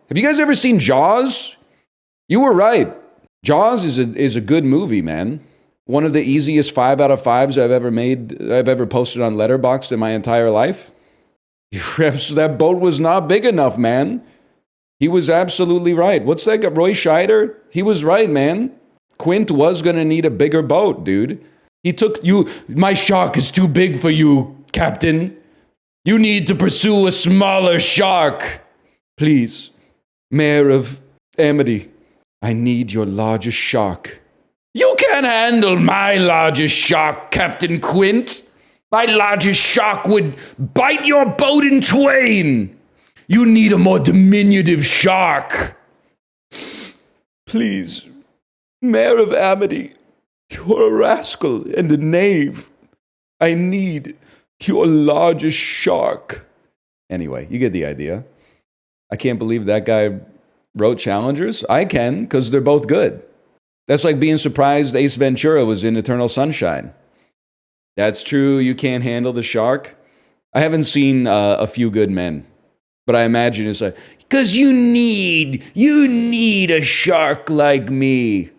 Have you guys ever seen Jaws? You were right. Jaws is a good movie, man. One of the easiest 5 out of 5s I've ever posted on Letterboxd in my entire life. That boat was not big enough, man. He was absolutely right. What's that guy, Roy Scheider? He was right, man. Quint was going to need a bigger boat, dude. He took you, my shark is too big for you, Captain. You need to pursue a smaller shark. Please, Mayor of Amity, I need your largest shark. You can't handle my largest shark, Captain Quint. My largest shark would bite your boat in twain. You need a more diminutive shark. Please, Mayor of Amity, you're a rascal and a knave. I need your largest shark. Anyway, you get the idea. I can't believe that guy wrote Challengers. I can, because they're both good. That's like being surprised Ace Ventura was in Eternal Sunshine. That's true, you can't handle the shark. I haven't seen A Few Good Men, but I imagine it's like, because you need a shark like me.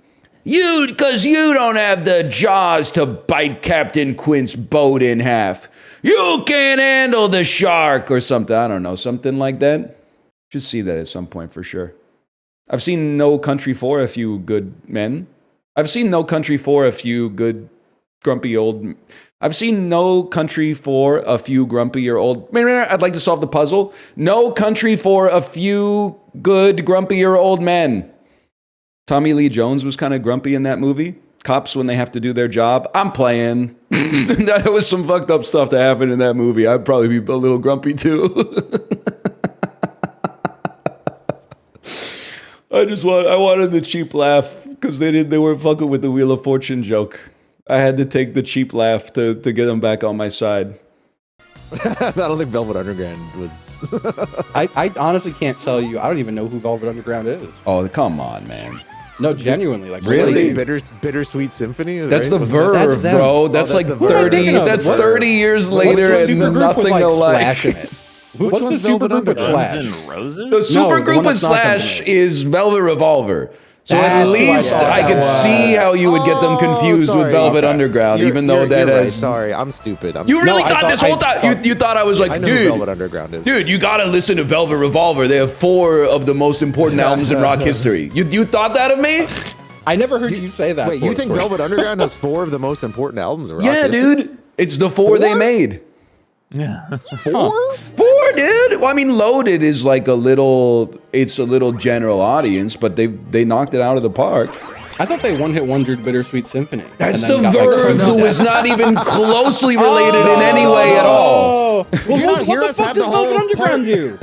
Because you don't have the jaws to bite Captain Quint's boat in half. You can't handle the shark or something. I don't know, something like that. Should see that at some point for sure. I've seen No Country for a Few Good Men. I've seen No Country for a Few Good Grumpy Old... I've seen No Country for a Few Grumpier Old... I'd like to solve the puzzle. No Country for a Few Good Grumpier Old Men. Tommy Lee Jones was kind of grumpy in that movie. Cops when they have to do their job. I'm playing. There was some fucked up stuff that happened in that movie. I'd probably be a little grumpy too. I wanted the cheap laugh because they weren't fucking with the Wheel of Fortune joke. I had to take the cheap laugh to get them back on my side. I don't think Velvet Underground was... I honestly can't tell you. I don't even know who Velvet Underground is. Oh, come on, man. No, genuinely. Like really? Bittersweet Symphony? That's right? the Verve, bro. That's like 30. That's 30 years later and nothing alike. What's the supergroup with Slash? The supergroup with Slash is Velvet Revolver. So at least I could see how you would get them confused with Velvet Underground, even though that is... Sorry, I'm stupid. You really thought this whole time... You thought I was like, dude, Velvet Underground is. Dude, you gotta listen to Velvet Revolver. They have 4 of the most important albums in rock history. You thought that of me? I never heard you say that. Wait, you think Velvet Underground has 4 of the most important albums in rock history? Yeah, dude. It's the 4 they made. Yeah. 4, dude. Well, I mean, Loaded is like it's a little general audience, but they knocked it out of the park. I thought they one-hit wondered Bittersweet Symphony. That's the Verve, who is not even closely related in any way at all. Well, what the fuck does Velvet Underground do?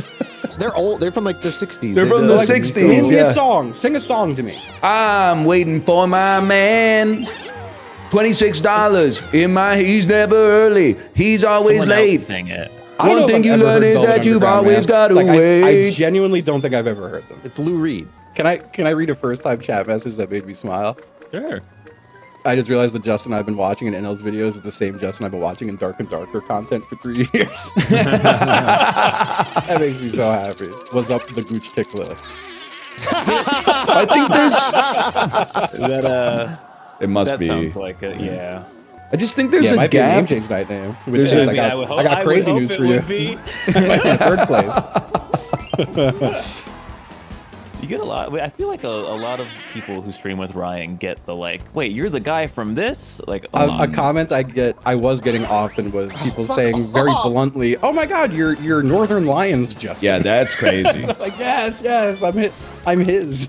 They're old. They're from like the 60s. They're from the 60s. Give me a song. Sing a song to me. I'm waiting for my man. $26. He's never early. He's always late. Sing it. One thing you learn is that you've always got to wait. I genuinely don't think I've ever heard them. It's Lou Reed. Can I read a first-time chat message that made me smile? Sure. I just realized the Justin I've been watching in NL's videos is the same Justin I've been watching in Dark and Darker content for 3 years. That makes me so happy. What's up, the Gooch Tickler? I think there's... Is that It must be. That sounds like it, yeah. I just think there's a might gap. Be a name change night name. I got crazy news for you. Third place. You get a lot. I feel like a lot of people who stream with Ryan get the like, wait, you're the guy from this? Like a comment I was getting often was people saying very bluntly, "Oh my God, you're Northernlion's Justin." Yeah, that's crazy. Like yes, I'm his.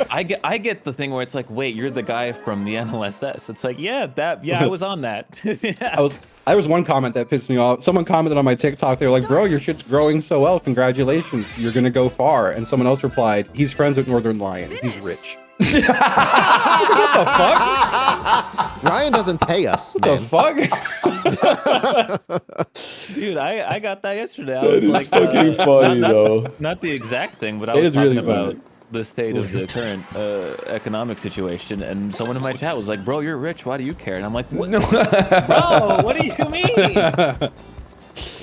I get the thing where it's like, wait, you're the guy from the NLSS. It's like, yeah, I was on that. Yeah. I was one comment that pissed me off. Someone commented on my TikTok. They were like, bro, your shit's growing so well. Congratulations. You're going to go far. And someone else replied, he's friends with Northernlion. He's rich. What the fuck? Ryan doesn't pay us. What the fuck? Dude, I got that yesterday. That is like, fucking funny, though. Not the exact thing, but I was talking about the state of the current economic situation, and someone in my chat was like, bro, you're rich, why do you care? And I'm like, what? Bro, what do you mean?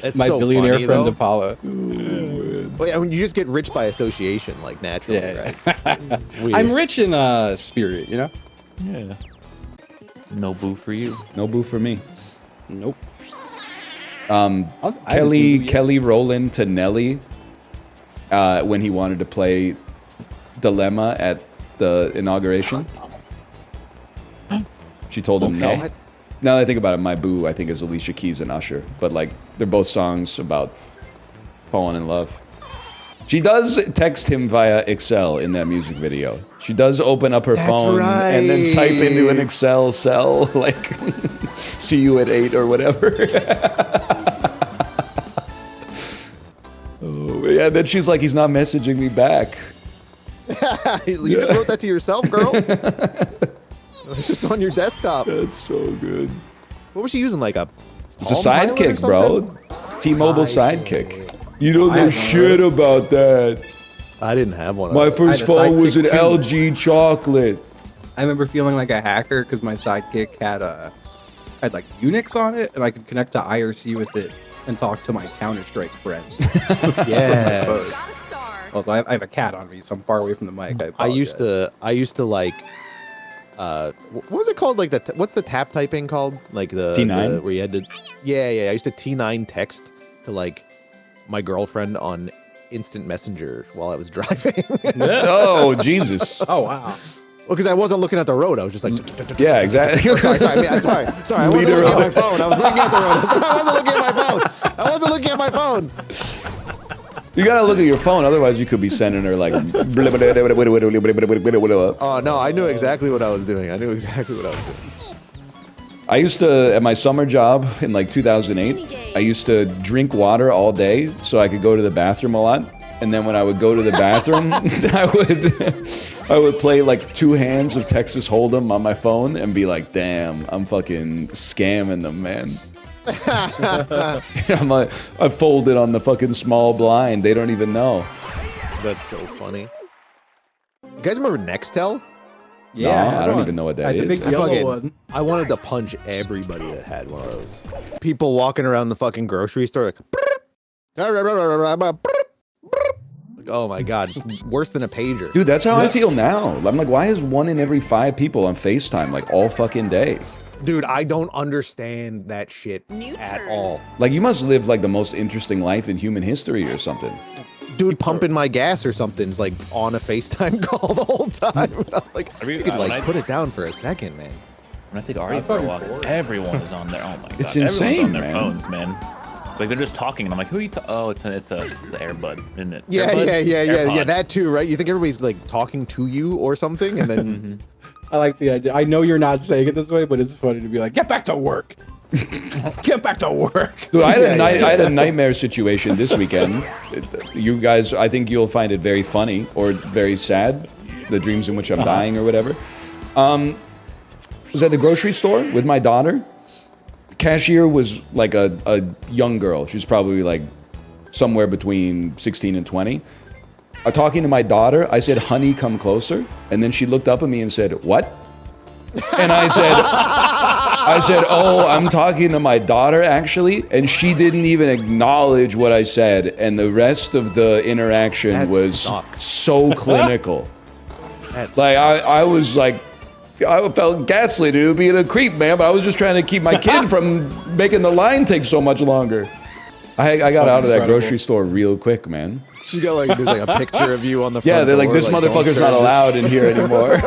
It's my so billionaire friend Apollo. Well, yeah, when you just get rich by association, like naturally, Yeah. right? Weird. I'm rich in spirit, you know? Yeah. No boo for you. No boo for me. Nope. Kelly Rowland to Nelly when he wanted to play Dilemma at the inauguration. She told him no. Now that I think about it, my boo, I think, is Alicia Keys and Usher. But, like, they're both songs about falling in love. She does text him via Excel in that music video. She does open up her phone and then type into an Excel cell, like, see you at 8 or whatever. Oh, yeah, then she's like, he's not messaging me back. You just wrote that to yourself, girl? It's just on your desktop. That's so good. What was she using? Like a It's a Palm Pilot or sidekick, bro. something? T-Mobile sidekick. You don't know shit about that. I didn't have one. My of those. first phone was an sidekick too. LG chocolate. I remember feeling like a hacker because my sidekick had like Unix on it, and I could connect to IRC with it and talk to my Counter-Strike friends. Yes. Also, I have a cat on me, so I'm far away from the mic. I used to like, what was it called? Like what's the tap typing called? Like the T9? where you had to, yeah. I used to T9 text to like my girlfriend on instant messenger while I was driving. Oh, Jesus. Oh, wow. Well, because I wasn't looking at the road. I was just like, Yeah, exactly. sorry. I wasn't looking at my phone. I was looking at the road. I wasn't looking at my phone. I wasn't looking at my phone. You gotta look at your phone, otherwise you could be sending her like... Oh, no, I knew exactly what I was doing. I used to, at my summer job in like 2008, I used to drink water all day so I could go to the bathroom a lot. And then when I would go to the bathroom, I would play like 2 hands of Texas Hold'em on my phone and be like, damn, I'm fucking scamming them, man. I folded on the fucking small blind. They don't even know. That's so funny. You guys remember Nextel? Yeah, No, I don't even know what that the is. big yellow one. I wanted to punch everybody that had one of those. People walking around the fucking grocery store like, oh my god, it's worse than a pager. Dude, that's how I feel now. I'm like, why is 1 in every 5 people on FaceTime like all fucking day? Dude, I don't understand that shit at all. Like, you must live like the most interesting life in human history or something. Dude pumping my gas or something's like on a FaceTime call the whole time. I'm like, you could like put it down for a second, man. When I take Ari for a walk, everyone is on their. Oh my god, It's insane, everyone's on their man. phones, man. Like they're just talking, and I'm like, who are you? Oh, it's the Airbud, isn't it? Yeah, Airbud? yeah, AirPod. that too, right? You think everybody's like talking to you or something, and then I like the idea. I know you're not saying it this way, but it's funny to be like, get back to work. Get back to work. Dude, I had a nightmare situation this weekend. You guys, I think you'll find it very funny or very sad. The dreams in which I'm dying or whatever. Was at the grocery store with my daughter. The cashier was like a young girl. She's probably like somewhere between 16 and 20. Talking to my daughter, I said, honey, come closer. And then she looked up at me and said, what? And I said, oh, I'm talking to my daughter, actually. And she didn't even acknowledge what I said. And the rest of the interaction was so clinical. Like, I was like, I felt gaslit. It would be a creep, man. But I was just trying to keep my kid from making the line take so much longer. I got out of that grocery store real quick, man. she got like there's like a picture of you on the front Yeah, they're like, door, this motherfucker's not allowed in here anymore.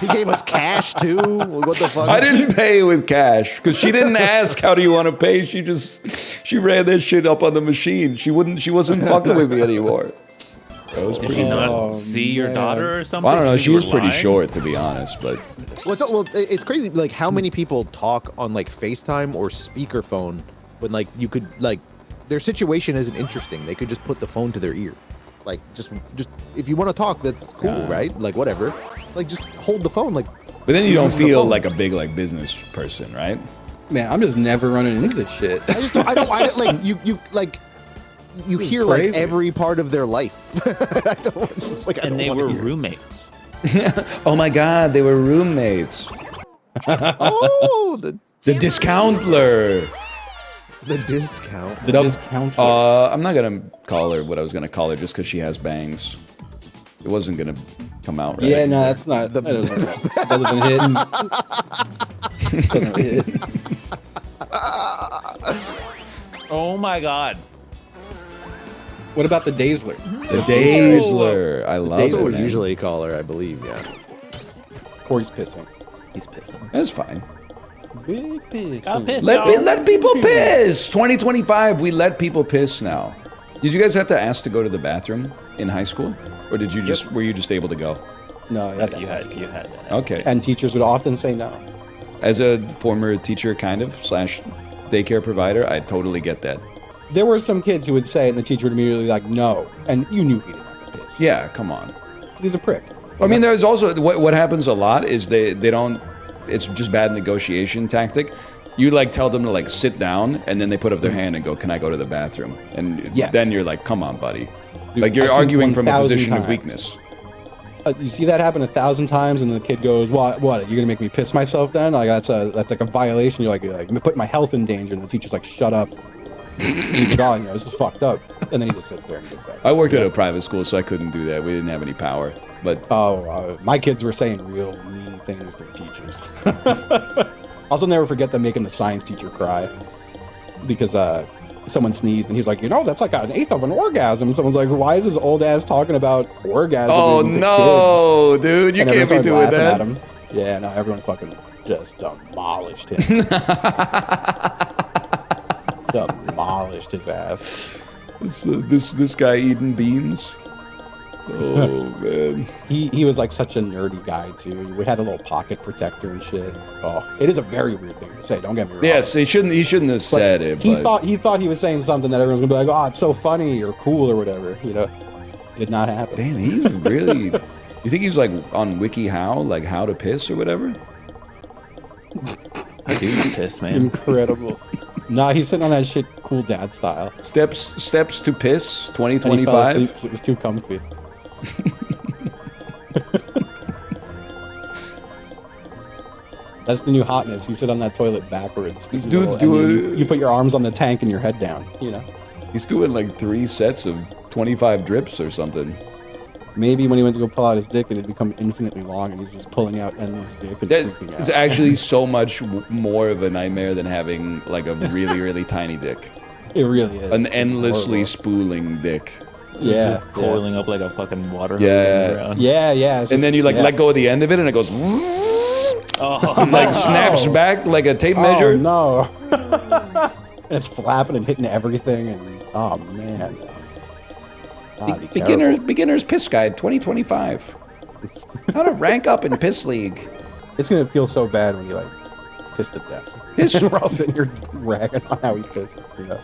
He gave us cash too. What the fuck? I didn't pay with cash because she didn't ask how do you want to pay. She ran that shit up on the machine. She wasn't fucking with me anymore. That was Did pretty she not Oh, see your man. daughter or something? Well, I don't know. She You was were pretty lying? short, to be honest, but Well, it's crazy. Like how many people talk on like FaceTime or speakerphone when like you could like their situation isn't interesting. They could just put the phone to their ear. Like just if you want to talk, that's cool, right? Like whatever. Like just hold the phone. Like, but then you don't the feel phone. like a big like business person, right? Man, I'm just never running into this shit. I just don't. I don't like you hear like crazy. every part of their life. I don't just like. I And don't they wanna were hear. roommates. Oh my God, they were roommates. Oh, The discountler. The discount. The discount. I'm not gonna call her what I was gonna call her just because she has bangs. It wasn't gonna come out right. Yeah, no, that's not. That doesn't hit. Doesn't hit. Oh my god. What about the Dazzler? The Dazzler. I love That's it. what we man. usually call her, I believe. Yeah. Kory's pissing. He's pissing. That's fine. Big piss. Got pissed. Let people piss. 2025. We let people piss now. Did you guys have to ask to go to the bathroom in high school, or did you just were you just able to go? No, You had that. Okay. And teachers would often say no. As a former teacher, kind of / daycare provider, I totally get that. There were some kids who would say, and the teacher would immediately be like, no, and you knew he didn't have to piss. Yeah, come on. He's a prick. I mean, there's also what happens a lot is they don't. It's just bad negotiation tactic. You like tell them to like sit down, and then they put up their hand and go, "Can I go to the bathroom?" And Yes. then you're like, "Come on, buddy." Dude, Like you're I've seen arguing from a 1,000 position of times. weakness. You see that happen 1,000 times, and the kid goes, "What? You're gonna make me piss myself then? Like that's like a violation. You're like putting my health in danger." And the teacher's like, "Shut up." He's like, "Oh, you know, this is fucked up." And then he just sits there and goes back. I worked at a private school, so I couldn't do that. We didn't have any power. But My kids were saying real mean things to the teachers. Also, never forget them making the science teacher cry because someone sneezed and he was like, that's like an eighth of an orgasm. And someone's like, why is this old ass talking about orgasm? oh no, dude, you And can't be everyone started doing laughing that. at him. Yeah, no, everyone fucking just demolished him. Demolished his ass. This guy eating beans. Oh man. He was like such a nerdy guy too. We had a little pocket protector and shit. Oh, it is a very weird thing to say. Don't get me wrong. Yes, he shouldn't have said it. He But thought he was saying something that everyone's gonna be like, oh, it's so funny or cool or whatever. Did not happen. damn, he's really. You think he's like on WikiHow, like how to piss or whatever? Dude, piss, man. Incredible. Nah, he's sitting on that shit, cool dad style. Steps to piss And he fell 2025. asleep 'cause it was too comfy. That's the new hotness. You sit on that toilet backwards. These dudes do You put your arms on the tank and your head down. He's doing like 3 sets of 25 drips or something. Maybe when he went to go pull out his dick, it had become infinitely long, and he's just pulling out endless dick and That freaking is out. actually so much more of a nightmare than having like a really really tiny dick, It really is. an It's endlessly horrible. spooling dick. Yeah, Just coiling up like a fucking water hose Yeah. on the ground. yeah. it's And then just- you like yeah. let go of the end of it and it goes Oh, like snaps back like a tape Oh measure. no! And it's flapping and hitting everything, and oh man. God, it'd be terrible. Beginner's piss guide 2025. How to rank up in piss league. It's gonna feel so bad when you like piss to death. Piss- And we're all sitting here ragging on how he pisses.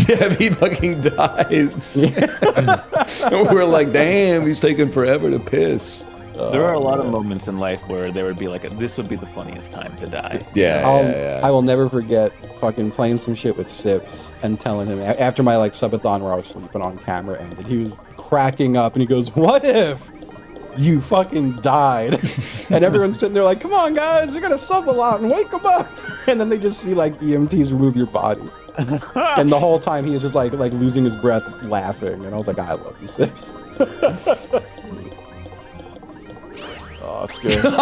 Yeah, he fucking dies. And we're like, damn, he's taking forever to piss. there are a lot of moments in life where there would be like, this would be the funniest time to die. Yeah. I will never forget fucking playing some shit with Sips and telling him after my like subathon where I was sleeping on camera ended, he was cracking up and he goes, "What if you fucking died?" And everyone's sitting there like, "Come on, guys, we gotta sub a lot and wake him up." And then they just see like EMTs remove your body, and the whole time he is just like losing his breath, laughing. And I was like, "I love you, Sips." Oh, it's good.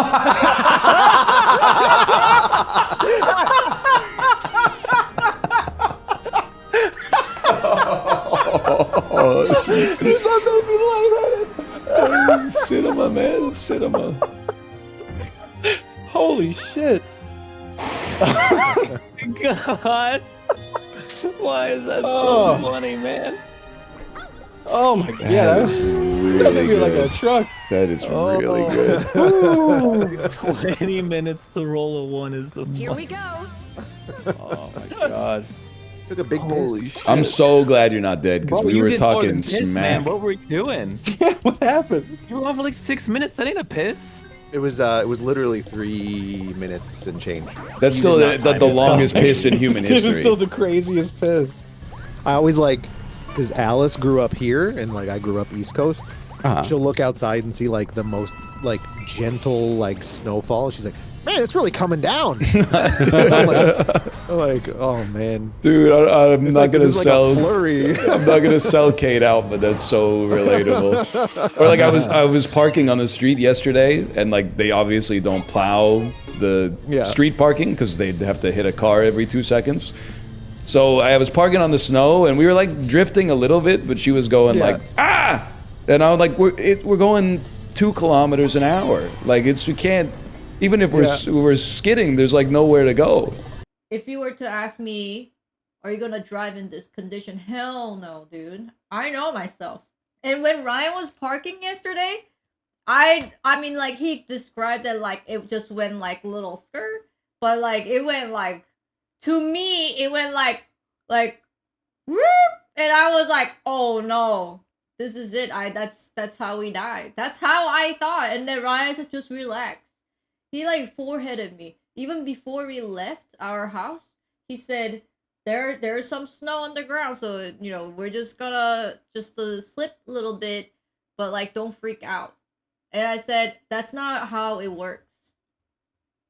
Cinema, man. Cinema. Holy shit. God. Why is that Oh. so funny, man? Oh my god. Yeah, that was really be like a good. truck. That is really good. Ooh. 20 minutes to roll a 1 is the Here we go. Oh my god. Took a big Holy piss. shit. I'm so glad you're not dead because Bro, we you were did more talking than piss, man. smack. What were you doing? What happened? You were on for like 6 minutes. That ain't a piss. It was literally 3 minutes and change. That's still the longest piss in human This is history. still the craziest piss. I always like, because Alice grew up here and like I grew up East Coast. Uh-huh. She'll look outside and see like the most like gentle like snowfall. She's like, man, it's really coming down. I'm like, oh man, Dude, I'm it's not like, gonna this is sell. like a flurry. I'm not gonna sell Kate out, but that's so relatable. Or like I was parking on the street yesterday, and like they obviously don't plow the street parking because they'd have to hit a car every 2 seconds. So I was parking on the snow, and we were like drifting a little bit, but she was going like and I was like, we're going 2 kilometers an hour. Like we can't, even if we're skidding, there's like nowhere to go. If you were to ask me, are you gonna drive in this condition? Hell no, dude. I know myself. And when Ryan was parking yesterday, I mean, like, he described it like it just went like little skirt, but like it went like, to me, it went like whoop, and I was like, oh no, this is it. That's how we die. That's how I thought. And then Ryan said, just relax. He like foreheaded me. Even before we left our house, he said, there's some snow on the ground, so you know, we're just gonna slip a little bit, but like don't freak out. And I said, that's not how it works.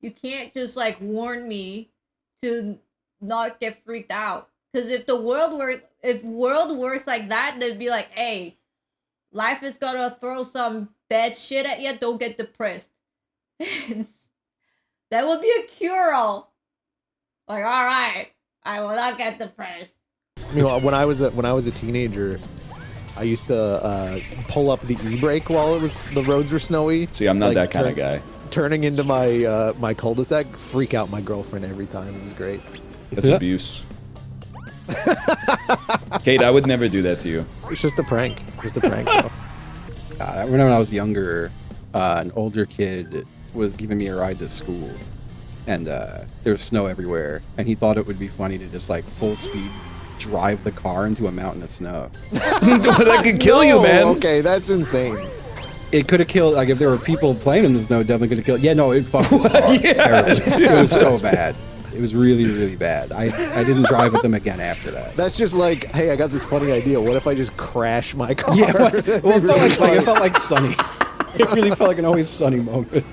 You can't just like warn me to not get freaked out. Because if world works like that, they'd be like, hey, life is gonna throw some bad shit at you, don't get depressed. That would be a cure-all. Like, all right, I will not get depressed. You know, when I was a teenager, I used to pull up the e-brake while the roads were snowy. See, I'm not that kind of guy. Turning into my my cul-de-sac, freak out my girlfriend every time. It was great. That's abuse. Kate, I would never do that to you. It's just a prank. Just a prank. When I was younger, an older kid was giving me a ride to school, and there was snow everywhere, and he thought it would be funny to just like full speed drive the car into a mountain of snow. That could kill you, man. Okay, that's insane. It could have killed, like, if there were people playing in the snow, definitely could have killed. Yeah, no, it fucked his car. It was so bad. It was really, really bad. I didn't drive with them again after that. That's just like, hey, I got this funny idea. What if I just crash my car? Yeah, well, it felt like sunny. It really felt like an always sunny moment.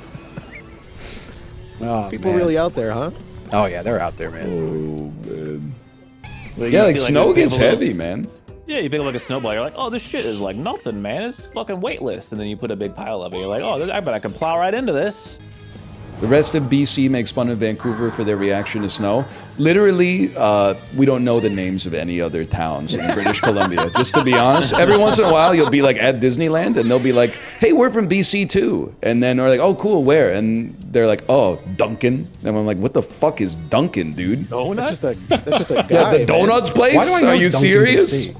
Oh, people really out there, huh? Oh yeah, they're out there, man. Oh man. Well, yeah, like snow gets heavy, man. Yeah, you pick up like a snowball, you're like, oh, this shit is like nothing, man. It's fucking weightless. And then you put a big pile of it. You're like, oh, I bet I can plow right into this. The rest of BC makes fun of Vancouver for their reaction to snow. Literally, we don't know the names of any other towns in British Columbia, just to be honest. Every once in a while, you'll be like at Disneyland, and they'll be like, hey, we're from BC too. And then we're like, oh, cool, where? And they're like, oh, Duncan. And I'm like, what the fuck is Duncan, dude? Donuts? That's just a guy, Yeah, the donuts place? Why do I know Are you Duncan, serious? BC?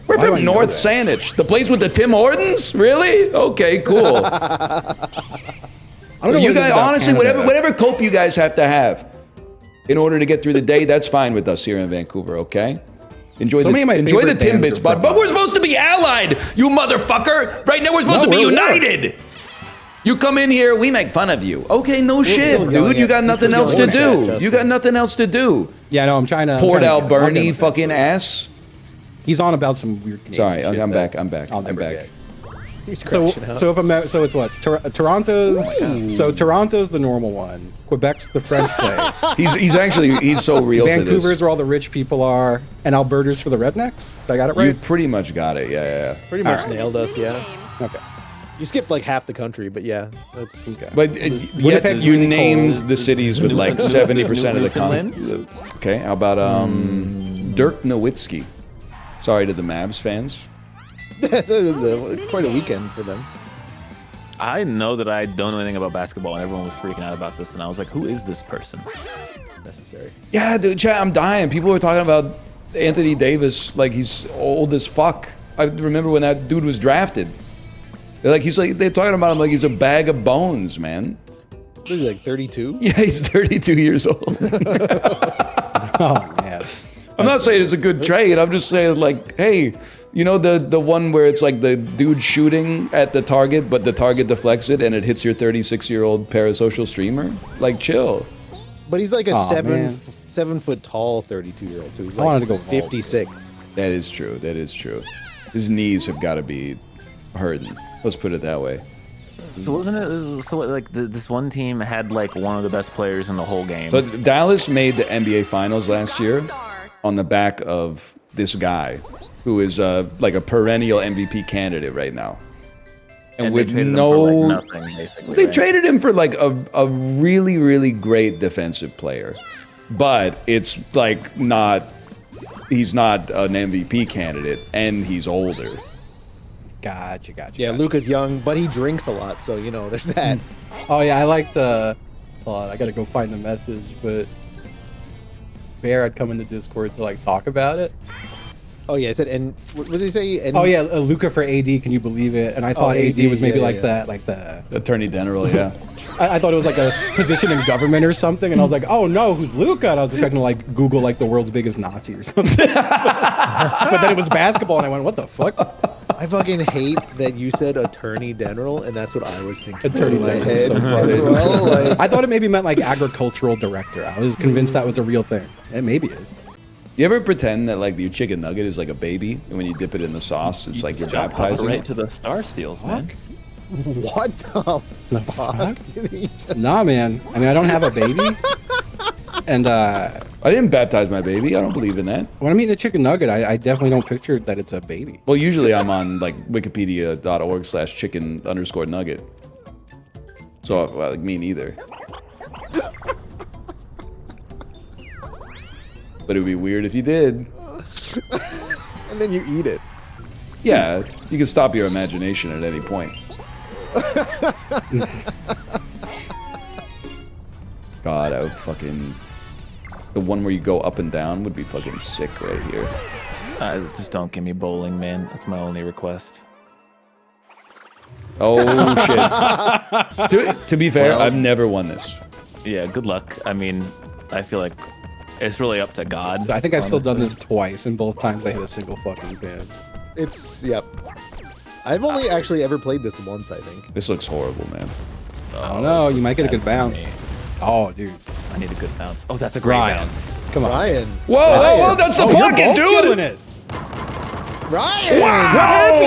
We're Why do I from know North that? Sandwich, the place with the Tim Hortons? Really? Okay, cool. I don't know You what it is guys, about honestly, Canada. whatever cope you guys have to have in order to get through the day, that's fine with us here in Vancouver, okay? Enjoy So many of my the favorite Timbits, bands are bud. from But we're supposed to be allied, you motherfucker! Right now we're supposed to be we're- united! You come in here, we make fun of you. Okay, no shit, still yelling dude. You at- got we're nothing still else to yelling at do. Justin. You got nothing else to do. Yeah, no, I'm trying to. Port I'll get Alberni, with that. fucking ass. He's on about some weird. Canadian Sorry, shit I'm that back. I'll I'm never back. get. He's So crashing out. it's what? Toronto's. So Toronto's the normal one. Quebec's the French place. He's so real for Vancouver's this. where all the rich people are, and Alberta's for the rednecks. Did I got it You right? pretty much got it. Yeah. Pretty much nailed us, yeah. Okay. You skipped like half the country, but yeah, that's Okay. But yet Winnipeg's you really named cold. the cities with like 70% of the Newfoundland? con. Okay, how about Dirk Nowitzki? Sorry to the Mavs fans. that's quite a weekend for them. I know that I don't know anything about basketball, and everyone was freaking out about this, and I was like, who is this person? Necessary. Yeah, dude, chat, I'm dying. People were talking about Anthony Davis like he's old as fuck. I remember when that dude was drafted. They're talking about him like he's a bag of bones, man. What is he, like 32? Yeah, he's 32 years old. Oh man. I'm not saying it's a good trade. I'm just saying, like, hey, you know the one where it's like the dude shooting at the target, but the target deflects it and it hits your 36-year-old parasocial streamer? Like, chill. But he's like a Aw, man. 7 foot tall 32-year-old, so he's I wanted like to go vault. 56. That is true. That is true. His knees have got to be hurting. Let's put it that way. So wasn't it so like this one team had like one of the best players in the whole game? But Dallas made the NBA Finals last year on the back of this guy who is like a perennial MVP candidate right now. And with no, nothing, basically, they traded him for like a really, really great defensive player, but it's like he's not an MVP candidate, and he's older. Gotcha. Yeah, Luka's young, but he drinks a lot, so you know there's that. Oh yeah, I like the. Hold on, I gotta go find the message, but Bear had come into Discord to like talk about it. Oh yeah, I said, and what did they say? And, oh yeah, Luka for AD. Can you believe it? And I thought AD was maybe the Attorney General. Yeah. I thought it was like a position in government or something, and I was like, oh no, who's Luka? And I was expecting to like Google like the world's biggest Nazi or something. But then it was basketball, and I went, what the fuck? I fucking hate that you said Attorney General, and that's what I was thinking. Attorney in my General. head. So funny. Well, like, I thought it maybe meant like agricultural director. I was convinced that was a real thing. It maybe is. You ever pretend that like your chicken nugget is like a baby, and when you dip it in the sauce, it's like you're baptizing right it? to the Star Steals, man. what the fuck? Nah, man. I mean, I don't have a baby, and I didn't baptize my baby. I don't believe in that. when I'm eating a chicken nugget, I definitely don't picture that it's a baby. Well, usually I'm on like wikipedia.org/chicken_nugget. So like me neither. But it would be weird if you did. And then you eat it. Yeah, you can stop your imagination at any point. God, I would fucking... The one where you go up and down would be fucking sick right here. Just don't give me bowling, man. That's my only request. Oh, shit. To be fair, I've never won this. Yeah, good luck. I mean, I feel like it's really up to God. I think I've still done this twice, and both times I hit a single fucking pin. Yep. I've only actually ever played this once, I think. This looks horrible, man. Oh no, you might get a good bounce. Oh, dude. I need a good bounce. Oh, that's a great Ryan. bounce. Come on. Ryan. Whoa, that's the pocket, dude! It. Ryan! Wow!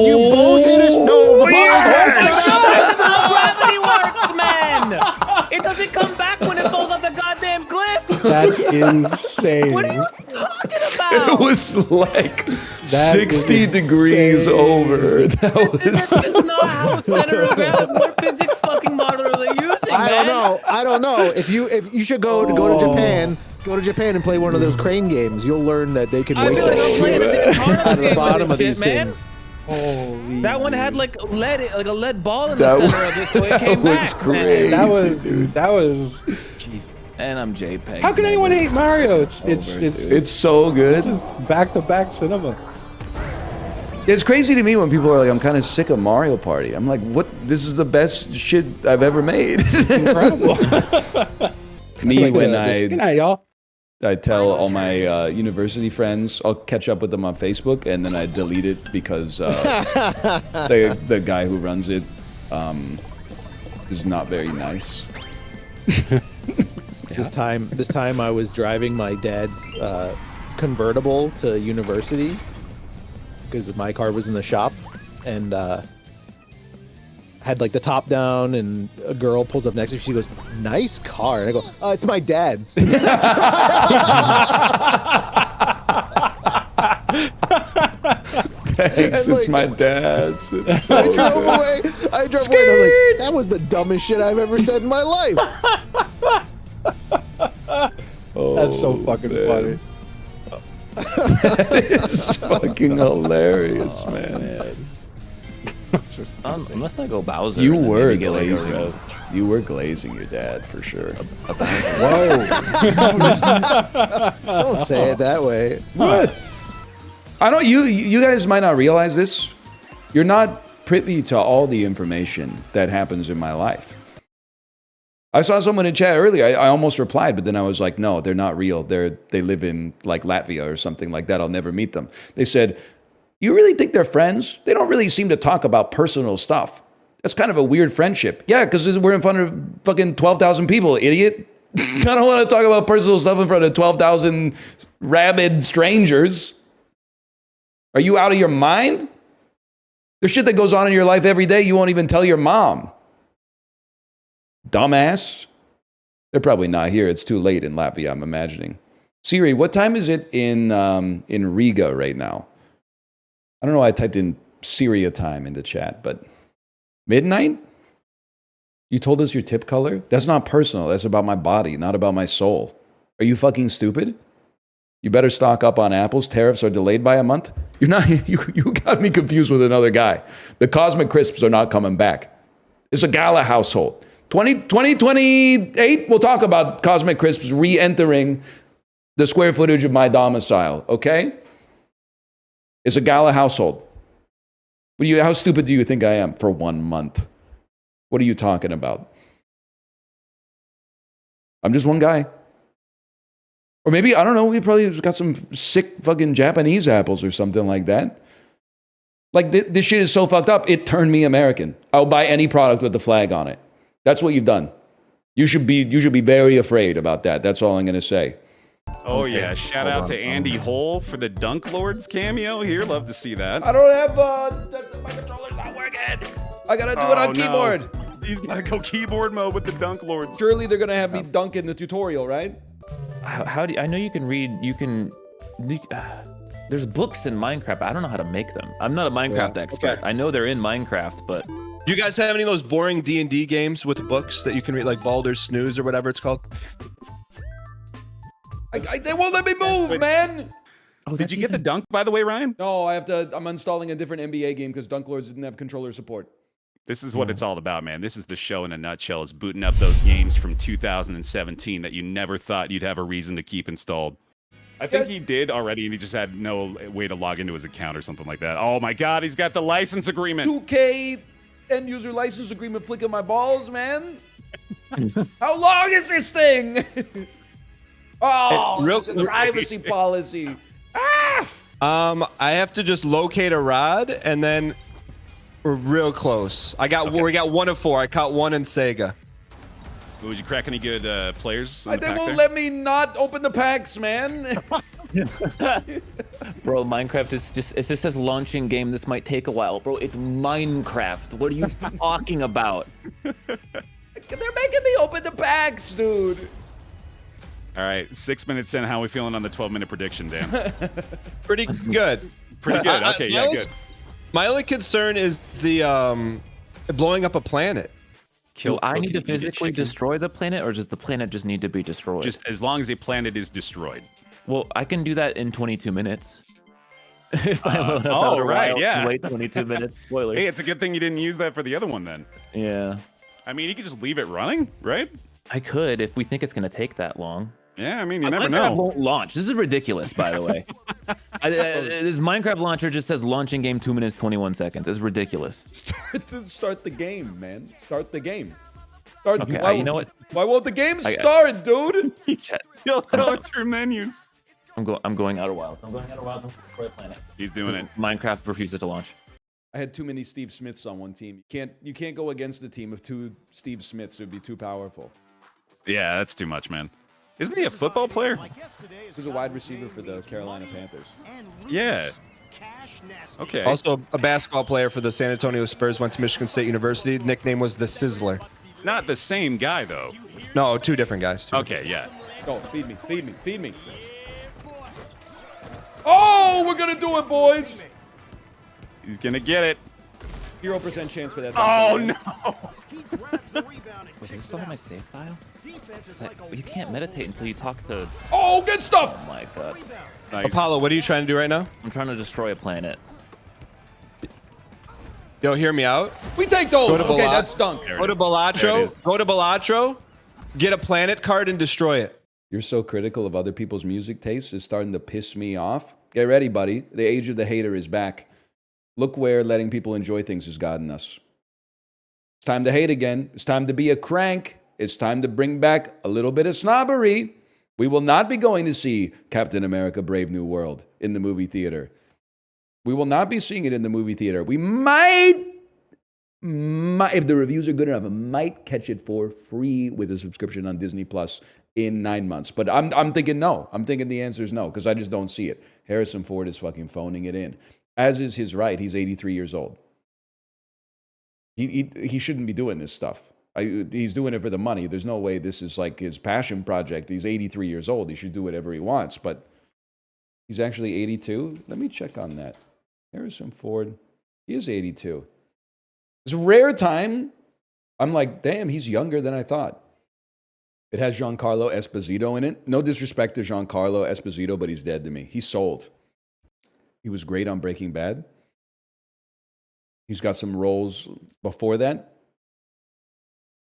You both hit us. No, the Gravity works, man! It doesn't come back when it falls off the goddamn cliff! That's insane. What are you talking about? It was like That 60 is degrees insane. over. That was... That's just not how center of gravity. What physics fucking model are they using, I man? don't know. If you should go to Japan. Go to Japan and play one of those crane games. You'll learn that they can I wake feel like the I'm playing a shit big out of the bottom of these man. things. Holy That one had like a lead ball in That the center of it, so it came was back. crazy. Man. that was Jesus. And I'm JPEG. How can anyone hate Mario? It's It's so good. just back-to-back cinema. It's crazy to me when people are like, I'm kind of sick of Mario Party. I'm like, what? This is the best shit I've ever made. Incredible. Me, when Good night, y'all. I tell all my university friends, I'll catch up with them on Facebook, and then I delete it because the guy who runs it is not very nice. This time I was driving my dad's convertible to university because my car was in the shop, and had like the top down, and a girl pulls up next to me. She goes, "Nice car," and I go, "It's my dad's." Thanks, it's my dad's. It's so I drove good. away. I drove away. And I was like, that was the dumbest shit I've ever said in my life. That's so fucking funny. It's fucking hilarious, man. Unless I go Bowser. You and then were maybe get, like, a glazing. rogue. You were glazing your dad for sure. Whoa. Don't say it that way. What? I don't. You guys might not realize this. You're not privy to all the information that happens in my life. I saw someone in chat earlier. I almost replied, but then I was like, no, they're not real. They live in like Latvia or something like that. I'll never meet them. They said, you really think they're friends? They don't really seem to talk about personal stuff. That's kind of a weird friendship. Yeah, because we're in front of fucking 12,000 people, idiot. I don't want to talk about personal stuff in front of 12,000 rabid strangers. Are you out of your mind? There's shit that goes on in your life every day you won't even tell your mom. Dumbass. They're probably not here. It's too late in Latvia, I'm imagining. Siri, what time is it in Riga right now? I don't know why I typed in Syria time into chat, but midnight? You told us your tip color? That's not personal. That's about my body, not about my soul. Are you fucking stupid? You better stock up on apples. Tariffs are delayed by a month. You're not. You got me confused with another guy. The Cosmic Crisps are not coming back. It's a gala household. 2028, we'll talk about Cosmic Crisps re-entering the square footage of my domicile, okay? It's a gala household. How stupid do you think I am for 1 month? What are you talking about? I'm just one guy. Or maybe, I don't know, we probably got some sick fucking Japanese apples or something like that. Like, this shit is so fucked up, it turned me American. I'll buy any product with the flag on it. That's what you've done. You should be very afraid about that. That's all I'm going to say. Oh, okay. Yeah. Shout out to Andy Hole for the Dunk Lords cameo here. Love to see that. I don't have, my controller's not working. I got to do it on keyboard. No. He's got to go keyboard mode with the Dunk Lords. Surely they're going to have me dunk in the tutorial, right? How do you, I know you can read, there's books in Minecraft. I don't know how to make them. I'm not a Minecraft expert. Okay. I know they're in Minecraft, but... Do you guys have any of those boring D&D games with books that you can read, like Baldur's Snooze or whatever it's called? They won't let me move, man. Oh, did you get the dunk, by the way, Ryan? No, I'm installing a different NBA game because Dunk Lords didn't have controller support. This is what it's all about, man. This is the show in a nutshell, is booting up those games from 2017 that you never thought you'd have a reason to keep installed. I think he did already, and he just had no way to log into his account or something like that. Oh my God, he's got the license agreement. 2K end user license agreement flicking my balls, man. How long is this thing? Oh, the privacy policy. I have to just locate a rod, and then we're real close. We got 1 of 4. I caught 1 in Sega. Would you crack any good players? They won't let me not open the packs, man. Bro, Minecraft is just, it just says launching game. This might take a while. Bro, it's Minecraft. What are you talking about? They're making me open the packs, dude. All right, 6 minutes in. How are we feeling on the 12-minute prediction, Dan? Pretty good. Pretty good. Okay, yeah, good. My only concern is the blowing up a planet. Do I need to physically destroy the planet, or does the planet just need to be destroyed? Just as long as a planet is destroyed. Well, I can do that in 22 minutes. If I load up wait 22 minutes. Spoiler. Hey, it's a good thing you didn't use that for the other one then. Yeah. I mean, you could just leave it running, right? I could if we think it's going to take that long. Yeah, I mean, you never know. Minecraft won't launch. This is ridiculous, by the way. This Minecraft launcher just says launching game 2 minutes 21 seconds. It's ridiculous. Start the game, man. Start the game. Okay, you know what? Why won't the game start, dude? He's still going through menus. I'm going Outer Wilds. I'm going Outer Wilds on Destroy Planet. He's doing it. Minecraft refuses to launch. I had too many Steve Smiths on one team. You can't go against the team of 2 Steve Smiths. It would be too powerful. Yeah, that's too much, man. Isn't he a football player? He's a wide receiver for the Carolina Panthers. Yeah. Okay. Also a basketball player for the San Antonio Spurs, went to Michigan State University. Nickname was the Sizzler. Not the same guy, though. No, 2 different guys. Okay, yeah. Go, feed me, feed me, feed me. Oh, we're going to do it, boys. He's going to get it. 0% chance for that. Oh, no. Wait, do I still have my save file? You can't meditate until you talk to... Oh, good stuff! Oh my God. Nice. Apollo, what are you trying to do right now? I'm trying to destroy a planet. Yo, hear me out. We take those. Okay, that's dunk. Go to Balatro. Go to Balatro. Get a planet card and destroy it. You're so critical of other people's music tastes. It's starting to piss me off. Get ready, buddy. The age of the hater is back. Look where letting people enjoy things has gotten us. It's time to hate again. It's time to be a crank. It's time to bring back a little bit of snobbery. We will not be going to see Captain America Brave New World in the movie theater. We will not be seeing it in the movie theater. We might, if the reviews are good enough, I might catch it for free with a subscription on Disney Plus in 9 months. But I'm thinking no. I'm thinking the answer is no, because I just don't see it. Harrison Ford is fucking phoning it in. As is his right. He's 83 years old. He shouldn't be doing this stuff. He's doing it for the money. There's no way this is like his passion project. He's 83 years old. He should do whatever he wants. But he's actually 82. Let me check on that. Harrison Ford. He is 82. It's a rare time. I'm like, damn, he's younger than I thought. It has Giancarlo Esposito in it. No disrespect to Giancarlo Esposito, but he's dead to me. He's sold. He was great on Breaking Bad. He's got some roles before that.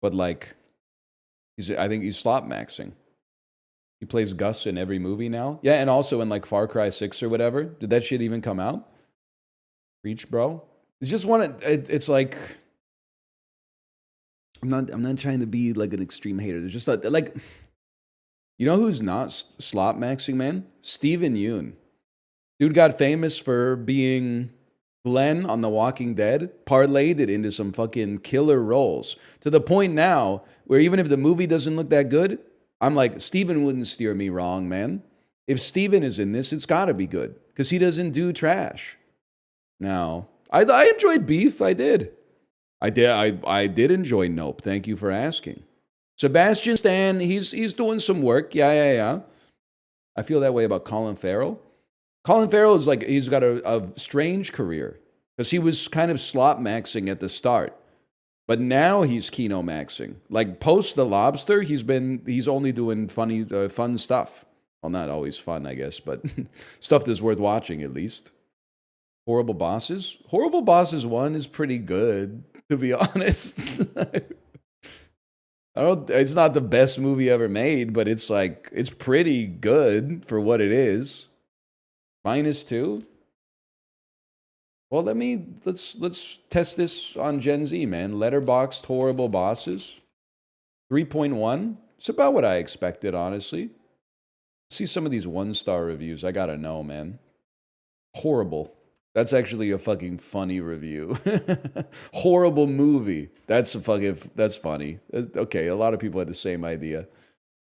But like, I think he's slot maxing. He plays Gus in every movie now. Yeah, and also in like Far Cry 6 or whatever. Did that shit even come out? Reach, bro. It's just it's like, I'm not trying to be like an extreme hater. There's just like, you know who's not slot maxing, man? Steven Yeun. Dude got famous for being Glenn on The Walking Dead, parlayed it into some fucking killer roles. To the point now where even if the movie doesn't look that good, I'm like, Steven wouldn't steer me wrong, man. If Steven is in this, it's gotta be good. Because he doesn't do trash. Now, I enjoyed Beef, I did. I did enjoy Nope. Thank you for asking. Sebastian Stan, he's doing some work. Yeah. I feel that way about Colin Farrell. Colin Farrell is like, he's got a strange career because he was kind of slot maxing at the start, but now he's kino maxing. Like post The Lobster, he's only doing fun stuff. Well, not always fun, I guess, but stuff that's worth watching at least. Horrible Bosses. Horrible Bosses 1 is pretty good, to be honest. It's not the best movie ever made, but it's pretty good for what it is. -2. Well, let's test this on Gen Z, man. Letterboxd Horrible Bosses. 3.1. It's about what I expected, honestly. See some of these 1-star reviews. I gotta know, man. Horrible. That's actually a fucking funny review. Horrible movie. That's funny. Okay, a lot of people had the same idea.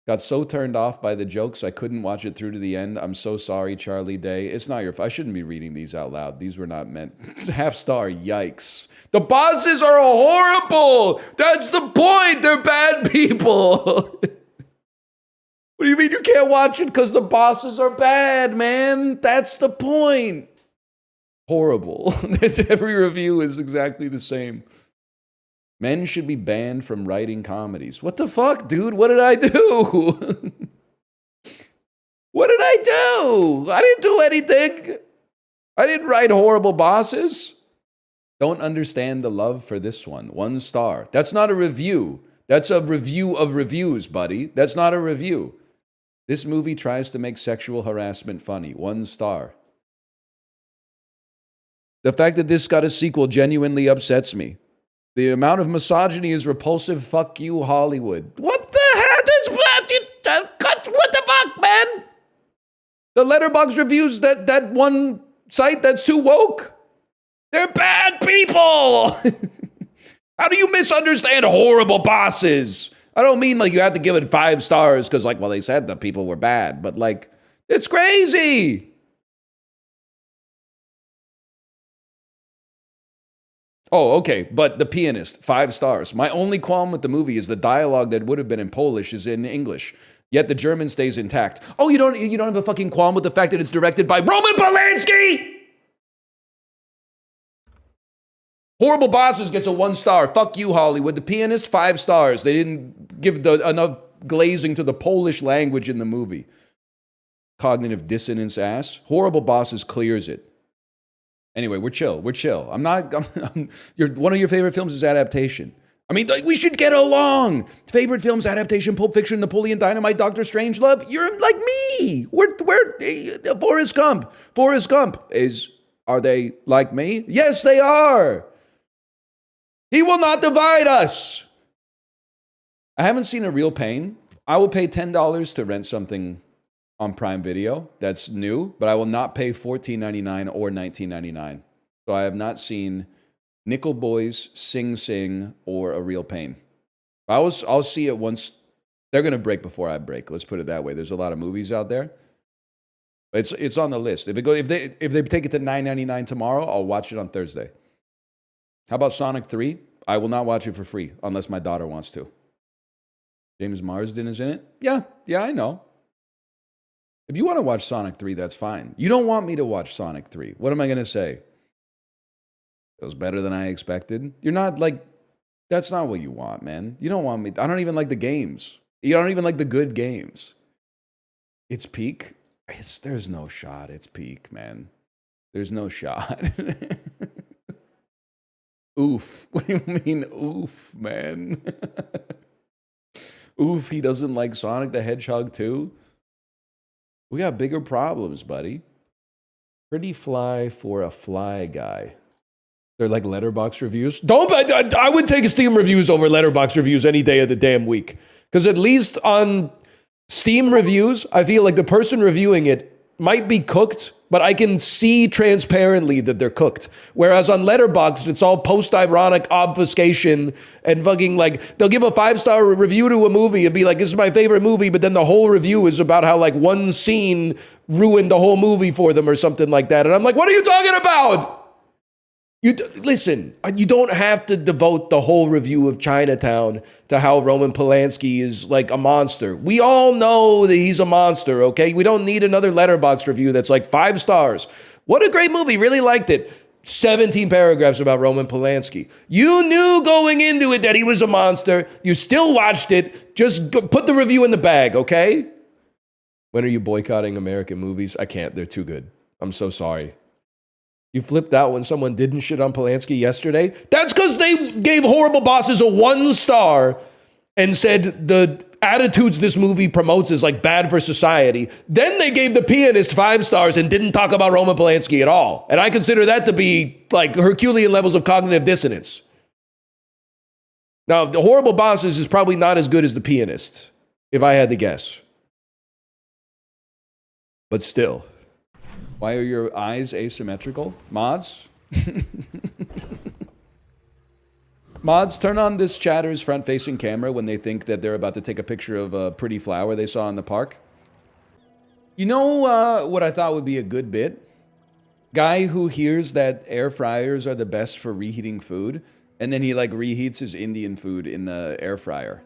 Got so turned off by the jokes, I couldn't watch it through to the end. I'm so sorry, Charlie Day. It's not your fault. I shouldn't be reading these out loud. These were not meant. Half-star, yikes. The bosses are horrible! That's the point! They're bad people! What do you mean you can't watch it because the bosses are bad, man? That's the point. Horrible. Every review is exactly the same. Men should be banned from writing comedies. What the fuck, dude? What did I do? What did I do? I didn't do anything. I didn't write Horrible Bosses. Don't understand the love for this one. 1 star. That's not a review. That's a review of reviews, buddy. That's not a review. This movie tries to make sexual harassment funny. 1 star. The fact that this got a sequel genuinely upsets me. The amount of misogyny is repulsive. Fuck you, Hollywood. What the hell? What the fuck, man? The Letterboxd reviews, that one site that's too woke. They're bad people. How do you misunderstand Horrible Bosses? I don't mean like you have to give it 5 stars because like, well, they said the people were bad, but like, it's crazy. Oh, okay, but The Pianist, 5 stars. My only qualm with the movie is the dialogue that would have been in Polish is in English, yet the German stays intact. Oh, you don't have a fucking qualm with the fact that it's directed by Roman Polanski? Horrible Bosses gets a 1 star. Fuck you, Hollywood. The Pianist, 5 stars. They didn't give enough glazing to the Polish language in the movie. Cognitive dissonance ass. Horrible Bosses clears it. Anyway, we're chill. I'm one of your favorite films is adaptation. I mean, like, we should get along. Favorite films, adaptation, Pulp Fiction, Napoleon Dynamite, Doctor Strangelove. You're like me. We're Forrest Gump. Forrest Gump are they like me? Yes, they are. He will not divide us. I haven't seen A Real Pain. I will pay $10 to rent something on Prime Video that's new, but I will not pay $14.99 or $19.99. So I have not seen Nickel Boys, Sing Sing, or A Real Pain. I'll see it once. They're gonna break before I break. Let's put it that way. There's a lot of movies out there. It's on the list. If they take it to $9.99 tomorrow, I'll watch it on Thursday. How about Sonic 3? I will not watch it for free unless my daughter wants to. James Marsden is in it? Yeah, I know. If you want to watch Sonic 3, that's fine. You don't want me to watch Sonic 3. What am I going to say? It was better than I expected. You're not like, that's not what you want, man. You don't want me. I don't even like the games. You don't even like the good games. It's peak. There's no shot. It's peak, man. There's no shot. Oof. What do you mean, oof, man? Oof, he doesn't like Sonic the Hedgehog too? We got bigger problems, buddy. Pretty fly for a fly guy. They're like Letterboxd reviews. I would take Steam reviews over Letterboxd reviews any day of the damn week. Because at least on Steam reviews, I feel like the person reviewing it might be cooked, but I can see transparently that they're cooked. Whereas on Letterboxd, it's all post-ironic obfuscation and fucking like, they'll give a 5-star review to a movie and be like, this is my favorite movie, but then the whole review is about how like one scene ruined the whole movie for them or something like that. And I'm like, what are you talking about? Listen, you don't have to devote the whole review of Chinatown to how Roman Polanski is like a monster. We all know that he's a monster, okay? We don't need another Letterboxd review that's like 5 stars. What a great movie, really liked it. 17 paragraphs about Roman Polanski. You knew going into it that he was a monster. You still watched it. Just put the review in the bag, okay? When are you boycotting American movies? I can't. They're too good. I'm so sorry. You flipped out when someone didn't shit on Polanski yesterday? That's because they gave Horrible Bosses a 1 star and said the attitudes this movie promotes is like bad for society. Then they gave The Pianist 5 stars and didn't talk about Roman Polanski at all. And I consider that to be like Herculean levels of cognitive dissonance. Now, the Horrible Bosses is probably not as good as The Pianist, if I had to guess. But still. Why are your eyes asymmetrical? Mods? Mods, turn on this chatter's front-facing camera when they think that they're about to take a picture of a pretty flower they saw in the park. You know what I thought would be a good bit? Guy who hears that air fryers are the best for reheating food, and then he like reheats his Indian food in the air fryer.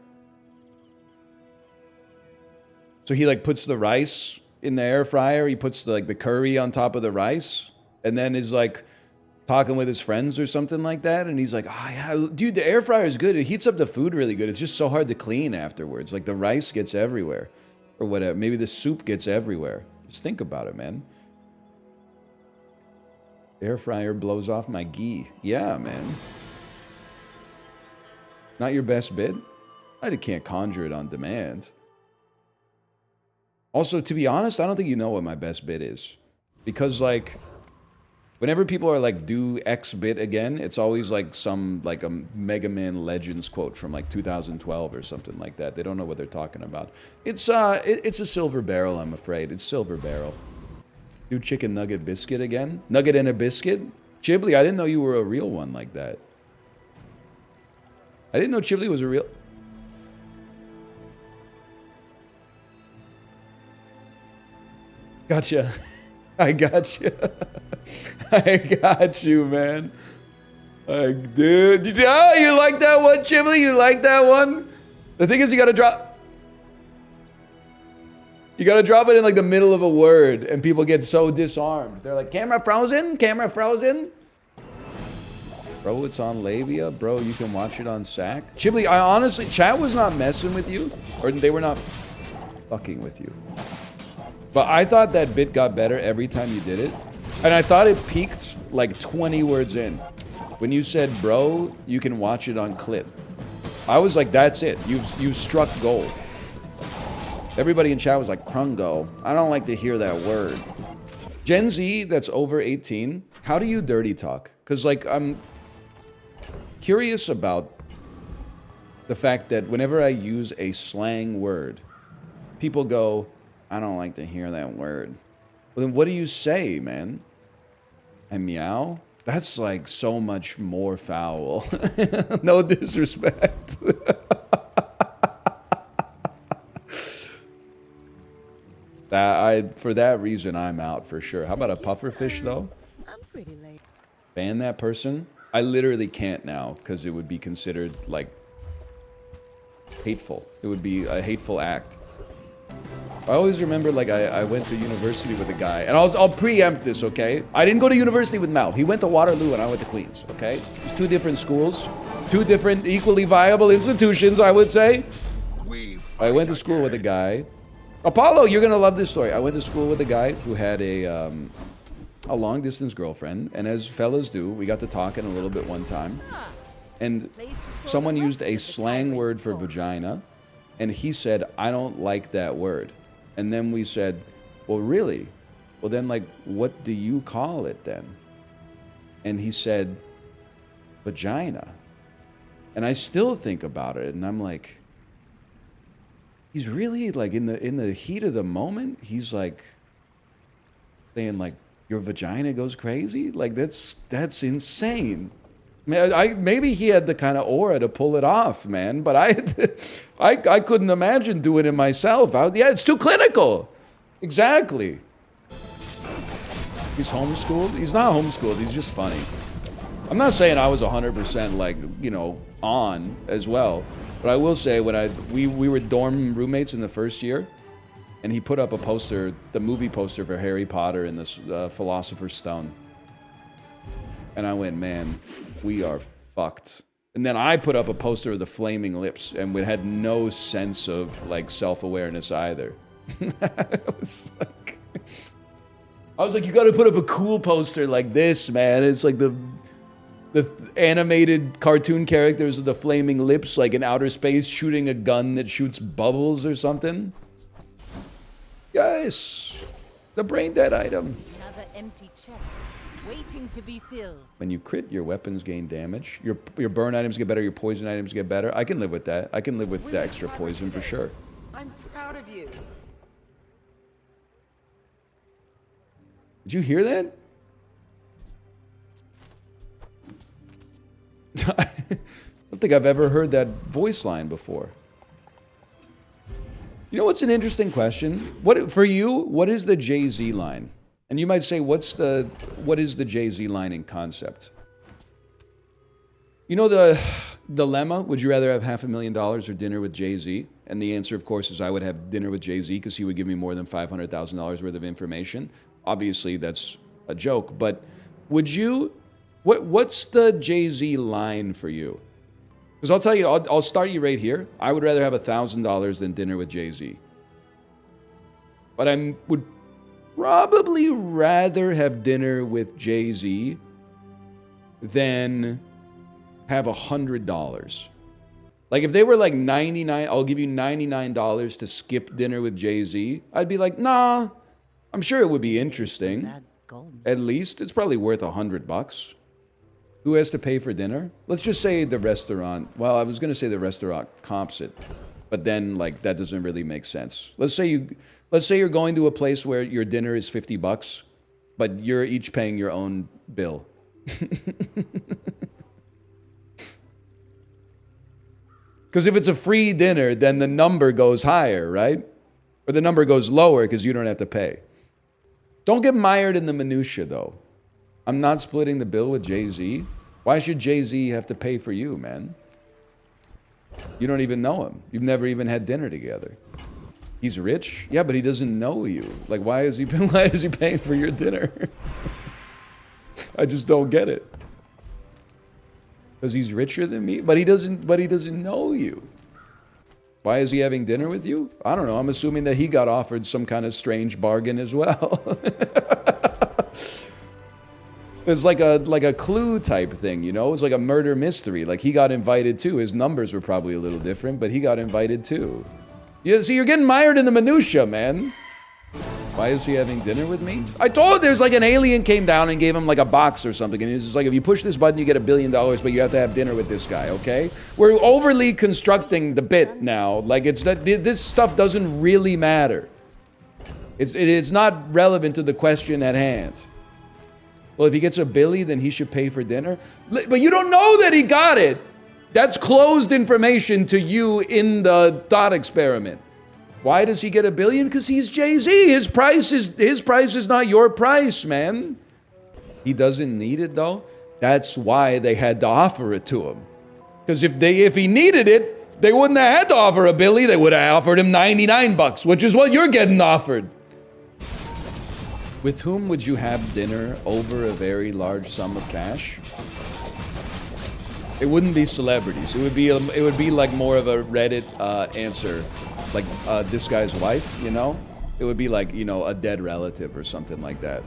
So he like puts the rice in the air fryer, he puts the curry on top of the rice, and then is like talking with his friends or something like that, and he's like, oh yeah, dude, the air fryer is good. It heats up the food really good. It's just so hard to clean afterwards. Like the rice gets everywhere. Or whatever. Maybe the soup gets everywhere. Just think about it, man. Air fryer blows off my ghee. Yeah, man. Not your best bit? I can't conjure it on demand. Also, to be honest, I don't think you know what my best bit is. Because, like, whenever people are like, do X bit again, it's always like some, like a Mega Man Legends quote from like 2012 or something like that. They don't know what they're talking about. It's a silver barrel, I'm afraid. It's silver barrel. Do chicken nugget biscuit again? Nugget and a biscuit? Chibli, I didn't know you were a real one like that. I didn't know Chibli was a real... Gotcha. I got you. I got you, man. Dude, you like that one, Chimley? You like that one? The thing is, you gotta drop it in like the middle of a word, and people get so disarmed. They're like, camera frozen? Camera frozen? Bro, it's on labia. Bro, you can watch it on SAC. Chibli, I honestly, chat was not messing with you, or they were not fucking with you. But I thought that bit got better every time you did it. And I thought it peaked like 20 words in. When you said, bro, you can watch it on clip. I was like, that's it. You've struck gold. Everybody in chat was like, Krungo. I don't like to hear that word. Gen Z that's over 18, how do you dirty talk? Because like, I'm curious about the fact that whenever I use a slang word, people go, I don't like to hear that word. Well, then what do you say, man? I meow? That's like so much more foul. No disrespect. For that reason, I'm out for sure. How about a pufferfish, though? I'm pretty late. Ban that person. I literally can't now because it would be considered like hateful. It would be a hateful act. I always remember, like, I went to university with a guy, and I'll preempt this, okay? I didn't go to university with Mal. He went to Waterloo, and I went to Queens, okay? It's 2 different schools, 2 different equally viable institutions, I would say. I went to school with a guy. Apollo, you're gonna love this story. I went to school with a guy who had a long-distance girlfriend, and as fellas do, we got to talking a little bit one time, and someone used a slang word for vagina, and he said, I don't like that word. And then we said, well, really? Well, then, like, what do you call it then? And he said, vagina. And I still think about it, and I'm like, he's really, like, in the heat of the moment, he's like saying, like, your vagina goes crazy? Like, that's insane. Maybe he had the kind of aura to pull it off, man. But I couldn't imagine doing it myself. Yeah, it's too clinical. Exactly. He's homeschooled? He's not homeschooled. He's just funny. I'm not saying I was 100% like, you know, on as well. But I will say when we were dorm roommates in the first year, and he put up a poster, the movie poster for Harry Potter and the Philosopher's Stone. And I went, man, we are fucked. And then I put up a poster of the Flaming Lips, and we had no sense of, like, self-awareness either. I was like, you gotta put up a cool poster like this, man. It's like the animated cartoon characters of the Flaming Lips, like in outer space, shooting a gun that shoots bubbles or something. Yes, the brain dead item. Another empty chest. Waiting to be filled. When you crit, your weapons gain damage. Your burn items get better, your poison items get better. I can live with that. I can live with the extra poison for sure. I'm proud of you. Did you hear that? I don't think I've ever heard that voice line before. You know what's an interesting question? What for you, what is the Jay-Z line? And you might say, what is the Jay-Z line in concept? You know the dilemma, would you rather have $500,000 or dinner with Jay-Z? And the answer, of course, is I would have dinner with Jay-Z because he would give me more than $500,000 worth of information. Obviously, that's a joke, but would you, what's the Jay-Z line for you? Because I'll tell you, I'll start you right here. I would rather have $1,000 than dinner with Jay-Z. But I would probably rather have dinner with Jay-Z than have $100. Like if they were like 99, I'll give you $99 to skip dinner with Jay-Z. I'd be like, nah, I'm sure it would be interesting. At least it's probably worth $100. Who has to pay for dinner? Let's just say the restaurant. Well, I was going to say the restaurant comps it, but then like that doesn't really make sense. Let's say you're going to a place where your dinner is $50, but you're each paying your own bill. Because if it's a free dinner, then the number goes higher, right? Or the number goes lower because you don't have to pay. Don't get mired in the minutia, though. I'm not splitting the bill with Jay-Z. Why should Jay-Z have to pay for you, man? You don't even know him. You've never even had dinner together. He's rich? Yeah, but he doesn't know you. Like, why is he paying for your dinner? I just don't get it. Because he's richer than me? But he doesn't know you. Why is he having dinner with you? I don't know. I'm assuming that he got offered some kind of strange bargain as well. It's like a clue type thing, you know? It's like a murder mystery. Like he got invited too. His numbers were probably a little different, but he got invited too. Yeah, see, you're getting mired in the minutia, man. Why is he having dinner with me? I told there's like an alien came down and gave him like a box or something. And he's just like, if you push this button, you get $1 billion, but you have to have dinner with this guy, okay? We're overly constructing the bit now. Like it's not, this stuff doesn't really matter. It is not relevant to the question at hand. Well, if he gets $1 billion, then he should pay for dinner. But you don't know that he got it. That's closed information to you in the thought experiment. Why does he get $1 billion? Because he's Jay-Z. His price is not your price, man. He doesn't need it though. That's why they had to offer it to him. Because if he needed it, they wouldn't have had to offer a Billy. They would have offered him $99, which is what you're getting offered. With whom would you have dinner over a very large sum of cash? It wouldn't be celebrities. It would be like more of a Reddit answer, like this guy's wife. You know, it would be like, you know, a dead relative or something like that.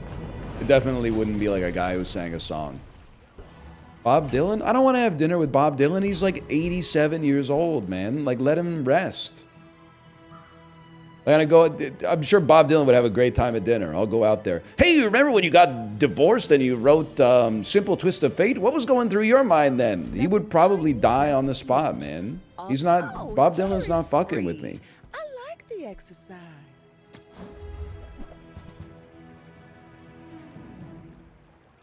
It definitely wouldn't be like a guy who sang a song. Bob Dylan? I don't want to have dinner with Bob Dylan. He's like 87 years old, man. Like, let him rest. I'm sure Bob Dylan would have a great time at dinner. I'll go out there. Hey, you remember when you got divorced and you wrote Simple Twist of Fate? What was going through your mind then? He would probably die on the spot, man. He's not, Bob Dylan's not fucking with me. I like the exercise.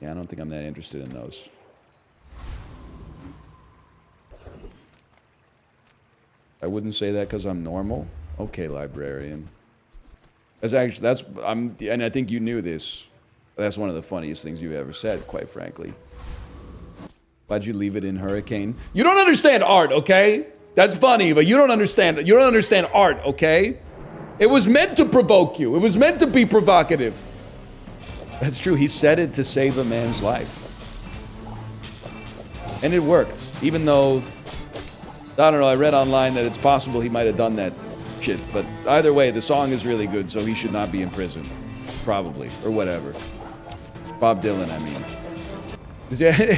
Yeah, I don't think I'm that interested in those. I wouldn't say that because I'm normal. Okay, librarian. And I think you knew this. That's one of the funniest things you've ever said, quite frankly. Why'd you leave it in Hurricane? You don't understand art, okay? That's funny, but you don't understand art, okay? It was meant to provoke you. It was meant to be provocative. That's true. He said it to save a man's life. And it worked, even though, I don't know, I read online that it's possible he might have done that shit. But either way, the song is really good, so he should not be in prison. Probably. Or whatever. Bob Dylan, I mean.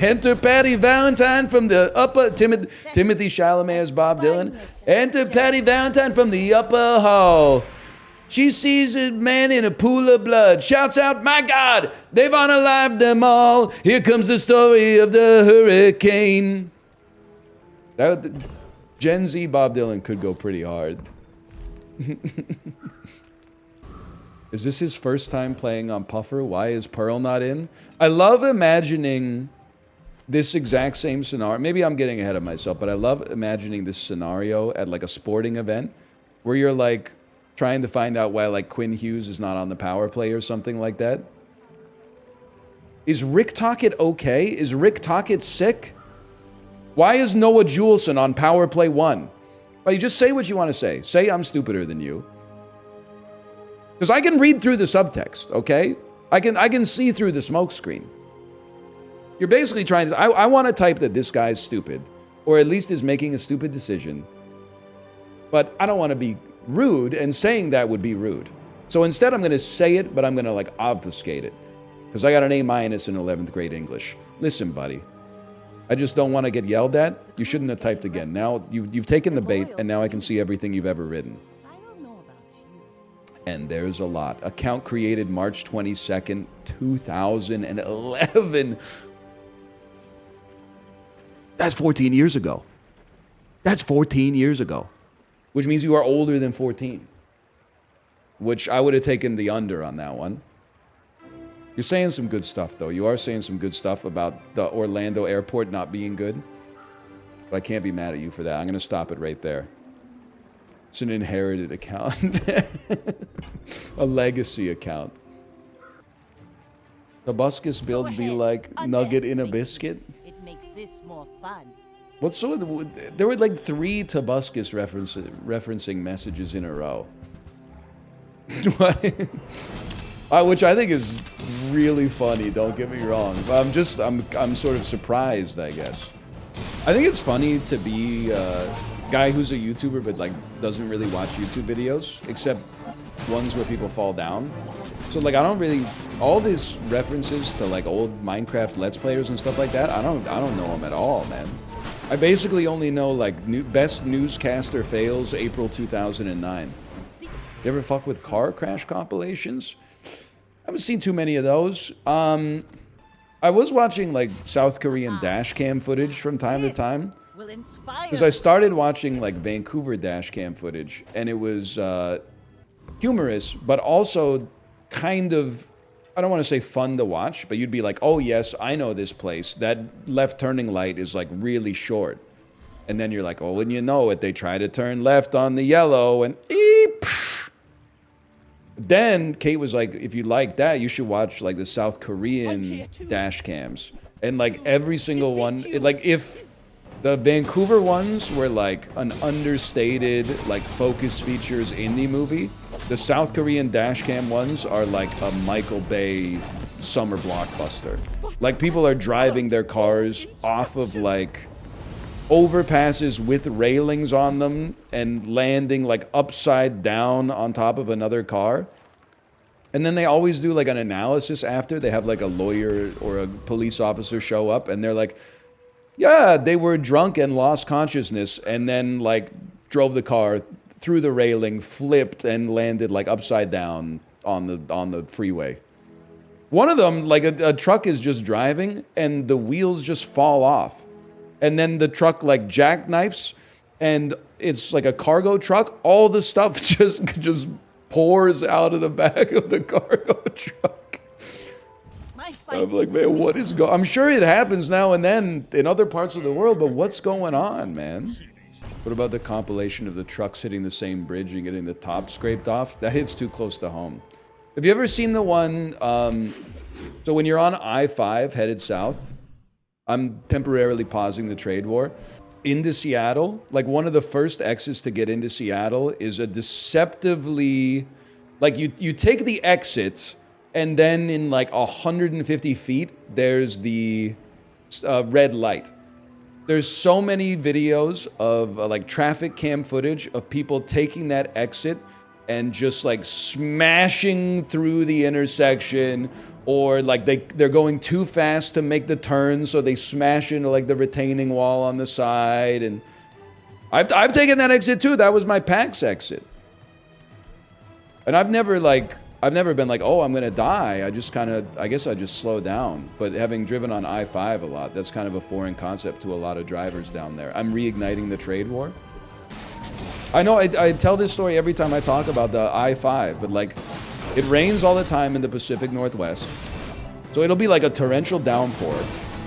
Enter Patty Valentine from the upper... Timothy Chalamet as Bob Dylan. Enter Patty Valentine from the upper hall. She sees a man in a pool of blood. Shouts out, my God, they've unalived them all. Here comes the story of the hurricane. Gen Z Bob Dylan could go pretty hard. Is this his first time playing on Puffer? Why is Pearl not in? I love imagining this exact same scenario. Maybe I'm getting ahead of myself, but I love imagining this scenario at like a sporting event where you're like trying to find out why like Quinn Hughes is not on the power play or something like that. Is Rick Tocchet okay? Is Rick Tocchet sick? Why is Noah Juleson on power play 1? Well, you just say what you want to say. Say I'm stupider than you. Because I can read through the subtext, okay? I can see through the smoke screen. You're basically trying to... I want to type that this guy's stupid. Or at least is making a stupid decision. But I don't want to be rude, and saying that would be rude. So instead I'm going to say it, but I'm going to like obfuscate it. Because I got an A- in 11th grade English. Listen, buddy. I just don't want to get yelled at. You shouldn't have typed again. Now you've taken the bait, and now I can see everything you've ever written. And there's a lot. Account created March 22nd, 2011. That's 14 years ago. That's 14 years ago. Which means you are older than 14. Which I would have taken the under on that one. You're saying some good stuff, though. You are saying some good stuff about the Orlando airport not being good. But I can't be mad at you for that. I'm going to stop it right there. It's an inherited account. A legacy account. Tobuscus build be like nugget in a biscuit? It makes this more fun. What's so... There were like 3 Tobuscus referencing messages in a row. Which I think is really funny, don't get me wrong. But I'm sort of surprised, I guess. I think it's funny to be a guy who's a YouTuber but like doesn't really watch YouTube videos, except ones where people fall down. So like I don't really, all these references to like old Minecraft Let's Players and stuff like that, I don't know them at all, man. I basically only know like best newscaster fails April 2009. You ever fuck with car crash compilations? I haven't seen too many of those. I was watching like South Korean dash cam footage from time to time. Because I started watching like Vancouver dash cam footage, and it was humorous, but also kind of, I don't want to say fun to watch, but you'd be like, oh yes, I know this place. That left turning light is like really short. And then you're like, oh, when you know it, they try to turn left on the yellow, and eep. Then Kate was like, if you like that, you should watch like the South Korean dash cams. And like every single one, like if the Vancouver ones were like an understated, like focus features indie movie, the South Korean dashcam ones are like a Michael Bay summer blockbuster. Like people are driving their cars off of like overpasses with railings on them and landing like upside down on top of another car. And then they always do like an analysis after. They have like a lawyer or a police officer show up and they're like, yeah, they were drunk and lost consciousness and then like drove the car through the railing, flipped and landed like upside down on the freeway. One of them, like a truck is just driving and the wheels just fall off. And then the truck like jackknifes and it's like a cargo truck. All the stuff just pours out of the back of the cargo truck. I'm like, man, what is going on? I'm sure it happens now and then in other parts of the world, but what's going on, man? What about the compilation of the trucks hitting the same bridge and getting the top scraped off? That hits too close to home. Have you ever seen the one, so when you're on I-5 headed south, I'm temporarily pausing the trade war, into Seattle, like one of the first exits to get into Seattle is a deceptively, like you take the exit and then in like 150 feet, there's the red light. There's so many videos of like traffic cam footage of people taking that exit and just like smashing through the intersection, or like they're going too fast to make the turn, so they smash into like the retaining wall on the side. And I've taken that exit too. That was my PAX exit. And I've never been like, oh, I'm gonna die. I guess I just slow down. But having driven on I-5 a lot, that's kind of a foreign concept to a lot of drivers down there. I'm reigniting the trade war. I know I tell this story every time I talk about the I-5, but like, it rains all the time in the Pacific Northwest. So it'll be like a torrential downpour.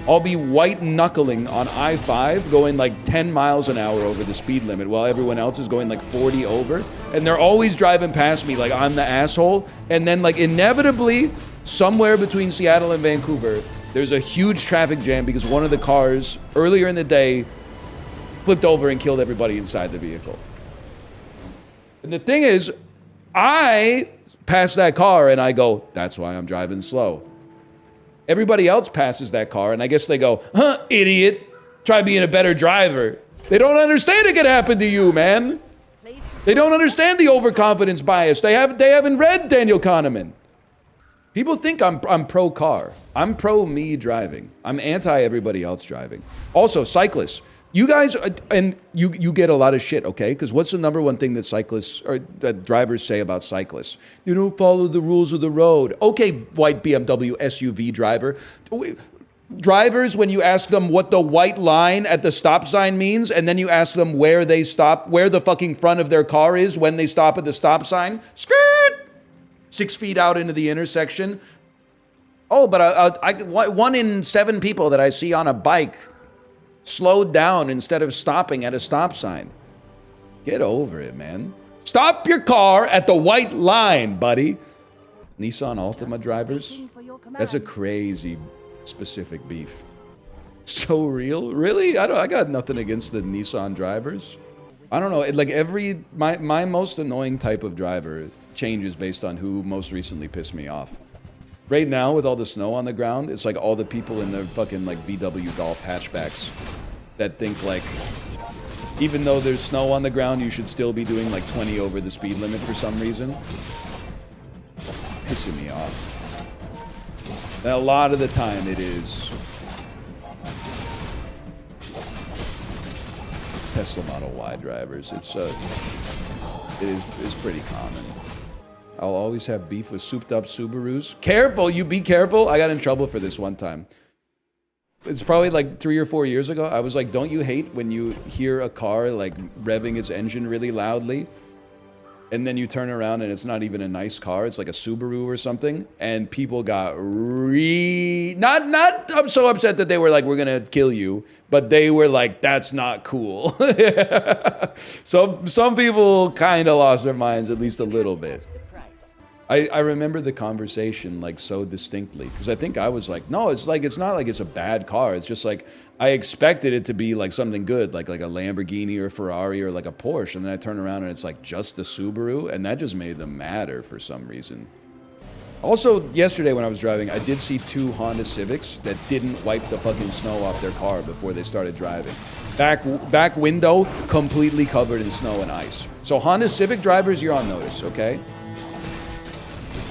I'll be white knuckling on I-5 going like 10 miles an hour over the speed limit while everyone else is going like 40 over. And they're always driving past me like I'm the asshole. And then like inevitably, somewhere between Seattle and Vancouver, there's a huge traffic jam because one of the cars earlier in the day flipped over and killed everybody inside the vehicle. And the thing is, I pass that car and I go, that's why I'm driving slow. Everybody else passes that car and I guess they go, huh, idiot, try being a better driver. They don't understand it could happen to you, man. They don't understand the overconfidence bias. They haven't read Daniel Kahneman. People think I'm pro car. I'm pro me driving. I'm anti everybody else driving. Also, cyclists. You guys, and you get a lot of shit, okay? Because what's the number one thing that cyclists or that drivers say about cyclists? You don't follow the rules of the road. Okay, white BMW SUV driver. Drivers, when you ask them what the white line at the stop sign means, and then you ask them where they stop, where the fucking front of their car is when they stop at the stop sign, skirt, 6 feet out into the intersection. Oh, but 1 in 7 people that I see on a bike slowed down instead of stopping at a stop sign. Get over it, man. Stop your car at the white line, buddy. Nissan Altima drivers? That's a crazy specific beef. So real? Really? I got nothing against the Nissan drivers. I don't know. Like my most annoying type of driver changes based on who most recently pissed me off. Right now, with all the snow on the ground, it's like all the people in their fucking like VW Golf hatchbacks that think like, even though there's snow on the ground, you should still be doing like 20 over the speed limit for some reason. Pissing me off. And a lot of the time it is Tesla Model Y drivers. It's pretty common. I'll always have beef with souped up Subarus. Careful, you be careful. I got in trouble for this one time. It's probably like 3 or 4 years ago. I was like, don't you hate when you hear a car like revving its engine really loudly? And then you turn around and it's not even a nice car. It's like a Subaru or something. And people got not I'm so upset that they were like, we're going to kill you. But they were like, that's not cool. So some people kind of lost their minds at least a little bit. I remember the conversation like so distinctly because I think I was like, no, it's not like it's a bad car. It's just like I expected it to be like something good, like a Lamborghini or a Ferrari or like a Porsche, and then I turn around and it's like just a Subaru, and that just made them madder for some reason. Also, yesterday when I was driving, I did see 2 Honda Civics that didn't wipe the fucking snow off their car before they started driving. Back window completely covered in snow and ice. So Honda Civic drivers, you're on notice, okay?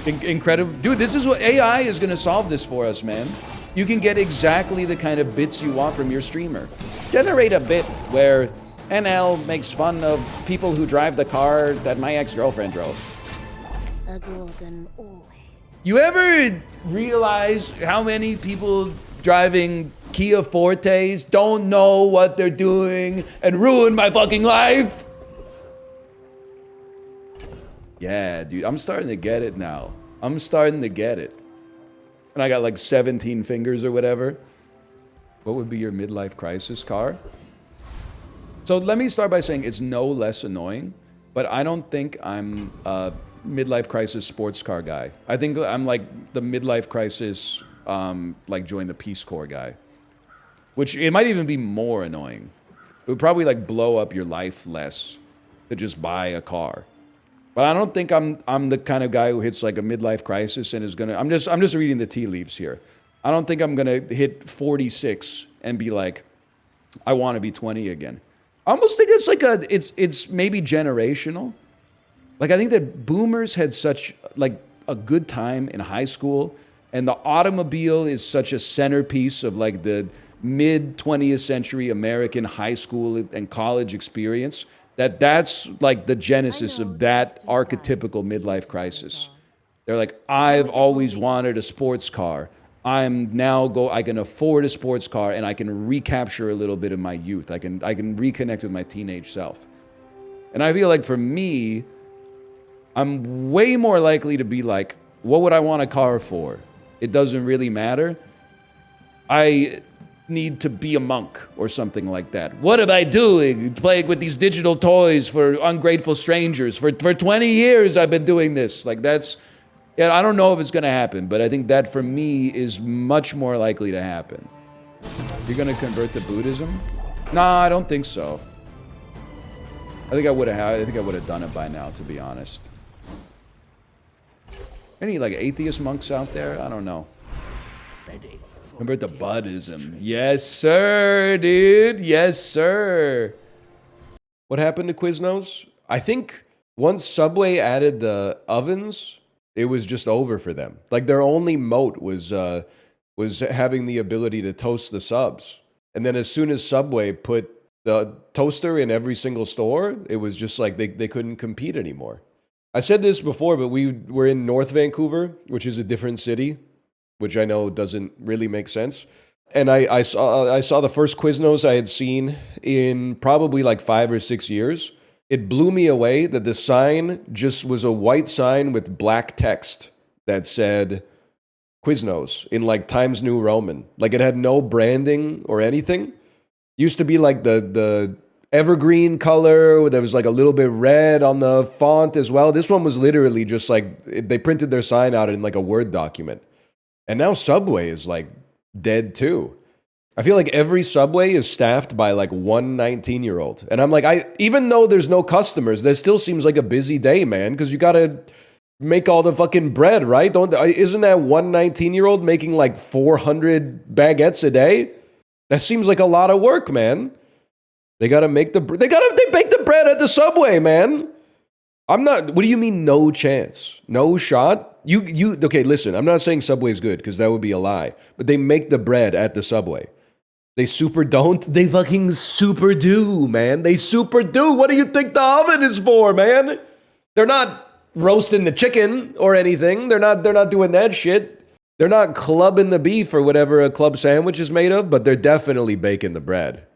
Incredible. Dude, this is what AI is going to solve this for us, man. You can get exactly the kind of bits you want from your streamer. Generate a bit where NL makes fun of people who drive the car that my ex-girlfriend drove. A golden always. You ever realize how many people driving Kia Fortes don't know what they're doing and ruin my fucking life? Yeah, dude, I'm starting to get it now. I'm starting to get it. And I got like 17 fingers or whatever. What would be your midlife crisis car? So let me start by saying it's no less annoying, but I don't think I'm a midlife crisis sports car guy. I think I'm like the midlife crisis, like join the Peace Corps guy. Which it might even be more annoying. It would probably like blow up your life less to just buy a car. But I don't think I'm the kind of guy who hits like a midlife crisis and is gonna. I'm just reading the tea leaves here. I don't think I'm gonna hit 46 and be like, I want to be 20 again. I almost think it's like it's maybe generational. Like I think that boomers had such like a good time in high school, and the automobile is such a centerpiece of like the mid 20th century American high school and college experience. That's like the genesis of that archetypical midlife crisis. They're like, I've always wanted a sports car. I can afford a sports car and I can recapture a little bit of my youth. I can reconnect with my teenage self. And I feel like for me, I'm way more likely to be like, what would I want a car for? It doesn't really matter. I need to be a monk or something like that. What am I doing? Playing with these digital toys for ungrateful strangers. For 20 years I've been doing this. Like that's, yeah, I don't know if it's gonna happen, but I think that for me is much more likely to happen. You're gonna convert to Buddhism? Nah, I don't think so. I think I would have done it by now, to be honest. Any like atheist monks out there? I don't know. Convert to Buddhism. Yes, sir, dude. Yes, sir. What happened to Quiznos? I think once Subway added the ovens, it was just over for them. Like their only moat was having the ability to toast the subs. And then as soon as Subway put the toaster in every single store, it was just like they couldn't compete anymore. I said this before, but we were in North Vancouver, which is a different city, which I know doesn't really make sense. And I saw the first Quiznos I had seen in probably like 5 or 6 years. It blew me away that the sign just was a white sign with black text that said Quiznos in like Times New Roman. Like it had no branding or anything. Used to be like the evergreen color. There was like a little bit red on the font as well. This one was literally just like they printed their sign out in like a Word document. And now Subway is like dead too. I feel like every Subway is staffed by like one 19-year-old. And I'm like, even though there's no customers, that still seems like a busy day, man, because you got to make all the fucking bread, right? Isn't that one 19-year-old making like 400 baguettes a day? That seems like a lot of work, man. They got to make they bake the bread at the Subway, man. What do you mean no chance? No shot? Okay, listen, I'm not saying Subway's good because that would be a lie, but they make the bread at the Subway. They super don't? They fucking super do, man. They super do. What do you think the oven is for, man? They're not roasting the chicken or anything. They're not doing that shit. They're not clubbing the beef or whatever a club sandwich is made of, but they're definitely baking the bread.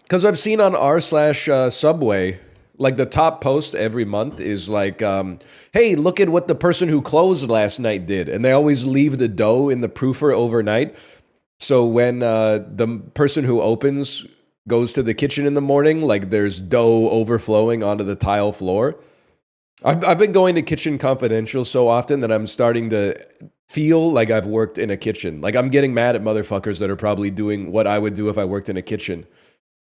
Because I've seen on r/Subway, like the top post every month is like, hey, look at what the person who closed last night did. And they always leave the dough in the proofer overnight. So when the person who opens goes to the kitchen in the morning, like there's dough overflowing onto the tile floor. I've been going to Kitchen Confidential so often that I'm starting to feel like I've worked in a kitchen. Like I'm getting mad at motherfuckers that are probably doing what I would do if I worked in a kitchen.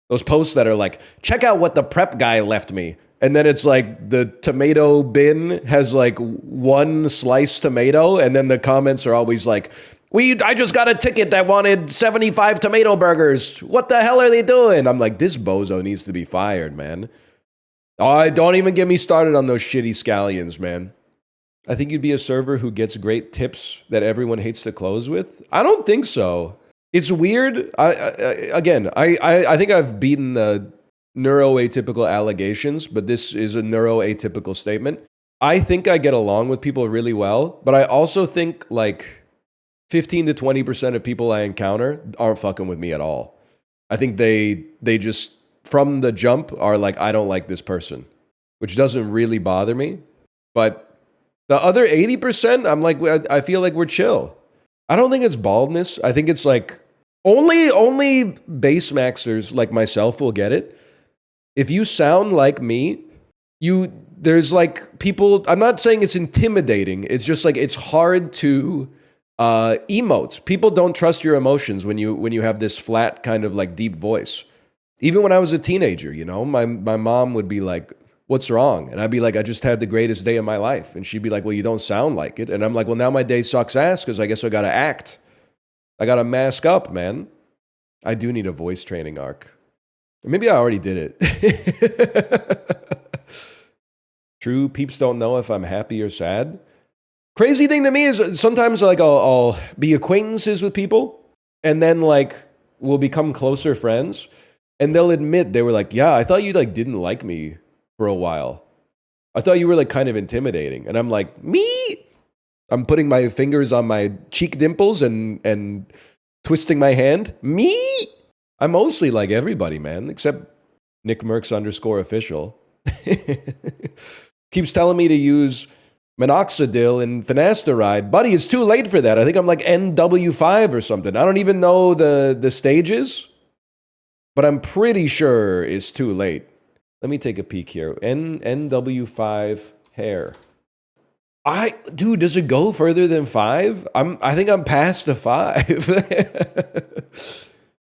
Those posts that are like, check out what the prep guy left me. And then it's like the tomato bin has like one sliced tomato. And then the comments are always like, I just got a ticket that wanted 75 tomato burgers. What the hell are they doing? I'm like, this bozo needs to be fired, man. Oh, don't even get me started on those shitty scallions, man. I think you'd be a server who gets great tips that everyone hates to close with. I don't think so. It's weird. I think I've beaten the neuroatypical allegations, but this is a neuroatypical statement. I think I get along with people really well, but I also think like 15 to 20% of people I encounter aren't fucking with me at all. I think they just from the jump are like, I don't like this person, which doesn't really bother me. But the other 80%, I'm like, I feel like we're chill. I don't think it's baldness. I think it's like only base maxers like myself will get it. If you sound like me, there's like people, I'm not saying it's intimidating. It's just like, it's hard to emote. People don't trust your emotions when you have this flat kind of like deep voice. Even when I was a teenager, you know, my mom would be like, what's wrong? And I'd be like, I just had the greatest day of my life. And she'd be like, well, you don't sound like it. And I'm like, well, now my day sucks ass because I guess I got to act. I got to mask up, man. I do need a voice training arc. Maybe I already did it. True, peeps don't know if I'm happy or sad. Crazy thing to me is sometimes like I'll be acquaintances with people and then like we'll become closer friends and they'll admit they were like, yeah, I thought you like didn't like me for a while. I thought you were like kind of intimidating. And I'm like, me? I'm putting my fingers on my cheek dimples and twisting my hand. Me? I'm mostly like everybody, man, except Nick Merckx _official. Keeps telling me to use minoxidil and finasteride. Buddy, it's too late for that. I think I'm like NW5 or something. I don't even know the stages, but I'm pretty sure it's too late. Let me take a peek here. NW5 hair. Dude, does it go further than 5? I think I'm past the 5.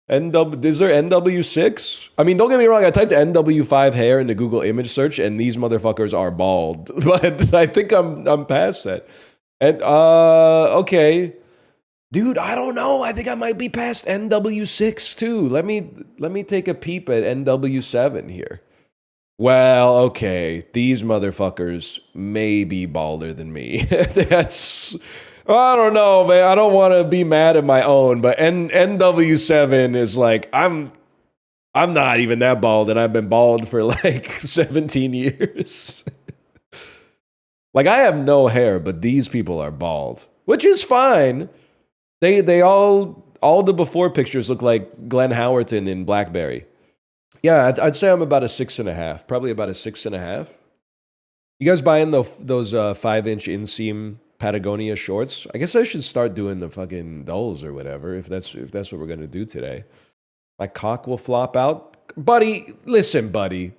Is there NW6? I mean, don't get me wrong. I typed NW5 hair into Google image search, and these motherfuckers are bald. But I think I'm past that. And okay, dude, I don't know. I think I might be past NW6 too. Let me take a peep at NW7 here. Well, okay, these motherfuckers may be balder than me. That's, I don't know, man. I don't want to be mad at my own, but NW7 is like, I'm not even that bald, and I've been bald for like 17 years. Like, I have no hair, but these people are bald, which is fine. They all the before pictures look like Glenn Howerton in BlackBerry. Yeah, I'd say I'm about a 6.5, probably about a 6.5. You guys buying those 5-inch inseam Patagonia shorts? I guess I should start doing the fucking those or whatever if that's what we're gonna do today. My cock will flop out, buddy. Listen, buddy,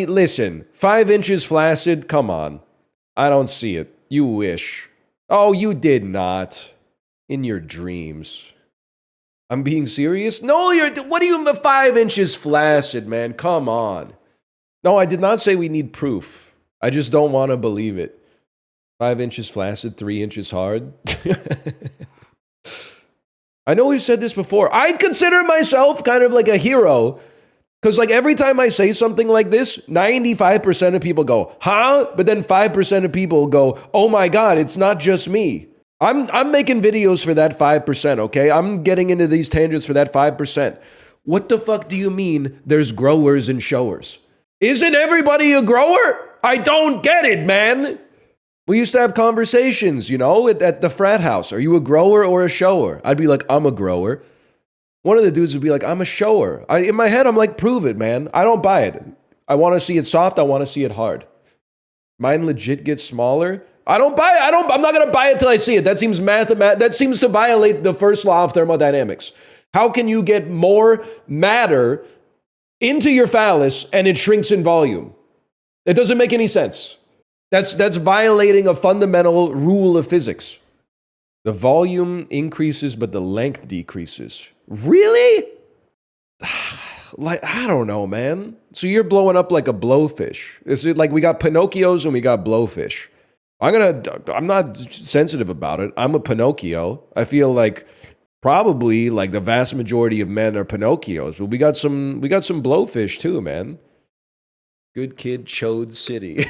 listen. 5 inches flaccid? Come on, I don't see it. You wish. Oh, you did not. In your dreams. I'm being serious? No, what do you mean 5 inches flaccid, man? Come on. No, I did not say we need proof. I just don't want to believe it. 5 inches flaccid, 3 inches hard. I know we've said this before. I consider myself kind of like a hero. Because like every time I say something like this, 95% of people go, huh? But then 5% of people go, oh my God, it's not just me. I'm making videos for that 5%, okay? I'm getting into these tangents for that 5%. What the fuck do you mean there's growers and showers? Isn't everybody a grower? I don't get it, man. We used to have conversations, you know, at the frat house. Are you a grower or a shower? I'd be like, I'm a grower. One of the dudes would be like, I'm a shower. In my head, I'm like, prove it, man. I don't buy it. I want to see it soft. I want to see it hard. Mine legit gets smaller. I don't buy it. I'm not going to buy it till I see it. That seems that seems to violate the first law of thermodynamics. How can you get more matter into your phallus and it shrinks in volume? It doesn't make any sense. That's violating a fundamental rule of physics. The volume increases, but the length decreases. Really? Like, I don't know, man. So you're blowing up like a blowfish. Is it like we got Pinocchios and we got blowfish? I'm not sensitive about it. I'm a Pinocchio. I feel like probably like the vast majority of men are Pinocchios, but we got some blowfish too, man. Good kid, C.H.O.D.e City.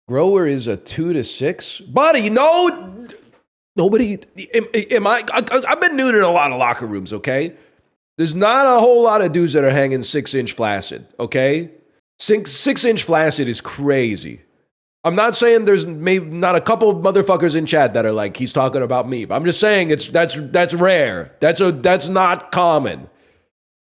Grower is a 2 to 6. Buddy, no, nobody. I've been nude in a lot of locker rooms. Okay, there's not a whole lot of dudes that are hanging 6-inch flaccid. Okay, 6-inch flaccid is crazy. I'm not saying there's maybe not a couple of motherfuckers in chat that are like he's talking about me, but I'm just saying that's rare. That's not common.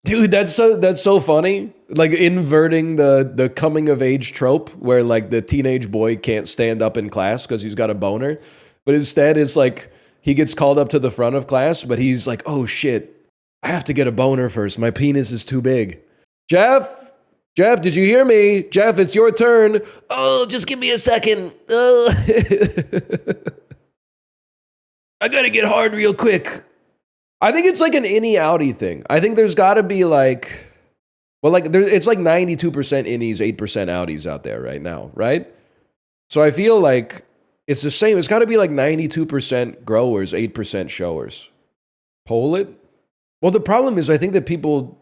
Dude, that's so funny. Like inverting the coming of age trope where like the teenage boy can't stand up in class because he's got a boner. But instead it's like he gets called up to the front of class, but he's like, oh shit, I have to get a boner first. My penis is too big. Jeff, did you hear me? Jeff, it's your turn. Oh, just give me a second. I gotta get hard real quick. I think it's like an innie-outie thing. I think there's got to be like, well, like it's like 92% innies, 8% outies out there right now, right? So I feel like it's the same. It's got to be like 92% growers, 8% showers. Poll it? Well, the problem is I think that people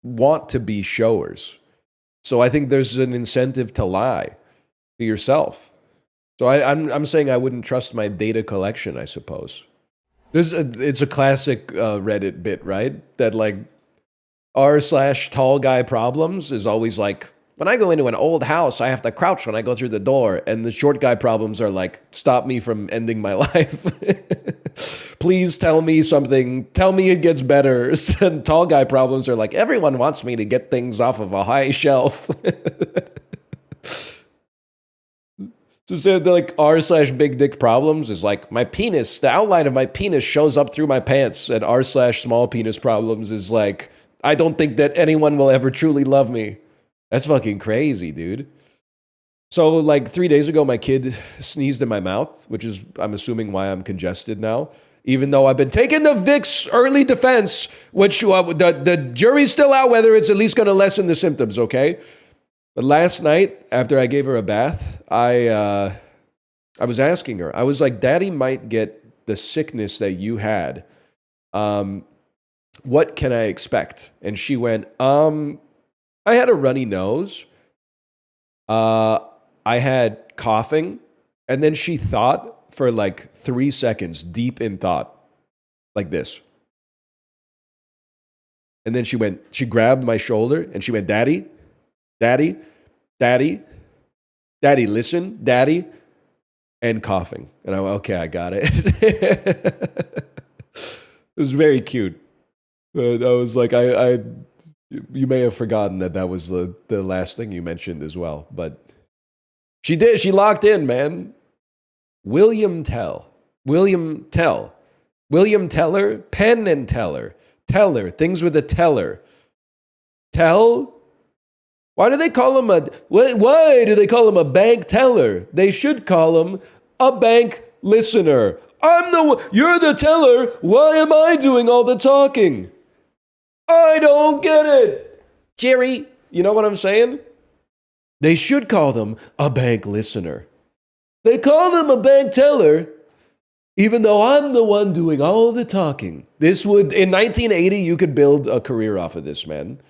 want to be showers. So I think there's an incentive to lie to yourself. So I'm saying I wouldn't trust my data collection, I suppose. It's a classic Reddit bit, right? That like r/tall guy problems is always like, when I go into an old house, I have to crouch when I go through the door. And the short guy problems are like, stop me from ending my life. Please tell me something. Tell me it gets better. And tall guy problems are like, everyone wants me to get things off of a high shelf. So like r/big dick problems is like my penis, the outline of my penis shows up through my pants, and r/small penis problems is like, I don't think that anyone will ever truly love me. That's fucking crazy, dude. So like 3 days ago, my kid sneezed in my mouth, which is, I'm assuming, why I'm congested now. Even though I've been taking the Vicks early defense, which the jury's still out whether it's at least going to lessen the symptoms, okay? But last night, after I gave her a bath, I was asking her. I was like, Daddy might get the sickness that you had. What can I expect? And she went, I had a runny nose. I had coughing. And then she thought for like 3 seconds, deep in thought, like this. And then she grabbed my shoulder and she went, Daddy, listen, Daddy, and coughing. And I went, okay, I got it. It was very cute. I was like, you may have forgotten that was the last thing you mentioned as well. But she did. She locked in, man. William Teller, Penn and Teller, things with a teller. Tell? Why do they call him why do they call him a bank teller? They should call him a bank listener. You're the teller. Why am I doing all the talking? I don't get it. Jerry, you know what I'm saying? They should call them a bank listener. They call them a bank teller, even though I'm the one doing all the talking. In 1980, you could build a career off of this, man.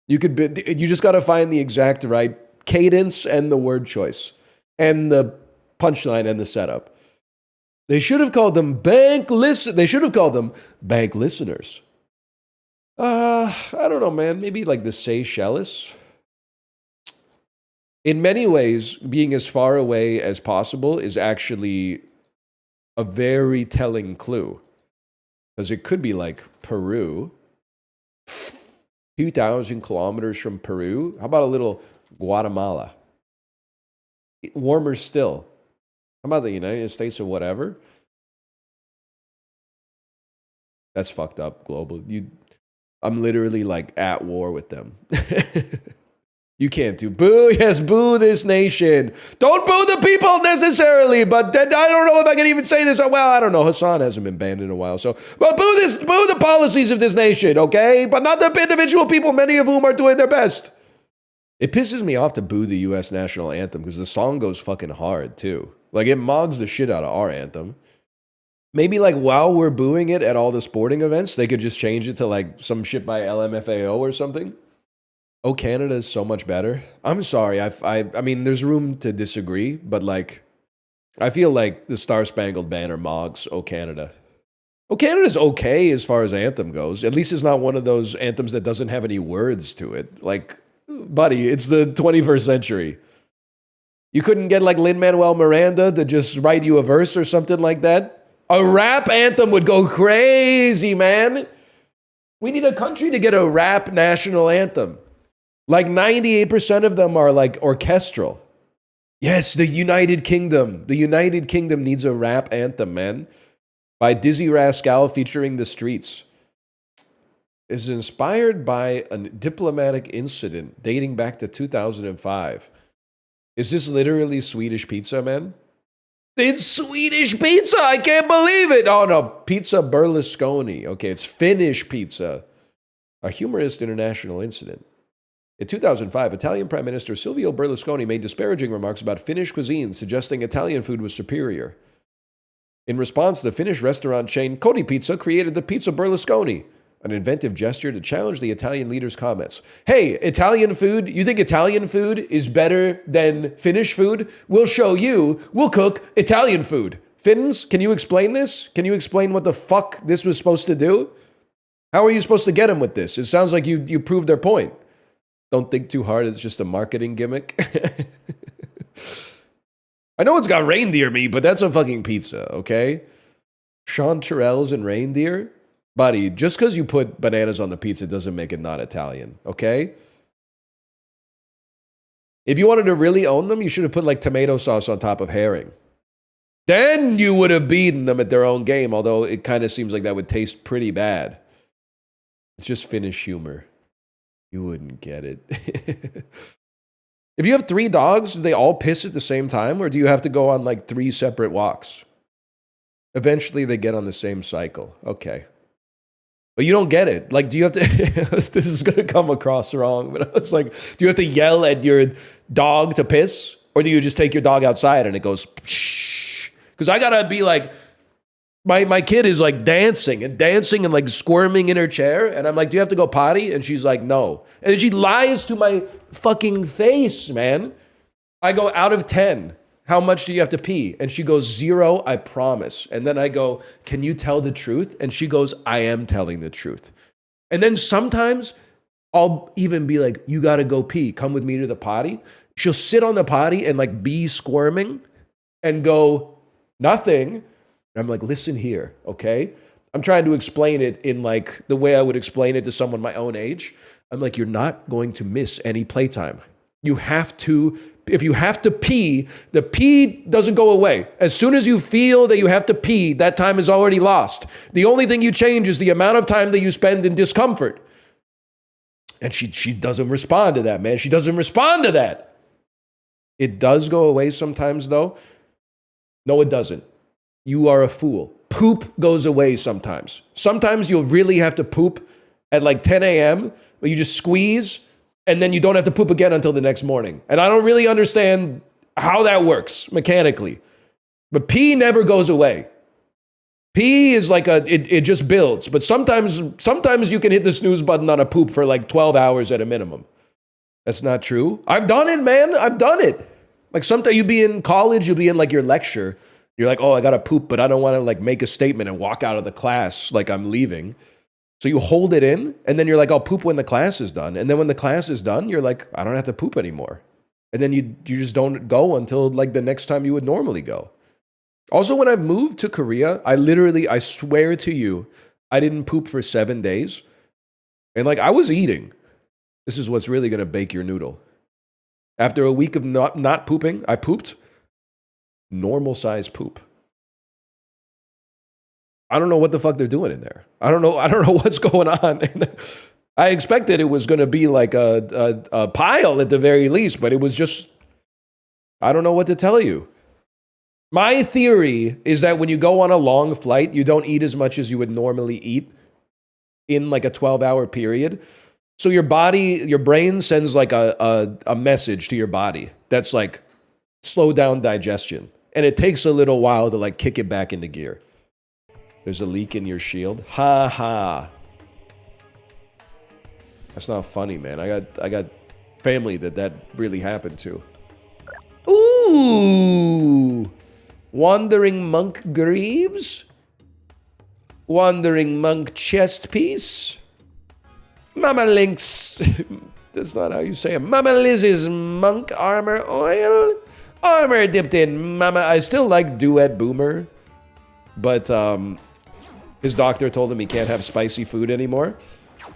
You just got to find the exact right cadence and the word choice and the punchline and the setup. They should have called them They should have called them bank listeners. I don't know, man. Maybe like the Seychelles. In many ways, being as far away as possible is actually a very telling clue, because it could be like Peru. 2,000 kilometers from Peru. How about a little Guatemala? Warmer still. How about the United States or whatever? That's fucked up, global. I'm literally like at war with them. You can't do boo. Yes, boo this nation. Don't boo the people necessarily, but then I don't know if I can even say this. Well, I don't know. Hassan hasn't been banned in a while, so but boo the policies of this nation, okay? But not the individual people, many of whom are doing their best. It pisses me off to boo the U.S. national anthem because the song goes fucking hard too. Like it mogs the shit out of our anthem. Maybe like while we're booing it at all the sporting events, they could just change it to like some shit by LMFAO or something. Oh, Canada is so much better. I'm sorry. I mean, there's room to disagree, but like, I feel like the Star Spangled Banner mogs Oh Canada. Oh Canada's okay as far as anthem goes. At least it's not one of those anthems that doesn't have any words to it. Like, buddy, it's the 21st century. You couldn't get like Lin-Manuel Miranda to just write you a verse or something like that? A rap anthem would go crazy, man. We need a country to get a rap national anthem. Like 98% of them are like orchestral. Yes, the United Kingdom. The United Kingdom needs a rap anthem, man. By Dizzy Rascal featuring The Streets. Is inspired by a diplomatic incident dating back to 2005. Is this literally Swedish pizza, man? It's Swedish pizza! I can't believe it! Oh no, pizza Berlusconi. Okay, it's Finnish pizza. A humorous international incident. In 2005, Italian Prime Minister Silvio Berlusconi made disparaging remarks about Finnish cuisine, suggesting Italian food was superior. In response, the Finnish restaurant chain C.H.O.D.e Pizza created the Pizza Berlusconi, an inventive gesture to challenge the Italian leader's comments. Hey, Italian food? You think Italian food is better than Finnish food? We'll show you. We'll cook Italian food. Finns, can you explain this? Can you explain what the fuck this was supposed to do? How are you supposed to get them with this? It sounds like you proved their point. Don't think too hard. It's just a marketing gimmick. I know it's got reindeer meat, but that's a fucking pizza, okay? Chanterelles and reindeer? Buddy, just because you put bananas on the pizza doesn't make it not Italian, okay? If you wanted to really own them, you should have put like tomato sauce on top of herring. Then you would have beaten them at their own game, although it kind of seems like that would taste pretty bad. It's just Finnish humor. You wouldn't get it. If you have 3 dogs, do they all piss at the same time? Or do you have to go on like 3 separate walks? Eventually they get on the same cycle. Okay. But you don't get it. Like, do you have to... this is going to come across wrong. But I was like, do you have to yell at your dog to piss? Or do you just take your dog outside and it goes... Because I got to be like... My kid is like dancing and like squirming in her chair. And I'm like, do you have to go potty? And she's like, no. And then she lies to my fucking face, man. I go, out of 10, how much do you have to pee? And she goes, 0, I promise. And then I go, can you tell the truth? And she goes, I am telling the truth. And then sometimes I'll even be like, you got to go pee. Come with me to the potty. She'll sit on the potty and like be squirming and go, nothing. And I'm like, listen here, okay? I'm trying to explain it in like the way I would explain it to someone my own age. I'm like, you're not going to miss any playtime. You have to, if you have to pee, the pee doesn't go away. As soon as you feel that you have to pee, that time is already lost. The only thing you change is the amount of time that you spend in discomfort. And she doesn't respond to that, man. She doesn't respond to that. It does go away sometimes, though. No, it doesn't. You are a fool. Poop goes away sometimes. Sometimes you'll really have to poop at like 10 a.m., but you just squeeze, and then you don't have to poop again until the next morning. And I don't really understand how that works mechanically. But pee never goes away. Pee is like it just builds. But sometimes you can hit the snooze button on a poop for like 12 hours at a minimum. That's not true. I've done it, man. I've done it. Like sometimes you'll be in college, you'll be in like your lecture. You're like, oh, I got to poop, but I don't want to like make a statement and walk out of the class like I'm leaving. So you hold it in, and then you're like, I'll poop when the class is done. And then when the class is done, you're like, I don't have to poop anymore. And then you just don't go until like the next time you would normally go. Also, when I moved to Korea, I swear to you, I didn't poop for 7 days. And like I was eating. This is what's really going to bake your noodle. After a week of not pooping, I pooped. Normal size poop. I don't know what the fuck they're doing in there. I don't know what's going on. I expected it was going to be like a pile at the very least, but it was just, I don't know what to tell you. My theory is that when you go on a long flight, you don't eat as much as you would normally eat in like a 12-hour period. So your brain sends like a message to your body that's like, slow down digestion. And it takes a little while to like kick it back into gear. There's a leak in your shield. Ha ha. That's not funny, man. I got family that really happened to. Ooh! Wandering Monk Greaves? Wandering Monk Chest Piece? Mama Link's... That's not how you say it. Mama Liz's Monk Armor Oil? Armor dipped in Mama... I still like Duet Boomer. But, his doctor told him he can't have spicy food anymore.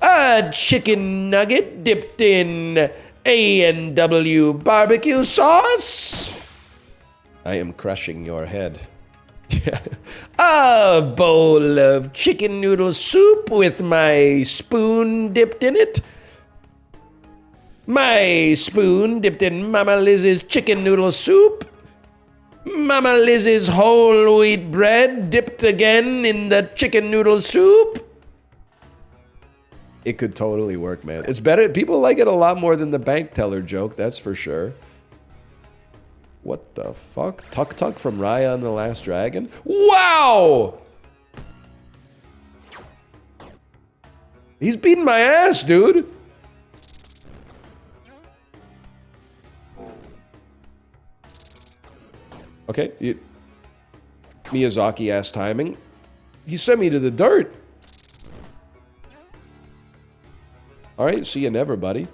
A chicken nugget dipped in A&W barbecue sauce. I am crushing your head. A bowl of chicken noodle soup with my spoon dipped in it. My spoon dipped in Mama Liz's chicken noodle soup. Mama Liz's whole wheat bread dipped again in the chicken noodle soup. It could totally work, man. It's better. People like it a lot more than the bank teller joke, that's for sure. What the fuck? Tuk Tuk from Raya and the Last Dragon? Wow! He's beating my ass, dude. Okay. Miyazaki-ass timing. He sent me to the dirt. All right, see you never, buddy.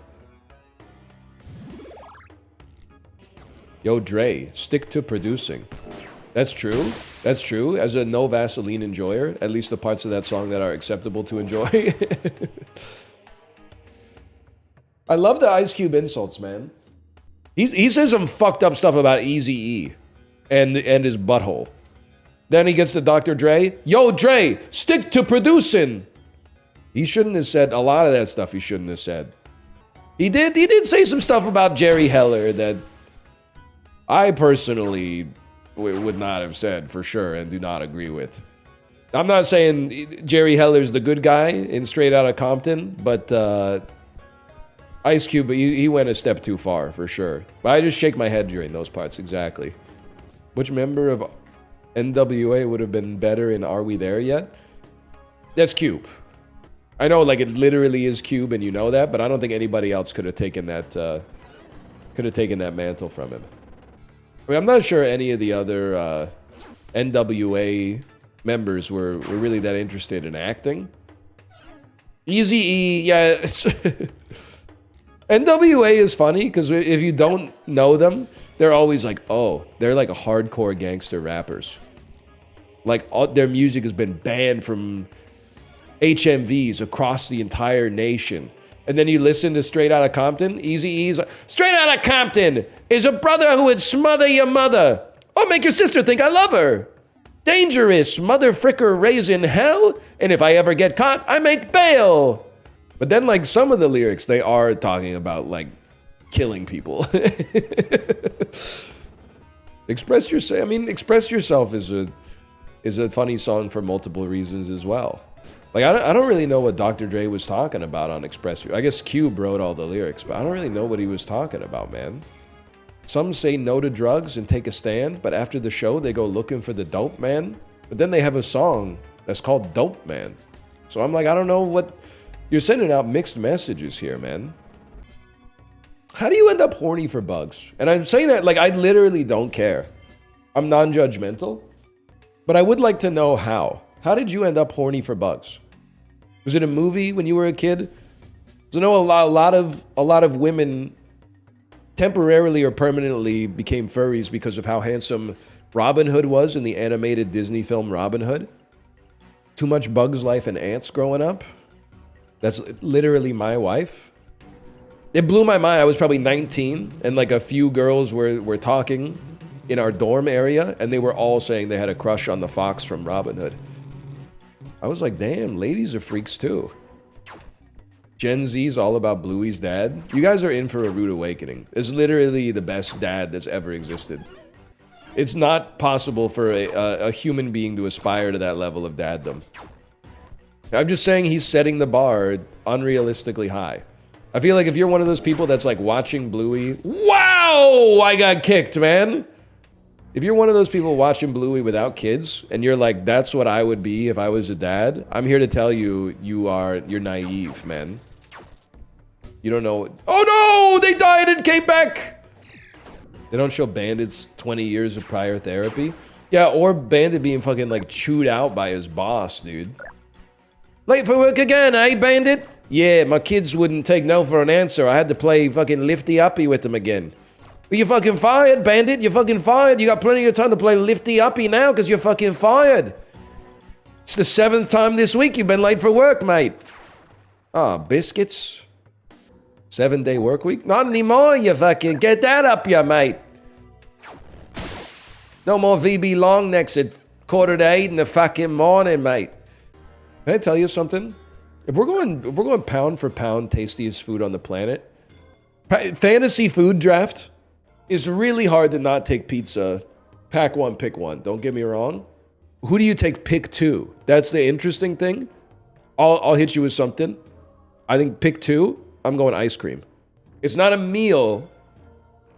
Yo, Dre, stick to producing. That's true. That's true. As a no Vaseline enjoyer, at least the parts of that song that are acceptable to enjoy. I love the Ice Cube insults, man. He says some fucked up stuff about Eazy-E and his butthole. Then he gets to Dr. Dre. Yo, Dre, stick to producing. He shouldn't have said a lot of that stuff. He shouldn't have said. He did say some stuff about Jerry Heller that I personally would not have said for sure and do not agree with. I'm not saying Jerry Heller's the good guy in Straight Outta Compton, but Ice Cube, he went a step too far for sure. But I just shake my head during those parts, exactly. Which member of NWA would have been better in Are We There Yet? That's Cube. I know, like, it literally is Cube, and you know that, but I don't think anybody else could have taken that mantle from him. I mean, I'm not sure any of the other NWA members were really that interested in acting. Eazy-E, yeah. NWA is funny, because if you don't know them, they're always like, oh, they're like a hardcore gangster rappers. Like, their music has been banned from HMVs across the entire nation. And then you listen to Straight Outta Compton, Eazy-E's like, Straight Outta Compton is a brother who would smother your mother or make your sister think I love her. Dangerous mother fricker raising hell, and if I ever get caught, I make bail. But then, like, some of the lyrics, they are talking about, like, killing people. Express Yourself, I mean, Express Yourself is a funny song for multiple reasons as well. Like, I don't really know what Dr. Dre was talking about on Express Yourself. I guess Cube wrote all the lyrics, but I don't really know what he was talking about, man. Some say no to drugs and take a stand, but after the show, they go looking for the dope man. But then they have a song that's called Dope Man. So I'm like, I don't know what... You're sending out mixed messages here, man. How do you end up horny for bugs? And I'm saying that, like, I literally don't care. I'm non-judgmental. But I would like to know how. How did you end up horny for bugs? Was it a movie when you were a kid? So I know a lot of women temporarily or permanently became furries because of how handsome Robin Hood was in the animated Disney film Robin Hood. Too much Bugs Life and ants growing up. That's literally my wife. It blew my mind. I was probably 19 and like a few girls were talking in our dorm area and they were all saying they had a crush on the fox from Robin Hood. I was like, damn, ladies are freaks too. Gen Z's all about Bluey's dad. You guys are in for a rude awakening. It's literally the best dad that's ever existed. It's not possible for a human being to aspire to that level of daddom. I'm just saying he's setting the bar unrealistically high. I feel like if you're one of those people that's like watching Bluey, wow, I got kicked, man. If you're one of those people watching Bluey without kids, and you're like, that's what I would be if I was a dad, I'm here to tell you, you're naive, man. You don't know. Oh no, they died and came back. They don't show Bandit's 20 years of prior therapy. Yeah, or Bandit being fucking like chewed out by his boss, dude. Late for work again, eh, Bandit? Yeah, my kids wouldn't take no for an answer. I had to play fucking lifty-uppy with them again. But you're fucking fired, Bandit. You're fucking fired. You got plenty of time to play lifty-uppy now because you're fucking fired. It's the 7th time this week you've been late for work, mate. Ah, biscuits. 7-day work week? Not anymore, you fucking... Get that up, you mate. No more VB long necks at 7:45 in the fucking morning, mate. Can I tell you something? If we're going pound for pound tastiest food on the planet, fantasy food draft is really hard to not take pizza. Pack one, pick one. Don't get me wrong. Who do you take pick two? That's the interesting thing. I'll hit you with something. I think pick two, I'm going ice cream. It's not a meal,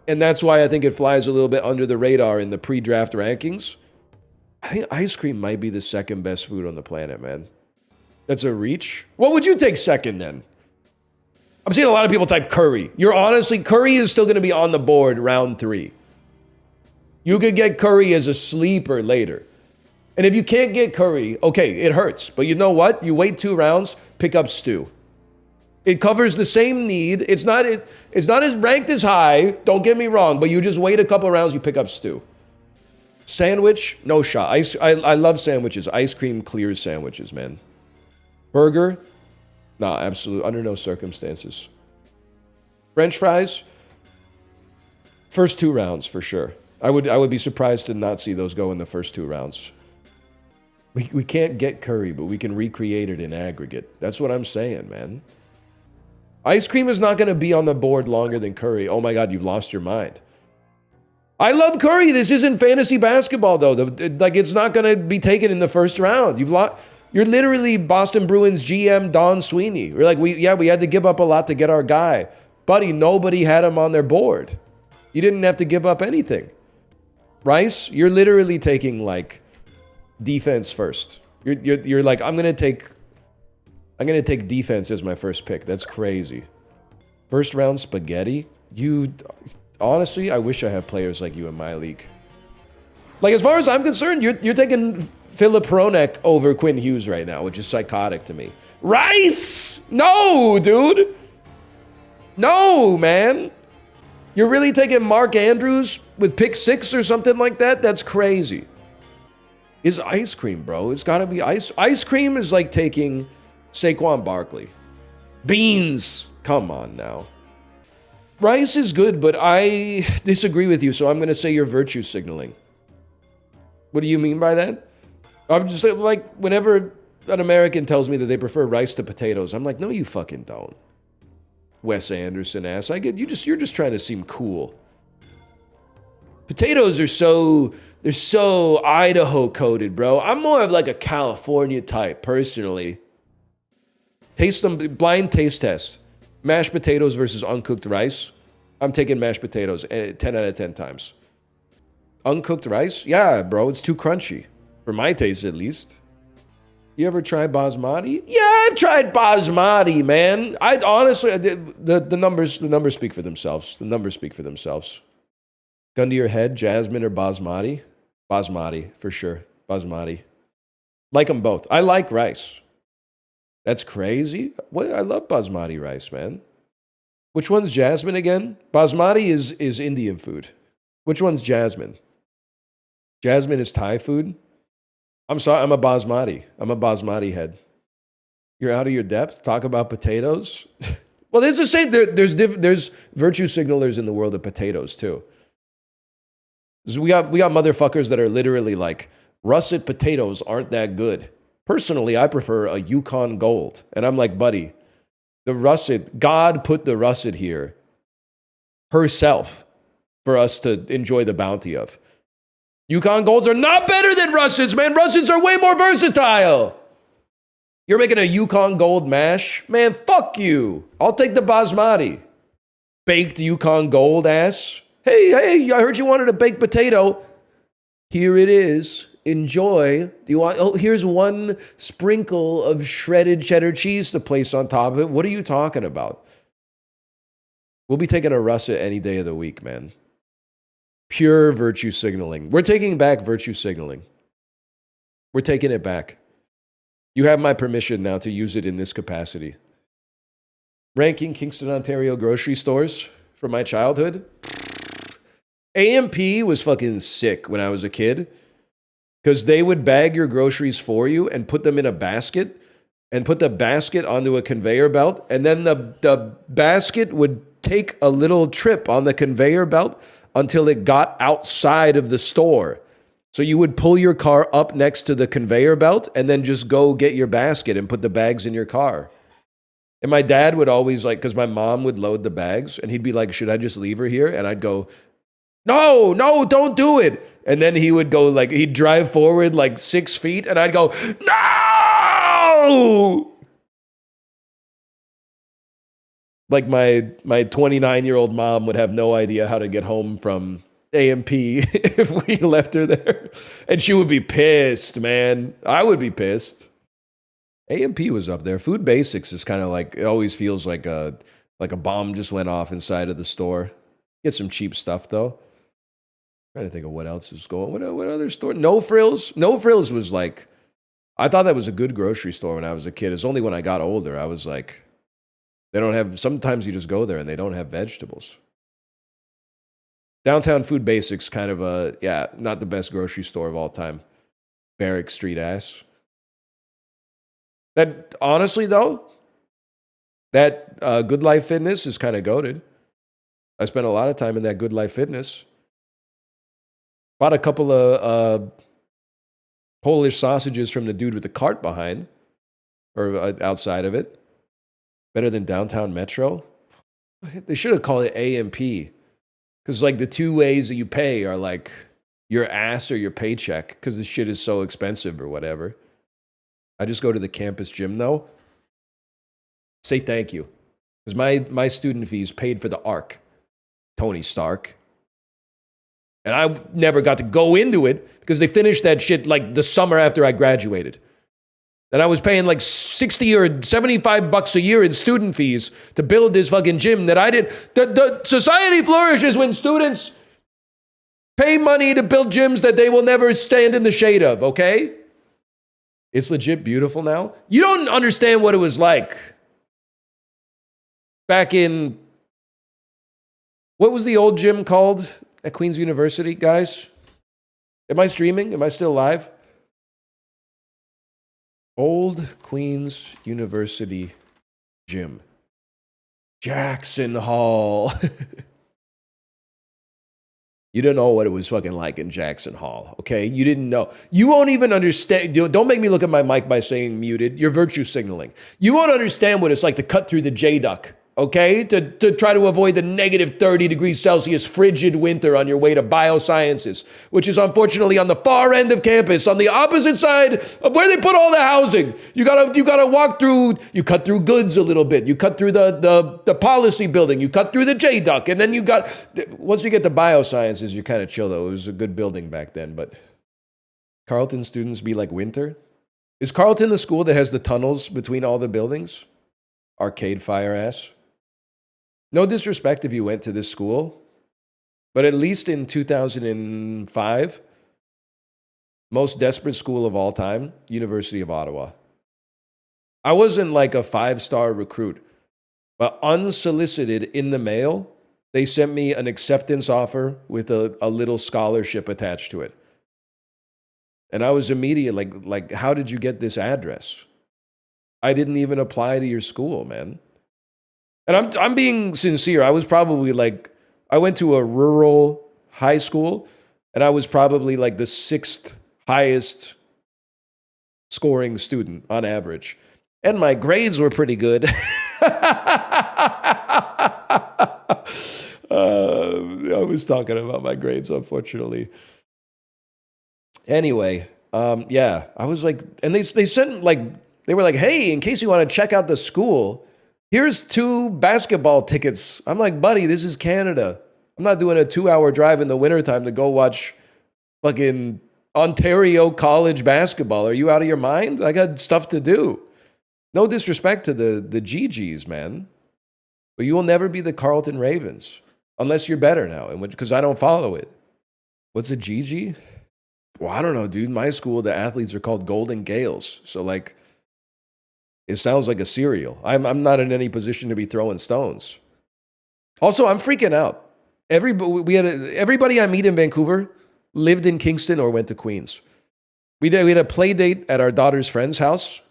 and that's why I think it flies a little bit under the radar in the pre-draft rankings. I think ice cream might be the second best food on the planet, man. That's a reach. What would you take second then? I'm seeing a lot of people type curry. Curry is still going to be on the board round 3. You could get curry as a sleeper later. And if you can't get curry, okay, it hurts. But you know what? You wait 2 rounds, pick up stew. It covers the same need. It's not as ranked as high, don't get me wrong, but you just wait a couple rounds, you pick up stew. Sandwich, no shot. I love sandwiches. Ice cream clears sandwiches, man. Burger? Nah, absolutely. Under no circumstances. French fries? First 2 rounds for sure. I would be surprised to not see those go in the first 2 rounds. We can't get curry, but we can recreate it in aggregate. That's what I'm saying, man. Ice cream is not going to be on the board longer than curry. Oh my God, you've lost your mind. I love curry. This isn't fantasy basketball, though. Like, it's not going to be taken in the first round. You're literally Boston Bruins GM Don Sweeney. We're like, we had to give up a lot to get our guy. Buddy, nobody had him on their board. You didn't have to give up anything. Rice, you're literally taking, like, defense first. You're like, I'm gonna take defense as my first pick. That's crazy. First round spaghetti? Honestly, I wish I had players like you in my league. Like, as far as I'm concerned, you're taking Philip Hronek over Quinn Hughes right now, which is psychotic to me. Rice! No, dude! No, man! You're really taking Mark Andrews with pick 6 or something like that? That's crazy. Is ice cream, bro. It's gotta be ice. Ice cream is like taking Saquon Barkley. Beans. Come on now. Rice is good, but I disagree with you, so I'm gonna say you're virtue signaling. What do you mean by that? I'm just like, whenever an American tells me that they prefer rice to potatoes, I'm like, no, you fucking don't. Wes Anderson ass. I get you're just trying to seem cool. Potatoes are they're so Idaho coded, bro. I'm more of like a California type, personally. Taste them, blind taste test. Mashed potatoes versus uncooked rice. I'm taking mashed potatoes 10 out of 10 times. Uncooked rice? Yeah, bro, it's too crunchy. For my taste, at least. You ever tried basmati? Yeah, I've tried basmati, man. I honestly, the numbers speak for themselves. The numbers speak for themselves. Gun to your head, jasmine or basmati? Basmati, for sure. Basmati. Like them both. I like rice. That's crazy. What? I love basmati rice, man. Which one's jasmine again? Basmati is Indian food. Which one's jasmine? Jasmine is Thai food? I'm sorry, I'm a basmati head. You're out of your depth? Talk about potatoes? Well, there's the same. There's virtue signalers in the world of potatoes too. So we got motherfuckers that are literally like, russet potatoes aren't that good. Personally, I prefer a Yukon Gold. And I'm like, buddy, The russet, God put the russet here herself for us to enjoy the bounty of. Yukon Golds are not better than russets, man. Russets are way more versatile. You're making a Yukon Gold mash? Man, fuck you. I'll take the basmati. Baked Yukon Gold ass. Hey, I heard you wanted a baked potato. Here it is. Enjoy. Do you want? Oh, here's one sprinkle of shredded cheddar cheese to place on top of it. What are you talking about? We'll be taking a russet any day of the week, man. Pure virtue signaling. We're taking back virtue signaling. We're taking it back. You have my permission now to use it in this capacity. Ranking Kingston, Ontario grocery stores from my childhood. A&P was fucking sick when I was a kid because they would bag your groceries for you and put them in a basket and put the basket onto a conveyor belt. And then the basket would take a little trip on the conveyor belt until it got outside of the store. So you would pull your car up next to the conveyor belt and then just go get your basket and put the bags in your car. And my dad would always because my mom would load the bags and he'd be like, should I just leave her here? And I'd go, no, don't do it. And then he would go he'd drive forward 6 feet and I'd go, no! Like my 29-year-old mom would have no idea how to get home from A&P if we left her there. And she would be pissed, man. I would be pissed. A&P was up there. Food Basics is kind of it always feels like a bomb just went off inside of the store. Get some cheap stuff, though. Trying to think of what else is going. What other store? No Frills. No Frills was I thought that was a good grocery store when I was a kid. It's only when I got older I was like, they don't have. Sometimes you just go there and they don't have vegetables. Downtown Food Basics, kind of not the best grocery store of all time. Barrack Street ass. That honestly though, that Good Life Fitness is kind of goated. I spent a lot of time in that Good Life Fitness. Bought a couple of Polish sausages from the dude with the cart behind, or outside of it. Better than Downtown Metro. They should have called it A&P, because the two ways that you pay are your ass or your paycheck, because this shit is so expensive or whatever. I just go to the campus gym though. Say thank you, because my student fees paid for the ARC, Tony Stark. And I never got to go into it because they finished that shit the summer after I graduated. And I was paying 60 or $75 a year in student fees to build this fucking gym that I did. The society flourishes when students pay money to build gyms that they will never stand in the shade of, okay? It's legit beautiful now. You don't understand what it was like back in, what was the old gym called at Queen's University, guys? Am I streaming? Am I still live? Old Queen's University gym. Jackson Hall. You didn't know what it was fucking like in Jackson Hall, okay? You didn't know. You won't even understand. Don't make me look at my mic by saying muted. You're virtue signaling. You won't understand what it's like to cut through the J-Duck, okay? To try to avoid the negative 30 degrees Celsius frigid winter on your way to biosciences, which is unfortunately on the far end of campus, on the opposite side of where they put all the housing. You gotta walk through, you cut through goods a little bit, you cut through the policy building, you cut through the J-Duck, and then once you get to biosciences, you're kind of chill though. It was a good building back then, but Carleton students be like winter? Is Carleton the school that has the tunnels between all the buildings? Arcade Fire ass. No disrespect if you went to this school, but at least in 2005, most desperate school of all time, University of Ottawa. I wasn't a 5-star recruit, but unsolicited in the mail, they sent me an acceptance offer with a little scholarship attached to it. And I was immediate, how did you get this address? I didn't even apply to your school, man. And I'm being sincere. I was probably I went to a rural high school, and I was probably the 6th highest scoring student on average. And my grades were pretty good. I was talking about my grades, unfortunately. Anyway, yeah, I was like, and they sent like, they were like, hey, in case you want to check out the school, here's 2 basketball tickets. I'm like, buddy, this is Canada. I'm not doing a 2-hour drive in the wintertime to go watch fucking Ontario college basketball. Are you out of your mind? I got stuff to do. No disrespect to the GGs, man. But you will never be the Carleton Ravens. Unless you're better now, because I don't follow it. What's a GG? Well, I don't know, dude. My school, the athletes are called Golden Gales. So, like, it sounds like a cereal. I'm not in any position to be throwing stones. Also, I'm freaking out. Everybody I meet in Vancouver lived in Kingston or went to Queens. We had a play date at our daughter's friend's house.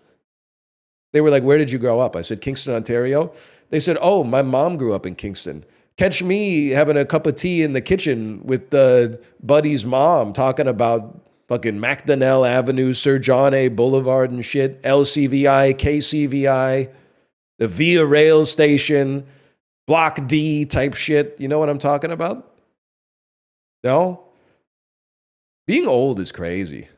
They were like, where did you grow up? I said, Kingston, Ontario. They said, oh, my mom grew up in Kingston. Catch me having a cup of tea in the kitchen with Buddy's mom talking about fucking Macdonnell Avenue, Sir John A. Boulevard and shit, LCVI, KCVI, the Via Rail Station, Block D type shit. You know what I'm talking about? No? Being old is crazy.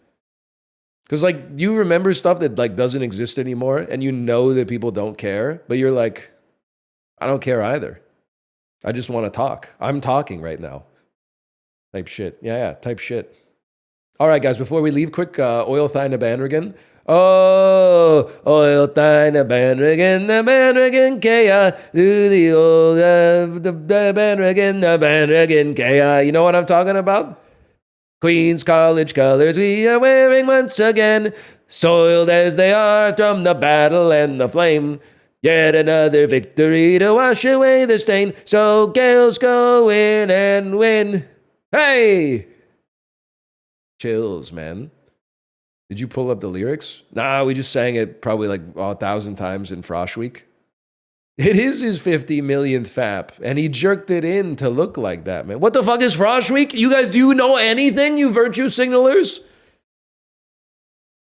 Because, like, you remember stuff that, like, doesn't exist anymore, and you know that people don't care, but you're like, I don't care either. I just want to talk. I'm talking right now. Type shit. Yeah, type shit. All right, guys, before we leave, quick oil thine a bandrigan. Oh, oil thine a bandrigan, the bandrigan kaya. Do the old, the bandrigan kaya. You know what I'm talking about? Queen's College colors we are wearing once again, soiled as they are from the battle and the flame. Yet another victory to wash away the stain. So Gales go in and win. Hey! Chills, man. Did you pull up the lyrics? Nah, we just sang it probably like 1,000 times in Frosh Week. It is his 50 millionth FAP, and he jerked it in to look like that, man. What the fuck is Frosh Week? You guys, do you know anything, you virtue signalers?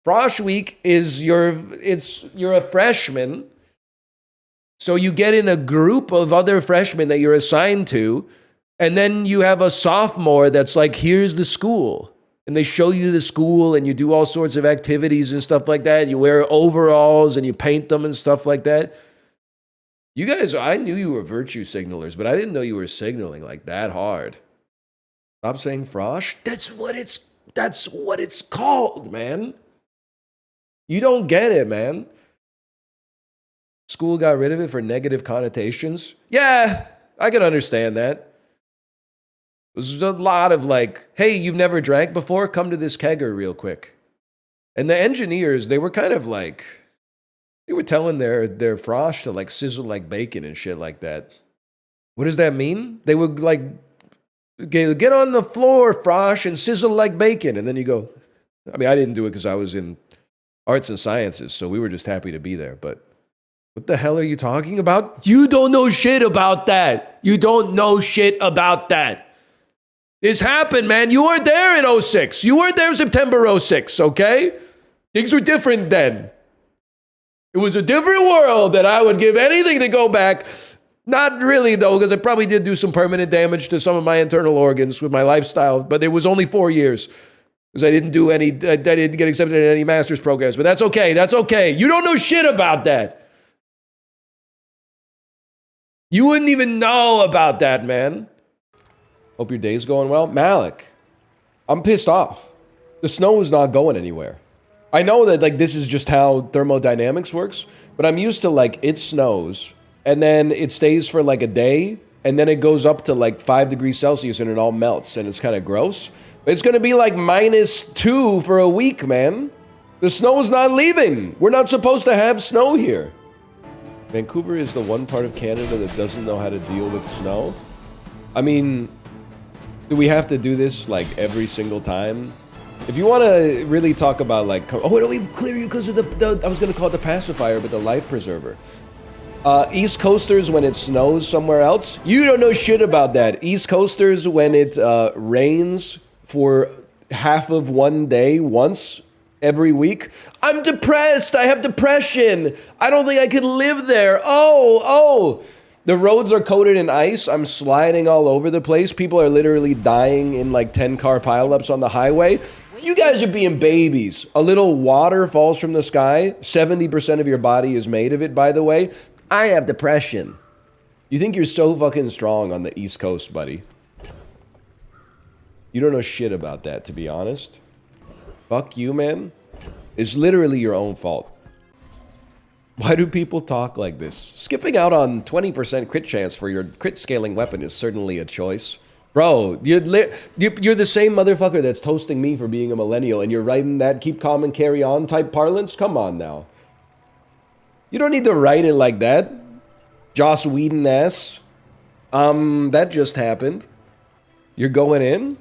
Frosh Week is you're a freshman. So you get in a group of other freshmen that you're assigned to, and then you have a sophomore that's like, here's the school. And they show you the school, and you do all sorts of activities and stuff like that. You wear overalls, and you paint them and stuff like that. You guys, I knew you were virtue signalers, but I didn't know you were signaling like that hard. Stop saying frosh. That's what it's called, man. You don't get it, man. School got rid of it for negative connotations. Yeah, I can understand that. There's a lot of like, hey, you've never drank before? Come to this kegger real quick. And the engineers, they were kind of like, they were telling their frosh to like sizzle like bacon and shit like that. What does that mean? They would like, get on the floor, frosh, and sizzle like bacon. And then you go, I mean, I didn't do it because I was in arts and sciences, so we were just happy to be there, but what the hell are you talking about? You don't know shit about that. You don't know shit about that. This happened, man. You weren't there in 06. You weren't there in September 06, okay? Things were different then. It was a different world that I would give anything to go back. Not really, though, because I probably did do some permanent damage to some of my internal organs with my lifestyle, but it was only 4 years. Because I didn't get accepted in any master's programs, but that's okay. That's okay. You don't know shit about that. You wouldn't even know about that, man. Hope your day's going well. Malik, I'm pissed off. The snow is not going anywhere. I know that like this is just how thermodynamics works, but I'm used to like it snows and then it stays for like a day and then it goes up to like 5 degrees Celsius and it all melts and it's kind of gross. But it's going to be like -2 for a week, man. The snow is not leaving. We're not supposed to have snow here. Vancouver is the one part of Canada that doesn't know how to deal with snow. I mean, do we have to do this like every single time? If you want to really talk about like, oh, don't we clear you because of the I was going to call it the pacifier, but the life preserver. East Coasters when it snows somewhere else. You don't know shit about that. East Coasters when it rains for half of one day once every week. I'm depressed. I have depression. I don't think I could live there. Oh. The roads are coated in ice. I'm sliding all over the place. People are literally dying in like 10-car pileups on the highway. You guys are being babies. A little water falls from the sky. 70% of your body is made of it, by the way. I have depression. You think you're so fucking strong on the East Coast, buddy. You don't know shit about that, to be honest. Fuck you, man. It's literally your own fault. Why do people talk like this? Skipping out on 20% crit chance for your crit scaling weapon is certainly a choice. Bro, you're the same motherfucker that's toasting me for being a millennial, and you're writing that keep calm and carry on type parlance? Come on now. You don't need to write it like that. Joss Whedon ass. That just happened. You're going in?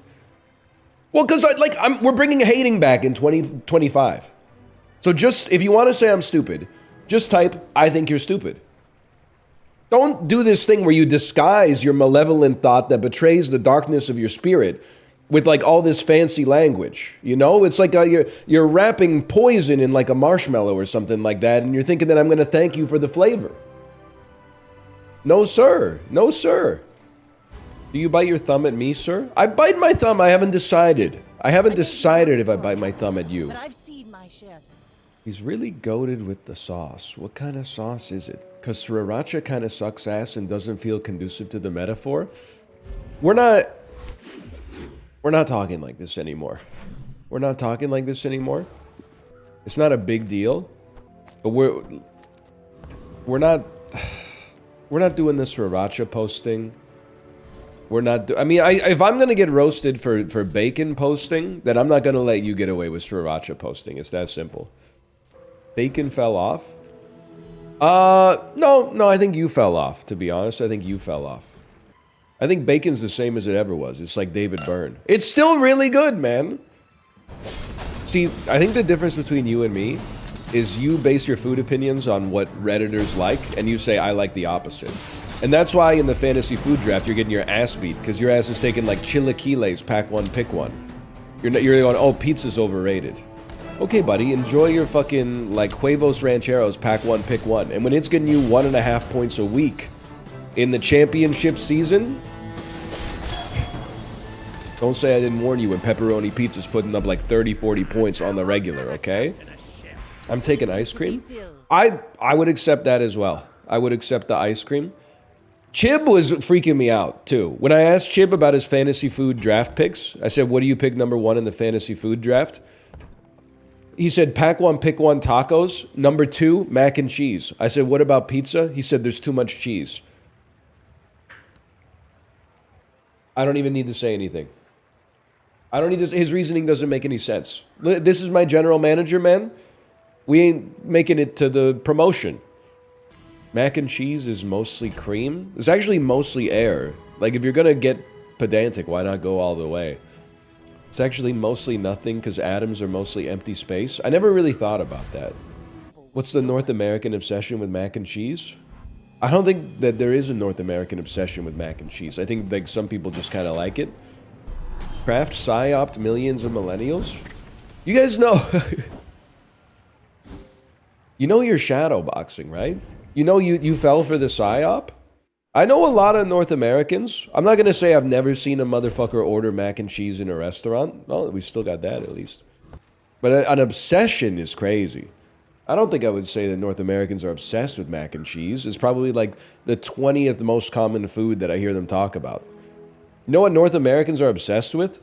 Well, because we're bringing hating back in 2025. So just, if you want to say I'm stupid, just type, I think you're stupid. Don't do this thing where you disguise your malevolent thought that betrays the darkness of your spirit with like all this fancy language. You know, it's like you're wrapping poison in like a marshmallow or something like that, and you're thinking that I'm going to thank you for the flavor. No, sir. No, sir. Do you bite your thumb at me, sir? I bite my thumb. I haven't decided. I haven't decided if I bite my thumb at you. But I've seen my chefs. He's really goated with the sauce. What kind of sauce is it? Because sriracha kind of sucks ass and doesn't feel conducive to the metaphor. We're not talking like this anymore. We're not talking like this anymore. It's not a big deal. But we're not doing this sriracha posting. We're not if I'm going to get roasted for bacon posting, then I'm not going to let you get away with sriracha posting. It's that simple. Bacon fell off? No, I think you fell off, to be honest. I think you fell off. I think bacon's the same as it ever was. It's like David Byrne. It's still really good, man. See, I think the difference between you and me is you base your food opinions on what Redditors like, and you say, I like the opposite. And that's why in the fantasy food draft, you're getting your ass beat, because your ass is taking like chilaquiles, pack one, pick one. You're going, oh, pizza's overrated. Okay, buddy, enjoy your fucking, like, huevos rancheros, pack one, pick one. And when it's getting you 1.5 points a week in the championship season, don't say I didn't warn you when pepperoni pizza's putting up like 30, 40 points on the regular, okay? I'm taking ice cream. I would accept that as well. I would accept the ice cream. Chib was freaking me out, too. When I asked Chib about his fantasy food draft picks, I said, what do you pick number 1 in the fantasy food draft? He said, pack one, pick one tacos. Number 2, mac and cheese. I said, what about pizza? He said, there's too much cheese. I don't even need to say anything. I don't need to, his reasoning doesn't make any sense. This is my general manager, man. We ain't making it to the promotion. Mac and cheese is mostly cream. It's actually mostly air. Like, if you're gonna get pedantic, why not go all the way? It's actually mostly nothing because atoms are mostly empty space. I never really thought about that. What's the North American obsession with mac and cheese? I don't think that there is a North American obsession with mac and cheese. I think like some people just kind of like it. Kraft psyoped millions of millennials? You guys know... You know you're shadowboxing, right? You know you fell for the psyop? I know a lot of North Americans. I'm not going to say I've never seen a motherfucker order mac and cheese in a restaurant. Well, we still got that at least. But an obsession is crazy. I don't think I would say that North Americans are obsessed with mac and cheese. It's probably like the 20th most common food that I hear them talk about. You know what North Americans are obsessed with?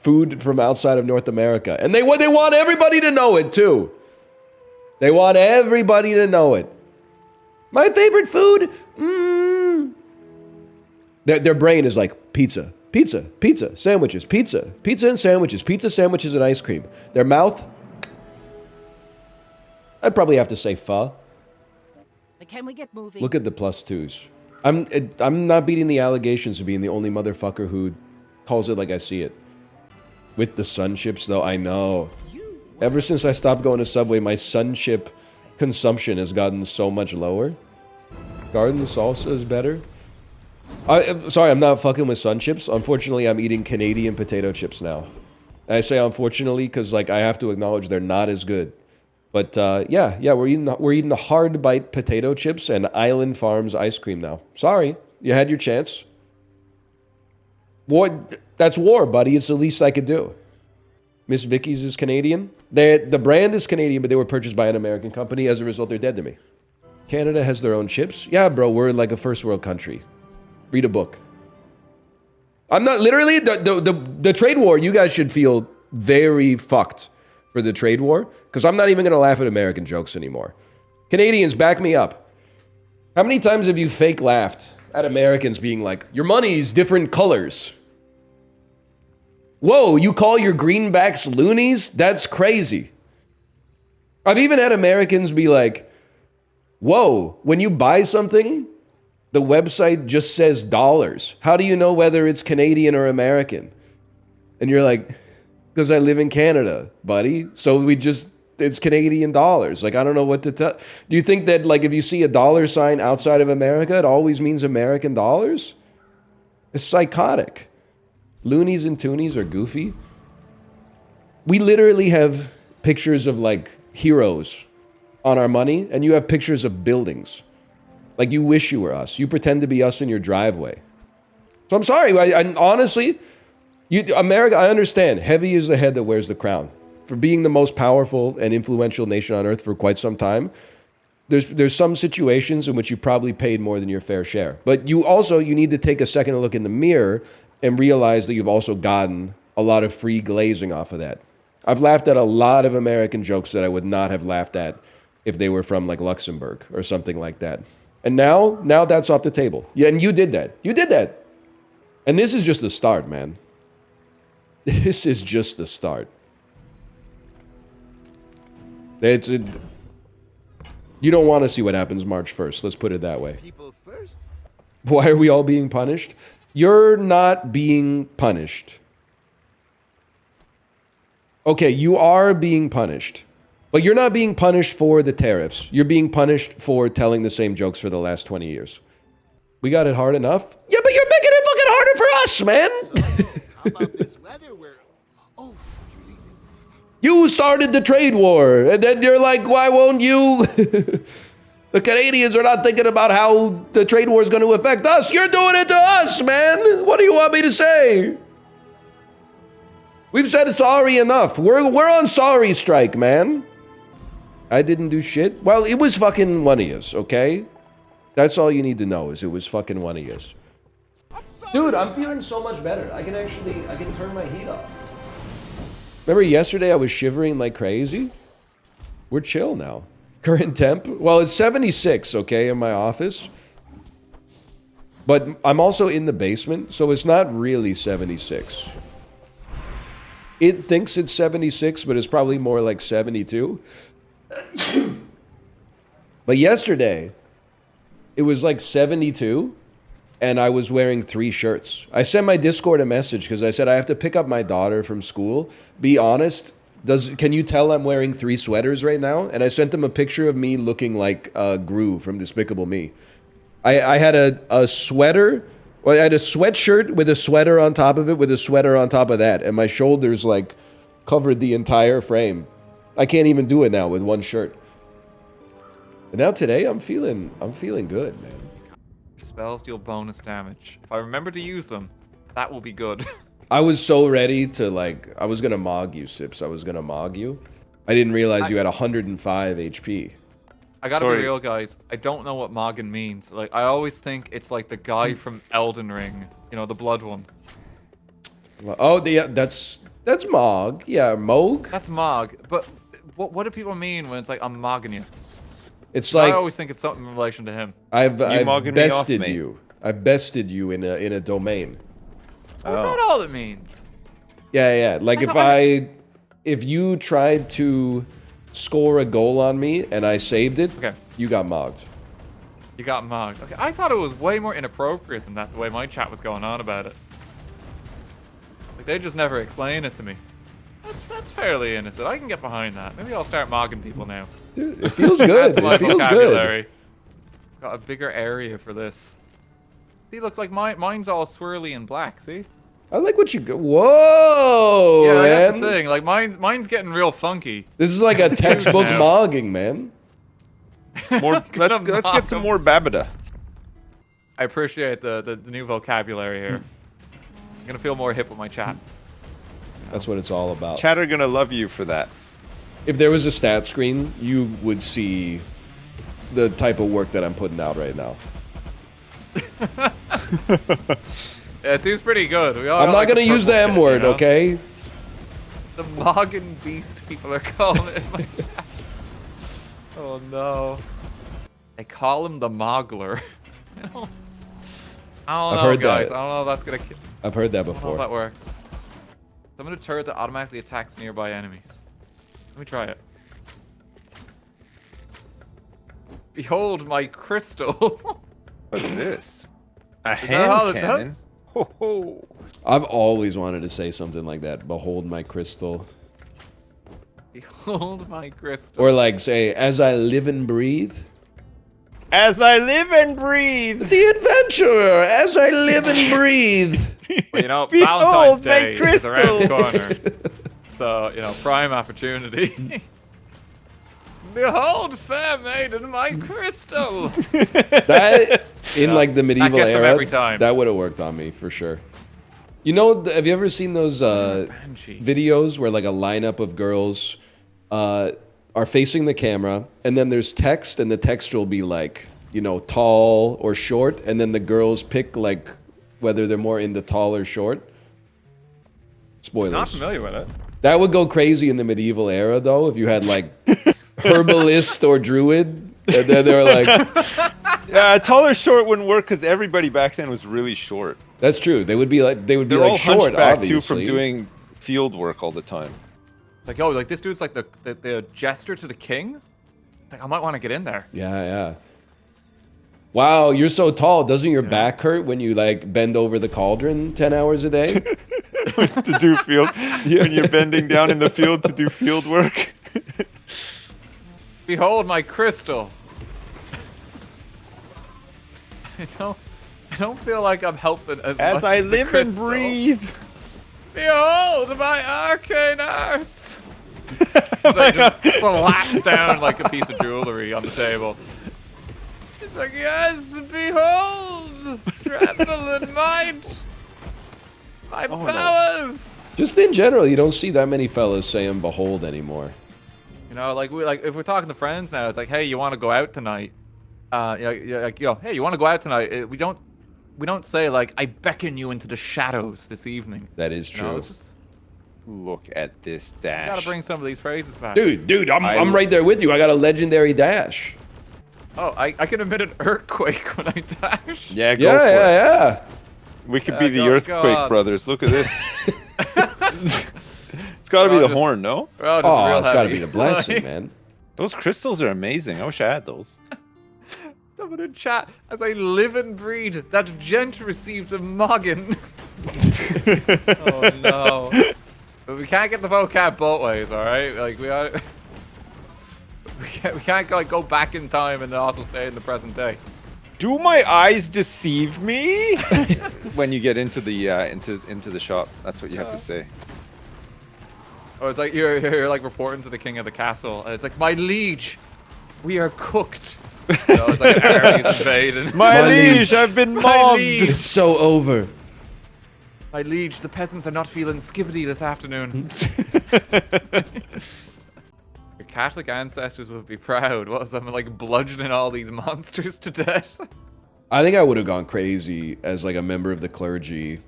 Food from outside of North America. And they want everybody to know it too. They want everybody to know it. My favorite food? Their brain is like pizza, pizza, pizza, sandwiches, pizza, pizza and sandwiches, pizza, sandwiches, and ice cream. Their mouth? I'd probably have to say pho. But can we get moving? Look at the +2s. I'm not beating the allegations of being the only motherfucker who calls it like I see it. With the sun chips, though, I know. Ever since I stopped going to Subway, my sun chip consumption has gotten so much lower. Garden salsa is better. Sorry, I'm not fucking with sun chips. Unfortunately, I'm eating Canadian potato chips now. I say unfortunately because like I have to acknowledge they're not as good. But yeah, we're eating the hard bite potato chips and Island Farms ice cream now. Sorry, you had your chance. War, that's war, buddy. It's the least I could do. Miss Vicky's is Canadian. The brand is Canadian, but they were purchased by an American company. As a result, they're dead to me. Canada has their own chips. Yeah, bro, we're like a first world country. Read a book. I'm not literally the trade war. You guys should feel very fucked for the trade war because I'm not even gonna laugh at American jokes anymore. Canadians, back me up. How many times have you fake laughed at Americans being like, your money's different colors? Whoa, you call your greenbacks loonies? That's crazy. I've even had Americans be like, whoa, when you buy something, the website just says dollars. How do you know whether it's Canadian or American? And you're like, because I live in Canada, buddy. So it's Canadian dollars. Like, I don't know what to tell. Do you think that, like, if you see a dollar sign outside of America, it always means American dollars? It's psychotic. Loonies and toonies are goofy. We literally have pictures of, like, heroes on our money, and you have pictures of buildings. Like, you wish you were us. You pretend to be us in your driveway. So I'm sorry. I honestly... America, I understand. Heavy is the head that wears the crown. For being the most powerful and influential nation on earth for quite some time, there's some situations in which you probably paid more than your fair share. But you need to take a second look in the mirror and realize that you've also gotten a lot of free glazing off of that. I've laughed at a lot of American jokes that I would not have laughed at if they were from like Luxembourg or something like that. And now that's off the table. Yeah, and you did that. You did that. And this is just the start, man. This is just the start. You don't want to see what happens March 1st. Let's put it that way. People first. Why are we all being punished? You're not being punished. Okay, you are being punished. But you're not being punished for the tariffs. You're being punished for telling the same jokes for the last 20 years. We got it hard enough? Yeah, but you're making it looking harder for us, man. How about this weather where... Oh, you're leaving. You started the trade war, and then you're like, why won't you? The Canadians are not thinking about how the trade war is going to affect us. You're doing it to us, man. What do you want me to say? We've said sorry enough. We're on sorry strike, man. I didn't do shit. Well, it was fucking one of yous, okay? That's all you need to know is it was fucking one of yous. Dude, I'm feeling so much better. I can turn my heat off. Remember yesterday I was shivering like crazy? We're chill now. Current temp? Well, it's 76, okay, in my office. But I'm also in the basement, so it's not really 76. It thinks it's 76, but it's probably more like 72. But yesterday, it was like 72. And I was wearing 3 shirts. I sent my Discord a message because I said I have to pick up my daughter from school. Be honest, can you tell I'm wearing 3 sweaters right now? And I sent them a picture of me looking like Gru from Despicable Me. I had a sweater. Well, I had a sweatshirt with a sweater on top of it with a sweater on top of that. And my shoulders like covered the entire frame. I can't even do it now with one shirt. And now today I'm feeling good, man. Spells deal bonus damage. If I remember to use them, that will be good. I was so ready to I was gonna mog you, Sips. I was gonna mog you. I didn't realize you had 105 HP. I gotta be real, guys. I don't know what Moggin means. Like, I always think it's like the guy from Elden Ring. You know, the blood one. Oh, that's Mog. Yeah, Mog. That's Mog. But what do people mean when it's like, I'm mogging you? It's like I always think it's something in relation to him. I've bested you. I've bested you in a domain. Is that all it means? Yeah. Like if you tried to score a goal on me and I saved it, okay, you got mogged. You got mogged. Okay, I thought it was way more inappropriate than that. The way my chat was going on about it. Like they just never explain it to me. That's fairly innocent. I can get behind that. Maybe I'll start mogging people now. Dude, it feels good. It feels good. I've got a bigger area for this. See, look, like mine's all swirly and black. See? I like what you go. Whoa, Yeah, man. that's the thing. Like mine's getting real funky. This is like a textbook Now. mogging, man. More. let's get some more Babida. I appreciate the new vocabulary here. I'm gonna feel more hip with my chat. That's what it's all about. Chat are gonna love you for that. If there was a stat screen, you would see the type of work that I'm putting out right now. Yeah, it seems pretty good. We all I'm got, not like, gonna the use the purple M shit, word, you know? okay? The Moggin Beast people are calling it in my chat. Oh no. They call him the Moggler. I don't I've know, heard guys. that. I don't know if that's gonna. I've heard that I don't know before. if that works. Summon a turret that automatically attacks nearby enemies. Let me try it. Behold my crystal. What is this? A Is that how hand it cannon? does? Ho ho. I've always wanted to say something like that. Behold my crystal. Behold my crystal. Or like say, as I live and breathe. As I live and breathe. The adventurer, as I live and breathe. Well, you know, Behold Valentine's my Day is around the crystal. corner. So, you know, prime opportunity. Behold, fair maiden, my crystal. That, in like the medieval gets them era, every time. that would have worked on me for sure. You know, have you ever seen those Banshee. videos where like a lineup of girls are facing the camera, and then there's text, and the text will be like, you know, tall or short, and then the girls pick like whether they're more into tall or short. Spoilers. Not familiar with it. That would go crazy in the medieval era, though, if you had like herbalist or druid, and then they're like, Yeah, tall or short wouldn't work because everybody back then was really short. that's true. They would be like They're all like short, hunchbacked obviously. too from doing field work all the time. Like, oh, like this dude's like the jester to the king? Like, I might want to get in there. Yeah, yeah. Wow, you're so tall. Doesn't your back hurt when you like bend over the cauldron 10 hours a day? To do field when you're bending down in the field to do field work. Behold my crystal. I don't feel like I'm helping as much As I with the live and crystal. breathe. Behold my arcane arts. It's like just slaps down like a piece of jewelry on the table. It's like, yes, behold, tremble in might, my no. powers. Just in general, you don't see that many fellas saying behold anymore. You know, like if we're talking to friends now, it's like, hey, you want to go out tonight? Hey, you want to go out tonight? We don't say like, I beckon you into the shadows this evening. That is You know, true. it's just, Look at this you dash. gotta bring some of these phrases back. Dude, I'm right there with you. I got a legendary dash. Oh, I can emit an earthquake when I dash. Yeah, go Yeah, for it. yeah. We could Yeah, be the go Earthquake on. Brothers. Look at this. It's got to be We're all the just- horn, no? We're all just Oh, real it's got to heavy. be the blessing, Like, man. Those crystals are amazing. I wish I had those. Someone in chat, as I live and breed, that gent received a noggin. Oh no. But we can't get the vocab both ways, alright? Like, we can't like, go back in time and also stay in the present day. Do my eyes deceive me? When you get into the into the shop, that's what you have to say. Oh, it's like you're like reporting to the king of the castle, and it's like, my liege, we are cooked. So it's like an army's invading. My My liege, I've been My mobbed. liege. It's so over. My liege, the peasants are not feeling skibbity this afternoon. Your Catholic ancestors would be proud. What was that, like bludgeoning all these monsters to death? I think I would have gone crazy as like a member of the clergy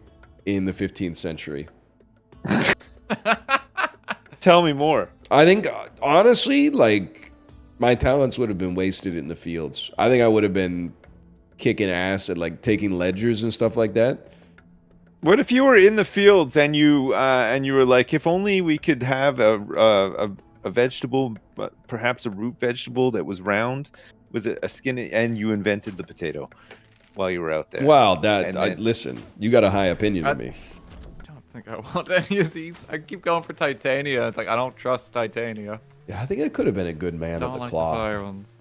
in the 15th century. Tell me more. I think, honestly, like, my talents would have been wasted in the fields. I think I would have been kicking ass at, like, taking ledgers and stuff like that. What if you were in the fields and you were like, if only we could have a vegetable, perhaps a root vegetable that was round, with a skin, and you invented the potato while you were out there. Wow, listen, you got a high opinion of me. I don't think I want any of these. I keep going for Titania. It's like, I don't trust Titania. Yeah, I think I could have been a good man I of don't the like cloth. the fire ones.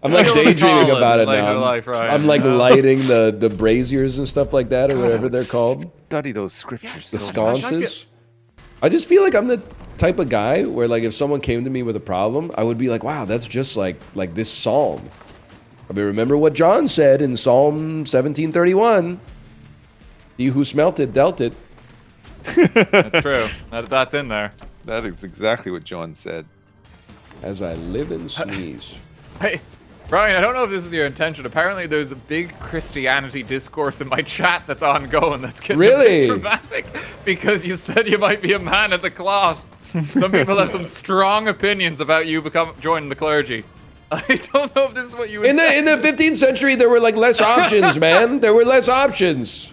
I'm like daydreaming about it later now. life, right? I'm like lighting the braziers and stuff like that, or whatever they're called. Study those scriptures. The so much. sconces. I just feel like I'm the type of guy where, like, if someone came to me with a problem, I would be like, wow, that's just like this psalm. I mean, remember what John said in Psalm 17:31. He who smelt it dealt it. That's true. That's in there. That is exactly what John said. As I live and sneeze. Hey, Brian, I don't know if this is your intention. Apparently, there's a big Christianity discourse in my chat that's ongoing. That's getting a bit dramatic because you said you might be a man of the cloth. Some people have some strong opinions about you joining the clergy. I don't know if this is what you in the 15th century, there were like less options, man. There were less options.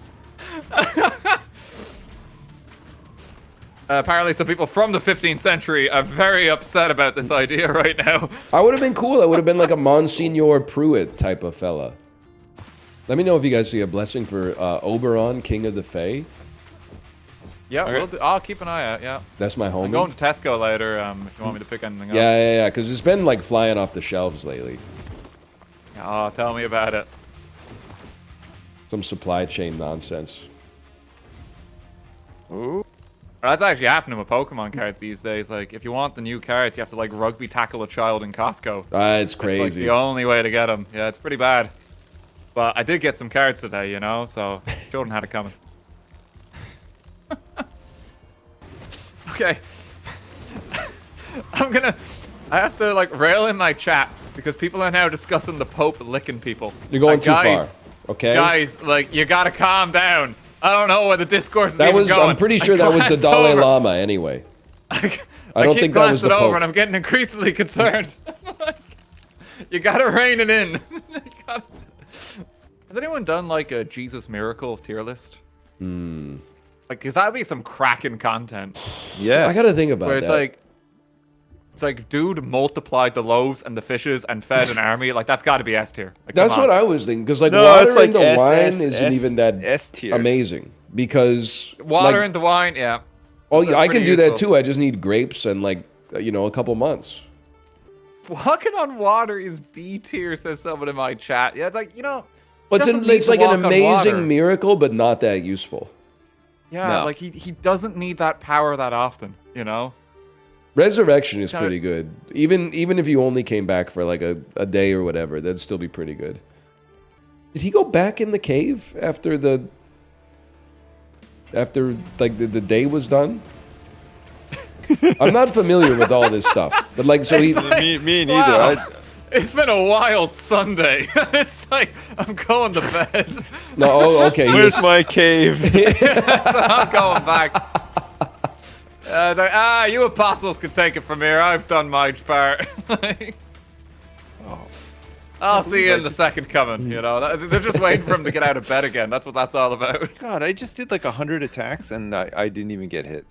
Apparently, some people from the 15th century are very upset about this idea right now. I would have been cool. I would have been like a Monsignor Pruitt type of fella. Let me know if you guys see a blessing for Oberon, King of the Fae. Yeah, I'll keep an eye out, yeah. That's my homie. I'm going to Tesco later if you want me to pick anything up. Yeah, because it's been like flying off the shelves lately. Oh, tell me about it. Some supply chain nonsense. Ooh. That's actually happening with Pokemon cards these days. Like, if you want the new cards, you have to, like, rugby tackle a child in Costco. It's crazy. It's, like, the only way to get them. Yeah, it's pretty bad. But I did get some cards today, you know, so Jordan had it coming. Okay. I have to, like, rail in my chat because people are now discussing the Pope licking people. You're going too far, okay? Guys, like, you gotta calm down. I don't know where the discourse is even going. I'm pretty sure that was the Dalai Lama anyway. I don't think that was the Pope. over and I'm getting increasingly concerned. Like, you gotta rein it in. Has anyone done like a Jesus miracle tier list? Like, cause that'd be some cracking content. Yeah. I gotta think about where that. It's like, dude multiplied the loaves and the fishes and fed an army. Like, that's gotta be S tier. Like, That's what I was thinking. Because like water like into wine isn't even that S-tier. amazing. Because water into wine, yeah. Oh, That's I can do that useful. too. I just need grapes and like a couple months. Walking on water is B tier, says someone in my chat. Yeah, it's like, But it's like an amazing miracle, but not that useful. Yeah, No. like he doesn't need that power that often, you know? Resurrection is pretty good. Even if you only came back for like a day or whatever, that'd still be pretty good. Did he go back in the cave after like the day was done? I'm not familiar with all this stuff, but like so he. Me neither. Wow. It's been a wild Sunday. It's like I'm going to bed. No, okay. Where's my cave? So I'm going back. It's like, you apostles can take it from here. I've done my part. I'll see you in the second coming. You know, they're just waiting for him to get out of bed again. That's what that's all about. God, I just did like 100 attacks and I didn't even get hit.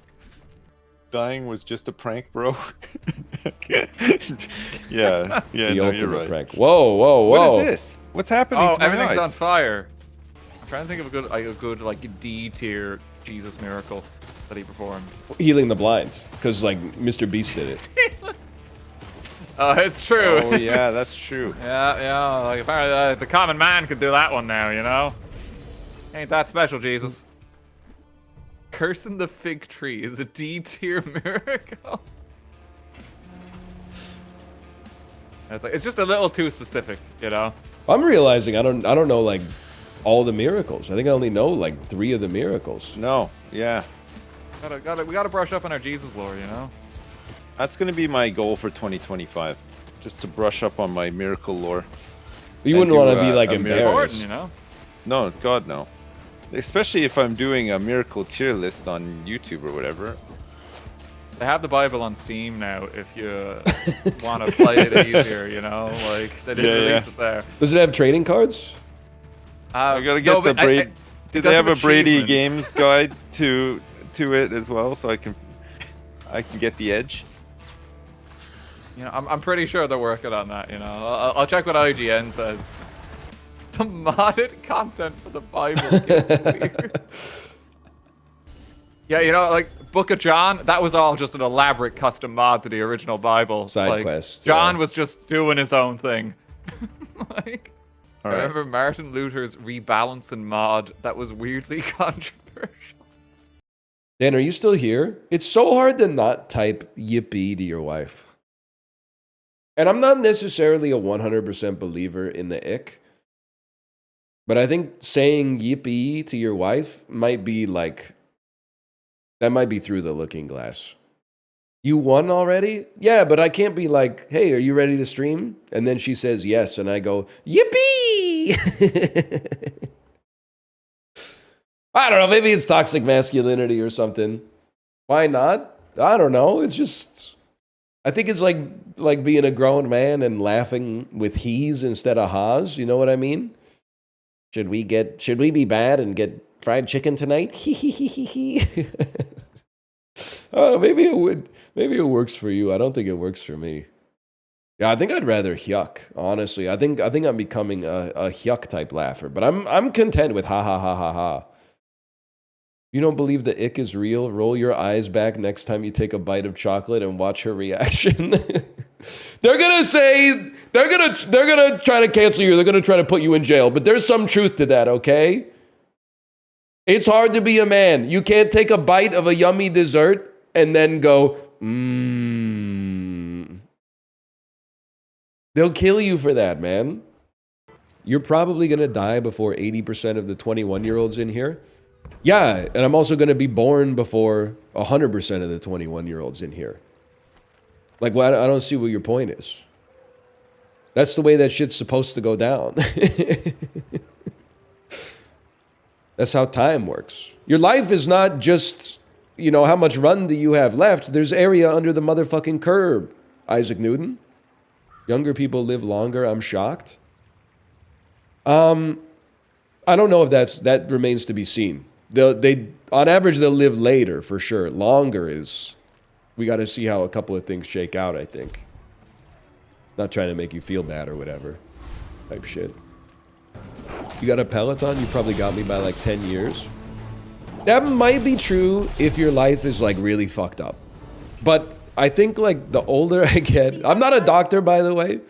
Dying was just a prank, bro. yeah, The no, ultimate you're right. prank. Whoa. What is this? What's happening to my everything's eyes? on fire. I'm trying to think of a good like D tier Jesus miracle that he performed. Healing the blinds, because like Mr. Beast did it. Oh, it's true. Oh yeah, that's true. yeah. Like apparently the common man could do that one now. You know, ain't that special, Jesus? Cursing the fig tree is a D tier miracle. It's just a little too specific, you know. I'm realizing I don't know like all the miracles. I think I only know like 3 of the miracles. No, yeah. We gotta brush up on our Jesus lore, you know. That's gonna be my goal for 2025, just to brush up on my miracle lore. You wouldn't want to be like a embarrassed, you know. No, God no. Especially if I'm doing a miracle tier list on YouTube or whatever. They have the Bible on Steam now if you want to play it easier, you know? Like, they didn't release it there. Does it have trading cards? I gotta get the Brady. Did they have a Brady Games guide to it as well, so I can get the edge? You know, I'm pretty sure they're working on that, you know? I'll check what IGN says. The modded content for the Bible gets weird. Yeah, you know, like Book of John, that was all just an elaborate custom mod to the original Bible. Side like, quest. John was just doing his own thing. Like, All I right. remember Martin Luther's rebalancing mod that was weirdly controversial. Dan, are you still here? It's so hard to not type yippee to your wife. And I'm not necessarily a 100% believer in the ick, but I think saying yippee to your wife might be like, that might be through the looking glass. You won already? Yeah, but I can't be like, hey, are you ready to stream? And then she says yes, and I go, yippee! I don't know, maybe it's toxic masculinity or something. Why not? I don't know. It's just, I think it's like being a grown man and laughing with he's instead of ha's. You know what I mean? Should we be bad and get fried chicken tonight? Oh, maybe it would. Maybe it works for you. I don't think it works for me. Yeah, I think I'd rather yuck. Honestly, I think I'm becoming a yuck type laugher. But I'm content with ha ha ha ha ha. You don't believe the ick is real? Roll your eyes back next time you take a bite of chocolate and watch her reaction. They're gonna say they're gonna try to cancel you. They're gonna try to put you in jail. But there's some truth to that, okay? It's hard to be a man. You can't take a bite of a yummy dessert and then go, They'll kill you for that, man. You're probably gonna die before 80% of the 21-year-olds in here. Yeah, and I'm also gonna be born before 100% of the 21-year-olds in here. Like, well, I don't see what your point is. That's the way that shit's supposed to go down. That's how time works. Your life is not just, you know, how much run do you have left? There's area under the motherfucking curb, Isaac Newton. Younger people live longer. I'm shocked. I don't know if that remains to be seen. They on average they'll live later for sure. Longer is, we got to see how a couple of things shake out. I think. Not trying to make you feel bad or whatever, type shit. You got a Peloton? You probably got me by like 10 years. That might be true if your life is like really fucked up. But I think like the older I get, I'm not a doctor by the way.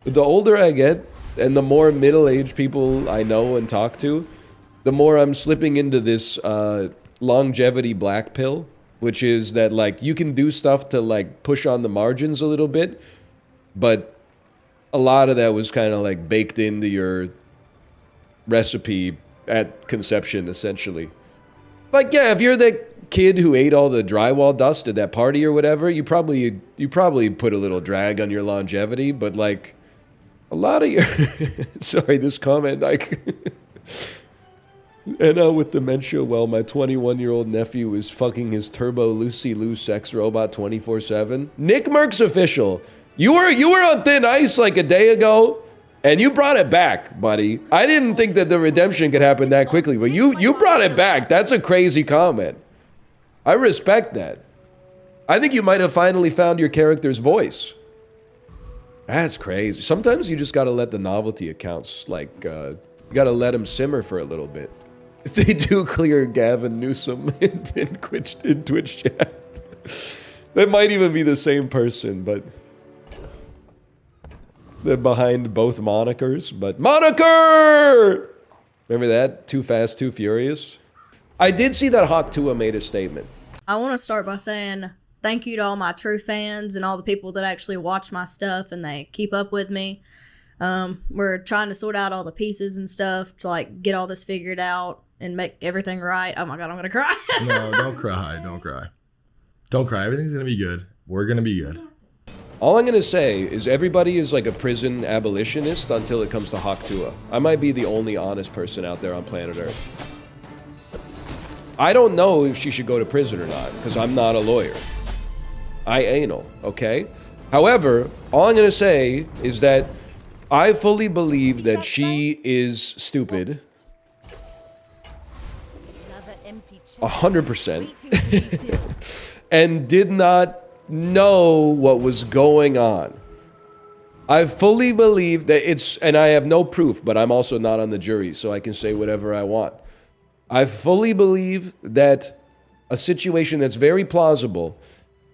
The older I get and the more middle-aged people I know and talk to, the more I'm slipping into this longevity black pill, which is that like you can do stuff to like push on the margins a little bit, but a lot of that was kind of like baked into your recipe at conception, essentially. Like, yeah, if you're the kid who ate all the drywall dust at that party or whatever, you probably put a little drag on your longevity, but like a lot of your sorry, this comment, like and with dementia, well, my 21-year-old nephew is fucking his Turbo Lucy Lou sex robot 24/7. Nick Merck's official. You were on thin ice like a day ago, and you brought it back, buddy. I didn't think that the redemption could happen that quickly, but you brought it back. That's a crazy comment. I respect that. I think you might have finally found your character's voice. That's crazy. Sometimes you just gotta let the novelty accounts, like, you gotta let them simmer for a little bit. They do clear Gavin Newsom in Twitch chat. That might even be the same person, but they're behind both monikers. But moniker! Remember that? Too Fast, Too Furious? I did see that C.H.O.D.e made a statement. I want to start by saying thank you to all my true fans and all the people that actually watch my stuff and they keep up with me. We're trying to sort out all the pieces and stuff to like get all this figured out and make everything right. Oh my God, I'm gonna cry. No, don't cry. Don't cry. Don't cry. Everything's gonna be good. We're gonna be good. All I'm gonna say is everybody is like a prison abolitionist until it comes to C.H.O.D.e. I might be the only honest person out there on planet Earth. I don't know if she should go to prison or not, because I'm not a lawyer. I anal, okay? However, all I'm gonna say is that I fully believe that she is stupid. 100%. And did not know what was going on. I fully believe that it's, and I have no proof, but I'm also not on the jury, so I can say whatever I want. I fully believe that a situation that's very plausible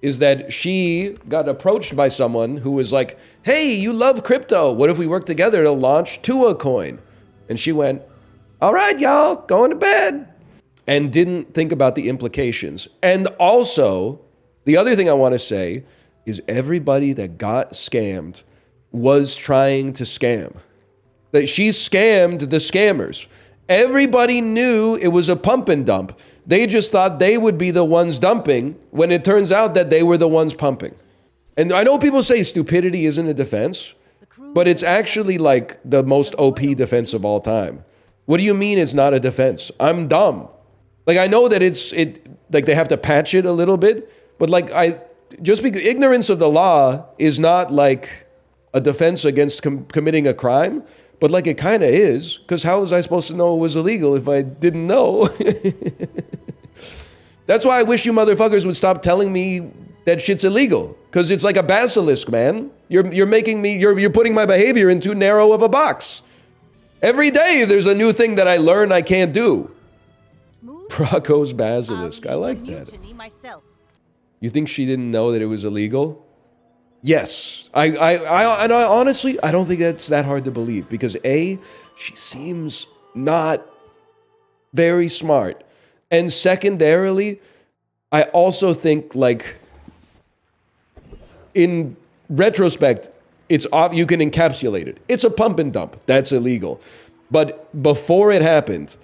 is that she got approached by someone who was like, hey, you love crypto. What if we work together to launch C.H.O.D.e coin? And she went, all right, y'all, going to bed. And didn't think about the implications. And also, the other thing I want to say is everybody that got scammed was trying to scam. That she scammed the scammers. Everybody knew it was a pump and dump. They just thought they would be the ones dumping when it turns out that they were the ones pumping. And I know people say stupidity isn't a defense, but it's actually like the most OP defense of all time. What do you mean it's not a defense? I'm dumb. Like, I know that like they have to patch it a little bit, but like just because ignorance of the law is not like a defense against committing a crime, but like it kind of is, because how was I supposed to know it was illegal if I didn't know? That's why I wish you motherfuckers would stop telling me that shit's illegal, because it's like a basilisk, man. You're making me, you're putting my behavior in too narrow of a box. Every day there's a new thing that I learn I can't do. Prako's basilisk. I like that. You think she didn't know that it was illegal? Yes. I honestly, I don't think that's that hard to believe, because A, she seems not very smart. And secondarily, I also think, like, in retrospect, it's you can encapsulate it. It's a pump and dump. That's illegal. But before it happened,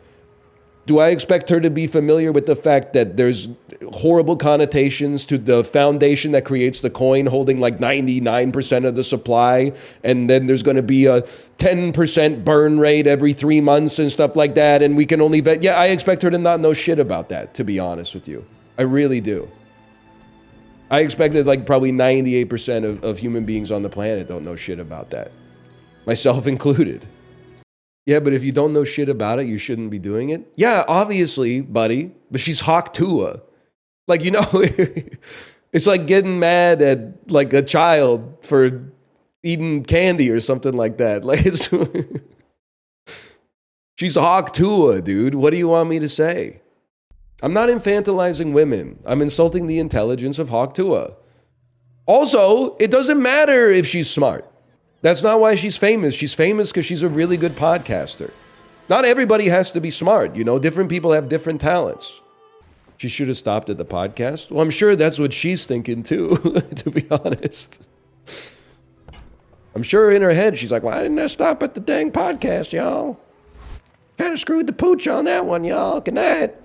do I expect her to be familiar with the fact that there's horrible connotations to the foundation that creates the coin holding like 99% of the supply, and then there's going to be a 10% burn rate every 3 months and stuff like that, and we can only vet? Yeah, I expect her to not know shit about that, to be honest with you. I really do. I expect that like probably 98% of human beings on the planet don't know shit about that. Myself included. Yeah, but if you don't know shit about it, you shouldn't be doing it. Yeah, obviously, buddy. But she's C.H.O.D.e. Like, you know, it's like getting mad at like a child for eating candy or something like that. Like, it's she's C.H.O.D.e, dude. What do you want me to say? I'm not infantilizing women. I'm insulting the intelligence of C.H.O.D.e. Also, it doesn't matter if she's smart. That's not why she's famous. She's famous because she's a really good podcaster. Not everybody has to be smart, you know? Different people have different talents. She should have stopped at the podcast. Well, I'm sure that's what she's thinking too, to be honest. I'm sure in her head, she's like, why didn't I stop at the dang podcast, y'all? Kind of screwed the pooch on that one, y'all. Good night.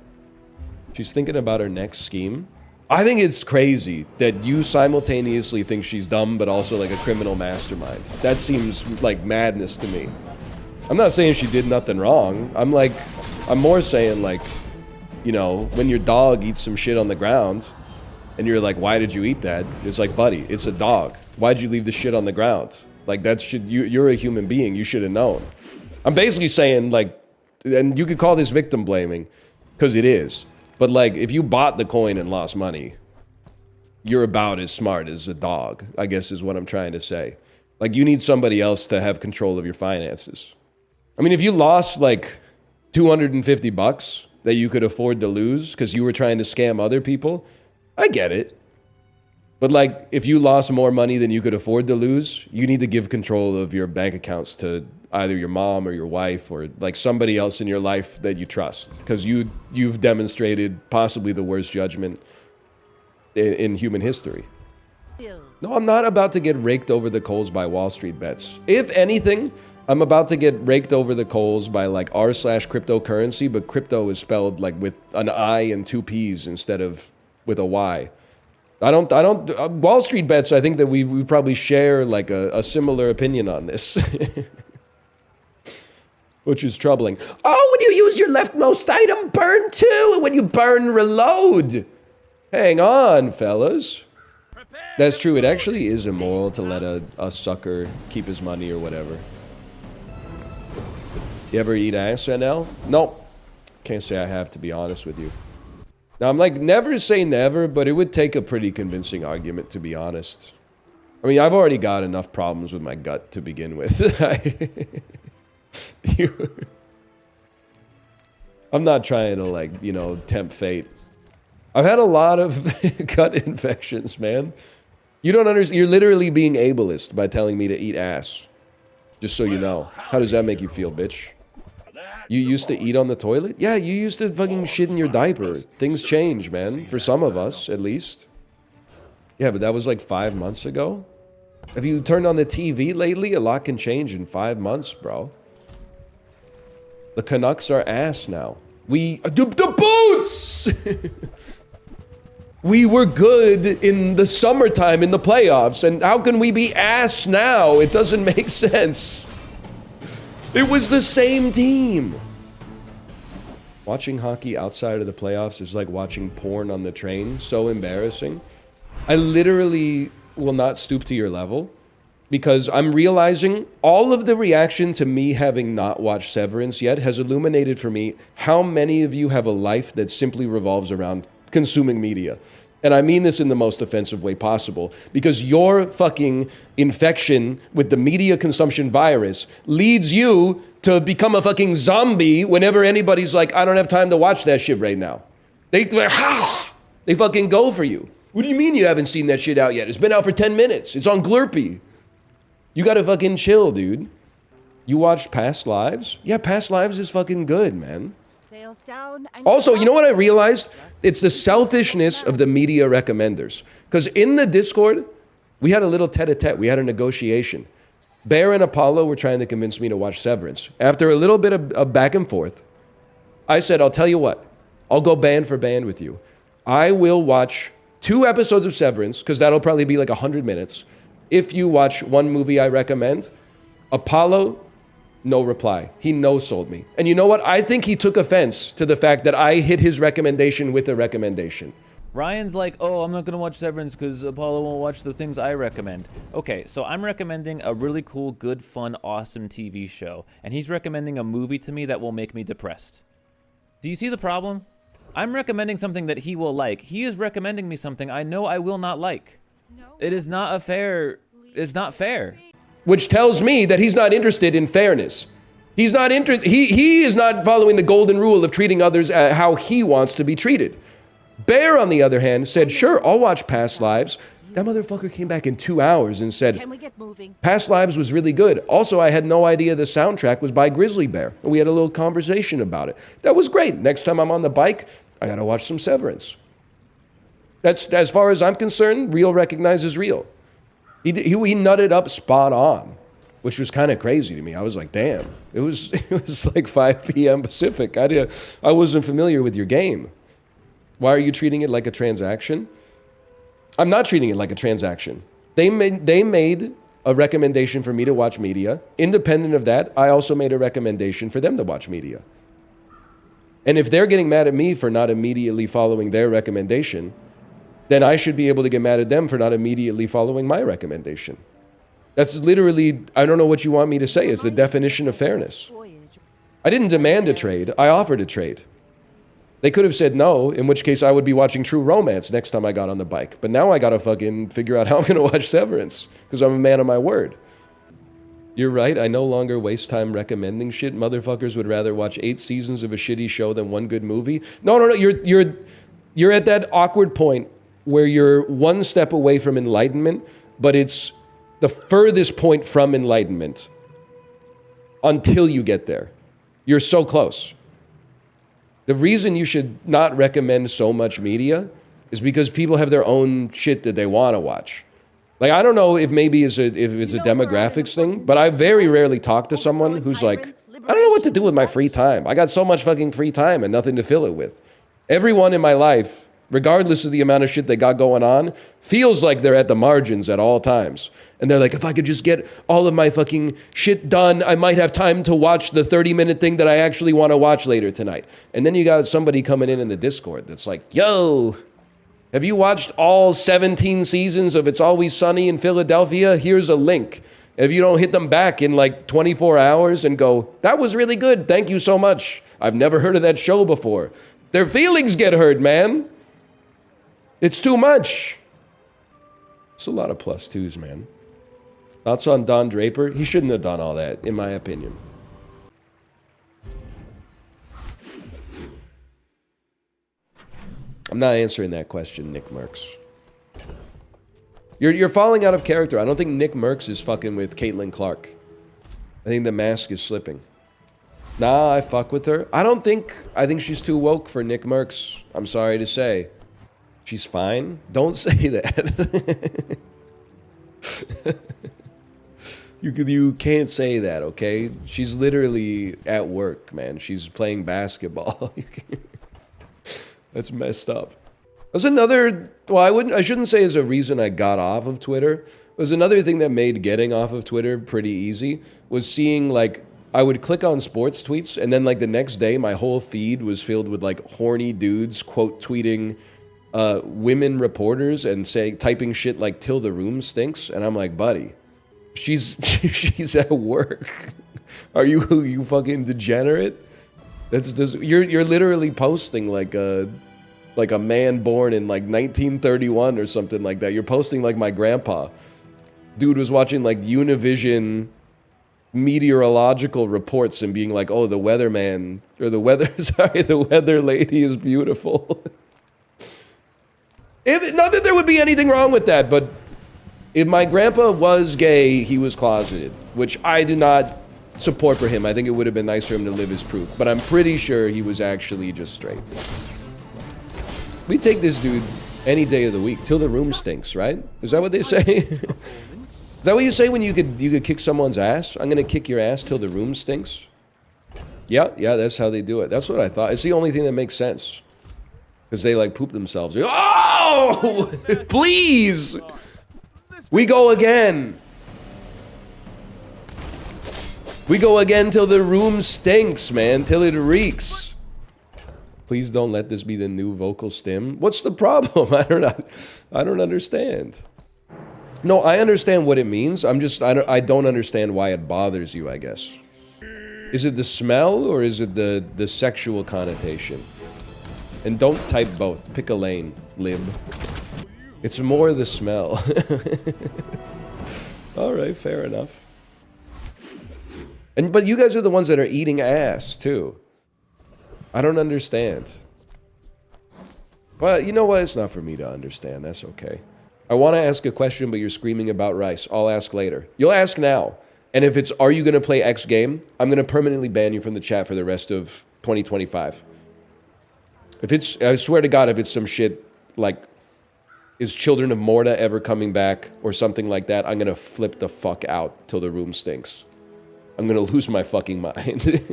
She's thinking about her next scheme. I think it's crazy that you simultaneously think she's dumb, but also like a criminal mastermind. That seems like madness to me. I'm not saying she did nothing wrong. I'm more saying like, you know, when your dog eats some shit on the ground and you're like, why did you eat that? It's like, buddy, it's a dog. Why'd you leave the shit on the ground? Like that should, you're a human being. You should have known. I'm basically saying like, and you could call this victim blaming, because it is. But like, if you bought the coin and lost money, you're about as smart as a dog, I guess is what I'm trying to say. Like, you need somebody else to have control of your finances. I mean, if you lost like $250 that you could afford to lose because you were trying to scam other people, I get it. But like, if you lost more money than you could afford to lose, you need to give control of your bank accounts to either your mom or your wife or like somebody else in your life that you trust, because you've demonstrated possibly the worst judgment in human history. No, I'm not about to get raked over the coals by Wall Street bets. If anything, I'm about to get raked over the coals by like r/cryptocurrency, but crypto is spelled like with an I and 2 P's instead of with a Y. I don't, Wall Street bets, I think that we probably share like a similar opinion on this. Which is troubling. Oh, when you use your leftmost item, burn too. And when you burn, reload. Hang on, fellas. That's true. It actually is immoral to let a sucker keep his money or whatever. You ever eat ass, NL? Nope. Can't say I have, to be honest with you. Now, I'm like, never say never, but it would take a pretty convincing argument, to be honest. I mean, I've already got enough problems with my gut to begin with. I'm not trying to, like, you know, tempt fate. I've had a lot of gut infections, man. You don't understand. You're literally being ableist by telling me to eat ass. Just so you know. How does that make you feel, bitch? You used to eat on the toilet? Yeah, you used to fucking shit in your diaper. Things change, man. For some of us, at least. Yeah, but that was like 5 months ago. Have you turned on the TV lately? A lot can change in 5 months, bro. The Canucks are ass now. The Boots! We were good in the summertime in the playoffs, and how can we be ass now? It doesn't make sense. It was the same team. Watching hockey outside of the playoffs is like watching porn on the train. So embarrassing. I literally will not stoop to your level because I'm realizing all of the reaction to me having not watched Severance yet has illuminated for me how many of you have a life that simply revolves around consuming media. And I mean this in the most offensive way possible, because your fucking infection with the media consumption virus leads you to become a fucking zombie whenever anybody's like, I don't have time to watch that shit right now. They fucking go for you. What do you mean you haven't seen that shit out yet? It's been out for 10 minutes. It's on Glurpy. You gotta fucking chill, dude. You watched Past Lives? Yeah, Past Lives is fucking good, man. Also, you know what I realized? It's the selfishness of the media recommenders. Because in the Discord, we had a little tete-a-tete. We had a negotiation. Bear and Apollo were trying to convince me to watch Severance. After a little bit of back and forth, I said, I'll tell you what. I'll go band for band with you. I will watch 2 episodes of Severance, because that'll probably be like 100 minutes. If you watch one movie I recommend, Apollo, no reply. He no-sold me. And you know what? I think he took offense to the fact that I hit his recommendation with a recommendation. Ryan's like, oh, I'm not going to watch Severance because Apollo won't watch the things I recommend. Okay, so I'm recommending a really cool, good, fun, awesome TV show. And he's recommending a movie to me that will make me depressed. Do you see the problem? I'm recommending something that he will like. He is recommending me something I know I will not like. It is not a fair... It's not fair. Which tells me that he's not interested in fairness. He's not interested. He is not following the golden rule of treating others how he wants to be treated. Bear, on the other hand, said, sure, I'll watch Past Lives. That motherfucker came back in 2 hours and said, Can we get moving? Past Lives was really good. Also, I had no idea the soundtrack was by Grizzly Bear. And we had a little conversation about it. That was great. Next time I'm on the bike, I gotta watch some Severance. That's, as far as I'm concerned, real recognizes real. He nutted up spot on, which was kind of crazy to me. I was like, damn, it was like 5 p.m. Pacific. I wasn't familiar with your game. Why are you treating it like a transaction? I'm not treating it like a transaction. They made a recommendation for me to watch media. Independent of that, I also made a recommendation for them to watch media. And if they're getting mad at me for not immediately following their recommendation, then I should be able to get mad at them for not immediately following my recommendation. That's literally, I don't know what you want me to say. It's the definition of fairness. I didn't demand a trade. I offered a trade. They could have said no, in which case I would be watching True Romance next time I got on the bike. But now I gotta fucking figure out how I'm gonna watch Severance, because I'm a man of my word. You're right, I no longer waste time recommending shit. Motherfuckers would rather watch 8 seasons of a shitty show than one good movie. No, you're at that awkward point where you're one step away from enlightenment, but it's the furthest point from enlightenment until you get there. You're so close. The reason you should not recommend so much media is because people have their own shit that they want to watch. Like, I don't know if maybe if it's a demographics thing, but I very rarely talk to someone who's like, I don't know what to do with my free time. I got so much fucking free time and nothing to fill it with. Everyone in my life, regardless of the amount of shit they got going on, feels like they're at the margins at all times. And they're like, if I could just get all of my fucking shit done, I might have time to watch the 30-minute thing that I actually want to watch later tonight. And then you got somebody coming in the Discord that's like, yo, have you watched all 17 seasons of It's Always Sunny in Philadelphia? Here's a link. If you don't hit them back in like 24 hours and go, that was really good, thank you so much. I've never heard of that show before. Their feelings get hurt, man. It's too much. It's a lot of plus twos, man. Thoughts on Don Draper? He shouldn't have done all that, in my opinion. I'm not answering that question, Nick Merckx. You're falling out of character. I don't think Nick Merckx is fucking with Caitlin Clark. I think the mask is slipping. Nah, I fuck with her. I think she's too woke for Nick Merckx. I'm sorry to say. She's fine. Don't say that. You can't say that, okay? She's literally at work, man. She's playing basketball. That's messed up. There's another, well, I shouldn't say as a reason I got off of Twitter. There's another thing that made getting off of Twitter pretty easy was seeing, like, I would click on sports tweets, and then, like, the next day, my whole feed was filled with, like, horny dudes quote tweeting women reporters and typing shit like "till the room stinks," and I'm like, buddy, she's at work. Are you fucking degenerate? That's just you're literally posting like a man born in like 1931 or something like that. You're posting like my grandpa. Dude was watching like Univision meteorological reports and being like, "Oh, the weatherman or the weather lady is beautiful." Not that there would be anything wrong with that, but if my grandpa was gay, he was closeted, which I do not support for him. I think it would have been nice for him to live his proof, but I'm pretty sure he was actually just straight. We take this dude any day of the week till the room stinks, right? Is that what they say? Is that what you say when you could kick someone's ass? I'm gonna kick your ass till the room stinks. Yeah, that's how they do it. That's what I thought. It's the only thing that makes sense. Because they like poop themselves. Oh! Please! We go again. We go again till the room stinks, man. Till it reeks. Please don't let this be the new vocal stim. What's the problem? I don't understand. No, I understand what it means. I don't understand why it bothers you, I guess. Is it the smell or is it the sexual connotation? And don't type both. Pick a lane, lib. It's more the smell. Alright, fair enough. But you guys are the ones that are eating ass, too. I don't understand. Well, you know what? It's not for me to understand. That's okay. I want to ask a question, but you're screaming about rice. I'll ask later. You'll ask now. And if it's, are you going to play X game? I'm going to permanently ban you from the chat for the rest of 2025. If it's, I swear to God, if it's some shit like, is Children of Morta ever coming back or something like that, I'm going to flip the fuck out till the room stinks. I'm going to lose my fucking mind.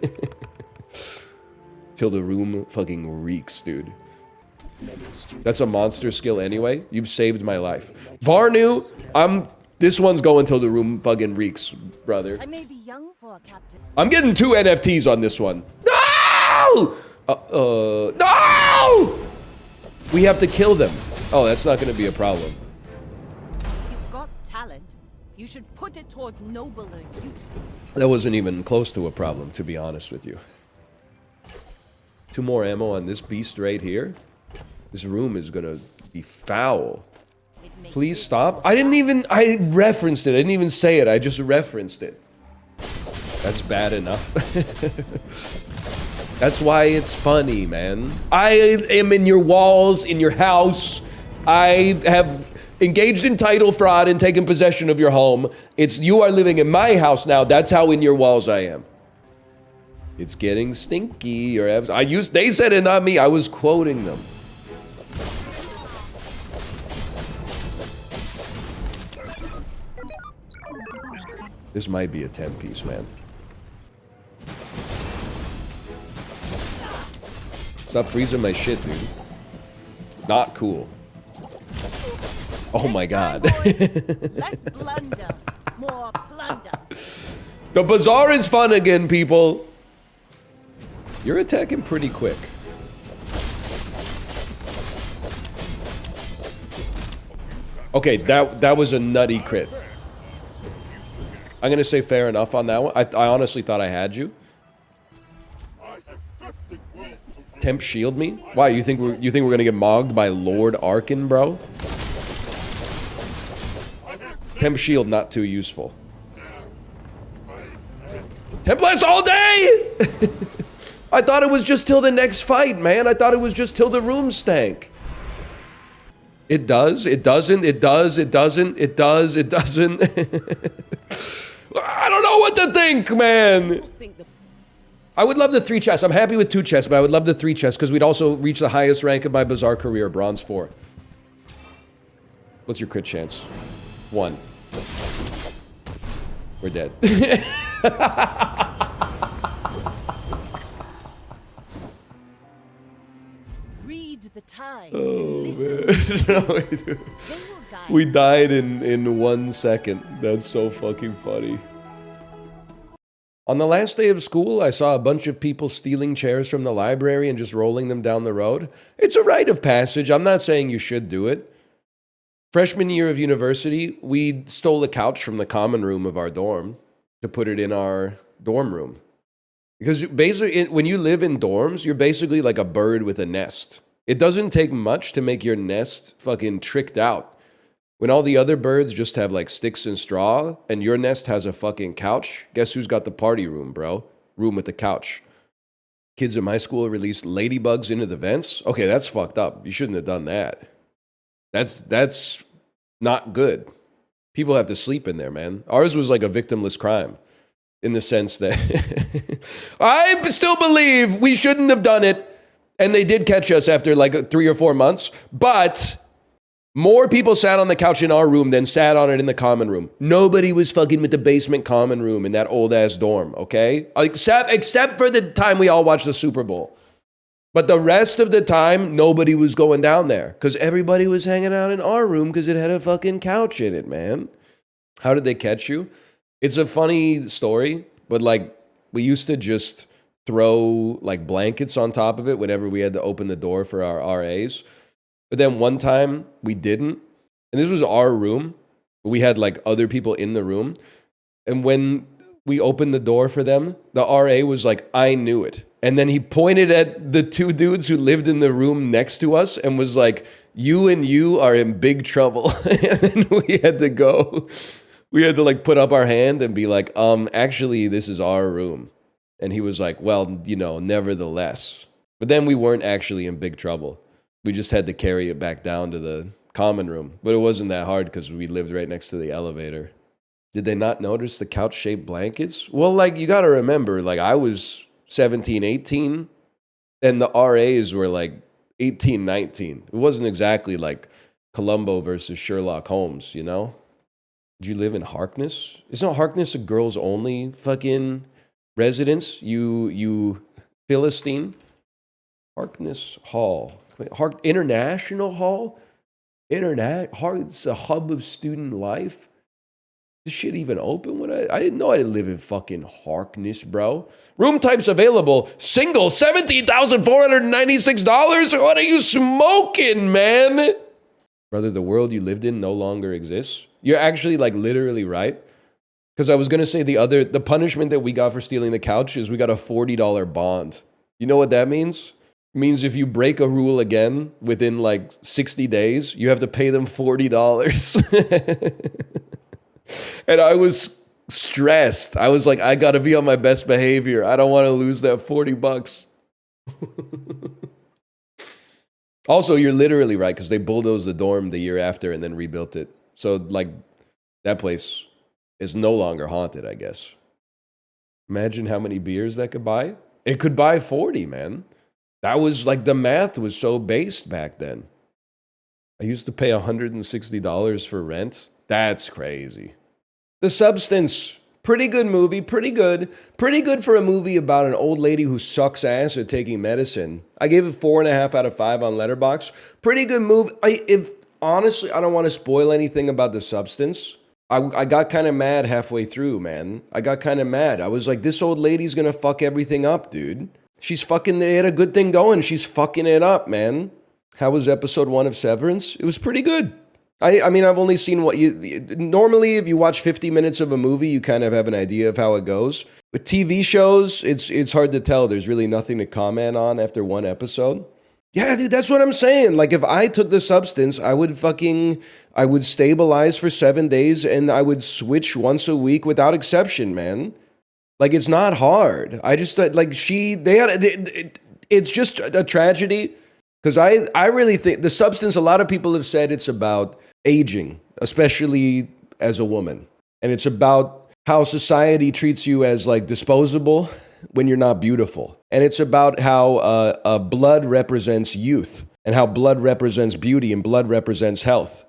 Till the room fucking reeks, dude. That's a monster skill anyway. You've saved my life. Varnu, this one's going till the room fucking reeks, brother. I may be young for a captain. I'm getting 2 NFTs on this one. No! No! We have to kill them. Oh, that's not going to be a problem. You've got talent. You should put it toward nobler use. That wasn't even close to a problem, to be honest with you. 2 more ammo on this beast right here. This room is going to be foul. Please stop. I referenced it. I didn't even say it. I just referenced it. That's bad enough. That's why it's funny, man. I am in your walls, in your house. I have engaged in title fraud and taken possession of your home. You are living in my house now. That's how in your walls I am. It's getting stinky. They said it, not me. I was quoting them. This might be a 10-piece, man. Stop freezing my shit, dude. Not cool. Oh my god. Less blunder, more plunder. The bazaar is fun again, people. You're attacking pretty quick. Okay, that was a nutty crit. I'm gonna say fair enough on that one. I honestly thought I had you. Temp shield me? Why, you think we're gonna get mogged by Lord Arkin, bro? Temp shield not too useful. Templess all day! I thought it was just till the next fight, man. I thought it was just till the room stank. It does. It doesn't. It does. It doesn't. It does. It doesn't. I don't know what to think, man. I would love the 3 chests. I'm happy with 2 chests, but I would love the 3 chests because we'd also reach the highest rank of my bizarre career, bronze 4. What's your crit chance? 1. We're dead. Read the times. Oh, Listen. man. No, we died in 1 second. That's so fucking funny. On the last day of school, I saw a bunch of people stealing chairs from the library and just rolling them down the road. It's a rite of passage. I'm not saying you should do it. Freshman year of university, we stole a couch from the common room of our dorm to put it in our dorm room. Because basically, when you live in dorms, you're basically like a bird with a nest. It doesn't take much to make your nest fucking tricked out. When all the other birds just have like sticks and straw, and your nest has a fucking couch, guess who's got the party room, bro? Room with the couch. Kids in my school released ladybugs into the vents. Okay, that's fucked up. You shouldn't have done that. That's not good. People have to sleep in there, man. Ours was like a victimless crime in the sense that I still believe we shouldn't have done it. And they did catch us after like 3 or 4 months, but more people sat on the couch in our room than sat on it in the common room. Nobody was fucking with the basement common room in that old ass dorm, okay? Except for the time we all watched the Super Bowl. But the rest of the time, nobody was going down there because everybody was hanging out in our room because it had a fucking couch in it, man. How did they catch you? It's a funny story, but like we used to just throw like blankets on top of it whenever we had to open the door for our RAs. But then one time we didn't, and this was our room. We had like other people in the room. And when we opened the door for them, the RA was like, I knew it. And then he pointed at the 2 dudes who lived in the room next to us and was like, you and you are in big trouble. And then we had to go. We had to like put up our hand and be like, actually, this is our room. And he was like, well, you know, nevertheless. But then we weren't actually in big trouble. We just had to carry it back down to the common room. But it wasn't that hard because we lived right next to the elevator. Did they not notice the couch-shaped blankets? Well, like, you got to remember, like, I was 17, 18, and the RAs were like 18, 19. It wasn't exactly like Columbo versus Sherlock Holmes, you know? Did you live in Harkness? Isn't Harkness a girls-only fucking residence? You Philistine? Harkness Hall. International Hall? It's a hub of student life? This shit even open? I didn't know I didn't live in fucking Harkness, bro. Room types available. Single, $17,496? What are you smoking, man? Brother, the world you lived in no longer exists. You're actually like literally right. Because I was going to say the punishment that we got for stealing the couch is we got a $40 bond. You know what that means? It means if you break a rule again within like 60 days, you have to pay them $40. And I was stressed. I was like, I got to be on my best behavior. I don't want to lose that $40. Also, you're literally right because they bulldozed the dorm the year after and then rebuilt it. So like that place is no longer haunted, I guess. Imagine how many beers that could buy. It could buy 40, man. That was like the math was so based back then. I used to pay $160 for rent. That's crazy. The Substance, pretty good movie, pretty good for a movie about an old lady who sucks ass at taking medicine. I gave it 4.5 out of 5 on Letterboxd. Pretty good movie. Honestly, I don't want to spoil anything about The Substance. I got kind of mad halfway through, man. I got kind of mad. I was like, this old lady's gonna fuck everything up, dude. They had a good thing going. She's fucking it up, man. How was episode 1 of Severance? It was pretty good. I mean, I've only seen normally if you watch 50 minutes of a movie, you kind of have an idea of how it goes. With TV shows, it's hard to tell. There's really nothing to comment on after 1 episode. Yeah, dude, that's what I'm saying. Like, if I took The Substance, I would stabilize for 7 days and I would switch once a week without exception, man. Like, it's not hard. I just, it's just a tragedy Because I really think the substance, a lot of people have said it's about aging, especially as a woman. And it's about how society treats you as like disposable when you're not beautiful. And it's about how blood represents youth and how blood represents beauty and blood represents health.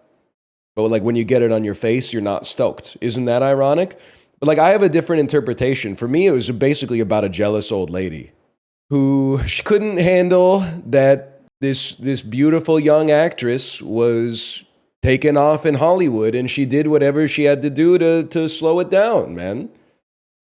But like when you get it on your face, you're not stoked. Isn't that ironic? But like I have a different interpretation. For me, it was basically about a jealous old lady who she couldn't handle that this beautiful young actress was taken off in Hollywood, and she did whatever she had to do to slow it down, man.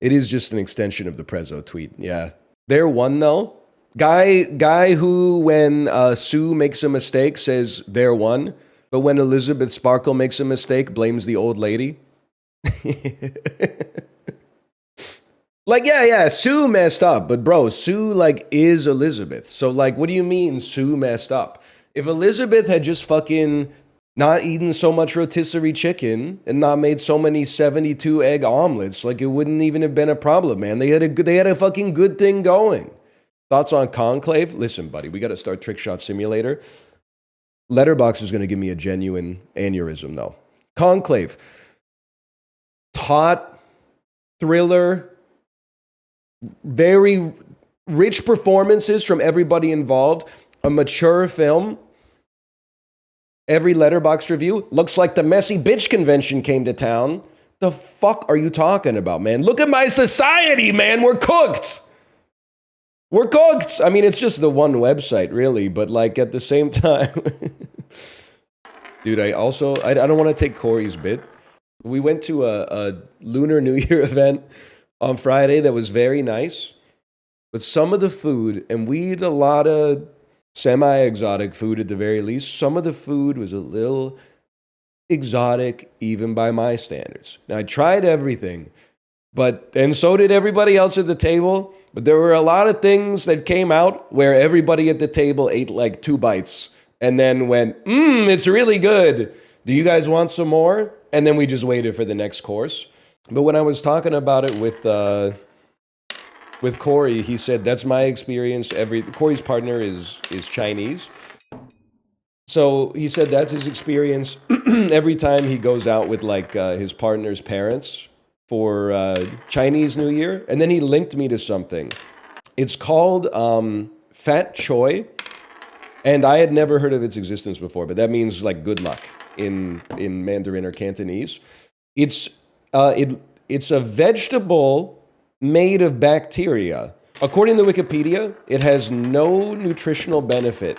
It is just an extension of the Prezzo tweet. Yeah. They're one, though. Guy who, when Sue makes a mistake, says they're one, but when Elizabeth Sparkle makes a mistake, blames the old lady. Like, yeah, Sue messed up, but bro, Sue, like, is Elizabeth. So, like, what do you mean Sue messed up? If Elizabeth had just fucking not eaten so much rotisserie chicken and not made so many 72 egg omelets, like, it wouldn't even have been a problem, man. They had a fucking good thing going. Thoughts on Conclave? Listen, buddy, we got to start Trick Shot Simulator. Letterboxd is going to give me a genuine aneurysm, though. Conclave. Taut, thriller, very rich performances from everybody involved, a mature film. Every Letterboxd review looks like the messy bitch convention came to town. The fuck are you talking about, man? Look at my society, man. We're cooked. We're cooked. I mean, it's just the one website, really, but like at the same time. Dude, I don't want to take Kory's bit. We went to a Lunar New Year event on Friday that was very nice. But some of the food, and we eat a lot of semi-exotic food at the very least, some of the food was a little exotic even by my standards. Now, I tried everything, and so did everybody else at the table, but there were a lot of things that came out where everybody at the table ate like 2 bites and then went, it's really good. Do you guys want some more? And then we just waited for the next course. But when I was talking about it with Kory, he said, that's my experience. Kory's partner is Chinese. So he said that's his experience every time he goes out with like his partner's parents for Chinese New Year. And then he linked me to something. It's called Fat Choi. And I had never heard of its existence before, but that means like good luck in Mandarin or Cantonese. It's a vegetable made of bacteria. According to Wikipedia, it has no nutritional benefit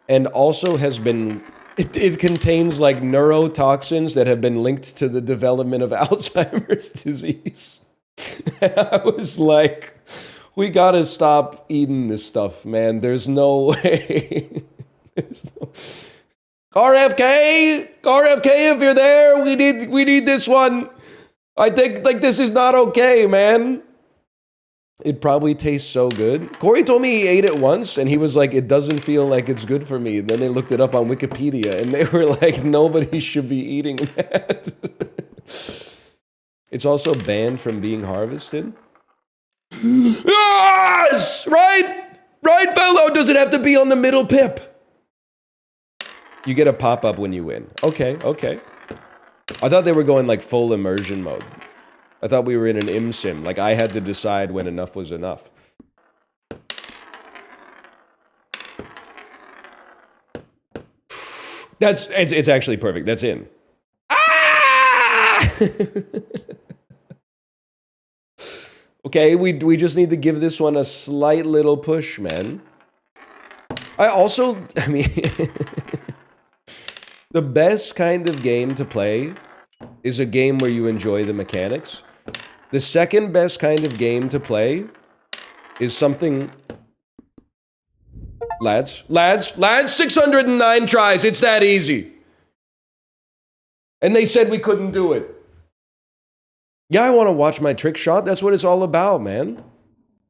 and also has been, it contains like neurotoxins that have been linked to the development of Alzheimer's disease. I was like, we gotta stop eating this stuff, man. There's no way. RFK, if you're there, we need this one. I think like this is not okay, man. It probably tastes so good. Kory told me he ate it once and he was like, it doesn't feel like it's good for me. And then they looked it up on Wikipedia and they were like, nobody should be eating that. It's also banned from being harvested. Yes! Right, fellow? Does it have to be on the middle pip? You get a pop-up when you win. Okay. I thought they were going like full immersion mode. I thought we were in an ImSim. Like I had to decide when enough was enough. It's actually perfect. That's in. Ah! Okay, we just need to give this one a slight little push, man. I mean, the best kind of game to play is a game where you enjoy the mechanics. The second best kind of game to play is something... Lads, 609 tries, it's that easy. And they said we couldn't do it. Yeah, I want to watch my trick shot. That's what it's all about, man.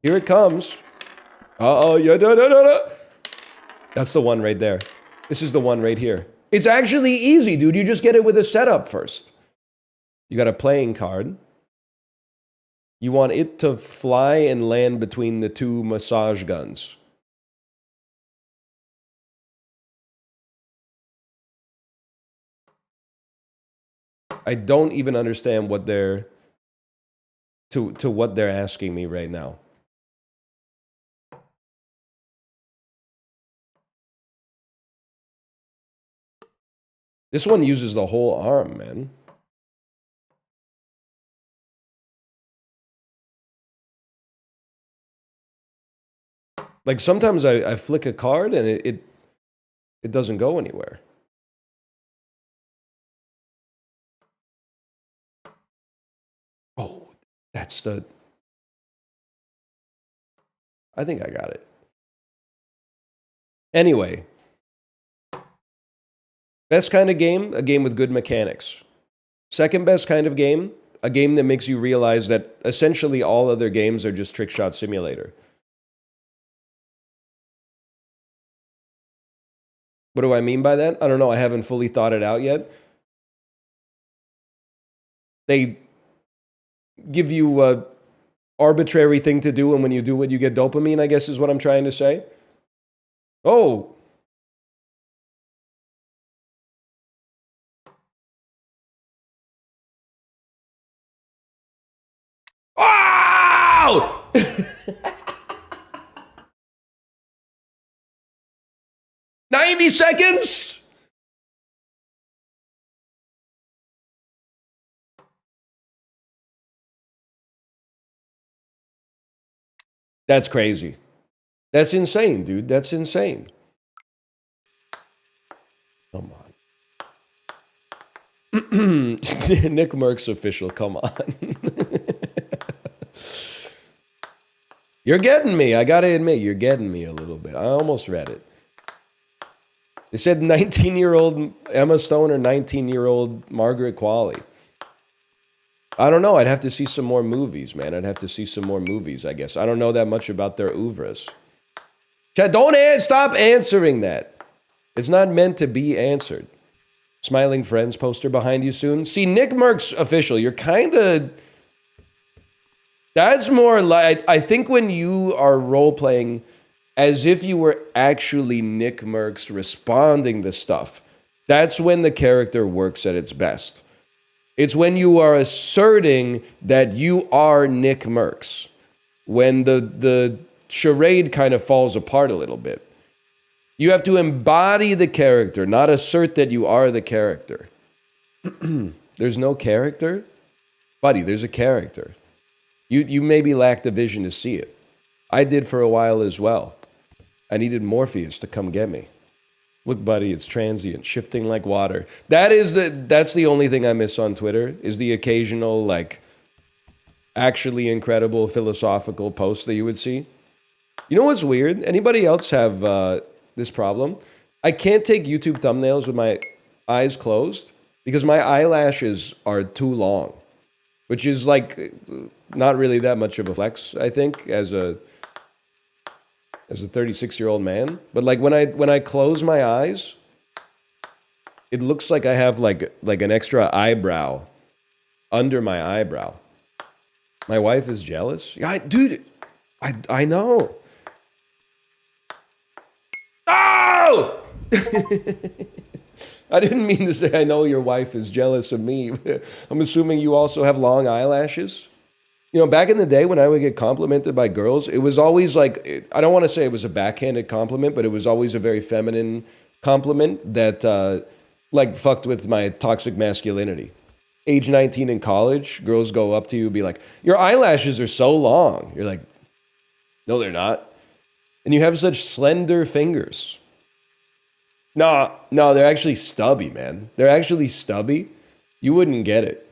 Here it comes. Uh-oh, yeah, da. That's the one right there. This is the one right here. It's actually easy, dude. You just get it with a setup first. You got a playing card. You want it to fly and land between the 2 massage guns. I don't even understand what they're to what they're asking me right now. This one uses the whole arm, man. Like sometimes I flick a card and it doesn't go anywhere. Oh, that's the... I think I got it. Anyway. Best kind of game, a game with good mechanics. Second best kind of game, a game that makes you realize that essentially all other games are just trick shot simulator. What do I mean by that? I don't know. I haven't fully thought it out yet. They give you a arbitrary thing to do, and when you do it, you get dopamine, I guess is what I'm trying to say. Oh. Oh! 90 seconds? That's crazy. That's insane, dude. That's insane. Come on. Nick Merck's official, come on. You're getting me. I gotta admit, you're getting me a little bit. I almost read it. They said 19-year-old Emma Stone or 19-year-old Margaret Qualley. I don't know. I'd have to see some more movies, man. I'd have to see some more movies, I guess. I don't know that much about their oeuvres. Chat, don't stop answering that. It's not meant to be answered. Smiling Friends poster behind you soon. See, Nick Merck's official. You're kind of... That's more like... I think when you are role-playing as if you were actually Nick Merckx responding to stuff, that's when the character works at its best. It's when you are asserting that you are Nick Merckx, when the charade kind of falls apart a little bit. You have to embody the character, not assert that you are the character. There's no character? Buddy, there's a character. You maybe lack the vision to see it. I did for a while as well. I needed Morpheus to come get me. Look, buddy, it's transient, shifting like water. That's the only thing I miss on Twitter, is the occasional, like, actually incredible philosophical post that you would see. You know what's weird? Anybody else have this problem? I can't take YouTube thumbnails with my eyes closed because my eyelashes are too long, which is, like, not really that much of a flex, I think, as a 36-year-old man. But like when I close my eyes, it looks like I have like an extra eyebrow under my eyebrow. My wife is jealous. Yeah, dude, I know. Oh! I didn't mean to say I know your wife is jealous of me. I'm assuming you also have long eyelashes. You know, back in the day when I would get complimented by girls, it was always like, I don't want to say it was a backhanded compliment, but it was always a very feminine compliment that, like, fucked with my toxic masculinity. Age 19 in college, girls go up to you and be like, your eyelashes are so long. You're like, no, they're not. And you have such slender fingers. No, they're actually stubby, man. They're actually stubby. You wouldn't get it.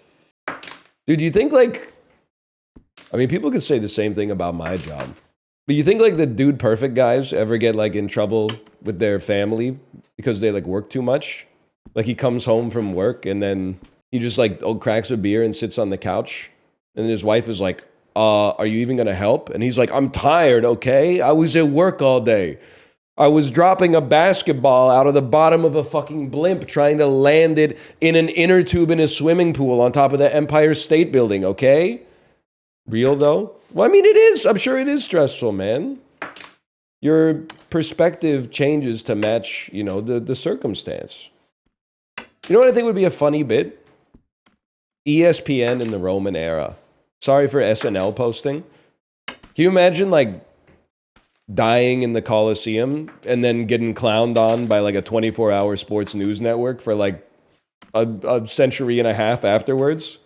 Dude, you think, like... I mean, people could say the same thing about my job. But you think, like, the dude perfect guys ever get, like, in trouble with their family because they, like, work too much? Like, he comes home from work and then he just, like, cracks a beer and sits on the couch. And his wife is like, are you even going to help? And he's like, I'm tired, okay? I was at work all day. I was dropping a basketball out of the bottom of a fucking blimp trying to land it in an inner tube in a swimming pool on top of the Empire State Building, okay? Real, though? Well, I mean, it is. I'm sure it is stressful, man. Your perspective changes to match, you know, the circumstance. You know what I think would be a funny bit? ESPN in the Roman era. Sorry for SNL posting. Can you imagine like dying in the Coliseum and then getting clowned on by like a 24-hour sports news network for like a century and a half afterwards?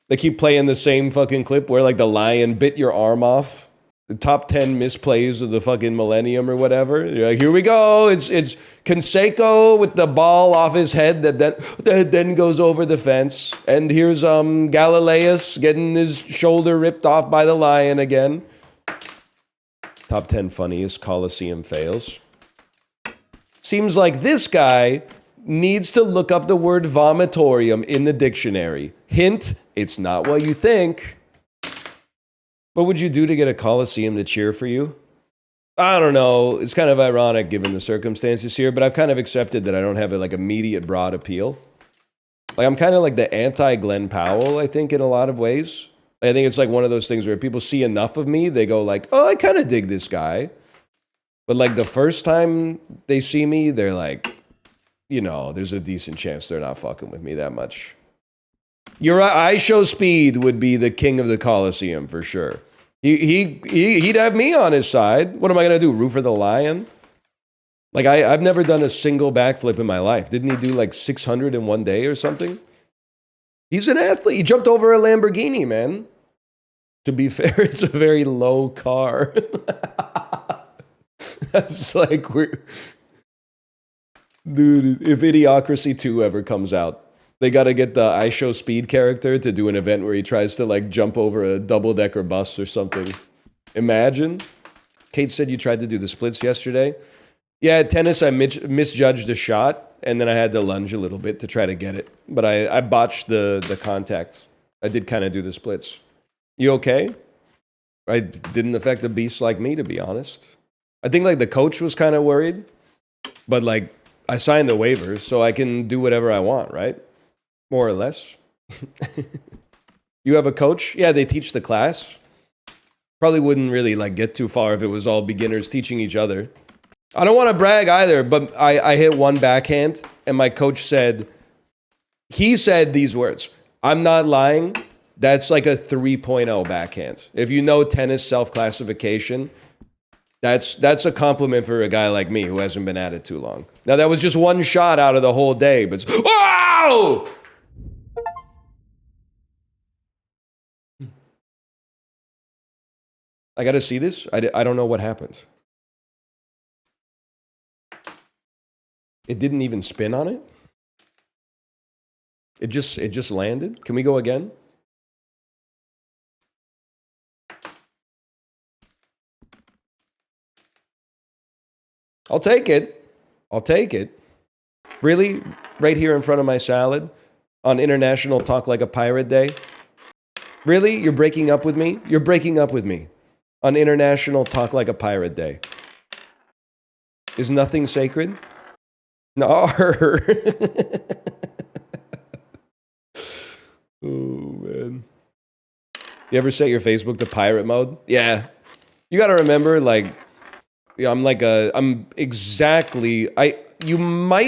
They keep playing the same fucking clip where like the lion bit your arm off. The top 10 misplays of the fucking millennium or whatever. You're like, here we go. It's Canseco with the ball off his head that then goes over the fence. And here's Galileus getting his shoulder ripped off by the lion again. Top 10 funniest Coliseum fails. Seems like this guy needs to look up the word vomitorium in the dictionary. Hint, it's not what you think. What would you do to get a Coliseum to cheer for you? I don't know. It's kind of ironic given the circumstances here, but I've kind of accepted that I don't have a like immediate broad appeal. Like I'm kind of like the anti-Glenn Powell, I think, in a lot of ways. I think it's like one of those things where people see enough of me, they go like, oh, I kind of dig this guy. But like the first time they see me, they're like, you know, there's a decent chance they're not fucking with me that much. Your I.H.O.D.e speed would be the king of the Coliseum for sure. He'd have me on his side. What am I gonna do? Root for the lion? Like I've never done a single backflip in my life. Didn't he do like 600 in one day or something? He's an athlete. He jumped over a Lamborghini, man. To be fair, it's a very low car. That's like dude. If Idiocracy 2 ever comes out, they got to get the I.H.O.D.e speed character to do an event where he tries to like jump over a double-decker bus or something. Imagine. Kate said you tried to do the splits yesterday. Yeah, at tennis I misjudged a shot, and then I had to lunge a little bit to try to get it. But I botched the contact. I did kind of do the splits. You okay? I didn't affect a beast like me, to be honest. I think like the coach was kind of worried, but like I signed the waiver, so I can do whatever I want, right? More or less. You have a coach? Yeah, they teach the class. Probably wouldn't really like get too far if it was all beginners teaching each other. I don't want to brag either, but I hit one backhand and my coach said, he said these words, I'm not lying, that's like a 3.0 backhand. If you know tennis self-classification, that's a compliment for a guy like me who hasn't been at it too long. Now that was just one shot out of the whole day, but wow! I gotta see this. I don't know what happened. It didn't even spin on it. It just landed. Can we go again? I'll take it. I'll take it. Really? Right here in front of my salad? On International Talk Like a Pirate Day? Really? You're breaking up with me? You're breaking up with me. On International Talk Like a Pirate Day. Is nothing sacred? No. Oh, man. You ever set your Facebook to pirate mode? Yeah. You gotta remember, like, you might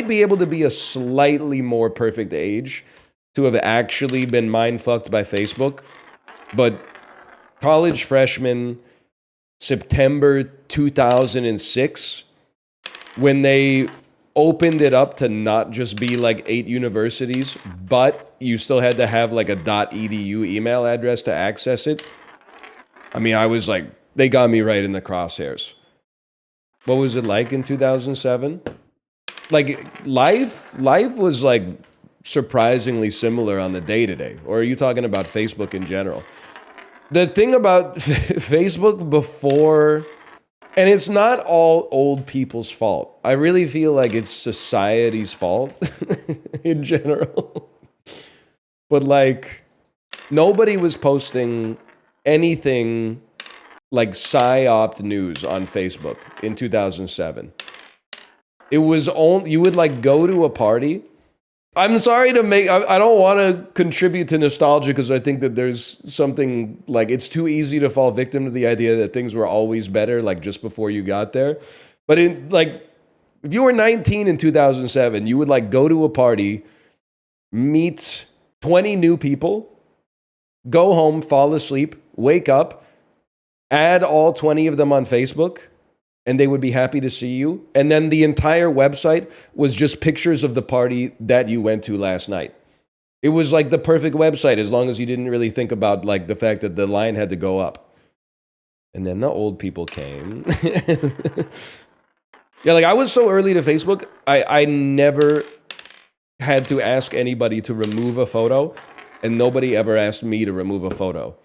be able to be a slightly more perfect age to have actually been mind-fucked by Facebook. But college freshman, September 2006, when they opened it up to not just be like 8 universities, but you still had to have like a .edu email address to access it. I mean, I was like, they got me right in the crosshairs. What was it like in 2007? Like, life was like surprisingly similar on the day-to-day. Or are you talking about Facebook in general? The thing about Facebook before, and it's not all old people's fault. I really feel like it's society's fault in general. But like, nobody was posting anything like psyop news on Facebook in 2007. It was only, you would like go to a party. I'm sorry to make, I don't want to contribute to nostalgia because I think that there's something like, it's too easy to fall victim to the idea that things were always better, like just before you got there. But in like, if you were 19 in 2007, you would like go to a party, meet 20 new people, go home, fall asleep, wake up, add all 20 of them on Facebook, and they would be happy to see you. And then the entire website was just pictures of the party that you went to last night. It was like the perfect website as long as you didn't really think about like the fact that the line had to go up. And then the old people came. Yeah, like I was so early to Facebook, I never had to ask anybody to remove a photo, and nobody ever asked me to remove a photo.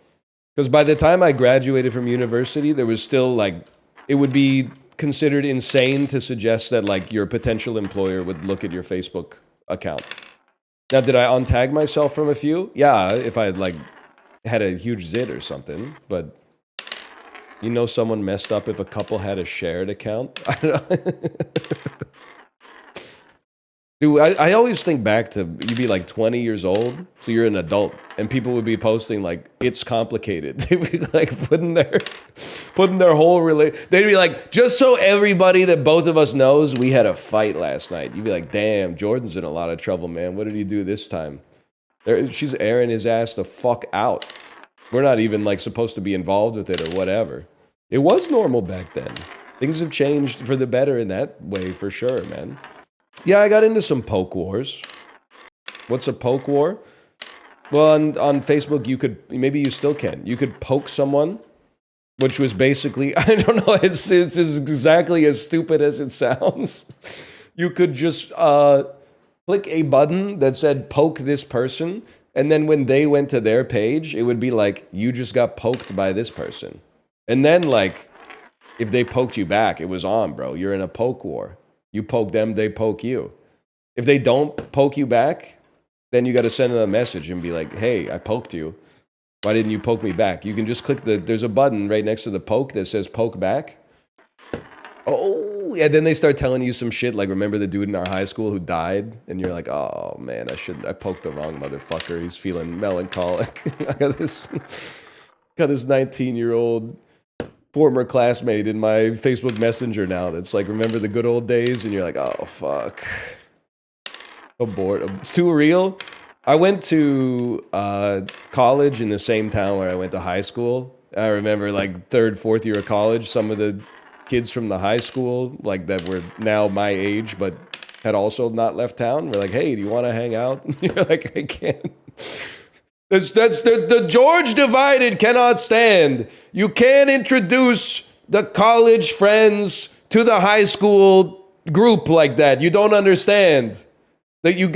Because by the time I graduated from university, there was still like, it would be considered insane to suggest that like your potential employer would look at your Facebook account. Now, did I untag myself from a few? Yeah, if I like had a huge zit or something, but you know someone messed up if a couple had a shared account? I don't know. Dude, I always think back to, you'd be like 20 years old, so you're an adult, and people would be posting like, it's complicated. They'd be like putting their whole they'd be like, just so everybody that both of us knows, we had a fight last night. You'd be like, damn, Jordan's in a lot of trouble, man. What did he do this time? She's airing his ass the fuck out. We're not even like supposed to be involved with it or whatever. It was normal back then. Things have changed for the better in that way for sure, man. Yeah, I got into some poke wars. What's a poke war? Well, on Facebook, you could, maybe you still can. You could poke someone, which was basically, I don't know, it's exactly as stupid as it sounds. You could just click a button that said poke this person, and then when they went to their page, it would be like, you just got poked by this person. And then like, if they poked you back, it was on, bro. You're in a poke war. You poke them, they poke you. If they don't poke you back, then you got to send them a message and be like, hey, I poked you. Why didn't you poke me back? You can just click there's a button right next to the poke that says poke back. Oh, yeah, then they start telling you some shit like, remember the dude in our high school who died? And you're like, oh man, I poked the wrong motherfucker. He's feeling melancholic. I got this 19-year-old former classmate in my Facebook Messenger now that's like, remember the good old days? And you're like, oh, fuck. I'm bored. It's too real. I went to college in the same town where I went to high school. I remember like third, fourth year of college, some of the kids from the high school, like that were now my age, but had also not left town, were like, hey, do you want to hang out? And you're like, I can't. That's the George divided cannot stand. You can't introduce the college friends to the high school group like that. You don't understand. That you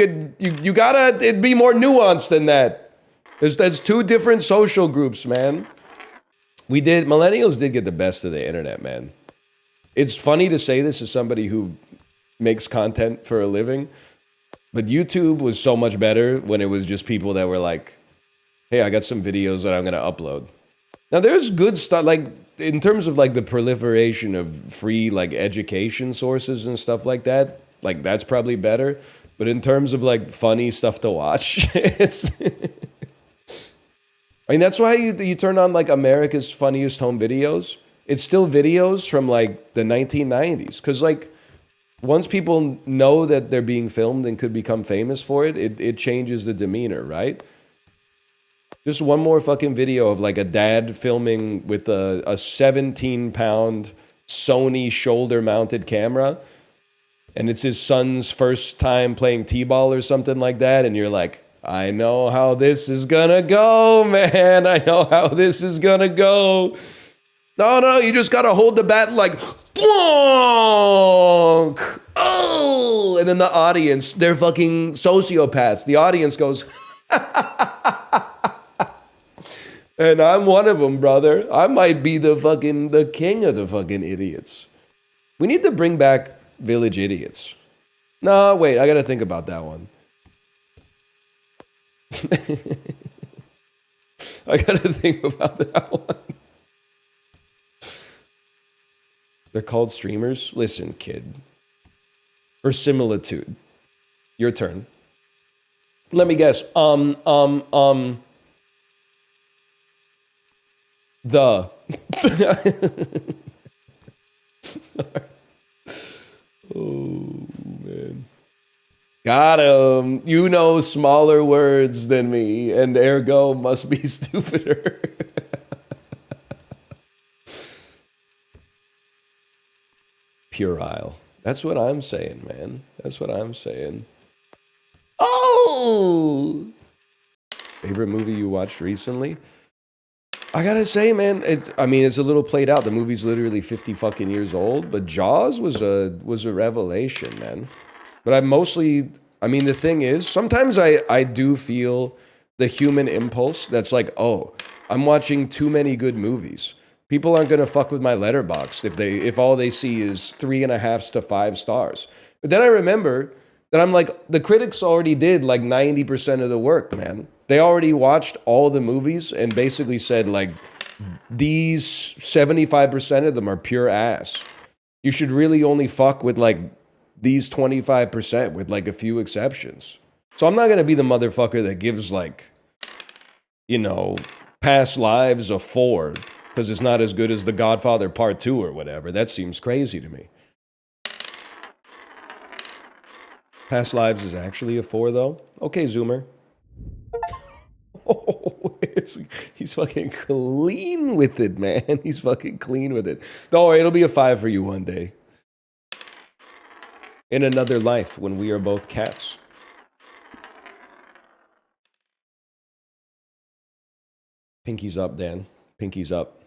gotta, it'd be more nuanced than that. There's two different social groups, man. Millennials did get the best of the internet, man. It's funny to say this as somebody who makes content for a living, but YouTube was so much better when it was just people that were like, hey, I got some videos that I'm going to upload. Now, there's good stuff, like, in terms of, like, the proliferation of free, like, education sources and stuff like that, like, that's probably better. But in terms of, like, funny stuff to watch, it's... I mean, that's why you turn on, like, America's Funniest Home Videos. It's still videos from, like, the 1990s. Because, like, once people know that they're being filmed and could become famous for it, it changes the demeanor, right? Just one more fucking video of like a dad filming with a 17-pound Sony shoulder-mounted camera, and it's his son's first time playing t-ball or something like that, and you're like, I know how this is gonna go, man. I know how this is gonna go. No, you just gotta hold the bat like, thwonk! Oh! And then the audience, they're fucking sociopaths. The audience goes, and I'm one of them, brother. I might be the king of the fucking idiots. We need to bring back Village Idiots. No, wait, I gotta think about that one. I gotta think about that one. They're called streamers? Listen, kid. Verisimilitude. Your turn. Let me guess. The. Oh, man. Got him. You know smaller words than me, and ergo must be stupider. Puerile. That's what I'm saying, man. That's what I'm saying. Oh! Favorite movie you watched recently? I gotta say, man, it's a little played out. The movie's literally 50 fucking years old, but Jaws was a revelation, man. But the thing is, sometimes I do feel the human impulse that's like, oh, I'm watching too many good movies. People aren't gonna fuck with my Letterboxd if all they see is 3.5 to 5 stars. But then I remember that I'm like, the critics already did like 90% of the work, man. They already watched all the movies and basically said like, these 75% of them are pure ass. You should really only fuck with like these 25% with like a few exceptions. So I'm not gonna be the motherfucker that gives like, Past Lives a 4 because it's not as good as The Godfather Part 2 or whatever. That seems crazy to me. Past Lives is actually a 4 though. Okay, Zoomer. Oh, he's fucking clean with it, man. He's fucking clean with it. Don't worry, it'll be a 5 for you one day. In another life when we are both cats. Pinky's up, Dan. Pinky's up.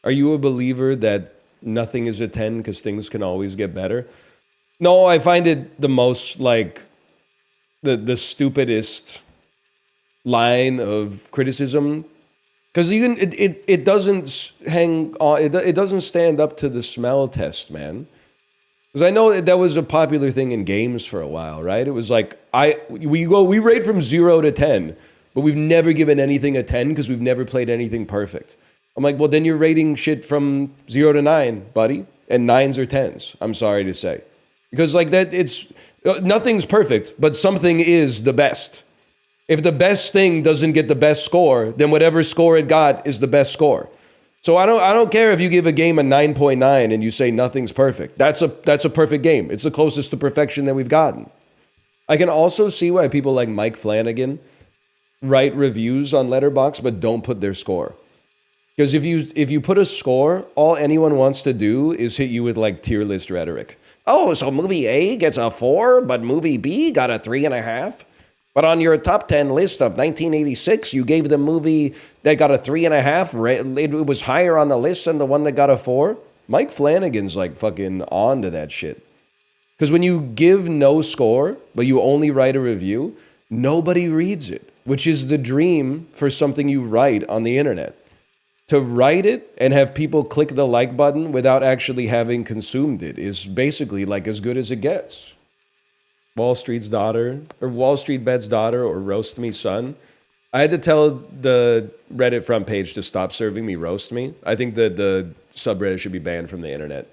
Are you a believer that nothing is a 10 because things can always get better? No, I find it the most like the stupidest line of criticism because even it doesn't hang on. It doesn't stand up to the smell test, man. Because I know that was a popular thing in games for a while, right? It was like we rate from 0 to 10, but we've never given anything a 10 because we've never played anything perfect. I'm like, well, then you're rating shit from 0 to 9, buddy, and 9s or 10s. I'm sorry to say, because like that, it's nothing's perfect, but something is the best. If the best thing doesn't get the best score, then whatever score it got is the best score. So I don't care if you give a game a 9.9 and you say nothing's perfect. That's a perfect game. It's the closest to perfection that we've gotten. I can also see why people like Mike Flanagan write reviews on Letterboxd but don't put their score. Because if you put a score, all anyone wants to do is hit you with like tier list rhetoric. Oh, so movie A gets a 4, but movie B got a 3.5. But on your top 10 list of 1986, you gave the movie that got a 3.5. It was higher on the list than the one that got a 4. Mike Flanagan's like fucking on to that shit. Because when you give no score, but you only write a review, nobody reads it, which is the dream for something you write on the internet. To write it and have people click the like button without actually having consumed it is basically like as good as it gets. Wall Street Bed's daughter, or Roast Me Son. I had to tell the Reddit front page to stop serving me Roast Me. I think that the subreddit should be banned from the internet.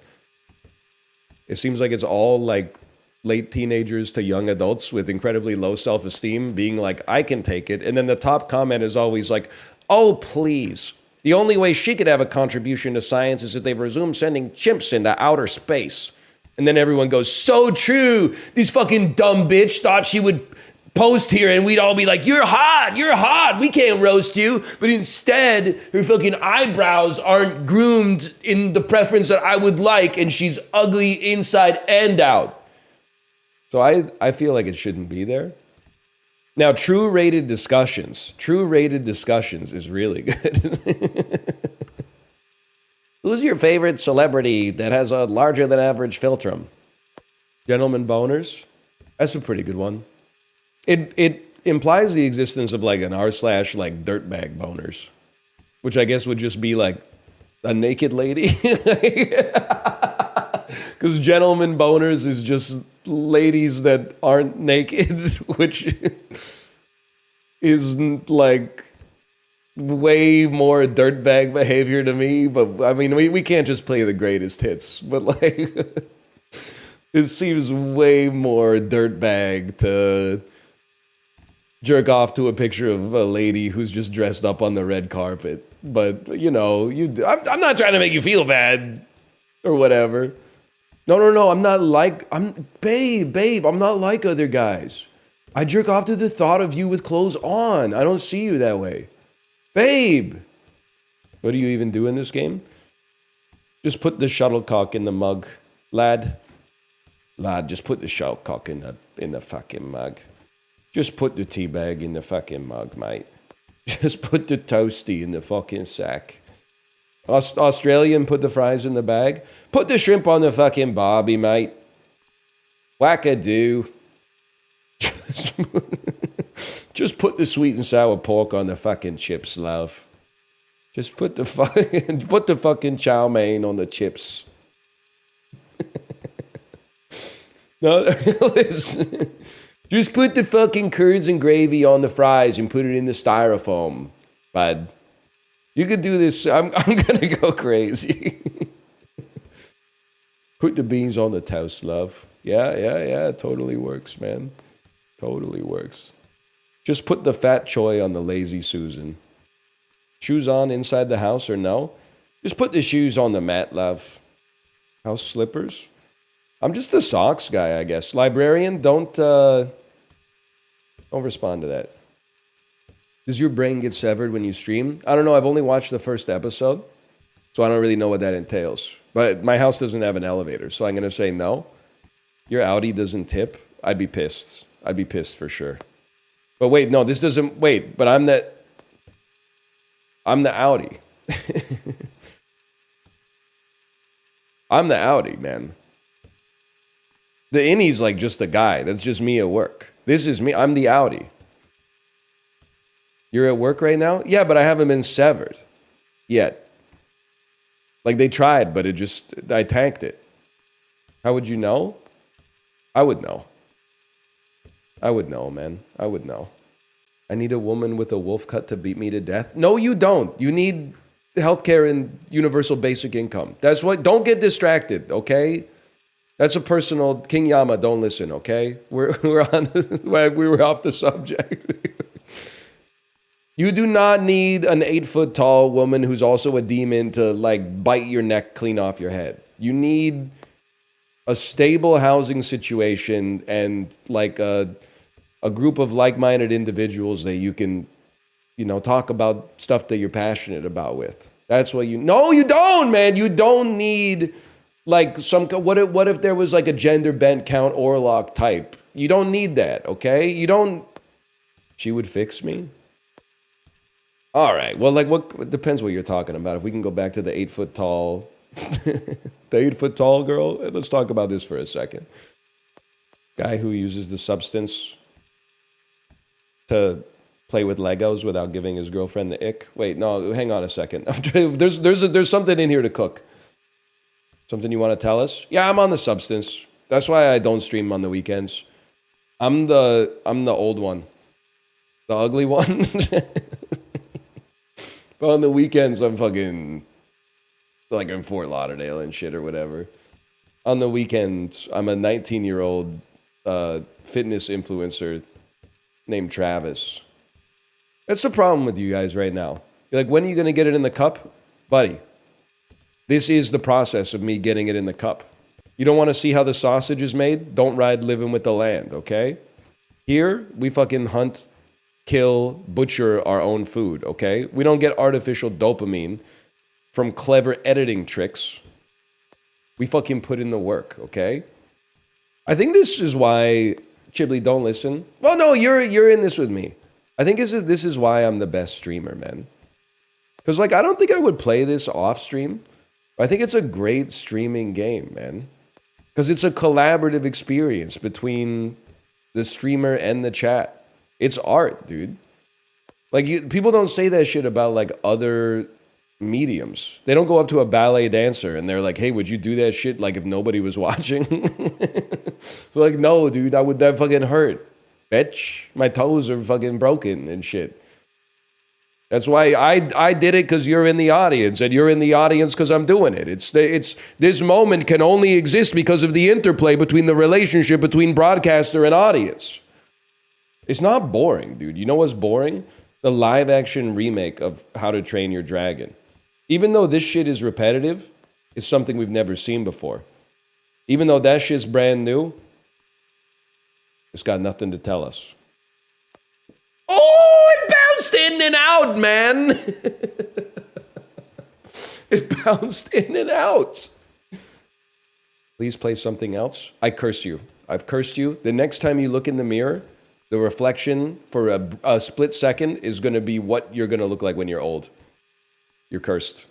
It seems like it's all like late teenagers to young adults with incredibly low self-esteem being like, I can take it. And then the top comment is always like, oh, please. The only way she could have a contribution to science is if they resume sending chimps into outer space. And then everyone goes, so true. This fucking dumb bitch thought she would post here and we'd all be like, you're hot, we can't roast you. But instead, her fucking eyebrows aren't groomed in the preference that I would like, and she's ugly inside and out. So I feel like it shouldn't be there. Now, true rated discussions is really good. Who's your favorite celebrity that has a larger than average philtrum? Gentleman boners? That's a pretty good one. It implies the existence of like an r/ like dirtbag boners, which I guess would just be like a naked lady. Because gentleman boners is just ladies that aren't naked, which is like way more dirtbag behavior to me. But I mean, we can't just play the greatest hits, but like it seems way more dirtbag to jerk off to a picture of a lady who's just dressed up on the red carpet. But you know, I'm not trying to make you feel bad or whatever. No. I'm not like babe. I'm not like other guys. I jerk off to the thought of you with clothes on. I don't see you that way, babe. What do you even do in this game? Just put the shuttlecock in the mug, lad. Lad, just put the shuttlecock in the fucking mug. Just put the tea bag in the fucking mug, mate. Just put the toasty in the fucking sack. Australian, put the fries in the bag. Put the shrimp on the fucking barbie, mate. Wackadoo. Just put the sweet and sour pork on the fucking chips, love. Just put the fucking chow mein on the chips. No, listen. Just put the fucking curds and gravy on the fries and put it in the styrofoam, bud. You could do this. I'm gonna go crazy. Put the beans on the toast, love. Yeah. Totally works, man. Totally works. Just put the fat choy on the lazy Susan. Shoes on inside the house or no? Just put the shoes on the mat, love. House slippers? I'm just a socks guy, I guess. Librarian, don't respond to that. Does your brain get severed when you stream? I don't know. I've only watched the first episode, so I don't really know what that entails. But my house doesn't have an elevator, so I'm going to say no. Your Audi doesn't tip? I'd be pissed. I'd be pissed for sure. But wait, no, this doesn't... Wait, but I'm the Audi. I'm the Audi, man. The innie's like just a guy. That's just me at work. This is me. I'm the Audi. You're at work right now? Yeah, but I haven't been severed yet. Like they tried, but I tanked it. How would you know? I would know. I would know, man. I would know. I need a woman with a wolf cut to beat me to death. No, you don't. You need healthcare and universal basic income. That's what. Don't get distracted, okay? That's a personal King Yama. Don't listen, okay? We're on. We were off the subject. You do not need an 8-foot tall woman who's also a demon to like bite your neck clean off your head. You need a stable housing situation and like a group of like-minded individuals that you can, talk about stuff that you're passionate about with. That's what you... No, you don't, man. You don't need like what if there was like a gender bent Count Orlok type? You don't need that, okay? You don't... She would fix me? All right. Well, like what depends what you're talking about. If we can go back to the 8-foot tall... the 8-foot tall girl. Let's talk about this for a second. Guy who uses the substance to play with Legos without giving his girlfriend the ick. Wait, no, hang on a second. There's something in here to cook. Something you want to tell us? Yeah, I'm on the substance. That's why I don't stream on the weekends. I'm the old one. The ugly one. But on the weekends, I'm fucking like in Fort Lauderdale and shit or whatever. On the weekends, I'm a 19-year-old fitness influencer named Travis. That's the problem with you guys right now. You're like, when are you going to get it in the cup? Buddy, this is the process of me getting it in the cup. You don't want to see how the sausage is made? Don't ride living with the land, okay? Here, we fucking hunt, kill, butcher our own food, okay? We don't get artificial dopamine from clever editing tricks. We fucking put in the work, okay? I think this is why... Chiblee, don't listen. Well, no, you're in this with me. I think this is why I'm the best streamer, man. Because, like, I don't think I would play this off stream. I think it's a great streaming game, man. Because it's a collaborative experience between the streamer and the chat. It's art, dude. Like, people don't say that shit about, like, other mediums. They don't go up to a ballet dancer and they're like, hey, would you do that shit, like, if nobody was watching? Like, no, dude, that fucking hurt. Bitch, my toes are fucking broken and shit. That's why I did it, because you're in the audience, and you're in the audience because I'm doing it. It's this moment can only exist because of the interplay between the relationship between broadcaster and audience. It's not boring, dude. You know what's boring? The live action remake of How to Train Your Dragon. Even though this shit is repetitive, it's something we've never seen before. Even though that shit's brand new, it's got nothing to tell us. Oh, it bounced in and out, man. It bounced in and out. Please play something else. I curse you. I've cursed you. The next time you look in the mirror, the reflection for a split second is going to be what you're going to look like when you're old. You're cursed.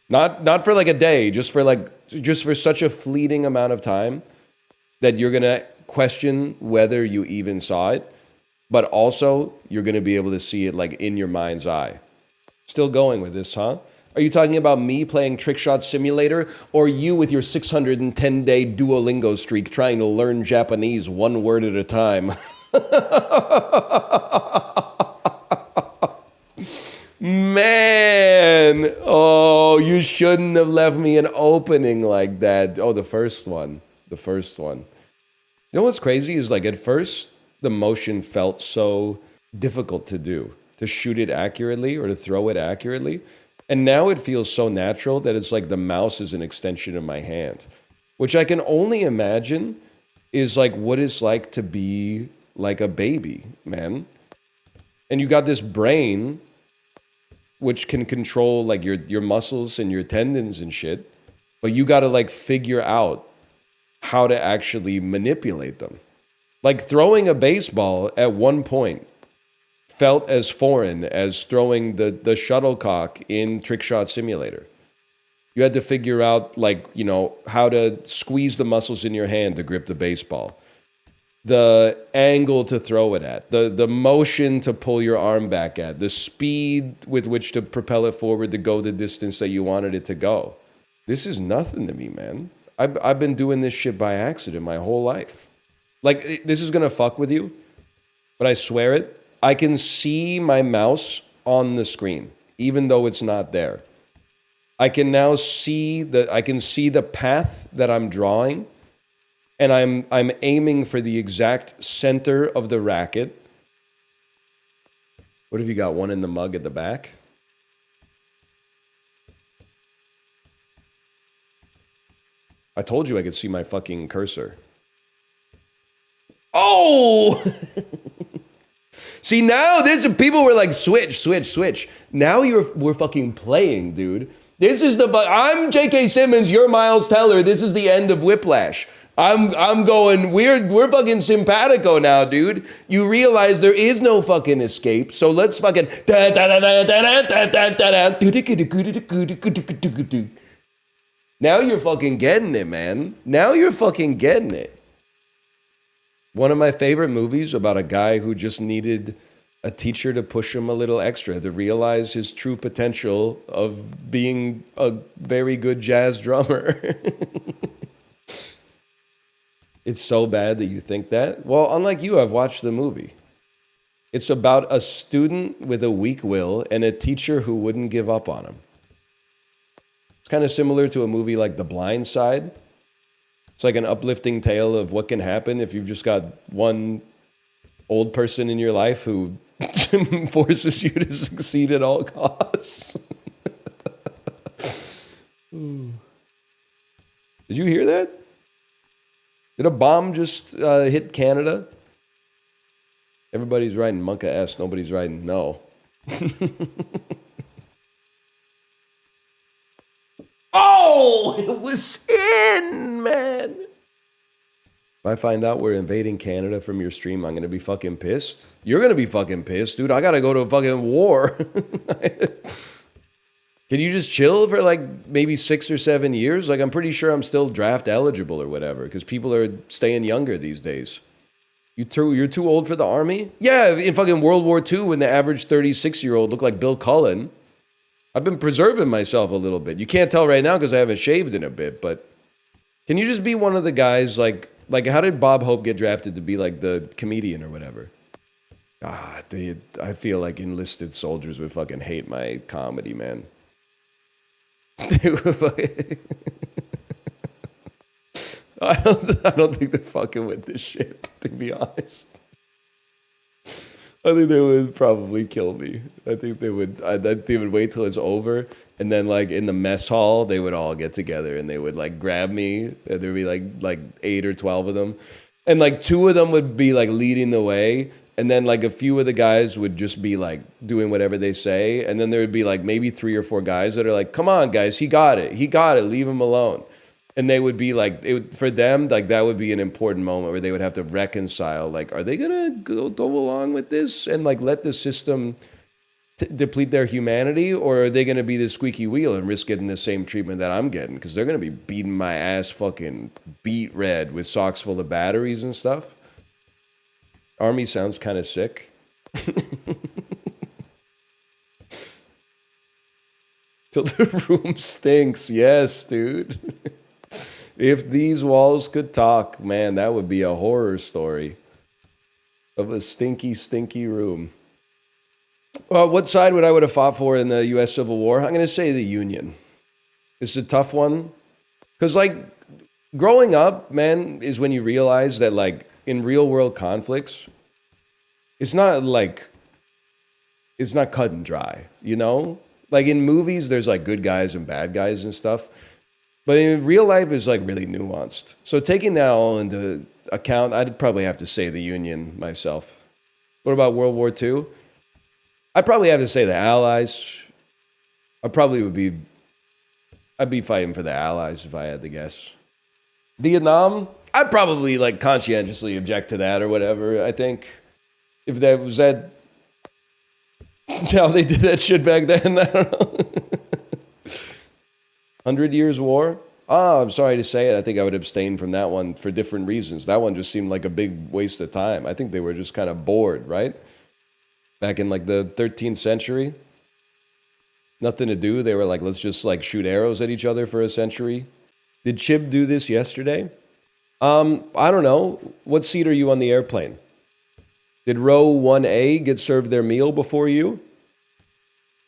Not for like a day, just for such a fleeting amount of time that you're going to question whether you even saw it, but also you're going to be able to see it like in your mind's eye. Still going with this, huh? Are you talking about me playing Trickshot Simulator, or you with your 610-day Duolingo streak trying to learn Japanese one word at a time? Man, oh, you shouldn't have left me an opening like that. Oh, the first one. You know what's crazy is like at first, the motion felt so difficult to do, to shoot it accurately or to throw it accurately. And now it feels so natural that it's like the mouse is an extension of my hand, which I can only imagine is like what it's like to be like a baby, man. And you got this brain which can control like your muscles and your tendons and shit, but you got to like figure out how to actually manipulate them. Like throwing a baseball at one point felt as foreign as throwing the shuttlecock in Trickshot Simulator. You had to figure out, like, you know, how to squeeze the muscles in your hand to grip the baseball, the angle to throw it at, the motion to pull your arm back at, the speed with which to propel it forward to go the distance that you wanted it to go. This is nothing to me, man. I've been doing this shit by accident my whole life. Like, this is gonna fuck with you, but I swear it. I can see my mouse on the screen, even though it's not there. I can now see the path that I'm drawing, and I'm aiming for the exact center of the racket. What have you got? One in the mug at the back? I told you I could see my fucking cursor. Oh! See, now people were like, switch. Now we're fucking playing, dude. This is I'm J.K. Simmons, you're Miles Teller. This is the end of Whiplash. I'm going, we're fucking simpatico now, dude. You realize there is no fucking escape, so let's fucking now you're fucking getting it, man. Now you're fucking getting it. One of my favorite movies about a guy who just needed a teacher to push him a little extra to realize his true potential of being a very good jazz drummer. It's so bad that you think that. Well, unlike you, I've watched the movie. It's about a student with a weak will and a teacher who wouldn't give up on him. It's kind of similar to a movie like The Blind Side. It's like an uplifting tale of what can happen if you've just got one old person in your life who forces you to succeed at all costs. Did you hear that? Did a bomb just hit Canada? Everybody's writing Monka S. Nobody's writing no. Oh, it was in, man. If I find out we're invading Canada from your stream, I'm going to be fucking pissed. You're going to be fucking pissed, dude. I got to go to a fucking war. Can you just chill for like maybe 6 or 7 years? Like, I'm pretty sure I'm still draft eligible or whatever because people are staying younger these days. You're too old for the army? Yeah, in fucking World War II when the average 36-year-old looked like Bill Cullen. I've been preserving myself a little bit. You can't tell right now because I haven't shaved in a bit, but can you just be one of the guys like how did Bob Hope get drafted to be like the comedian or whatever? I feel like enlisted soldiers would fucking hate my comedy, man. I don't think they're fucking with this shit, to be honest. I think they would probably kill me. I think they would wait till it's over And then like in the mess hall, they would all get together and they would like grab me. And there'd be like 8 or 12 of them. And like 2 of them would be like leading the way. And then like a few of the guys would just be like doing whatever they say. And then there would be like maybe 3 or 4 guys that are like, come on guys, he got it. Leave him alone. And they would be like, for them, like that would be an important moment where they would have to reconcile. Like, are they going to go along with this and like let the system deplete their humanity, or are they going to be the squeaky wheel and risk getting the same treatment that I'm getting? Because they're going to be beating my ass fucking beat red with socks full of batteries and stuff. Army sounds kind of sick. Till the room stinks. Yes, dude. If these walls could talk, man, that would be a horror story of a stinky, stinky room. Well, what side would I have fought for in the U.S. Civil War? I'm going to say the Union. It's a tough one. Because, like, growing up, man, is when you realize that, like, in real-world conflicts, it's not cut and dry, you know? Like, in movies, there's, like, good guys and bad guys and stuff. But in real life, it's, like, really nuanced. So taking that all into account, I'd probably have to say the Union myself. What about World War II? I'd probably have to say the Allies. I'd be fighting for the Allies if I had to guess. Vietnam? I'd probably like conscientiously object to that or whatever, I think. If that was that how they did that shit back then, I don't know. 100 Years' War? I'm sorry to say it. I think I would abstain from that one for different reasons. That one just seemed like a big waste of time. I think they were just kind of bored, right? Back in like the 13th century, nothing to do. They were like, let's just like shoot arrows at each other for a century. Did Chib do this yesterday? I don't know. What seat are you on the airplane? Did row 1A get served their meal before you?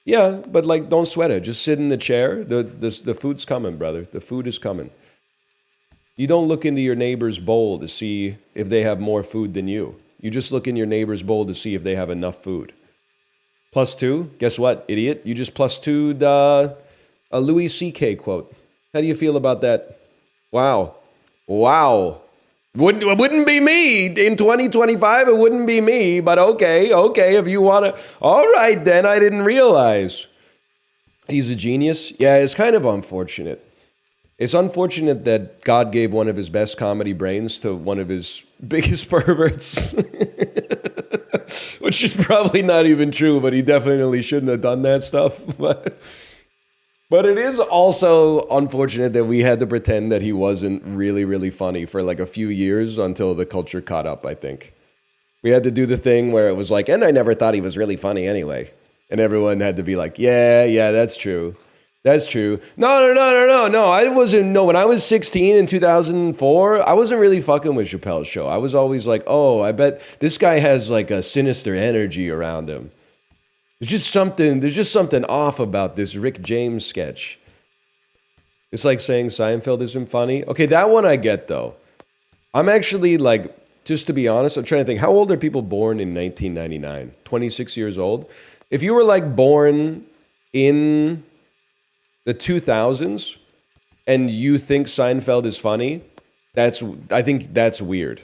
Yeah, but like, don't sweat it. Just sit in the chair. The food's coming, brother. The food is coming. You don't look into your neighbor's bowl to see if they have more food than you. You just look in your neighbor's bowl to see if they have enough food. +2, guess what, idiot? You just +2'd a Louis C.K. quote. How do you feel about that? Wow. It wouldn't be me. In 2025, it wouldn't be me, but okay, if you want to. All right, then, I didn't realize. He's a genius? Yeah, it's kind of unfortunate. It's unfortunate that God gave one of his best comedy brains to one of his biggest perverts. Which is probably not even true, but he definitely shouldn't have done that stuff. But it is also unfortunate that we had to pretend that he wasn't really, really funny for like a few years until the culture caught up, I think. We had to do the thing where it was like, and I never thought he was really funny anyway. And everyone had to be like, yeah, that's true. That's true. No. I wasn't. No, when I was 16 in 2004, I wasn't really fucking with Chappelle's show. I was always like, oh, I bet this guy has like a sinister energy around him. There's just something off about this Rick James sketch. It's like saying Seinfeld isn't funny. Okay, that one I get though. I'm actually like, just to be honest, I'm trying to think, how old are people born in 1999? 26 years old? If you were like born in the 2000s and you think Seinfeld is funny, I think that's weird.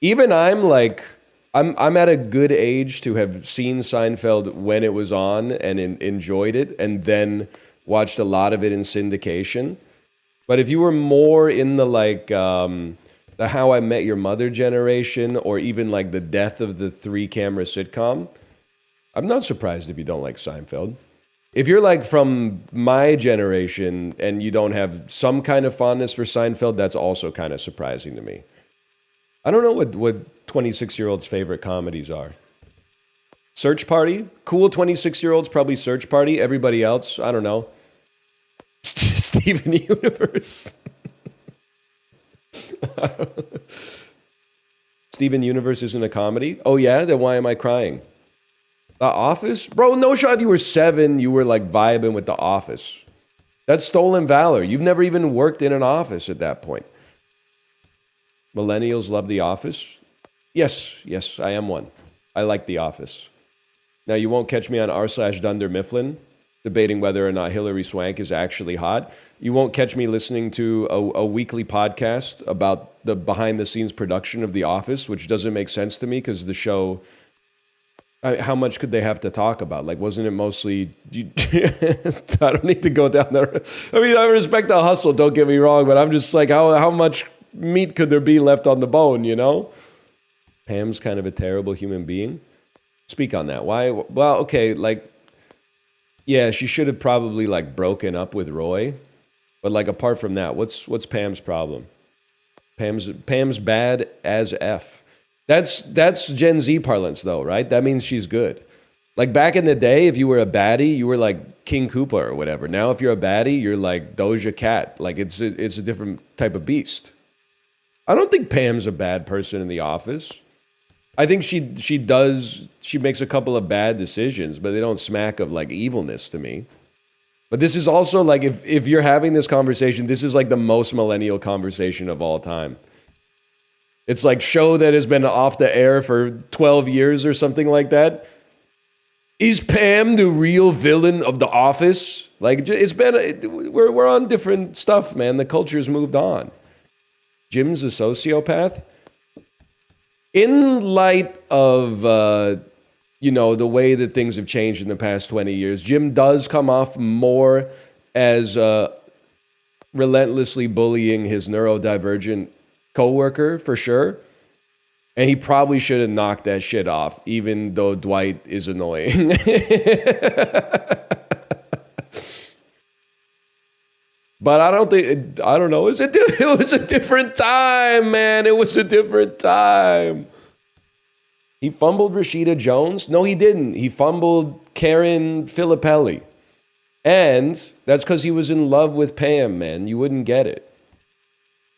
Even I'm at a good age to have seen Seinfeld when it was on and enjoyed it and then watched a lot of it in syndication. But if you were more in the the How I Met Your Mother generation or even like the death of the 3-camera sitcom, I'm not surprised if you don't like Seinfeld. If you're like from my generation and you don't have some kind of fondness for Seinfeld, that's also kind of surprising to me. I don't know what 26-year-olds' favorite comedies are. Search Party? Cool 26-year-olds, probably Search Party. Everybody else, I don't know. Steven Universe. Steven Universe isn't a comedy? Oh yeah? Then why am I crying? The Office? Bro, no shot you were 7, you were like vibing with The Office. That's stolen valor. You've never even worked in an office at that point. Millennials love The Office? Yes, I am one. I like The Office. Now, you won't catch me on r/Dunder Mifflin. debating whether or not Hillary Swank is actually hot. You won't catch me listening to a weekly podcast about the behind-the-scenes production of The Office, which doesn't make sense to me because the show... how much could they have to talk about? Like, wasn't it mostly... I don't need to go down there. I mean, I respect the hustle, don't get me wrong, but I'm just like, how much meat could there be left on the bone, you know? Pam's kind of a terrible human being. Speak on that. Why? Well, okay, like... Yeah, she should have probably, like, broken up with Roy. But, like, apart from that, what's Pam's problem? Pam's bad as F. That's Gen Z parlance, though, right? That means she's good. Like, back in the day, if you were a baddie, you were like King Koopa or whatever. Now, if you're a baddie, you're like Doja Cat. Like, it's a different type of beast. I don't think Pam's a bad person in The Office. I think she makes a couple of bad decisions, but they don't smack of, like, evilness to me. But this is also, like, if you're having this conversation, this is, like, the most millennial conversation of all time. It's like show that has been off the air for 12 years or something like that. Is Pam the real villain of The Office? Like, we're on different stuff, man. The culture's moved on. Jim's a sociopath. In light of, the way that things have changed in the past 20 years, Jim does come off more as relentlessly bullying his neurodivergent coworker, for sure. And he probably should have knocked that shit off, even though Dwight is annoying. But I don't know. It was a different time, man. It was a different time. He fumbled Rashida Jones? No, he didn't. He fumbled Karen Filippelli. And that's because he was in love with Pam, man. You wouldn't get it.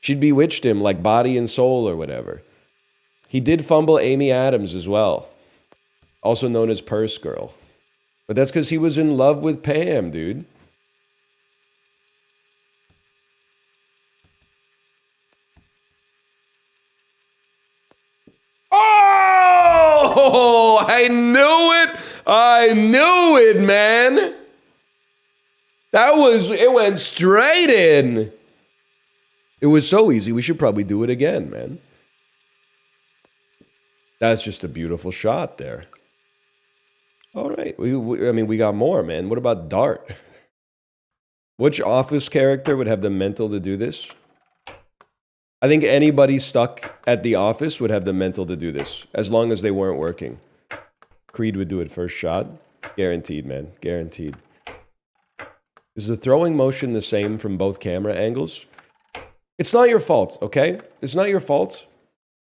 She'd bewitched him like body and soul or whatever. He did fumble Amy Adams as well, also known as Purse Girl. But that's because he was in love with Pam, dude. Oh, I knew it. I knew it, man. It went straight in. It was so easy. We should probably do it again, man. That's just a beautiful shot there. All right. We got more, man. What about Dart? Which Office character would have the mental to do this? I think anybody stuck at the office would have the mental to do this, as long as they weren't working. Creed would do it first shot. Guaranteed, man. Guaranteed. Is the throwing motion the same from both camera angles? It's not your fault, okay? It's not your fault.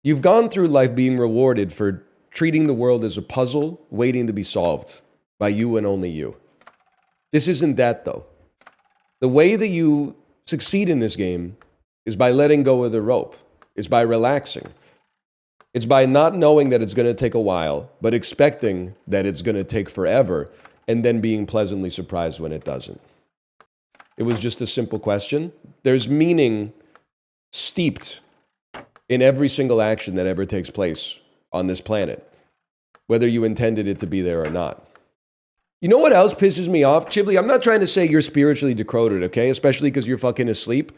You've gone through life being rewarded for treating the world as a puzzle waiting to be solved by you and only you. This isn't that, though. The way that you succeed in this game is by letting go of the rope. It's by relaxing. It's by not knowing that it's going to take a while, but expecting that it's going to take forever, and then being pleasantly surprised when it doesn't. It was just a simple question. There's meaning steeped in every single action that ever takes place on this planet, whether you intended it to be there or not. You know what else pisses me off? Chibli, I'm not trying to say you're spiritually decroded, okay? Especially because you're fucking asleep.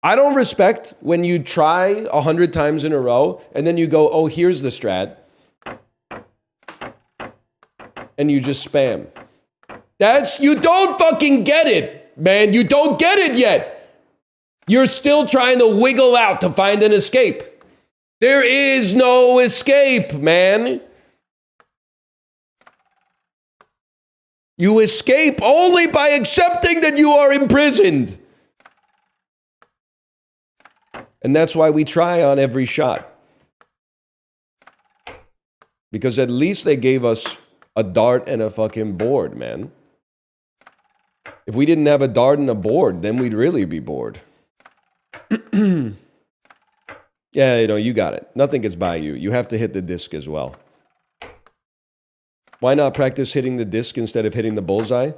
I don't respect when you try 100 times in a row and then you go, oh, here's the strat. And you just spam. You don't fucking get it, man. You don't get it yet. You're still trying to wiggle out to find an escape. There is no escape, man. You escape only by accepting that you are imprisoned. And that's why we try on every shot. Because at least they gave us a dart and a fucking board, man. If we didn't have a dart and a board, then we'd really be bored. Yeah, you got it. Nothing gets by you. You have to hit the disc as well. Why not practice hitting the disc instead of hitting the bullseye?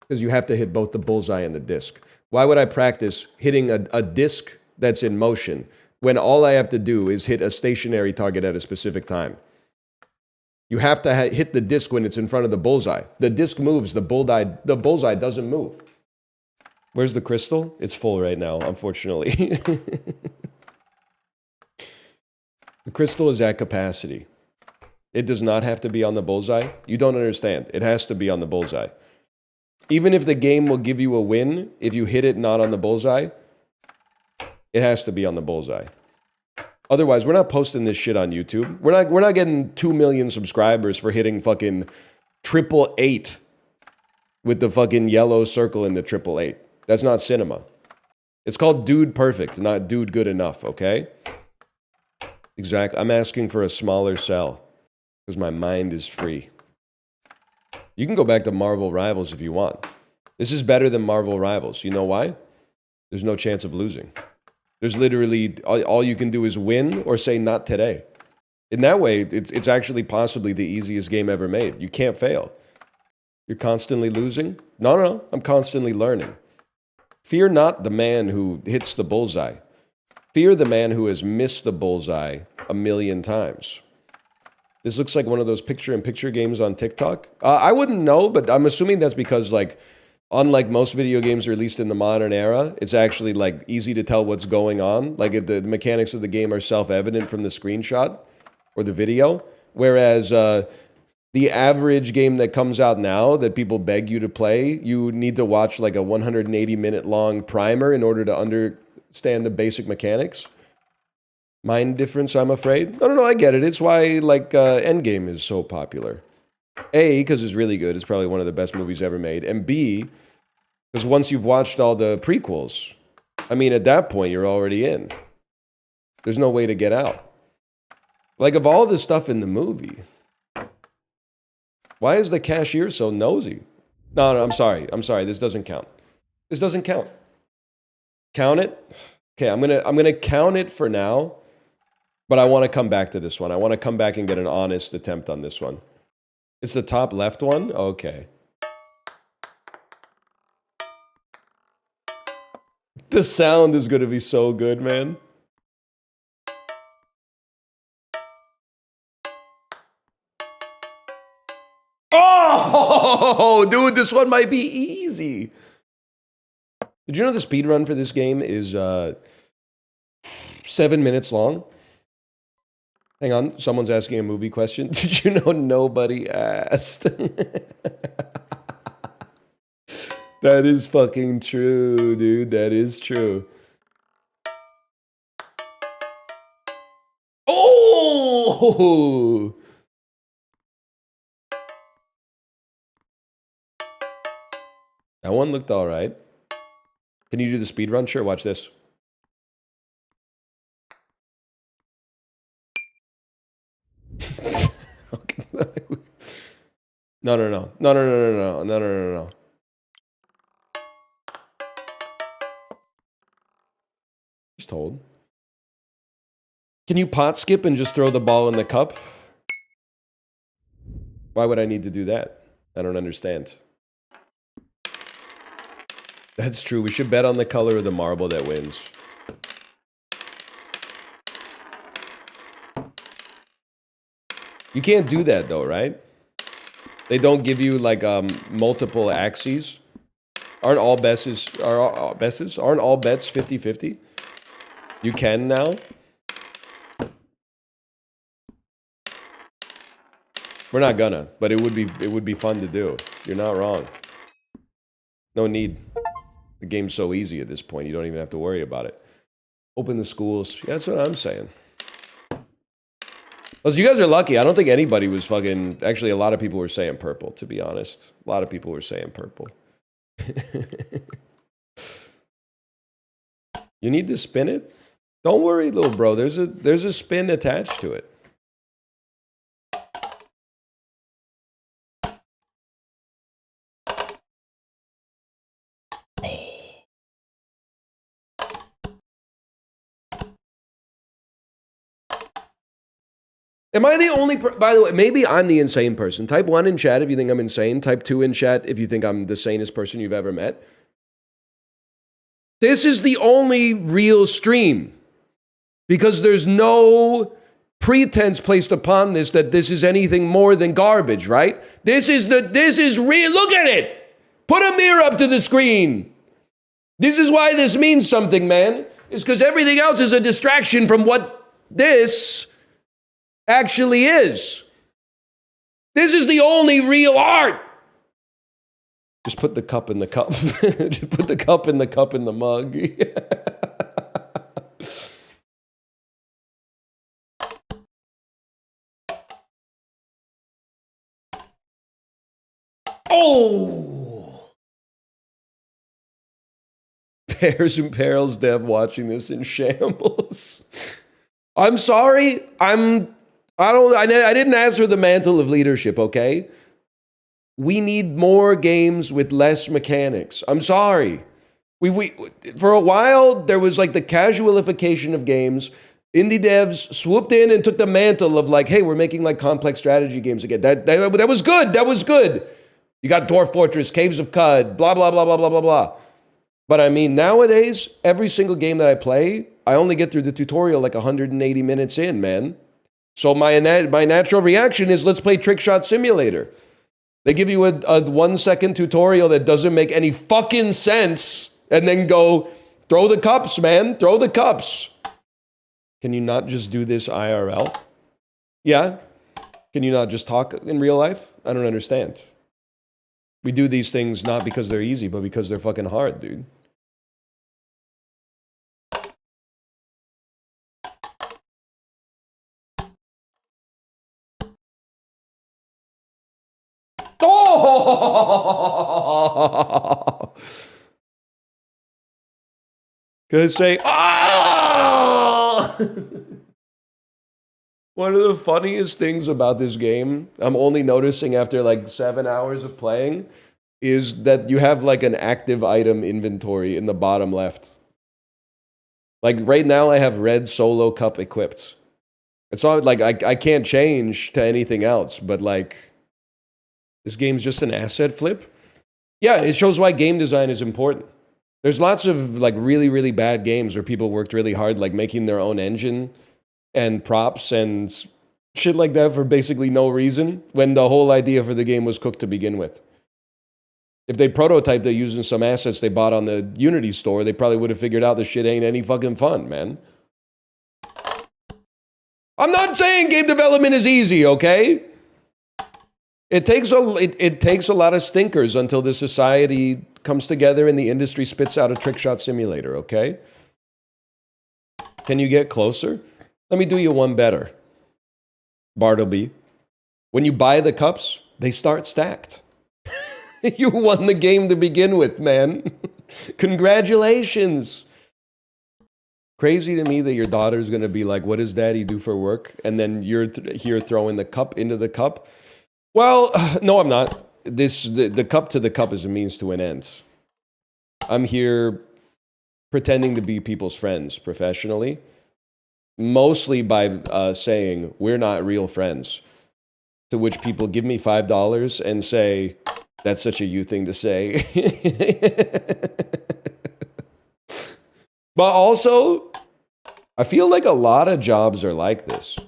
Because you have to hit both the bullseye and the disc. Why would I practice hitting a disc that's in motion when all I have to do is hit a stationary target at a specific time? You have to hit the disc when it's in front of the bullseye. The disc moves, the bullseye doesn't move. Where's the crystal? It's full right now, unfortunately. The crystal is at capacity. It does not have to be on the bullseye. You don't understand. It has to be on the bullseye. Even if the game will give you a win, if you hit it not on the bullseye, it has to be on the bullseye. Otherwise, we're not posting this shit on YouTube. We're not getting 2 million subscribers for hitting fucking 888 with the fucking yellow circle in the 888. That's not cinema. It's called Dude Perfect, not Dude Good Enough, okay? Exactly. I'm asking for a smaller cell because my mind is free. You can go back to Marvel Rivals if you want. This is better than Marvel Rivals. You know why? There's no chance of losing. There's literally, all you can do is win or say not today. In that way, it's actually possibly the easiest game ever made. You can't fail. You're constantly losing? No, I'm constantly learning. Fear not the man who hits the bullseye. Fear the man who has missed the bullseye 1,000,000 times. This looks like one of those picture-in-picture games on TikTok. I wouldn't know, but I'm assuming that's because, like, unlike most video games released in the modern era, it's actually, like, easy to tell what's going on. Like, the mechanics of the game are self-evident from the screenshot or the video. Whereas the average game that comes out now that people beg you to play, you need to watch, like, a 180-minute-long primer in order to understand the basic mechanics. Mind difference, I'm afraid. No, I get it. It's why, like, Endgame is so popular. A, because it's really good. It's probably one of the best movies ever made. And B, because once you've watched all the prequels, I mean, at that point, you're already in. There's no way to get out. Like, of all the stuff in the movie, why is the cashier so nosy? No, I'm sorry. This doesn't count. This doesn't count. Count it? Okay, I'm gonna count it for now, but I want to come back to this one. I want to come back and get an honest attempt on this one. It's the top left one? Okay. The sound is going to be so good, man. Oh, dude, this one might be easy. Did you know the speed run for this game is 7 minutes long? Hang on, someone's asking a movie question. Did you know nobody asked? That is fucking true, dude. That is true. Oh! That one looked all right. Can you do the speed run? Sure, watch this. No. Just hold. Can you pot skip and just throw the ball in the cup? Why would I need to do that? I don't understand. That's true. We should bet on the color of the marble that wins. You can't do that though, right? They don't give you like multiple axes. Aren't all bets 50-50? You can now? We're not gonna, but it would be fun to do. You're not wrong. No need. The game's so easy at this point, you don't even have to worry about it. Open the schools. Yeah, that's what I'm saying. Plus, you guys are lucky. I don't think anybody was fucking... Actually, a lot of people were saying purple, to be honest. A lot of people were saying purple. You need to spin it? Don't worry, little bro. There's a spin attached to it. Am I the only by the way, maybe I'm the insane person. Type 1 in chat if you think I'm insane. Type 2 in chat if you think I'm the sanest person you've ever met. This is the only real stream. Because there's no pretense placed upon this that this is anything more than garbage, right? This is real. Look at it. Put a mirror up to the screen. This is why this means something, man. It's because everything else is a distraction from what this actually is. This is the only real art. Just put the cup in the cup. Just put the cup in the mug. Oh! Pears and Perils dev watching this in shambles. I'm sorry. I didn't ask for the mantle of leadership, okay? We need more games with less mechanics. I'm sorry. We for a while there was like the casualification of games. Indie devs swooped in and took the mantle of like, hey, we're making like complex strategy games again. That was good. That was good. You got Dwarf Fortress, Caves of C.H.O.D.e, blah, blah, blah, blah, blah, blah, blah. But I mean, nowadays, every single game that I play, I only get through the tutorial like 180 minutes in, man. So my natural reaction is, let's play Trick Shot Simulator. They give you a 1-second tutorial that doesn't make any fucking sense, and then go, throw the cups, man, throw the cups. Can you not just do this IRL? Yeah? Can you not just talk in real life? I don't understand. We do these things not because they're easy, but because they're fucking hard, dude. Oh! Gonna say, ah! One of the funniest things about this game, I'm only noticing after like 7 hours of playing, is that you have like an active item inventory in the bottom left. Like right now I have red solo cup equipped. It's not like I can't change to anything else, but like this game's just an asset flip. Yeah, it shows why game design is important. There's lots of like really, really bad games where people worked really hard like making their own engine and props and shit like that for basically no reason, when the whole idea for the game was cooked to begin with. If they prototyped it using some assets they bought on the Unity store, they probably would have figured out this shit ain't any fucking fun, man. I'm not saying game development is easy, okay? It takes a lot of stinkers until the society comes together and the industry spits out a trick shot simulator, okay? Can you get closer? Let me do you one better, Bartleby. When you buy the cups, they start stacked. You won the game to begin with, man. Congratulations. Crazy to me that your daughter's going to be like, what does daddy do for work? And then you're here throwing the cup into the cup. Well, no, I'm not. The cup to the cup is a means to an end. I'm here pretending to be people's friends professionally. Mostly by saying, we're not real friends. To which people give me $5 and say, that's such a you thing to say. But also, I feel like a lot of jobs are like this.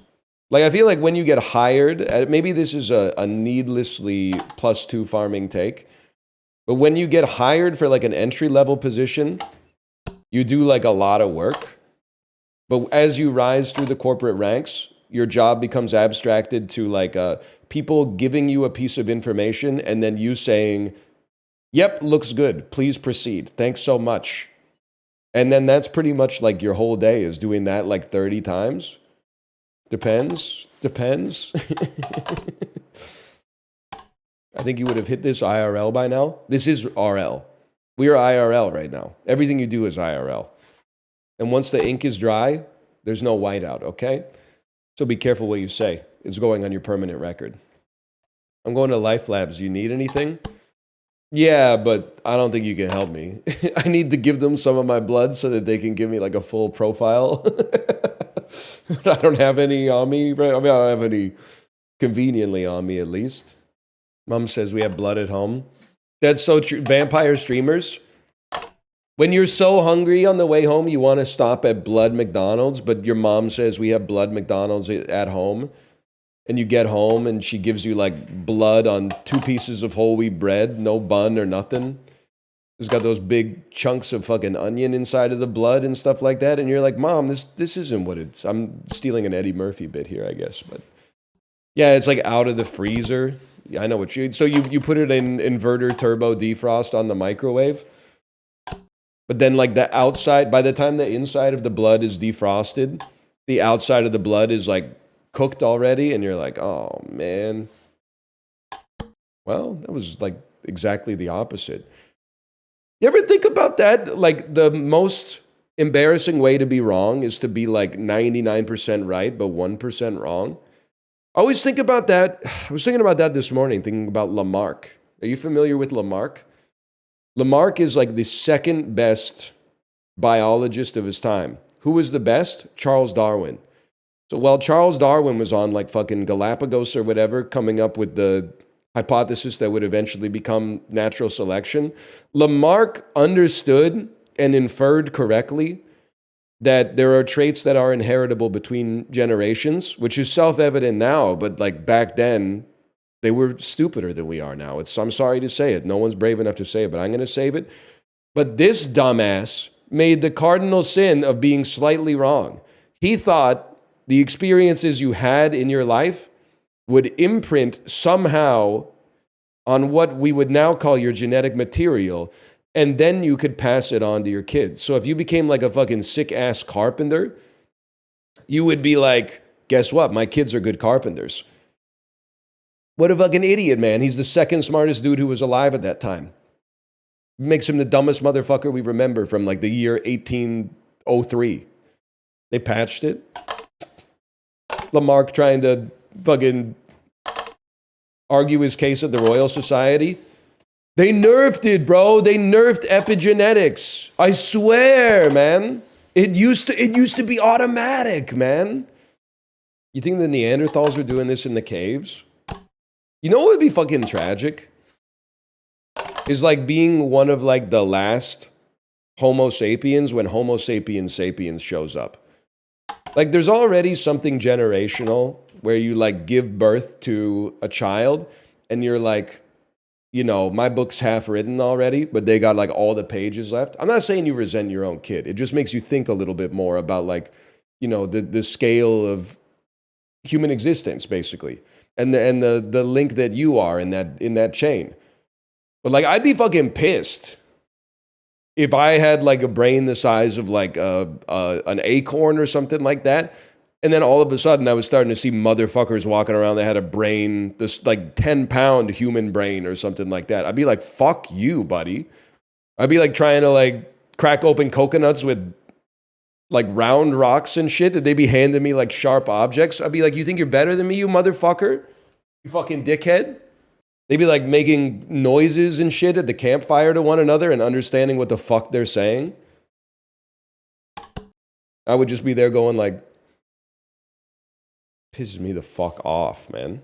Like, I feel like when you get hired, maybe this is a needlessly +2 farming take, but when you get hired for like an entry-level position, you do like a lot of work. But as you rise through the corporate ranks, your job becomes abstracted to like people giving you a piece of information and then you saying, yep, looks good. Please proceed. Thanks so much. And then that's pretty much like your whole day is doing that like 30 times. Depends. I think you would have hit this IRL by now. This is RL. We are IRL right now. Everything you do is IRL. And once the ink is dry, there's no whiteout, okay? So be careful what you say. It's going on your permanent record. I'm going to Life Labs. Do you need anything? Yeah, but I don't think you can help me. I need to give them some of my blood so that they can give me like a full profile. I don't have any on me. I mean, I don't have any conveniently on me, at least. Mom says we have blood at home. That's so true. Vampire streamers. When you're so hungry on the way home, you want to stop at Blood McDonald's, but your mom says we have Blood McDonald's at home. And you get home and she gives you like blood on 2 pieces of whole wheat bread, no bun or nothing. It's got those big chunks of fucking onion inside of the blood and stuff like that. And you're like, Mom, this isn't what it's. I'm stealing an Eddie Murphy bit here, I guess. But yeah, it's like out of the freezer. Yeah, I know what you. So you put it in inverter turbo defrost on the microwave. But then like the outside, by the time the inside of the blood is defrosted, the outside of the blood is like cooked already, and you're like, oh man. Well, that was like exactly the opposite. You ever think about that? Like the most embarrassing way to be wrong is to be like 99% right, but 1% wrong. I always think about that. I was thinking about that this morning, thinking about Lamarck. Are you familiar with Lamarck? Lamarck is like the second best biologist of his time. Who was the best? Charles Darwin. So while Charles Darwin was on like fucking Galapagos or whatever, coming up with the hypothesis that would eventually become natural selection, Lamarck understood and inferred correctly that there are traits that are inheritable between generations, which is self-evident now, but like back then, they were stupider than we are now. I'm sorry to say it. No one's brave enough to say it, but I'm going to save it. But this dumbass made the cardinal sin of being slightly wrong. He thought the experiences you had in your life would imprint somehow on what we would now call your genetic material, and then you could pass it on to your kids. So if you became like a fucking sick-ass carpenter, you would be like, guess what? My kids are good carpenters. What a fucking idiot, man. He's the second smartest dude who was alive at that time. Makes him the dumbest motherfucker we remember from like the year 1803. They patched it. Lamarck trying to fucking argue his case at the Royal Society. They nerfed it, bro. They nerfed epigenetics. I swear, man. It used to be automatic, man. You think the Neanderthals were doing this in the caves? You know what would be fucking tragic? Is like being one of like the last Homo sapiens when Homo sapiens sapiens shows up. Like there's already something generational where you like give birth to a child and you're like, you know, my book's half written already, but they got like all the pages left. I'm not saying you resent your own kid. It just makes you think a little bit more about like, you know, the scale of human existence basically. And the link that you are in that chain. But like I'd be fucking pissed if I had like a brain the size of like an acorn or something like that, and then all of a sudden I was starting to see motherfuckers walking around that had a brain, this like 10-pound human brain or something like that. I'd be like, fuck you, buddy. I'd be like trying to like crack open coconuts with like round rocks and shit. They'd be handing me like sharp objects. I'd be like, you think you're better than me, you motherfucker? You fucking dickhead? They'd be like making noises and shit at the campfire to one another and understanding what the fuck they're saying. I would just be there going like, pisses me the fuck off, man.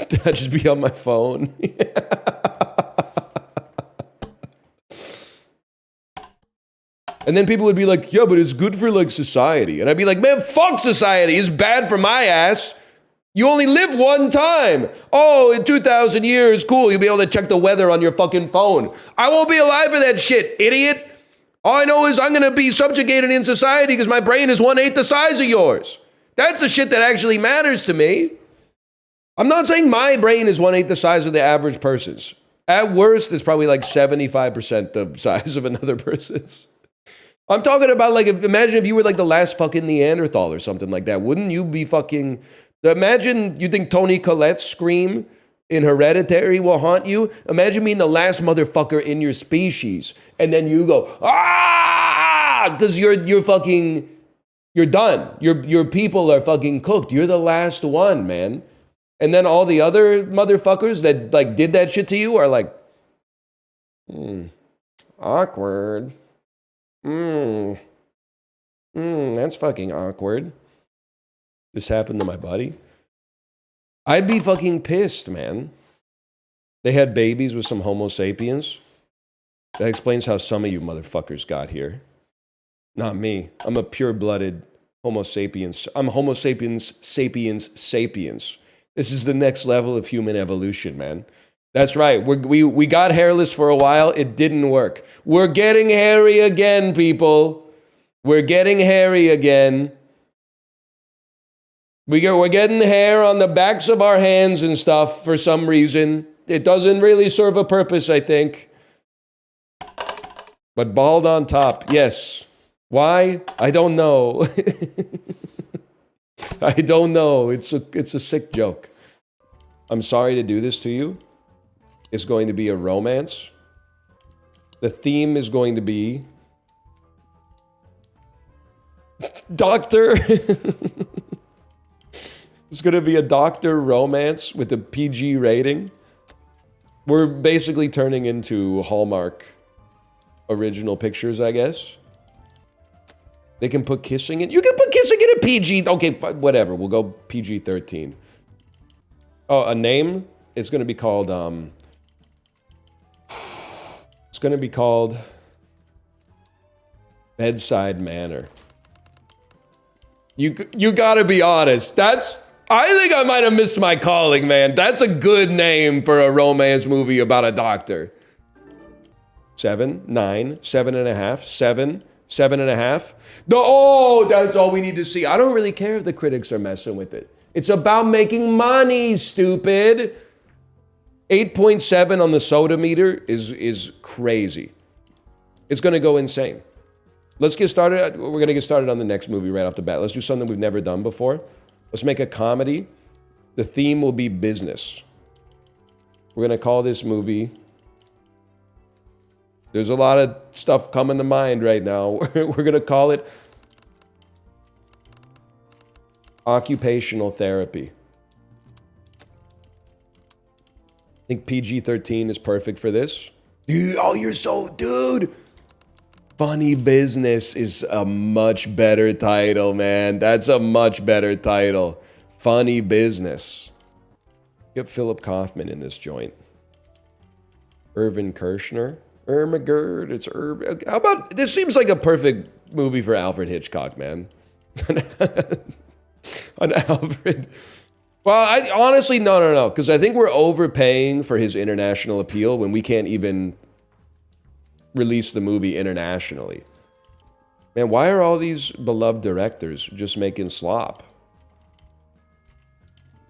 I'd just be on my phone. And then people would be like, yeah, but it's good for like society. And I'd be like, man, fuck society. It's bad for my ass. You only live one time. Oh, in 2,000 years, cool. You'll be able to check the weather on your fucking phone. I won't be alive for that shit, idiot. All I know is I'm going to be subjugated in society because my brain is 1/8 the size of yours. That's the shit that actually matters to me. I'm not saying my brain is 1/8 the size of the average person's. At worst, it's probably like 75% the size of another person's. I'm talking about like, imagine if you were like the last fucking Neanderthal or something like that. Wouldn't you be fucking, imagine you think Toni Collette's scream in Hereditary will haunt you? Imagine being the last motherfucker in your species. And then you go, ah, because you're fucking, you're done. Your people are fucking cooked. You're the last one, man. And then all the other motherfuckers that like did that shit to you are like, awkward. That's fucking awkward. This happened to my buddy. I'd be fucking pissed, man. They had babies with some Homo sapiens. That explains how some of you motherfuckers got here. Not me. I'm a pure-blooded Homo sapiens. I'm Homo sapiens sapiens. This is the next level of human evolution, man. That's right. We got hairless for a while. It didn't work. We're getting hairy again, people. We're getting hairy again. We're getting hair on the backs of our hands and stuff for some reason. It doesn't really serve a purpose, I think. But bald on top, yes. Why? I don't know. I don't know. It's a sick joke. I'm sorry to do this to you. It's going to be a romance. The theme is going to be doctor. It's going to be a doctor romance with a PG rating. We're basically turning into Hallmark original pictures, I guess. They can put kissing in. You can put kissing in a PG. Okay, whatever. We'll go PG-13. Oh, a name? It's going to be called, it's going to be called Bedside Manor. You got to be honest. I think I might have missed my calling, man. That's a good name for a romance movie about a doctor. 7, 9, 7.5, 7, 7.5. Oh, that's all we need to see. I don't really care if the critics are messing with it. It's about making money, stupid. 8.7 on the soda meter is crazy. It's going to go insane. Let's get started. We're going to get started on the next movie right off the bat. Let's do something we've never done before. Let's make a comedy. The theme will be business. We're going to call this movie... There's a lot of stuff coming to mind right now. We're going to call it occupational therapy. I think PG-13 is perfect for this. Dude, oh, dude. Funny Business is a much better title, man. That's a much better title. Funny Business. Get Philip Kaufman in this joint. Irvin Kershner. Ermagerd, it's Irvin. How about, this seems like a perfect movie for Alfred Hitchcock, man. On Alfred. Well, honestly, no. Because I think we're overpaying for his international appeal when we can't even release the movie internationally. Man, why are all these beloved directors just making slop?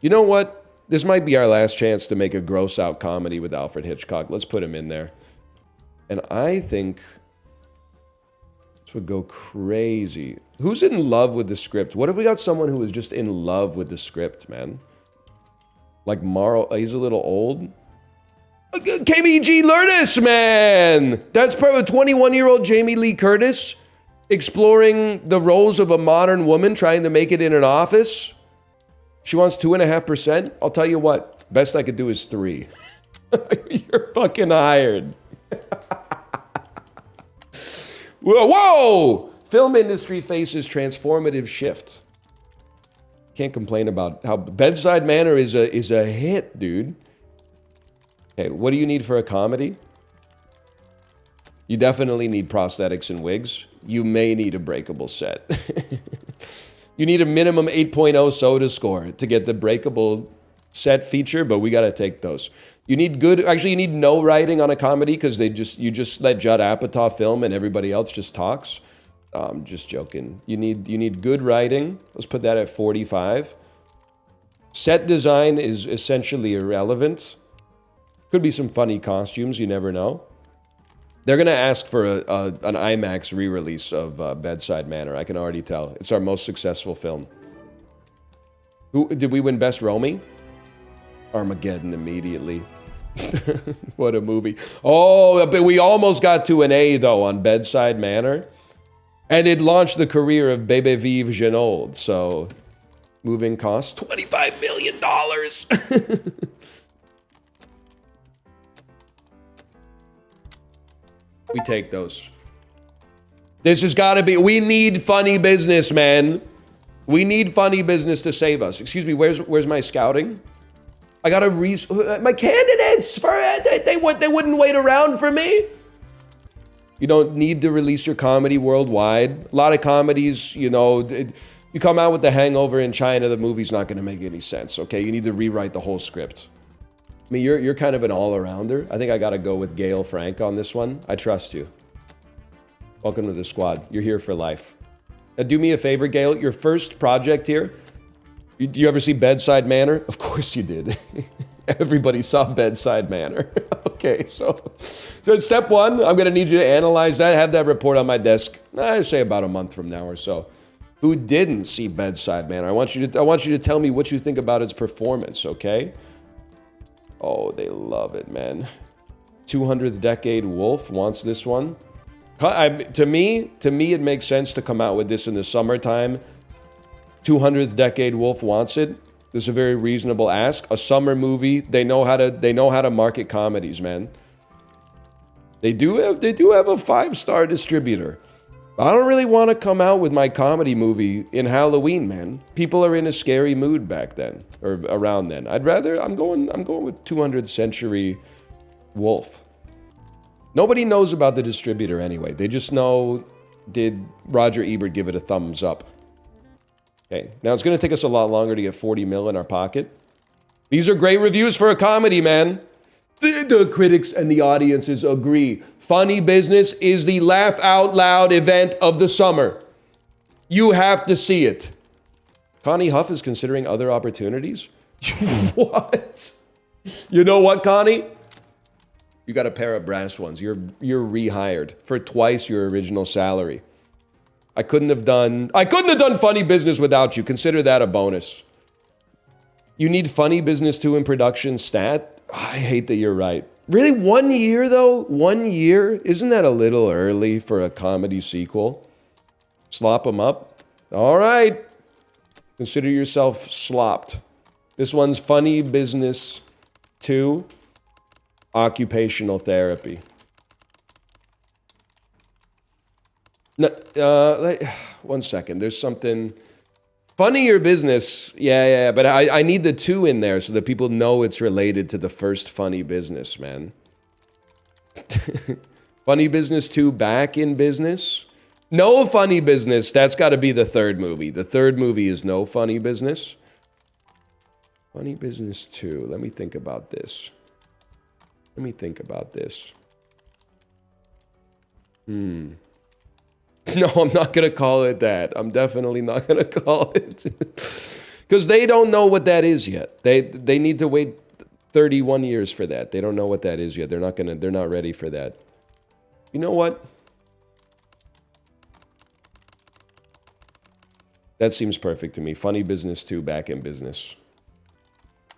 You know what? This might be our last chance to make a gross out comedy with Alfred Hitchcock. Let's put him in there. And I think this would go crazy. Who's in love with the script? What if we got someone who was just in love with the script, man? Like Marl, he's a little old. KBG Curtis, man! That's probably a 21-year-old Jamie Lee Curtis exploring the roles of a modern woman trying to make it in an office. She wants 2.5%. I'll tell you what, best I could do is 3. You're fucking hired. Whoa! Film industry faces transformative shift. Can't complain about how Bedside Manor is a hit, dude. Okay, what do you need for a comedy? You definitely need prosthetics and wigs. You may need a breakable set. You need a minimum 8.0 soda score to get the breakable set feature, but we gotta take those. You need good, actually you need no writing on a comedy because you just let Judd Apatow film and everybody else just talks. I'm just joking. You need good writing. Let's put that at 45. Set design is essentially irrelevant. Could be some funny costumes, you never know. They're gonna ask for an IMAX re-release of Bedside Manor. I can already tell. It's our most successful film. Did we win Best Romy? Armageddon immediately. What a movie. Oh, but we almost got to an A, though, on Bedside Manor. And it launched the career of Bebe Vive Genold. So, moving costs, $25 million. We take those. This has got to be, we need funny business, man. We need funny business to save us. Excuse me, where's my scouting? I gotta my candidates for they wouldn't wait around for me. You don't need to release your comedy worldwide. A lot of comedies, you know, you come out with The Hangover in China, the movie's not gonna make any sense. Okay, you need to rewrite the whole script. I mean, you're kind of an all-arounder. I think I gotta go with Gail Frank on this one. I trust you. Welcome to the squad. You're here for life. Now, do me a favor, Gail. Your first project here. Do you ever see Bedside Manor? Of course you did. Everybody saw Bedside Manor. Okay, so step one, I'm gonna need you to analyze that, have that report on my desk, I say about a month from now or so. Who didn't see Bedside Manor? I want you to tell me what you think about its performance, okay? Oh, they love it, man. 200th Decade Wolf wants this one. To me, it makes sense to come out with this in the summertime. 200th Decade Wolf wants it. This is a very reasonable ask. A summer movie. They know how to market comedies, man. They do have a 5-star distributor. I don't really want to come out with my comedy movie in Halloween, man. People are in a scary mood back then or around then. I'm going with 200th Century Wolf. Nobody knows about the distributor anyway. They just know, did Roger Ebert give it a thumbs up? Okay, now it's going to take us a lot longer to get 40 mil in our pocket. These are great reviews for a comedy, man. The critics and the audiences agree. Funny Business is the laugh out loud event of the summer. You have to see it. Connie Huff is considering other opportunities? What? You know what, Connie? You got a pair of brass ones. You're rehired for twice your original salary. I couldn't have done Funny Business without you. Consider that a bonus. You need Funny Business 2 in production stat? I hate that you're right. Really, 1 year though? 1 year? Isn't that a little early for a comedy sequel? Slop them up? All right. Consider yourself slopped. This one's Funny Business 2, occupational therapy. No, 1 second. There's something. Funnier Business. Yeah. But I need the 2 in there so that people know it's related to the first Funny Business, man. Funny Business 2 back in business? No Funny Business. That's got to be the third movie. The third movie is no Funny Business. Funny Business 2. Let me think about this. No, I'm not going to call it that. I'm definitely not going to call it. Because they don't know what that is yet. They need to wait 31 years for that. They don't know what that is yet. They're not ready for that. You know what? That seems perfect to me. Funny Business 2 back in business.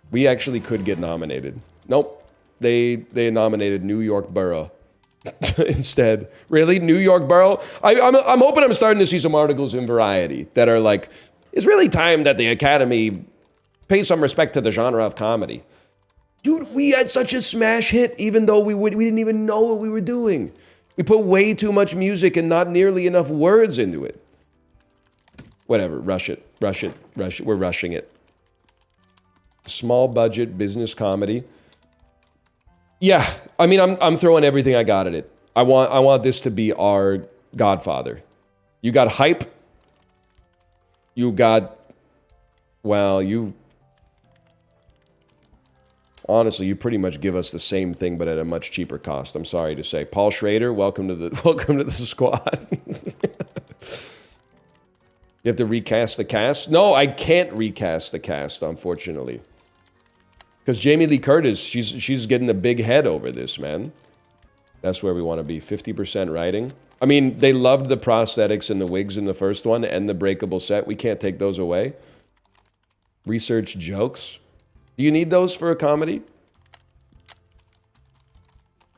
We actually could get nominated. Nope. They nominated New York Borough. Instead. Really? New York Borough? I'm hoping I'm starting to see some articles in Variety that are like, it's really time that the Academy pay some respect to the genre of comedy. Dude, we had such a smash hit even though we didn't even know what we were doing. We put way too much music and not nearly enough words into it. Whatever, rush it. We're rushing it. Small budget business comedy. Yeah, I mean, I'm throwing everything I got at it. I want this to be our Godfather. You got hype. You got, well, honestly, you pretty much give us the same thing, but at a much cheaper cost. I'm sorry to say. Paul Schrader, welcome to the squad. You have to recast the cast? No, I can't recast the cast, unfortunately. Because Jamie Lee Curtis, she's getting a big head over this, man. That's where we want to be. 50% writing. I mean, they loved the prosthetics and the wigs in the first one and the breakable set. We can't take those away. Research jokes. Do you need those for a comedy?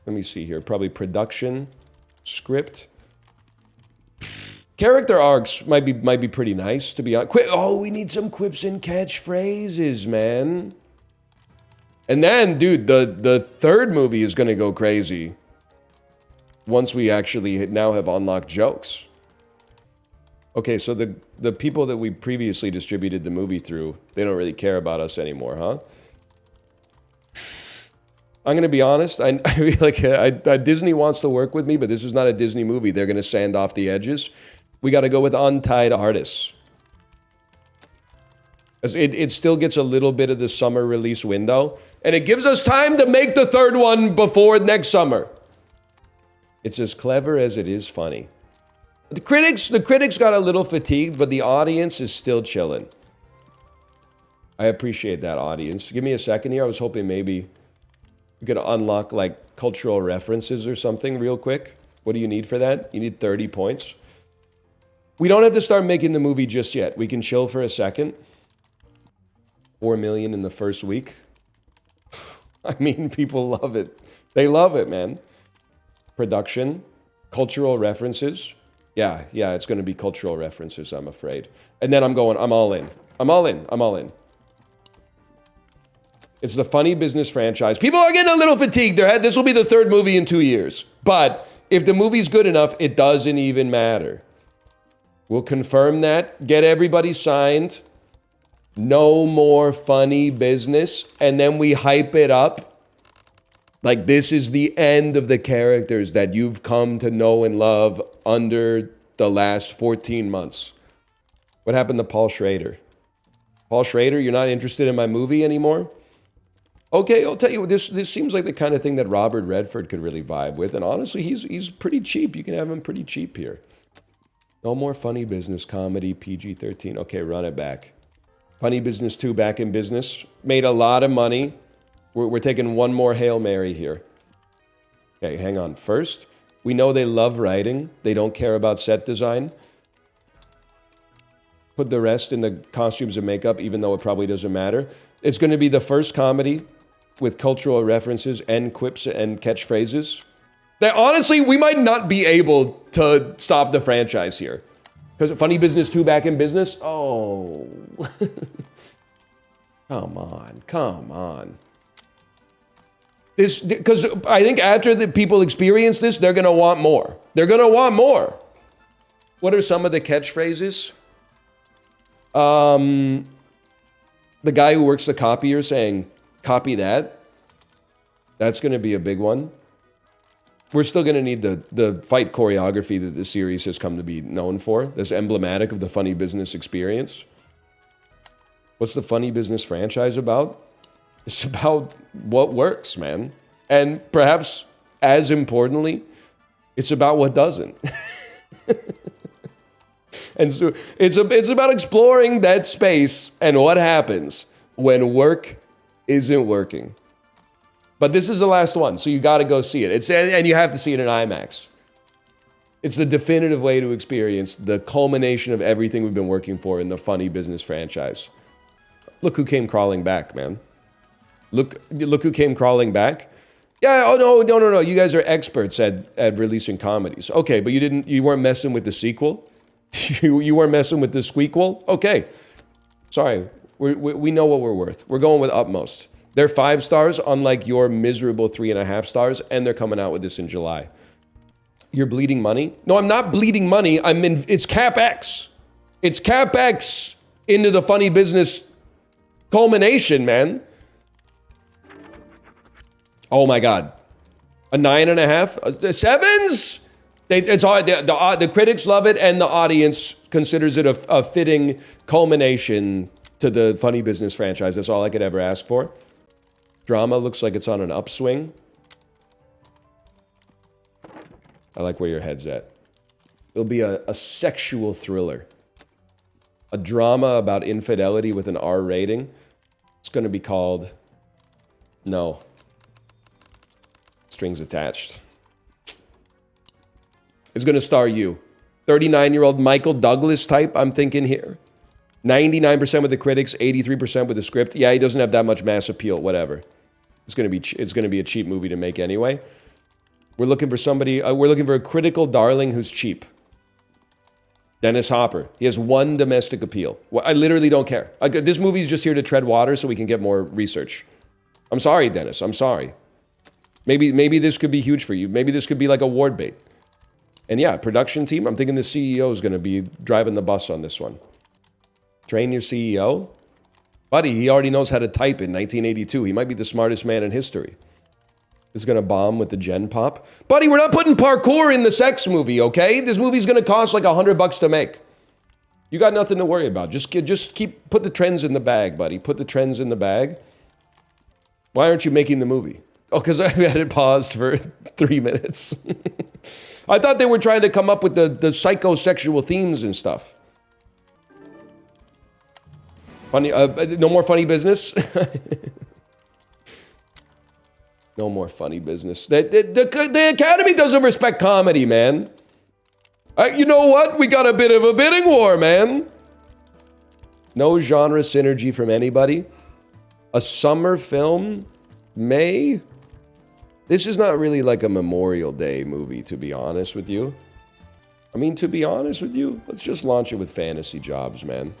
Let me see here. Probably production, script. Character arcs might be pretty nice, to be honest. Oh, we need some quips and catchphrases, man. And then, dude, the third movie is going to go crazy once we actually now have unlocked jokes. Okay, so the people that we previously distributed the movie through, they don't really care about us anymore, huh? I'm gonna be honest. I feel like Disney wants to work with me, but this is not a Disney movie. They're gonna sand off the edges. We got to go with untied artists. It still gets a little bit of the summer release window, and it gives us time to make the third one before next summer. It's as clever as it is funny. The critics got a little fatigued, but the audience is still chilling. I appreciate that, audience. Give me a second here. I was hoping maybe we could unlock like cultural references or something real quick. What do you need for that? You need 30 points. We don't have to start making the movie just yet. We can chill for a second. 4 million in the first week. I mean, people love it. They love it, man. Production, cultural references. Yeah, it's going to be cultural references, I'm afraid. And then I'm all in. I'm all in. It's the Funny Business franchise. People are getting a little fatigued. This will be the third movie in 2 years. But if the movie's good enough, it doesn't even matter. We'll confirm that, get everybody signed. No more Funny Business. And then we hype it up. Like this is the end of the characters that you've come to know and love under the last 14 months. What happened to Paul Schrader? Paul Schrader, you're not interested in my movie anymore? Okay, I'll tell you, this seems like the kind of thing that Robert Redford could really vibe with. And honestly, he's pretty cheap. You can have him pretty cheap here. No more Funny Business comedy, PG-13. Okay, run it back. Funny Business 2 back in business. Made a lot of money. We're taking one more Hail Mary here. Okay, hang on. First, we know they love writing. They don't care about set design. Put the rest in the costumes and makeup, even though it probably doesn't matter. It's going to be the first comedy with cultural references and quips and catchphrases. That honestly, we might not be able to stop the franchise here. Because Funny Business 2 back in business? Oh. Come on. Because I think after the people experience this, they're going to want more. What are some of the catchphrases? The guy who works the copier saying, copy that. That's going to be a big one. We're still going to need the fight choreography that the series has come to be known for. That's emblematic of the Funny Business experience. What's the Funny Business franchise about? It's about what works, man. And perhaps, as importantly, it's about what doesn't. And so it's about exploring that space and what happens when work isn't working. But this is the last one, so you got to go see it. And you have to see it in IMAX. It's the definitive way to experience the culmination of everything we've been working for in the Funny Business franchise. Look who came crawling back, man. Look who came crawling back. Yeah, oh no. You guys are experts at releasing comedies. Okay, but you weren't messing with the sequel? You weren't messing with the squeakquel? Okay. Sorry. We know what we're worth. We're going with utmost. They're 5 stars, unlike your miserable 3.5 stars, and they're coming out with this in July. You're bleeding money? No, I'm not bleeding money. It's CapEx. It's CapEx into the Funny Business culmination, man. Oh my God. A 9.5? 7s? The critics love it, and the audience considers it a fitting culmination to the Funny Business franchise. That's all I could ever ask for. Drama looks like it's on an upswing. I like where your head's at. It'll be a sexual thriller. A drama about infidelity with an R rating. It's going to be called... No. Strings attached. It's going to star you. 39-year-old Michael Douglas type, I'm thinking here. 99% with the critics, 83% with the script. Yeah, he doesn't have that much mass appeal, whatever. It's going to be a cheap movie to make anyway. We're looking for somebody, we're looking for a critical darling who's cheap. Dennis Hopper. He has one domestic appeal. Well, I literally don't care. This movie's just here to tread water so we can get more research. I'm sorry, Dennis. I'm sorry. Maybe this could be huge for you. Maybe this could be like a award bait. And yeah, production team, I'm thinking the CEO is going to be driving the bus on this one. Train your CEO? Buddy, he already knows how to type in 1982. He might be the smartest man in history. It's gonna bomb with the gen pop. Buddy, we're not putting parkour in the sex movie, okay? This movie's gonna cost like $100 to make. You got nothing to worry about. Just put the trends in the bag, buddy. Put the trends in the bag. Why aren't you making the movie? Oh, because I had it paused for 3 minutes. I thought they were trying to come up with the psychosexual themes and stuff. Funny, no more funny business. No more funny business. The Academy doesn't respect comedy, man. You know what? We got a bit of a bidding war, man. No genre synergy from anybody. A summer film? May? This is not really like a Memorial Day movie, to be honest with you. I mean, to be honest with you, let's just launch it with fantasy jobs, man.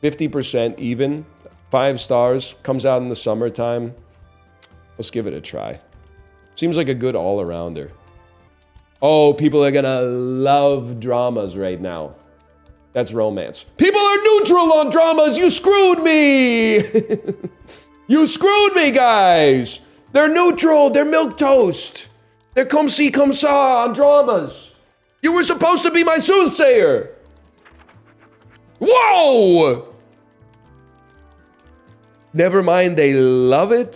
50% even. 5 stars. Comes out in the summertime. Let's give it a try. Seems like a good all-arounder. Oh, people are gonna love dramas right now. That's romance. People are neutral on dramas. You screwed me. You screwed me, guys. They're neutral. They're milquetoast. They're comme ci, comme ça on dramas. You were supposed to be my soothsayer. Whoa! Never mind, they love it.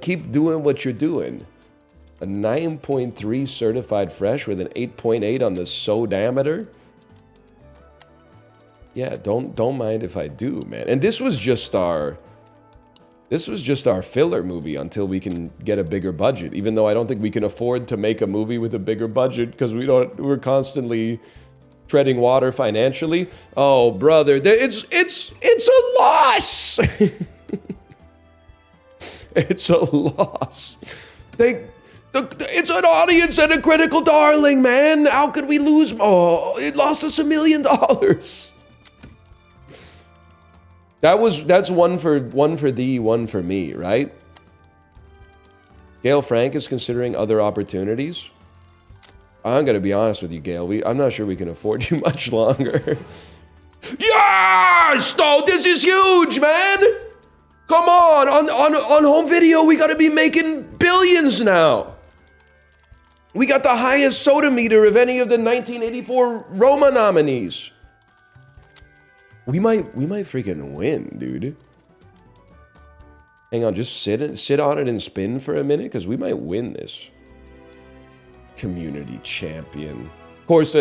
Keep doing what you're doing. A 9.3 certified fresh with an 8.8 on the so-diameter. Yeah, don't mind if I do, man. And this was just our filler movie until we can get a bigger budget. Even though I don't think we can afford to make a movie with a bigger budget because we're constantly treading water financially. Oh, brother, it's a loss. It's a loss. It's an audience and a critical darling, man. How could we lose? Oh, it lost us $1 million. That's one for thee, one for me, right? Gail Frank is considering other opportunities. I'm gonna be honest with you, Gail. I'm not sure we can afford you much longer. Yes! No, this is huge, man! Come on home video, we gotta be making billions now. We got the highest soda meter of any of the 1984 Roma nominees. We might freaking win, dude. Hang on, just sit on it and spin for a minute, because we might win this. Community champion. Of course,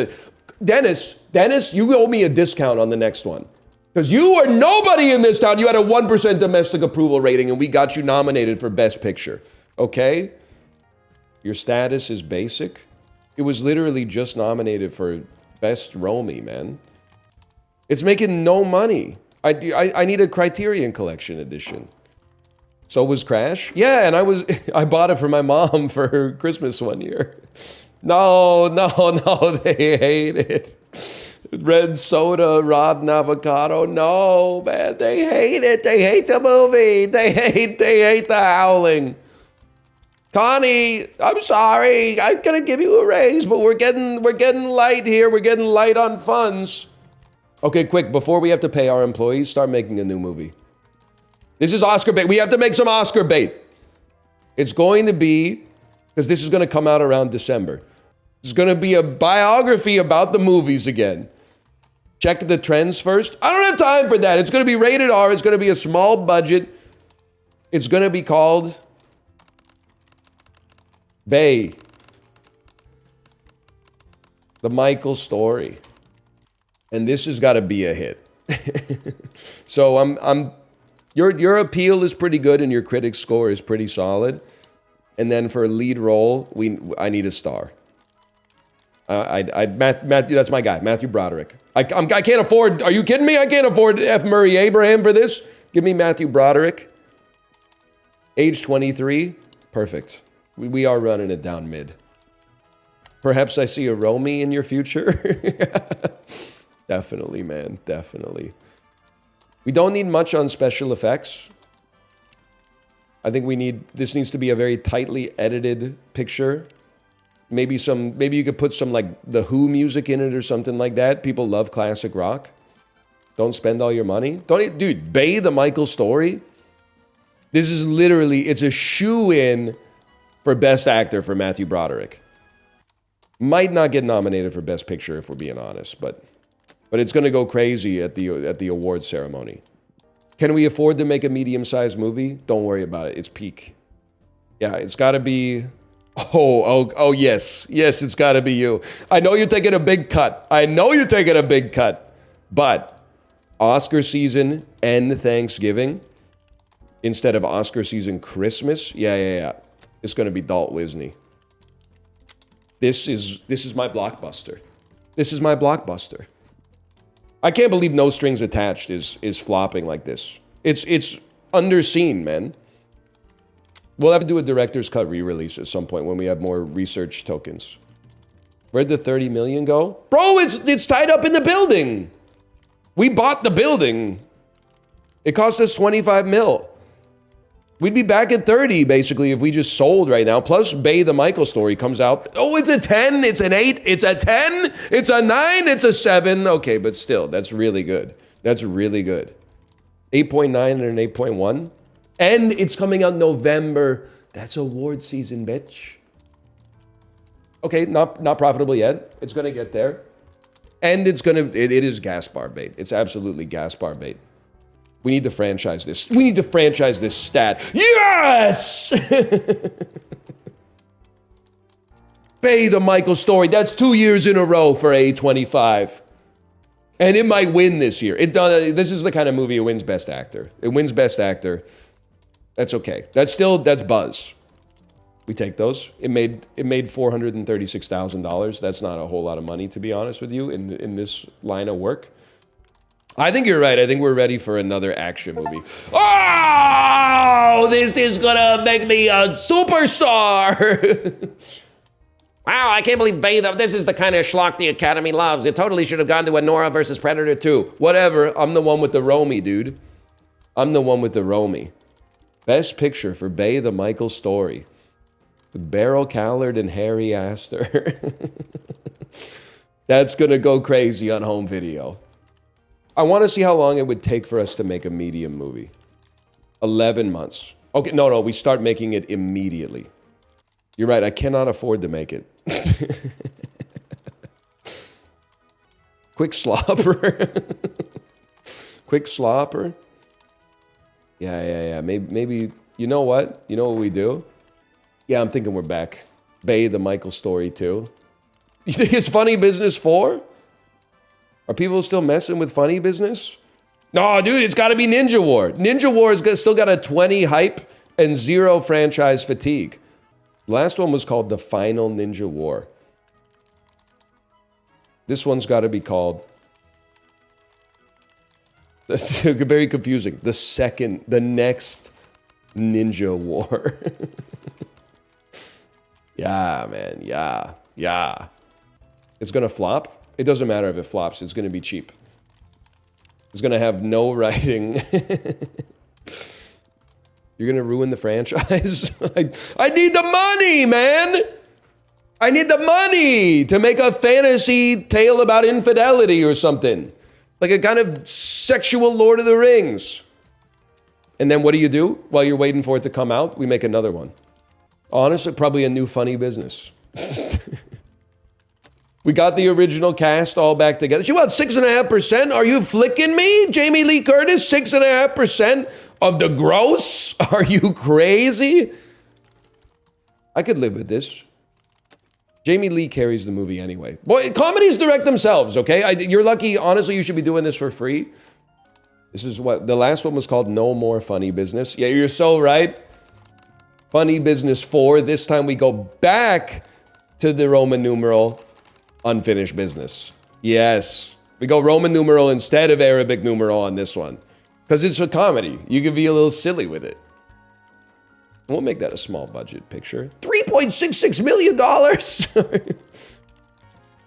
Dennis, you owe me a discount on the next one. Because you are nobody in this town. You had a 1% domestic approval rating, and we got you nominated for Best Picture. Okay? Your status is basic. It was literally just nominated for Best Romy, man. It's making no money. I need a Criterion Collection edition. So was Crash? Yeah, and I bought it for my mom for her Christmas one year. No, they hate it. Red soda, rotten avocado. No, man, they hate it. They hate the movie. They hate the Howling. Connie, I'm sorry. I'm gonna give you a raise, but we're getting light here. We're getting light on funds. Okay, quick, before we have to pay our employees, start making a new movie. This is Oscar bait. We have to make some Oscar bait. It's going to be, because this is going to come out around December. It's going to be a biography about the movies again. Check the trends first. I don't have time for that. It's going to be rated R. It's going to be a small budget. It's going to be called Bay. The Michael story. And this has got to be a hit. So your appeal is pretty good and your critic score is pretty solid. And then for a lead role, I need a star. Matthew, that's my guy, Matthew Broderick. I can't afford, are you kidding me? I can't afford F. Murray Abraham for this. Give me Matthew Broderick. Age 23, perfect. We are running it down mid. Perhaps I see a Romy in your future. Definitely, man, definitely. We don't need much on special effects. I think this needs to be a very tightly edited picture. Maybe you could put some like the Who music in it or something like that. People love classic rock. Don't spend all your money. Dude, Bay the Michael story. This is literally, it's a shoe-in for Best Actor for Matthew Broderick. Might not get nominated for Best Picture if we're being honest, but it's going to go crazy at the awards ceremony. Can we afford to make a medium-sized movie? Don't worry about it. It's peak. Yeah, it's got to be... Oh, yes. Yes, it's got to be you. I know you're taking a big cut. But Oscar season and Thanksgiving instead of Oscar season Christmas, yeah. It's going to be Dalt Wisney. This is my blockbuster. I can't believe No Strings Attached is flopping like this. It's underseen, man. We'll have to do a director's cut re-release at some point when we have more research tokens. Where'd the 30 million go? Bro, it's tied up in the building. We bought the building. It cost us 25 mil. We'd be back at 30, basically, if we just sold right now. Plus, Bay the Michael story comes out. Oh, it's a 10, it's an 8, it's a 10, it's a 9, it's a 7. Okay, but still, that's really good. 8.9 and an 8.1. And it's coming out November. That's award season, bitch. Okay, not profitable yet. It's gonna get there. And it is Gaspar Bait. It's absolutely Gaspar Bait. We need to franchise this. Stat. Yes! Bay the Michael story. That's 2 years in a row for A25. And it might win this year. This is the kind of movie it wins Best Actor. It wins Best Actor. That's okay. That's buzz. We take those. It made $436,000. That's not a whole lot of money, to be honest with you, in this line of work. I think you're right. I think we're ready for another action movie. Oh, this is gonna make me a superstar. Wow, I can't believe this is the kind of schlock the Academy loves. It totally should have gone to a Nora versus Predator 2. Whatever. I'm the one with the Romy, dude. Best Picture for Bay the Michael story. With Beryl Callard and Harry Astor. That's gonna go crazy on home video. I want to see how long it would take for us to make a medium movie. 11 months. Okay, no, we start making it immediately. You're right, I cannot afford to make it. Quick slopper. Yeah. Maybe, you know what? You know what we do? Yeah, I'm thinking we're back. Bay the Michael story too. You think it's Funny Business 4? Are people still messing with Funny Business? No, dude, it's got to be Ninja War. Ninja War has still got a 20 hype and 0 franchise fatigue. Last one was called The Final Ninja War. This one's got to be called... That's very confusing. The next Ninja War. Yeah, man. Yeah. It's going to flop. It doesn't matter if it flops. It's going to be cheap. It's going to have no writing. You're going to ruin the franchise? I need the money, man. I need the money to make a fantasy tale about infidelity or something. Like a kind of sexual Lord of the Rings. And then what do? While you're waiting for it to come out, we make another one. Honestly, probably a new Funny Business. We got the original cast all back together. She wants 6.5%? Are you flicking me? Jamie Lee Curtis, 6.5% of the gross? Are you crazy? I could live with this. Jamie Lee carries the movie anyway. Boy, comedies direct themselves, okay? You're lucky. Honestly, you should be doing this for free. This is what, the last one was called No More Funny Business. Yeah, you're so right. Funny Business 4. This time we go back to the Roman numeral unfinished business. Yes. We go Roman numeral instead of Arabic numeral on this one. Because it's a comedy. You can be a little silly with it. We'll make that a small budget picture. $3.66 million!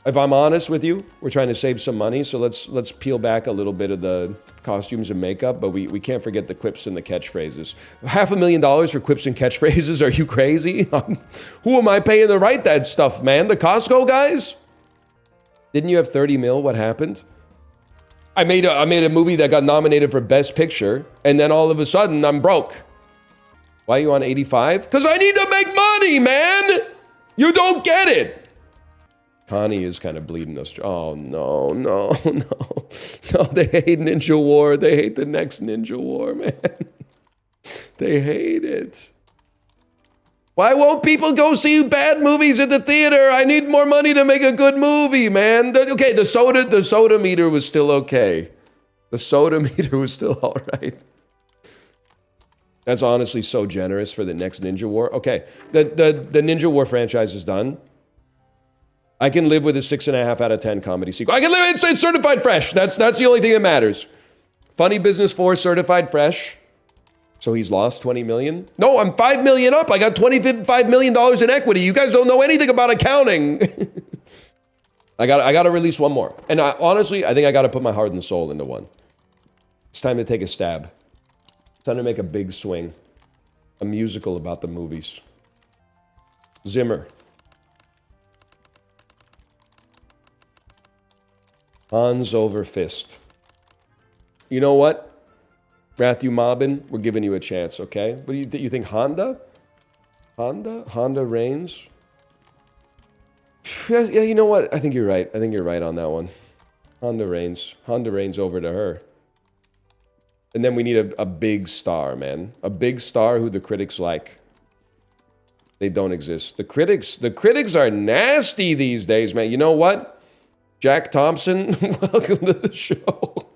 If I'm honest with you, we're trying to save some money, so let's peel back a little bit of the costumes and makeup, but we can't forget the quips and the catchphrases. $500,000 for quips and catchphrases? Are you crazy? Who am I paying to write that stuff, man? The Costco guys? Didn't you have 30 mil? What happened? I made a movie that got nominated for Best Picture, and then all of a sudden, I'm broke. Why are you on 85? Because I need to make money, man! You don't get it! Connie is kind of bleeding us. Oh, no. No, they hate Ninja War. They hate the next Ninja War, man. They hate it. Why won't people go see bad movies at the theater? I need more money to make a good movie, man. Okay, the soda meter was still okay. The soda meter was still all right. That's honestly so generous for the next Ninja War. Okay, the Ninja War franchise is done. I can live with a 6.5 out of 10 comedy sequel. I can live, it's certified fresh. That's the only thing that matters. Funny Business 4 certified fresh. So he's lost 20 million? No, I'm 5 million up. I got $25 million in equity. You guys don't know anything about accounting. I got to release one more. And honestly, I think I got to put my heart and soul into one. It's time to take a stab. It's time to make a big swing. A musical about the movies. Zimmer. Hans over fist. You know what? Matthew Mobbin, we're giving you a chance, okay? What do you think, Honda? Honda reigns? Yeah, you know what? I think you're right. I think you're right on that one. Honda reigns. Honda reigns over to her. And then we need a big star, man. A big star who the critics like. They don't exist. The critics are nasty these days, man. You know what? Jack Thompson, welcome to the show.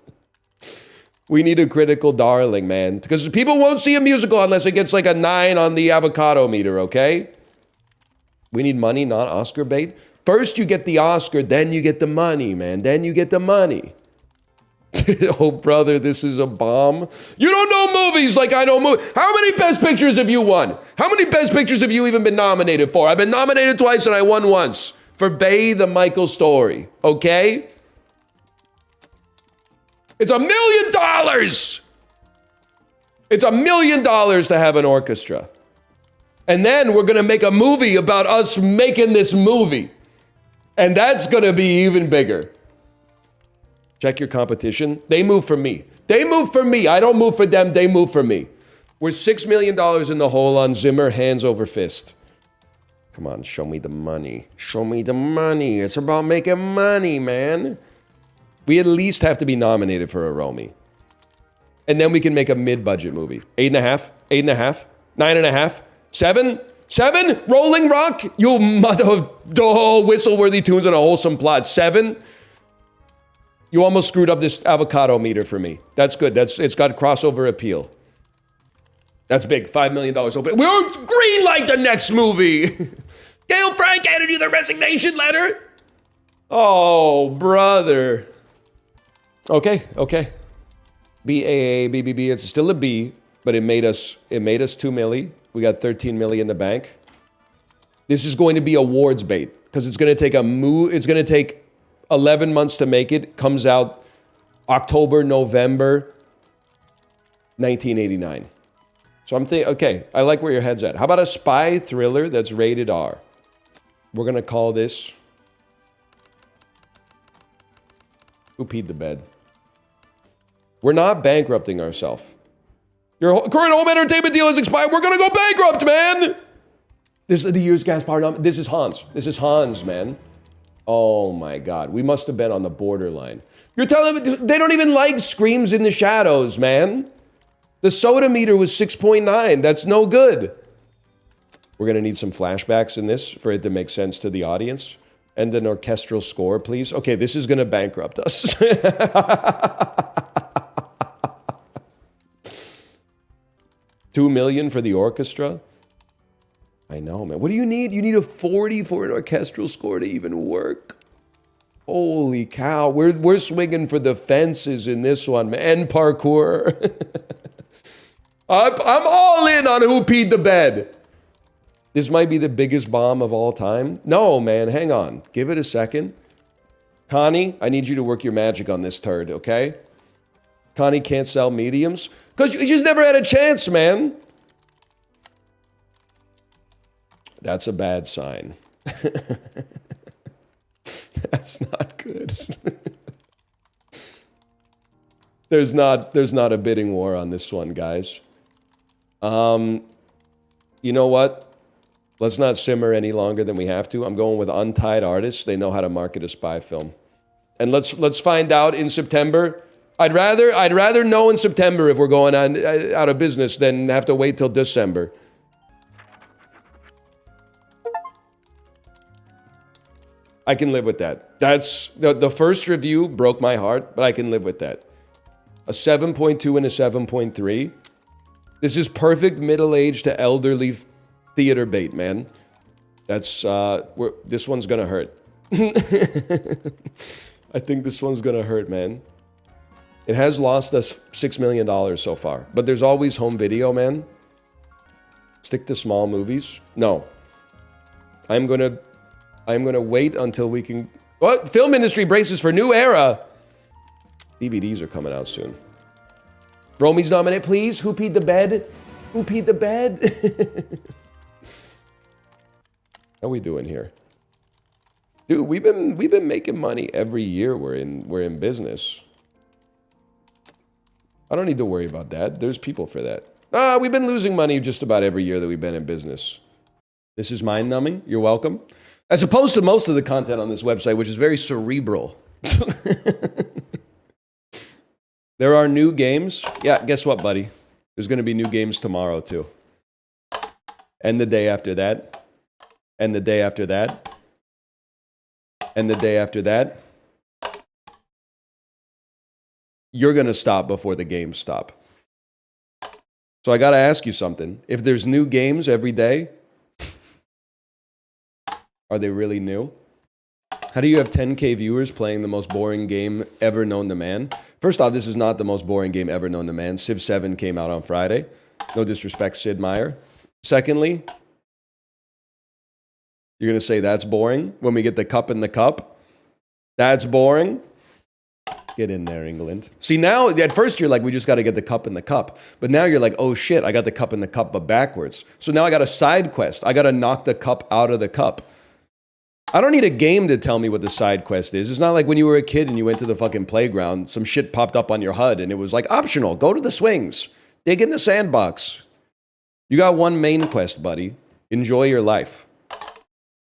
We need a critical darling, man. Because people won't see a musical unless it gets like a 9 on the avocado meter, okay? We need money, not Oscar bait. First you get the Oscar, then you get the money, man. Then you get the money. Oh, brother, this is a bomb. You don't know movies like I know movies. How many Best Pictures have you won? How many Best Pictures have you even been nominated for? I've been nominated twice and I won once. For Bay the Michael story, okay? It's $1 million! It's $1 million to have an orchestra. And then we're gonna make a movie about us making this movie. And that's gonna be even bigger. Check your competition. They move for me. They move for me. I don't move for them, they move for me. We're $6 million in the hole on Zimmer, hands over fist. Come on, show me the money. Show me the money. It's about making money, man. We at least have to be nominated for a Romy. And then we can make a mid-budget movie. 8.5, 8.5, 9.5, 7, 7, Rolling Rock, you mother of whistle-worthy tunes and a wholesome plot. 7, you almost screwed up this avocado meter for me. That's good, it's got crossover appeal. That's big, $5 million open. We'll greenlight the next movie. Gail Frank handed you the resignation letter. Oh, brother. Okay. BAA, BBB, it's still a B, but it made us 2 milli. We got 13 milli in the bank. This is going to be awards bait because it's going to take it's going to take 11 months to make it. Comes out October, November 1989. So I'm thinking, okay, I like where your head's at. How about a spy thriller that's rated R? We're going to call this Who Peed the Bed? We're not bankrupting ourselves. Your current home entertainment deal has expired. We're going to go bankrupt, man. This is the year's Gaspar. This is Hans. This is Hans, man. Oh, my God. We must have been on the borderline. You're telling me they don't even like Screams in the Shadows, man. The soda meter was 6.9. That's no good. We're going to need some flashbacks in this for it to make sense to the audience. And an orchestral score, please. Okay, this is going to bankrupt us. $2 million for the orchestra? I know, man. What do you need? You need a 40 for an orchestral score to even work. Holy cow. We're swinging for the fences in this one, man. And parkour. I'm all in on Who Peed the Bed. This might be the biggest bomb of all time. No, man, hang on. Give it a second. Connie, I need you to work your magic on this turd, okay? Connie can't sell mediums? Because you just never had a chance, man. That's a bad sign. That's not good. There's not a bidding war on this one, guys. You know what? Let's not simmer any longer than we have to. I'm going with Untied Artists. They know how to market a spy film. And let's find out in September. I'd rather know in September if we're going on out of business than have to wait till December. I can live with that. That's the first review broke my heart, but I can live with that. A 7.2 and a 7.3. This is perfect middle-aged to elderly theater bait, man. That's this one's gonna hurt. I think this one's gonna hurt, man. It has lost us $6 million so far, but there's always home video, man. Stick to small movies. No, I'm gonna wait until we can. What? Film industry braces for new era. DVDs are coming out soon. Romy's nominate, please. Who peed the bed? Who peed the bed? How we doing here? Dude, we've been making money every year we're in business. I don't need to worry about that. There's people for that. We've been losing money just about every year that we've been in business. This is mind numbing. You're welcome. As opposed to most of the content on this website, which is very cerebral. There are new games. Yeah, guess what, buddy? There's going to be new games tomorrow, too. And the day after that. And the day after that. And the day after that. You're going to stop before the games stop. So I got to ask you something. If there's new games every day, are they really new? How do you have 10K viewers playing the most boring game ever known to man? First off, this is not the most boring game ever known to man. Civ 7 came out on Friday. No disrespect, Sid Meier. Secondly, you're going to say that's boring when we get the cup in the cup? That's boring? Get in there, England. See, now, at first you're like, we just got to get the cup in the cup. But now you're like, oh shit, I got the cup in the cup, but backwards. So now I got a side quest. I got to knock the cup out of the cup. I don't need a game to tell me what the side quest is. It's not like when you were a kid and you went to the fucking playground, some shit popped up on your HUD and it was like, optional, go to the swings, dig in the sandbox. You got one main quest, buddy. Enjoy your life.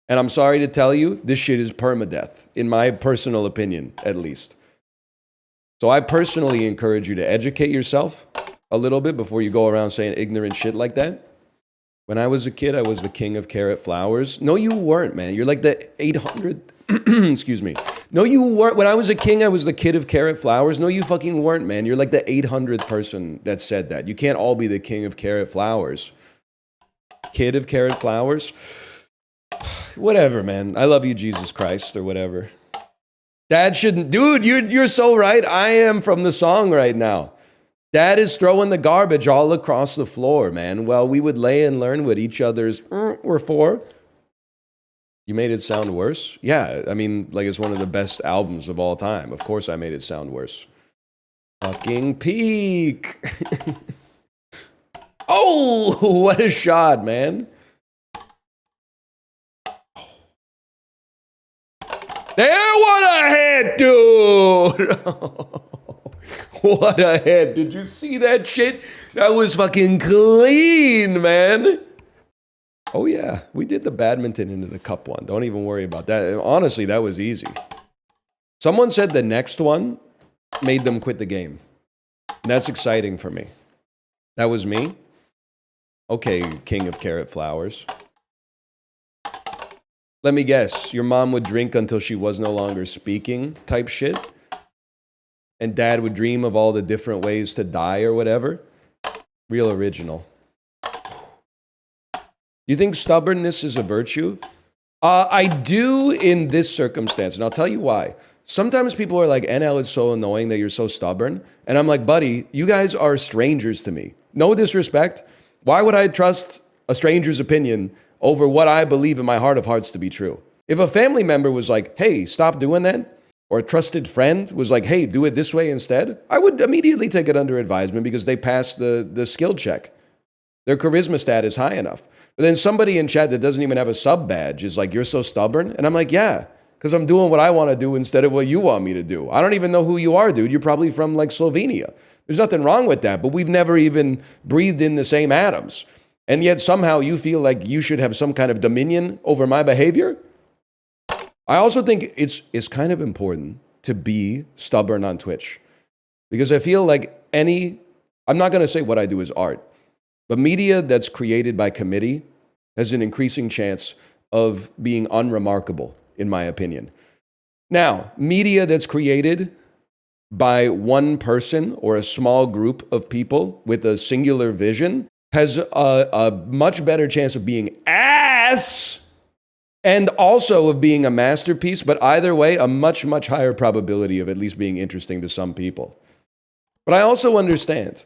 And I'm sorry to tell you, this shit is permadeath, in my personal opinion, at least. So I personally encourage you to educate yourself a little bit before you go around saying ignorant shit like that. When I was a kid, I was the king of carrot flowers. No, you weren't, man. You're like the 800... Excuse me. No, you weren't. When I was a king, I was the kid of carrot flowers. No, you fucking weren't, man. You're like the 800th person that said that. You can't all be the king of carrot flowers. Kid of carrot flowers? Whatever, man. I love you, Jesus Christ, or whatever. Dad shouldn't... Dude, you're so right. I am from the song right now. Dad is throwing the garbage all across the floor, man. Well, we would lay and learn what each other's were for. You made it sound worse? Yeah, I mean, like it's one of the best albums of all time. Of course I made it sound worse. Fucking peak. Oh, what a shot, man. There, what a hit, dude. What a hit. Did you see that shit? That was fucking clean, man. Oh, yeah. We did the badminton into the cup one. Don't even worry about that. Honestly, that was easy. Someone said the next one made them quit the game. And that's exciting for me. That was me? Okay, king of carrot flowers. Let me guess. Your mom would drink until she was no longer speaking type shit? And dad would dream of all the different ways to die or whatever. Real original. You think stubbornness is a virtue? I do in this circumstance, and I'll tell you why. Sometimes people are like, NL is so annoying that you're so stubborn. And I'm like, buddy, you guys are strangers to me. No disrespect. Why would I trust a stranger's opinion over what I believe in my heart of hearts to be true? If a family member was like, hey, stop doing that, or a trusted friend was like, hey, do it this way instead, I would immediately take it under advisement because they passed the skill check. Their charisma stat is high enough. But then somebody in chat that doesn't even have a sub badge is like, you're so stubborn? And I'm like, yeah, because I'm doing what I want to do instead of what you want me to do. I don't even know who you are, dude. You're probably from like Slovenia. There's nothing wrong with that, but we've never even breathed in the same atoms. And yet somehow you feel like you should have some kind of dominion over my behavior? I also think it's kind of important to be stubborn on Twitch. Because I feel like I'm not going to say what I do is art, but media that's created by committee has an increasing chance of being unremarkable, in my opinion. Now, media that's created by one person or a small group of people with a singular vision has a much better chance of being ass and also of being a masterpiece, but either way, a much, much higher probability of at least being interesting to some people. But I also understand.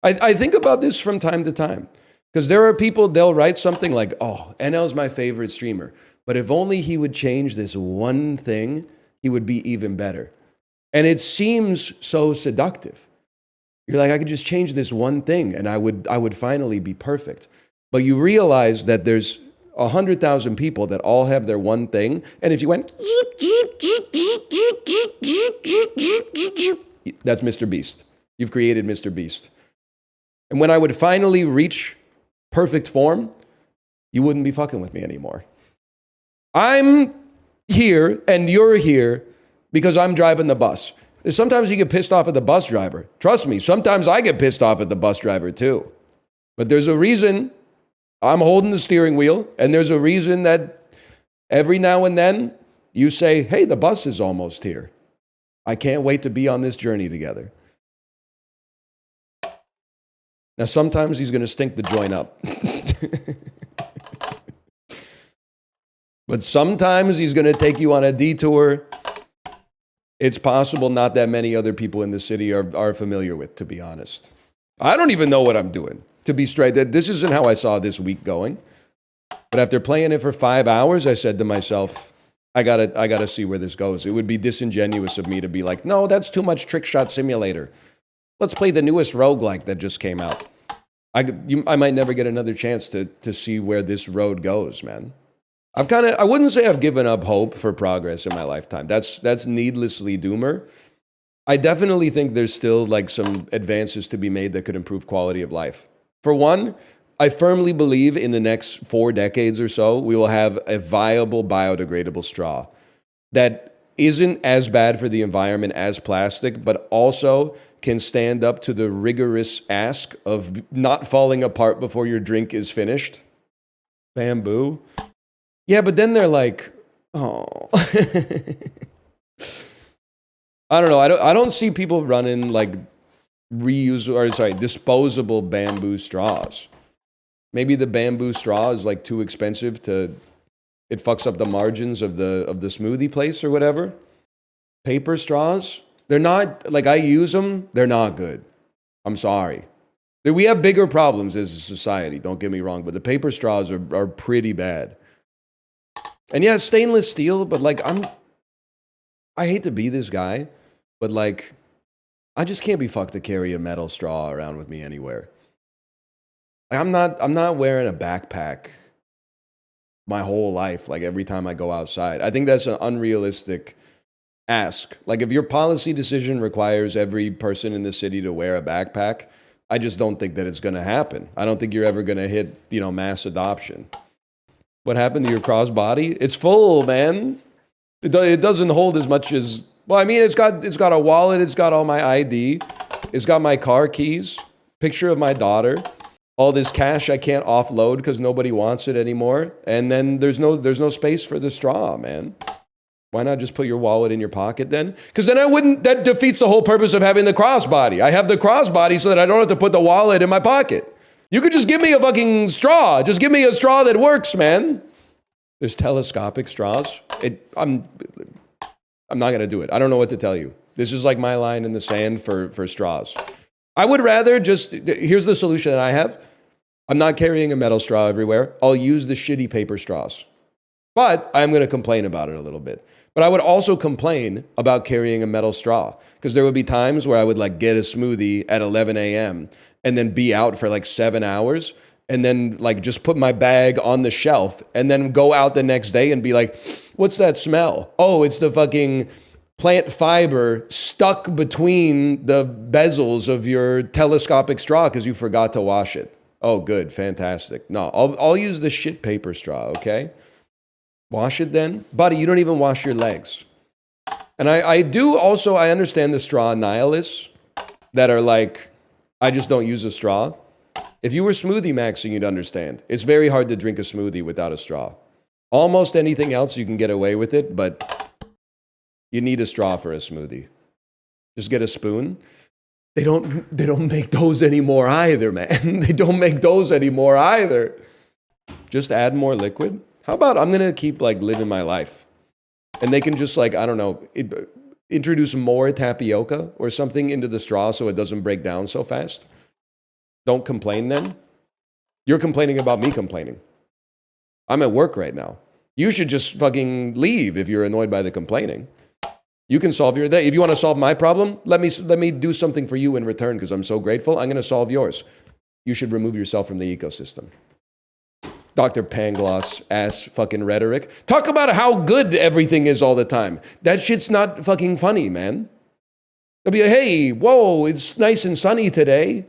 I think about this from time to time, because there are people, they'll write something like, oh, NL's my favorite streamer, but if only he would change this one thing, he would be even better. And it seems so seductive. You're like, I could just change this one thing and I would finally be perfect. But you realize that there's 100,000 people that all have their one thing. And if you went, that's Mr. Beast. You've created Mr. Beast. And when I would finally reach perfect form, you wouldn't be fucking with me anymore. I'm here and you're here because I'm driving the bus. Sometimes you get pissed off at the bus driver. Trust me, sometimes I get pissed off at the bus driver too. But there's a reason I'm holding the steering wheel, and there's a reason that every now and then you say, hey, the bus is almost here. I can't wait to be on this journey together. Now, sometimes he's going to stink the joint up. But sometimes he's going to take you on a detour it's possible not that many other people in the city are familiar with, to be honest. I don't even know what I'm doing, to be straight. This isn't how I saw this week going. But after playing it for 5 hours, I said to myself, I gotta see where this goes. It would be disingenuous of me to be like, no, that's too much Trick Shot Simulator. Let's play the newest roguelike that just came out. I might never get another chance to see where this road goes, man. I wouldn't say I've given up hope for progress in my lifetime. That's needlessly doomer. I definitely think there's still like some advances to be made that could improve quality of life. For one, I firmly believe in the next 4 decades or so, we will have a viable biodegradable straw that isn't as bad for the environment as plastic, but also can stand up to the rigorous ask of not falling apart before your drink is finished. Bamboo. Yeah, but then they're like, oh. I don't know. I don't see people running like disposable bamboo straws. Maybe the bamboo straw is like too expensive it fucks up the margins of the smoothie place or whatever. Paper straws, they're not, like I use them, they're not good. I'm sorry. We have bigger problems as a society, don't get me wrong, but the paper straws are pretty bad. And yeah, stainless steel, but like I hate to be this guy, but like I just can't be fucked to carry a metal straw around with me anywhere. Like, I'm not wearing a backpack my whole life, like every time I go outside. I think that's an unrealistic ask. Like if your policy decision requires every person in the city to wear a backpack, I just don't think that it's going to happen. I don't think you're ever going to hit, mass adoption. What happened to your crossbody? It's full, man. It doesn't hold as much as, well, I mean, it's got a wallet. It's got all my ID. It's got my car keys, picture of my daughter, all this cash I can't offload because nobody wants it anymore. And then there's no space for the straw, man. Why not just put your wallet in your pocket then? Because then that defeats the whole purpose of having the crossbody. I have the crossbody so that I don't have to put the wallet in my pocket. You could just give me a fucking straw. Just give me a straw that works, man. There's telescopic straws. I'm not going to do it. I don't know what to tell you. This is like my line in the sand for straws. I would rather here's the solution that I have. I'm not carrying a metal straw everywhere. I'll use the shitty paper straws. But I'm going to complain about it a little bit. But I would also complain about carrying a metal straw because there would be times where I would like get a smoothie at 11 a.m. and then be out for like 7 hours and then like just put my bag on the shelf and then go out the next day and be like, what's that smell? Oh, it's the fucking plant fiber stuck between the bezels of your telescopic straw because you forgot to wash it. Oh, good. Fantastic. No, I'll use the shit paper straw, okay? Wash it then. Buddy, you don't even wash your legs. And I do also, I understand the straw nihilists that are like, I just don't use a straw. If you were smoothie maxing, you'd understand. It's very hard to drink a smoothie without a straw. Almost anything else you can get away with it, but you need a straw for a smoothie. Just get a spoon. They don't make those anymore either, man. They don't make those anymore either. Just add more liquid. How about I'm gonna keep like living my life, and they can just like, I don't know, introduce more tapioca or something into the straw so it doesn't break down so fast. Don't complain then. You're complaining about me complaining. I'm at work right now. You should just fucking leave if you're annoyed by the complaining. You can solve your day. If you want to solve my problem, let me do something for you in return because I'm so grateful. I'm going to solve yours. You should remove yourself from the ecosystem. Dr. Pangloss ass fucking rhetoric. Talk about how good everything is all the time. That shit's not fucking funny, man. They'll be like, hey, whoa, it's nice and sunny today.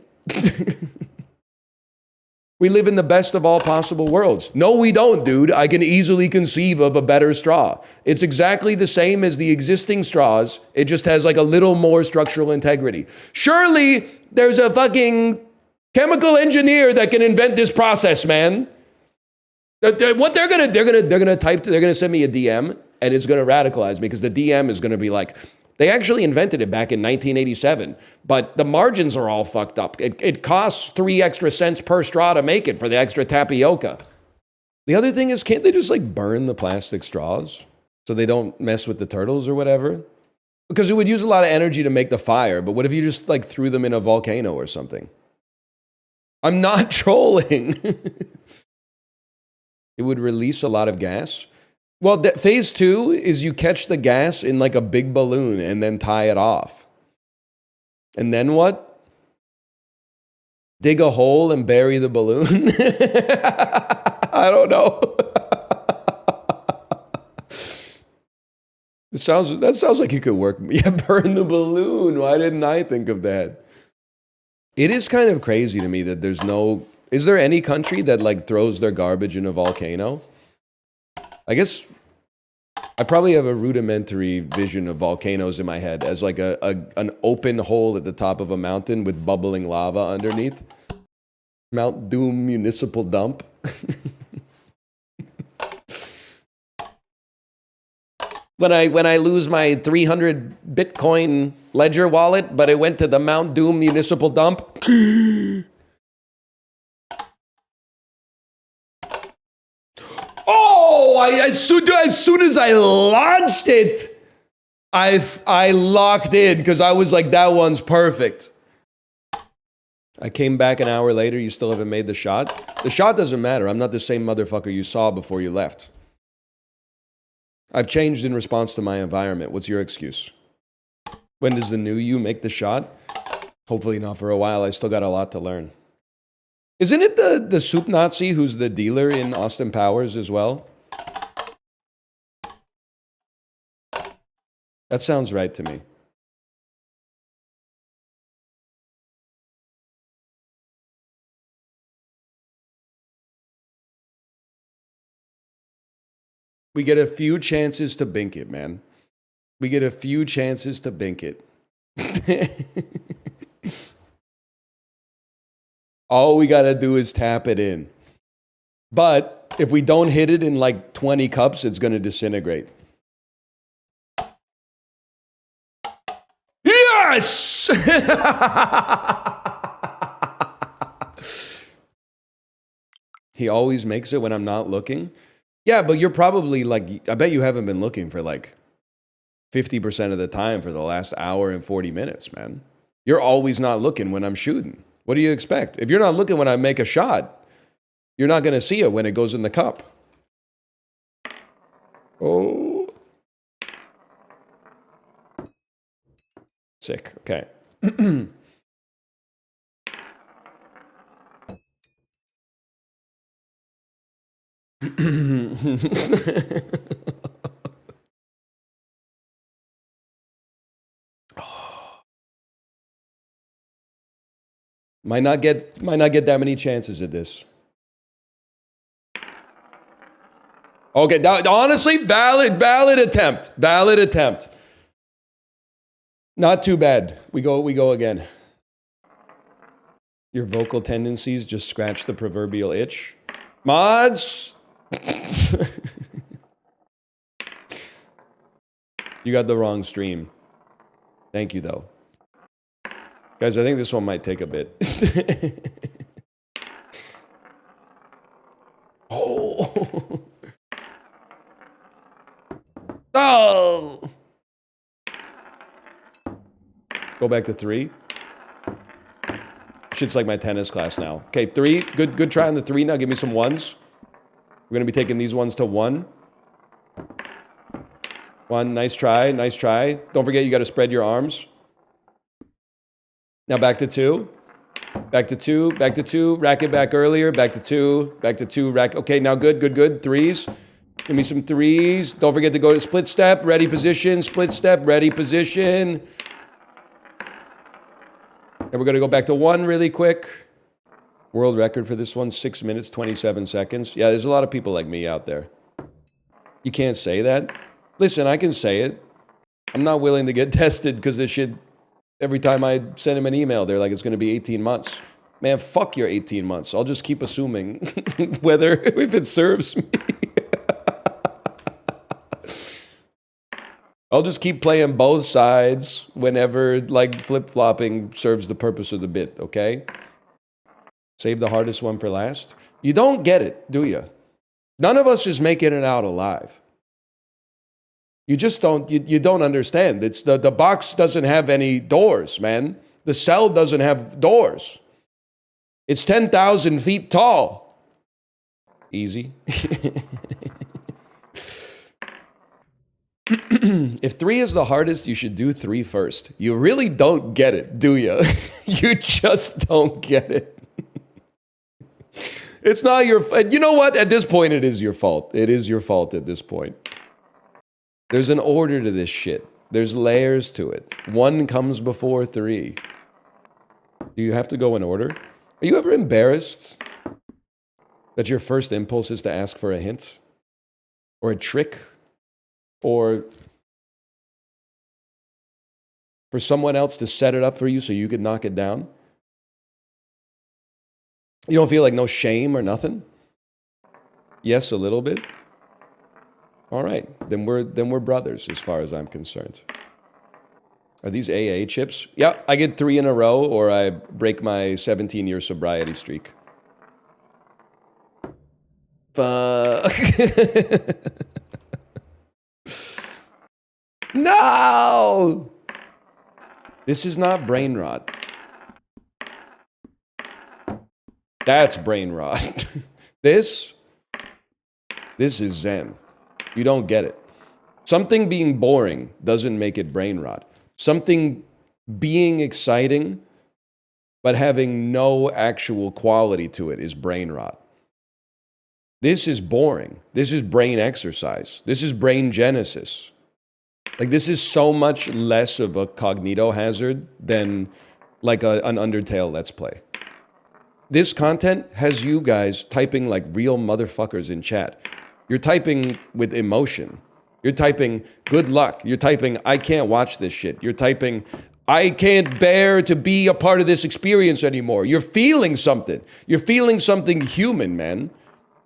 We live in the best of all possible worlds. No, we don't, dude. I can easily conceive of a better straw. It's exactly the same as the existing straws. It just has like a little more structural integrity. Surely there's a fucking chemical engineer that can invent this process, man. What they're gonna send me a DM and it's gonna radicalize me because the DM is gonna be like, they actually invented it back in 1987, but the margins are all fucked up. It costs 3 extra cents per straw to make it for the extra tapioca. The other thing is, can't they just like burn the plastic straws so they don't mess with the turtles or whatever? Because it would use a lot of energy to make the fire, but what if you just like threw them in a volcano or something? I'm not trolling. It would release a lot of gas. Well, phase 2 is you catch the gas in like a big balloon and then tie it off. And then what? Dig a hole and bury the balloon? I don't know. That sounds like it could work. Yeah, burn the balloon. Why didn't I think of that? It is kind of crazy to me that there's no... Is there any country that like throws their garbage in a volcano? I guess I probably have a rudimentary vision of volcanoes in my head as like an open hole at the top of a mountain with bubbling lava underneath. Mount Doom Municipal Dump. When I lose my 300 Bitcoin ledger wallet, but it went to the Mount Doom Municipal Dump. Oh, as soon as I launched it, I locked in because I was like, that one's perfect. I came back an hour later, you still haven't made the shot? The shot doesn't matter. I'm not the same motherfucker you saw before you left. I've changed in response to my environment. What's your excuse? When does the new you make the shot? Hopefully not for a while. I still got a lot to learn. Isn't it the soup Nazi who's the dealer in Austin Powers as well? That sounds right to me. We get a few chances to bink it, man. We get a few chances to bink it. All we gotta do is tap it in. But if we don't hit it in like 20 cups, it's gonna disintegrate. Yes! He always makes it when I'm not looking. Yeah, but you're probably like, I bet you haven't been looking for like 50% of the time for the last hour and 40 minutes, man. You're always not looking when I'm shooting. What do you expect? If you're not looking when I make a shot, you're not going to see it when it goes in the cup. Oh. Sick. Okay. Might not get that many chances at this. Okay, now, honestly, valid attempt. Valid attempt. Not too bad. We go again. Your vocal tendencies just scratch the proverbial itch. Mods! You got the wrong stream. Thank you, though. Guys, I think this one might take a bit. Oh! Oh! Go back to 3. Shit's like my tennis class now. Okay, 3. Good try on the 3 now. Give me some 1s. We're going to be taking these ones to 1. 1, nice try, nice try. Don't forget you got to spread your arms. Now back to 2. Back to 2, back to 2. Rack it back earlier. Back to 2, back to 2. Rack. Okay, now good. 3s. Give me some 3s. Don't forget to go to split step, ready position, split step, ready position. And we're going to go back to 1 really quick. World record for this one, 6 minutes, 27 seconds. Yeah, there's a lot of people like me out there. You can't say that. Listen, I can say it. I'm not willing to get tested because this shit, every time I send them an email, they're like, it's going to be 18 months. Man, fuck your 18 months. I'll just keep assuming if it serves me. I'll just keep playing both sides whenever, like, flip-flopping serves the purpose of the bit, okay? Save the hardest one for last. You don't get it, do you? None of us is making it out alive. You just don't, you don't understand. It's the box doesn't have any doors, man. The cell doesn't have doors. It's 10,000 feet tall. Easy. If 3 is the hardest, you should do 3 first. You really don't get it, do you? You just don't get it. It's not your fault. You know what? At this point, it is your fault. It is your fault at this point. There's an order to this shit. There's layers to it. 1 comes before 3. Do you have to go in order? Are you ever embarrassed that your first impulse is to ask for a hint? Or a trick? Or for someone else to set it up for you so you could knock it down? You don't feel like no shame or nothing? Yes, a little bit? All right, then we're brothers as far as I'm concerned. Are these AA chips? Yeah, I get 3 in a row or I break my 17-year sobriety streak. Fuck. No! This is not brain rot. That's brain rot. This is Zen. You don't get it. Something being boring doesn't make it brain rot. Something being exciting but having no actual quality to it is brain rot. This is boring. This is brain exercise. This is brain genesis. Like, this is so much less of a cognito hazard than like an Undertale Let's Play. This content has you guys typing like real motherfuckers in chat. You're typing with emotion. You're typing, good luck. You're typing, I can't watch this shit. You're typing, I can't bear to be a part of this experience anymore. You're feeling something. You're feeling something human, man.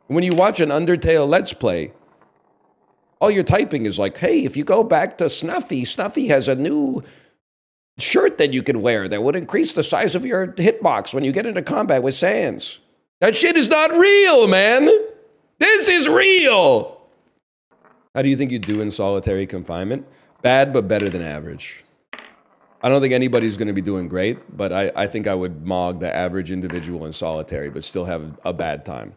When you watch an Undertale Let's Play, all you're typing is like, hey, if you go back to Snuffy, Snuffy has a new shirt that you can wear that would increase the size of your hitbox when you get into combat with Sans. That shit is not real, man. This is real. How do you think you do in solitary confinement? Bad, but better than average. I don't think anybody's going to be doing great, but I think I would mog the average individual in solitary, but still have a bad time.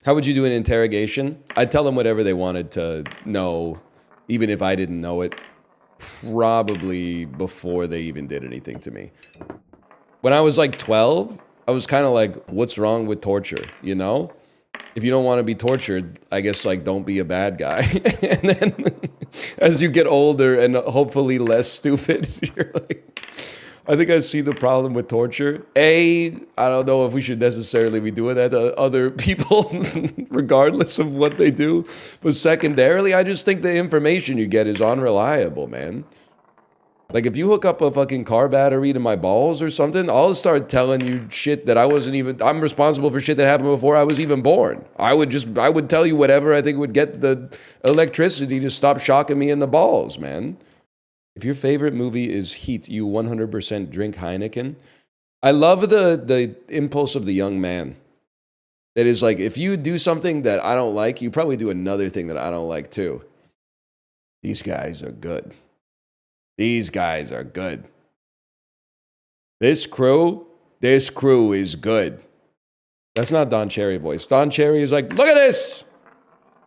How would you do an interrogation? I'd tell them whatever they wanted to know, even if I didn't know it, probably before they even did anything to me. When I was like 12, I was kind of like, what's wrong with torture, you know? If you don't want to be tortured, I guess, like, don't be a bad guy. And then as you get older and hopefully less stupid, you're like, I think I see the problem with torture. I don't know if we should necessarily be doing that to other people, regardless of what they do. But secondarily, I just think the information you get is unreliable, man. Like, if you hook up a fucking car battery to my balls or something, I'll start telling you shit that I'm responsible for shit that happened before I was even born. I would tell you whatever I think would get the electricity to stop shocking me in the balls, man. If your favorite movie is Heat, you 100% drink Heineken. I love the impulse of the young man. That is like, if you do something that I don't like, you probably do another thing that I don't like too. These guys are good. These guys are good. This crew is good. That's not Don Cherry voice. Don Cherry is like, look at this.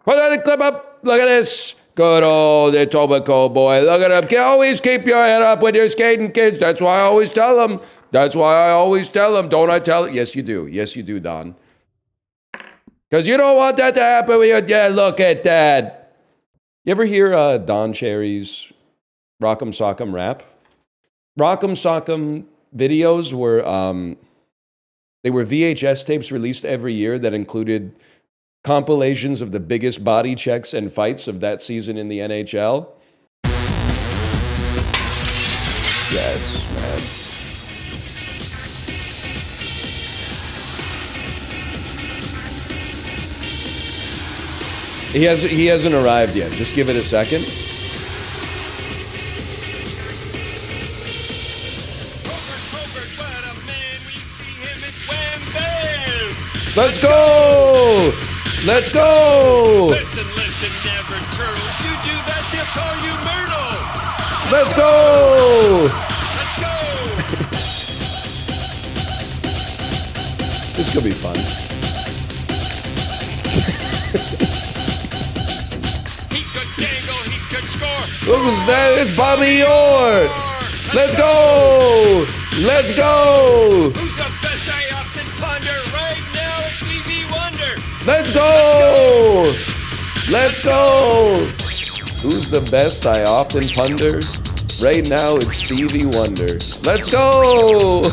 Put the clip up. Look at this. Good old Etobicoke boy. Look at him. Always keep your head up when you're skating, kids. That's why I always tell them. Don't I tell it? Yes, you do. Yes, you do, Don. Because you don't want that to happen when you're dead. Look at that. You ever hear Don Cherry's Rock'em Sock'em rap? Rock'em Sock'em videos were they were VHS tapes released every year that included compilations of the biggest body checks and fights of that season in the NHL. Yes, man. He hasn't arrived yet. Just give it a second. Let's go! Let's go! Listen, never turtle. If you do that, they'll call you Myrtle. Let's go! Let's go! This could be fun. He could dangle, he could score. What was that? It's Bobby Orr! Let's go! Let's go! Who's the best I often ponder right now? It's Stevie Wonder. Let's go! Let's go! Who's the best I often ponder? Right now it's Stevie Wonder. Let's go!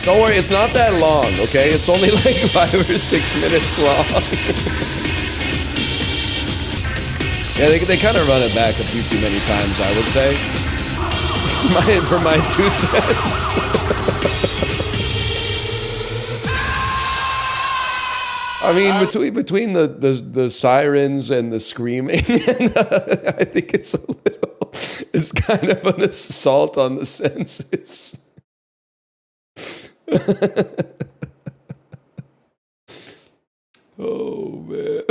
Don't worry, it's not that long, okay? It's only like 5 or 6 minutes long. Yeah, they kind of run it back a few too many times, I would say. For my 2 cents. I mean, between the sirens and the screaming, I think it's kind of an assault on the senses. Oh man.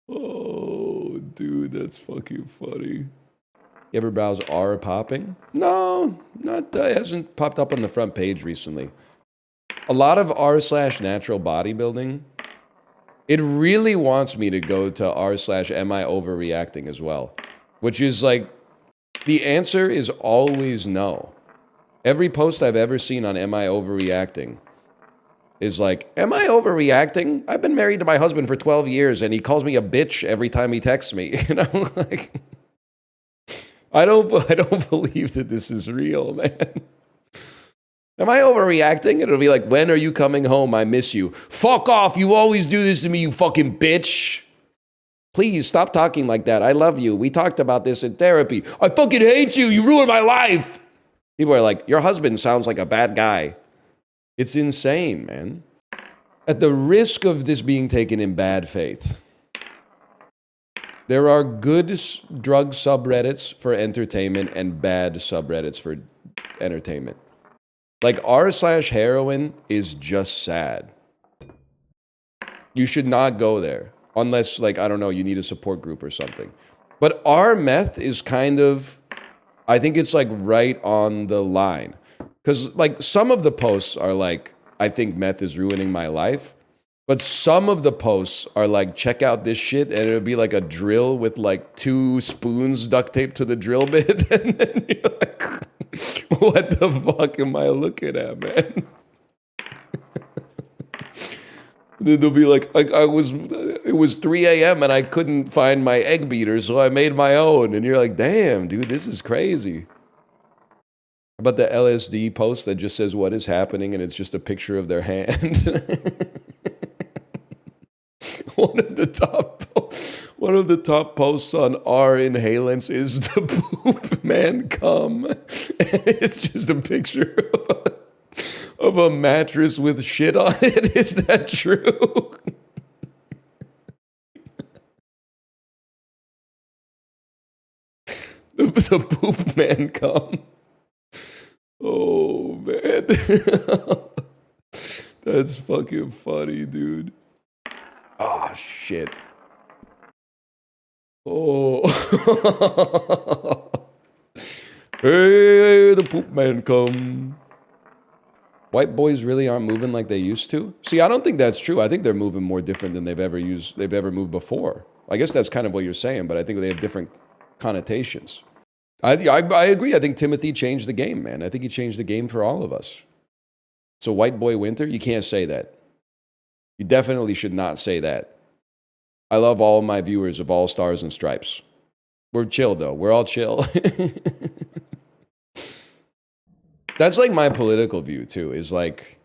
Oh dude, that's fucking funny. You ever browse R.E.P.O? No, not it hasn't popped up on the front page recently. A lot of r/natural bodybuilding, it really wants me to go to r/am I overreacting as well, which is like, the answer is always no. Every post I've ever seen on am I overreacting is like, am I overreacting? I've been married to my husband for 12 years and he calls me a bitch every time he texts me. You know, like, I don't believe that this is real, man. Am I overreacting? It'll be like, when are you coming home? I miss you. Fuck off. You always do this to me, you fucking bitch. Please stop talking like that. I love you. We talked about this in therapy. I fucking hate you. You ruined my life. People are like, your husband sounds like a bad guy. It's insane, man. At the risk of this being taken in bad faith, there are good drug subreddits for entertainment and bad subreddits for entertainment. Like, r/heroin is just sad. You should not go there. Unless, like, I don't know, you need a support group or something. But r/meth is kind of, I think it's like right on the line. Because, like, some of the posts are like, I think meth is ruining my life. But some of the posts are like, check out this shit, and it'll be like a drill with like 2 spoons duct taped to the drill bit. And then you're like, what the fuck am I looking at, man? Then they'll be like, it was 3 a.m. and I couldn't find my egg beater, so I made my own. And you're like, damn, dude, this is crazy. About the LSD post that just says what is happening and it's just a picture of their hand. One of the top posts on R inhalants is the poop man come. And it's just a picture of a mattress with shit on it. Is that true? The poop man come. Oh, man. That's fucking funny, dude. Ah, shit. Oh. Hey, the poop man come. White boys really aren't moving like they used to? See, I don't think that's true. I think they're moving more different than they've ever moved before. I guess that's kind of what you're saying, but I think they have different connotations. I agree. I think Timothy changed the game, man. I think he changed the game for all of us. So white boy winter, you can't say that. You definitely should not say that. I love all my viewers of all stars and stripes. We're chill, though. We're all chill. That's like my political view, too. It's like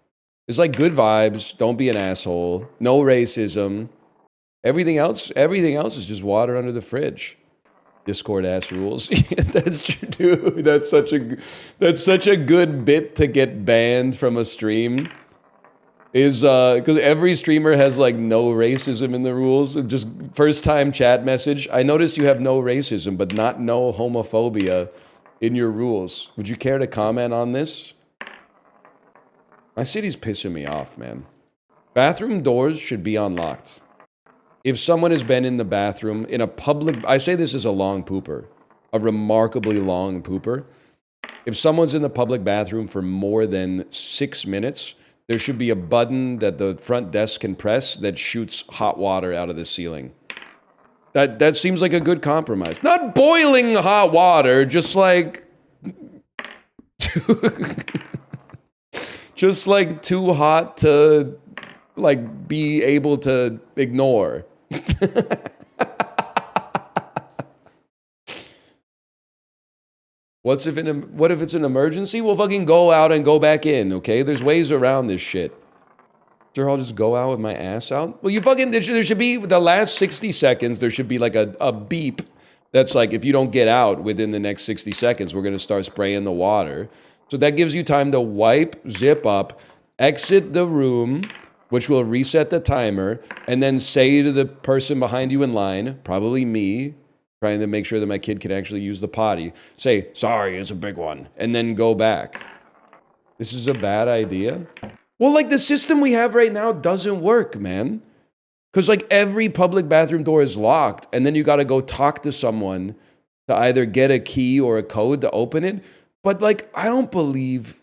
good vibes. Don't be an asshole. No racism. Everything else is just water under the fridge. Discord ass rules. That's true, dude. That's such a good bit to get banned from a stream. Is because every streamer has like no racism in the rules. Just first time chat message. I noticed you have no racism, but not no homophobia in your rules. Would you care to comment on this? My city's pissing me off, man. Bathroom doors should be unlocked. If someone has been in the bathroom in a public, I say this is a long pooper, a remarkably long pooper. If someone's in the public bathroom for more than 6 minutes, there should be a button that the front desk can press that shoots hot water out of the ceiling. That seems like a good compromise. Not boiling hot water, just like just like too hot to like be able to ignore. What if it's an emergency? We'll fucking go out and go back in, okay? There's ways around this shit. Sure, I'll just go out with my ass out? Well, there should be, the last 60 seconds, there should be like a beep that's like, if you don't get out within the next 60 seconds, we're going to start spraying the water. So that gives you time to wipe, zip up, exit the room, which will reset the timer, and then say to the person behind you in line, probably me, trying to make sure that my kid can actually use the potty, say, sorry, it's a big one, and then go back. This is a bad idea? Well, like, the system we have right now doesn't work, man. Because, like, every public bathroom door is locked, and then you got to go talk to someone to either get a key or a code to open it. But, like, I don't believe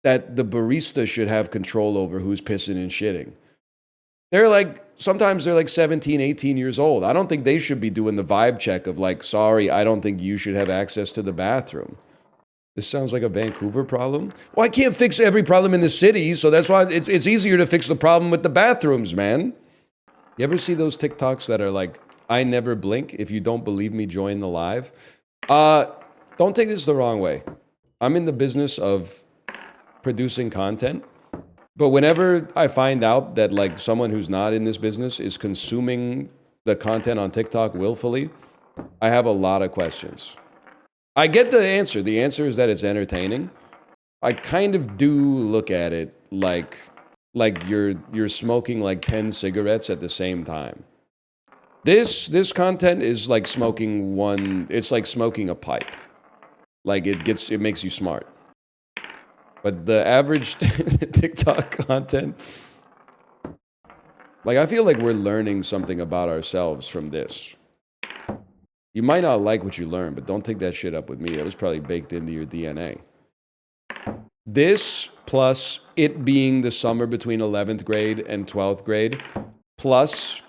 that the barista should have control over who's pissing and shitting. Sometimes they're like 17, 18 years old. I don't think they should be doing the vibe check of like, sorry, I don't think you should have access to the bathroom. This sounds like a Vancouver problem. Well, I can't fix every problem in the city, so that's why it's easier to fix the problem with the bathrooms, man. You ever see those TikToks that are like, I never blink, if you don't believe me, join the live? Don't take this the wrong way. I'm in the business of producing content. But whenever I find out that like someone who's not in this business is consuming the content on TikTok willfully, I have a lot of questions. I get the answer. The answer is that it's entertaining. I kind of do look at it like you're smoking like 10 cigarettes at the same time. This content is like smoking it's like smoking a pipe. Like it makes you smart. But the average TikTok content, like I feel like we're learning something about ourselves from this. You might not like what you learn, but don't take that shit up with me. That was probably baked into your DNA. This plus it being the summer between 11th grade and 12th grade, plus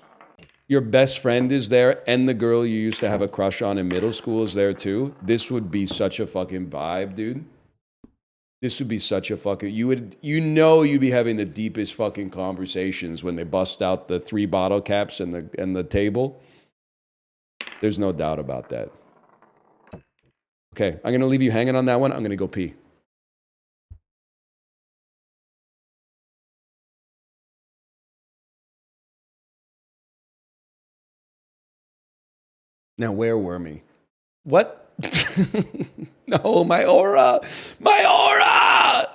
your best friend is there and the girl you used to have a crush on in middle school is there too. This would be such a fucking vibe, dude. This would be such a fucking, you'd be having the deepest fucking conversations when they bust out the 3 bottle caps and the table. There's no doubt about that. Okay, I'm gonna leave you hanging on that one. I'm gonna go pee. Now, where were me? What? No, my aura! My aura!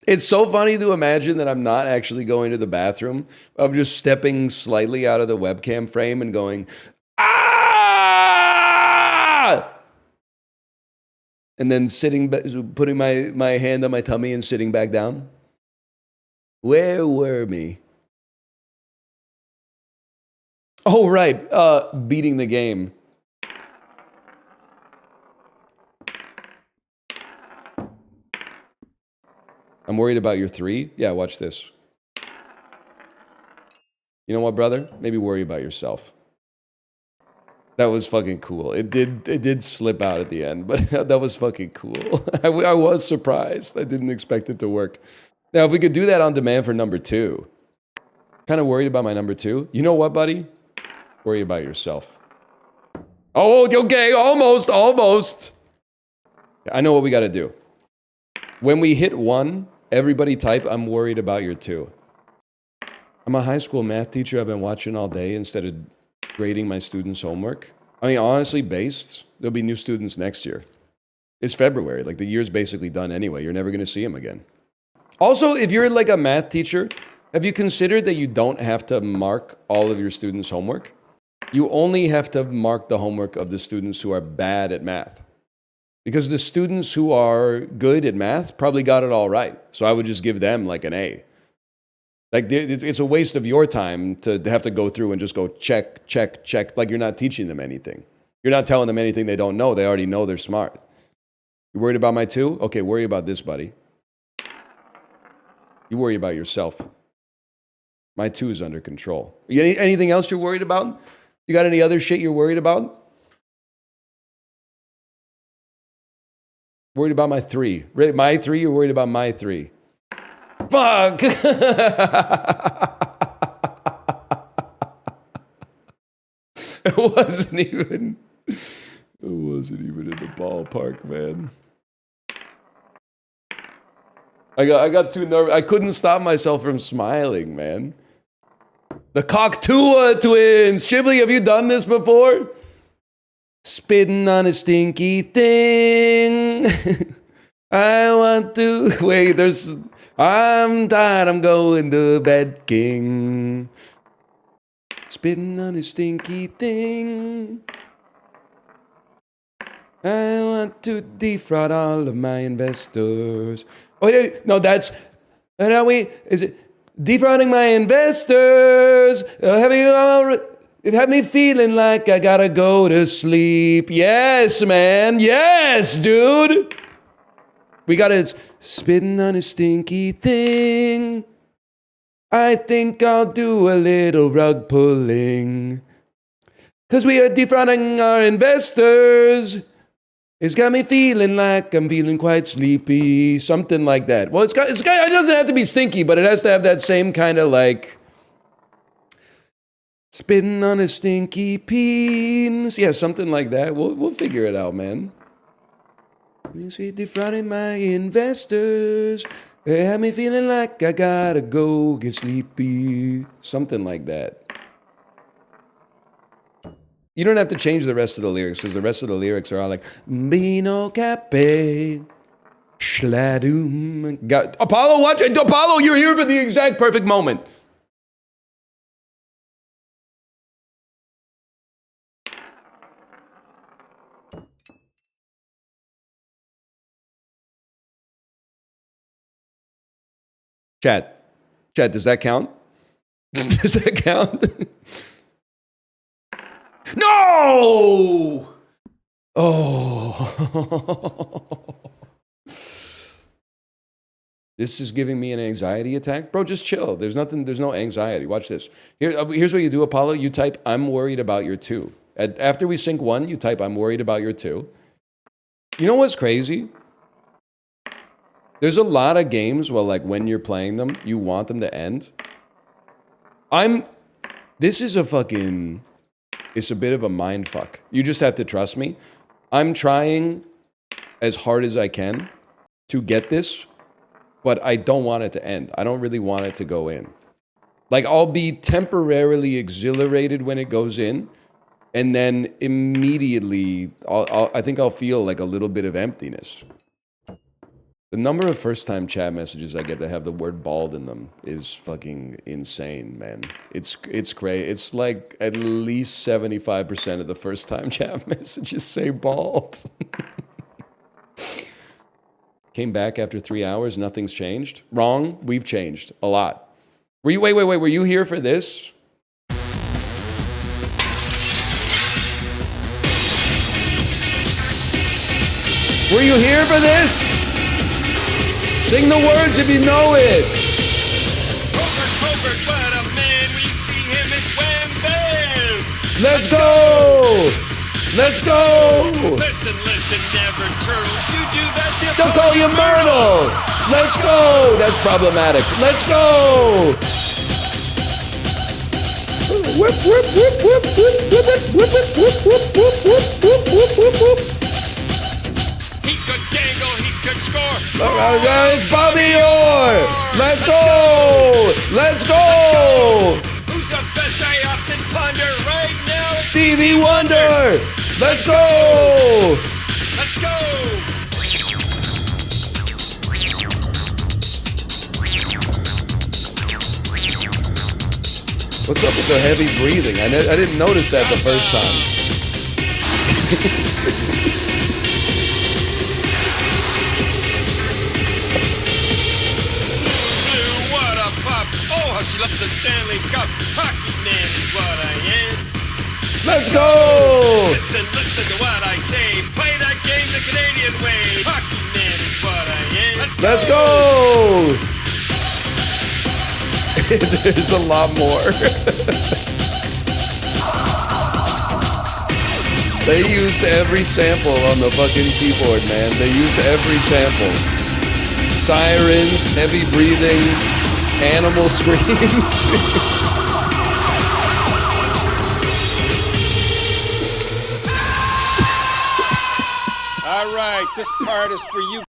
It's so funny to imagine that I'm not actually going to the bathroom. I'm just stepping slightly out of the webcam frame and going, ah! And then putting my hand on my tummy and sitting back down. Where were me? Oh, right. Beating the game. I'm worried about your 3. Yeah, watch this. You know what, brother? Maybe worry about yourself. That was fucking cool. It did slip out at the end, but that was fucking cool. I was surprised. I didn't expect it to work. Now, if we could do that on demand for number 2. Kind of worried about my number 2. You know what, buddy? Worry about yourself. Oh, okay, almost. I know what we got to do. When we hit 1, everybody type, I'm worried about your 2. I'm a high school math teacher. I've been watching all day instead of grading my students' homework. I mean, honestly, based, there'll be new students next year. It's February. Like, the year's basically done anyway. You're never going to see them again. Also, if you're like a math teacher, have you considered that you don't have to mark all of your students' homework? You only have to mark the homework of the students who are bad at math. Because the students who are good at math probably got it all right. So I would just give them like an A. Like, it's a waste of your time to have to go through and just go check. Like, you're not teaching them anything. You're not telling them anything they don't know. They already know they're smart. You worried about my 2? Okay, worry about this, buddy. You worry about yourself. My 2 is under control. Anything else you're worried about? You got any other shit you're worried about? Worried about my 3. My 3, you're worried about my 3. Fuck! It wasn't even in the ballpark, man. I got too nervous. I couldn't stop myself from smiling, man. The Coctua twins. Shibley, have you done this before? Spitting on a stinky thing. I want to... Wait, I'm tired, I'm going to bed, king. Spitting on a stinky thing. I want to defraud all of my investors. Oh, yeah, no, that's... Is it... Defrauding my investors. It had me feeling like I gotta go to sleep. Yes, man. Yes, dude. We gotta spitting on a stinky thing. I think I'll do a little rug pulling. 'Cause we are defrauding our investors. It's got me feeling like I'm feeling quite sleepy. It doesn't have to be stinky, but it has to have that same kind of like spitting on a stinky penis. Yeah, something like that. We'll figure it out, man. You see, defrauding my investors. They have me feeling like I gotta go get sleepy. Something like that. You don't have to change the rest of the lyrics, because the rest of the lyrics are all like, Bino Cape, Schladum. Apollo, watch it. Apollo, you're here for the exact perfect moment. Chat, does that count? Does that count? No! Oh. This is giving me an anxiety attack. Bro, just chill. There's no anxiety. Watch this. Here's what you do, Apollo. You type, I'm worried about your 2. After we sync 1, you type, I'm worried about your 2. You know what's crazy? There's a lot of games where, like, when you're playing them, you want them to end. This is a fucking, it's a bit of a mind fuck. You just have to trust me. I'm trying as hard as I can to get this, but I don't want it to end. I don't really want it to go in. Like, I'll be temporarily exhilarated when it goes in, and then immediately, I think I'll feel like a little bit of emptiness. The number of first-time chat messages I get that have the word bald in them is fucking insane, man. It's crazy. It's like at least 75% of the first-time chat messages say bald. Came back after 3 hours, nothing's changed. Wrong, we've changed a lot. Wait, were you here for this? Were you here for this? Sing the words if you know it. Covert, what a man. We see him in Wham Bam. Let's go. Let's go. Listen, never turtle. You do that, they'll call you Myrtle. Let's go. That's problematic. Let's go. Whip, whip, whip, whip, whip, whip, whip, whip, whip, whip, whip, whip, whip, whip, whip, whip. He could dangle, he could score. It's Bobby Orr. Let's go. Let's go. Who's the best? I often ponder right now. Stevie Wonder. Let's go. Let's go. What's up with the heavy breathing? I didn't notice that the first time. What a pop. Oh, how she loves the Stanley Cup. Hockey man is what I am. Let's go. Listen to what I say. Play that game the Canadian way. Hockey man is what I am. Let's go. There's a lot more. They used every sample on the fucking keyboard, man. They used every sample. Sirens, heavy breathing, animal screams. All right, this part is for you.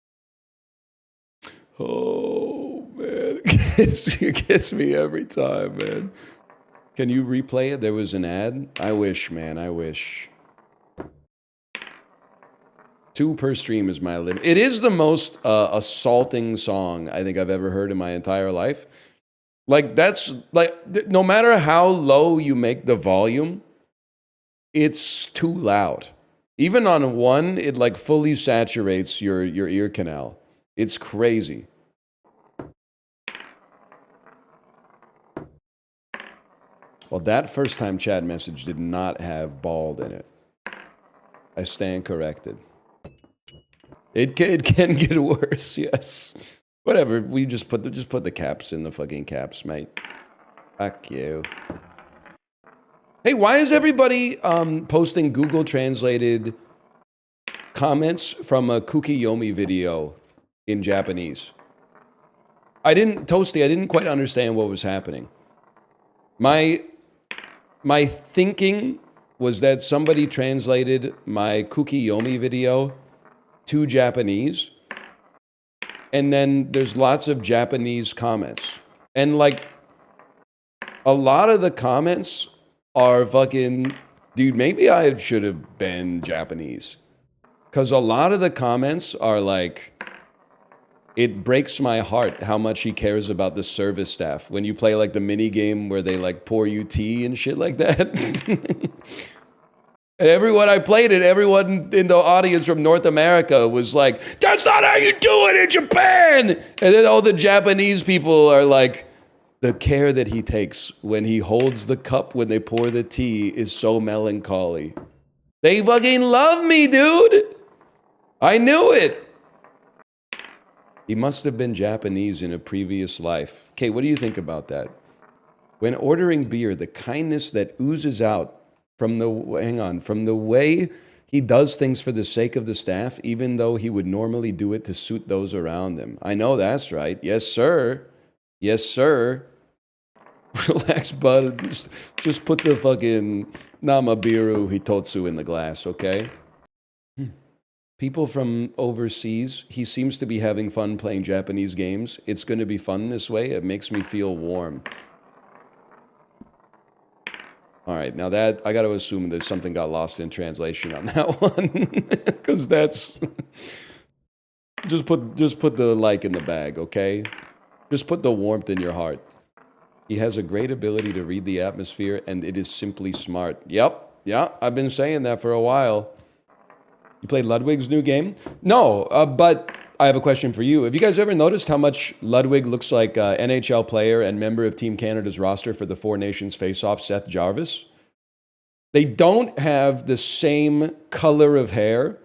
Oh, man. It gets me every time, man. Can you replay it? There was an ad? I wish, man. I wish. 2 per stream is my limit. It is the most assaulting song I think I've ever heard in my entire life. Like, that's, like, no matter how low you make the volume, it's too loud. Even on 1, it, like, fully saturates your ear canal. It's crazy. Well, that first-time chat message did not have bald in it. I stand corrected. It can get worse, yes. Whatever, we just put the caps in the fucking caps, mate. Fuck you. Hey, why is everybody posting Google translated comments from a Kukiyomi video in Japanese? Toasty, I didn't quite understand what was happening. My thinking was that somebody translated my Kukiyomi video to Japanese, and then there's lots of Japanese comments. And, like, a lot of the comments are fucking, dude, maybe I should have been Japanese. Because a lot of the comments are like, it breaks my heart how much he cares about the service staff when you play like the mini game where they like pour you tea and shit like that. And everyone in the audience from North America was like, that's not how you do it in Japan. And then all the Japanese people are like, the care that he takes when he holds the cup when they pour the tea is so melancholy. They fucking love me, dude. I knew it. He must have been Japanese in a previous life. Okay, what do you think about that? When ordering beer, the kindness that oozes out from the way He does things for the sake of the staff, even though he would normally do it to suit those around him. I know that's right. Yes, sir. Yes, sir. Relax, bud. Just put the fucking Namabiru Hitotsu in the glass, okay? People from overseas, he seems to be having fun playing Japanese games. It's going to be fun this way. It makes me feel warm. All right, now that, I got to assume that something got lost in translation on that one. Because that's... just put the like in the bag, okay? Just put the warmth in your heart. He has a great ability to read the atmosphere, and it is simply smart. Yep, yeah, I've been saying that for a while. You played Ludwig's new game? No, but I have a question for you. Have you guys ever noticed how much Ludwig looks like NHL player and member of Team Canada's roster for the Four Nations face-off, Seth Jarvis? They don't have the same color of hair,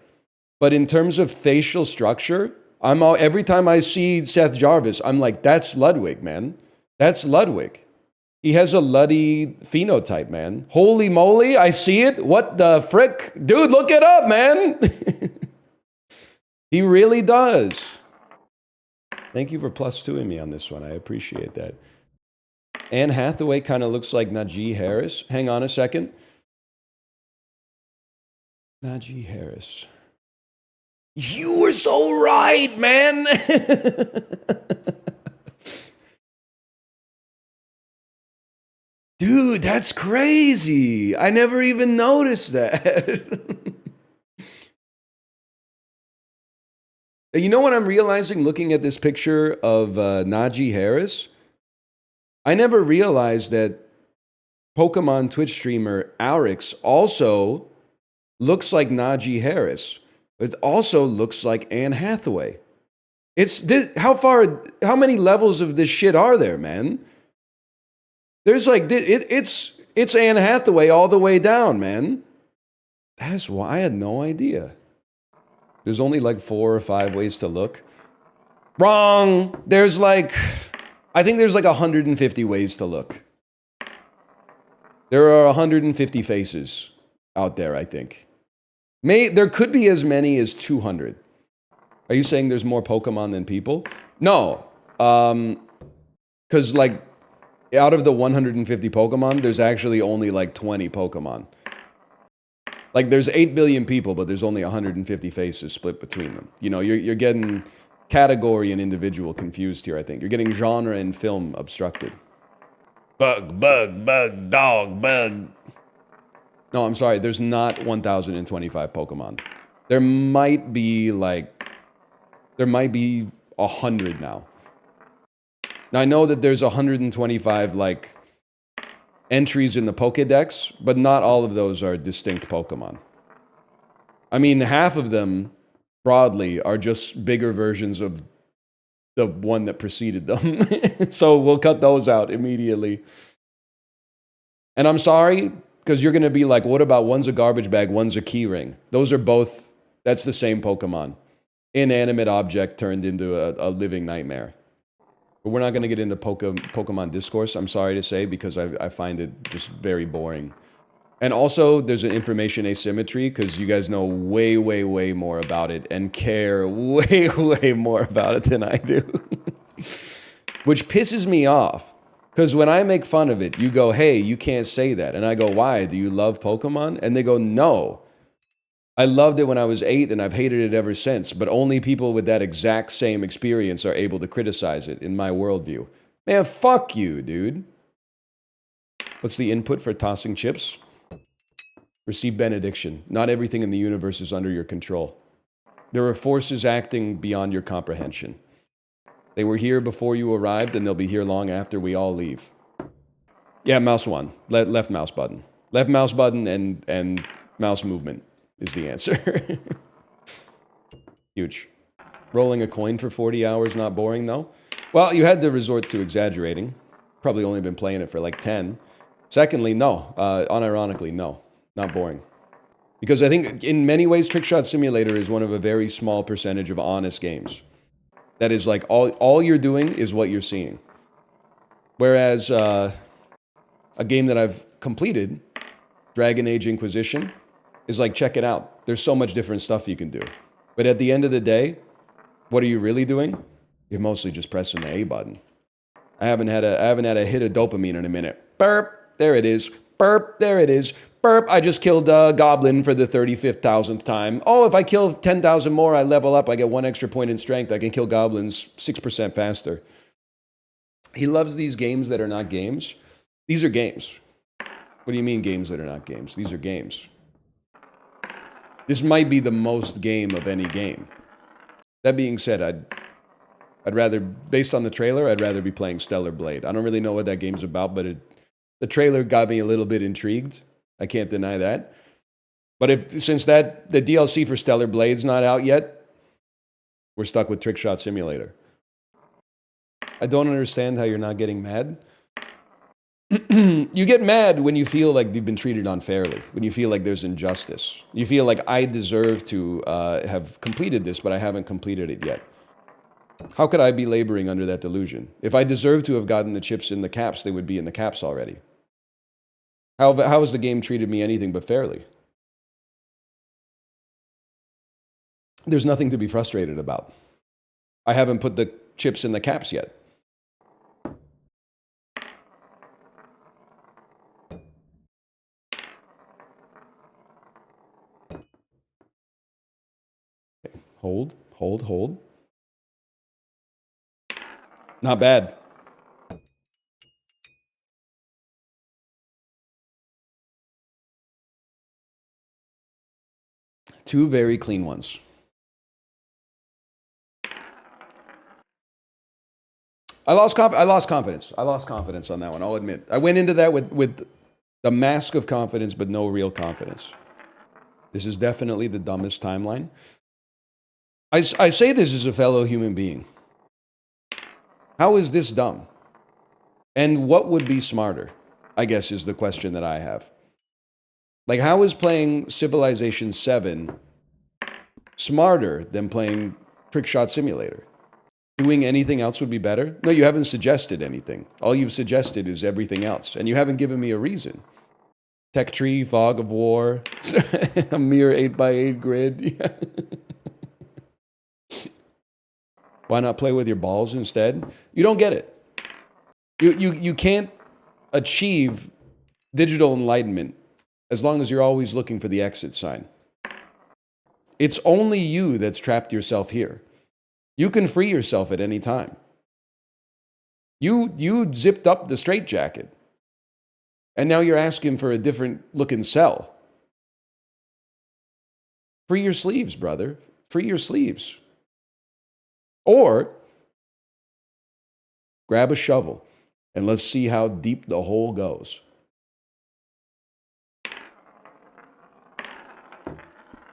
but in terms of facial structure, every time I see Seth Jarvis, I'm like, that's Ludwig, man. That's Ludwig. He has a Luddy phenotype, man. Holy moly, I see it. What the frick? Dude, look it up, man. He really does. Thank you for +2ing me on this one. I appreciate that. Anne Hathaway kind of looks like Najee Harris. Hang on a second. Najee Harris. You were so right, man. Dude, that's crazy. I never even noticed that. You know what I'm realizing looking at this picture of Najee Harris? I never realized that Pokemon Twitch streamer Aurix also looks like Najee Harris. It also looks like Anne Hathaway. It's this, how many levels of this shit are there, man? There's like, it's Anne Hathaway all the way down, man. That's why I had no idea. There's only like 4 or 5 ways to look. Wrong. There's like, I think there's like 150 ways to look. There are 150 faces out there, I think. There could be as many as 200. Are you saying there's more Pokemon than people? No. Because like, out of the 150 Pokemon, there's actually only like 20 Pokemon. Like there's 8 billion people, but there's only 150 faces split between them. You know, you're getting category and individual confused here, I think. You're getting genre and film obstructed. Bug, dog, bug. No, I'm sorry, there's not 1,025 Pokemon. There might be 100 now. Now, I know that there's 125, like, entries in the Pokédex, but not all of those are distinct Pokemon. I mean, half of them, broadly, are just bigger versions of the one that preceded them. So we'll cut those out immediately. And I'm sorry, because you're going to be like, what about one's a garbage bag, one's a key ring? Those are both, that's the same Pokemon. Inanimate object turned into a living nightmare. But we're not going to get into Pokemon discourse, I'm sorry to say, because I find it just very boring. And also, there's an information asymmetry, because you guys know way, way, way more about it and care way, way more about it than I do. Which pisses me off, because when I make fun of it, you go, hey, you can't say that. And I go, why? Do you love Pokemon? And they go, no. I loved it when I was 8 and I've hated it ever since, but only people with that exact same experience are able to criticize it in my worldview. Man, fuck you, dude. What's the input for tossing chips? Receive benediction. Not everything in the universe is under your control. There are forces acting beyond your comprehension. They were here before you arrived and they'll be here long after we all leave. Yeah, mouse 1. Left mouse button. Left mouse button and mouse movement is the answer. Huge. Rolling a coin for 40 hours, not boring though? Well, you had to resort to exaggerating. Probably only been playing it for like 10. Secondly, no. Unironically, no. Not boring. Because I think in many ways, Trickshot Simulator is one of a very small percentage of honest games. That is like, all you're doing is what you're seeing. Whereas a game that I've completed, Dragon Age Inquisition, is like, check it out. There's so much different stuff you can do. But at the end of the day, what are you really doing? You're mostly just pressing the A button. I haven't had a hit of dopamine in a minute. Burp, there it is. Burp, there it is. Burp, I just killed a goblin for the 35,000th time. Oh, if I kill 10,000 more, I level up. I get 1 extra point in strength. I can kill goblins 6% faster. He loves these games that are not games. These are games. What do you mean games that are not games? These are games. This might be the most game of any game. That being said, I'd rather, based on the trailer, I'd rather be playing Stellar Blade. I don't really know what that game's about, but the trailer got me a little bit intrigued. I can't deny that. But since the DLC for Stellar Blade's not out yet, we're stuck with Trick Shot Simulator. I don't understand how you're not getting mad. You get mad when you feel like you've been treated unfairly, when you feel like there's injustice. You feel like I deserve to have completed this, but I haven't completed it yet. How could I be laboring under that delusion? If I deserved to have gotten the chips in the caps, they would be in the caps already. How has the game treated me anything but fairly? There's nothing to be frustrated about. I haven't put the chips in the caps yet. Okay. Hold. Not bad. Two very clean ones. I lost confidence. I lost confidence on that one, I'll admit. I went into that with the mask of confidence, but no real confidence. This is definitely the dumbest timeline. I say this as a fellow human being. How is this dumb? And what would be smarter, I guess, is the question that I have. Like, how is playing Civilization 7 smarter than playing Trick Shot Simulator? Doing anything else would be better? No, you haven't suggested anything. All you've suggested is everything else, and you haven't given me a reason. Tech Tree, Fog of War, a mere 8x8 grid. Why not play with your balls instead? You don't get it. You can't achieve digital enlightenment as long as you're always looking for the exit sign. It's only you that's trapped yourself here. You can free yourself at any time. You zipped up the straitjacket, and now you're asking for a different looking cell. Free your sleeves, brother. Free your sleeves. Or grab a shovel and let's see how deep the hole goes.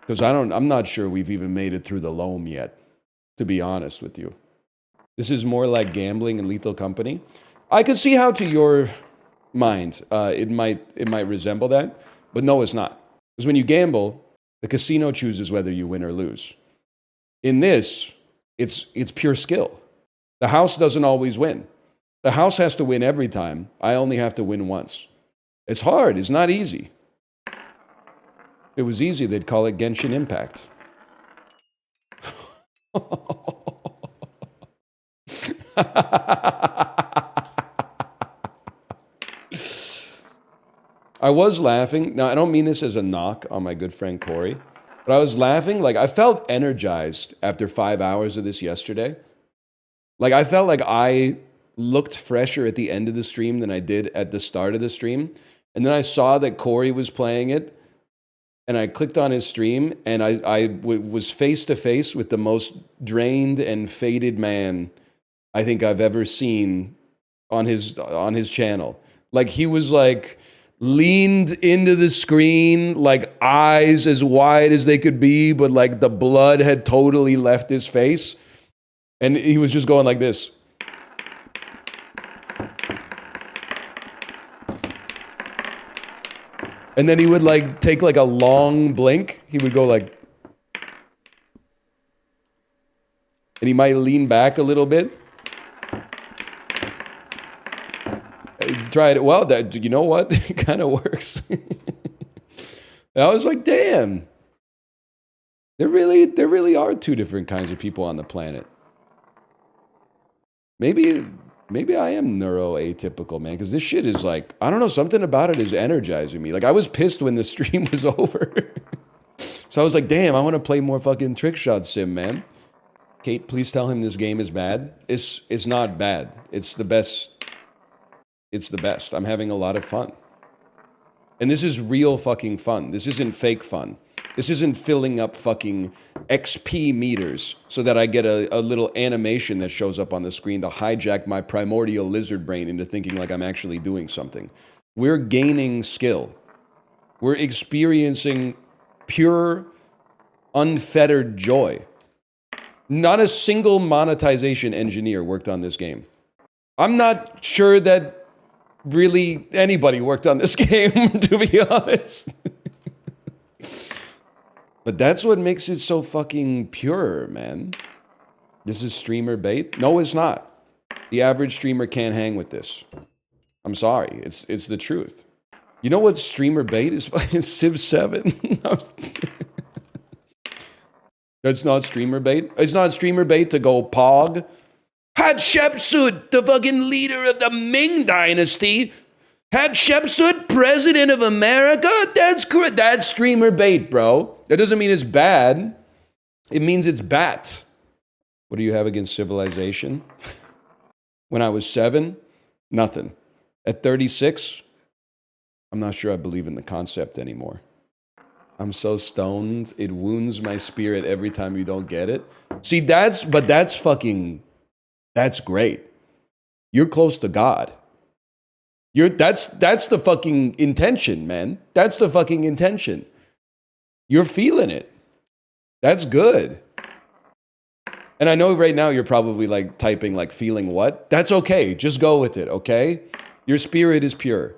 Because I'm not sure we've even made it through the loam yet, to be honest with you. This is more like gambling in Lethal Company. I could see how to your mind it might resemble that, but no, it's not. Because when you gamble, the casino chooses whether you win or lose. In this, it's pure skill. The house doesn't always win. The house has to win every time. I only have to win once. It's hard. It's not easy. If it was easy, they'd call it Genshin Impact. I was laughing. Now, I don't mean this as a knock on my good friend Kory, but I was laughing. Like, I felt energized after 5 hours of this yesterday. Like, I felt like I looked fresher at the end of the stream than I did at the start of the stream. And then I saw that Kory was playing it, and I clicked on his stream, and I was face to face with the most drained and faded man I think I've ever seen on his channel. Like, he was like leaned into the screen, like eyes as wide as they could be, but like the blood had totally left his face. And he was just going like this. And then he would like take like a long blink. He would go like, and he might lean back a little bit. I tried it. Well, that, you know what? It kind of works. And I was like, damn. There really are two different kinds of people on the planet. Maybe I am neuroatypical, man, because this shit is like, I don't know, something about it is energizing me. Like, I was pissed when the stream was over. So I was like, damn, I want to play more fucking Trick Shot Sim, man. Kate, please tell him this game is bad. It's not bad. It's the best. It's the best. I'm having a lot of fun. And this is real fucking fun. This isn't fake fun. This isn't filling up fucking XP meters so that I get a little animation that shows up on the screen to hijack my primordial lizard brain into thinking like I'm actually doing something. We're gaining skill. We're experiencing pure, unfettered joy. Not a single monetization engineer worked on this game. I'm not sure that really anybody worked on this game, to be honest. But that's what makes it so fucking pure, man. This is streamer bait? No, it's not. The average streamer can't hang with this. I'm sorry. It's the truth. You know what streamer bait is? It's Civ 7. That's not streamer bait. It's not streamer bait to go pog. Hatshepsut, the fucking leader of the Ming Dynasty. Hatshepsut, president of America. That's correct. That's streamer bait, bro. That doesn't mean it's bad. It means it's bat. What do you have against civilization? When I was 7, nothing. At 36, I'm not sure I believe in the concept anymore. I'm so stoned, it wounds my spirit every time you don't get it. See, that's great. You're close to God. That's the fucking intention, man. That's the fucking intention. You're feeling it. That's good. And I know right now you're probably like typing like feeling what? That's okay. Just go with it, okay? Your spirit is pure.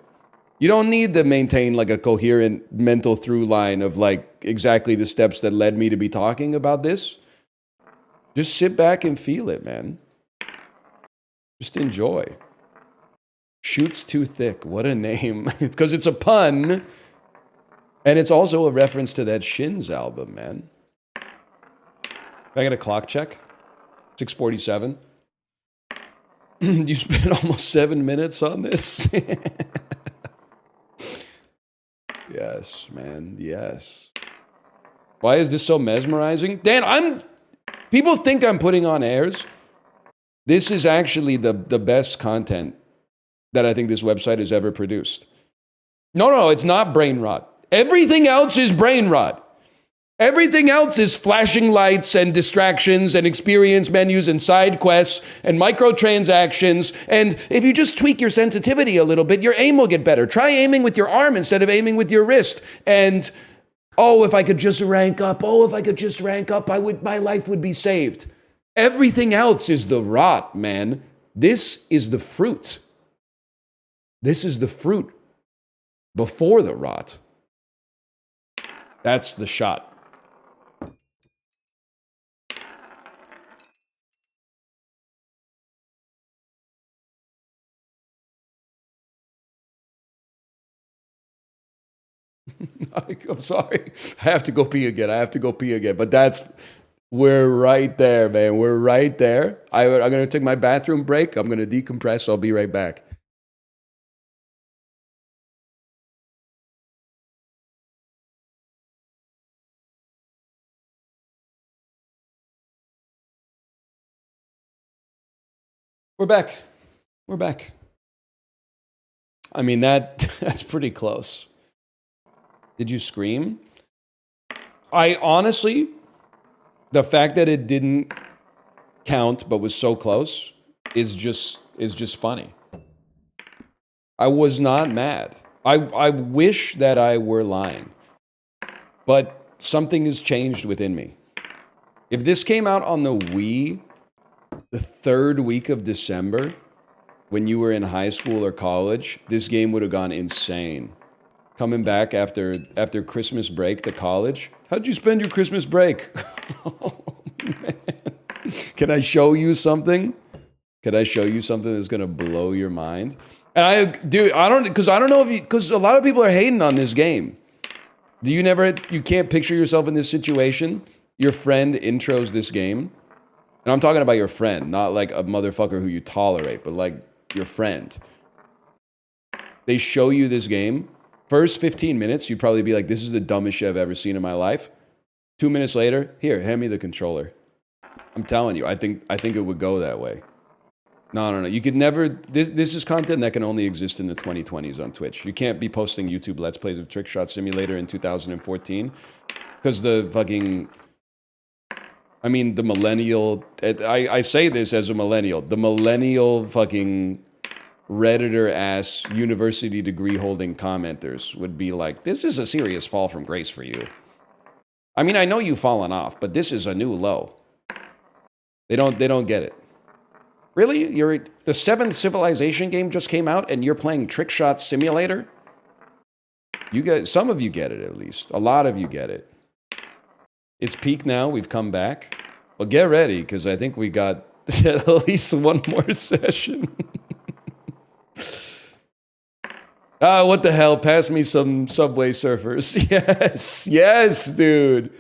You don't need to maintain like a coherent mental through line of like exactly the steps that led me to be talking about this. Just sit back and feel it, man. Just enjoy. Shoots Too Thick. What a name. Because it's a pun. And it's also a reference to that Shins album, man. I got a clock check. 6:47. You spent almost 7 minutes on this. Yes, man. Yes. Why is this so mesmerizing? Dan, people think I'm putting on airs. This is actually the best content that I think this website has ever produced. No, it's not brain rot. Everything else is brain rot. Everything else is flashing lights and distractions and experience menus and side quests and microtransactions. And if you just tweak your sensitivity a little bit, your aim will get better. Try aiming with your arm instead of aiming with your wrist. And, if I could just rank up. My life would be saved. Everything else is the rot, man. This is the fruit. This is the fruit before the rot. That's the shot. I'm sorry. I have to go pee again. But we're right there, man. We're right there. I'm going to take my bathroom break. I'm going to decompress. I'll be right back. We're back. I mean, that's pretty close. Did you scream? I honestly, the fact that it didn't count but was so close is just funny. I was not mad. I wish that I were lying. But something has changed within me. If this came out on the Wii the 3rd week of December, when you were in high school or college, this game would have gone insane. Coming back after Christmas break to college. How'd you spend your Christmas break? Oh, man. Can I show you something? That's gonna blow your mind? And because I don't know because a lot of people are hating on this game. Do you can't picture yourself in this situation? Your friend intros this game. And I'm talking about your friend, not like a motherfucker who you tolerate, but like your friend. They show you this game. First 15 minutes, you'd probably be like, this is the dumbest shit I've ever seen in my life. 2 minutes later, here, hand me the controller. I'm telling you, I think it would go that way. No. You could never, this is content that can only exist in the 2020s on Twitch. You can't be posting YouTube Let's Plays of Trick Shot Simulator in 2014. Because the fucking, I mean, the millennial, I say this as a millennial, the millennial fucking Redditor-ass university degree holding commenters would be like, this is a serious fall from grace for you. I mean, I know you've fallen off, but this is a new low. They don't get it. Really? The 7th Civilization game just came out and you're playing Trick Shot Simulator? Some of you get it at least. A lot of you get it. It's peak now, we've come back. Well, get ready, because I think we got at least one more session. What the hell? Pass me some Subway Surfers. Yes, dude.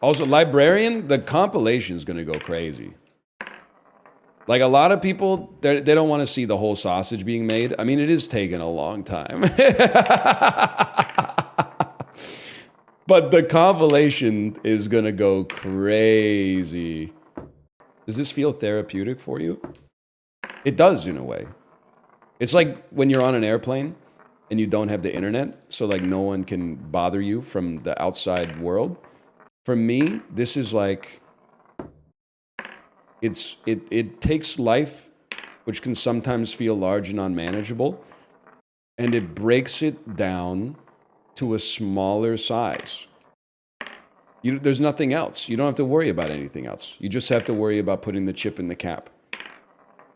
Also, Librarian, the compilation is going to go crazy. Like, a lot of people, they don't want to see the whole sausage being made. I mean, it is taking a long time. But the compilation is going to go crazy. Does this feel therapeutic for you? It does, in a way. It's like when you're on an airplane and you don't have the internet, so like no one can bother you from the outside world. For me, this is like, it takes life, which can sometimes feel large and unmanageable, and it breaks it down to a smaller size. There's nothing else. You don't have to worry about anything else. You just have to worry about putting the chip in the cap.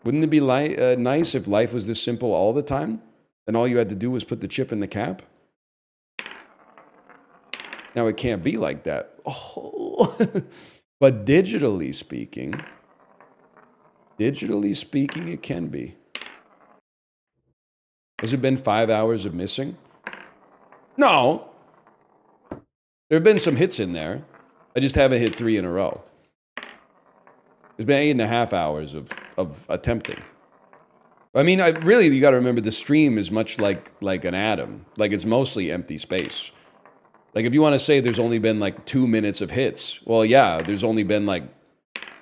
Wouldn't it be nice if life was this simple all the time? And all you had to do was put the chip in the cap? Now, it can't be like that. Oh. But digitally speaking, it can be. Has it been 5 hours of missing? No. There have been some hits in there. I just haven't hit 3 in a row. It's been 8.5 hours of attempting. I mean, really, you got to remember the stream is much like an atom. Like, it's mostly empty space. Like, if you want to say there's only been like 2 minutes of hits, well, yeah, there's only been like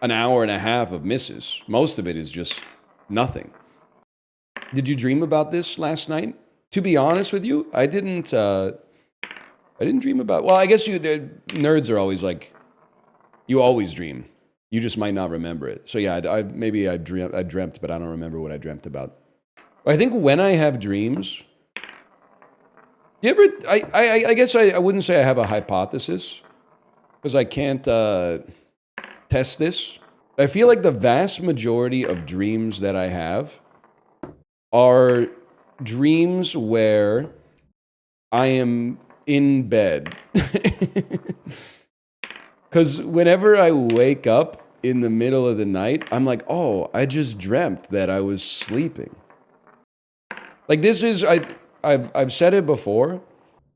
an hour and a half of misses. Most of it is just nothing. Did you dream about this last night? To be honest with you, I didn't dream about. Well, I guess nerds are always like, you always dream. You just might not remember it. So yeah, I dreamt, but I don't remember what I dreamt about. I think when I have dreams, I guess I wouldn't say I have a hypothesis, because I can't test this. I feel like the vast majority of dreams that I have are dreams where I am in bed. Because whenever I wake up in the middle of the night, I'm like, oh, I just dreamt that I was sleeping. Like, this is, I've said it before,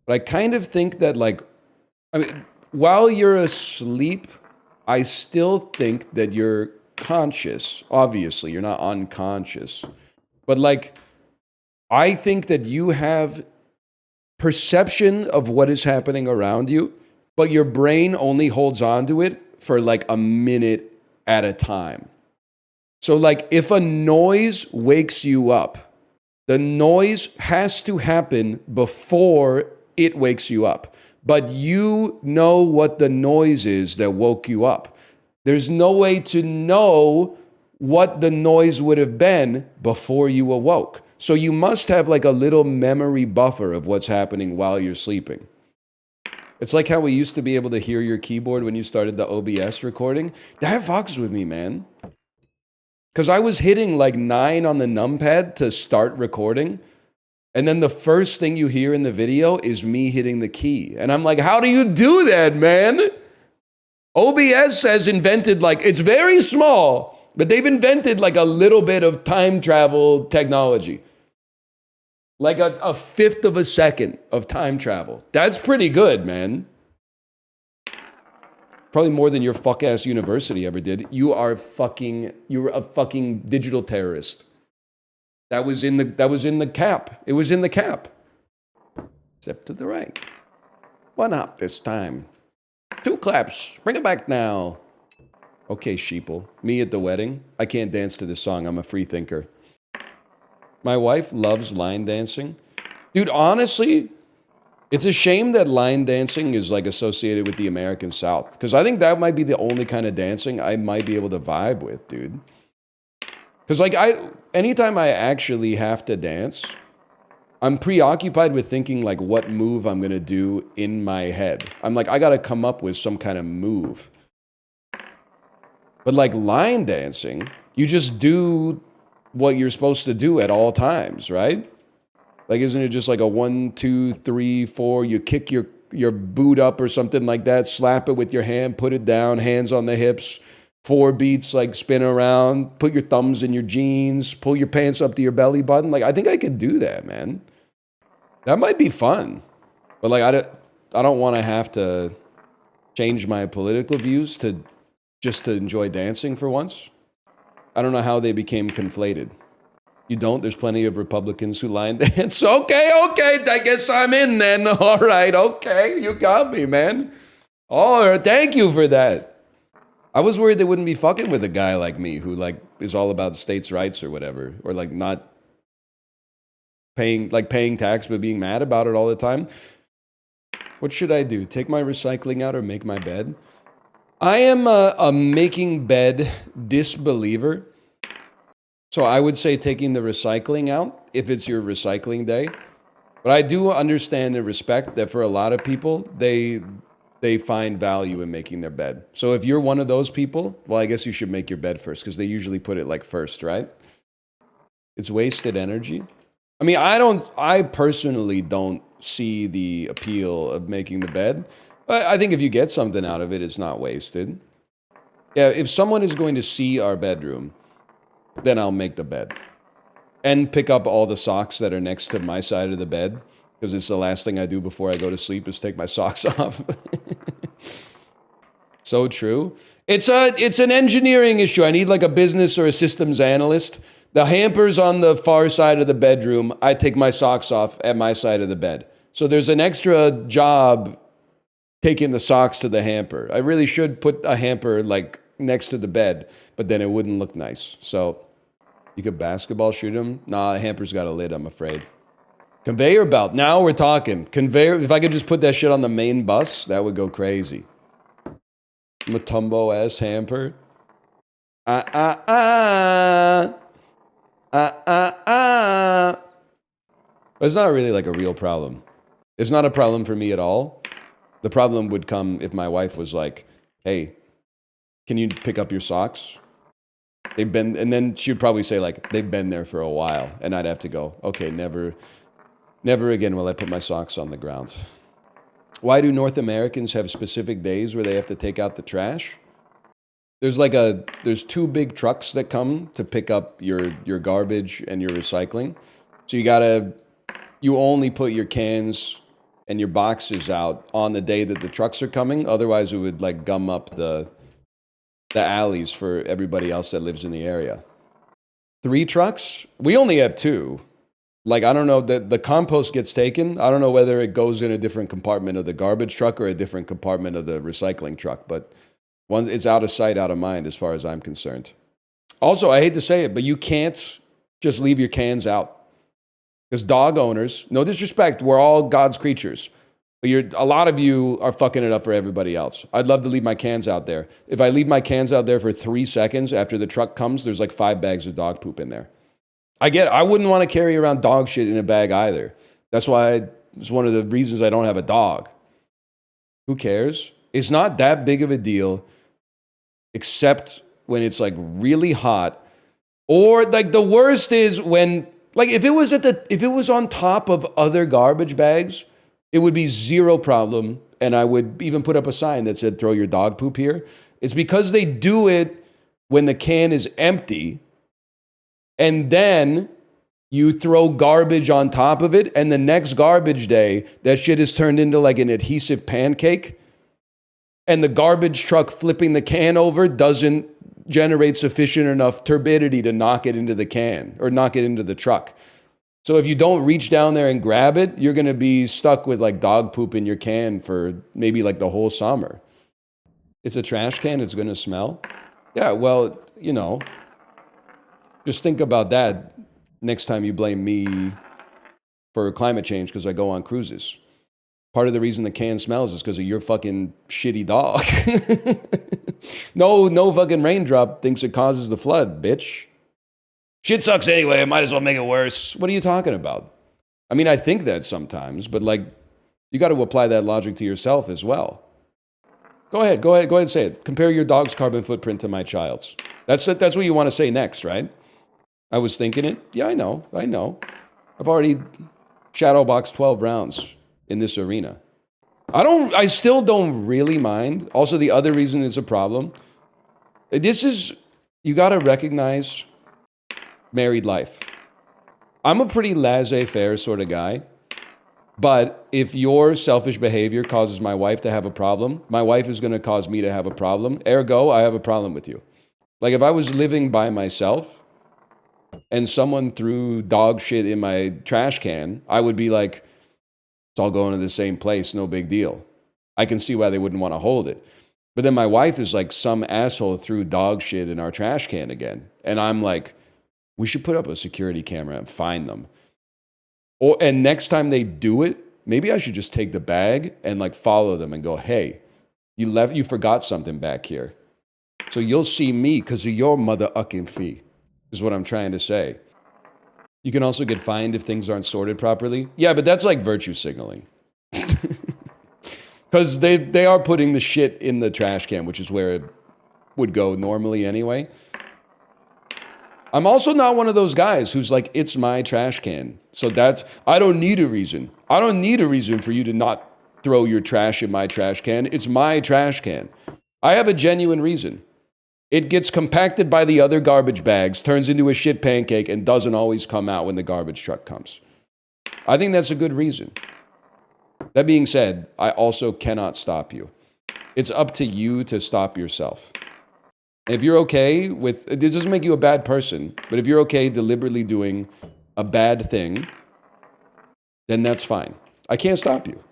but I kind of think that, like, I mean, while you're asleep, I still think that you're conscious. Obviously, you're not unconscious. But, like, I think that you have perception of what is happening around you, but your brain only holds on to it for like a minute at a time. So like if a noise wakes you up, the noise has to happen before it wakes you up. But you know what the noise is that woke you up. There's no way to know what the noise would have been before you awoke. So you must have like a little memory buffer of what's happening while you're sleeping. It's like how we used to be able to hear your keyboard when you started the OBS recording. That fucks with me, man. Because I was hitting like 9 on the numpad to start recording. And then the first thing you hear in the video is me hitting the key. And I'm like, how do you do that, man? OBS has invented like, it's very small, but they've invented like a little bit of time travel technology. Like a fifth of a second of time travel. That's pretty good, man. Probably more than your fuck ass university ever did. You're a fucking digital terrorist. That was in the cap. It was in the cap. Step to the right. One hop this time. 2 claps. Bring it back now. Okay, sheeple. Me at the wedding. I can't dance to this song. I'm a free thinker. My wife loves line dancing. Dude, honestly, it's a shame that line dancing is like associated with the American South. Because I think that might be the only kind of dancing I might be able to vibe with, dude. Because like anytime I actually have to dance, I'm preoccupied with thinking like what move I'm going to do in my head. I'm like, I got to come up with some kind of move. But like line dancing, you just do what you're supposed to do at all times, right? Like, isn't it just like a 1, 2, 3, 4? You kick your boot up or something like that, slap it with your hand, put it down, hands on the hips, 4 beats, like spin around, put your thumbs in your jeans, pull your pants up to your belly button. Like, I think I could do that, man. That might be fun. But like, I don't want to have to change my political views just to enjoy dancing for once. I don't know how they became conflated. You don't? There's plenty of Republicans who line dance. Okay, I guess I'm in then. All right, okay, you got me, man. Oh, thank you for that. I was worried they wouldn't be fucking with a guy like me who like is all about states' rights or whatever, or like not paying tax but being mad about it all the time. What should I do? Take my recycling out or make my bed? I am a making bed disbeliever. So I would say taking the recycling out if it's your recycling day. But I do understand and respect that for a lot of people, they find value in making their bed. So if you're one of those people, well, I guess you should make your bed first because they usually put it like first, right? It's wasted energy. I mean, I personally don't see the appeal of making the bed. But I think if you get something out of it, it's not wasted. Yeah, if someone is going to see our bedroom, then I'll make the bed. And pick up all the socks that are next to my side of the bed. Because it's the last thing I do before I go to sleep is take my socks off. So true. It's an engineering issue. I need like a business or a systems analyst. The hamper's on the far side of the bedroom. I take my socks off at my side of the bed. So there's an extra job taking the socks to the hamper. I really should put a hamper like next to the bed, but then it wouldn't look nice. So you could basketball shoot him. Nah, the hamper's got a lid, I'm afraid. Conveyor belt. Now we're talking. Conveyor. If I could just put that shit on the main bus, that would go crazy. Matumbo ass hamper. But it's not really like a real problem. It's not a problem for me at all. The problem would come if my wife was like, hey, can you pick up your socks? And then she'd probably say like, they've been there for a while. And I'd have to go, okay, never again will I put my socks on the ground. Why do North Americans have specific days where they have to take out the trash? There's 2 big trucks that come to pick up your garbage and your recycling. So you only put your cans and your boxes out on the day that the trucks are coming. Otherwise it would like gum up the alleys for everybody else that lives in the area. 3 trucks? We only have 2. Like, I don't know, the compost gets taken. I don't know whether it goes in a different compartment of the garbage truck or a different compartment of the recycling truck, but it's out of sight, out of mind as far as I'm concerned. Also, I hate to say it, but you can't just leave your cans out. Because dog owners, no disrespect, we're all God's creatures. But a lot of you are fucking it up for everybody else. I'd love to leave my cans out there. If I leave my cans out there for 3 seconds after the truck comes, there's like 5 bags of dog poop in there. I wouldn't want to carry around dog shit in a bag either. That's why it's one of the reasons I don't have a dog. Who cares? It's not that big of a deal, except when it's like really hot. Or like the worst is when, like if it was on top of other garbage bags, it would be 0 problem. And I would even put up a sign that said, throw your dog poop here. It's because they do it when the can is empty. And then You throw garbage on top of it, and the next garbage day, that shit is turned into like an adhesive pancake, and the garbage truck flipping the can over doesn't generate sufficient enough turbidity to knock it into the can or knock it into the truck. So if you don't reach down there and grab it, you're going to be stuck with like dog poop in your can for maybe like the whole summer. It's a trash can, it's going to smell. Yeah, well, you know, just think about that next time you blame me for climate change because I go on cruises. Part of the reason the can smells is because of your fucking shitty dog. No fucking raindrop thinks it causes the flood, bitch. Shit sucks anyway, I might as well make it worse. What are you talking about? I mean, I think that sometimes, but like, you got to apply that logic to yourself as well. Go ahead and say it. Compare your dog's carbon footprint to my child's. That's what you want to say next, right? I was thinking it. Yeah, I know. I've already shadowboxed 12 rounds in this arena. I still don't really mind. Also, the other reason it's a problem, you got to recognize married life. I'm a pretty laissez-faire sort of guy. But if your selfish behavior causes my wife to have a problem, my wife is going to cause me to have a problem. Ergo, I have a problem with you. Like if I was living by myself and someone threw dog shit in my trash can, I would be like, it's all going to the same place, no big deal. I can see why they wouldn't want to hold it. But then my wife is like, some asshole threw dog shit in our trash can again. And I'm like, we should put up a security camera and find them. And next time they do it, maybe I should just take the bag and like follow them and go, hey, you forgot something back here. So you'll see me because of your mother-ucking fee, is what I'm trying to say. You can also get fined if things aren't sorted properly. Yeah, but that's like virtue signaling. Because they are putting the shit in the trash can, which is where it would go normally anyway. I'm also not one of those guys who's like, it's my trash can. So I don't need a reason. I don't need a reason for you to not throw your trash in my trash can. It's my trash can. I have a genuine reason. It gets compacted by the other garbage bags, turns into a shit pancake, and doesn't always come out when the garbage truck comes. I think that's a good reason. That being said, I also cannot stop you. It's up to you to stop yourself. If you're okay with, it doesn't make you a bad person, but if you're okay deliberately doing a bad thing, then that's fine. I can't stop you.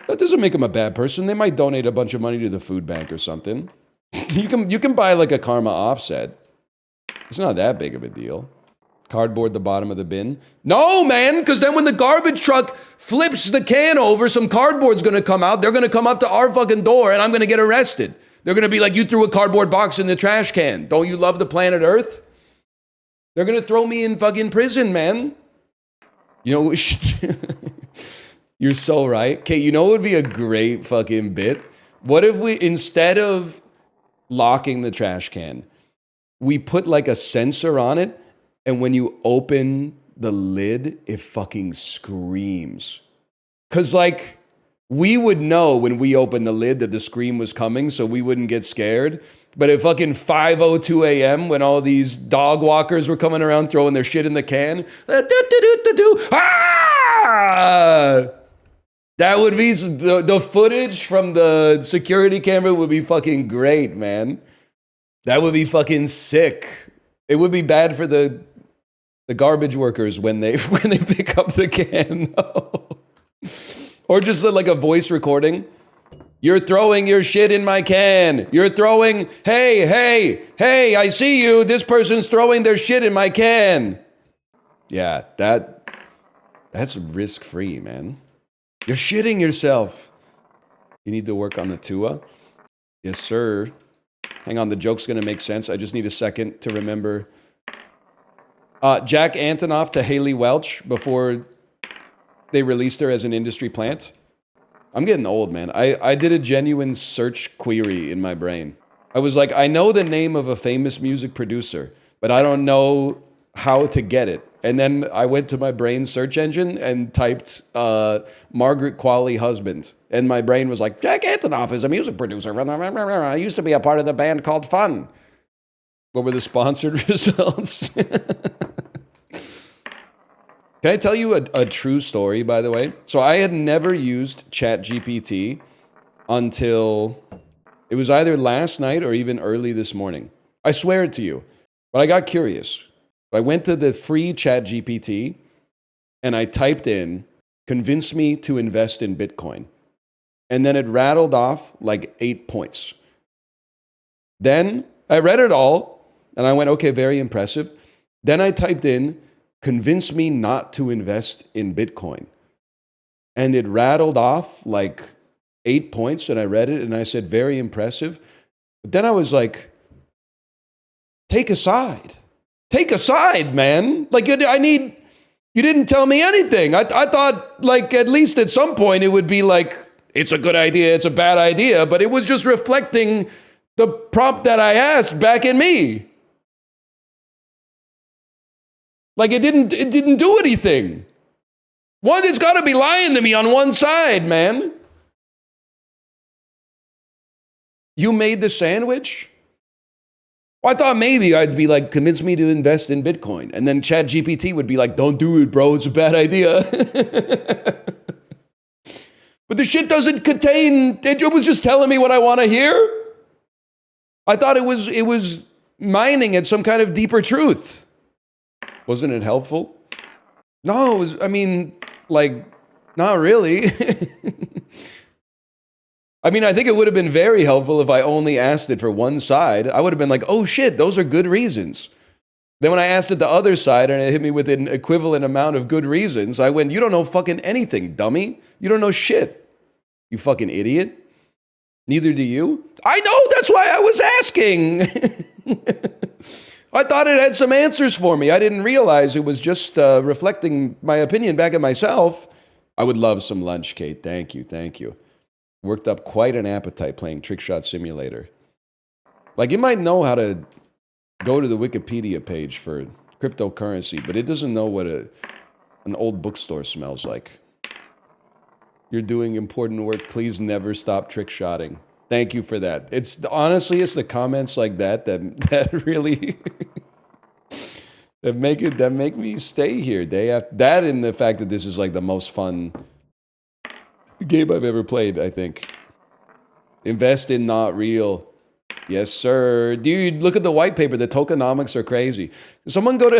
That doesn't make them a bad person. They might donate a bunch of money to the food bank or something. You can buy like a karma offset. It's not that big of a deal. Cardboard the bottom of the bin. No, man, because then when the garbage truck flips the can over, some cardboard's going to come out. They're going to come up to our fucking door and I'm going to get arrested. They're going to be like, you threw a cardboard box in the trash can. Don't you love the planet Earth? They're going to throw me in fucking prison, man. You know, you're so right. Okay, you know what would be a great fucking bit? What if we, instead of locking the trash can, we put like a sensor on it, and when you open the lid, it fucking screams. Because like, we would know when we opened the lid that the scream was coming, so we wouldn't get scared. But at fucking 5:02 a.m., when all these dog walkers were coming around throwing their shit in the can, that would be, the footage from the security camera would be fucking great, man. That would be fucking sick. It would be bad for the garbage workers when they pick up the can. Or just like a voice recording. You're throwing your shit in my can. You're throwing, hey, I see you. This person's throwing their shit in my can. Yeah, that's risk-free, man. You're shitting yourself. You need to work on the Tua? Yes, sir. Hang on, the joke's going to make sense. I just need a second to remember. Jack Antonoff to Haley Welch before they released her as an industry plant. I'm getting old, man. I did a genuine search query in my brain. I was like, I know the name of a famous music producer, but I don't know how to get it. And then I went to my brain search engine and typed Margaret Qualley husband. And my brain was like, Jack Antonoff is a music producer. I used to be a part of the band called Fun. What were the sponsored results? Can I tell you a true story, by the way? So I had never used ChatGPT until it was either last night or even early this morning. I swear it to you. But I got curious. I went to the free ChatGPT and I typed in, convince me to invest in Bitcoin. And then it rattled off like 8 points. Then I read it all and I went, okay, very impressive. Then I typed in, convince me not to invest in Bitcoin. And it rattled off like 8 points and I read it and I said, very impressive. But then I was like, take a side. Take a side, man. Like you didn't tell me anything. I thought like at least at some point it would be like, it's a good idea, it's a bad idea, but it was just reflecting the prompt that I asked back in me. Like it didn't do anything. One, it's got to be lying to me on one side, man. You made the sandwich? Well, I thought maybe I'd be like, convince me to invest in Bitcoin. And then ChatGPT would be like, don't do it, bro. It's a bad idea. But the shit doesn't contain, it was just telling me what I want to hear. I thought it was mining at some kind of deeper truth. Wasn't it helpful? No, it was, I mean, like, not really. I mean, I think it would have been very helpful if I only asked it for one side. I would have been like, oh shit, those are good reasons. Then when I asked it the other side and it hit me with an equivalent amount of good reasons, I went, you don't know fucking anything, dummy. You don't know shit. You fucking idiot. Neither do you. I know, that's why I was asking. I thought it had some answers for me. I didn't realize it was just reflecting my opinion back at myself. I would love some lunch, Kate. Thank you, thank you. Worked up quite an appetite playing Trick Shot Simulator. Like, it might know how to go to the Wikipedia page for cryptocurrency, but it doesn't know what an old bookstore smells like. You're doing important work. Please never stop trick shotting. Thank you for that. It's honestly, it's the comments like that really that make me stay here day after that, and the fact that this is like the most fun game I've ever played, I think. Invest in not real. Yes, sir. Dude, look at the white paper. The tokenomics are crazy. Someone go to...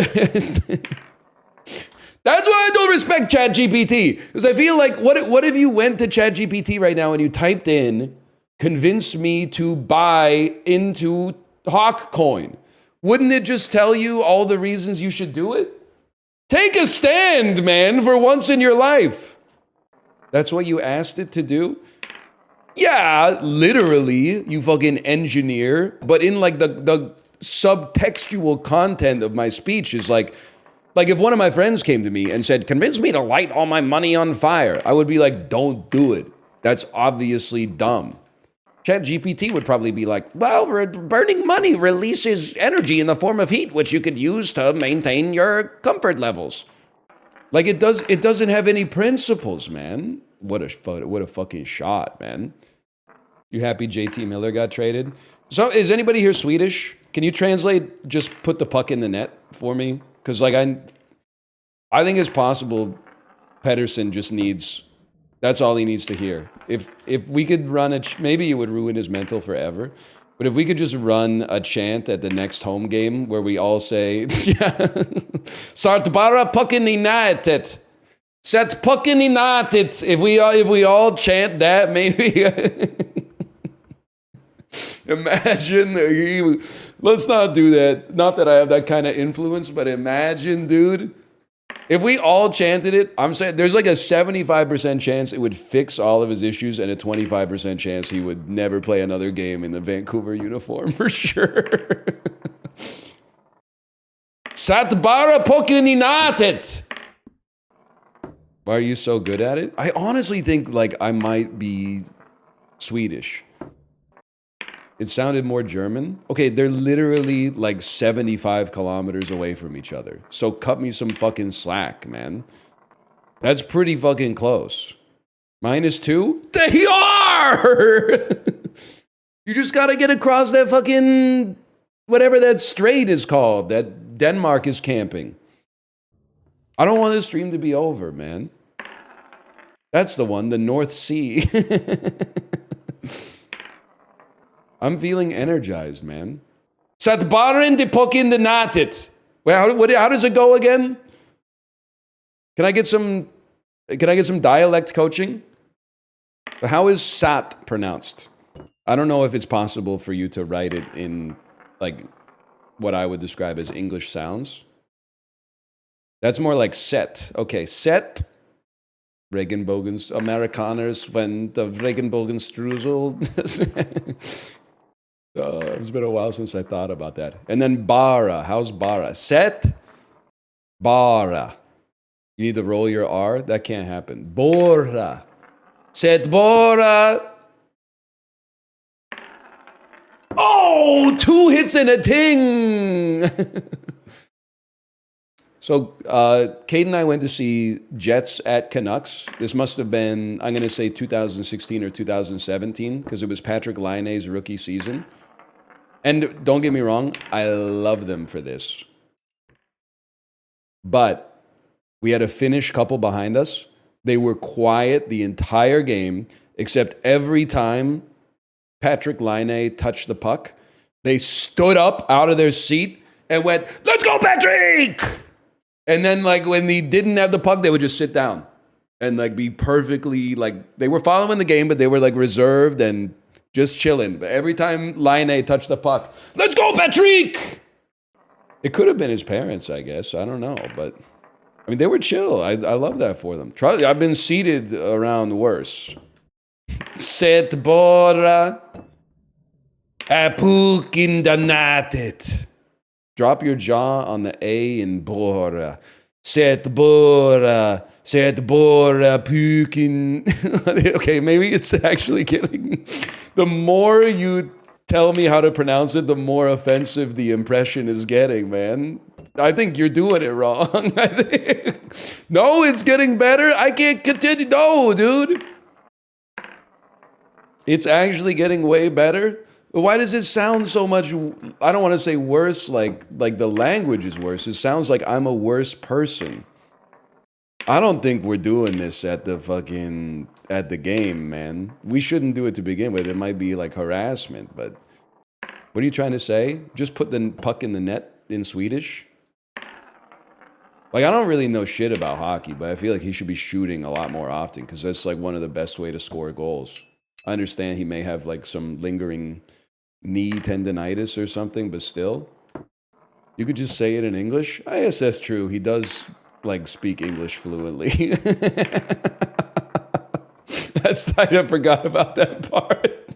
That's why I don't respect ChatGPT. Because I feel like, what if you went to ChatGPT right now and you typed in, convince me to buy into Hawk Coin? Wouldn't it just tell you all the reasons you should do it? Take a stand, man, for once in your life. That's what you asked it to do? Yeah, literally, you fucking engineer. But in like the subtextual content of my speech is like if one of my friends came to me and said, convince me to light all my money on fire, I would be like, don't do it. That's obviously dumb. ChatGPT would probably be like, well, burning money releases energy in the form of heat, which you could use to maintain your comfort levels. Like it doesn't have any principles, man. What a fucking shot, man. You happy JT Miller got traded? So is anybody here Swedish? Can you translate, just put the puck in the net for me? Because like I think it's possible Pedersen just needs, that's all he needs to hear. If we could run maybe it would ruin his mental forever. But if we could just run a chant at the next home game where we all say, Sart bara pucken i nätet. Set pucken i nätet. If we all chant that, maybe. Imagine, let's not do that. Not that I have that kind of influence, but imagine, dude. If we all chanted it, I'm saying there's like a 75% chance it would fix all of his issues and a 25% chance he would never play another game in the Vancouver uniform for sure. Satbara Pokininatet. Why are you so good at it? I honestly think like I might be Swedish. It sounded more German. Okay, they're literally like 75 kilometers away from each other. So cut me some fucking slack, man. That's pretty fucking close. -2? There you are! You just gotta get across that fucking, whatever that strait is called, that Denmark is camping. I don't want this stream to be over, man. That's the one, the North Sea. I'm feeling energized, man. Satbarin de pokin de natit. Wait, how does it go again? Can I get some dialect coaching? How is sat pronounced? I don't know if it's possible for you to write it in like what I would describe as English sounds. That's more like set. Okay, set. Regenbogens, Amerikaners, when the Regenbogenstrudel. It's been a while since I thought about that. And then bara. How's bara? Set. Bara. You need to roll your R? That can't happen. Bora. Set bora. Oh, 2 hits and a ting. So, Kate and I went to see Jets at Canucks. This must have been, I'm going to say 2016 or 2017, because it was Patrick Laine's rookie season. And don't get me wrong, I love them for this. But we had a Finnish couple behind us. They were quiet the entire game, except every time Patrick Laine touched the puck, they stood up out of their seat and went, "Let's go, Patrick!" And then, like, when he didn't have the puck, they would just sit down and, like, be perfectly, like, they were following the game, but they were, like, reserved and just chilling. But every time Laine touched the puck, "Let's go, Patrick!" It could have been his parents, I guess. I don't know. But, I mean, they were chill. I love that for them. I've been seated around worse. Set bora. Apukin danatit. Drop your jaw on the A in bora. Set bora. Set bora pukin. Okay, maybe it's actually getting... The more you tell me how to pronounce it, the more offensive the impression is getting, man. I think you're doing it wrong. No, it's getting better. I can't continue. No, dude. It's actually getting way better. Why does it sound so much, I don't want to say worse, like the language is worse. It sounds like I'm a worse person. I don't think we're doing this at the game, man. We shouldn't do it to begin with. It might be like harassment, but what are you trying to say? Just put the puck in the net in Swedish? Like, I don't really know shit about hockey, but I feel like he should be shooting a lot more often because that's like one of the best way to score goals. I understand he may have like some lingering knee tendonitis or something, but still, you could just say it in English. I guess that's true. He does like speak English fluently. I forgot about that part.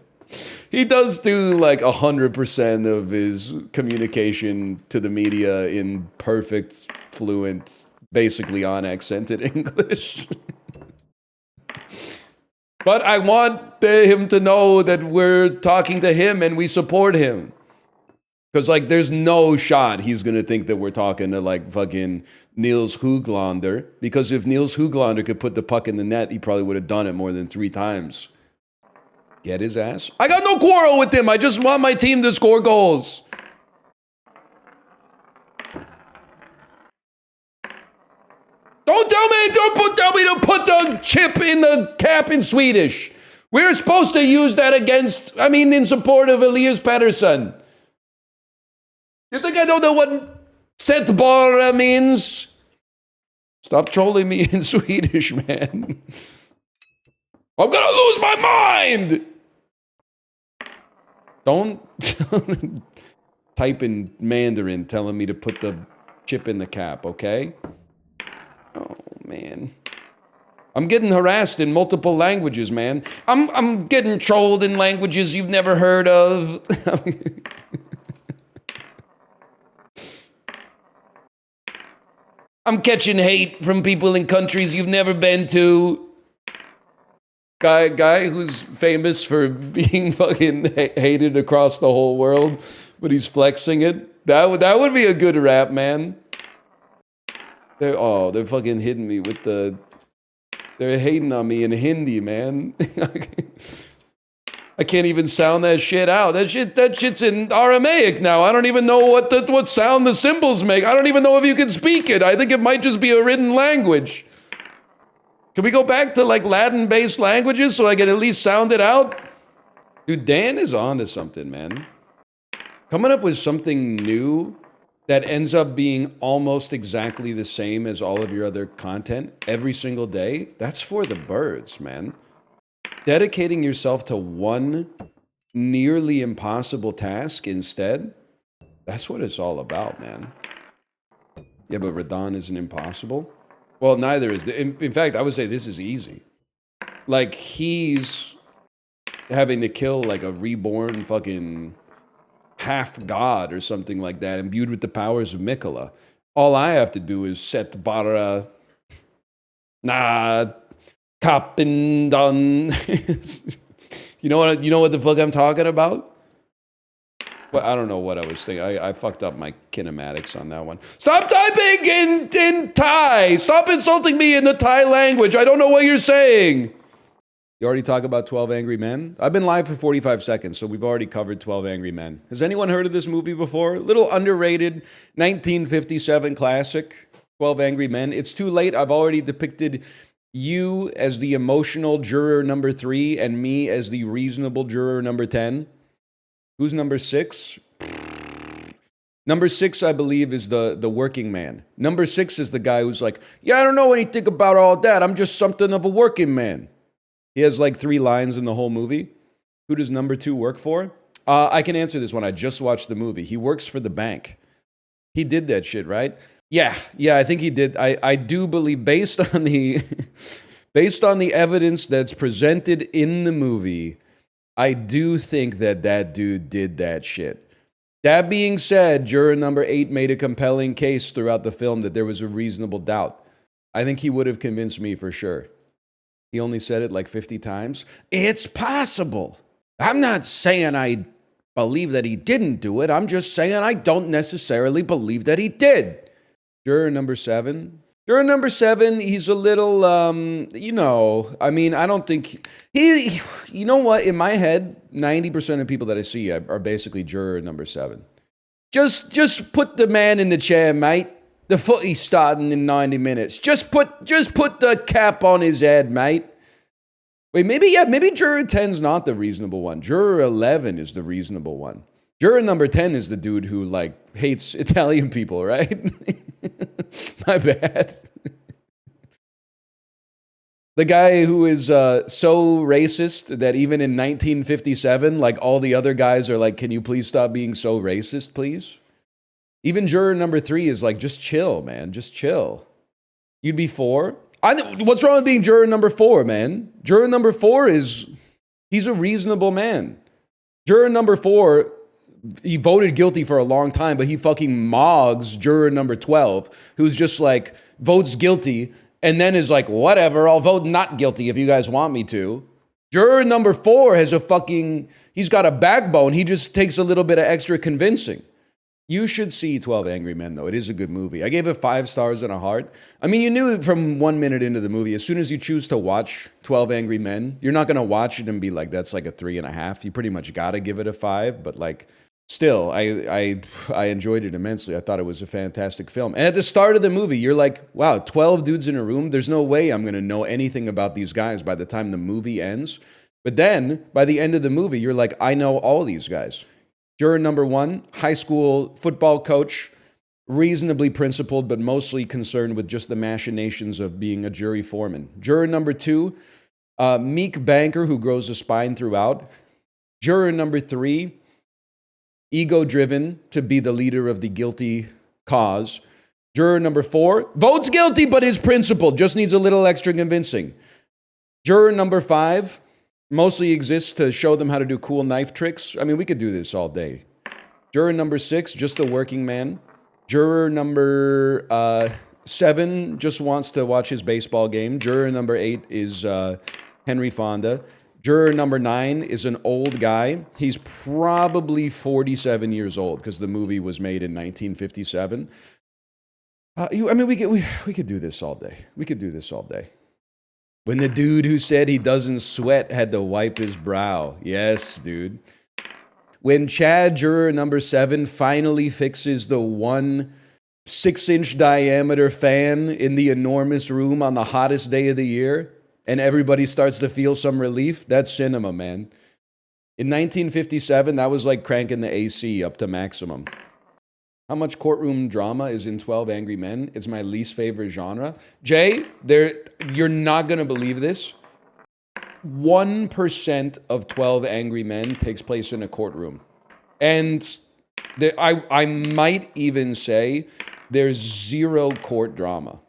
He does do like 100% of his communication to the media in perfect, fluent, basically unaccented English. But I want him to know that we're talking to him and we support him. Because, like, there's no shot he's going to think that we're talking to, like, fucking Niels Höglander. Because if Niels Höglander could put the puck in the net, he probably would have done it more than 3 times. Get his ass. I got no quarrel with him. I just want my team to score goals. Don't tell me to put the chip in the cap in Swedish. We're supposed to use that in support of Elias Pettersson. You think I don't know what set bara means? Stop trolling me in Swedish, man. I'm gonna lose my mind! Don't type in Mandarin telling me to put the chip in the cap, okay? Oh, man. I'm getting harassed in multiple languages, man. I'm getting trolled in languages you've never heard of. I'm catching hate from people in countries you've never been to. Guy who's famous for being fucking hated across the whole world, but he's flexing it. That would be a good rap, man. They're fucking hitting me with the... They're hating on me in Hindi, man. I can't even sound that shit out. That shit's in Aramaic now. I don't even know what sound the symbols make. I don't even know if you can speak it. I think it might just be a written language. Can we go back to like Latin-based languages so I can at least sound it out? Dude, Dan is on to something, man. Coming up with something new that ends up being almost exactly the same as all of your other content every single day, that's for the birds, man. Dedicating yourself to one nearly impossible task instead, that's what it's all about, man. Yeah, but Radon isn't impossible. Well, neither is in fact, I would say this is easy. Like, he's having to kill like a reborn fucking half god or something like that, imbued with the powers of Mikola. All I have to do is set bara kappen done. You know what the fuck I'm talking about? Well, I don't know what I was thinking. I fucked up my kinematics on that one. Stop typing in Thai! Stop insulting me in the Thai language! I don't know what you're saying! You already talked about 12 Angry Men? I've been live for 45 seconds, so we've already covered 12 Angry Men. Has anyone heard of this movie before? Little underrated 1957 classic, 12 Angry Men. It's too late. I've already depicted you as the emotional juror number 3 and me as the reasonable juror number 10. Who's number 6? Number 6, I believe, is the working man. Number 6 is the guy who's like, yeah, I don't know anything about all that. I'm just something of a working man. He has like 3 lines in the whole movie. Who does number 2 work for? I can answer this one. I just watched the movie. He works for the bank. He did that shit, right? Yeah, I think he did. I do believe, based on the evidence that's presented in the movie, I do think that dude did that shit. That being said, juror number 8 made a compelling case throughout the film that there was a reasonable doubt. I think he would have convinced me for sure. He only said it like 50 times. It's possible. I'm not saying I believe that he didn't do it. I'm just saying I don't necessarily believe that he did. Juror number 7. Juror number 7, he's a little, I don't think... You know what? In my head, 90% of people that I see are basically juror number 7. Just put the man in the chair, mate. The footy's starting in 90 minutes. Just put the cap on his head, mate. Wait, maybe juror 10's not the reasonable one. Juror 11 is the reasonable one. Juror number 10 is the dude who, like, hates Italian people, right? My bad. The guy who is so racist that even in 1957, like, all the other guys are like, can you please stop being so racist, please? Even juror number 3 is like, just chill, man. Just chill. You'd be 4? What's wrong with being juror number 4, man? Juror number 4 he's a reasonable man. Juror number 4, he voted guilty for a long time, but he fucking mogs juror number 12, who's just like, votes guilty, and then is like, whatever, I'll vote not guilty if you guys want me to. Juror number 4 has he's got a backbone. He just takes a little bit of extra convincing. You should see 12 Angry Men, though. It is a good movie. I gave it 5 stars and a heart. I mean, you knew from 1 minute into the movie, as soon as you choose to watch 12 Angry Men, you're not going to watch it and be like, that's like a 3.5. You pretty much got to give it a 5. But like, still, I enjoyed it immensely. I thought it was a fantastic film. And at the start of the movie, you're like, wow, 12 dudes in a room? There's no way I'm going to know anything about these guys by the time the movie ends. But then, by the end of the movie, you're like, I know all these guys. Juror number 1, high school football coach, reasonably principled, but mostly concerned with just the machinations of being a jury foreman. Juror number 2, meek banker who grows a spine throughout. Juror number 3, ego-driven to be the leader of the guilty cause. Juror number 4, votes guilty but is principled, just needs a little extra convincing. Juror number 5, mostly exists to show them how to do cool knife tricks. I mean, we could do this all day. Juror number 6, just a working man. Juror number 7 just wants to watch his baseball game. Juror number 8 is Henry Fonda. Juror number 9 is an old guy. He's probably 47 years old because the movie was made in 1957. We could do this all day. We could do this all day. When the dude who said he doesn't sweat had to wipe his brow. Yes, dude. When Chad, juror number 7, finally fixes the 1 6-inch diameter fan in the enormous room on the hottest day of the year, and everybody starts to feel some relief, that's cinema, man. In 1957, that was like cranking the AC up to maximum. How much courtroom drama is in 12 Angry Men? It's my least favorite genre. Jay, you're not going to believe this. 1% of 12 Angry Men takes place in a courtroom. And I might even say there's 0 court drama.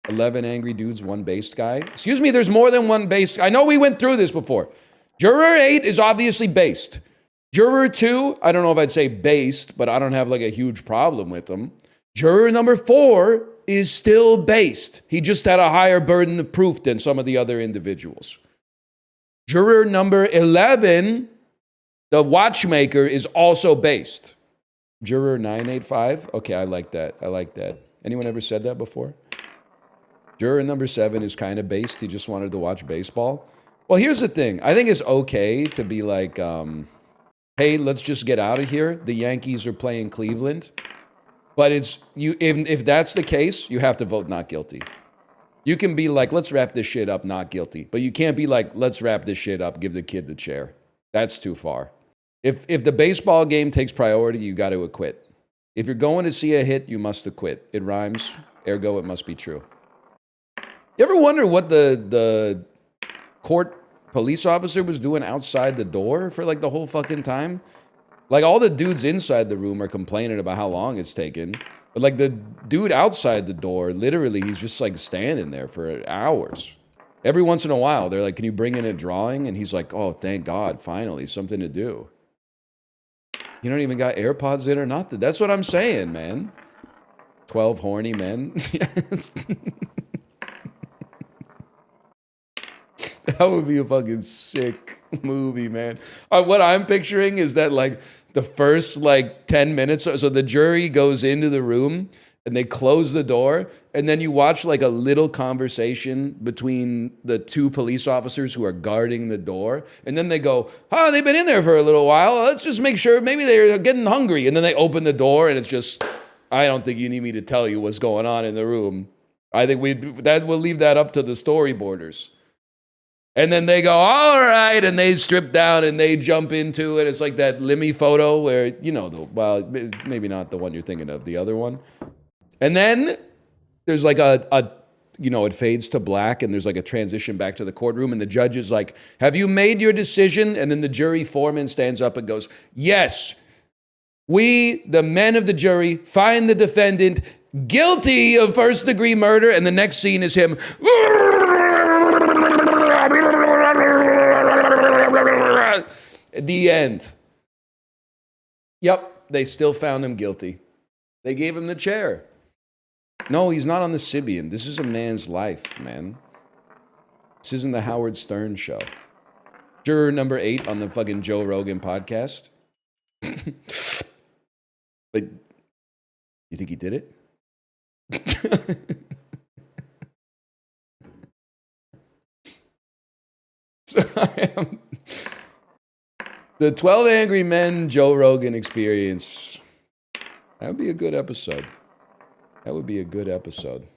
11 angry dudes, 1 based guy. Excuse me, there's more than 1 based. I know we went through this before. Juror 8 is obviously based. Juror 2, I don't know if I'd say based, but I don't have like a huge problem with them. Juror number 4 is still based. He just had a higher burden of proof than some of the other individuals. Juror number 11, the watchmaker, is also based. Juror 985, okay, I like that. I like that. Anyone ever said that before? Juror number 7 is kind of based. He just wanted to watch baseball. Well, here's the thing. I think it's okay to be like, hey, let's just get out of here. The Yankees are playing Cleveland. But if that's the case, you have to vote not guilty. You can be like, let's wrap this shit up, not guilty. But you can't be like, let's wrap this shit up, give the kid the chair. That's too far. If the baseball game takes priority, you got to acquit. If you're going to see a hit, you must acquit. It rhymes, ergo it must be true. You ever wonder what the court police officer was doing outside the door for like the whole fucking time? Like all the dudes inside the room are complaining about how long it's taken. But like the dude outside the door, literally, he's just like standing there for hours. Every once in a while, they're like, can you bring in a drawing? And he's like, oh, thank God, finally, something to do. You don't even got AirPods in or nothing. That's what I'm saying, man. 12 horny men. That would be a fucking sick movie, man. What I'm picturing is that like the first like 10 minutes, so the jury goes into the room and they close the door, and then you watch like a little conversation between the 2 police officers who are guarding the door, and then they go, oh, they've been in there for a little while, let's just make sure maybe they're getting hungry, and then they open the door and it's just, I don't think you need me to tell you what's going on in the room. I think we'll leave that up to the storyboarders. And then they go, all right, and they strip down and they jump into it. It's like that Lemmy photo where, you know, well, maybe not the one you're thinking of, the other one. And then there's like it fades to black and there's like a transition back to the courtroom and the judge is like, have you made your decision? And then the jury foreman stands up and goes, yes, we, the men of the jury, find the defendant guilty of first-degree murder. And the next scene is him. At the end. Yep, they still found him guilty. They gave him the chair. No, he's not on the Sibian. This is a man's life, man. This isn't the Howard Stern show. Juror number 8 on the fucking Joe Rogan podcast. But you think he did it? Sorry, the 12 Angry Men Joe Rogan experience. That would be a good episode. That would be a good episode.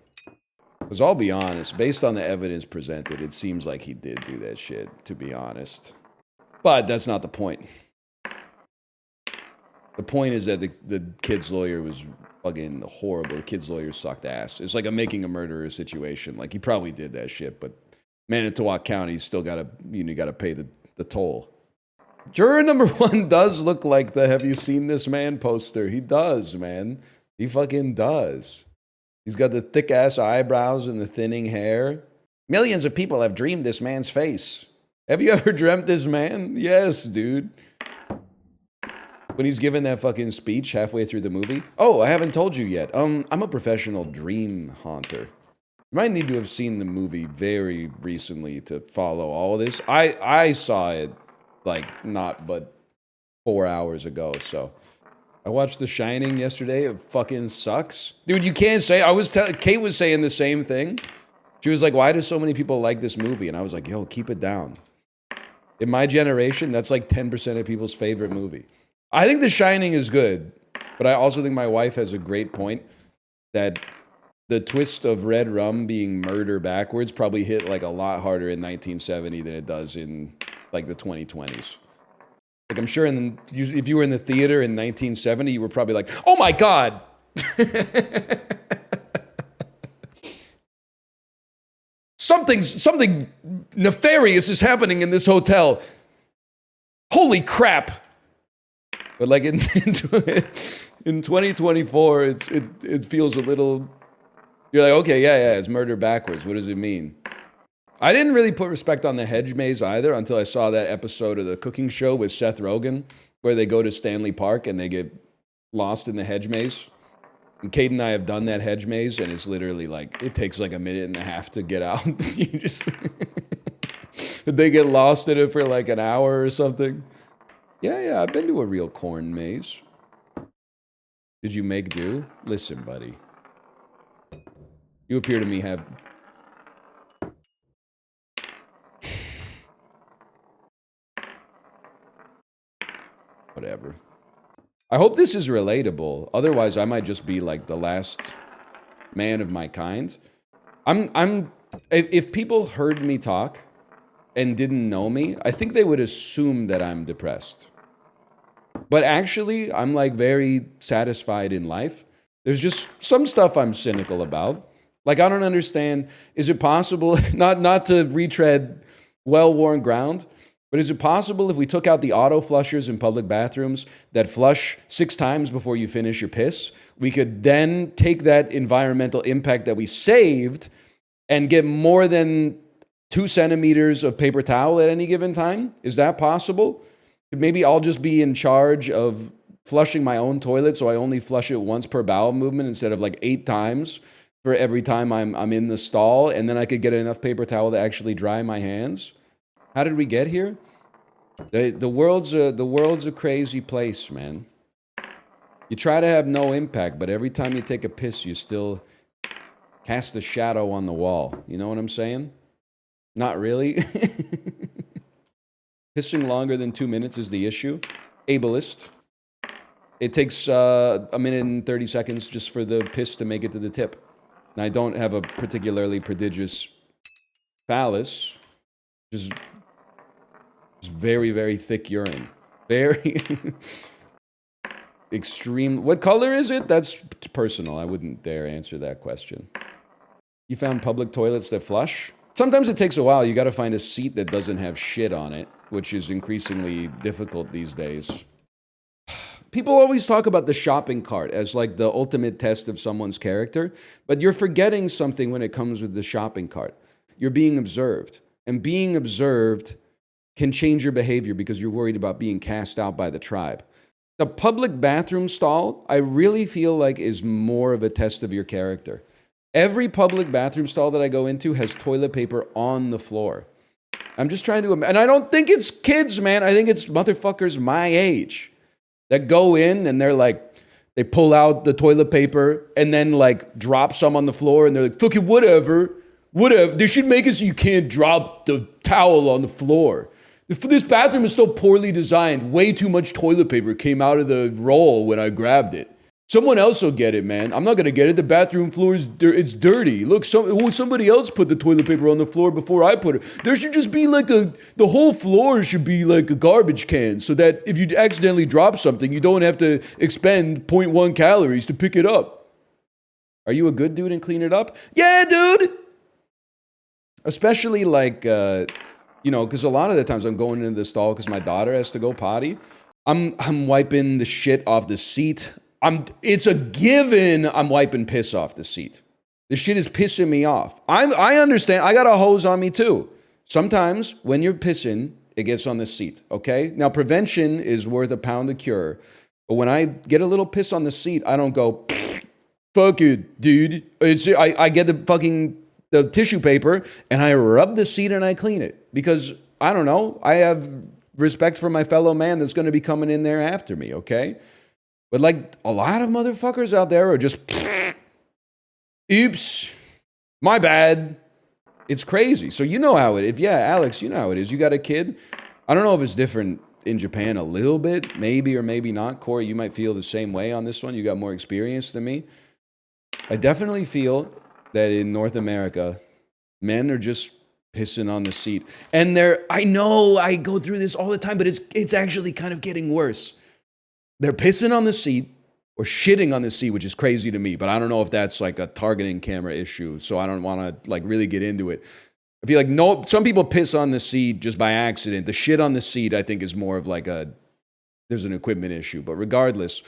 Because I'll be honest, based on the evidence presented, it seems like he did do that shit, to be honest. But that's not the point. The point is that the kid's lawyer was fucking horrible. The kid's lawyer sucked ass. It's like a making a murderer situation. Like, he probably did that shit, but Manitowoc County's still got to pay the toll. Juror number 1 does look like the Have You Seen This Man poster. He does, man. He fucking does. He's got the thick-ass eyebrows and the thinning hair. Millions of people have dreamed this man's face. Have you ever dreamt this man? Yes, dude. When he's giving that fucking speech halfway through the movie. Oh, I haven't told you yet. I'm a professional dream haunter. You might need to have seen the movie very recently to follow all of this. I saw it like not but 4 hours ago, so I watched The Shining yesterday. It fucking sucks. Dude, you can't say, Kate was saying the same thing. She was like, why do so many people like this movie? And I was like, yo, keep it down. In my generation, that's like 10% of people's favorite movie. I think The Shining is good, but I also think my wife has a great point that the twist of red rum being murder backwards probably hit like a lot harder in 1970 than it does in like the 2020s. Like I'm sure if you were in the theater in 1970, you were probably like, oh my God. Something nefarious is happening in this hotel. Holy crap. But like in 2024, it feels a little, you're like, okay, yeah, it's murder backwards. What does it mean? I didn't really put respect on the hedge maze either until I saw that episode of the cooking show with Seth Rogen, where they go to Stanley Park and they get lost in the hedge maze. And Kate and I have done that hedge maze, and it's literally like, it takes like a minute and a half to get out. You just they get lost in it for like an hour or something. Yeah, I've been to a real corn maze. Did you make do? Listen, buddy. You appear to me have... Whatever. I hope this is relatable. Otherwise, I might just be like the last man of my kind. If people heard me talk and didn't know me, I think they would assume that I'm depressed. But actually, I'm like very satisfied in life. There's just some stuff I'm cynical about. Like, I don't understand, is it possible, not to retread well-worn ground, but is it possible if we took out the auto flushers in public bathrooms that flush 6 times before you finish your piss, we could then take that environmental impact that we saved and get more than 2 centimeters of paper towel at any given time? Is that possible? Maybe I'll just be in charge of flushing my own toilet, so I only flush it once per bowel movement instead of like 8 times for every time I'm in the stall, and then I could get enough paper towel to actually dry my hands. How did we get here? The world's a crazy place, man. You try to have no impact, but every time you take a piss, you still cast a shadow on the wall. You know what I'm saying? Not really. Pissing longer than 2 minutes is the issue. Ableist. It takes a minute and 30 seconds just for the piss to make it to the tip. And I don't have a particularly prodigious phallus. Just very, very thick urine. Very extreme. What color is it? That's personal. I wouldn't dare answer that question. You found public toilets that flush? Sometimes it takes a while. You got to find a seat that doesn't have shit on it, which is increasingly difficult these days. People always talk about the shopping cart as like the ultimate test of someone's character, but you're forgetting something when it comes with the shopping cart. You're being observed, and being observed can change your behavior because you're worried about being cast out by the tribe. The public bathroom stall, I really feel like is more of a test of your character. Every public bathroom stall that I go into has toilet paper on the floor. I'm just trying to, and I don't think it's kids, man. I think it's motherfuckers my age that go in and they're like, they pull out the toilet paper and then like drop some on the floor and they're like, fuck it, whatever. They should make it so you can't drop the towel on the floor. This bathroom is so poorly designed. Way too much toilet paper came out of the roll when I grabbed it. Someone else will get it, man. I'm not going to get it. The bathroom floor is it's dirty. Look, somebody else put the toilet paper on the floor before I put it. There should just be like the whole floor should be like a garbage can so that if you accidentally drop something, you don't have to expend 0.1 calories to pick it up. Are you a good dude and clean it up? Yeah, dude. Especially like, because a lot of the times I'm going into the stall because my daughter has to go potty. I'm wiping the shit off the seat. It's a given I'm wiping piss off the seat. This shit is pissing me off. I understand. I got a hose on me too. Sometimes when you're pissing, it gets on the seat, okay? Now, prevention is worth a pound of cure. But when I get a little piss on the seat, I don't go, fuck it, dude. I get the tissue paper and I rub the seat and I clean it. Because, I don't know, I have respect for my fellow man that's going to be coming in there after me, okay? But like a lot of motherfuckers out there are just, oops, my bad. It's crazy. So you know how it is. Yeah, Alex, you know how it is. You got a kid. I don't know if it's different in Japan a little bit, maybe or maybe not. Kory, you might feel the same way on this one. You got more experience than me. I definitely feel that in North America, men are just pissing on the seat. And I know I go through this all the time, but it's actually kind of getting worse. They're pissing on the seat or shitting on the seat, which is crazy to me, but I don't know if that's like a targeting camera issue, so I don't want to like really get into it. I feel like some people piss on the seat just by accident. The shit on the seat, I think, is more of like there's an equipment issue. But regardless,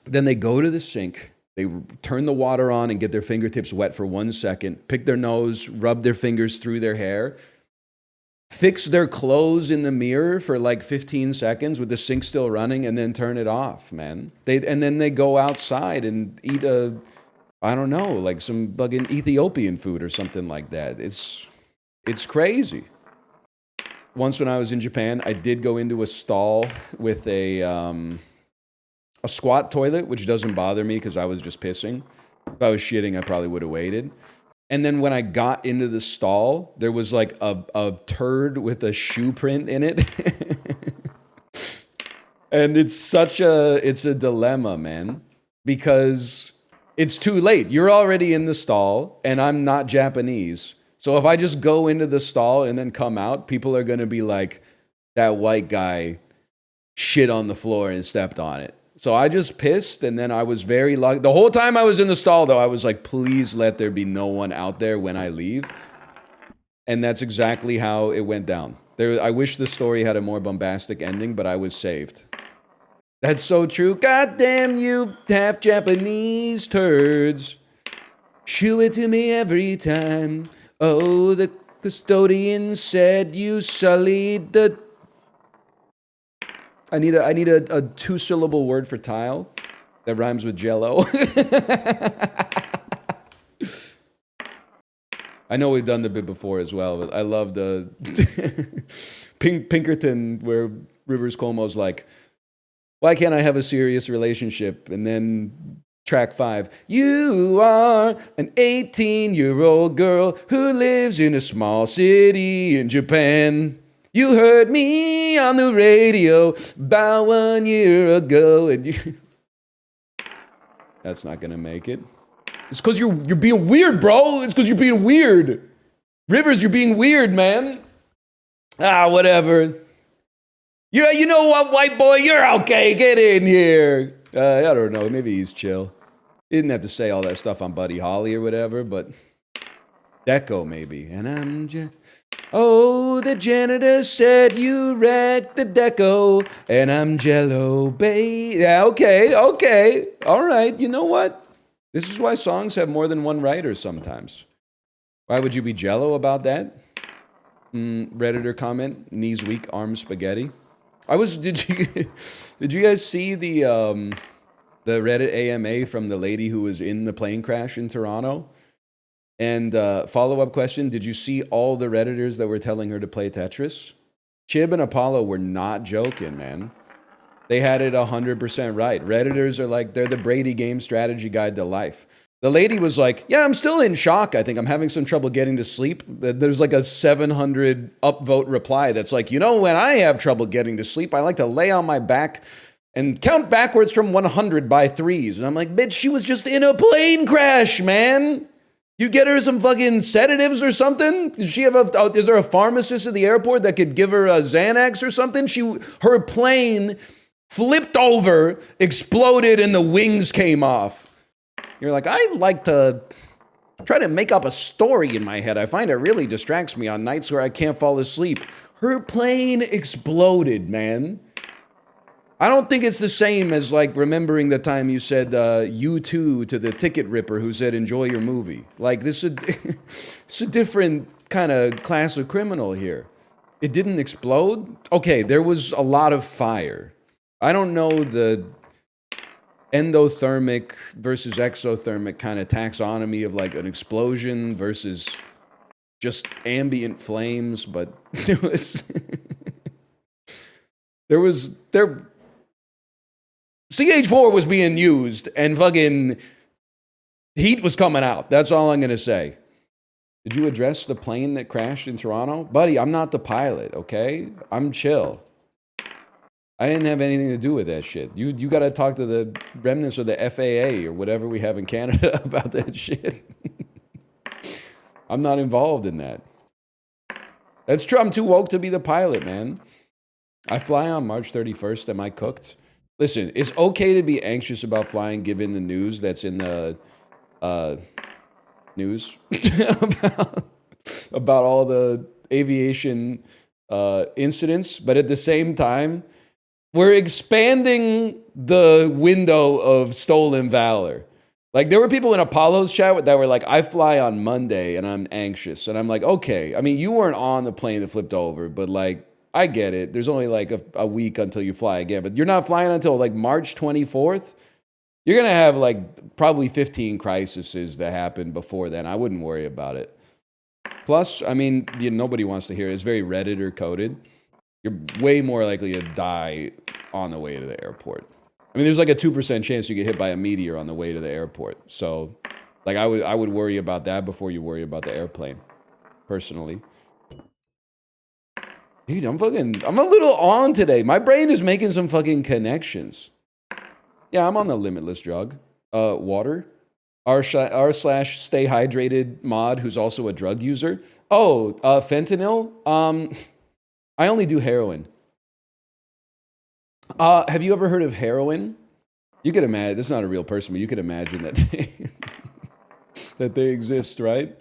then they go to the sink, they turn the water on and get their fingertips wet for 1 second, pick their nose, rub their fingers through their hair, fix their clothes in the mirror for like 15 seconds with the sink still running, and then turn it off, man. And then they go outside and eat I don't know, like some fucking Ethiopian food or something like that. It's crazy. Once when I was in Japan, I did go into a stall with a squat toilet, which doesn't bother me because I was just pissing. If I was shitting, I probably would have waited. And then when I got into the stall, there was like a turd with a shoe print in it. And it's a dilemma, man, because it's too late. You're already in the stall and I'm not Japanese. So if I just go into the stall and then come out, people are going to be like, that white guy shit on the floor and stepped on it. So I just pissed, and then I was very lucky. The whole time I was in the stall, though, I was like, please let there be no one out there when I leave. And that's exactly how it went down. I wish the story had a more bombastic ending, but I was saved. That's so true. God damn you, half Japanese turds. Show it to me every time. Oh, the custodian said you sullied the... I need a two-syllable word for tile that rhymes with jello. I know we've done the bit before as well, but I love the Pinkerton where Rivers Cuomo's like, why can't I have a serious relationship? And then track 5, you are an 18-year-old girl who lives in a small city in Japan. You heard me on the radio about 1 year ago, and you... That's not gonna make it. It's because you're being weird, bro. It's because you're being weird. Rivers, you're being weird, man. Whatever. Yeah, you know what, white boy? You're okay. Get in here. I don't know. Maybe he's chill. He didn't have to say all that stuff on Buddy Holly or whatever, but Deco maybe. And I'm oh, the janitor said you wrecked the deco, and I'm Jello Bay. Yeah, okay. All right, you know what? This is why songs have more than one writer sometimes. Why would you be Jello about that? Redditor comment, knees weak, arms spaghetti. Did you guys see the Reddit AMA from the lady who was in the plane crash in Toronto? And follow-up question, did you see all the Redditors that were telling her to play Tetris? Chib and Apollo were not joking, man. They had it 100% right. Redditors are like, they're the Brady game strategy guide to life. The lady was like, yeah, I'm still in shock. I think I'm having some trouble getting to sleep. There's like a 700 upvote reply that's like, you know, when I have trouble getting to sleep, I like to lay on my back and count backwards from 100 by threes. And I'm like, bitch, she was just in a plane crash, man. You get her some fucking sedatives or something? Does she have is there a pharmacist at the airport that could give her a Xanax or something? Her plane flipped over, exploded, and the wings came off. You're like, I like to try to make up a story in my head. I find it really distracts me on nights where I can't fall asleep. Her plane exploded, man. I don't think it's the same as like remembering the time you said you too to the ticket ripper who said enjoy your movie. Like this is it's a different kind of class of criminal here. It didn't explode? Okay, there was a lot of fire. I don't know the endothermic versus exothermic kind of taxonomy of like an explosion versus just ambient flames, but there CH.O.D.e was being used and fucking heat was coming out. That's all I'm going to say. Did you address the plane that crashed in Toronto? Buddy, I'm not the pilot, okay? I'm chill. I didn't have anything to do with that shit. You got to talk to the remnants of the FAA or whatever we have in Canada about that shit. I'm not involved in that. That's true. I'm too woke to be the pilot, man. I fly on March 31st. Am I cooked? Listen, it's okay to be anxious about flying given the news that's in the news about all the aviation incidents, but at the same time, we're expanding the window of stolen valor. Like, there were people in Apollo's chat that were like, I fly on Monday and I'm anxious. And I'm like, okay. I mean, you weren't on the plane that flipped over, but like, I get it. There's only like a week until you fly again, but you're not flying until like March 24th. You're going to have like probably 15 crises that happen before then. I wouldn't worry about it. Plus, I mean, nobody wants to hear it. It's very Redditor coded. You're way more likely to die on the way to the airport. I mean, there's like a 2% chance you get hit by a meteor on the way to the airport. So, like, I would worry about that before you worry about the airplane, personally. Dude, I'm a little on today. My brain is making some fucking connections. Yeah, I'm on the limitless drug. Water. R/stay hydrated mod who's also a drug user. Oh, fentanyl. I only do heroin. Have you ever heard of heroin? You could imagine, this is not a real person, but you could imagine that that they exist, right?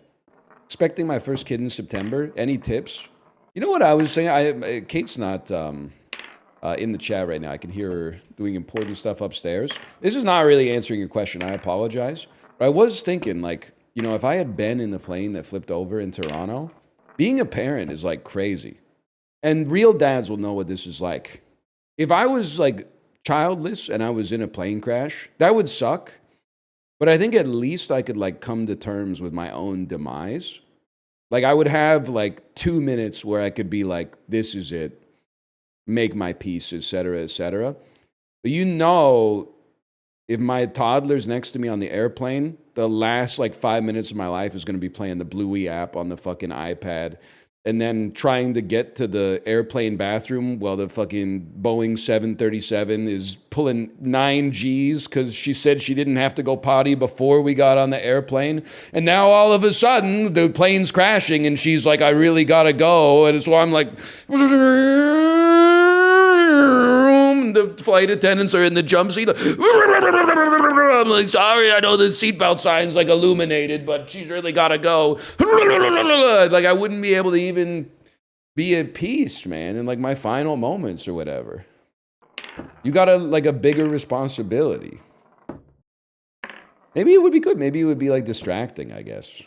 Expecting my first kid in September. Any tips? You know what I was saying? Kate's not in the chat right now. I can hear her doing important stuff upstairs. This is not really answering your question. I apologize. But I was thinking, like, you know, if I had been in the plane that flipped over in Toronto, being a parent is like crazy. And real dads will know what this is like. If I was like childless and I was in a plane crash, that would suck. But I think at least I could like come to terms with my own demise. Like I would have like 2 minutes where I could be like, this is it, make my peace, etc., etc. But you know, if my toddler's next to me on the airplane, the last like 5 minutes of my life is going to be playing the Bluey app on the fucking iPad. And then trying to get to the airplane bathroom while the fucking Boeing 737 is pulling 9 Gs because she said she didn't have to go potty before we got on the airplane. And now all of a sudden, the plane's crashing and she's like, I really gotta go. And so I'm like, the flight attendants are in the jump seat. I'm like, sorry, I know the seatbelt sign's like illuminated, but she's really gotta go. Like I wouldn't be able to even be at peace, man, in like my final moments or whatever. You got a bigger responsibility. Maybe it would be good. Maybe it would be like distracting, I guess.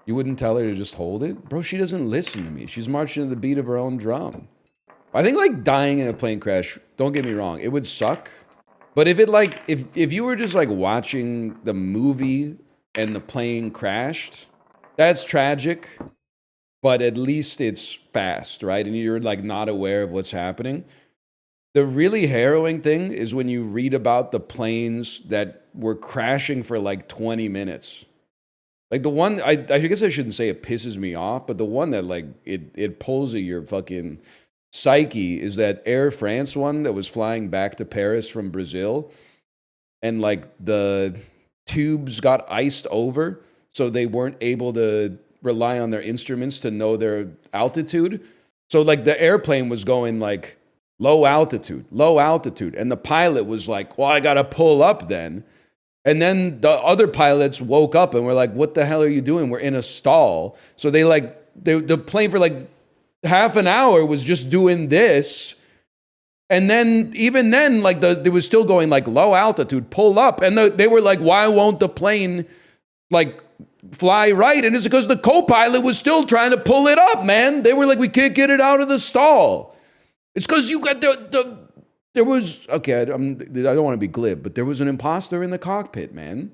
You wouldn't tell her to just hold it? Bro, she doesn't listen to me. She's marching to the beat of her own drum. I think like dying in a plane crash, don't get me wrong, it would suck. But if it like, if you were just like watching the movie and the plane crashed, that's tragic, but at least it's fast, right? And you're like not aware of what's happening. The really harrowing thing is when you read about the planes that were crashing for like 20 minutes. Like the one, I guess I shouldn't say it pisses me off, but the one that like, it pulls at your fucking psyche is that Air France one that was flying back to Paris from Brazil, and like the tubes got iced over, so they weren't able to rely on their instruments to know their altitude. So like the airplane was going like low altitude, and the pilot was like, well, I gotta pull up then. And then the other pilots woke up and were like, what the hell are you doing? We're in a stall. So the plane for like half an hour was just doing this. And then, even then, like they was still going like low altitude, pull up. And they were like, why won't the plane like fly right? And it's because the co-pilot was still trying to pull it up, man. They were like, we can't get it out of the stall. It's because you got there was, okay, I don't want to be glib, but there was an imposter in the cockpit, man.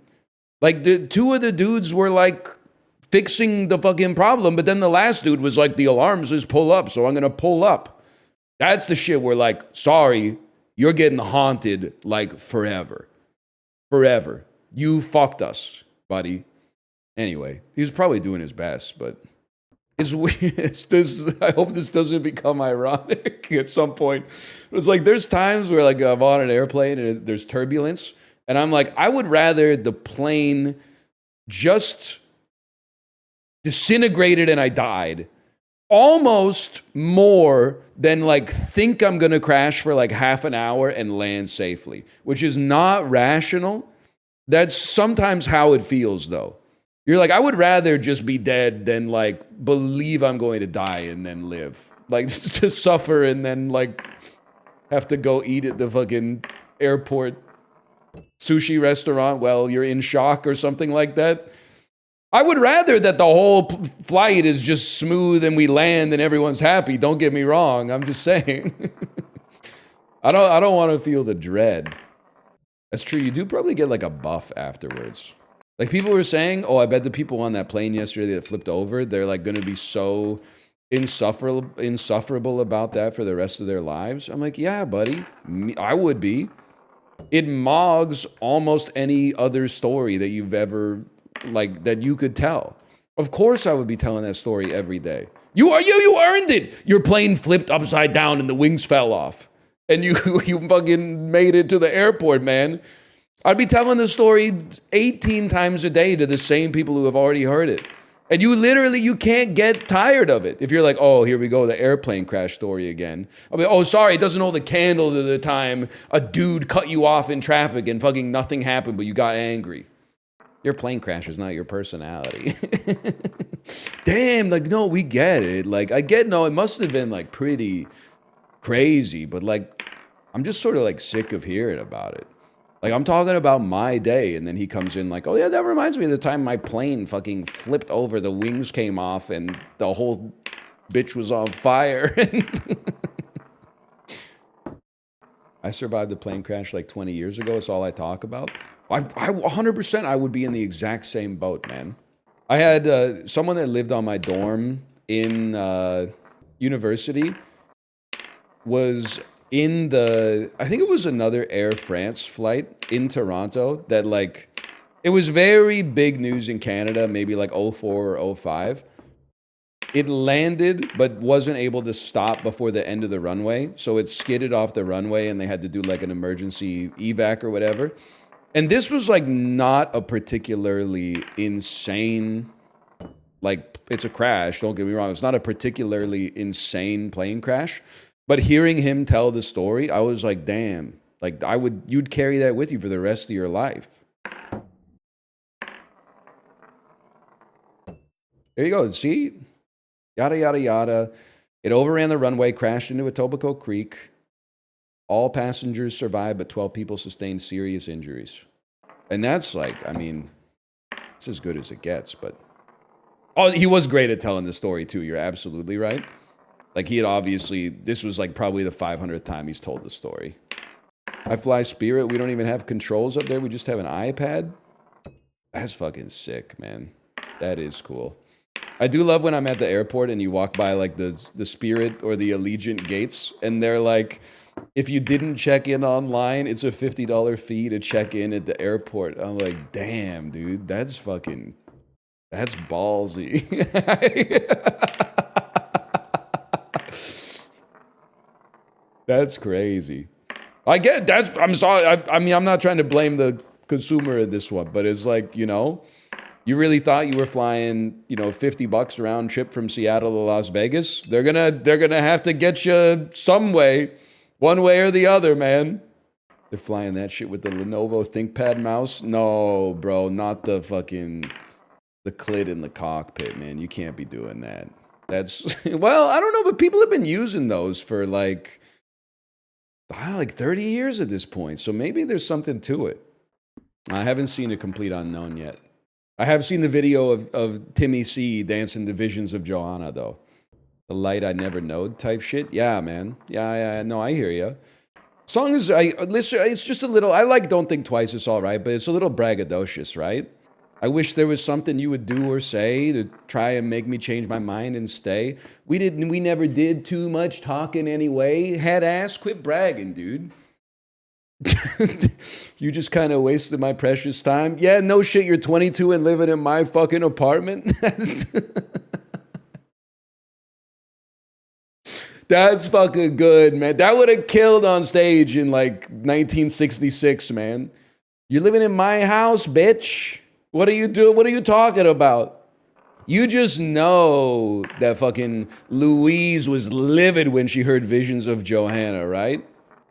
Like the two of the dudes were like fixing the fucking problem, but then the last dude was like, the alarm says pull up, so I'm gonna pull up. That's the shit where like, sorry, you're getting haunted like forever. You fucked us, buddy. Anyway, he was probably doing his best, but it's weird. I hope this doesn't become ironic at some point. It's like there's times where like I'm on an airplane and there's turbulence, and I'm like, I would rather the plane just disintegrated and I died almost more than like think I'm gonna crash for like half an hour and land safely, which is not rational. That's sometimes how it feels though. You're like, I would rather just be dead than like believe I'm going to die and then live. Like just to suffer and then like have to go eat at the fucking airport sushi restaurant while you're in shock or something like that. I would rather that the whole flight is just smooth and we land and everyone's happy. Don't get me wrong. I'm just saying. I don't want to feel the dread. That's true. You do probably get like a buff afterwards. Like people were saying, oh, I bet the people on that plane yesterday that flipped over, they're like going to be so insufferable about that for the rest of their lives. I'm like, yeah, buddy, I would be. It mogs almost any other story that you've ever, like, that you could tell. Of course I would be telling that story every day. You earned it. Your plane flipped upside down and the wings fell off. And you fucking made it to the airport, man. I'd be telling the story 18 times a day to the same people who have already heard it. And you can't get tired of it. If you're like, oh, here we go, the airplane crash story again. I'll be, oh, sorry, it doesn't hold a candle to the time a dude cut you off in traffic and fucking nothing happened, but you got angry. Your plane crash is not your personality. Damn, like, no, we get it. Like, it must have been, like, pretty crazy, but, like, I'm just sort of, like, sick of hearing about it. Like, I'm talking about my day, and then he comes in like, oh, yeah, that reminds me of the time my plane fucking flipped over, the wings came off, and the whole bitch was on fire. I survived the plane crash like 20 years ago. It's all I talk about. I 100% I would be in the exact same boat, man. I had someone that lived on my dorm in university was in I think it was another Air France flight in Toronto that like, it was very big news in Canada, maybe like 04 or 05. It landed, but wasn't able to stop before the end of the runway. So it skidded off the runway and they had to do like an emergency evac or whatever. And this was like not a particularly insane, like it's a crash, don't get me wrong. It's not a particularly insane plane crash. But hearing him tell the story, I was like, damn, like you'd carry that with you for the rest of your life. There you go, see? Yada, yada, yada. It overran the runway, crashed into Etobicoke Creek. All passengers survived, but 12 people sustained serious injuries. And that's like, I mean, it's as good as it gets, but... Oh, he was great at telling the story, too. You're absolutely right. Like, he had obviously... This was, like, probably the 500th time he's told the story. I fly Spirit. We don't even have controls up there. We just have an iPad. That's fucking sick, man. That is cool. I do love when I'm at the airport and you walk by, like, the Spirit or the Allegiant gates, and they're like... If you didn't check in online, it's a $50 fee to check in at the airport. I'm like, damn, dude, that's ballsy. That's crazy. I'm sorry. I mean, I'm not trying to blame the consumer in this one, but it's like, you know, you really thought you were flying, you know, $50 round trip from Seattle to Las Vegas. They're gonna have to get you some way. One way or the other, man. They're flying that shit with the Lenovo ThinkPad mouse. No, bro, not the clit in the cockpit, man. You can't be doing that. That's, well, I don't know, but people have been using those for like 30 years at this point. So maybe there's something to it. I haven't seen A Complete Unknown yet. I have seen the video of Timmy C dancing to Visions of Joanna, though. The light I never knowed type shit. Yeah, man. Yeah. No, I hear you. Song is, listen, it's just a little, I like Don't Think Twice, it's all right, but it's a little braggadocious, right? I wish there was something you would do or say to try and make me change my mind and stay. We never did too much talking anyway. Head ass, quit bragging, dude. You just kind of wasted my precious time. Yeah, no shit, you're 22 and living in my fucking apartment. That's fucking good, man. That would have killed on stage in like 1966, man. You're living in my house, bitch. What are you doing? What are you talking about? You just know that fucking Louise was livid when she heard visions of Johanna, right?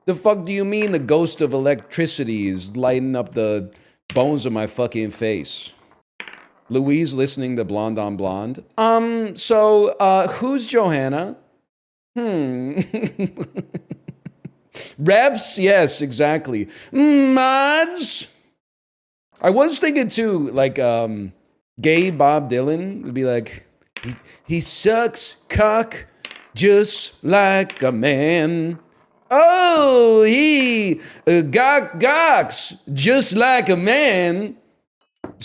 The fuck do you mean the ghost of electricity is lighting up the bones of my fucking face? Louise listening to Blonde on Blonde. Who's Johanna? Revs? Yes, exactly. Mods? I was thinking too, like, gay Bob Dylan would be like, he sucks cock just like a man. Oh, he gawks just like a man.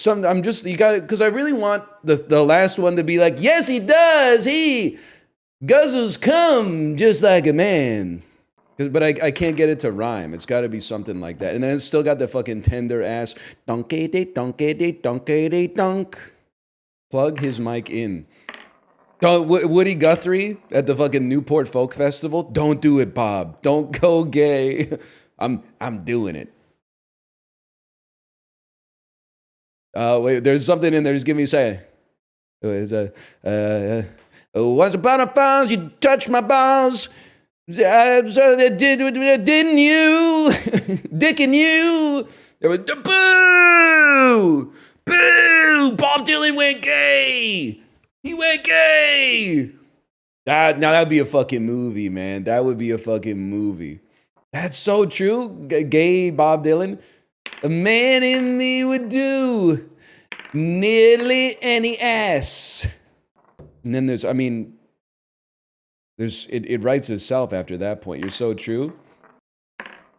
You got it, because I really want the last one to be like, yes, he does. He guzzles cum just like a man. But I can't get it to rhyme. It's got to be something like that. And then it's still got the fucking tender ass dunk. Plug his mic in. Woody Guthrie at the fucking Newport Folk Festival. Don't do it, Bob. Don't go gay. I'm doing it. Wait, there's something in there. Just give me a second. Once upon a time, you touched my balls. Didn't you? Dicking you? Boo! Boo! Bob Dylan went gay! He went gay! Now that would be a fucking movie, man. That would be a fucking movie. That's so true. Gay Bob Dylan. A man in me would do nearly any ass. And then it writes itself after that point. You're so true.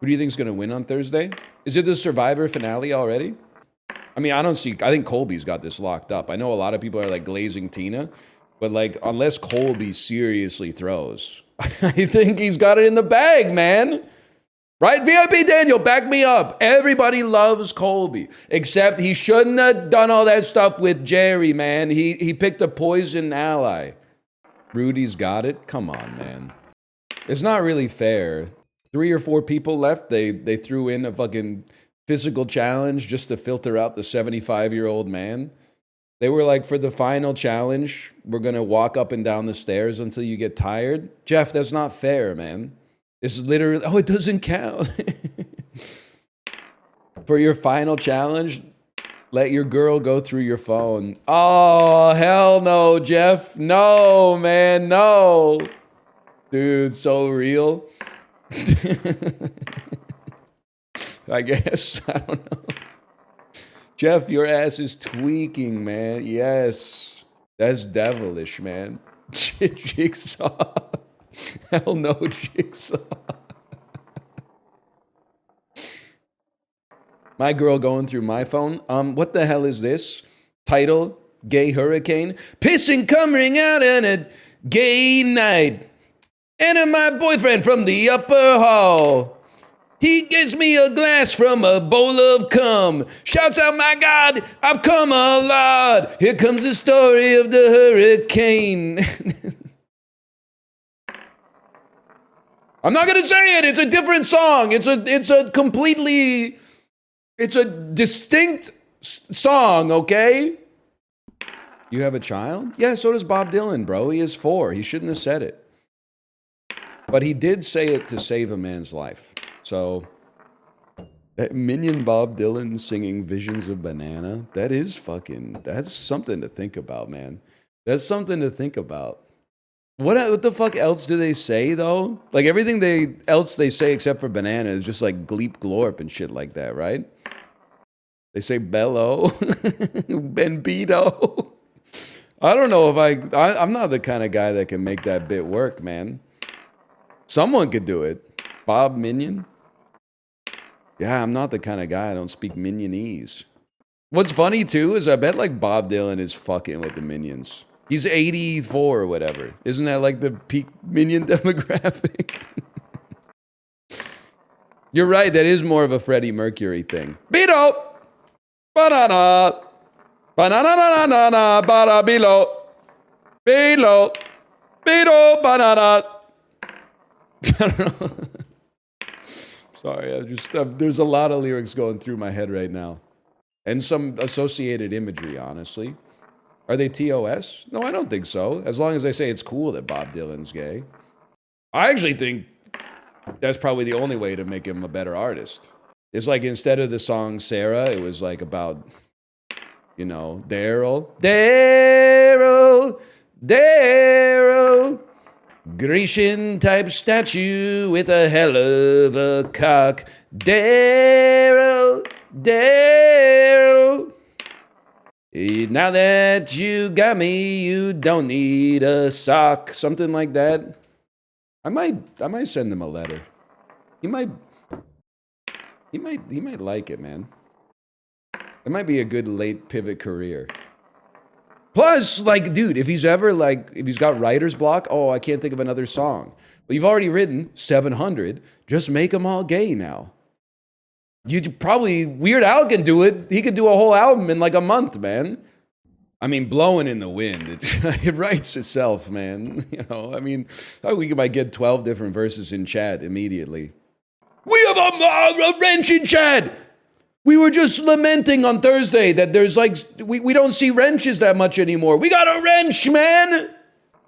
Who do you think is going to win on Thursday? Is it the Survivor finale already? I think Colby's got this locked up. I know a lot of people are like glazing Tina, but like, unless Colby seriously throws, I think he's got it in the bag, man. Right? VIP Daniel, back me up. Everybody loves Colby, except he shouldn't have done all that stuff with Jerry, man. He picked a poison ally. Rudy's got it? Come on, man. It's not really fair. 3 or 4 people left. They threw in a fucking physical challenge just to filter out the 75-year-old man. They were like, for the final challenge, we're going to walk up and down the stairs until you get tired. Jeff, that's not fair, man. It's literally, it doesn't count. For your final challenge, let your girl go through your phone. Oh, hell no, Jeff. No, man, no. Dude, so real. I guess. I don't know. Jeff, your ass is tweaking, man. Yes. That's devilish, man. Jigsaw. Hell no, Jigsaw. My girl going through my phone. What the hell is this? Title, Gay Hurricane. Pissing coming out on a gay night. Enter my boyfriend from the upper hall. He gives me a glass from a bowl of cum. Shouts out, my God, I've come a lot. Here comes the story of the hurricane. I'm not going to say it. It's a different song. It's a distinct song, okay? You have a child? Yeah, so does Bob Dylan, bro. He is 4. He shouldn't have said it. But he did say it to save a man's life. So, that minion Bob Dylan singing Visions of Banana, that's something to think about, man. That's something to think about. What the fuck else do they say, though? Like, everything else they say except for banana is just like gleep glorp and shit like that, right? They say bello, benbito. I don't know if I'm not the kind of guy that can make that bit work, man. Someone could do it. Bob Minion? Yeah, I'm not the kind of guy. I don't speak Minionese. What's funny, too, is I bet, like, Bob Dylan is fucking with the Minions. He's 84 or whatever. Isn't that, like, the peak Minion demographic? You're right, that is more of a Freddie Mercury thing. Beto! Banana! Banana, bara bilo. Bilo. Beto, banana. I don't know. Sorry, there's a lot of lyrics going through my head right now. And some associated imagery, honestly. Are they TOS? No, I don't think so. As long as I say it's cool that Bob Dylan's gay. I actually think that's probably the only way to make him a better artist. It's like instead of the song Sarah, it was like about, you know, Daryl. Grecian type statue with a hell of a cock. Daryl. Now that you got me, you don't need a sock. Something like that. I might send him a letter. He might like it, man. It might be a good late pivot career. Plus, like, dude, if he's got writer's block, oh, I can't think of another song. But you've already written 700. Just make them all gay now. Weird Al can do it. He could do a whole album in like a month, man. I mean, Blowing in the Wind, it writes itself, man. You know, I mean, we might get 12 different verses in chat immediately. We have a wrench in chat! We were just lamenting on Thursday that there's like, we don't see wrenches that much anymore. We got a wrench, man!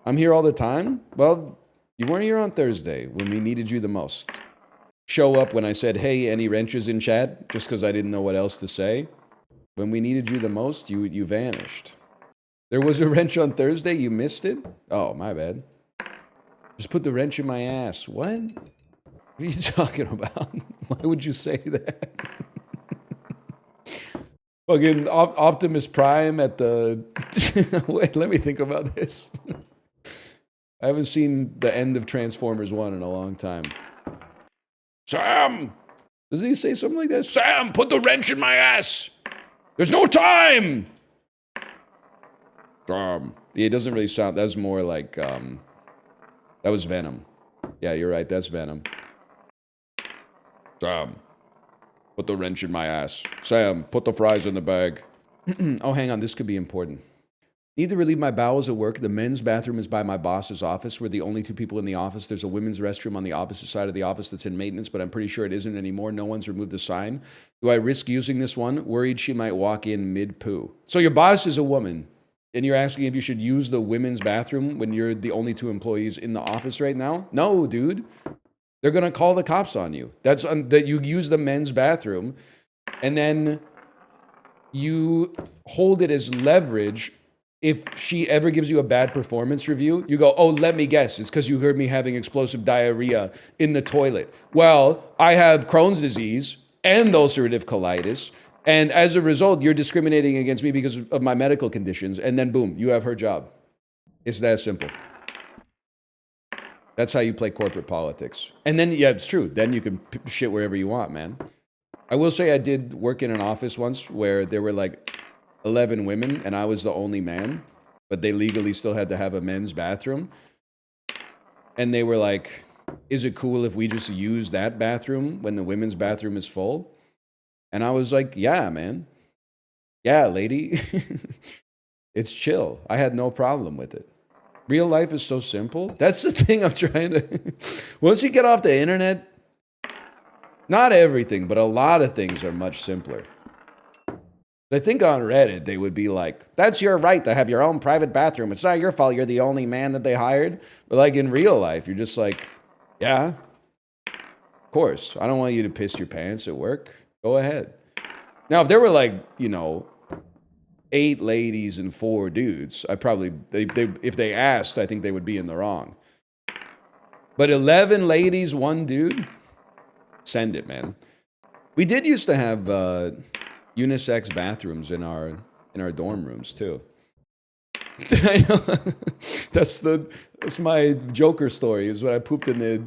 I'm here all the time? Well, you weren't here on Thursday when we needed you the most. Show up when I said, hey, any wrenches in chat? Just because I didn't know what else to say. When we needed you the most, you vanished. There was a wrench on Thursday, you missed it? Oh, my bad. Just put the wrench in my ass. What? What are you talking about? Why would you say that? Fucking Optimus Prime at the... Wait, let me think about this. I haven't seen the end of Transformers 1 in a long time. Sam! Doesn't he say something like that? Sam, put the wrench in my ass! There's no time! Yeah, it doesn't really sound... That's more like... that was Venom. Yeah, you're right. That's Venom. Sam, put the wrench in my ass. Sam, put the fries in the bag. Oh, hang on. This could be important. Need to relieve my bowels at work. The men's bathroom is by my boss's office. We're the only two people in the office. There's a women's restroom on the opposite side of the office that's in maintenance, but I'm pretty sure it isn't anymore. No one's removed the sign. Do I risk using this one? Worried she might walk in mid-poo. So your boss is a woman, and you're asking if you should use the women's bathroom when you're the only two employees in the office right now? No, dude. They're going to call the cops on you. That's that you use the men's bathroom, and then you hold it as leverage. If she ever gives you a bad performance review, you go, oh, let me guess. It's because you heard me having explosive diarrhea in the toilet. Well, I have Crohn's disease and ulcerative colitis. And as a result, you're discriminating against me because of my medical conditions. And then boom, you have her job. It's that simple. That's how you play corporate politics. And then, yeah, it's true. Then you can shit wherever you want, man. I will say I did work in an office once where there were like 11 women and I was the only man, but they legally still had to have a men's bathroom. And they were like, is it cool if we just use that bathroom when the women's bathroom is full? And I was like, yeah, man. Yeah, lady. It's chill. I had no problem with it. Real life is so simple. That's the thing I'm trying to... Once you get off the internet, not everything, but a lot of things are much simpler. I think on Reddit, they would be like, that's your right to have your own private bathroom. It's not your fault you're the only man that they hired. But like in real life, you're just like, yeah, of course. I don't want you to piss your pants at work. Go ahead. Now, if there were like, you know, 8 ladies and 4 dudes, I probably, if they asked, I think they would be in the wrong. But 11 ladies, 1 dude? Send it, man. We did used to have unisex bathrooms in our dorm rooms too. I know. That's my Joker story, is when I pooped in the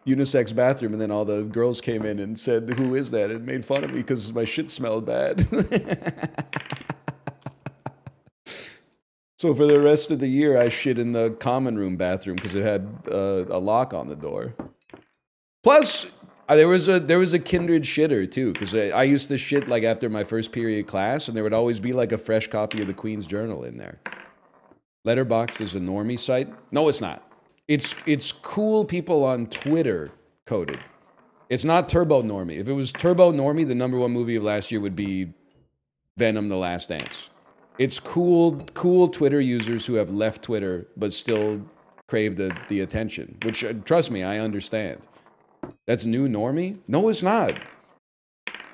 unisex bathroom and then all the girls came in and said, who is that? And made fun of me because my shit smelled bad. So for the rest of the year, I shit in the common room bathroom because it had a lock on the door. Plus, There was a kindred shitter too, because I used to shit like after my first period class, and there would always be like a fresh copy of the Queen's Journal in there. Letterboxd is a normie site. No, it's not. It's cool people on Twitter coded. It's not turbo normie. If it was turbo normie, the #1 movie of last year would be Venom: The Last Dance. It's cool Twitter users who have left Twitter but still crave the attention, which trust me, I understand. That's new normie? No, it's not.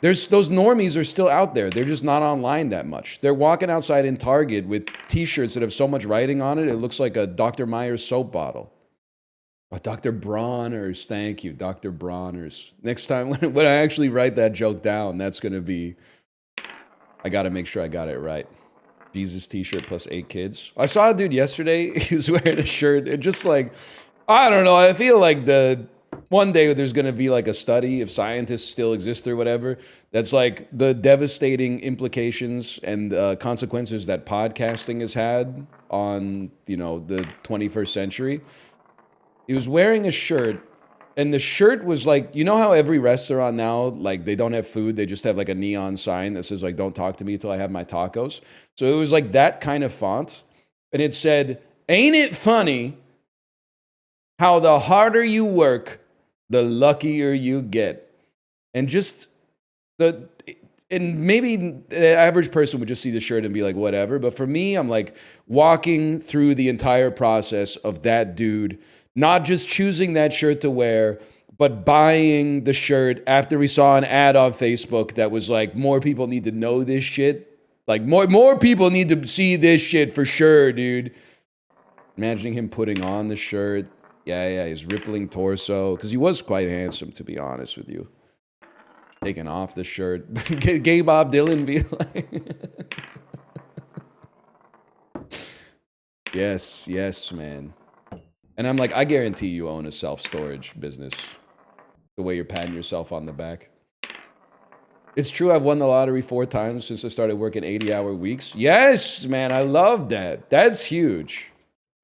Those normies are still out there. They're just not online that much. They're walking outside in Target with t-shirts that have so much writing on it, it looks like a Dr. Myers soap bottle. Oh, Dr. Bronner's, thank you, Dr. Bronner's. Next time when I actually write that joke down, that's going to be, I got to make sure I got it right. Jesus t-shirt plus 8 kids. I saw a dude yesterday, he was wearing a shirt, and just like, I don't know, I feel like one day there's going to be like a study, if scientists still exist or whatever, that's like the devastating implications and consequences that podcasting has had on, the 21st century. He was wearing a shirt, and the shirt was like, you know how every restaurant now, like they don't have food, they just have like a neon sign that says like, don't talk to me till I have my tacos. So it was like that kind of font, and it said, ain't it funny how the harder you work, the luckier you get. And just and maybe the average person would just see the shirt and be like, whatever. But for me, I'm like walking through the entire process of that dude, not just choosing that shirt to wear, but buying the shirt after we saw an ad on Facebook that was like, more people need to know this shit. Like more people need to see this shit for sure, dude. Imagining him putting on the shirt. Yeah, his rippling torso. Because he was quite handsome, to be honest with you. Taking off the shirt. Gay Bob Dylan be like... Yes, man. And I'm like, I guarantee you own a self-storage business. The way you're patting yourself on the back. It's true, I've won the lottery 4 times since I started working 80-hour weeks. Yes, man, I love that. That's huge.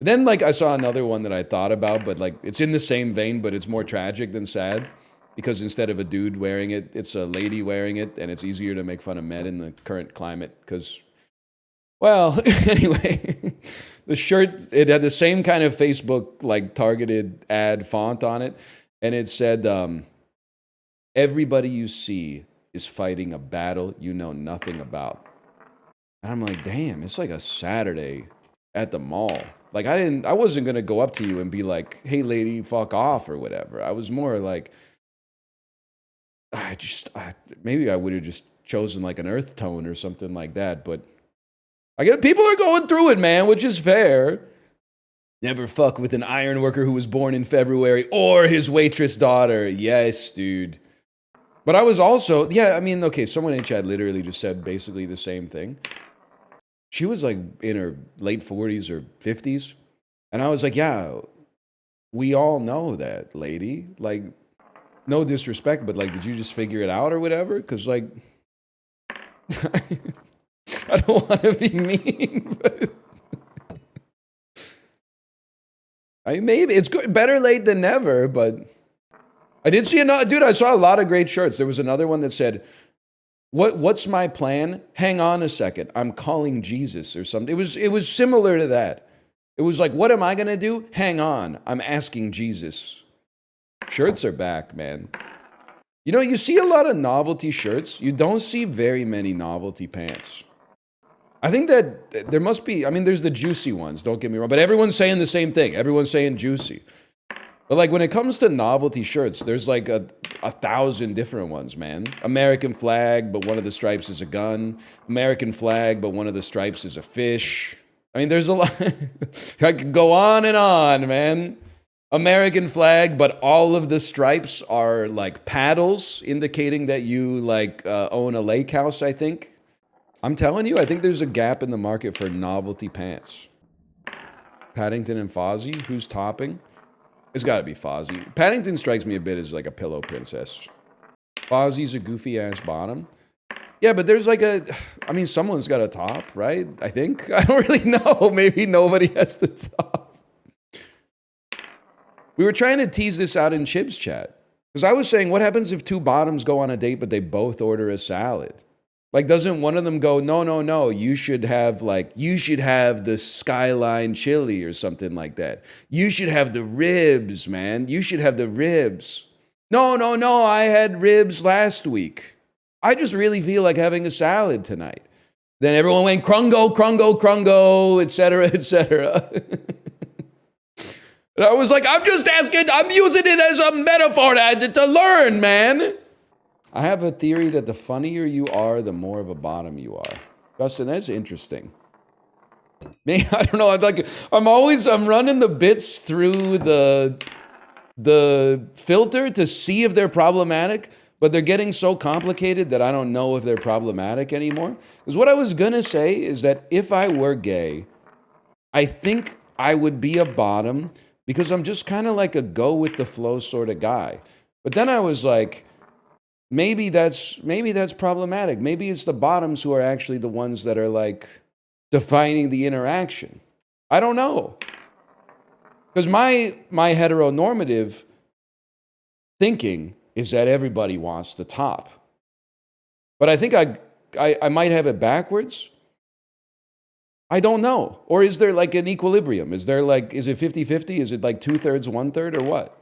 Then, like, I saw another one that I thought about, but, like, it's in the same vein, but it's more tragic than sad. Because instead of a dude wearing it, it's a lady wearing it, and it's easier to make fun of men in the current climate, because, well, anyway, the shirt, it had the same kind of Facebook, like, targeted ad font on it, and it said, everybody you see is fighting a battle you know nothing about. And I'm like, damn, it's like a Saturday at the mall. Like, I wasn't gonna go up to you and be like, hey lady, fuck off or whatever. I was more like, maybe I would have just chosen like an earth tone or something like that, but I guess people are going through it, man, which is fair. Never fuck with an iron worker who was born in February or his waitress daughter. Yes, dude. But I was also, yeah, I mean, okay, someone in chat literally just said basically the same thing. She was like in her late 40s or 50s. And I was like, yeah, we all know that, lady. Like, no disrespect, but like, did you just figure it out or whatever? Because like, I don't want to be mean, but I mean, maybe it's good, better late than never, but I did see another, dude, I saw a lot of great shirts. There was another one that said, what's my plan? Hang on a second. I'm calling Jesus or something. It was similar to that. It was like, what am I going to do? Hang on. I'm asking Jesus. Shirts are back, man. You know, you see a lot of novelty shirts. You don't see very many novelty pants. I think that there must be, I mean, there's the juicy ones, don't get me wrong, but everyone's saying the same thing. Everyone's saying juicy. But like when it comes to novelty shirts, there's like a 1,000 different ones, man. American flag, but one of the stripes is a gun. American flag, but one of the stripes is a fish. I mean, there's a lot. I could go on and on, man. American flag, but all of the stripes are like paddles, indicating that you like own a lake house, I think. I'm telling you, I think there's a gap in the market for novelty pants. Paddington and Fozzie, who's topping? It's got to be Fozzie. Paddington strikes me a bit as like a pillow princess. Fozzie's a goofy-ass bottom. Yeah, but there's like I mean, someone's got a top, right? I think. I don't really know. Maybe nobody has the top. We were trying to tease this out in Chib's chat. Because I was saying, what happens if two bottoms go on a date, but they both order a salad? Like, doesn't one of them go, no, you should have the skyline chili or something like that. You should have the ribs, man. You should have the ribs. No, I had ribs last week. I just really feel like having a salad tonight. Then everyone went crungo, etc., etc. And I was like, I'm just asking, I'm using it as a metaphor to learn, man. I have a theory that the funnier you are, the more of a bottom you are. Justin, that's interesting. Me, I don't know. I'm running the bits through the filter to see if they're problematic, but they're getting so complicated that I don't know if they're problematic anymore. Because what I was gonna say is that if I were gay, I think I would be a bottom because I'm just kind of like a go with the flow sort of guy. But then I was like, maybe that's problematic. Maybe it's the bottoms who are actually the ones that are like defining the interaction. I don't know. Because my heteronormative thinking is that everybody wants the top. But I think I might have it backwards. I don't know. Or is there like an equilibrium? Is it 50-50? Is it like 2/3, 1/3, or what?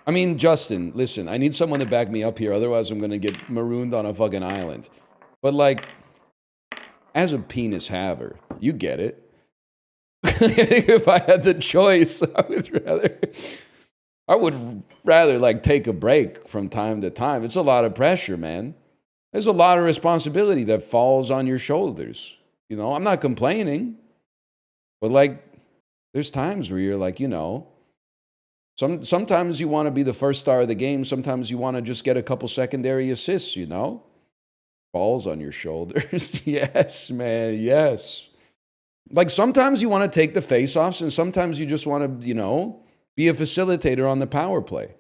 I mean, Justin, listen, I need someone to back me up here. Otherwise, I'm going to get marooned on a fucking island. But like, as a penis haver, you get it. If I had the choice, I would rather like take a break from time to time. It's a lot of pressure, man. There's a lot of responsibility that falls on your shoulders. You know, I'm not complaining, but like, there's times where you're like, you know, sometimes you want to be the first star of the game. Sometimes you want to just get a couple secondary assists, you know? Balls on your shoulders. Yes, man, yes. Like sometimes you want to take the face-offs and sometimes you just want to, you know, be a facilitator on the power play.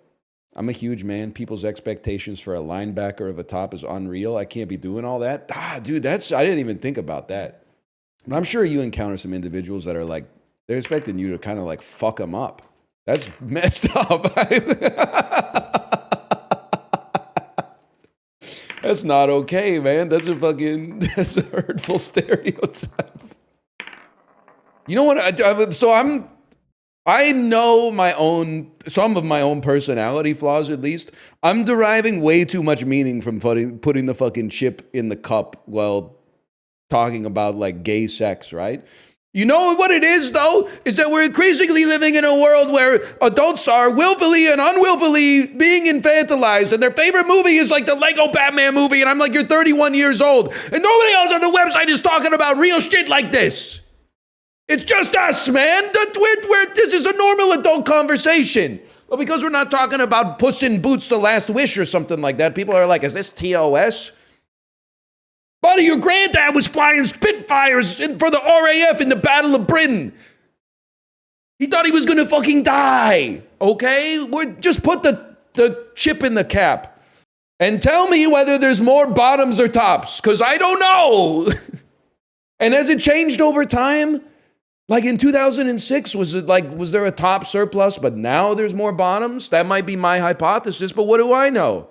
I'm a huge man. People's expectations for a linebacker of a top is unreal. I can't be doing all that. Dude, I didn't even think about that. But I'm sure you encounter some individuals that are like, they're expecting you to kind of like fuck them up. That's messed up. That's not okay, man. That's a hurtful stereotype. You know what? I know some of my own personality flaws, at least. I'm deriving way too much meaning from putting the fucking chip in the cup while talking about like gay sex, right? You know what it is, though? Is that we're increasingly living in a world where adults are willfully and unwillfully being infantilized, and their favorite movie is like the Lego Batman movie, and I'm like, you're 31 years old, and nobody else on the website is talking about real shit like this. It's just us, man. This is a normal adult conversation. But because we're not talking about Puss in Boots: The Last Wish or something like that, people are like, is this TOS? Buddy, your granddad was flying Spitfires for the RAF in the Battle of Britain. He thought he was going to fucking die, okay? Just put the chip in the cap and tell me whether there's more bottoms or tops, because I don't know. And has it changed over time? Like in 2006, was there a top surplus, but now there's more bottoms? That might be my hypothesis, but what do I know?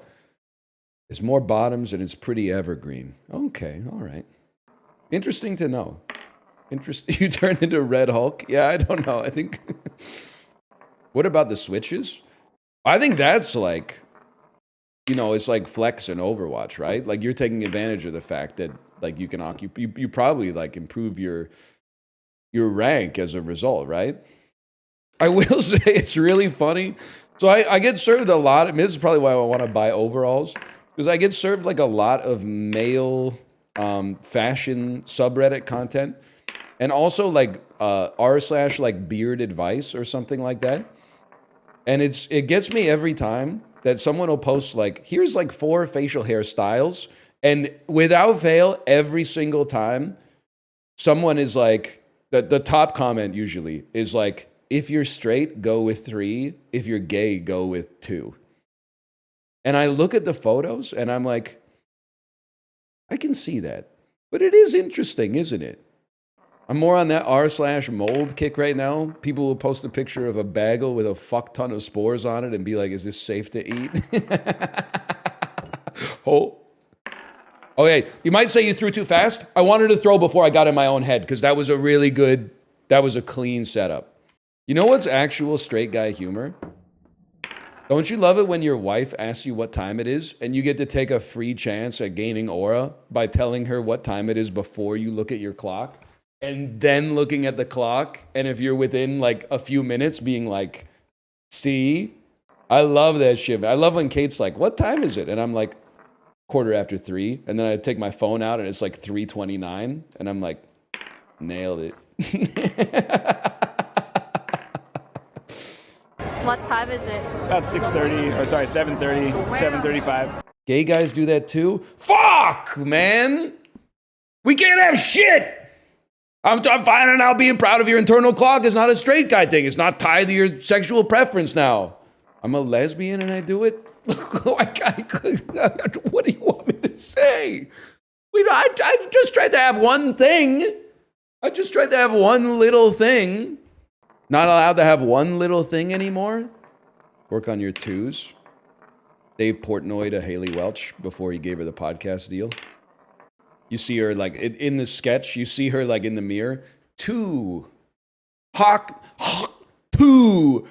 There's more bottoms and it's pretty evergreen. Okay, all right. Interesting to know. Interesting. You turned into Red Hulk? Yeah, I don't know. I think. What about the switches? I think that's like, you know, it's like Flex and Overwatch, right? Like you're taking advantage of the fact that like you can you probably like improve your rank as a result, right? I will say it's really funny. So I get served a lot. I mean, this is probably why I want to buy overalls, because I get served like a lot of male fashion subreddit content, and also like r/ like beard advice or something like that. And it gets me every time that someone will post like, here's like 4 facial hairstyles, and without fail, every single time, someone is like, the top comment usually is like, if you're straight, go with 3. If you're gay, go with 2. And I look at the photos and I'm like, I can see that. But it is interesting, isn't it? I'm more on that r/mold kick right now. People will post a picture of a bagel with a fuck ton of spores on it and be like, is this safe to eat? Oh. Okay, you might say you threw too fast. I wanted to throw before I got in my own head because that was a really good, that was a clean setup. You know what's actual straight guy humor? Don't you love it when your wife asks you what time it is and you get to take a free chance at gaining aura by telling her what time it is before you look at your clock and then looking at the clock, and if you're within like a few minutes being like, see? I love that shit. I love when Kate's like, what time is it? And I'm like, 3:15, and then I take my phone out and it's like 3:29, and I'm like, nailed it. What time is it? About 6:30, or sorry, 7:30, 7:35. Gay guys do that too? Fuck, man! We can't have shit! I'm finding out being proud of your internal clock is not a straight guy thing. It's not tied to your sexual preference now. I'm a lesbian and I do it? What do you want me to say? I just tried to have one thing. I just tried to have one little thing. Not allowed to have one little thing anymore? Work on your twos. Dave Portnoy to Haley Welch before he gave her the podcast deal. You see her like in the sketch, you see her like in the mirror. Two. Hawk. Two.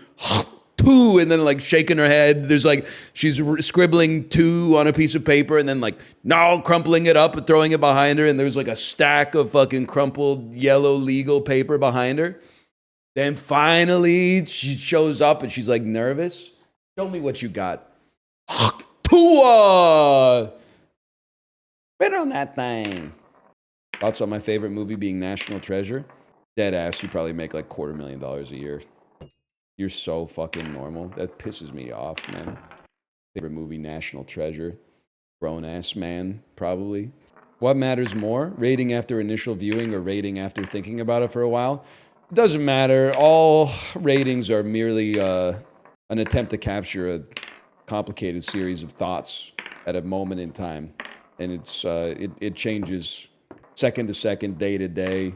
Two, and then like shaking her head. There's like, she's scribbling two on a piece of paper and then like, no, crumpling it up and throwing it behind her. And there's like a stack of fucking crumpled yellow legal paper behind her. Then finally she shows up and she's like nervous. Show me what you got. Tua! Better on that thing. Thoughts on my favorite movie being National Treasure? Dead ass, you probably make like $250,000 a year. You're so fucking normal. That pisses me off, man. Favorite movie, National Treasure. Grown-ass man, probably. What matters more? Rating after initial viewing or rating after thinking about it for a while? It doesn't matter. All ratings are merely an attempt to capture a complicated series of thoughts at a moment in time. And it changes second to second, day to day.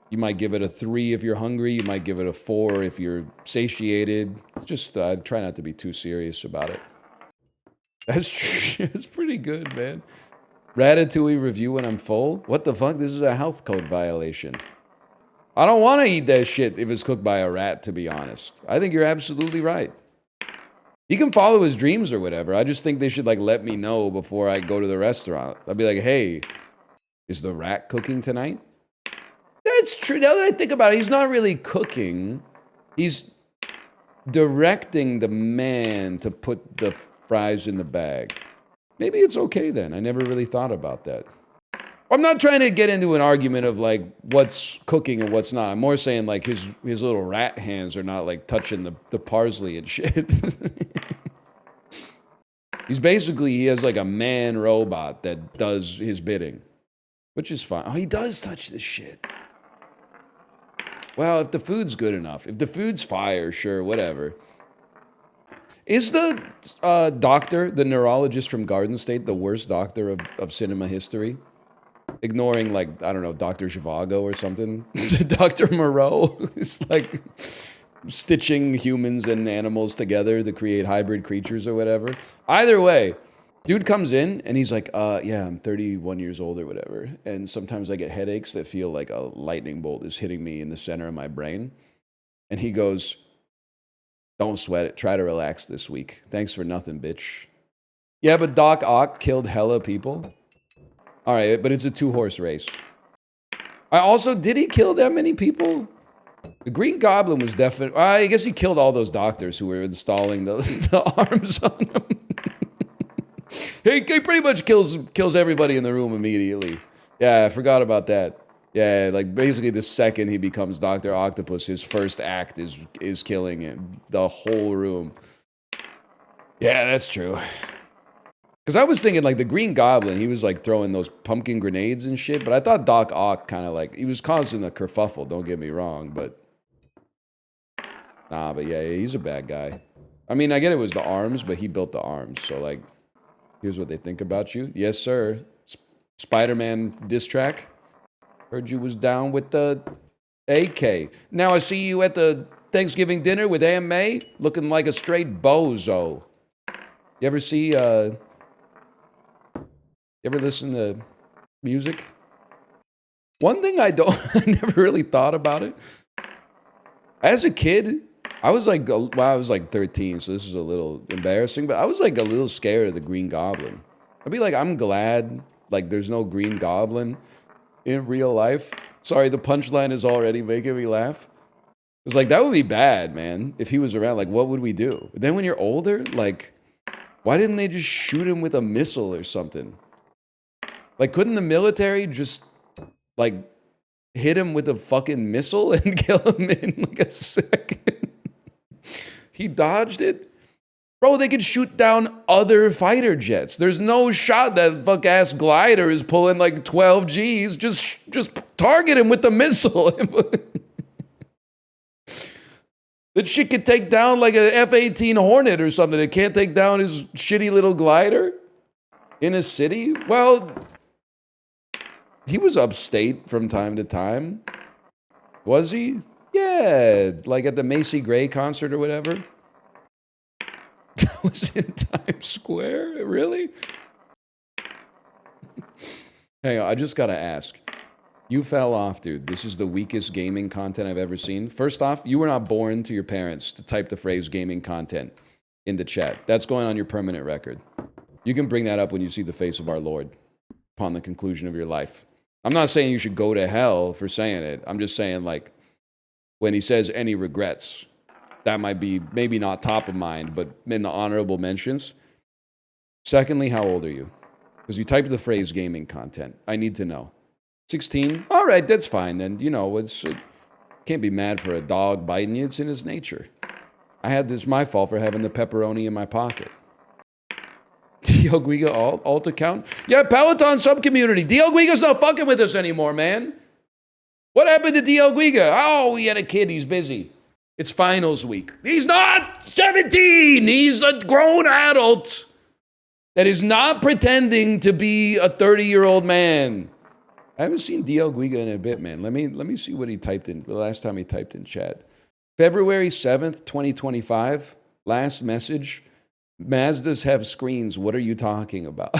You might give it a 3 if you're hungry. You might give it a 4 if you're satiated. Just try not to be too serious about it. That's pretty good, man. Ratatouille review when I'm full? What the fuck? This is a health code violation. I don't want to eat that shit if it's cooked by a rat, to be honest. I think you're absolutely right. He can follow his dreams or whatever. I just think they should like let me know before I go to the restaurant. I'll be like, hey, is the rat cooking tonight? That's true. Now that I think about it, he's not really cooking. He's directing the man to put the fries in the bag. Maybe it's okay then. I never really thought about that. I'm not trying to get into an argument of like what's cooking and what's not. I'm more saying like his little rat hands are not like touching the parsley and shit. He has like a man robot that does his bidding, which is fine. Oh, he does touch this shit. Well, if the food's good enough, if the food's fire, sure, whatever. Is the doctor, the neurologist from Garden State, the worst doctor of cinema history? Ignoring, like, I don't know, Dr. Zhivago or something. Dr. Moreau is like stitching humans and animals together to create hybrid creatures or whatever. Either way, dude comes in and he's like, yeah, I'm 31 years old or whatever. And sometimes I get headaches that feel like a lightning bolt is hitting me in the center of my brain. And he goes, don't sweat it. Try to relax this week. Thanks for nothing, bitch. Yeah, but Doc Ock killed hella people. All right, but it's a 2-horse race. Did he kill that many people? The Green Goblin was definitely... I guess he killed all those doctors who were installing the arms on him. He pretty much kills everybody in the room immediately. Yeah, I forgot about that. Yeah, like basically the second he becomes Dr. Octopus, his first act is killing him. The whole room. Yeah, that's true. Because I was thinking like the Green Goblin, he was like throwing those pumpkin grenades and shit, but I thought Doc Ock kind of like, he was causing a kerfuffle, don't get me wrong, but... Nah, but yeah, he's a bad guy. I mean, I get it was the arms, but he built the arms, so like, here's what they think about you. Yes, sir. Spider-Man diss track. Heard you was down with the AK. Now I see you at the Thanksgiving dinner with Aunt May, looking like a straight bozo. You ever see, you ever listen to music? One thing I never really thought about it. As a kid, I was like, well, I was like 13, so this is a little embarrassing, but I was like a little scared of the Green Goblin. I'd be like, I'm glad, like, there's no Green Goblin in real life. Sorry, the punchline is already making me laugh. It's like, that would be bad, man, if he was around. Like, what would we do? But then when you're older, like, why didn't they just shoot him with a missile or something? Like, couldn't the military just, like, hit him with a fucking missile and kill him in like a second? He dodged it? Bro, they could shoot down other fighter jets. There's no shot that fuck-ass glider is pulling like 12 Gs. Just target him with the missile. That shit could take down like an F-18 Hornet or something. It can't take down his shitty little glider in a city? Well, he was upstate from time to time. Was he? Yeah, like at the Macy Gray concert or whatever. Was in Times Square? Really? Hang on, I just gotta ask. You fell off, dude. This is the weakest gaming content I've ever seen. First off, you were not born to your parents to type the phrase gaming content in the chat. That's going on your permanent record. You can bring that up when you see the face of our Lord upon the conclusion of your life. I'm not saying you should go to hell for saying it. I'm just saying, like, when he says any regrets, that might be maybe not top of mind, but in the honorable mentions. Secondly, how old are you? Because you typed the phrase gaming content. I need to know. 16? All right, that's fine then. You know, it can't be mad for a dog biting you. It's in his nature. It's my fault for having the pepperoni in my pocket. DL Guiga alt account? Yeah, Peloton sub-community. DL Guiga's not fucking with us anymore, man. What happened to DL Guiga? Oh, he had a kid. He's busy. It's finals week. He's not 17. He's a grown adult that is not pretending to be a 30-year-old man. I haven't seen DL Guiga in a bit, man. Let me see what he typed in the last time he typed in chat. February 7th, 2025. Last message. Mazdas have screens. What are you talking about?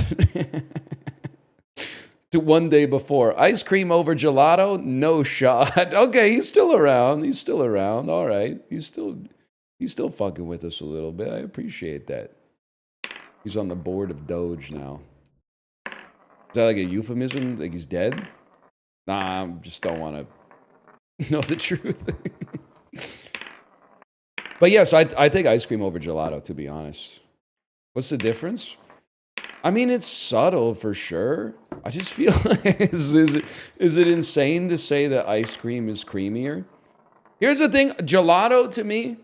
To one day before. Ice cream over gelato? No shot. Okay, he's still around. He's still around. All right. He's still fucking with us a little bit. I appreciate that. He's on the board of Doge now. Is that like a euphemism? Like he's dead? Nah, I just don't want to know the truth. But yes, I take ice cream over gelato, to be honest. What's the difference? I mean, it's subtle for sure. I just feel like, is it insane to say that ice cream is creamier? Here's the thing. Gelato, to me,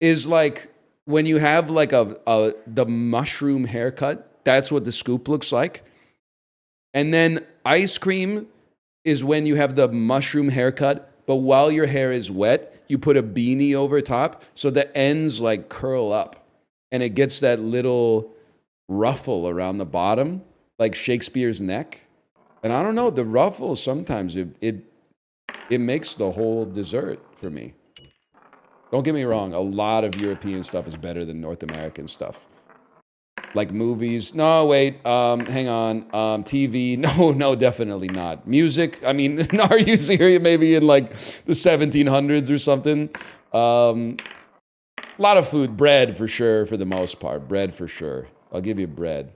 is like when you have like the mushroom haircut. That's what the scoop looks like. And then ice cream is when you have the mushroom haircut, but while your hair is wet, you put a beanie over top so the ends like curl up and it gets that little ruffle around the bottom, like Shakespeare's neck. And I don't know, the ruffle sometimes it makes the whole dessert for me. Don't get me wrong, a lot of European stuff is better than North American stuff. Like movies. No, wait. Hang on. TV. No, definitely not. Music. I mean, are you serious? Maybe in like the 1700s or something. A lot of food. Bread for sure, for the most part. Bread for sure. I'll give you bread.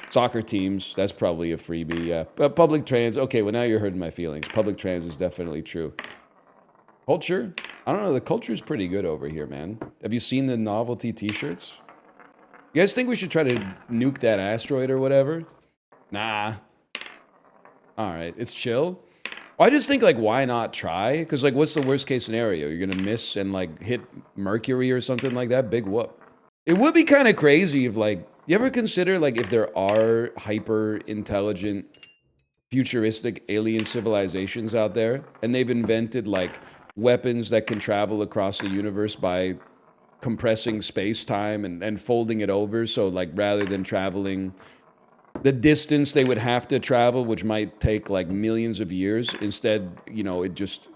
Soccer teams. That's probably a freebie. Yeah. But public trans. Okay, well now you're hurting my feelings. Public trans is definitely true. Culture. I don't know. The culture is pretty good over here, man. Have you seen the novelty T-shirts? You guys think we should try to nuke that asteroid or whatever? Nah. All right, it's chill. Well, I just think, like, why not try? Because, like, what's the worst case scenario? You're going to miss and, like, hit Mercury or something like that? Big whoop. It would be kind of crazy if, like, you ever consider, like, if there are hyper-intelligent, futuristic alien civilizations out there, and they've invented, like, weapons that can travel across the universe by compressing space-time and folding it over, so like rather than traveling the distance they would have to travel, which might take like millions of years. Instead, you know, it just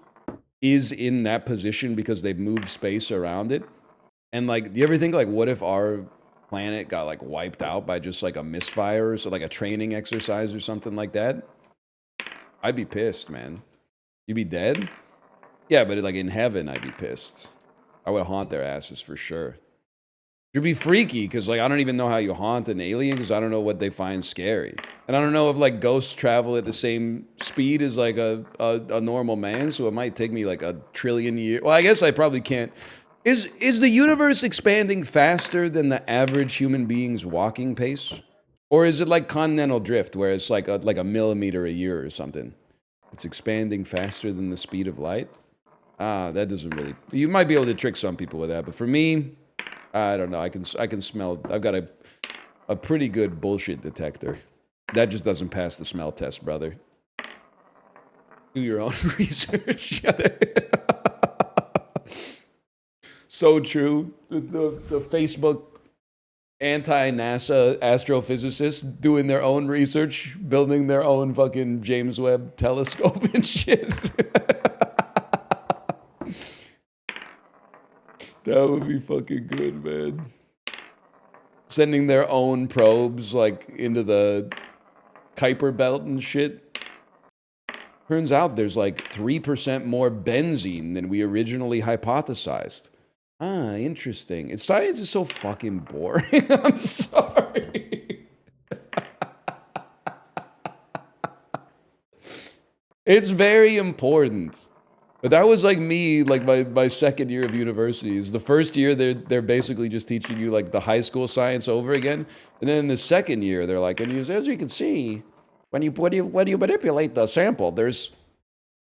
is in that position because they've moved space around it. And like, do you ever think like, what if our planet got like wiped out by just like a misfire or so, like a training exercise or something like that? I'd be pissed, man. You'd be dead? Yeah, but like in heaven, I'd be pissed. I would haunt their asses for sure. It'd be freaky because like I don't even know how you haunt an alien because I don't know what they find scary. And I don't know if like ghosts travel at the same speed as like a normal man, so it might take me like 1 trillion years. Well, I guess I probably can't. Is the universe expanding faster than the average human being's walking pace? Or is it like continental drift where it's like a millimeter a year or something? It's expanding faster than the speed of light? That doesn't really... You might be able to trick some people with that, but for me, I don't know. I can smell... I've got a pretty good bullshit detector. That just doesn't pass the smell test, brother. Do your own research. So true. The Facebook anti-NASA astrophysicists doing their own research, building their own fucking James Webb telescope and shit. That would be fucking good, man. Sending their own probes like into the Kuiper belt and shit. Turns out there's like 3% more benzene than we originally hypothesized. Interesting. Science is so fucking boring. I'm sorry. It's very important. But that was like me, like my second year of university. Is the first year they're basically just teaching you like the high school science over again. And then in the second year, they're like, and as you can see, when you manipulate the sample, there's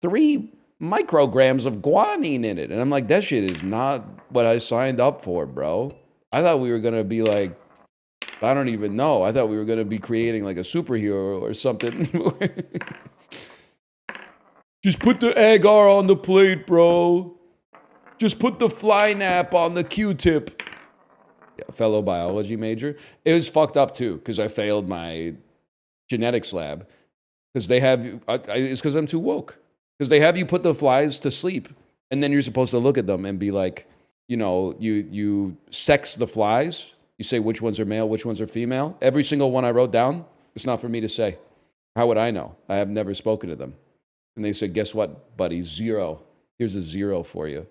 3 micrograms of guanine in it. And I'm like, that shit is not what I signed up for, bro. I thought we were going to be like, I don't even know. I thought we were going to be creating like a superhero or something. Just put the agar on the plate, bro. Just put the fly nap on the Q-tip. Yeah, fellow biology major. It was fucked up too, because I failed my genetics lab. Because they have, it's because I'm too woke. Because they have you put the flies to sleep, and then you're supposed to look at them and be like, you know, you sex the flies. You say which ones are male, which ones are female. Every single one I wrote down, it's not for me to say. How would I know? I have never spoken to them. And they said, guess what, buddy? 0. Here's a 0 for you.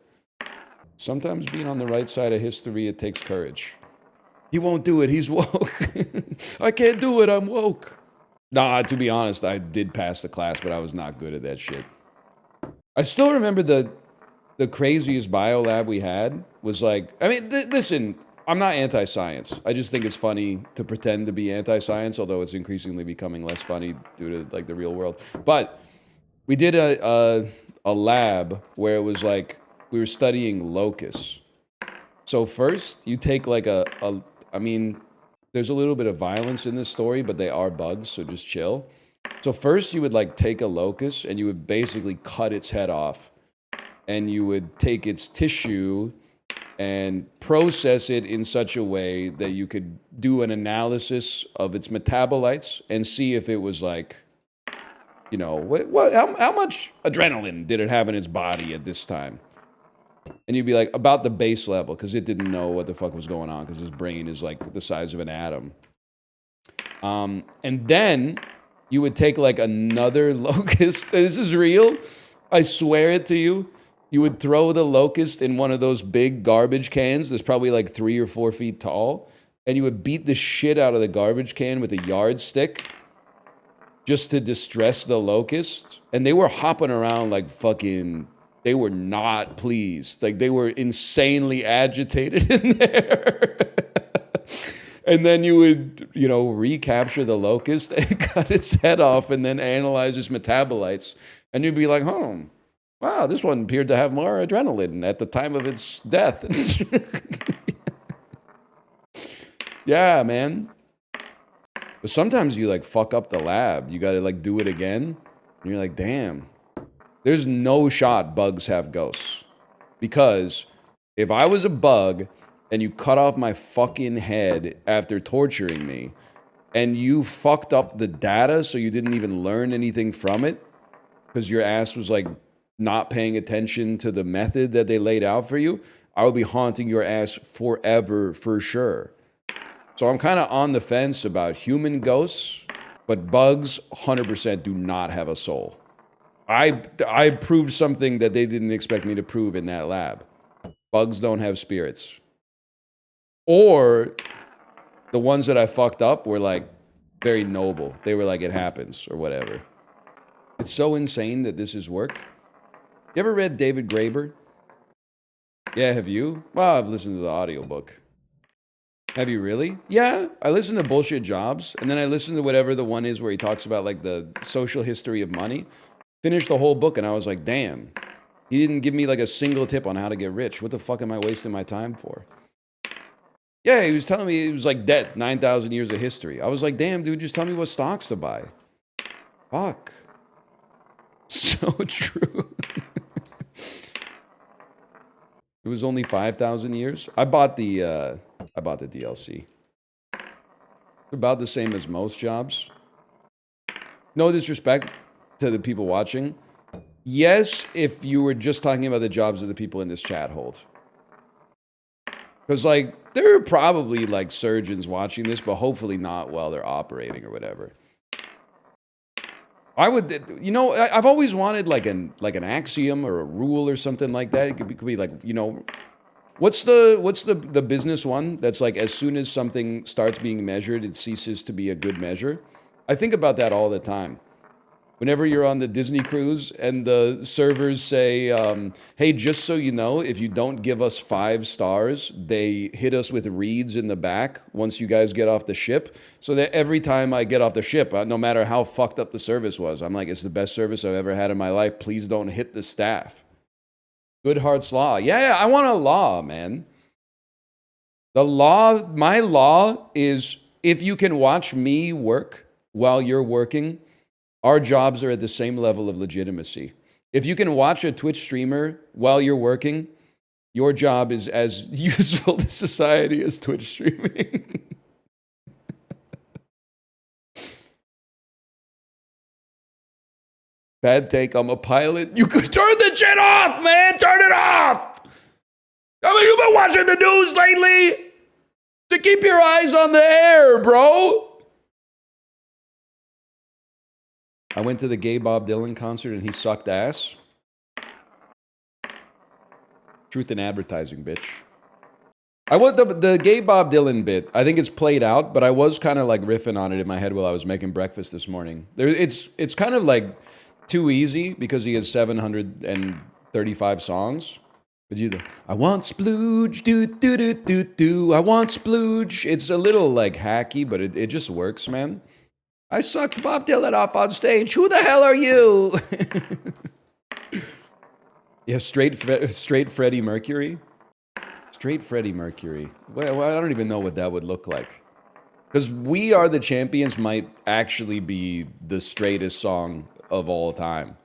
Sometimes being on the right side of history, it takes courage. He won't do it. He's woke. I can't do it. I'm woke. Nah, to be honest, I did pass the class, but I was not good at that shit. I still remember the craziest bio lab we had was like, I mean, listen, I'm not anti-science. I just think it's funny to pretend to be anti-science, although it's increasingly becoming less funny due to like the real world. But we did a lab where it was like we were studying locusts. So first, you take like I mean, there's a little bit of violence in this story, but they are bugs, so just chill. So first, you would like take a locust and you would basically cut its head off, and you would take its tissue and process it in such a way that you could do an analysis of its metabolites and see if it was like, you know, how much adrenaline did it have in its body at this time? And you'd be like, about the base level, because it didn't know what the fuck was going on, because his brain is like the size of an atom. And then you would take like another locust. This is real. I swear it to you. You would throw the locust in one of those big garbage cans that's probably like 3 or 4 feet tall. And you would beat the shit out of the garbage can with a yardstick just to distress the locust. And they were hopping around like fucking, they were not pleased. Like they were insanely agitated in there. And then you would, you know, recapture the locust and cut its head off and then analyze its metabolites. And you'd be like, oh, wow, this one appeared to have more adrenaline at the time of its death. Yeah, man. But sometimes you like fuck up the lab. You got to like do it again. And you're like, damn, there's no shot bugs have ghosts. Because if I was a bug and you cut off my fucking head after torturing me, and you fucked up the data so you didn't even learn anything from it because your ass was like not paying attention to the method that they laid out for you, I would be haunting your ass forever for sure. So I'm kind of on the fence about human ghosts, but bugs 100% do not have a soul. I proved something that they didn't expect me to prove in that lab. Bugs don't have spirits. Or the ones that I fucked up were like very noble. They were like, it happens or whatever. It's so insane that this is work. You ever read David Graeber? Yeah, have you? Well, I've listened to the audiobook. Have you really? Yeah, I listen to Bullshit Jobs, and then I listen to whatever the one is where he talks about like the social history of money. Finished the whole book, and I was like, damn. He didn't give me like a single tip on how to get rich. What the fuck am I wasting my time for? Yeah, he was telling me it was like debt, 9,000 years of history. I was like, damn, dude, just tell me what stocks to buy. Fuck. So true. It was only 5,000 years. I bought the DLC. About the same as most jobs. No disrespect to the people watching. Yes, if you were just talking about the jobs of the people in this chat hold. Because, like, there are probably, like, surgeons watching this, but hopefully not while they're operating or whatever. I would, you know, I've always wanted, like an axiom or a rule or something like that. It could be like, you know, what's the business one that's like, as soon as something starts being measured, it ceases to be a good measure? I think about that all the time. Whenever you're on the Disney cruise and the servers say, hey, just so you know, if you don't give us 5 stars, they hit us with reeds in the back once you guys get off the ship. So that every time I get off the ship, no matter how fucked up the service was, I'm like, it's the best service I've ever had in my life. Please don't hit the staff. Goodhart's Law. Yeah, I want a law, man. The law, my law is if you can watch me work while you're working, our jobs are at the same level of legitimacy. If you can watch a Twitch streamer while you're working, your job is as useful to society as Twitch streaming. Bad take, I'm a pilot. You could turn the shit off, man! Turn it off! I mean, you've been watching the news lately? To keep your eyes on the air, bro! I went to the gay Bob Dylan concert and he sucked ass. Truth in advertising, bitch. I want the gay Bob Dylan bit. I think it's played out, but I was kind of like riffing on it in my head while I was making breakfast this morning. It's kind of like too easy because he has 735 songs. But I want splooge, do do do do do. I want splooge. It's a little like hacky, but it just works, man. I sucked Bob Dylan off on stage. Who the hell are you? Yeah, straight Freddie Mercury. Straight Freddie Mercury. Well, I don't even know what that would look like. Because We Are the Champions might actually be the straightest song of all time.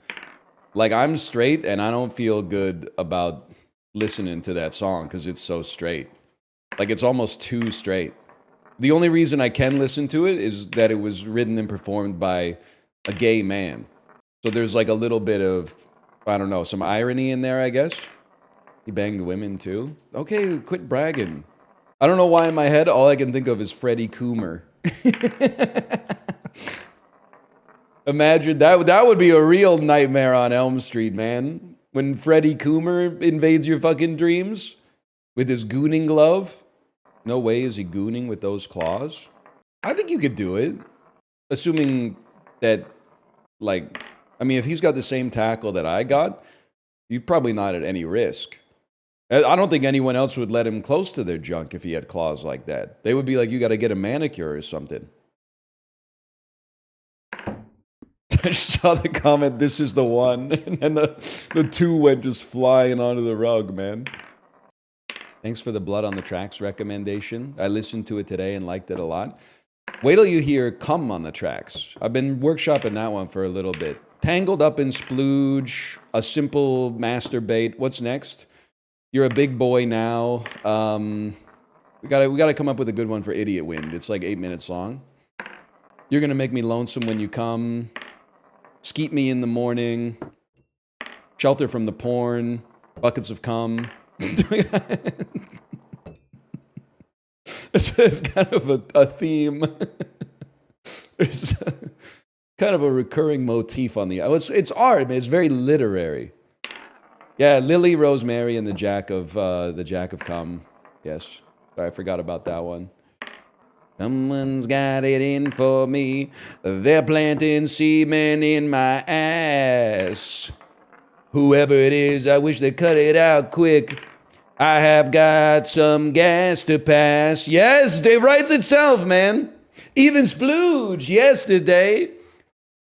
Like, I'm straight and I don't feel good about listening to that song because it's so straight. Like, it's almost too straight. The only reason I can listen to it is that it was written and performed by a gay man. So there's like a little bit of, I don't know, some irony in there, I guess. He banged women too. Okay, quit bragging. I don't know why in my head, all I can think of is Freddie Coomer. Imagine that would be a real nightmare on Elm Street, man. When Freddie Coomer invades your fucking dreams with his gooning glove. No way is he gooning with those claws. I think you could do it. Assuming that, like, I mean, if he's got the same tackle that I got, you're probably not at any risk. I don't think anyone else would let him close to their junk if he had claws like that. They would be like, you got to get a manicure or something. I just saw the comment, this is the one. And the 2 went just flying onto the rug, man. Thanks for the Blood on the Tracks recommendation. I listened to it today and liked it a lot. Wait till you hear Come on the Tracks. I've been workshopping that one for a little bit. Tangled Up in Splooge, A Simple Masturbate. What's next? You're a Big Boy Now. We gotta come up with a good one for Idiot Wind. It's like 8 minutes long. You're gonna make me lonesome when you come. Skeet me in the morning. Shelter from the porn. Buckets of cum. It's kind of a theme. There's kind of a recurring motif on the... It's art, man. It's very literary. Yeah, Lily, Rosemary, and the Jack of Cum. Yes. Sorry, I forgot about that one. Someone's got it in for me. They're planting semen in my ass. Whoever it is, I wish they cut it out quick. I have got some gas to pass. Yes, it writes itself, man. Even Splooge yesterday.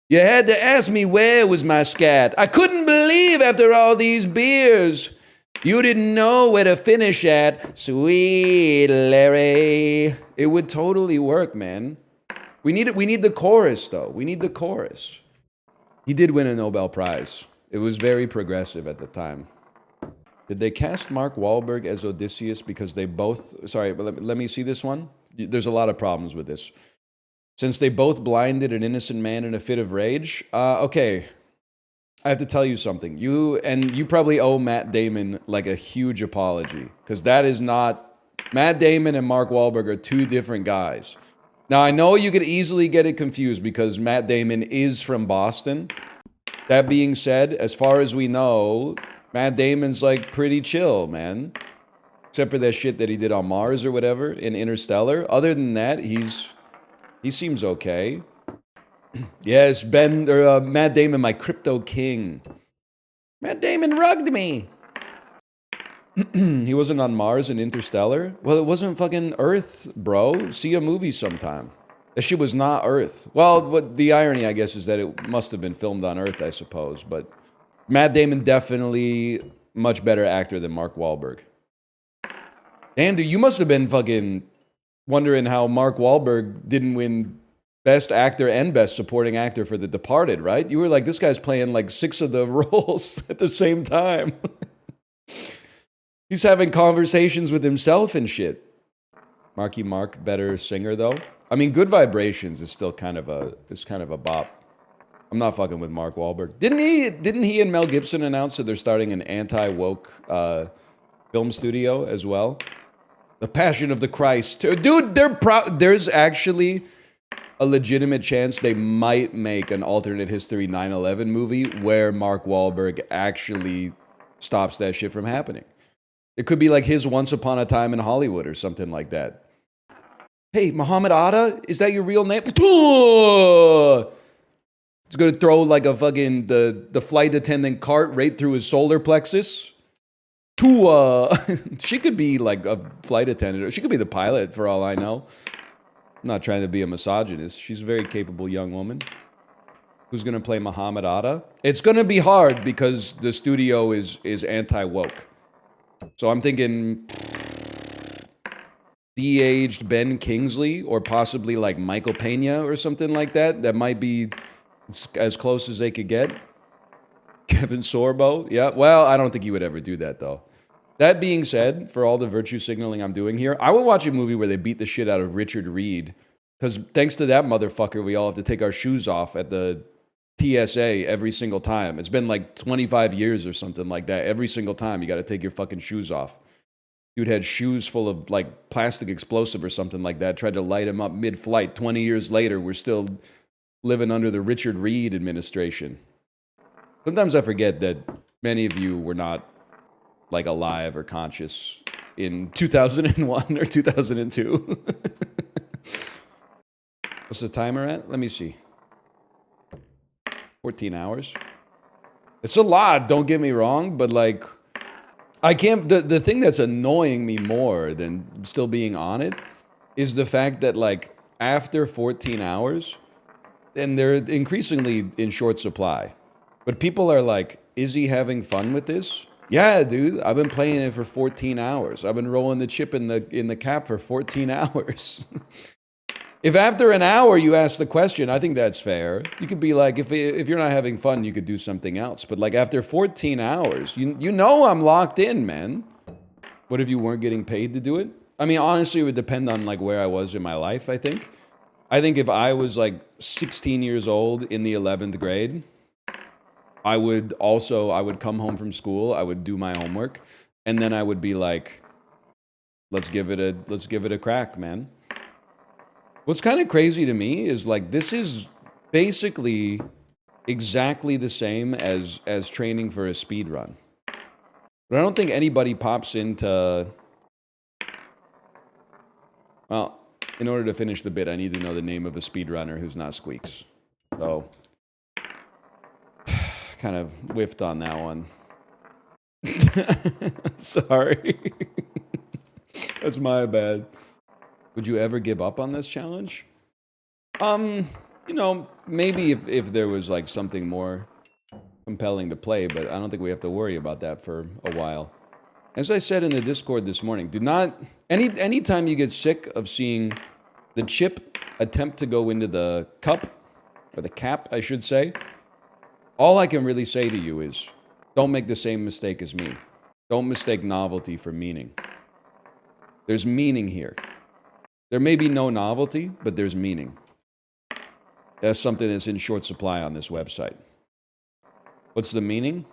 You had to ask me where was my scat. I couldn't believe after all these beers. You didn't know where to finish at. Sweet Larry. It would totally work, man. We need the chorus, though. We need the chorus. He did win a Nobel Prize. It was very progressive at the time. Did they cast Mark Wahlberg as Odysseus because they both... Sorry, but let me see this one. There's a lot of problems with this. Since they both blinded an innocent man in a fit of rage. Okay, I have to tell you something. You probably owe Matt Damon like a huge apology. Because that is not... Matt Damon and Mark Wahlberg are two different guys. Now, I know you could easily get it confused because Matt Damon is from Boston. That being said, as far as we know... Matt Damon's like pretty chill, man. Except for that shit that he did on Mars or whatever in Interstellar. Other than that, he seems okay. Yes, Matt Damon, my crypto king. Matt Damon rugged me. He wasn't on Mars in Interstellar? Well, it wasn't fucking Earth, bro. See a movie sometime. That shit was not Earth. Well, what the irony, I guess, is that it must have been filmed on Earth, I suppose, but... Matt Damon definitely much better actor than Mark Wahlberg. Damn, dude, you must have been fucking wondering how Mark Wahlberg didn't win Best Actor and Best Supporting Actor for The Departed, right? You were like, this guy's playing like 6 of the roles at the same time. He's having conversations with himself and shit. Marky Mark, better singer though. I mean, Good Vibrations is still kind of a bop. I'm not fucking with Mark Wahlberg. Didn't he and Mel Gibson announce that they're starting an anti-woke film studio as well? The Passion of the Christ. Dude, there's actually a legitimate chance they might make an alternate history 9/11 movie where Mark Wahlberg actually stops that shit from happening. It could be like his Once Upon a Time in Hollywood or something like that. Hey, Muhammad Atta, is that your real name? It's gonna throw like a fucking the flight attendant cart right through his solar plexus. She could be like a flight attendant, or she could be the pilot for all I know. I'm not trying to be a misogynist. She's a very capable young woman. Who's gonna play Muhammad Atta? It's gonna be hard because the studio is anti-woke. So I'm thinking de-aged Ben Kingsley, or possibly like Michael Pena or something like that. That might be as close as they could get. Kevin Sorbo. Yeah, well, I don't think he would ever do that, though. That being said, for all the virtue signaling I'm doing here, I would watch a movie where they beat the shit out of Richard Reed. Because thanks to that motherfucker, we all have to take our shoes off at the TSA every single time. It's been like 25 years or something like that. Every single time, you got to take your fucking shoes off. Dude had shoes full of like plastic explosive or something like that. Tried to light him up mid-flight. 20 years later, we're still living under the Richard Reed administration. Sometimes I forget that many of you were not like alive or conscious in 2001 or 2002. What's the timer at? Let me see. 14 hours. It's a lot, don't get me wrong, but like I can't the thing that's annoying me more than still being on it is the fact that like after 14 hours, and they're increasingly in short supply. But people are like, is he having fun with this? Yeah, dude, I've been playing it for 14 hours. I've been rolling the chip in the cap for 14 hours. If after an hour you ask the question, I think that's fair. You could be like, if you're not having fun, you could do something else. But like after 14 hours, you know I'm locked in, man. What if you weren't getting paid to do it? I mean, honestly, it would depend on like where I was in my life, I think. I think if I was like 16 years old in the 11th grade, I would come home from school, I would do my homework, and then I would be like, let's give it a crack, man. What's kind of crazy to me is like this is basically exactly the same as training for a speed run. But I don't think anybody pops into, well, in order to finish the bit, I need to know the name of a speedrunner who's not Squeaks. So, kind of whiffed on that one. Sorry. That's my bad. Would you ever give up on this challenge? You know, maybe if there was like something more compelling to play, but I don't think we have to worry about that for a while. As I said in the Discord this morning, do not anytime you get sick of seeing the chip attempt to go into the cup, or the cap, I should say, all I can really say to you is, don't make the same mistake as me. Don't mistake novelty for meaning. There's meaning here. There may be no novelty, but there's meaning. That's something that's in short supply on this website. What's the meaning?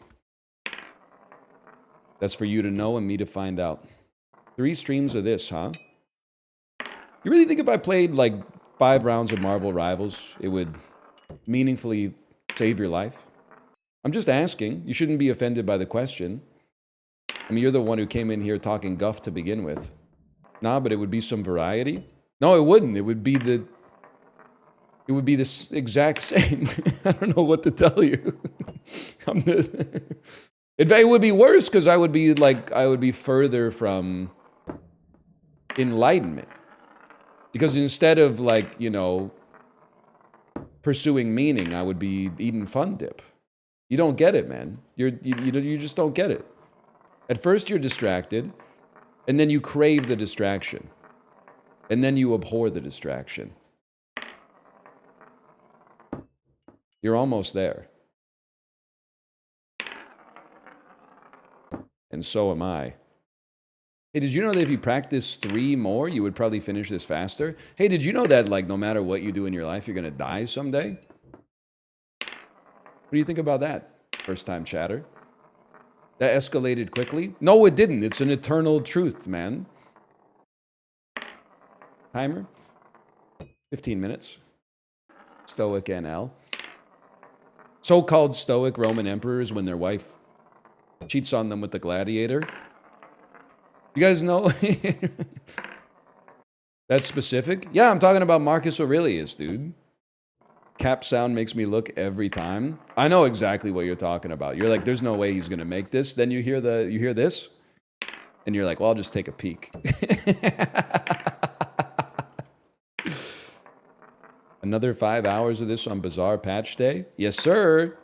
That's for you to know and me to find out. 3 streams of this, huh? You really think if I played like 5 rounds of Marvel Rivals, it would meaningfully save your life? I'm just asking. You shouldn't be offended by the question. I mean, you're the one who came in here talking guff to begin with. Nah, but it would be some variety? No, it wouldn't. It would be the exact same. I don't know what to tell you. It would be worse because I would be further from enlightenment. Because instead of like, you know, pursuing meaning, I would be eating fun dip. You don't get it, man. You just don't get it. At first you're distracted, and then you crave the distraction. And then you abhor the distraction. You're almost there. And so am I. Hey, did you know that if you practice 3 more, you would probably finish this faster? Hey, did you know that like no matter what you do in your life, you're gonna die someday? What do you think about that, first time chatter? That escalated quickly? No, it didn't. It's an eternal truth, man. Timer? 15 minutes. Stoic NL. So-called stoic Roman emperors when their wife cheats on them with the gladiator. You guys know? That's specific? Yeah, I'm talking about Marcus Aurelius, dude. Cap sound makes me look every time. I know exactly what you're talking about. You're like, there's no way he's gonna make this. Then you hear this, and you're like, well, I'll just take a peek. Another 5 hours of this on Bizarre Patch Day? Yes, sir.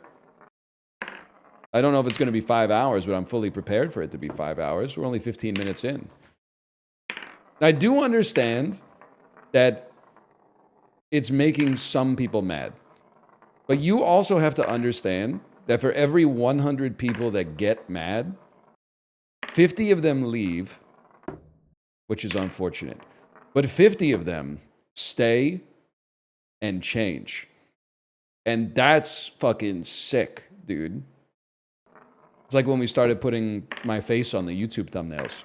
I don't know if it's going to be 5 hours, but I'm fully prepared for it to be 5 hours. We're only 15 minutes in. I do understand that it's making some people mad. But you also have to understand that for every 100 people that get mad, 50 of them leave, which is unfortunate. But 50 of them stay and change. And that's fucking sick, dude. It's like when we started putting my face on the YouTube thumbnails.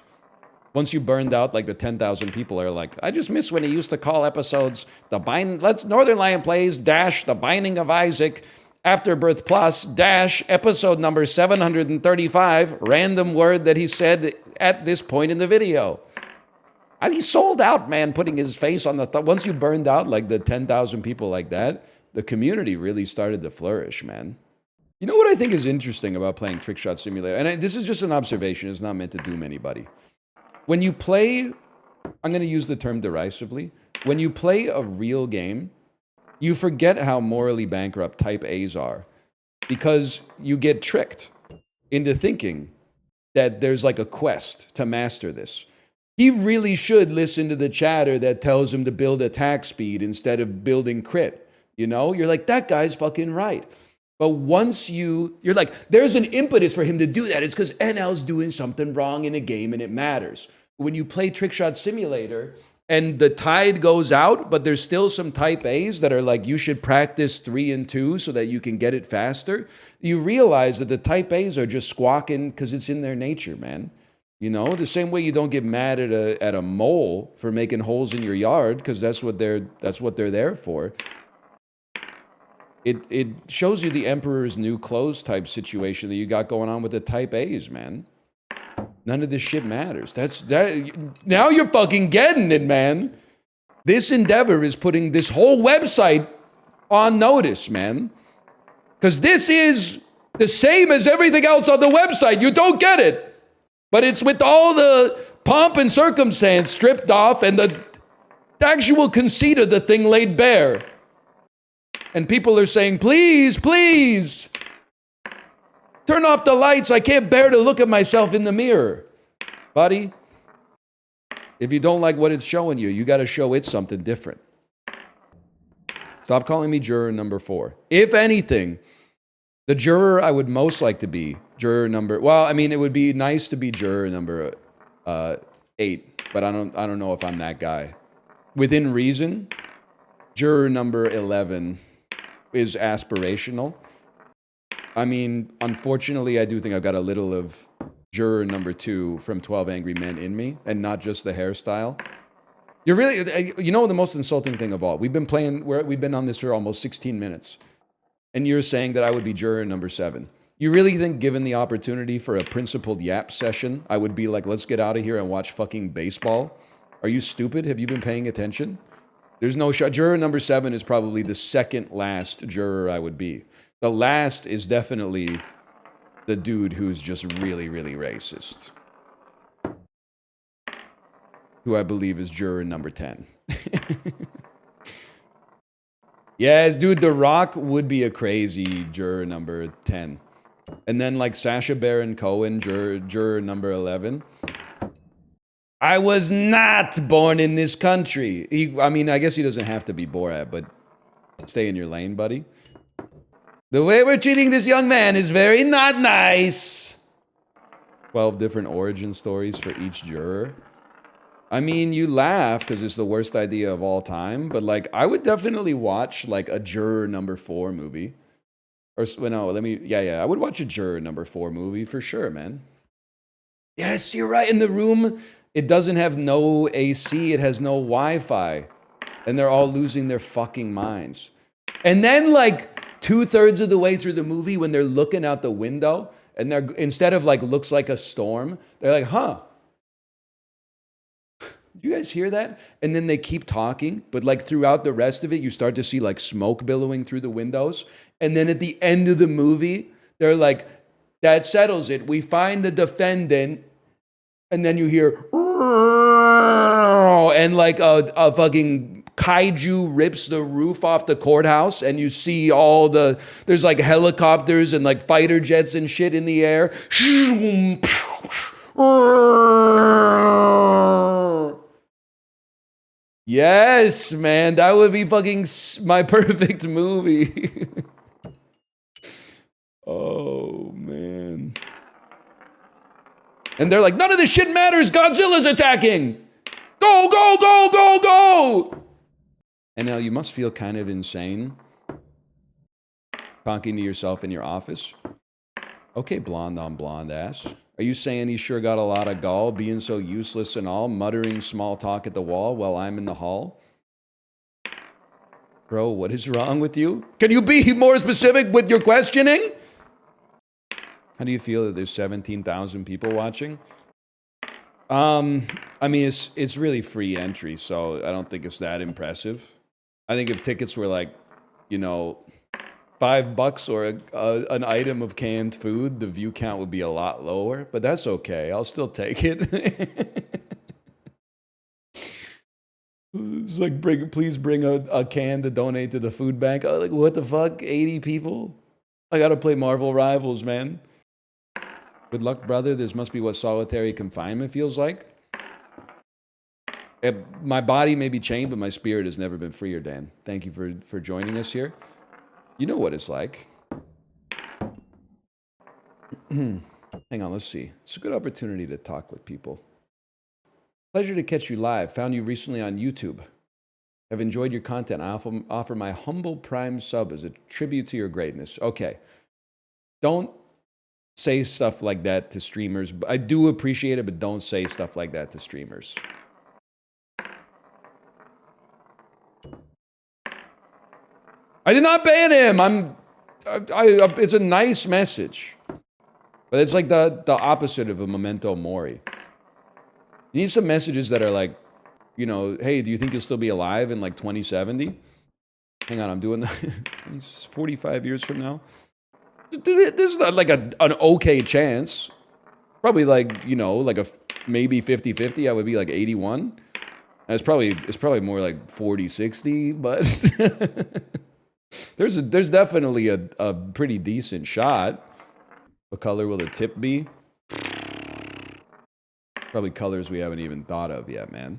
Once you burned out, like the 10,000 people are like, I just miss when he used to call episodes, Northernlion plays, The Binding of Isaac, Afterbirth Plus, episode number 735, random word that he said at this point in the video. He sold out, man, putting his face on the once you burned out like the 10,000 people like that, the community really started to flourish, man. You know what I think is interesting about playing Trickshot Simulator? And this is just an observation. It's not meant to doom anybody. When you play, I'm going to use the term derisively. When you play a real game, you forget how morally bankrupt type A's are. Because you get tricked into thinking that there's like a quest to master this. He really should listen to the chatter that tells him to build attack speed instead of building crit. You know, you're like, that guy's fucking right. But once you're like, there's an impetus for him to do that. It's because NL's doing something wrong in a game and it matters. When you play Trickshot Simulator and the tide goes out, but there's still some type A's that are like, you should practice 3 and 2 so that you can get it faster, you realize that the type A's are just squawking because it's in their nature, man. You know, the same way you don't get mad at a mole for making holes in your yard because that's what they're there for. It shows you the emperor's new clothes type situation that you got going on with the type A's, man. None of this shit matters. Now you're fucking getting it, man. This endeavor is putting this whole website on notice, man. Because this is the same as everything else on the website. You don't get it. But it's with all the pomp and circumstance stripped off and the actual conceit of the thing laid bare. And people are saying, please, please, turn off the lights. I can't bear to look at myself in the mirror. Buddy, if you don't like what it's showing you, you got to show it something different. Stop calling me juror number 4. If anything, the juror I would most like to be, juror number, well, I mean, it would be nice to be juror number 8, but I don't know if I'm that guy. Within reason, juror number 11 is aspirational. I mean, unfortunately, I do think I've got a little of juror number 2 from 12 Angry Men in me, and not just the hairstyle. You're really, you know, the most insulting thing of all, we've been on this for almost 16 minutes. And you're saying that I would be juror number 7. You really think, given the opportunity for a principled yap session, I would be like, let's get out of here and watch fucking baseball? Are you stupid? Have you been paying attention? There's no shot. Juror number 7 is probably the second last juror I would be. The last is definitely the dude who's just really, really racist. Who I believe is juror number 10. Yes, dude, The Rock would be a crazy juror number 10. And then like Sacha Baron Cohen, juror number 11. I was not born in this country. I mean, I guess he doesn't have to be Borat, but stay in your lane, buddy. The way we're treating this young man is very not nice. 12 different origin stories for each juror. I mean, you laugh because it's the worst idea of all time, but like, I would definitely watch like a juror number 4 movie. Or, well, no, I would watch a juror number 4 movie for sure, man. Yes, you're right. In the room, it doesn't have no AC, it has no Wi-Fi. And they're all losing their fucking minds. And then like 2/3 of the way through the movie, when they're looking out the window, and they're, instead of like, looks like a storm, they're like, huh. Do you guys hear that? And then they keep talking, but like throughout the rest of it, you start to see like smoke billowing through the windows. And then at the end of the movie, they're like, that settles it. We find the defendant. And then you hear, and like a fucking kaiju rips the roof off the courthouse. And you see there's like helicopters and like fighter jets and shit in the air. Yes, man, that would be fucking my perfect movie. Oh, man. And they're like, none of this shit matters. Godzilla's attacking. Go, go, go, go, go. And now you must feel kind of insane talking to yourself in your office. Okay, blonde on blonde ass. Are you saying he sure got a lot of gall, being so useless and all, muttering small talk at the wall while I'm in the hall? Bro, what is wrong with you? Can you be more specific with your questioning? How do you feel that there's 17,000 people watching? I mean, it's really free entry, so I don't think it's that impressive. I think if tickets were like, you know, $5 or an item of canned food, the view count would be a lot lower, but that's okay. I'll still take it. It's like, please bring a can to donate to the food bank. Oh, like, what the fuck? 80 people? I gotta play Marvel Rivals, man. Good luck, brother. This must be what solitary confinement feels like. My body may be chained, but my spirit has never been freer, Dan. Thank you for joining us here. You know what it's like. Hang on, let's see. It's a good opportunity to talk with people. Pleasure to catch you live. Found you recently on YouTube. I've enjoyed your content. I offer my humble Prime sub as a tribute to your greatness. Okay. Don't say stuff like that to streamers. I do appreciate it, but don't say stuff like that to streamers. I did not ban him. It's a nice message. But it's like the opposite of a memento mori. You need some messages that are like, you know, hey, do you think you'll still be alive in like 2070? Hang on, I'm doing that 45 years from now. There's not like an okay chance. Probably like, you know, like a maybe 50-50. I would be like 81. It's probably more like 40-60, but there's definitely a pretty decent shot. What color will the tip be? Probably colors we haven't even thought of yet, man.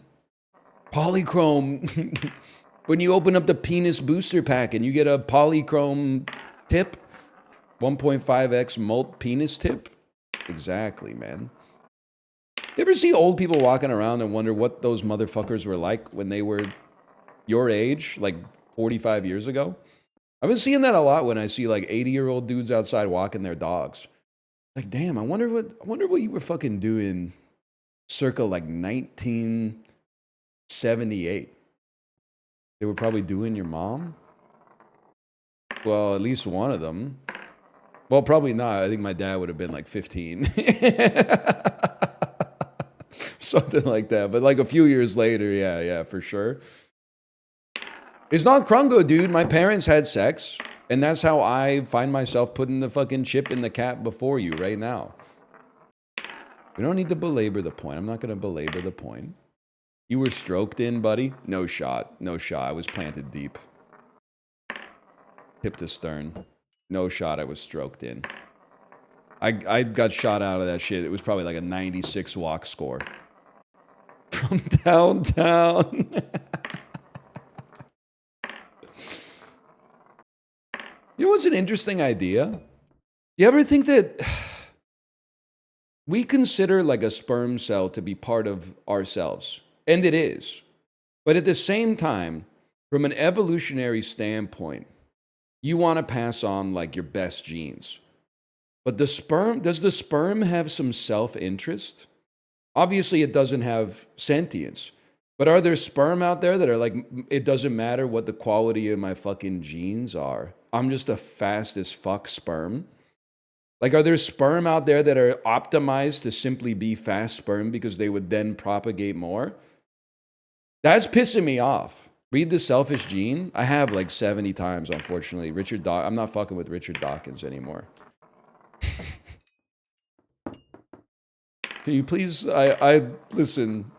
Polychrome. When you open up the penis booster pack and you get a polychrome tip, 1.5x molt penis tip. Exactly, man. You ever see old people walking around and wonder what those motherfuckers were like when they were your age, like 45 years ago? I've been seeing that a lot when I see like 80-year-old dudes outside walking their dogs. Like, damn, I wonder what you were fucking doing circa like 1978. They were probably doing your mom? Well, at least one of them. Well, probably not. I think my dad would have been like 15. Something like that. But like a few years later, yeah, for sure. It's not Krungo, dude. My parents had sex. And that's how I find myself putting the fucking chip in the cap before you right now. We don't need to belabor the point. I'm not going to belabor the point. You were stroked in, buddy? No shot. No shot. I was planted deep. Hip to stern. No shot. I was stroked in. I got shot out of that shit. It was probably like a 96 walk score. From downtown. You know what's an interesting idea? Do you ever think that we consider like a sperm cell to be part of ourselves? And it is. But at the same time, from an evolutionary standpoint, you want to pass on like your best genes. But does the sperm have some self-interest? Obviously, it doesn't have sentience. But are there sperm out there that are like, it doesn't matter what the quality of my fucking genes are. I'm just a fast as fuck sperm. Like, are there sperm out there that are optimized to simply be fast sperm because they would then propagate more? That's pissing me off. Read The Selfish Gene. I have like 70 times, unfortunately. I'm not fucking with Richard Dawkins anymore. Can you please, listen,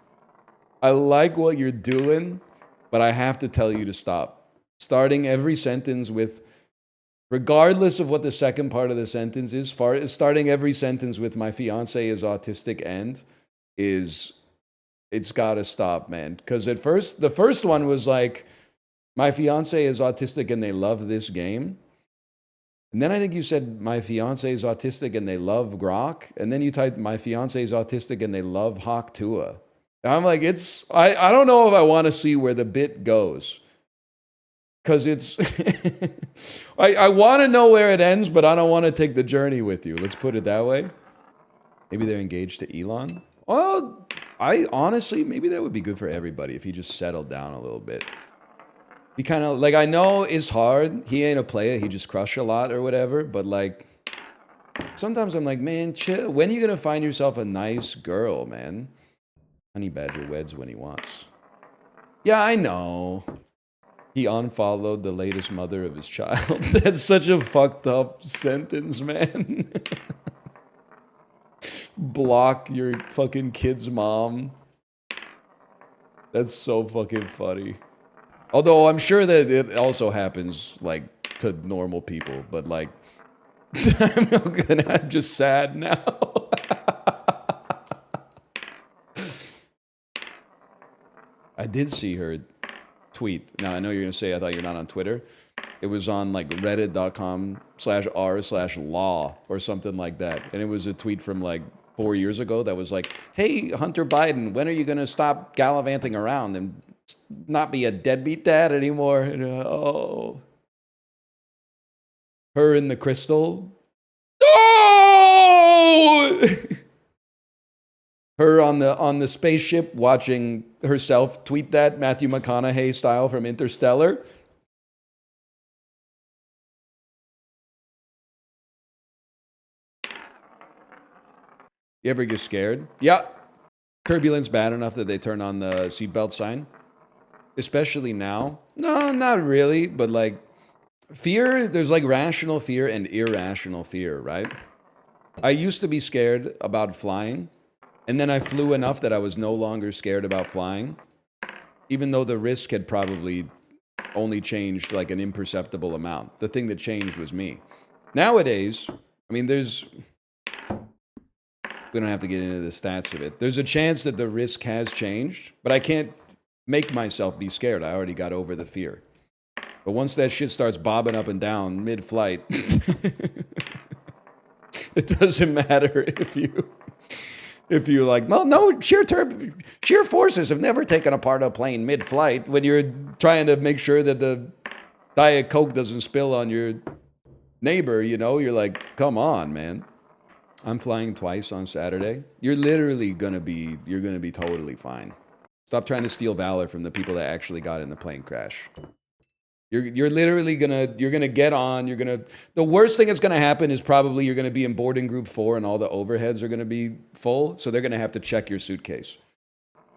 I like what you're doing, but I have to tell you to stop. Starting every sentence with, regardless of what the second part of the sentence is, starting every sentence with my fiance is autistic and it's gotta stop, man. Because at first, the first one was like, my fiance is autistic and they love this game. And then I think you said, my fiance is autistic and they love Grok. And then you typed, my fiance is autistic and they love Hawk-Tua. And I'm like, I don't know if I want to see where the bit goes. Because it's, I want to know where it ends, but I don't want to take the journey with you. Let's put it that way. Maybe they're engaged to Elon. Well, honestly, maybe that would be good for everybody if he just settled down a little bit. He kind of, like, I know it's hard. He ain't a player. He just crush a lot or whatever. But, like, sometimes I'm like, man, chill. When are you going to find yourself a nice girl, man? Honey Badger weds when he wants. Yeah, I know. He unfollowed the latest mother of his child. That's such a fucked up sentence, man. Block your fucking kid's mom. That's so fucking funny. Although I'm sure that it also happens, like, to normal people. But, like, I'm just sad now. I did see her tweet. Now, I know you're going to say I thought you're not on Twitter. It was on, like, reddit.com/r/law or something like that. And it was a tweet from, like, 4 years ago that was like, hey, Hunter Biden, when are you going to stop gallivanting around and not be a deadbeat dad anymore? And, oh. Her in the crystal. Oh! Her on the spaceship watching herself tweet that Matthew McConaughey style from Interstellar. You ever get scared? Yeah. Turbulence bad enough that they turn on the seatbelt sign? Especially now? No, not really, but like fear, there's like rational fear and irrational fear, right? I used to be scared about flying, and then I flew enough that I was no longer scared about flying, even though the risk had probably only changed like an imperceptible amount. The thing that changed was me. Nowadays, I mean, we don't have to get into the stats of it. There's a chance that the risk has changed, but I can't make myself be scared. I already got over the fear. But once that shit starts bobbing up and down mid-flight, it doesn't matter if you're like, well, no, sheer forces have never taken apart a plane mid-flight when you're trying to make sure that the Diet Coke doesn't spill on your neighbor, you know? You're like, come on, man. I'm flying twice on Saturday. You're literally gonna be totally fine. Stop trying to steal valor from the people that actually got in the plane crash. You're literally gonna get on. The worst thing that's gonna happen is probably you're gonna be in boarding group 4 and all the overheads are gonna be full. So they're gonna have to check your suitcase.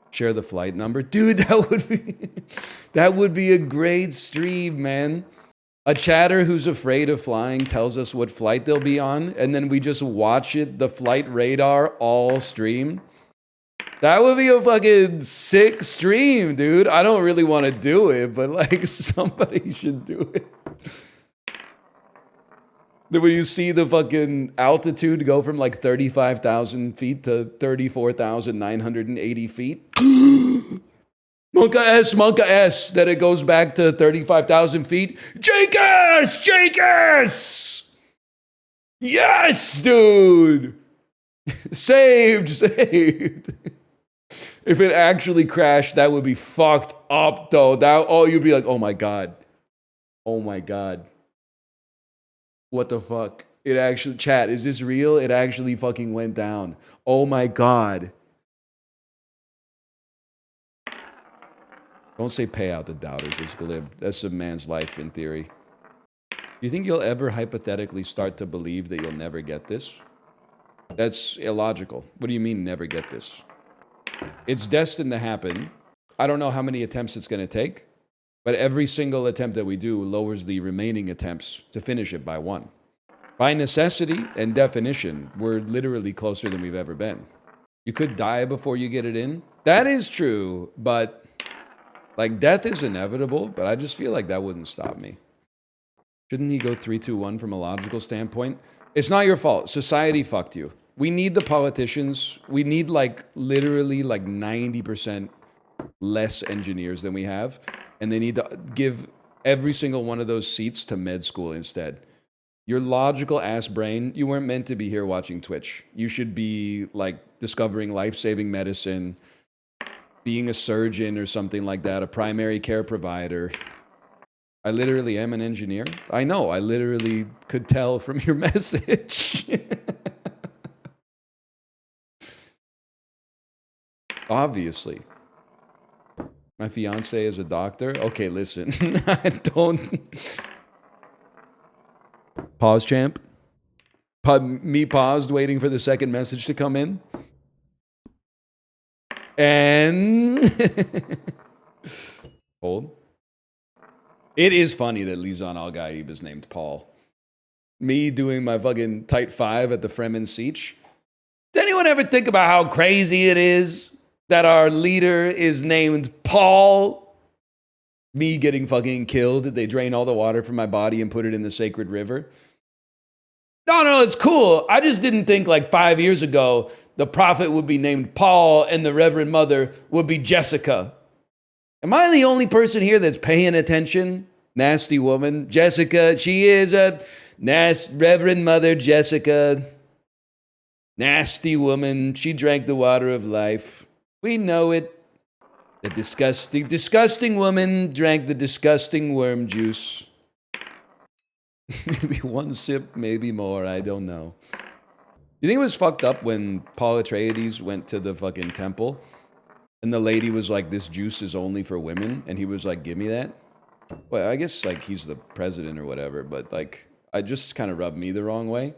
Share the flight number, dude. That would be a great stream, man. A chatter who's afraid of flying tells us what flight they'll be on, and then we just watch it, the flight radar, all stream. That would be a fucking sick stream, dude. I don't really want to do it, but like somebody should do it. Then when you see the fucking altitude go from like 35,000 feet to 34,980 feet. Monka S, that it goes back to 35,000 feet. Jackass! Yes, dude! Saved. If it actually crashed, that would be fucked up, though. You'd be like, oh my God. Oh my God. What the fuck? It actually, chat, is this real? It actually fucking went down. Oh my God. Don't say pay out the doubters. It's glib. That's a man's life in theory. You think you'll ever hypothetically start to believe that you'll never get this? That's illogical. What do you mean never get this? It's destined to happen. I don't know how many attempts it's going to take, but every single attempt that we do lowers the remaining attempts to finish it by 1. By necessity and definition, we're literally closer than we've ever been. You could die before you get it in. That is true, but like, death is inevitable, but I just feel like that wouldn't stop me. Shouldn't he go 3, 2, 1 from a logical standpoint? It's not your fault. Society fucked you. We need the politicians. We need like literally like 90% less engineers than we have. And they need to give every single one of those seats to med school instead. Your logical ass brain, you weren't meant to be here watching Twitch. You should be like discovering life-saving medicine, being a surgeon or something like that, a primary care provider. I literally am an engineer. I know, I literally could tell from your message. Obviously. My fiance is a doctor. Okay, listen. I don't... Pause, champ. Me paused, waiting for the second message to come in. And hold. It is funny that Lizan Al Gaib is named Paul. Me doing my fucking tight 5 at the Fremen Siege. Does anyone ever think about how crazy it is that our leader is named Paul? Me getting fucking killed. They drain all the water from my body and put it in the sacred river. No, it's cool. I just didn't think like 5 years ago the prophet would be named Paul and the Reverend Mother would be Jessica. Am I the only person here that's paying attention? Nasty woman. Jessica, she is a Reverend Mother Jessica. Nasty woman. She drank the water of life. We know it. The disgusting woman drank the disgusting worm juice. Maybe one sip, maybe more. I don't know. You think it was fucked up when Paul Atreides went to the fucking temple and the lady was like, this juice is only for women? And he was like, give me that? Well, I guess like he's the president or whatever, but like, I just kind of rubbed me the wrong way.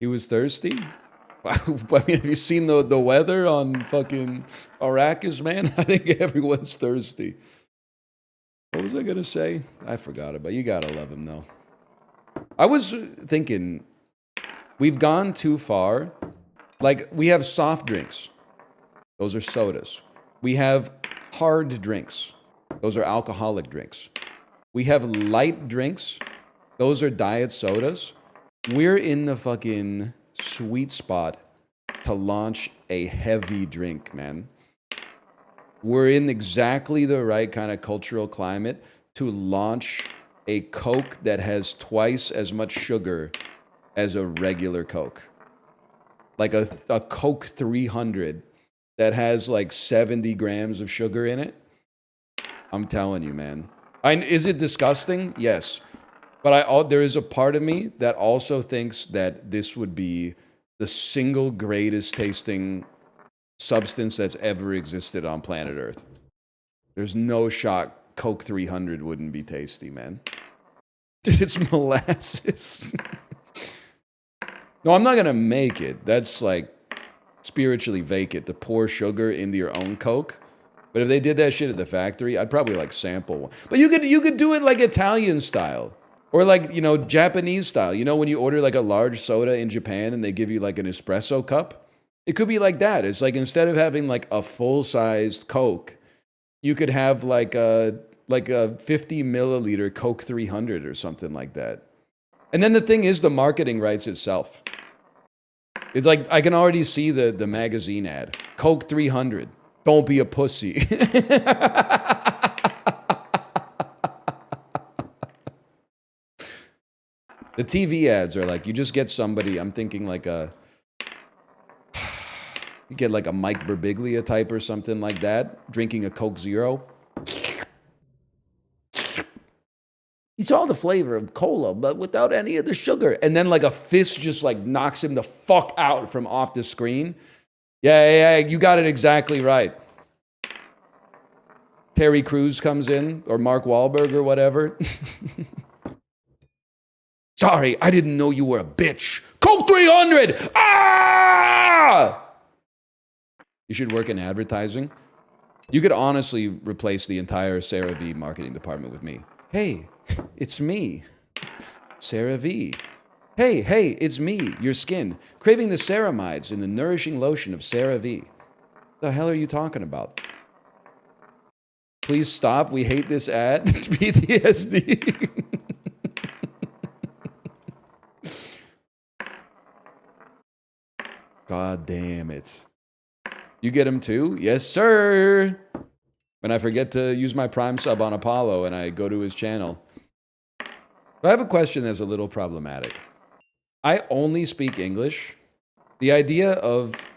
He was thirsty? I mean, have you seen the weather on fucking Arrakis, man? I think everyone's thirsty. What was I gonna say? I forgot about it. You gotta love him, though. I was thinking, we've gone too far. Like, we have soft drinks. Those are sodas. We have hard drinks. Those are alcoholic drinks. We have light drinks. Those are diet sodas. We're in the fucking sweet spot to launch a heavy drink, man. We're in exactly the right kind of cultural climate to launch a Coke that has twice as much sugar as a regular Coke. Like a Coke 300 that has like 70 grams of sugar in it. I'm telling you, man. Is it disgusting? Yes. But there is a part of me that also thinks that this would be the single greatest tasting substance that's ever existed on planet Earth. There's no shot Coke 300 wouldn't be tasty, man. It's molasses. No, I'm not gonna make it. That's like spiritually vacant to pour sugar into your own Coke. But if they did that shit at the factory, I'd probably like sample one. But you could do it like Italian style. Or like, you know, Japanese style. You know, when you order like a large soda in Japan and they give you like an espresso cup? It could be like that. It's like instead of having like a full-sized Coke, you could have like a 50 milliliter Coke 300 or something like that. And then the thing is, the marketing writes itself. It's like, I can already see the magazine ad. Coke 300. Don't be a pussy. The TV ads are like, you just get somebody, I'm thinking like you get like a Mike Birbiglia type or something like that, drinking a Coke Zero. It's all the flavor of cola, but without any of the sugar. And then like a fist just like knocks him the fuck out from off the screen. Yeah, you got it exactly right. Terry Crews comes in, or Mark Wahlberg or whatever. Sorry, I didn't know you were a bitch. Coke 300! Ah! You should work in advertising. You could honestly replace the entire Sarah V marketing department with me. Hey, it's me, Sarah V. Hey, it's me, your skin, craving the ceramides in the nourishing lotion of Sarah V. The hell are you talking about? Please stop. We hate this ad. PTSD. God damn it. You get him too? Yes, sir. When I forget to use my Prime sub on Apollo and I go to his channel. I have a question that's a little problematic. I only speak English. The idea of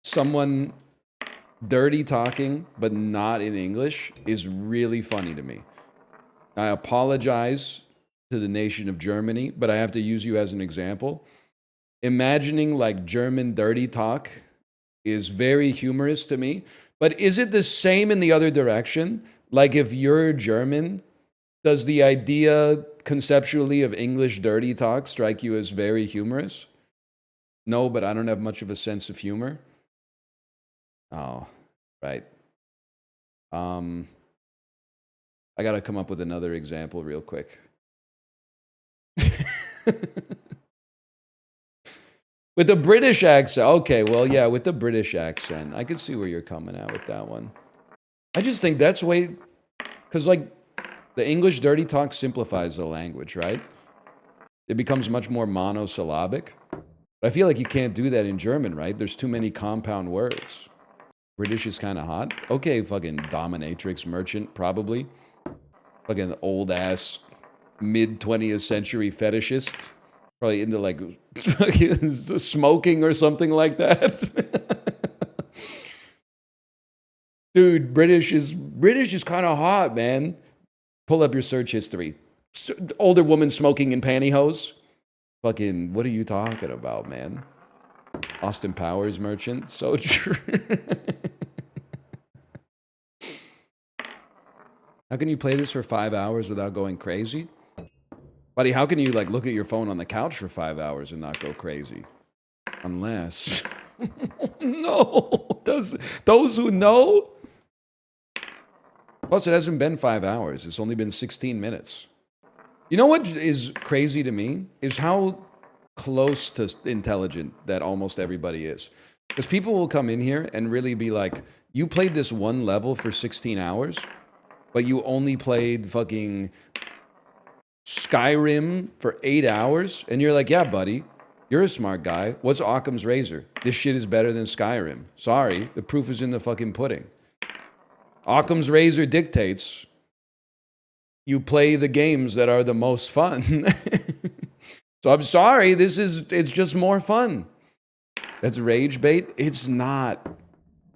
someone dirty talking but not in English is really funny to me. I apologize to the nation of Germany, but I have to use you as an example. Imagining like German dirty talk is very humorous to me. But is it the same in the other direction? Like if you're German, does the idea conceptually of English dirty talk strike you as very humorous? No, but I don't have much of a sense of humor. Oh, right. I gotta come up with another example real quick. With the British accent. Okay, well, yeah, with the British accent. I can see where you're coming at with that one. I just think that's way... Because, like, the English dirty talk simplifies the language, right? It becomes much more monosyllabic. But I feel like you can't do that in German, right? There's too many compound words. British is kind of hot. Okay, fucking dominatrix merchant, probably. Fucking old-ass mid-20th century fetishist. Probably into like smoking or something like that. Dude, British is kind of hot, man. Pull up your search history. Older woman smoking in pantyhose. Fucking, what are you talking about, man? Austin Powers merchant. So true. How can you play this for 5 hours without going crazy? Buddy, how can you like look at your phone on the couch for 5 hours and not go crazy? Unless... No. Those who know... Plus, it hasn't been 5 hours. It's only been 16 minutes. You know what is crazy to me? Is how close to intelligent that almost everybody is. Because people will come in here and really be like, you played this one level for 16 hours, but you only played fucking Skyrim for 8 hours? And you're like, yeah, buddy, you're a smart guy. What's Occam's razor? This shit is better than Skyrim. Sorry, the proof is in the fucking pudding. Occam's razor dictates you play the games that are the most fun. So I'm sorry, it's just more fun. That's rage bait? It's not.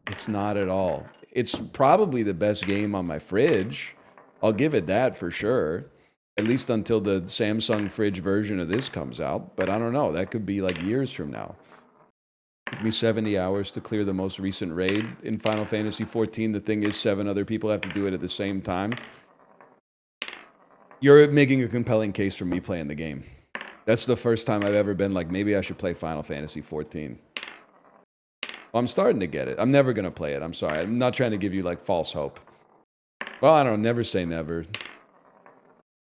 It's not at all. It's probably the best game on my fridge. I'll give it that for sure. At least until the Samsung fridge version of this comes out. But I don't know, that could be like years from now. Took me 70 hours to clear the most recent raid in Final Fantasy XIV. The thing is, 7 other people have to do it at the same time. You're making a compelling case for me playing the game. That's the first time I've ever been like, maybe I should play Final Fantasy XIV. Well, I'm starting to get it. I'm never going to play it. I'm sorry. I'm not trying to give you like false hope. Well, I don't know. Never say never.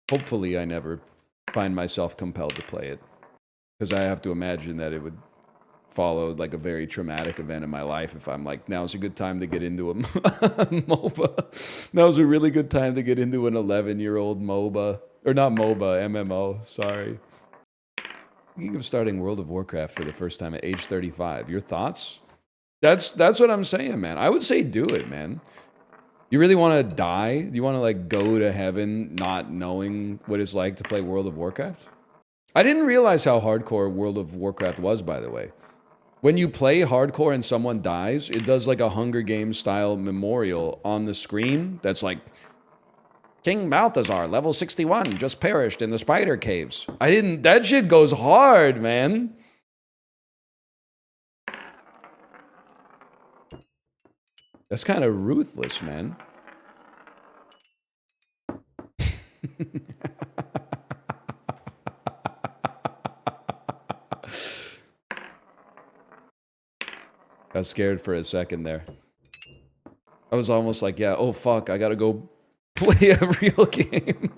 Hopefully, I never find myself compelled to play it. Because I have to imagine that it would follow like a very traumatic event in my life if I'm like, now's a good time to get into a MOBA. Now's a really good time to get into an 11-year-old MOBA. Or not MOBA, MMO, sorry. Thinking of starting World of Warcraft for the first time at age 35. Your thoughts? That's what I'm saying, man. I would say do it, man. You really want to die? Do you want to like go to heaven not knowing what it's like to play World of Warcraft? I didn't realize how hardcore World of Warcraft was, by the way. When you play hardcore and someone dies, it does like a Hunger Games style memorial on the screen that's like, King Balthazar, level 61, just perished in the spider caves. That shit goes hard, man. That's kind of ruthless, man. Got scared for a second there. I was almost like, yeah, oh fuck, I gotta go play a real game.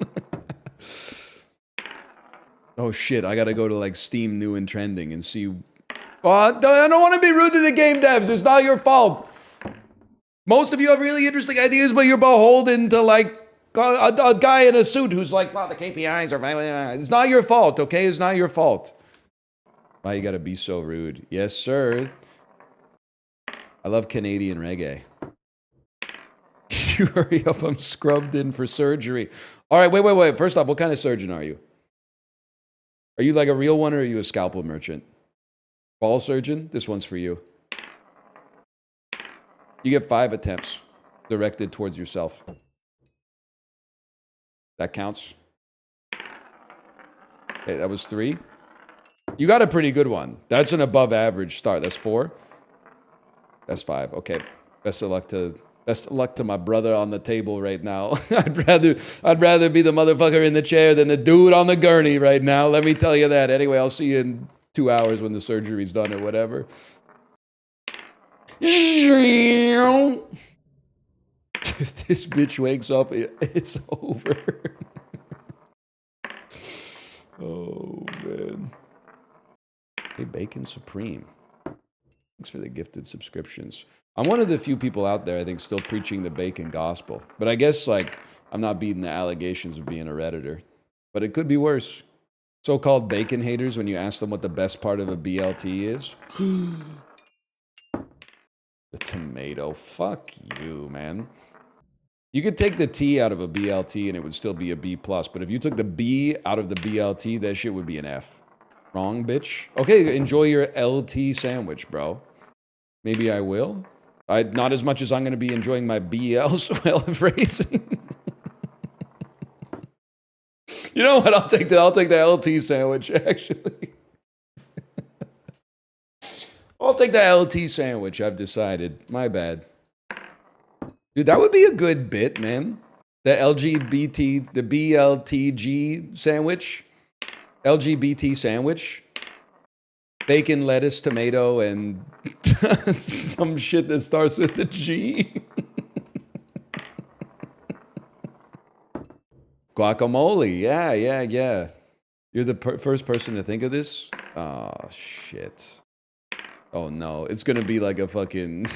Oh shit, I gotta go to like Steam New and Trending and see. Oh, I don't want to be rude to the game devs. It's not your fault. Most of you have really interesting ideas, but you're beholden to like a guy in a suit who's like, well, the KPIs are... It's not your fault, okay? It's not your fault. Why you gotta be so rude? Yes, sir. I love Canadian reggae. You hurry up, I'm scrubbed in for surgery. All right, wait. First off, what kind of surgeon are you? Are you like a real one or are you a scalpel merchant? Ball surgeon? This one's for you. You get 5 attempts directed towards yourself. That counts. Okay, that was 3. You got a pretty good one. That's an above average start. That's 4. That's 5. Okay. Best of luck to my brother on the table right now. I'd rather be the motherfucker in the chair than the dude on the gurney right now. Let me tell you that. Anyway, I'll see you in 2 hours when the surgery's done or whatever. If this bitch wakes up, it's over. Oh, man. Hey, Bacon Supreme. Thanks for the gifted subscriptions. I'm one of the few people out there, I think, still preaching the bacon gospel. But I guess, like, I'm not beating the allegations of being a Redditor. But it could be worse. So-called bacon haters, when you ask them what the best part of a BLT is. The tomato. Fuck you, man. You could take the T out of a BLT and it would still be a B+. But if you took the B out of the BLT, that shit would be an F. Wrong, bitch. Okay, enjoy your LT sandwich, bro. Maybe I will. Not as much as I'm going to be enjoying my BL swell phrasing. You know what? I'll take the LT sandwich, actually. I'll take the LT sandwich, I've decided. My bad. Dude, that would be a good bit, man. The LGBT, the BLTG sandwich. LGBT sandwich. Bacon, lettuce, tomato, and some shit that starts with a G. Guacamole. Yeah. You're the first person to think of this? Oh, shit. Oh, no. It's going to be like a fucking...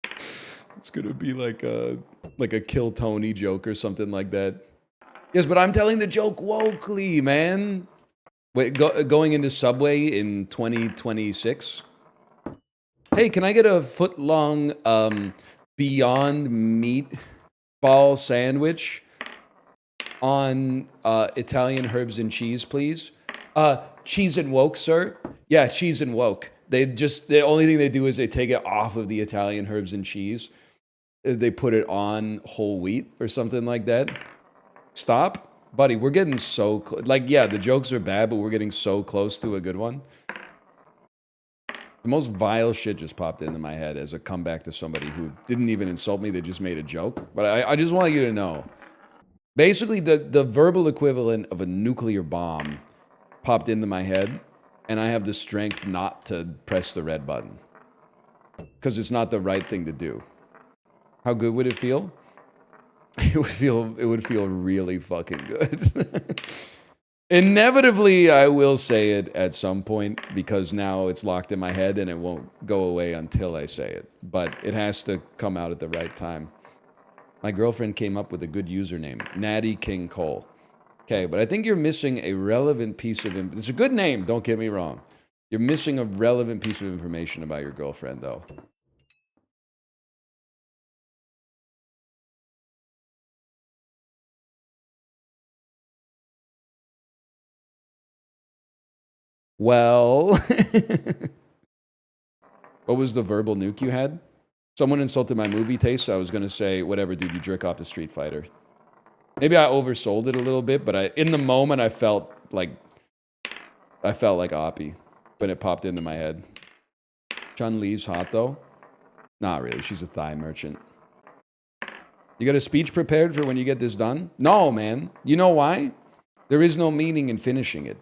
It's going to be like a Kill Tony joke or something like that. Yes, but I'm telling the joke wokely, man. Wait, going into Subway in 2026? Hey, can I get a foot-long Beyond Meatball sandwich on Italian herbs and cheese, please? Cheese and woke, sir? Yeah, cheese and woke. The only thing they do is they take it off of the Italian herbs and cheese. They put it on whole wheat or something like that. Stop. Buddy, we're getting so close. Like, yeah, the jokes are bad, but we're getting so close to a good one. The most vile shit just popped into my head as a comeback to somebody who didn't even insult me. They just made a joke. But I just want you to know. Basically, the verbal equivalent of a nuclear bomb popped into my head, and I have the strength not to press the red button. Because it's not the right thing to do. How good would it feel? It would feel really fucking good. Inevitably, I will say it at some point because now it's locked in my head and it won't go away until I say it. But it has to come out at the right time. My girlfriend came up with a good username, Natty King Cole. Okay, but I think you're missing a relevant piece of it's a good name, don't get me wrong. You're missing a relevant piece of information about your girlfriend, though. Well, what was the verbal nuke you had? Someone insulted my movie taste, so I was going to say, whatever, dude, you jerk off to Street Fighter. Maybe I oversold it a little bit, but in the moment, I felt like R.E.P. when it popped into my head. Chun-Li's hot, though? Not really. She's a thigh merchant. You got a speech prepared for when you get this done? No, man. You know why? There is no meaning in finishing it.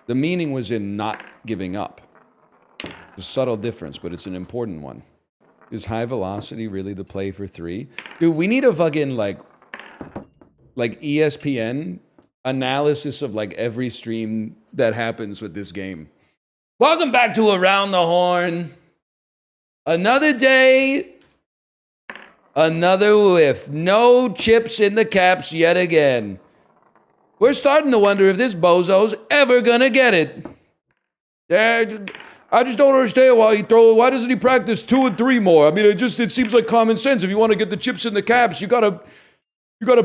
The meaning was in not giving up. It's a subtle difference, but it's an important one. Is high velocity really the play for 3? Dude, we need a fucking, like ESPN analysis of, like, every stream that happens with this game. Welcome back to Around the Horn. Another day, another whiff. No chips in the caps yet again. We're starting to wonder if this bozo's ever gonna get it. I just don't understand why doesn't he practice 2 and 3 more? I mean, it seems like common sense. If you want to get the chips in the caps, you gotta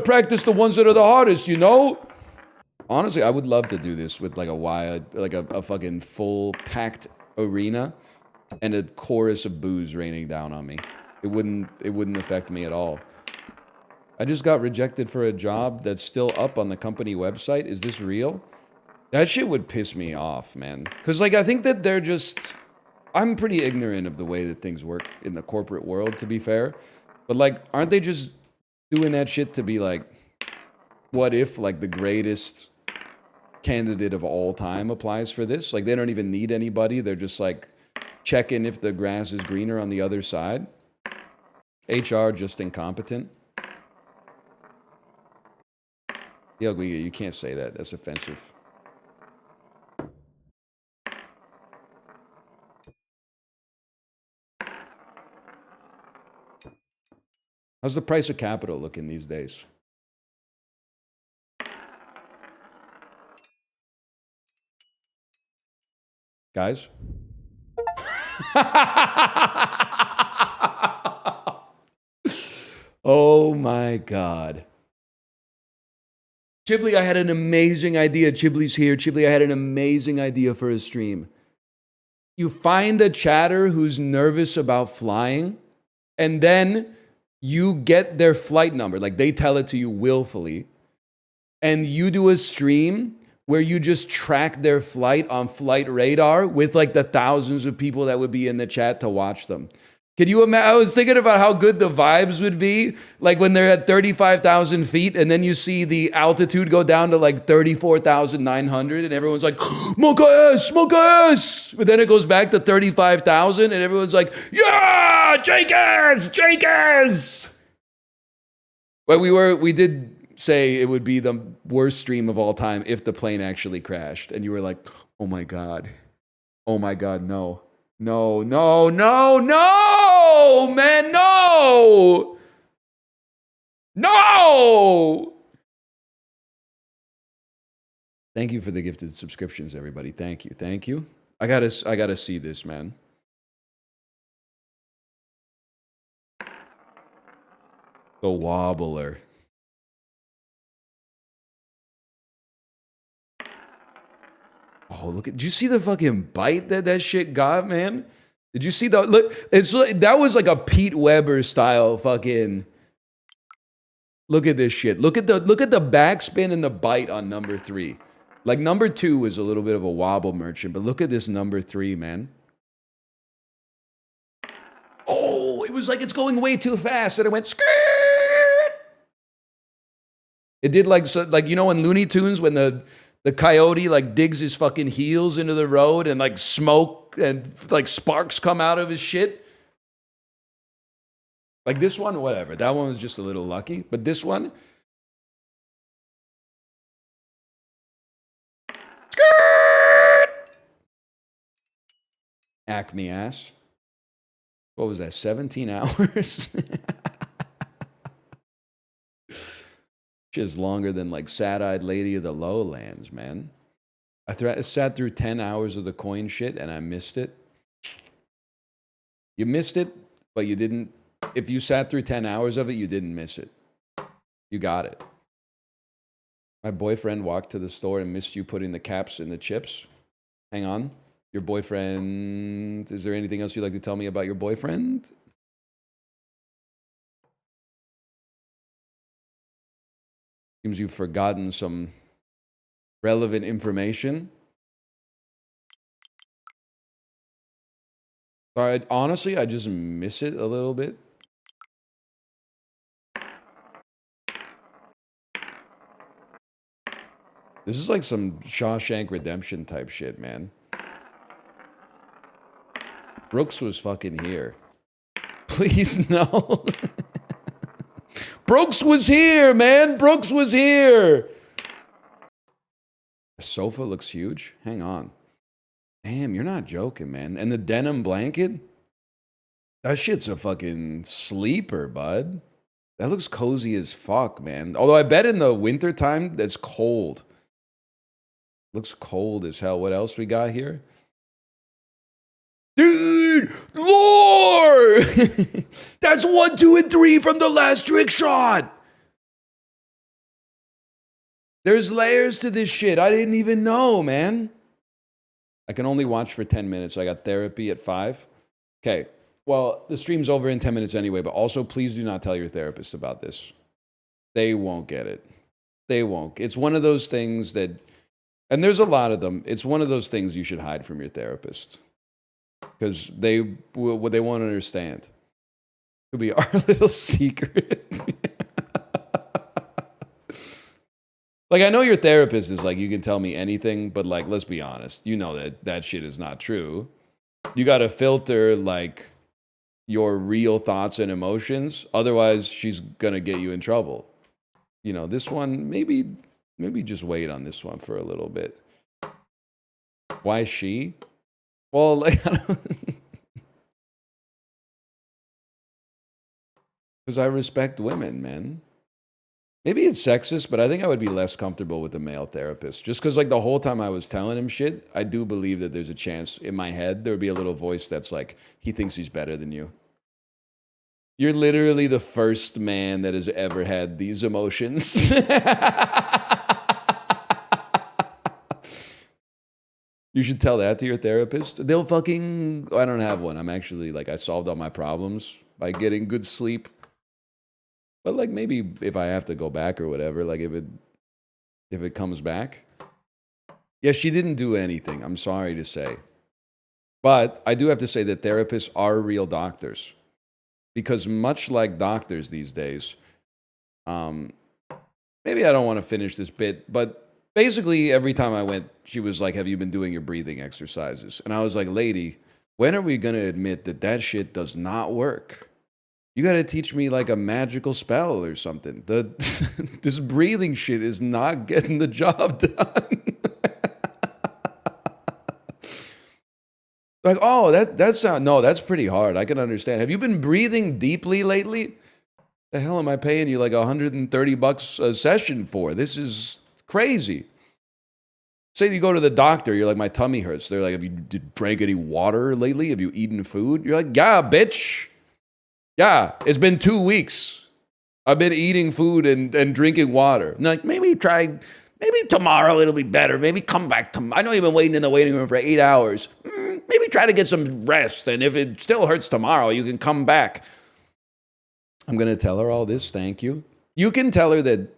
practice the ones that are the hardest, you know? Honestly, I would love to do this with like a fucking full packed arena and a chorus of booze raining down on me. It wouldn't affect me at all. I just got rejected for a job that's still up on the company website. Is this real? That shit would piss me off, man. Because, like, I think that they're just... I'm pretty ignorant of the way that things work in the corporate world, to be fair. But, like, aren't they just doing that shit to be, like... What if, like, the greatest candidate of all time applies for this? Like, they don't even need anybody. They're just, like, checking if the grass is greener on the other side. HR just incompetent. Yo, you can't say that. That's offensive. How's the price of capital looking these days? Guys? Oh my God. Chibli, I had an amazing idea. Chibli's here. Chibli, I had an amazing idea for a stream. You find a chatter who's nervous about flying, and then you get their flight number. Like, they tell it to you willfully. And you do a stream where you just track their flight on flight radar with like the thousands of people that would be in the chat to watch them. Can you imagine? I was thinking about how good the vibes would be, like when they're at 35,000 feet and then you see the altitude go down to like 34,900 and everyone's like, Mocha S, Mocha S. But then it goes back to 35,000 and everyone's like, yeah, Jake S, Jake S. But we did say it would be the worst stream of all time if the plane actually crashed. And you were like, oh my God, no. No, no, no, no, man, no. No. Thank you for the gifted subscriptions, everybody. Thank you. Thank you. I gotta see this, man. The wobbler. Oh, look at, did you see the fucking bite that shit got, man? Did you see the, look, it's like, that was like a Pete Weber style fucking, look at this shit. Look at the backspin and the bite on number 3. Like number 2 was a little bit of a wobble merchant, but look at this number 3, man. Oh, it was like it's going way too fast and it went skirt. It did like, so, like, you know, in Looney Tunes when the coyote like digs his fucking heels into the road and like smoke and like sparks come out of his shit. Like this one, whatever. That one was just a little lucky. But this one. Skirt! Acme ass. What was that? 17 hours? Is longer than like Sad-Eyed Lady of the Lowlands, man. I sat through 10 hours of the coin shit and I missed it. You missed it, but you didn't. If you sat through 10 hours of it, you didn't miss it. You got it. My boyfriend walked to the store and missed you putting the caps in the chips. Hang on. Your boyfriend, is there anything else you'd like to tell me about your boyfriend? Seems you've forgotten some relevant information. Sorry, honestly, I just miss it a little bit. This is like some Shawshank Redemption type shit, man. Brooks was fucking here. Please, no. Brooks was here, man. Brooks was here. The sofa looks huge. Hang on. Damn, you're not joking, man. And the denim blanket? That shit's a fucking sleeper, bud. That looks cozy as fuck, man. Although I bet in the wintertime, that's cold. Looks cold as hell. What else we got here? Dude, lore! That's 1, 2, and 3 from the last trick shot. There's layers to this shit. I didn't even know, man. I can only watch for 10 minutes. So I got therapy at 5. Okay. Well, the stream's over in 10 minutes anyway, but also please do not tell your therapist about this. They won't get it. They won't. It's one of those things that, and there's a lot of them. It's one of those things you should hide from your therapist. Because they won't understand. It'll be our little secret. Like, I know your therapist is like, you can tell me anything, but like, let's be honest. You know that that shit is not true. You got to filter like your real thoughts and emotions. Otherwise, she's going to get you in trouble. You know, this one, maybe just wait on this one for a little bit. Why she? Well, like, because I respect women, man. Maybe it's sexist, but I think I would be less comfortable with a male therapist. Just because, like, the whole time I was telling him shit, I do believe that there's a chance in my head there would be a little voice that's like, he thinks he's better than you. You're literally the first man that has ever had these emotions. You should tell that to your therapist. They'll fucking... I don't have one. I'm actually, like, I solved all my problems by getting good sleep. But, like, maybe if I have to go back or whatever, like, if it comes back. Yeah, she didn't do anything, I'm sorry to say. But I do have to say that therapists are real doctors. Because much like doctors these days, maybe I don't want to finish this bit, but basically every time I went, she was like, have you been doing your breathing exercises? And I was like, lady, when are we going to admit that that shit does not work? You got to teach me like a magical spell or something. This breathing shit is not getting the job done. Like, oh, no, that's pretty hard. I can understand. Have you been breathing deeply lately? The hell am I paying you like $130 a session for? This is crazy. Say you go to the doctor, you're like, my tummy hurts. They're like, have you drank any water lately? Have you eaten food? You're like, yeah, bitch. Yeah, it's been 2 weeks. I've been eating food and drinking water. And like, maybe tomorrow it'll be better. Maybe come back tomorrow. I know you've been waiting in the waiting room for 8 hours. Maybe try to get some rest. And if it still hurts tomorrow, you can come back. I'm going to tell her all this. Thank you. You can tell her that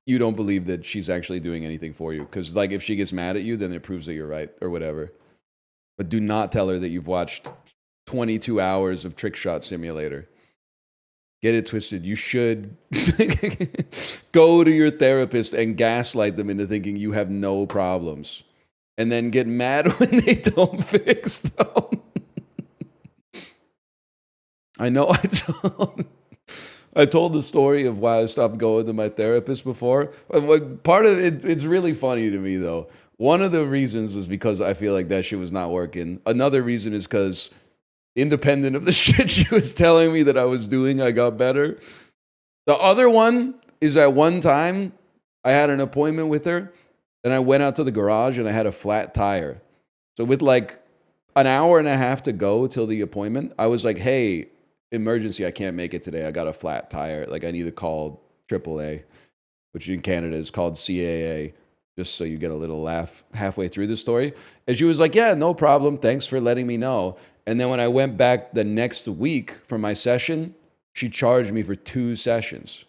you don't believe that she's actually doing anything for you. Because, like, if she gets mad at you, then it proves that you're right or whatever. But do not tell her that you've watched 22 hours of Trick Shot Simulator. Get it twisted. You should go to your therapist and gaslight them into thinking you have no problems. And then get mad when they don't fix them. I know I told the story of why I stopped going to my therapist before. Part of it, it's really funny to me, though. One of the reasons is because I feel like that shit was not working. Another reason is because, independent of the shit she was telling me that I was doing, I got better. The other one is that one time I had an appointment with her, and I went out to the garage and I had a flat tire. So with like an hour and a half to go till the appointment, I was like, hey, emergency, I can't make it today. I got a flat tire. Like, I need to call AAA, which in Canada is called CAA, just so you get a little laugh halfway through the story. And she was like, yeah, no problem. Thanks for letting me know. And then when I went back the next week for my session, she charged me for 2 sessions.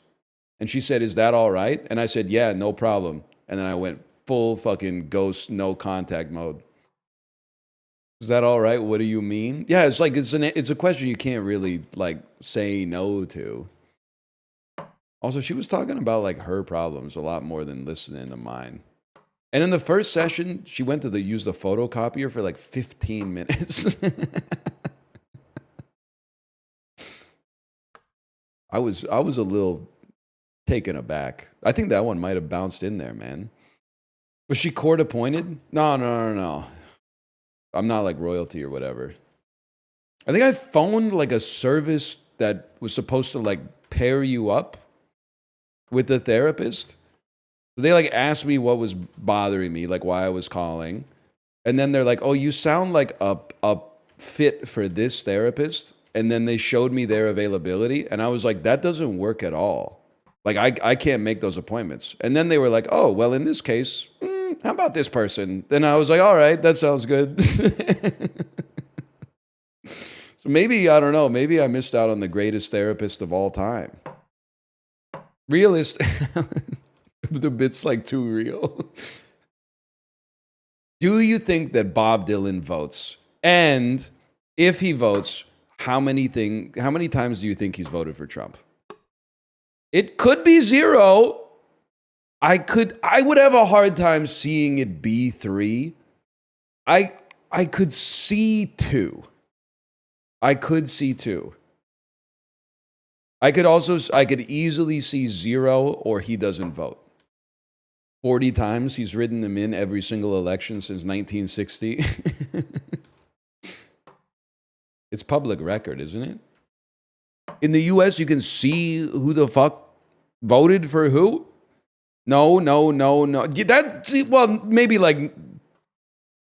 And she said, is that all right? And I said, yeah, no problem. And then I went full fucking ghost, no contact mode. Is that all right? What do you mean? Yeah, it's like it's a question you can't really like say no to. Also, she was talking about like her problems a lot more than listening to mine. And in the first session, she went to use the photocopier for like 15 minutes. I was a little taken aback. I think that one might have bounced in there, man. Was she court appointed? No. I'm not like royalty or whatever. I think I phoned like a service that was supposed to like pair you up with the therapist. They like asked me what was bothering me, like why I was calling. And then they're like, oh, you sound like a fit for this therapist. And then they showed me their availability. And I was like, that doesn't work at all. Like, I can't make those appointments. And then they were like, oh, well, in this case, how about this person? Then I was like, all right, that sounds good. So maybe, I don't know, maybe I missed out on the greatest therapist of all time. Realist. The bit's like too real. Do you think that Bob Dylan votes? And if he votes, how many times do you think he's voted for Trump? It could be 0. I would have a hard time seeing it be 3. I could see 2. I could see 2. I could easily see 0 or he doesn't vote. 40 times he's ridden them in every single election since 1960. It's public record, isn't it? In the US, you can see who the fuck voted for who. No. Well, maybe like,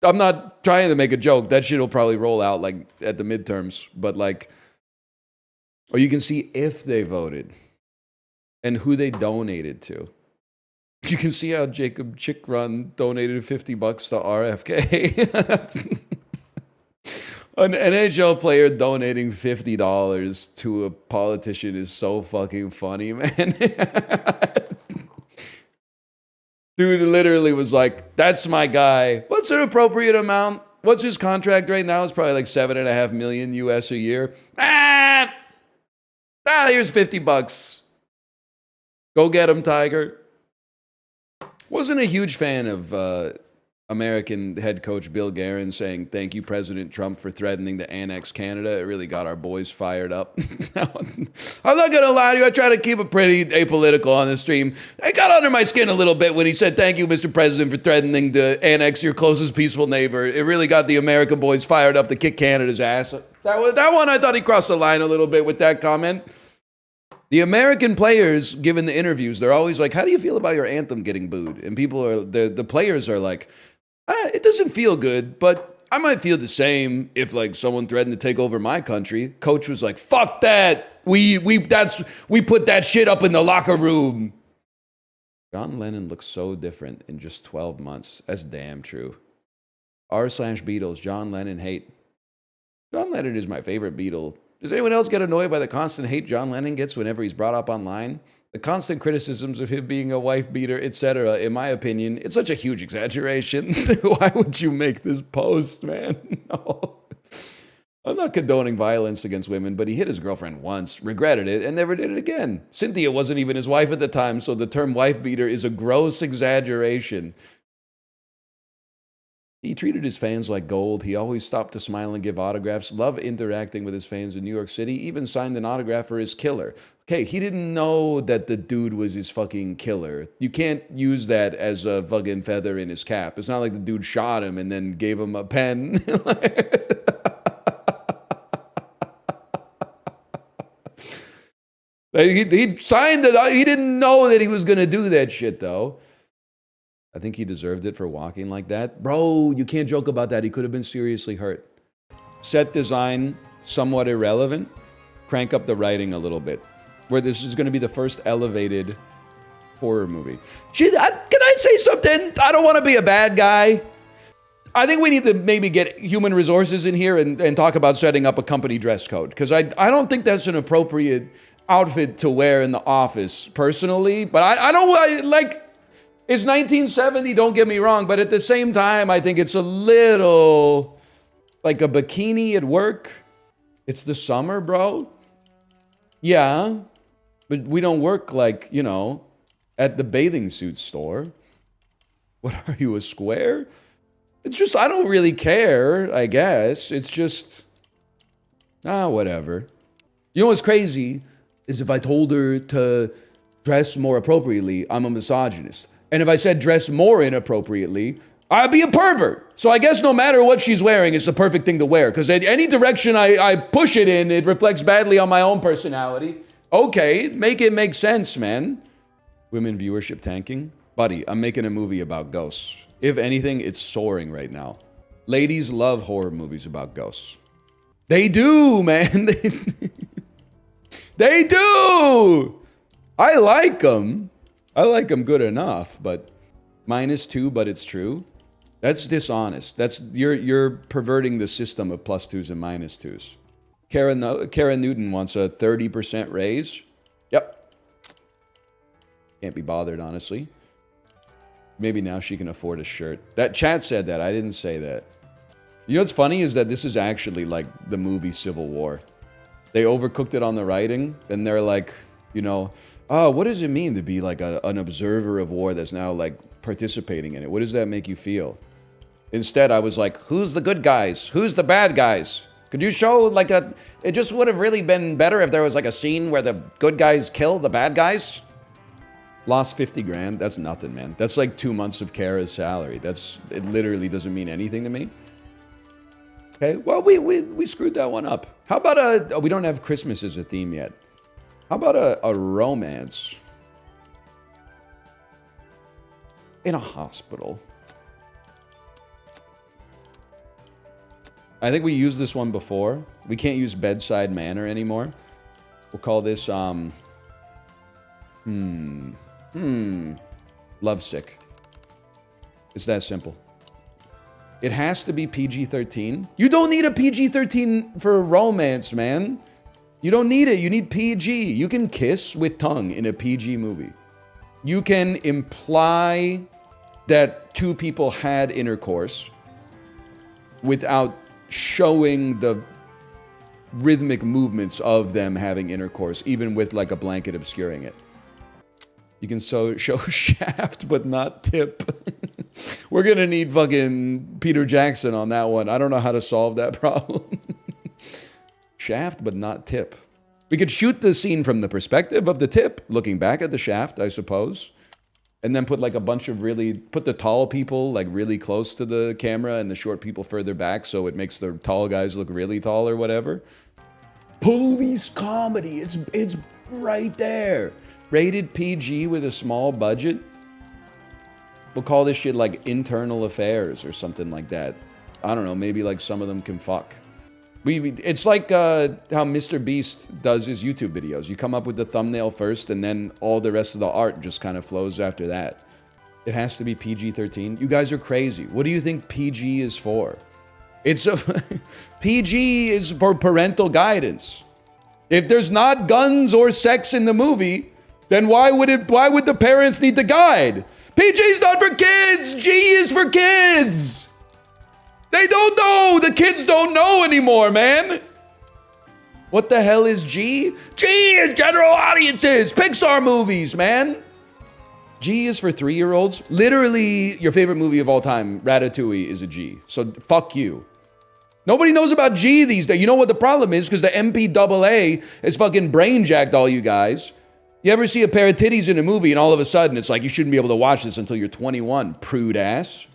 I'm not trying to make a joke. That shit will probably roll out like at the midterms. But like, or you can see if they voted and who they donated to. You can see how Jacob Chickrun donated $50 to RFK. An NHL player donating $50 to a politician is so fucking funny, man. Dude literally was like, that's my guy. What's an appropriate amount? What's his contract right now? It's probably like $7.5 million US a year. Here's $50. Go get him, Tiger. Wasn't a huge fan of American head coach Bill Guerin saying, thank you, President Trump, for threatening to annex Canada. It really got our boys fired up. I'm not going to lie to you. I try to keep it pretty apolitical on the stream. It got under my skin a little bit when he said, thank you, Mr. President, for threatening to annex your closest peaceful neighbor. It really got the American boys fired up to kick Canada's ass. That one, I thought he crossed the line a little bit with that comment. The American players, given the interviews, they're always like, how do you feel about your anthem getting booed? And the players are like, it doesn't feel good, but I might feel the same if like someone threatened to take over my country. Coach was like, fuck that. We put that shit up in the locker room. John Lennon looks so different in just 12 months. That's damn true. R/Beatles, John Lennon hate. John Lennon is my favorite Beatle. Does anyone else get annoyed by the constant hate John Lennon gets whenever he's brought up online? The constant criticisms of him being a wife beater, etc., in my opinion, it's such a huge exaggeration. Why would you make this post, man? No. I'm not condoning violence against women, but he hit his girlfriend once, regretted it, and never did it again. Cynthia wasn't even his wife at the time, so the term wife beater is a gross exaggeration. He treated his fans like gold. He always stopped to smile and give autographs. Loved interacting with his fans in New York City. Even signed an autograph for his killer. Okay, he didn't know that the dude was his fucking killer. You can't use that as a fucking feather in his cap. It's not like the dude shot him and then gave him a pen. He signed it. He didn't know that he was going to do that shit, though. I think he deserved it for walking like that. Bro, you can't joke about that. He could have been seriously hurt. Set design, somewhat irrelevant. Crank up the writing a little bit. Where this is going to be the first elevated horror movie. Can I say something? I don't want to be a bad guy. I think we need to maybe get human resources in here and talk about setting up a company dress code. Because I don't think that's an appropriate outfit to wear in the office, personally. But I don't like... It's 1970, don't get me wrong, but at the same time, I think it's a little like a bikini at work. It's the summer, bro. Yeah, but we don't work like, you know, at the bathing suit store. What are you, a square? It's just, I don't really care, I guess. It's just, whatever. You know what's crazy is if I told her to dress more appropriately, I'm a misogynist. And if I said dress more inappropriately, I'd be a pervert. So I guess no matter what she's wearing, it's the perfect thing to wear. Because any direction I push it in, it reflects badly on my own personality. Okay, make it make sense, man. Women viewership tanking? Buddy, I'm making a movie about ghosts. If anything, it's soaring right now. Ladies love horror movies about ghosts. They do, man. They do! I like them. I like them good enough, but -2, but it's true. That's dishonest. That's you're perverting the system of +2s and -2s. Kara Newton wants a 30% raise. Yep. Can't be bothered, honestly. Maybe now she can afford a shirt. That chat said that. I didn't say that. You know what's funny is that this is actually like the movie Civil War. They overcooked it on the writing, and they're like, you know, oh, what does it mean to be like an observer of war that's now like participating in it? What does that make you feel? Instead, I was like, who's the good guys? Who's the bad guys? Could you show like it just would have really been better if there was like a scene where the good guys kill the bad guys? Lost 50 grand. That's nothing, man. That's like 2 months of Kara's salary. It literally doesn't mean anything to me. Okay, well, we screwed that one up. How about we don't have Christmas as a theme yet. How about a romance in a hospital? I think we used this one before. We can't use bedside manner anymore. We'll call this, Lovesick. It's that simple. It has to be PG-13. You don't need a PG-13 for romance, man. You don't need it. You need PG. You can kiss with tongue in a PG movie. You can imply that two people had intercourse without showing the rhythmic movements of them having intercourse, even with like a blanket obscuring it. You can show shaft, but not tip. We're gonna need fucking Peter Jackson on that one. I don't know how to solve that problem. Shaft, but not tip. We could shoot the scene from the perspective of the tip, looking back at the shaft, I suppose. And then put like a bunch of put the tall people like really close to the camera and the short people further back so it makes the tall guys look really tall or whatever. Police comedy, it's right there. Rated PG with a small budget. We'll call this shit like internal affairs or something like that. I don't know, maybe like some of them can fuck. It's like how Mr. Beast does his YouTube videos. You come up with the thumbnail first and then all the rest of the art just kind of flows after that. It has to be PG-13. You guys are crazy. What do you think PG is for? PG is for parental guidance. If there's not guns or sex in the movie, then why would the parents need the guide? PG is not for kids. G is for kids. They don't know. The kids don't know anymore, man. What the hell is G? G is general audiences. Pixar movies, man. G is for 3-year-olds. Literally, your favorite movie of all time, Ratatouille, is a G. So fuck you. Nobody knows about G these days. You know what the problem is? Because the MPAA is fucking brain-jacked all you guys. You ever see a pair of titties in a movie and all of a sudden it's like you shouldn't be able to watch this until you're 21, prude ass.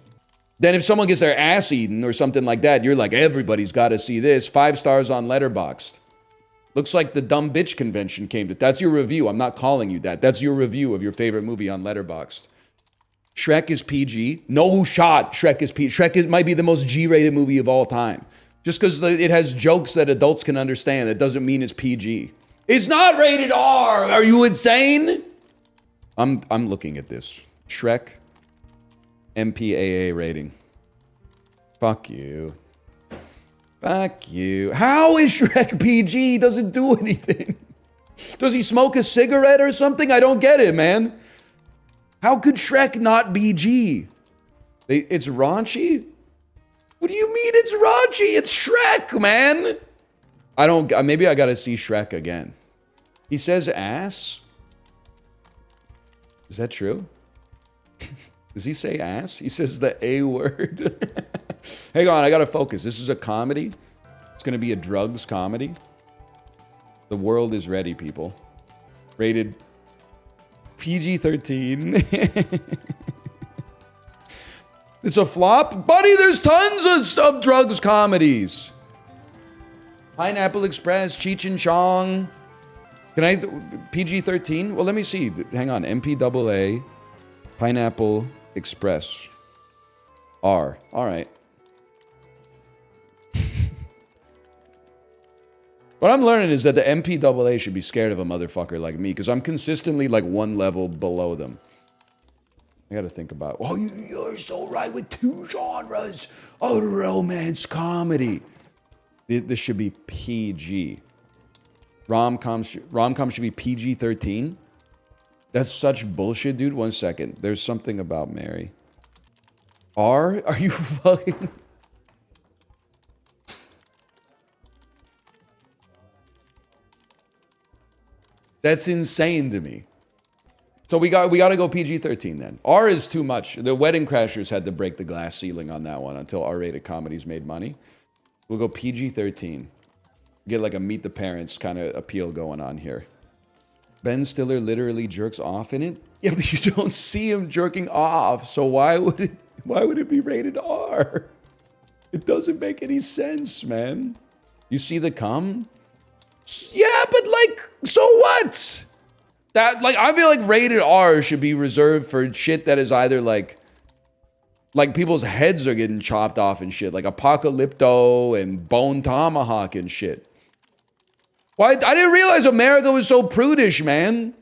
Then if someone gets their ass eaten or something like that, you're like, everybody's got to see this. 5 stars on Letterboxd. Looks like the dumb bitch convention came to. That's your review. I'm not calling you that. That's your review of your favorite movie on Letterboxd. Shrek is PG. No shot. Shrek is PG. Shrek might be the most G-rated movie of all time. Just because it has jokes that adults can understand, that doesn't mean it's PG. It's not rated R. Are you insane? I'm looking at this. Shrek, MPAA rating. Fuck you. Fuck you. How is Shrek PG? He doesn't do anything. Does he smoke a cigarette or something? I don't get it, man. How could Shrek not be G? It's raunchy? What do you mean it's raunchy? It's Shrek, man. Maybe I gotta see Shrek again. He says ass. Is that true? Does he say ass? He says the A word. Hang on, I gotta focus. This is a comedy. It's gonna be a drugs comedy. The world is ready, people. Rated PG-13. It's a flop? Buddy, there's tons of drugs comedies. Pineapple Express, Cheech and Chong. Can I, PG-13? Well, let me see. Hang on, MPAA, Pineapple Express. R, all right. What I'm learning is that the MPAA should be scared of a motherfucker like me, because I'm consistently like one level below them. I gotta think about, oh, you're so right with 2 genres of romance comedy. This should be PG. Rom-com should be PG-13. That's such bullshit, dude. 1 second. There's something about Mary. R? Are you fucking... That's insane to me. So we got to go PG-13 then. R is too much. The Wedding Crashers had to break the glass ceiling on that one until R-rated comedies made money. We'll go PG-13. Get like a Meet the Parents kind of appeal going on here. Ben Stiller literally jerks off in it? Yeah, but you don't see him jerking off, so why would it be rated R? It doesn't make any sense, man. You see the cum? Yeah, but like, so what? I feel like rated R should be reserved for shit that is either like people's heads are getting chopped off and shit, like Apocalypto and Bone Tomahawk and shit. Why? I didn't realize America was so prudish, man.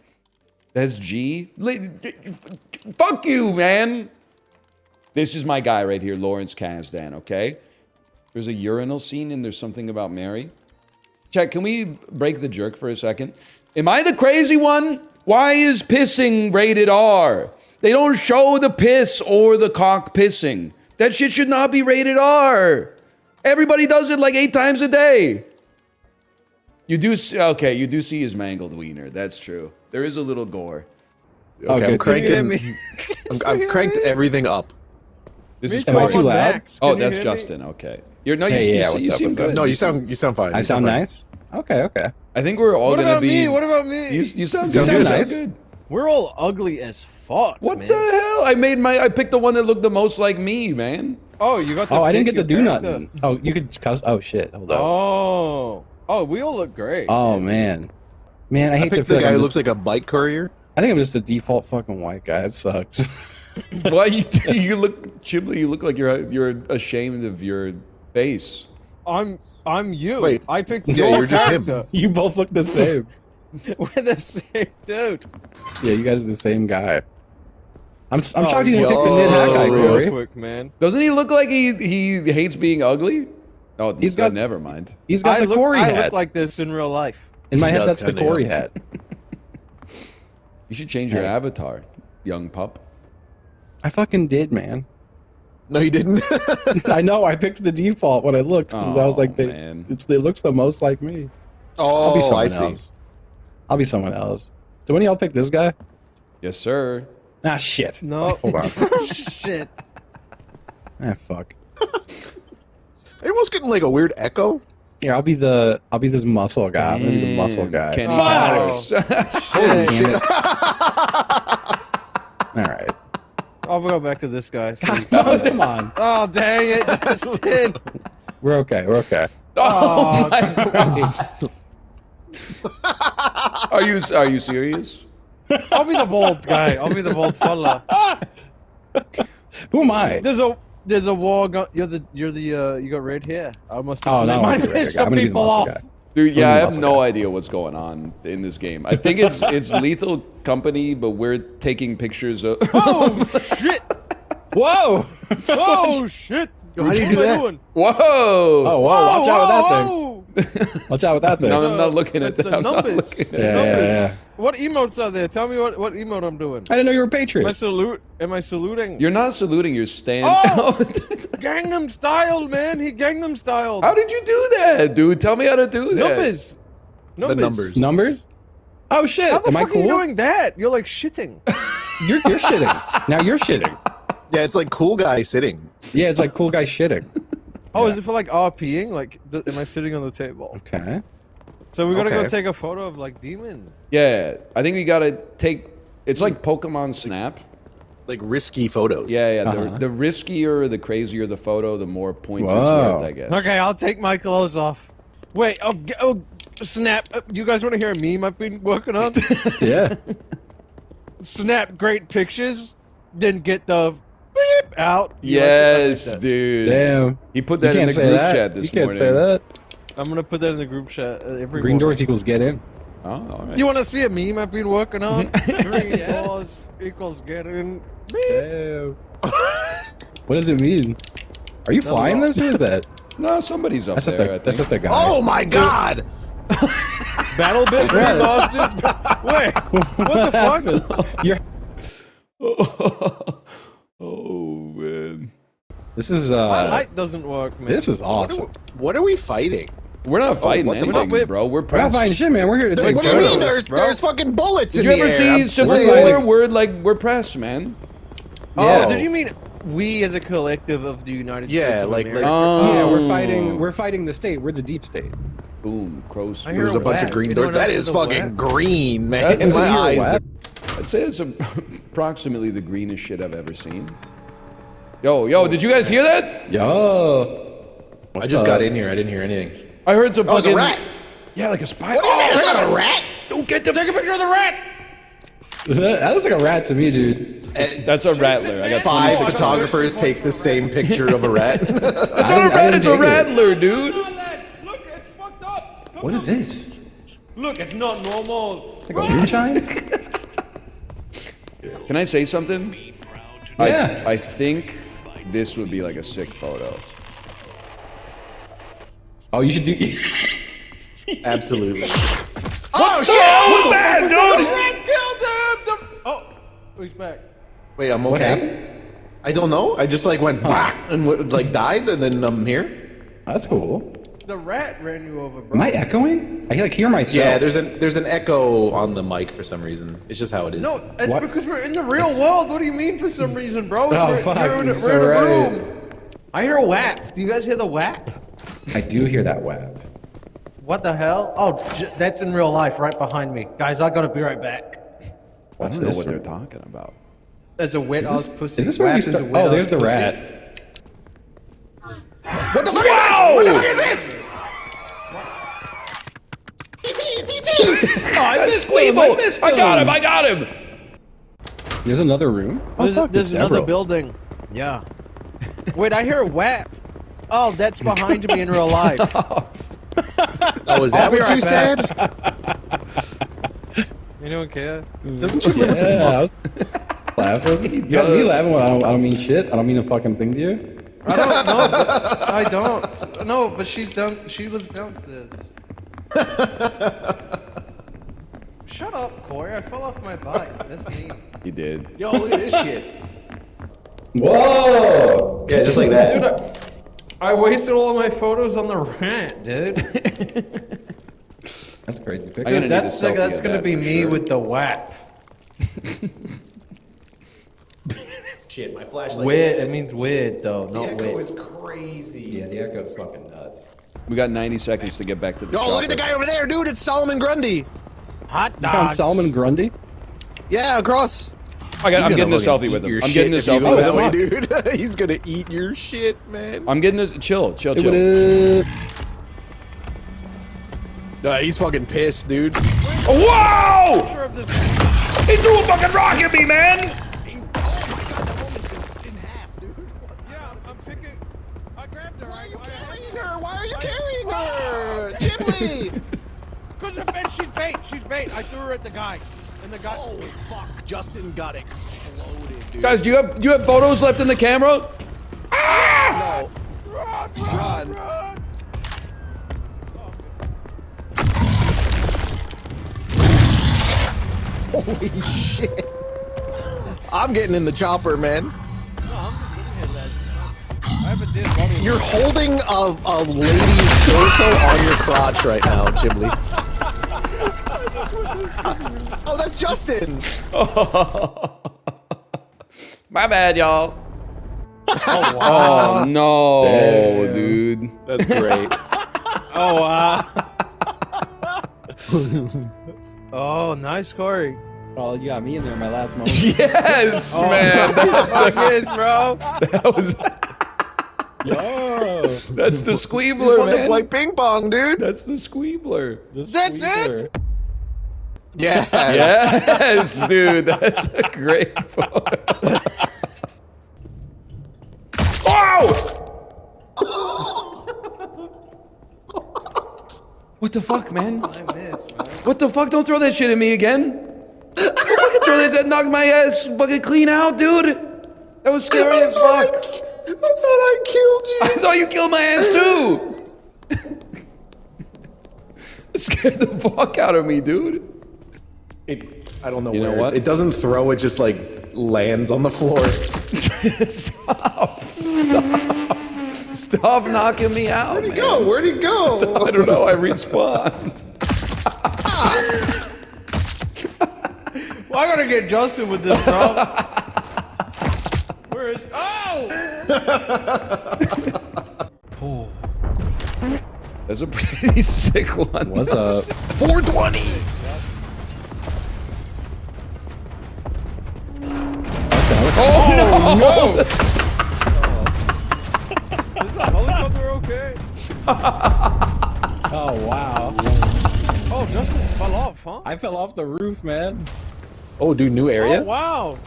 That's G. Fuck you, man. This is my guy right here, Lawrence Kasdan, okay? There's a urinal scene and there's something about Mary. Chat, can we break the jerk for a second? Am I the crazy one? Why is pissing rated R? They don't show the piss or the cock pissing. That shit should not be rated R. Everybody does it like 8 times a day. You do see his mangled wiener. That's true. There is a little gore. Okay, I'm cranking. I'm cranked everything up. This is Am I too loud? Max. Oh, that's Justin. Okay. You seem good. No, you sound fine. I sound nice. Okay. I think we're all gonna be. What about me? You sound You good. sound nice. Good. We're all ugly as fuck. What man. the hell? I picked the one that looked the most like me, man. Oh, you got. I didn't get to do nothing. Oh, you could cuss. Oh shit. Hold on. Oh, we all look great. Oh man, I hate to picked feel the guy I'm who just- looks like a bike courier. I think I'm just the default fucking white guy. It sucks. Why you look Chibli? You look like you're ashamed of your face. I'm you. Wait, I picked yeah, your you're just him. character. You both look the same. We're the same dude. Yeah, you guys are the same guy. I'm Oh, shocked you didn't pick the mid hat guy, Kory. Real quick, man. Doesn't he look like he hates being ugly? Oh, He's got- never mind. He's got the Kory I hat. look like this in real life. In my He head, does that's the kinda, Kory yeah. hat. You should change your Hey. avatar, young pup. I fucking did, man. No, you didn't. I know. I picked the default when I looked because I was like, man. it looks the most like me. Oh, I'll be I someone see. else. I'll be someone else. Do any of y'all pick this guy? Yes, sir. Ah, shit. No. Hold on. Shit. Ah, fuck. Everyone's getting like a weird echo. Here, I'll be this muscle guy. I'm gonna be the muscle guy. Kenny Oh. Powers. Holy damn it. All right. I'll go back to this guy. Oh, come on. Oh, dang it, Justin. We're okay. We're okay. Oh, Oh, my God. Are you serious? I'll be the bald guy. I'll be the bald fella. Who am I? There's a war. You got red hair. I must have Oh, no, might I'm gonna be piss the some muscle people off. guy. Dude, yeah, I have muscle no guy. idea what's going on in this game. I think it's Lethal Company, but we're taking pictures of. Oh shit! Whoa! Oh shit! How do you do that? Whoa! Oh, whoa! Watch out with that thing. thing. Watch out with that thing. No, I'm not looking at That's that. the I'm not numbers. looking at Yeah, that. yeah. What emotes are there? Tell me what emote I'm doing. I didn't know you were a Am I patriot. Am I saluting? You're not saluting. You're standing. Oh! Gangnam Style, man. He Gangnam Style. How did you do that, dude? Tell me how to do that. Numbers. The numbers. Numbers? Oh shit! How the Am I fuck are you cool? doing that? You're like shitting. You're shitting. Now you're shitting. Yeah, it's like cool guy sitting. Yeah, it's like cool guy shitting. Oh, Yeah. is it for like R.P.ing? Like, am I sitting on the table? Okay. So we gotta go Okay. take a photo of like demon. Yeah, I think we gotta take. It's like Pokemon Snap. Like risky photos. Yeah. Uh-huh. The riskier, the crazier the photo, the more points it's Whoa. worth, I guess. Okay, I'll take my clothes off. Wait, oh snap! You guys want to hear a meme I've been working on? Yeah. Snap great pictures, then get the beep out. You like Yes, that? dude. Damn. He put You that in can't the say group that. chat this You can't morning. say that. I'm gonna put that in the group chat. Every Green morning. doors equals get in. Oh, all right. You want to see a meme I've been working on? Green doors equals get in. Beep. Damn. What does it mean? Are you flying this? Who is that? No, somebody's up That's just there. I the that's think. just the guy. Oh my god! Battle bit Yeah. lost it. Wait, what the fuck? You're, Oh man, this is My light doesn't work, man. this is awesome. What are we fighting? we're not fighting what the anything, fuck? bro. We're We're not pressed. fighting shit, man. We're here to take What do you photos. mean? There's bro. fucking bullets Did in you the ever air. see I'm Civil saying, War? We're like we're pressed, man. Oh, Yeah. did you mean we as a collective of the United Yeah, States of like- America? Yeah, Oh. we're fighting the state. We're the deep state. Boom, crow I hear There's a bunch of whack. green You doors. know That what is else fucking whack? green, man. Is it My your eyes whack? I'd say it's approximately the greenest shit I've ever seen. Yo, did you guys hear that? Yo. I just got in here. I didn't hear anything. I heard some Oh, it's a fucking rat. Yeah, like a spider. What is that? Is that a rat? Don't get the. Take a picture of the rat. That looks like a rat to me, dude. That's a rattler. I got 5 26 photographers take the same picture of a rat. That's not a rat. It's a rattler, dude. Look, it's fucked up. What is this? Look, it's not normal. Like a wind chime? Can I say something? Yeah. I think this would be like a sick photo. Oh, you should do. Absolutely. Oh shit! What was that, dude? Red killed him! Oh, he's back. Wait, I'm What okay. happened? I don't know. I just like went bah, and like died, and then I'm here. That's cool. The rat ran you over, bro. Am I echoing? I like hear myself. Yeah, there's an echo on the mic for some reason. It's just how it is. No, it's What? because we're in the real world. What do you mean for some reason, bro? Oh, we're, fuck, we're in it's we're in a alright. room. I hear a whap. Do you guys hear the whap? I do hear that whap. What the hell? Oh, that's in real life, right behind me. Guys, I gotta be right back. I don't know what they're talking about. There's a wet ass pussy. Is this where we start? Oh, there's the rat. What the fuck is this? What the fuck is this? Oh, I missed Weeble! I got him! There's another room? Oh, There's, fuck, there's another several. building. Yeah. Wait, I hear a whap. Oh, that's behind me in real life. Oh, is that what you said? You don't care? Doesn't you live with this Yeah, I mother? was laughing. You got me laughing when I don't mean shit. I don't mean a fucking thing to you. I don't know. But I don't. No, but she's down. She lives downstairs. Shut up, Kory. I fell off my bike. That's me. He did. Yo, look at this shit. Whoa! Yeah, just like that. Dude, I wasted all of my photos on the rant, dude. That's a crazy picture. I'm gonna need a That's selfie that's of gonna that be for me sure. with the whap. Shit, my flashlight. Weird. It means weird though, The not echo weird. is crazy. Yeah, the echo's fucking nuts. We got 90 seconds to get back to the Yo, look at the chopper. guy over there, dude. It's Solomon Grundy. Hot You found dogs. Solomon Grundy? Yeah, across. I'm getting a selfie with him. I'm getting a selfie with with him. Dude. He's gonna eat your shit, man. I'm getting this. Chill. He's fucking pissed, dude. Whoa! He threw a fucking rock at me, man! Yeah, I'm picking. I grabbed her. Why are you carrying her? Chimley! Because she's bait. She's bait. I threw her at the guy. And the guy. Oh fuck! Justin got exploded, dude. Guys, do you have photos left in the camera? No. Run. Holy shit! I'm getting in the chopper, man. You're holding a lady's torso on your crotch right now, Chimley. Oh, that's Justin. My bad, y'all. Oh wow. Oh no, Damn. dude. That's great. Oh wow. Oh, nice, Kory. Oh, you got me in there in my last moment. Yes, man. Yes, bro. That was. Yo! That's the Just squeebler, want to man. play ping pong, dude. That's the squeebler. That's it. Yeah. Yes, dude. That's a great photo. Oh! What the fuck, man? I missed, man. What the fuck? Don't throw that shit at me again. Don't fucking throw that knocked my ass fucking clean out, dude. That was scary as fuck. I thought I killed you. I thought you killed my ass too. It scared the fuck out of me, dude. I don't know You know where. what? It doesn't throw. It just like lands on the floor. Stop. Stop knocking me out, Where'd he man. go? Where'd he go? I don't know. I respawned. Well, I gotta get Justin with this, bro. Where is? Oh! That's a pretty sick one. What's up? 420. Oh, no! Is the helicopter okay? Oh, wow. Oh, Justin fell off, huh? I fell off the roof, man. Oh, dude, new area. Oh, wow.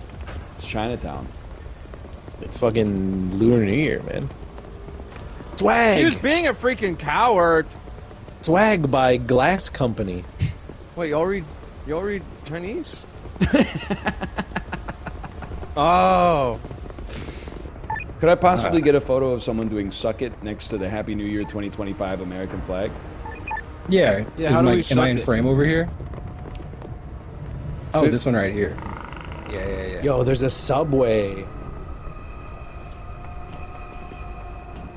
It's Chinatown. It's fucking Letourneau, man. Swag. He was being a freaking coward. Swag by Glass Company. Wait, y'all read Chinese? Oh. Could I possibly get a photo of someone doing "Suck It" next to the Happy New Year 2025 American flag? Yeah. Yeah, how do we Am I in suck it? frame over here? Oh, this one right here. Yeah. Yo, there's a subway.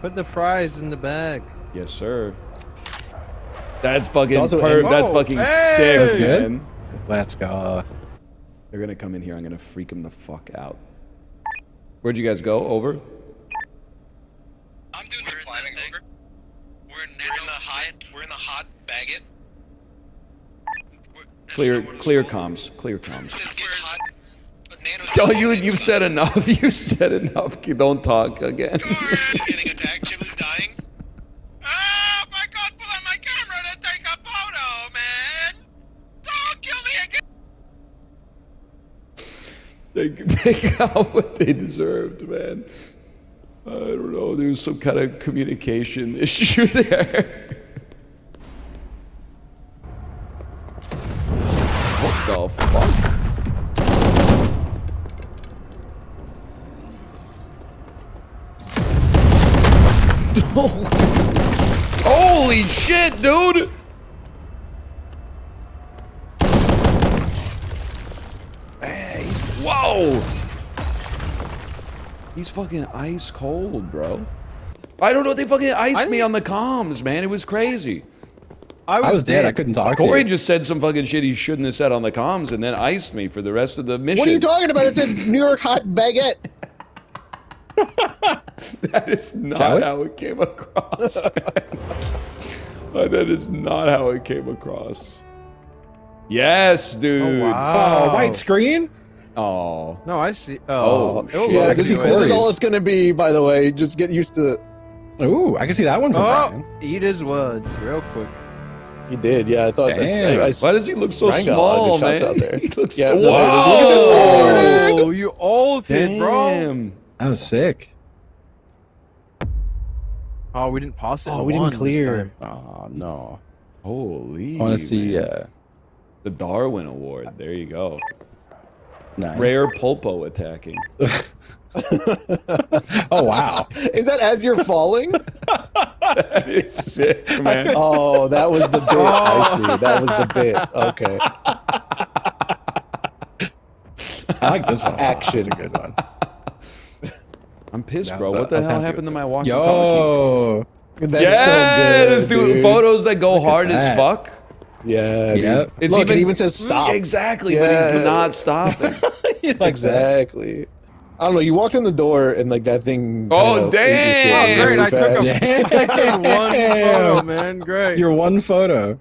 Put the fries in the bag. Yes, sir. That's fucking also that's Oh, fucking hey! sick, That's good. man. Let's go. They're gonna come in here. I'm gonna freak them the fuck out. Where'd you guys go? Over? I'm doing the flying over. We're in the hot baguette. Clear comms. Clear comms. We're hot. Oh, you've said enough. You said enough. Don't talk again. Getting attacked. Chip is dying. Oh my God! Pull out my camera to take a photo, man. Don't kill me again. They got what they deserved, man. I don't know. There was some kind of communication issue there. What the fuck? Holy shit, dude! Hey, whoa! He's fucking ice cold, bro. I don't know. They fucking iced me on the comms, man. It was crazy. I was dead. I couldn't talk to Corey you. just said some fucking shit he shouldn't have said on the comms and then iced me for the rest of the mission. What are you talking about? It's a New York hot baguette. That is not Shall we? how it came across, man. That is not how it came across. Yes, dude. Oh, wow. Oh, white screen? Oh. No, I see. Oh, Oh, shit. Yeah, this is Stories. all it's gonna be. By the way, just get used to. Ooh, I can see that one from Brian. Eat his words real quick. He did, yeah. I thought. Damn. Why does he look so Ryan got a lot of small, good shots man? out there. He looks Yeah, so look at this Whoa! Oh, you ulted, bro. Damn. That was sick. Oh, we didn't pass it. Oh, in we didn't one this clear. time. Oh, no. Holy. I want to see, man. The Darwin Award. There you go. nice. Rare pulpo attacking. Oh, wow. Is that as you're falling? That is sick, man. Oh, that was the bit. I see. That was the bit. Okay. I like this one. Action. That's a good one. I'm pissed, That bro. was- What I the was hell happy happened to with my walkie-talkie? Yo. That's Yes, so good, dude. Photos that go Look at hard as that. fuck. Yeah. Dude. Yep. It's Look, it even says stop. Exactly, Yeah. but he's not stopping. Like that. Exactly. I don't know. You walked in the door and like that thing. Oh, kinda ate your shit damn. Oh, great. I took really a fast. fucking one photo, man. Great. Your one photo.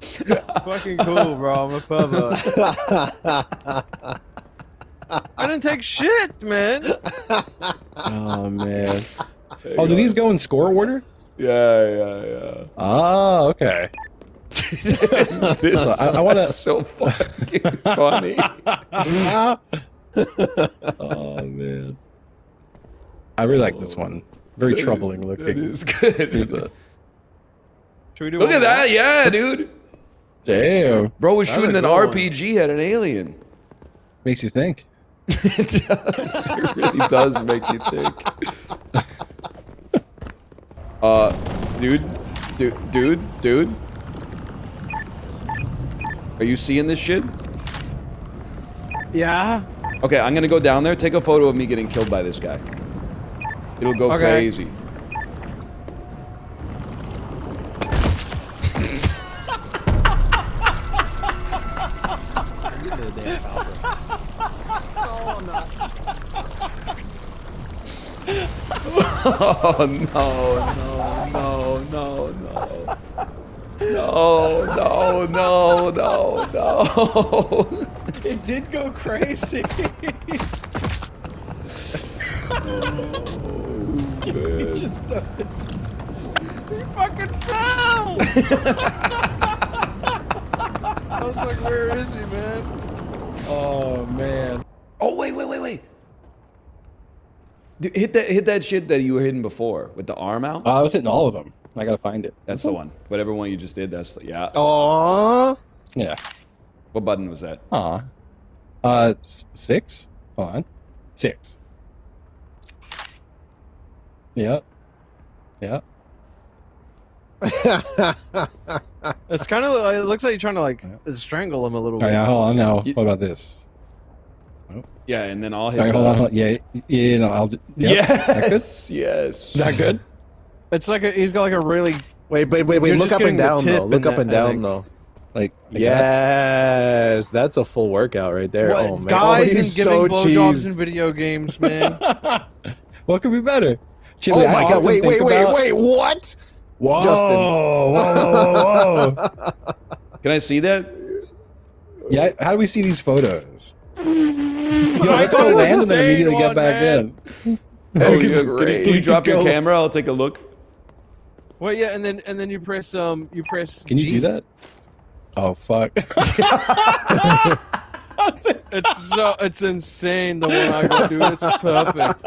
fucking cool, bro. I'm a pervert. I didn't take shit, man. Oh, man. Oh, do these go in score order? Yeah. Oh, okay. This I wanna- is so fucking funny. Oh, man. I really like this one. Very troubling looking. That is good. Here's a- Should we do Look one at more? that, yeah, dude. Damn. Bro was That shooting was an a good one. RPG at an alien. Makes you think. It does. It really does make you think. Dude. Are you seeing this shit? Yeah. Okay, I'm gonna go down there, take a photo of me getting killed by this guy. It'll go Okay. crazy. Oh no. It did go crazy. You just noticed. You fucking fell! I was like, where is he, man? Oh, man. Oh wait. Dude, hit that shit that you were hitting before with the arm out. I was hitting all of them. I gotta find it. That's the one. Whatever one you just did, that's the, yeah. Aww. Yeah. What button was that? Aw. 6? Hold on. 6. Yeah. Yeah. It's kind of. It looks like you're trying to like strangle him a little bit. Yeah, hold on now. What about this? Yeah, and then I'll hit. Sorry, hold on. Yeah, no, I'll. Yep. Yes, yes. Is that good? It's like he's got like a really. Wait. You're Look just up and getting the down tip though. Look in up and that, I down think. though. Like Yes, that's a full workout right there. What, Oh man, guys he's and giving so blowjobs cheesed. in video games, man. What could be better? Oh my god! Wait! What? Whoa! Justin. Whoa! Can I see that? Yeah. How do we see these photos? Yo, let's go land and then immediately get back in. Oh, can you drop your camera? I'll take a look. Wait, yeah, and then you press Can you G. do that? Oh fuck! It's insane. The one I go do. It's perfect.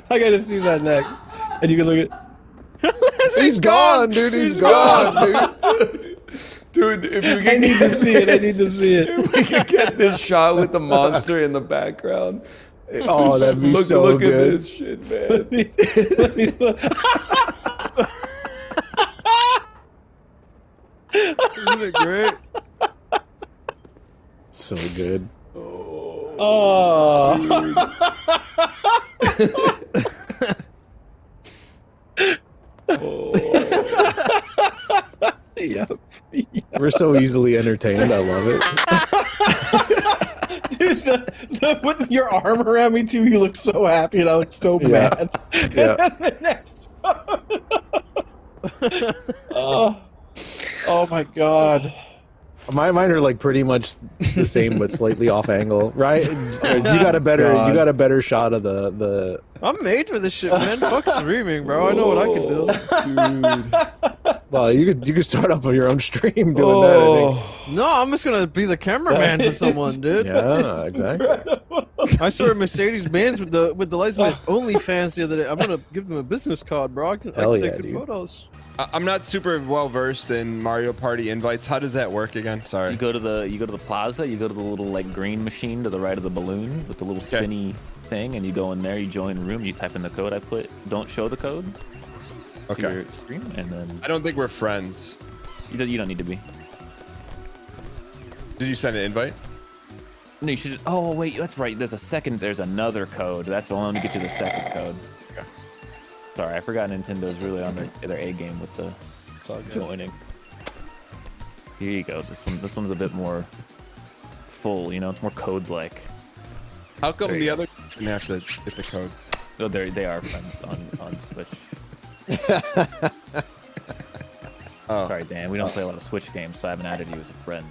I gotta see that next. And you can look at. He's gone, dude. He's gone, dude. Dude, if you can I need to see it. I need to see it. If we could get this shot with the monster in the background. Oh, that'd be so look good. at this shit, man. Let me look. Isn't it great? So good. Oh. Yep. We're so easily entertained. I love it. Dude, with your arm around me too, you look so happy and I look so mad. Yeah. The next oh my god. Mine are like pretty much the same, but slightly off angle, right? You got a better shot of the. I'm made for this shit, man. Fuck streaming, bro. I know what I can do. Dude. Well, you could start up on your own stream doing that. I think. No, I'm just gonna be the cameraman for someone, dude. Yeah, exactly. I saw a Mercedes-Benz with the license plate OnlyFans the other day. I'm gonna give them a business card, bro. I can take good dude. photos. I'm not super well versed in Mario Party invites. How does that work again? Sorry. You go to the plaza. You go to the little like green machine to the right of the balloon with the little spinny thing, and you go in there. You join the room. You type in the code. I put. Don't show the code. Okay. To your stream, and then. I don't think we're friends. You don't need to be. Did you send an invite? No, you should. Oh wait, that's right. There's another code. That's the one to get you the second code. Okay. Sorry, I forgot Nintendo's really on their A game with the joining. Here you go. This one's a bit more full. You know, it's more code-like. How come There the you other didn't have to hit the code? Oh, they are friends on Switch. Oh. Sorry, Dan. We don't play a lot of Switch games, so I haven't added you as a friend.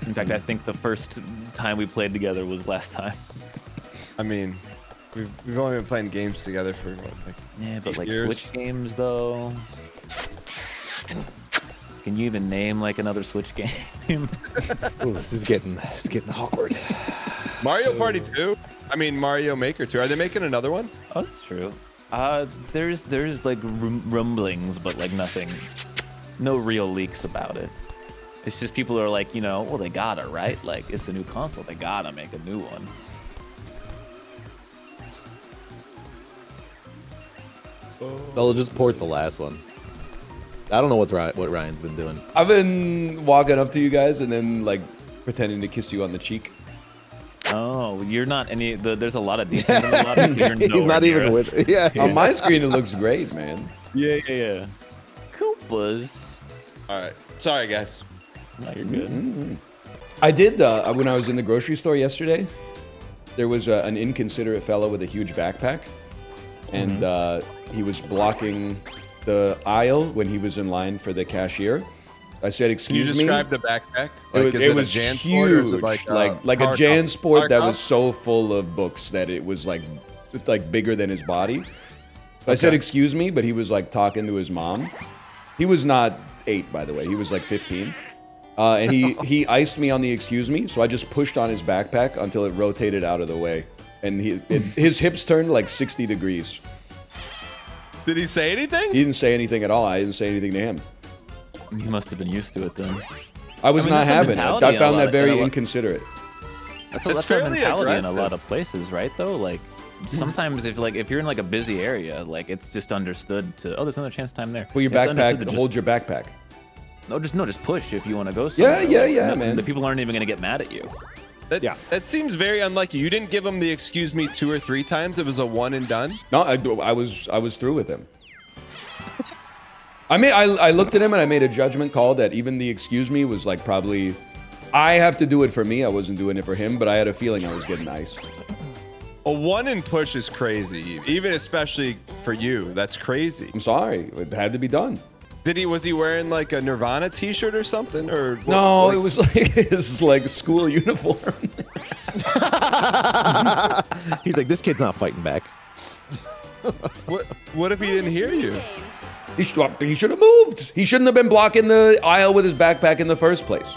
In fact, I think the first time we played together was last time. I mean, we've only been playing games together for what, like but 8 like years? Switch games though. Can you even name like another Switch game? Ooh, this is getting awkward. Mario Party 2? I mean Mario Maker 2. Are they making another one? Oh, that's true. There's like rumblings, but like nothing, no real leaks about it. It's just people are like, well, they gotta, right? Like, it's the new console, they gotta make a new one. They'll just port the last one. I don't know what Ryan's been doing. I've been walking up to you guys and then like pretending to kiss you on the cheek. Oh, you're not any. There's a lot of decent in the lobby, so you're He's not even with. Yeah. On my screen, it looks great, man. Yeah. Koopas. All right. Sorry, guys. No, you're good. I did when I was in the grocery store yesterday. There was an inconsiderate fellow with a huge backpack, and he was blocking the aisle when he was in line for the cashier. I said, "Excuse me." Can you describe the backpack? Like, it was JanSport, huge, or is it like car a JanSport that car was so full of books that it was like bigger than his body. I said, "Excuse me," but he was like talking to his mom. He was not 8, by the way. He was like 15. And he iced me on the excuse me, so I just pushed on his backpack until it rotated out of the way. And his hips turned like 60 degrees. Did he say anything? He didn't say anything at all. I didn't say anything to him. You must have been used to it then. I was not that's a having it. mentality I found in a that lot- very in a lot- inconsiderate. That's It's a fairly mentality aggressive. in a lot of places, right? Though, like sometimes if you're in like a busy area, like it's just understood to there's another chance time there. Put your It's understood backpack. to just- Hold your backpack. just push if you want to go Yeah, somewhere. yeah, man. The people aren't even gonna get mad at you. That seems very unlucky. You didn't give him the excuse me 2 or 3 times. It was a one and done. No, I was through with him. I looked at him and I made a judgment call that even the excuse me was like probably, I have to do it for me. I wasn't doing it for him, but I had a feeling I was getting iced. A one and push is crazy, even especially for you. That's crazy. I'm sorry, it had to be done. Was he wearing like a Nirvana T-shirt or something, or No, it was like his like school uniform. He's like, this kid's not fighting back. What if he didn't hear you? He should have moved. He shouldn't have been blocking the aisle with his backpack in the first place.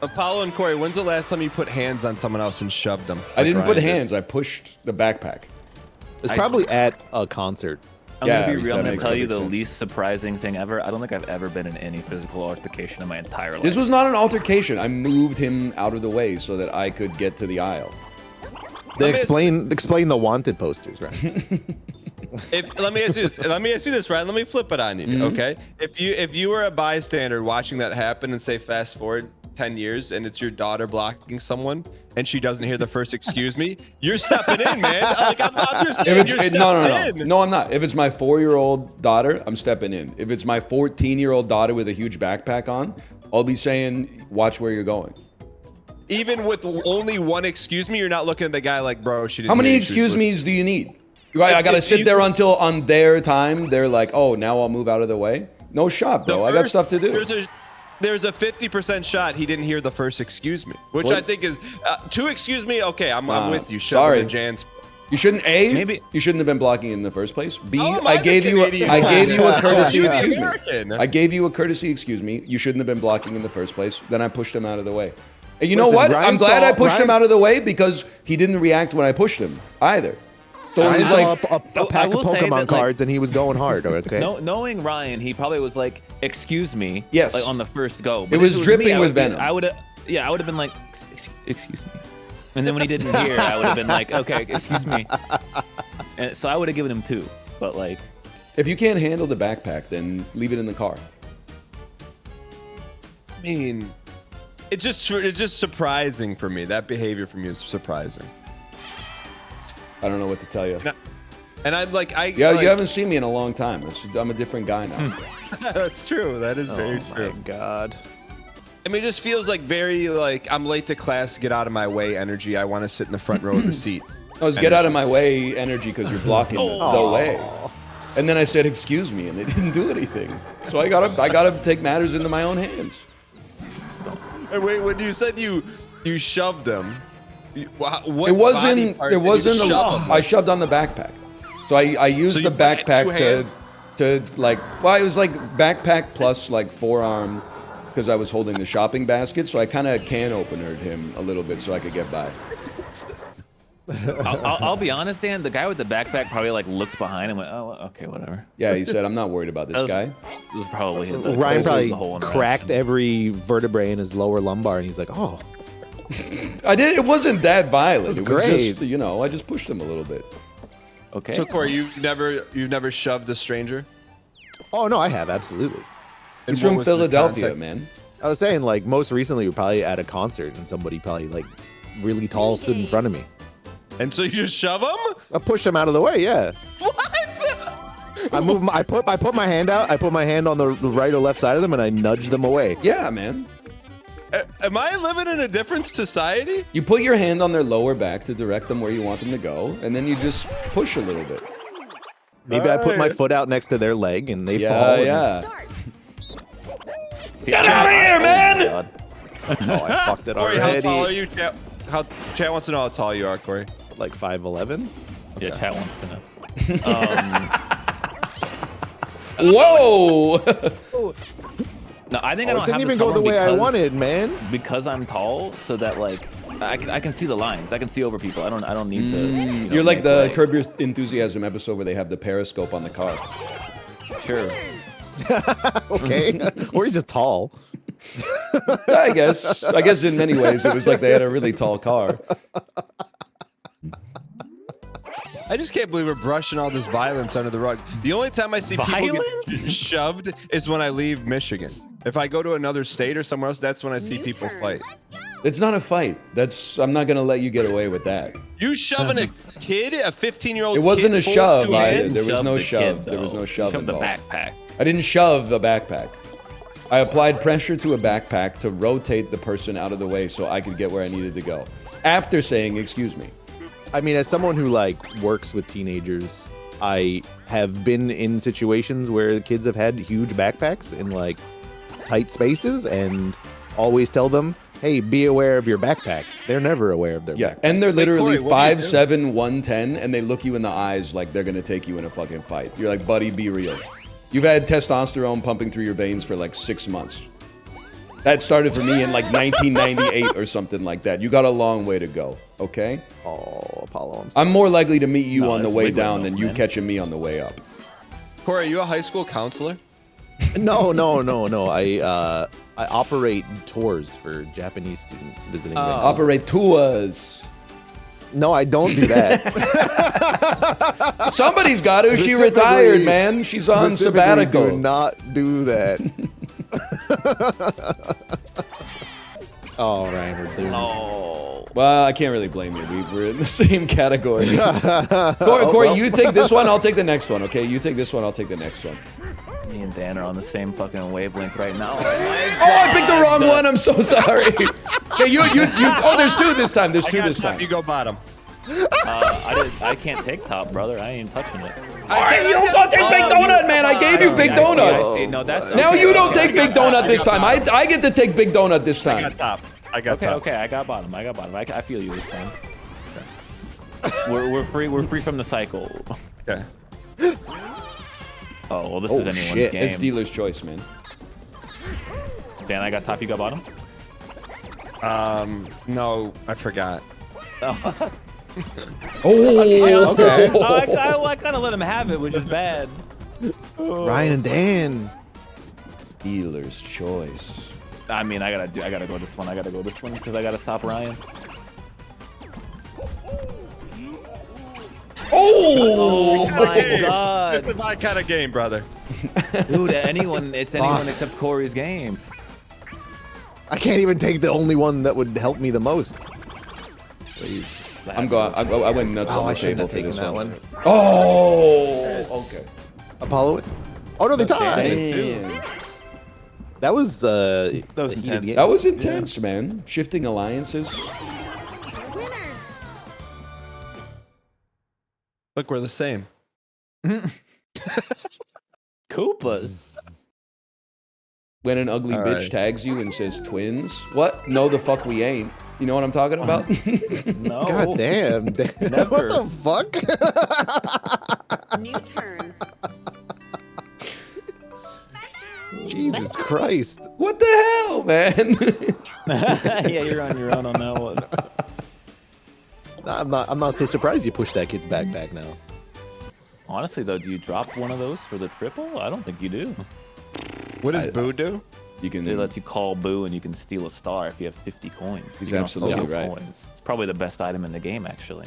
Apollo and Kory, when's the last time you put hands on someone else and shoved them? I didn't put Ryan did? hands. I pushed the backpack. It's probably at a concert. I'm Yeah, gonna be he real. said I'm gonna makes tell you perfect the sense. least surprising thing ever. I don't think I've ever been in any physical altercation in my entire life. This was not an altercation. I moved him out of the way so that I could get to the aisle. Then explain the wanted posters, right? Let me ask you this. Let me ask you this, Ryan. Let me flip it on you, okay? If you were a bystander watching that happen and say fast forward 10 years and it's your daughter blocking someone and she doesn't hear the first excuse me, you're stepping in, man. Like I'm just saying, you're stepping in. No, I'm not. If it's my 4-year-old daughter, I'm stepping in. If it's my 14-year-old daughter with a huge backpack on, I'll be saying, watch where you're going. Even with only one excuse me, you're not looking at the guy like, bro, she didn't How many hear you, she was excuse me's do you need? I gotta sit there until on their time. They're like, oh, now I'll move out of the way. No shot, bro. I got stuff to do. There's a 50% shot he didn't hear the first excuse me, which What? I think is 2 excuse me. Okay, I'm with you. Sorry, Jan's. You shouldn't Maybe you shouldn't have been blocking in the first place. B, Oh, I gave you a courtesy You're the excuse me. American. I gave you a courtesy excuse me. You shouldn't have been blocking in the first place. Then I pushed him out of the way. And you know Listen, what? Ryan I'm glad I saw- pushed him Ryan- out of the way because he didn't react when I pushed him either. So Ryan he's saw like, a pack of will say Pokemon that, like- cards and he was going hard. Okay. Knowing Ryan, he probably was like, "Excuse me." Yes. Like on the first go. It But was if dripping me, with venom. I would have. Yeah, I would have been like, "Excuse me," and then when he didn't hear, I would have been like, "Okay, excuse me." And so I would have given him 2. But like, if you can't handle the backpack, then leave it in the car. I mean, it's just surprising for me. That behavior from you is surprising. I don't know what to tell you. And I'm like, You haven't seen me in a long time. I'm a different guy now. That's true. That is very true. Oh my god. I mean, it just feels like very like I'm late to class. Get out of my way. Energy. I want to sit in the front row of the seat. I was get out of my way energy because you're blocking the way. And then I said, excuse me, and they didn't do anything. So I gotta take matters into my own hands. Hey, wait, when you said you shoved them, what It wasn't. body part It did you wasn't. shove them? I shoved on the backpack. So I used So the you put it in backpack 2 hands? to like. Well, it was like backpack plus like forearm because I was holding the shopping basket. So I kind of can openered him a little bit so I could get by. I'll be honest, Dan. The guy with the backpack probably like looked behind and went, "Oh, okay, whatever." Yeah, he said, "I'm not worried about this guy." This was probably the Ryan the whole probably interaction. cracked every vertebrae in his lower lumbar, and he's like, "Oh, I did. It wasn't that violent. That's It was great. just, I just pushed him a little bit. Okay. So Kory, you've never shoved a stranger? oh no, I have absolutely." He's And what from was the Philadelphia, context? man. I was saying, like, most recently, we were probably at a concert, and somebody probably like really tall stood in front of me. And so you just shove them? I pushed him out of the way. Yeah. What? I moved. I put my hand out. I put my hand on the right or left side of them, and I nudged them away. Yeah, man. Am I living in a different society? You put your hand on their lower back to direct them where you want them to go, and then you just push a little bit. Maybe I put my foot out next to their leg, and they fall. Yeah. See, Get out of here, man! God. Oh, I fucked it Kory, how already. tall are you? Chat wants to know how tall you are, Kory. Like 5'11". Yeah, chat wants to know. Whoa! No, I think I Oh, don't it didn't have even this go the problem way I because- wanted, man. Because I'm tall, so that like I can see the lines. I can see over people. I don't need to. You're like the make, Curb Your Enthusiasm episode where they have the periscope on the car. Sure. Okay. Or he's just tall. I guess in many ways it was like they had a really tall car. I just can't believe we're brushing all this violence under the rug. The only time I see people get shoved is when I leave Michigan. If I go to another state or somewhere else, that's when I see people fight. It's not a fight. I'm not gonna let you get away with that. You shoving a kid, a 15-year-old kid? It wasn't a shove. There was Shoved no the shove. kid, There was though. no shove Shoved the involved. backpack. I didn't shove a backpack. I applied pressure to a backpack to rotate the person out of the way so I could get where I needed to go. After saying, excuse me. I mean, as someone who like works with teenagers, I have been in situations where the kids have had huge backpacks in like tight spaces and always tell them, hey, be aware of your backpack. They're never aware of their backpack. And they're literally Kory, what do you do? 5'7", 110, and they look you in the eyes like they're gonna take you in a fucking fight. You're like, buddy, be real. You've had testosterone pumping through your veins for like 6 months. That started for me in like 1998 or something like that. You got a long way to go, okay? Oh, Apollo, I'm more likely to meet you on the that's way wiggle down milk, than you man. catching me on the way up. Kory, are you a high school counselor? No. I operate tours for Japanese students visiting them. Operate tours. No, I don't do that. Somebody's got to. She Specifically- retired, man. She's on specifically sabbatical. Do not do that. Oh, Ryan, we're doomed. Oh. Well, I can't really blame you. We're in the same category. Kory, you take this one, I'll take the next one, okay? You take this one, I'll take the next one. Me and Dan are on the same fucking wavelength right now. Oh, I picked the wrong one. I'm so sorry. Okay, you. Oh, there's two this time. There's two this time. You go bottom. I can't take top, brother. I ain't touching it. You don't take Big Donut, man. I gave you Big Donut. I see. No, that's Now okay. you don't take Big Donut this time. I get to take Big Donut this I time. got top. I got top. Okay, I got bottom. I feel you this time. Okay. We're free from the cycle. Okay. Oh, well, this is anyone's shit. game. It's dealer's choice, man. Dan, I got top, you got bottom? No, I forgot. Oh, Okay. I kind of let him have it, which is bad. Ryan and Dan. Dealer's choice. I mean, I gotta go this one. I gotta go this one because I gotta stop Ryan. Oh! My God. It's my kind of game, brother. Dude, it's anyone except Kory's game. I can't even take the only one that would help me the most. Please. I'm going. I went nuts on I the shouldn't table have for taken this that one. one. Oh, okay. Apollo wins. Oh no, they tied. Damn. That was was heated intense. game. That was intense, man. Shifting alliances. Look, we're the same. Koopas. When an ugly All bitch right. tags you and says twins, what? No, the fuck we ain't. You know what I'm talking about? No. God damn. Never. What the fuck? New turn. Jesus Christ. What the hell, man? Yeah, you're on your own on that one. I'm not so surprised you pushed that kid's backpack now. Honestly, though, do you drop one of those for the triple? I don't think you do. What does Boo do? You can. They let you call Boo and you can steal a star if you have 50 coins. He's You can absolutely steal right. Coins. It's probably the best item in the game, actually.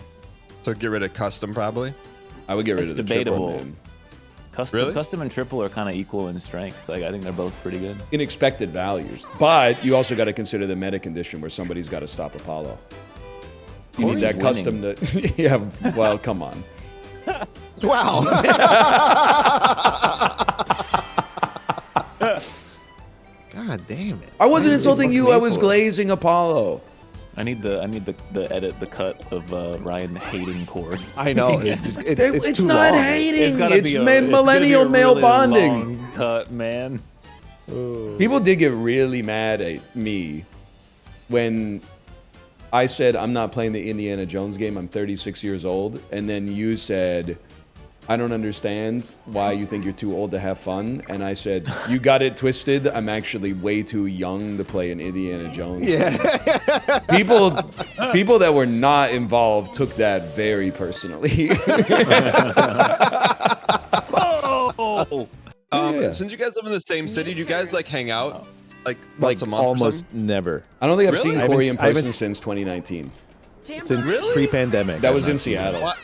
So get rid of custom, probably. I would get rid It's of the debatable. triple, man. Custom and triple are kind of equal in strength. Like, I think they're both pretty good. In expected values, but you also got to consider the meta condition where somebody's got to stop Apollo. You need that Kory's custom to. Yeah. Well, come on. Wow. God damn it. I wasn't insulting you. I was for? glazing Apollo. I need the edit, the cut of Ryan hating Kory. I know. It's just, it's too not long. hating. gotta It's be a- men, it's gonna be a millennial male really bonding. long cut, man. People did get really mad at me when I said I'm not playing the Indiana Jones game. I'm 36 years old, and then you said, I don't understand why you think you're too old to have fun. And I said, you got it twisted. I'm actually way too young to play an Indiana Jones. Yeah. People that were not involved took that very personally. Oh! Yeah. Since you guys live in the same city, do you guys like hang out like once a month? or almost something? never. I don't think I've Really? seen I haven't Kory in s- I haven't person s- since 2019. Since pre-pandemic. That I've was not in seen Seattle. What?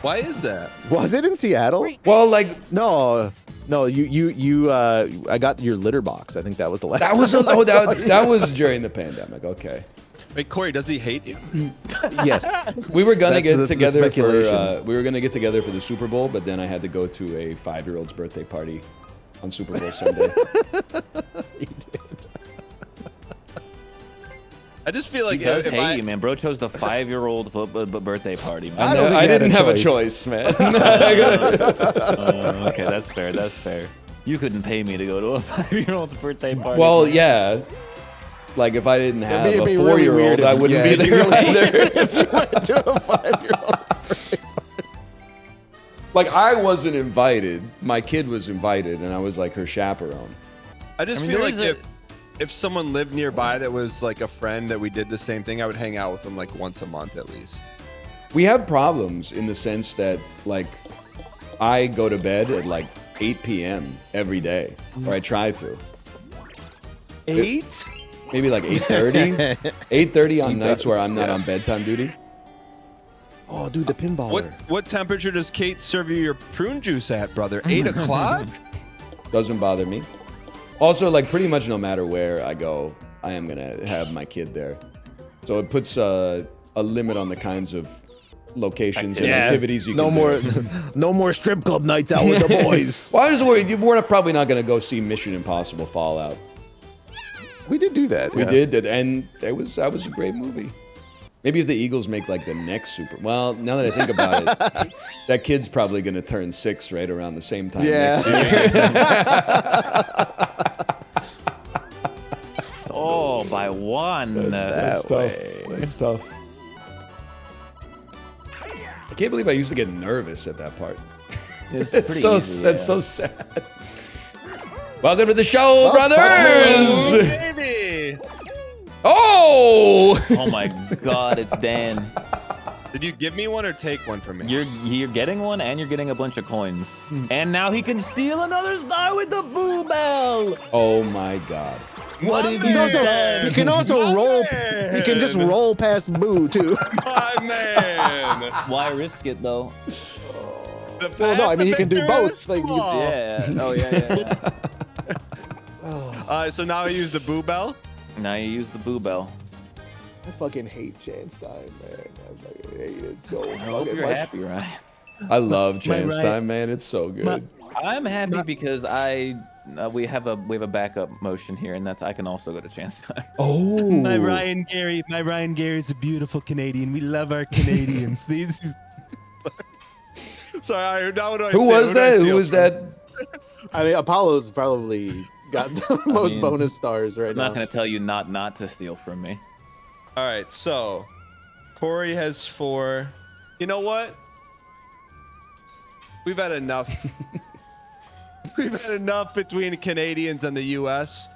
Why is that? Was it in Seattle? Well, like no. I got your litter box. I think that was the last. that was time that was during the pandemic. Okay. Wait, Kory, does he hate you? Yes. We were gonna get the together for speculation. the Super Bowl, but then I had to go to a 5-year-old's birthday party on Super Bowl Sunday. You did. I just feel like He does hate you, man. Bro chose the 5-year-old birthday party, man. I didn't have a choice, man. Okay, that's fair. That's fair. You couldn't pay me to go to a 5-year-old's birthday party. Well, yeah. Like if I didn't have a It'd be 4-year-old, really weird I if- wouldn't yeah, be it'd be there really either. weird if you went to a 5-year-old's birthday party. Like I wasn't invited. My kid was invited, and I was like her chaperone. I just feel like if someone lived nearby that was like a friend that we did the same thing, I would hang out with them like once a month at least. We have problems in the sense that like I go to bed at like 8 p.m. every day, or I try to. 8? Maybe like 8:30. 8:30 on nights where I'm not on bedtime duty. Oh, dude, the pinballer. What temperature does Kate serve you your prune juice at, brother? 8 o'clock? Doesn't bother me. Also, like pretty much no matter where I go, I am gonna have my kid there. So it puts a limit on the kinds of locations and activities you can do. No more strip club nights out with the boys. Well, I was worried. We're probably not gonna go see Mission Impossible Fallout. We did do that. We did, and that was a great movie. Maybe if the Eagles make like the next Super. Well, now that I think about it, that kid's probably gonna turn 6 right around the same time next year. Oh, by one. That's tough. That's tough. I can't believe I used to get nervous at that part. It's That's pretty so easy, that's yeah. so sad. Welcome to the show, brothers. Baby! Oh! Oh my God, it's Dan. Did you give me one or take one from me? You're getting one, and you're getting a bunch of coins. And now he can steal another star with the boo bell. Oh my God. What have you He done? can also roll. He can just roll past Boo too. My man! Why risk it though? Well, no, I mean he can do both. Like, Yeah. Oh yeah. So now I use the boo bell? Now you use the boo bell. I fucking hate Chance Time, man. I fucking hate it so I hope fucking you're much. happy, Ryan. I love Chance Time, man. It's so good. I'm happy because we have a backup motion here, and that's I can also go to Chance Time. Oh. My Ryan Gary's a beautiful Canadian. We love our Canadians. Sorry, now what do I Who was that? Who was that? I mean, Apollo's probably got the most bonus stars right I'm now. not gonna tell you not to steal from me. All right, so Kory has 4. You know what? We've had enough. We've had enough between the Canadians and the U.S.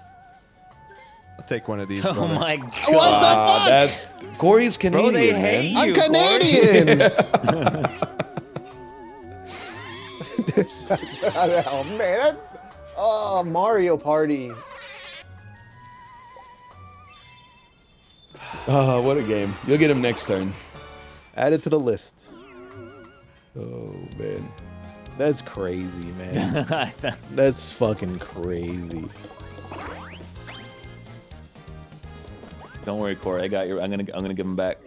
I'll take one of these. Oh brother. my God! What the fuck? That's Corey's Canadian, Bro, they man. hate you, I'm Canadian. Oh man! Oh, Mario Party. Oh, what a game. You'll get him next turn. Add it to the list. Oh, man. That's crazy, man. That's fucking crazy. Don't worry, Kory. I got you. I'm gonna give him back.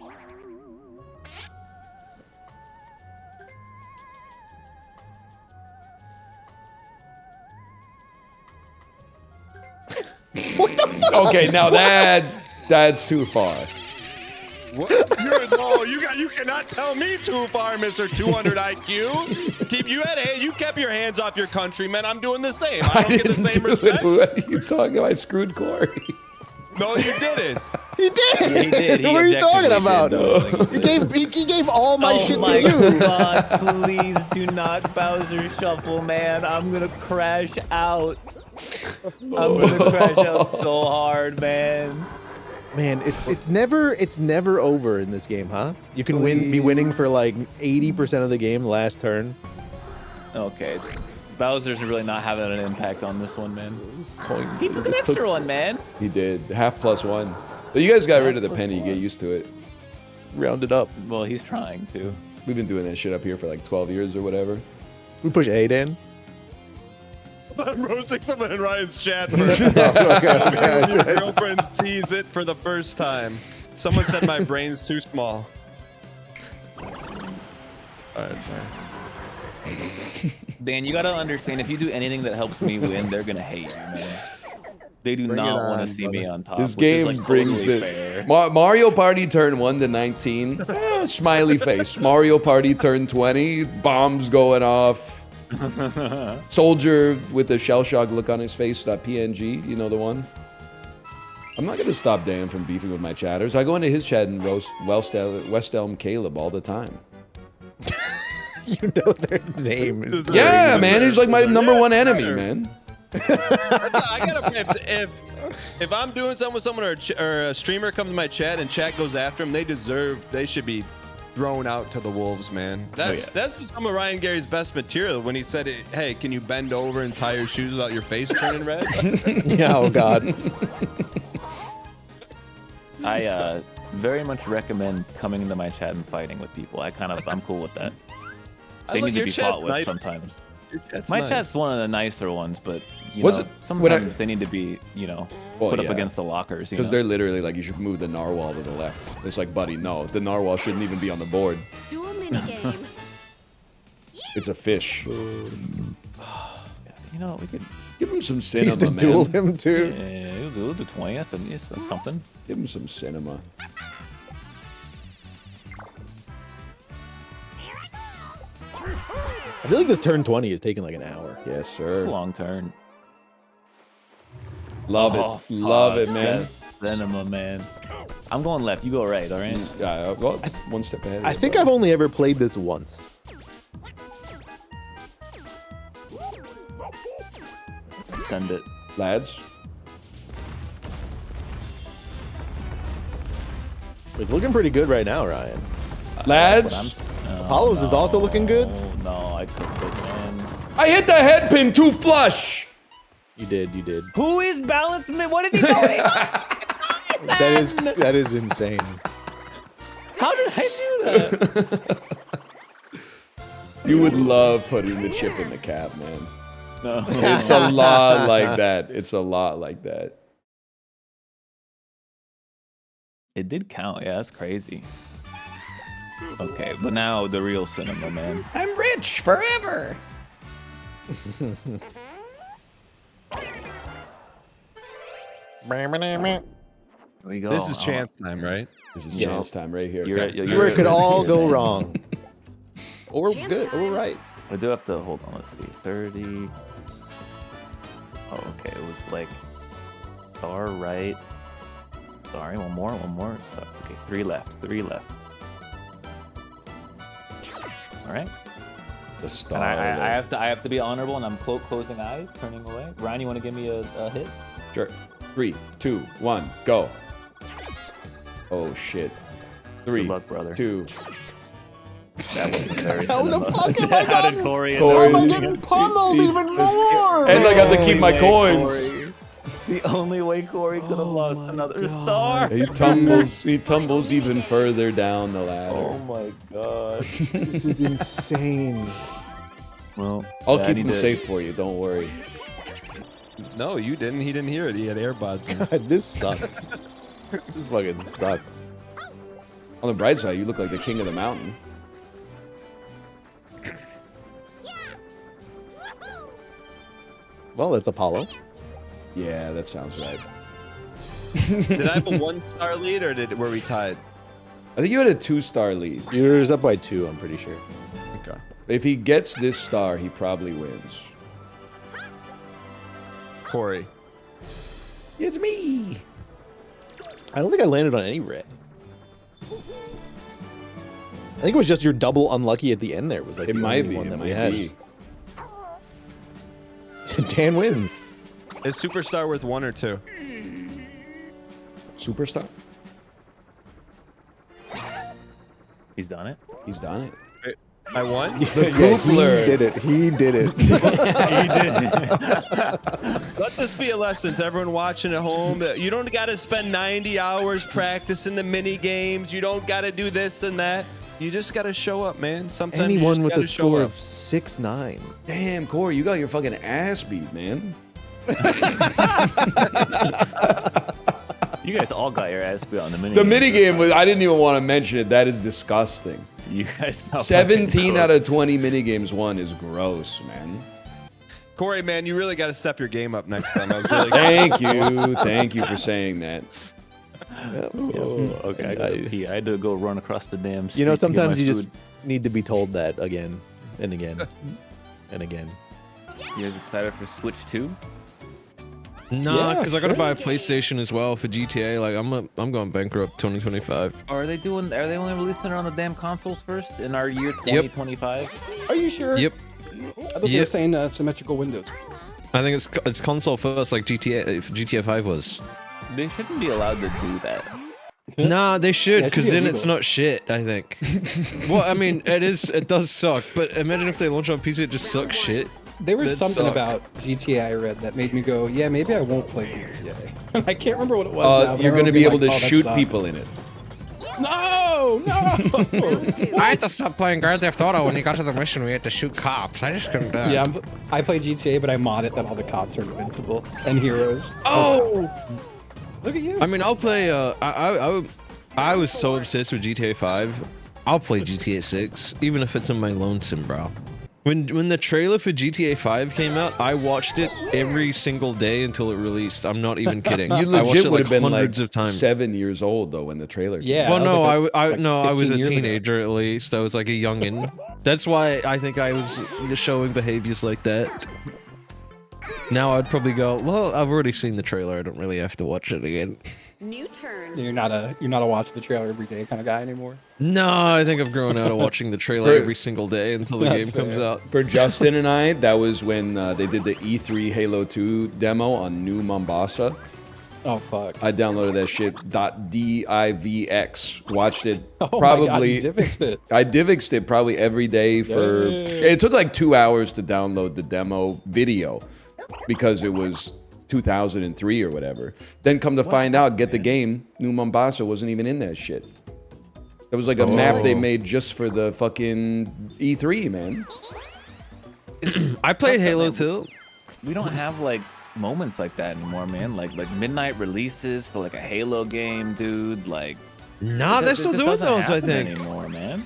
What the fuck? Okay, now that's too far. What? You cannot tell me too far, Mr. 200 IQ. You kept your hands off your countrymen. I'm doing the same. I don't get the same respect. What are you talking about? I screwed Corey. No, you didn't. He did. Yeah, he did. What are you talking about? Did, He gave all my shit to you. Oh my God, please do not Bowser Shuffle, man. I'm gonna crash out. I'm gonna crash out so hard, man. Man, it's never over in this game, huh? You can be winning for like 80% of the game last turn. Okay. Bowser's really not having an impact on this one, man. He took an extra one, man. He did. Half plus one. But you guys got rid of the penny. You get used to it. Round it up. Well, he's trying to. We've been doing that shit up here for like 12 years or whatever. We push A, Dan. I'm roasting someone in Ryan's chat. Okay. Your girlfriend sees it for the first time. Someone said my brain's too small. Alright, sorry. Dan, you gotta understand, if you do anything that helps me win, they're gonna hate you, man. They do not want to see me on top. This which game is, like, brings totally the fair. Mario Party turn 1 to 19. Smiley face. Mario Party turn 20. Bombs going off. Soldier with a shell shock look on his face. .png. You know the one. I'm not gonna stop Dan from beefing with my chatters. I go into his chat and roast West Elm Caleb all the time. You know their names. Yeah, man. He's like my #1 enemy, man. I gotta. If I'm doing something with someone or a streamer comes to my chat and chat goes after them, they should be thrown out to the wolves, man. That's some of Ryan Gary's best material when he said, "Hey, can you bend over and tie your shoes without your face turning red?" Yeah. Oh God. I very much recommend coming into my chat and fighting with people. I'm cool with that. They need to be fought with sometimes. My chat's one of the nicer ones, but sometimes they need to be, put up against the lockers. Because they're literally like, you should move the narwhal to the left. It's like, buddy, no, the narwhal shouldn't even be on the board. Do a minigame. It's a fish. We could give him some cinema, to man. duel him too. Yeah, we'll do 20. That's something. Give him some cinema. I feel like this turn 20 is taking like an hour. Yes, sir. It's a long turn. Love it. Love it, man. Yes, cinema, man. I'm going left. You go right, all right? Yeah, well, one step ahead. I think I've only ever played this once. Send it. Lads. It's looking pretty good right now, Ryan. Lads. Apollo's is also looking good. No, I cooked it, man. I hit the head pin too flush. You did. Who is balanced? What is he doing? That is insane. How did I do that? You would love putting the chip in the cap, man. No. It's a lot like that. It's a lot like that. It did count. Yeah, that's crazy. Okay, but now the real cinema, man. I'm rich forever. Here we go. This is chance time, right? This is chance time right here. This is where it could all go wrong. Or good, or right. I do have to, hold on, let's see. 30. Oh, okay, it was like star right. Sorry, one more. Okay, 3 left. All right. The star. And I have to be honorable, and I'm closing eyes, turning away. Ryan, you want to give me a hit? Sure. 3, 2, 1, go. Oh shit. 3, Good luck, brother. 2. That wasn't very How the cinema. fuck am I How did Kory end How am I up- getting pummeled even more? And I got to keep my Way, coins. Kory. The only way Kory could have lost another star. He tumbles even further down the ladder. Oh my god. This is insane. Well, I'll yeah, keep he him did. safe for you, don't worry. No, you didn't. He didn't hear it. He had AirPods in. God, this sucks. This fucking sucks. On the bright side, you look like the king of the mountain. Well, that's Apollo. Yeah, that sounds right. Did I have a 1-star lead or were we tied? I think you had a 2-star lead. You're up by 2, I'm pretty sure. Okay. If he gets this star, he probably wins. Kory. It's me. I don't think I landed on any red. I think it was just your double unlucky at the end there. Was like It the might only be. one It that we might had. be. Dan wins. Is Superstar worth 1 or 2? Superstar? He's done it. He's done it. I won? He did it. He did it. Let this be a lesson to everyone watching at home. You don't got to spend 90 hours practicing the mini games. You don't got to do this and that. You just gotta show up, man. Sometimes Anyone you with just a gotta show score up. of 6'9". Damn, Kory, you got your fucking ass beat, man. You guys all got your ass beat on the minigame. The minigame was, I didn't even want to mention it. That is disgusting. You guys know 17 out of 20 minigames won is gross, man. Kory, man, you really got to step your game up next time. I was really Thank you for saying that. Oh, okay, I gotta pee. I had to go run across the damn street. You know, to get my sometimes you just food. need to be told that again and again and again. You guys excited for Switch 2? Nah, because I gotta buy a PlayStation as well for GTA. Like I'm going bankrupt 2025. Are they only releasing it on the damn consoles first in our year 2025? Are you sure? Yep. I thought they were saying symmetrical windows. I think it's console first, like GTA 5 was. They shouldn't be allowed to do that. Nah, they should, Yeah, it should because be then illegal. it's not shit, I think. Well, I mean, it does suck, but imagine if they launch on PC, it just sucks shit. There was That'd something suck. about GTA I read that made me go, yeah, maybe I won't play GTA. I can't remember what it was. Now, but I You're going to remember be being able to like, "Oh, that shoot sucks." people in it. No! I had to stop playing Grand Theft Auto when you got to the mission. We had to shoot cops. I just couldn't do it. Yeah, I play GTA, but I mod it that all the cops are invincible and heroes. Oh! Look at you. I mean, I'll play. I was so obsessed with GTA 5. I'll play GTA 6, even if it's in my lonesome, bro. When the trailer for GTA 5 came out, I watched it every single day until it released. I'm not even kidding. You I watched legit it would have been like hundreds of times. 7 years old though when the trailer came Yeah. out. Well, no, I was 15 a years ago. teenager at least. I was like a youngin. That's why I think I was showing behaviors like that. Now I'd probably go, well, I've already seen the trailer. I don't really have to watch it again. New turn. You're not a watch the trailer every day kind of guy anymore. No, I think I've grown out of watching the trailer every single day until the That's game comes fair. out. For Justin and I, that was when they did the E3 Halo 2 demo on New Mombasa. Oh fuck. I downloaded that shit .divx. Watched it Oh probably. my God, you Divxed it. I Divxed it probably every day for. Dang. It took like 2 hours to download the demo video because it was 2003 or whatever. Then come to find out, get the game. New Mombasa wasn't even in that shit. It was like a map they made just for the fucking E3, man. I played Halo 2. We don't have like moments like that anymore, man. Like midnight releases for like a Halo game, dude. Like, Nah, they're still doing those, I think. Anymore, man.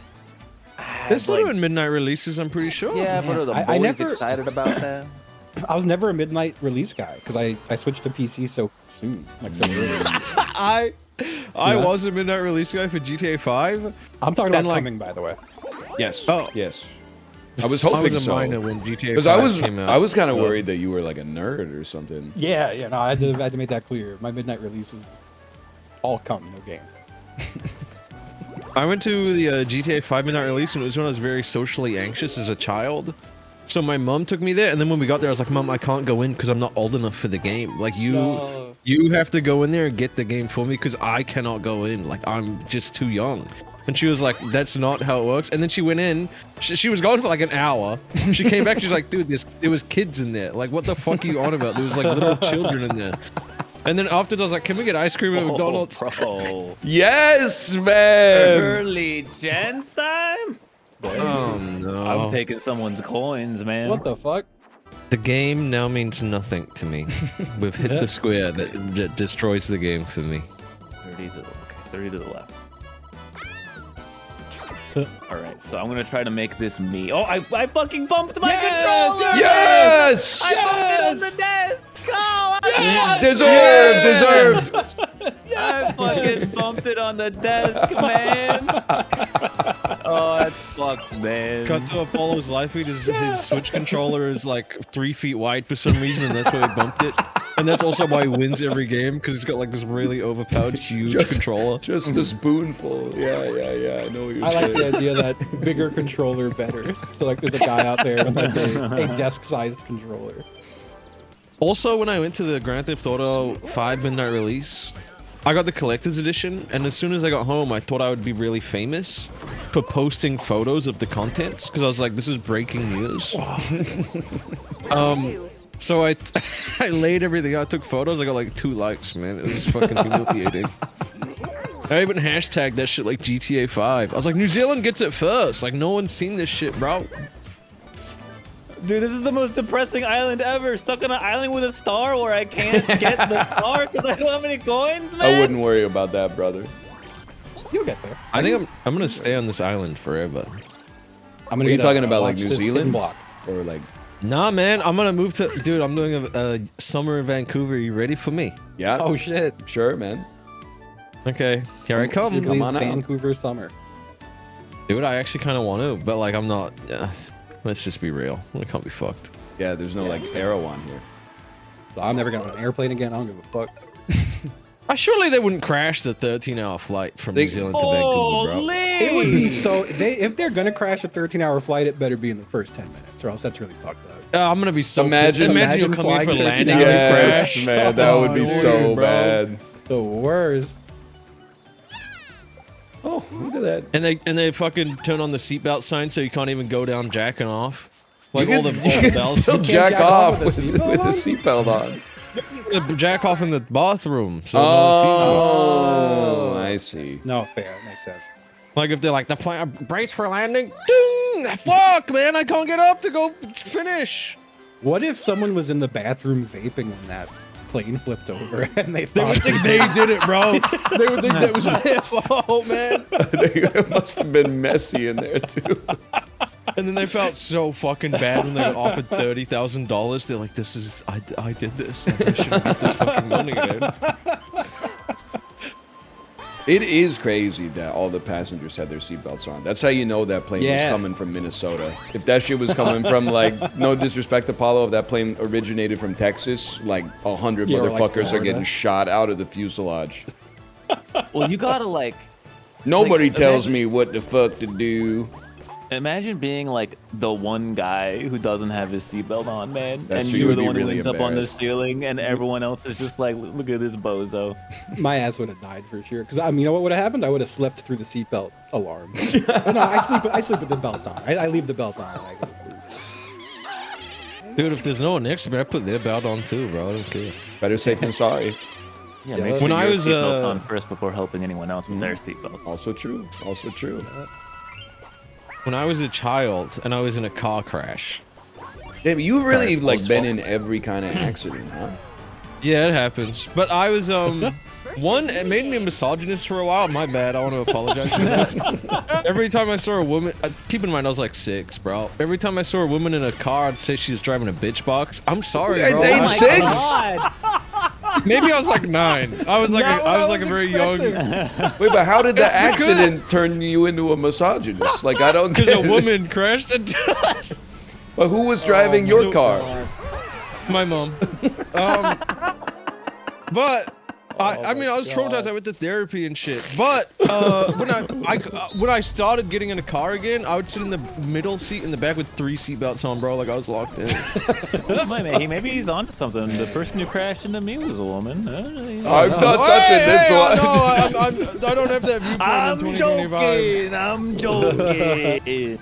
They're still doing midnight releases, I'm pretty sure. Yeah, but are the boys I never- excited about that? I was never a midnight release guy because I switched to PC so soon, like so early. I was a midnight release guy for GTA 5. I'm talking about And, like- coming, by the way. Yes. Oh. Yes. I was hoping I was a so. minor when GTA 5 Because came out. I was kind of worried that you were like a nerd or something. Yeah, no, I had to make that clear. My midnight releases all come, no game. I went to the GTA 5 midnight release, and it was when I was very socially anxious as a child. So my mom took me there, and then when we got there, I was like, Mom, I can't go in because I'm not old enough for the game. Like, you have to go in there and get the game for me because I cannot go in. Like, I'm just too young. And she was like, that's not how it works. And then she went in. She was gone for like an hour. She came back. She's like, dude, there was kids in there. Like, what the fuck are you on about? There was like little children in there. And then afterwards, I was like, can we get ice cream at McDonald's? Bro. Yes, man. Early gents time? Oh, no. I'm taking someone's coins, man. What the fuck? The game now means nothing to me. We've hit the square that destroys the game for me. 30 to the left. All right, so I'm gonna try to make this me. Oh, I fucking bumped my controller! Yes! I bumped it on the desk! Oh, Deserved! I fucking bumped it on the desk, man! Oh, that's fucked, man. Cut to Apollo's live feed. His Switch controller is like 3 feet wide for some reason, and that's why he bumped it. And that's also why he wins every game, because he's got like this really overpowered, huge controller. Just a spoonful. Yeah. I know what you're I saying. like the idea that bigger controller better. So like there's a guy out there with like a desk-sized controller. Also, when I went to the Grand Theft Auto 5 midnight release, I got the collector's edition, and as soon as I got home, I thought I would be really famous for posting photos of the contents, because I was like, this is breaking news. So I laid everything out, took photos, I got like 2 likes, man. It was fucking humiliating. I even hashtagged that shit like GTA 5. I was like, New Zealand gets it first. Like, no one's seen this shit, bro. Dude, this is the most depressing island ever. Stuck on an island with a star where I can't get the star because I don't have any coins, man. I wouldn't worry about that, brother. You'll get there. I think I'm gonna stay on this island forever. Are you talking about like New Zealand or like? Nah, man, I'm gonna move to. Dude, I'm doing a summer in Vancouver. You ready for me? Yeah. Oh shit. Sure, man. Okay, here I come. Come on Vancouver summer. Dude, I actually kind of want to, but like I'm not. Let's just be real. I can't be fucked. Yeah, there's no like arrow on here. So I'm never going on an airplane again. I don't give a fuck. Surely they wouldn't crash the 13-hour flight from New Zealand to Vancouver, bro. It would be so. If they're gonna crash a 13-hour flight, it better be in the first 10 minutes, or else that's really fucked up. I'm gonna be so. Imagine you coming for landing. Yes, crash. man, that would be so bad. The worst. Oh, look at that. And they fucking turn on the seatbelt sign so you can't even go down jacking off. Like you all can, the bells. Still jack off with the seatbelt on. Jack off in the bathroom. So oh, I see. No, fair. Makes sense. Like if they're like the plane brace for landing. Ding! Fuck, man, I can't get up to go finish. What if someone was in the bathroom vaping when that plane flipped over and they would think they did it, bro? They would think that was their fault, man. It must have been messy in there too. And then they felt so fucking bad when they got offered $30,000. They're like, "This is I did this. Like, I shouldn't get this fucking money, dude." It is crazy that all the passengers had their seatbelts on. That's how you know that plane was coming from Minnesota. If that shit was coming from, like, no disrespect to Apollo, if that plane originated from Texas, like 100 motherfuckers are getting shot out of the fuselage. Well, you gotta like. Nobody tells me what the fuck to do. Imagine being like the one guy who doesn't have his seatbelt on, man. That's and true. you're the You'd one be who really ends up on the embarrassed. ceiling, and everyone else is just like, look at this bozo. My ass would have died for sure. Because I mean, you know what would have happened? I would have slept through the seatbelt alarm. No, I sleep with the belt on. I leave the belt on when I go to sleep. Dude, if there's no one next to me, I put their belt on too, bro. I don't care. Better safe than sorry. Yeah, make sure when I your was seatbelt's on first before helping anyone else with their seatbelt. Also true. Also true. When I was a child and I was in a car crash. Damn, you've really like been in every kind of accident, huh? Yeah, it happens. But I was one, it made me a misogynist for a while. My bad. I want to apologize for that. Every time I saw a woman, keep in mind I was like 6, bro. Every time I saw a woman in a car, I'd say she was driving a bitch box. I'm sorry, bro. At age 6? Maybe I was like 9. I was like a very young. Wait, but how did the accident turn you into a misogynist? Like, I don't get Because a it. woman crashed into us. But who was driving your car? My mom. But I mean, I was traumatized. I went to therapy and shit. But when I started getting in a car again, I would sit in the middle seat in the back with 3 seatbelts on, bro. Like I was locked in. Maybe he's onto something. The person who crashed into me was a woman. I'm not touching this one. No, I don't have that viewpoint in 2025. I'm joking.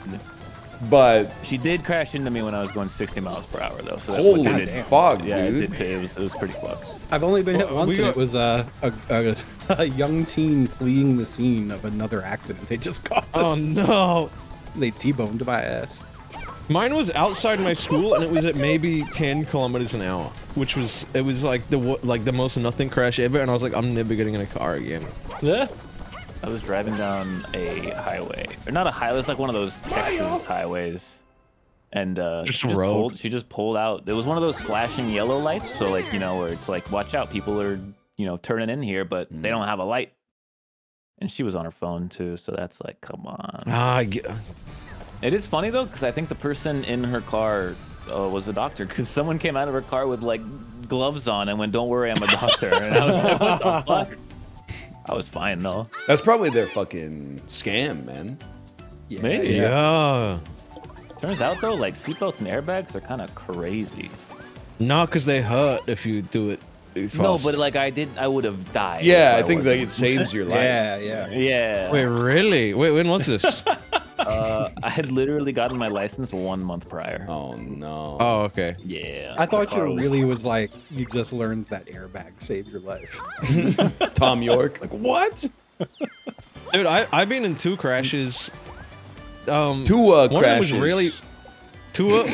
But she did crash into me when I was going 60 miles per hour, though. So holy fuck, yeah, dude. it was pretty fucked. I've only been hit once, and it was a young teen fleeing the scene of another accident they just caused. Oh no! They T-boned my ass. Mine was outside my school, and it was at maybe 10 kilometers an hour, which was like the most nothing crash ever. And I was like, I'm never getting in a car again. Yeah. I was driving down a highway, or not a highway. It's like one of those Texas highways, and she just pulled out. It was one of those flashing yellow lights, so like where it's like, watch out, people are turning in here, but they don't have a light. And she was on her phone too, so that's like, come on. It is funny though, because I think the person in her car was a doctor, because someone came out of her car with like gloves on and went, "Don't worry, I'm a doctor," and I was like, what the fuck? I was fine though. That's probably their fucking scam, man. Yeah. Maybe. Yeah. Turns out though, like seatbelts and airbags are kind of crazy. Not because they hurt if you do it fast. No, but like I would have died. Yeah, if I think wasn't. like it saves your life. Yeah. Wait, really? Wait, when was this? I had literally gotten my license 1 month prior. Oh no. Oh, okay. Yeah. I thought you really was like, you just learned that airbag saved your life. Tom York. Like, what? Dude, I've been in 2 crashes. Two one of them crashes. was really.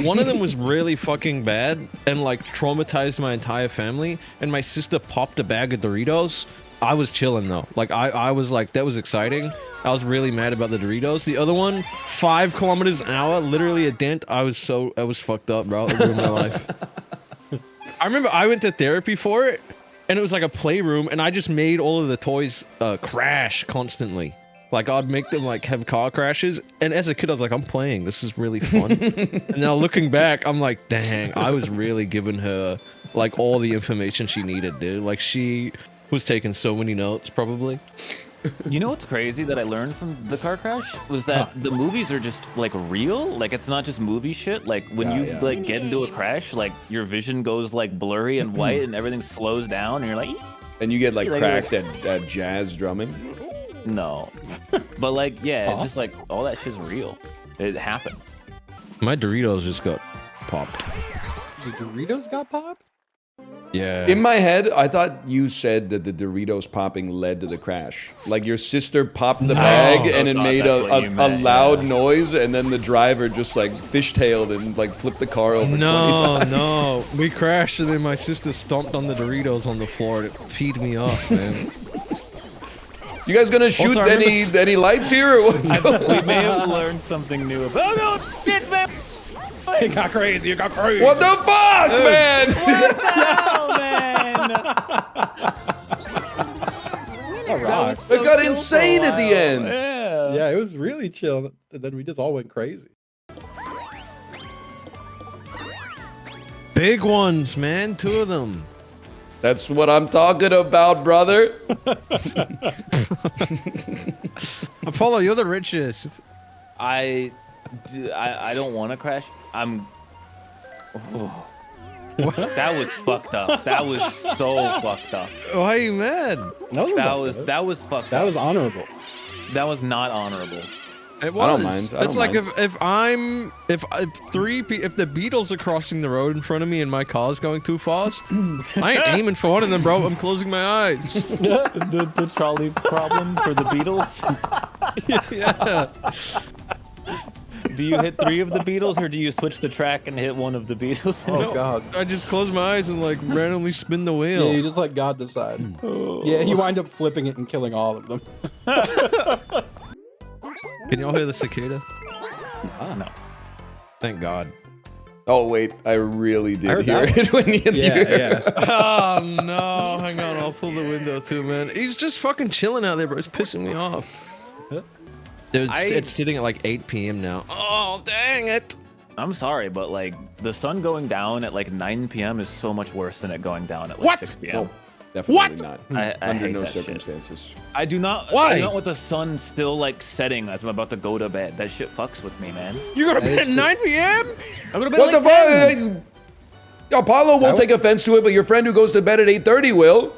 One of them was really fucking bad and like traumatized my entire family. And my sister popped a bag of Doritos. I was chilling though. Like I was like, that was exciting. I was really mad about the Doritos. The other one, 5 kilometers an hour, literally a dent. I was fucked up, bro. It ruined my life. I remember I went to therapy for it, and it was like a playroom, and I just made all of the toys crash constantly. Like I'd make them like have car crashes, and as a kid I was like, I'm playing. This is really fun. And now looking back, I'm like, dang, I was really giving her like all the information she needed, dude. Like she was taking so many notes, probably. You know what's crazy that I learned from the car crash was that the movies are just like real. Like it's not just movie shit. Like when you like get into a crash, like your vision goes like blurry and white, and everything slows down, and you're like, and you get like cracked at jazz drumming. No, but like it's just like all that shit's real. It happens. My Doritos just got popped. The Doritos got popped? Yeah. In my head, I thought you said that the Doritos popping led to the crash. Like your sister popped the bag and it made a loud noise, and then the driver just like fishtailed and like flipped the car over 20 times. No, we crashed and then my sister stomped on the Doritos on the floor and it feed me off, man. You guys gonna shoot Also, any lights here or what's going on? We may have learned something new about. Oh no, shit, man! It got crazy. It got crazy. What the fuck, man? What the hell, man? It got insane at the end. Yeah, it was really chill. And then we just all went crazy. Big ones, man. 2 of them. That's what I'm talking about, brother. Apollo, you're the richest. I don't want to crash. That was fucked up. That was so fucked up. Why are you mad? That was fucked up. That was honorable. That was not honorable. It was. I don't mind. It's like if the Beatles are crossing the road in front of me and my car's going too fast, I ain't aiming for one of them, bro. I'm closing my eyes. the trolley problem for the Beatles. Yeah. Do you hit 3 of the Beatles, or do you switch the track and hit 1 of the Beatles? Oh god. I just close my eyes and like randomly spin the wheel. Yeah, you just let God decide. Yeah, you wind up flipping it and killing all of them. Can y'all hear the cicada? No. Thank God. Oh wait, I really did hear it when you Oh no, hang on, I'll pull the window too, man. He's just fucking chilling out there, bro. It's pissing me off. Dude, it's sitting at like 8 p.m. now. Oh, dang it. I'm sorry, but like the sun going down at like 9 p.m. is so much worse than it going down at like 6 p.m. No, definitely not. I Under hate no that shit. circumstances. I do not. Why? I don't want the sun still like setting as I'm about to go to bed. That shit fucks with me, man. You go to bed at 9 p.m.? I'm gonna bed What at the like 10. fuck? Apollo won't take offense to it, but your friend who goes to bed at 8:30 will.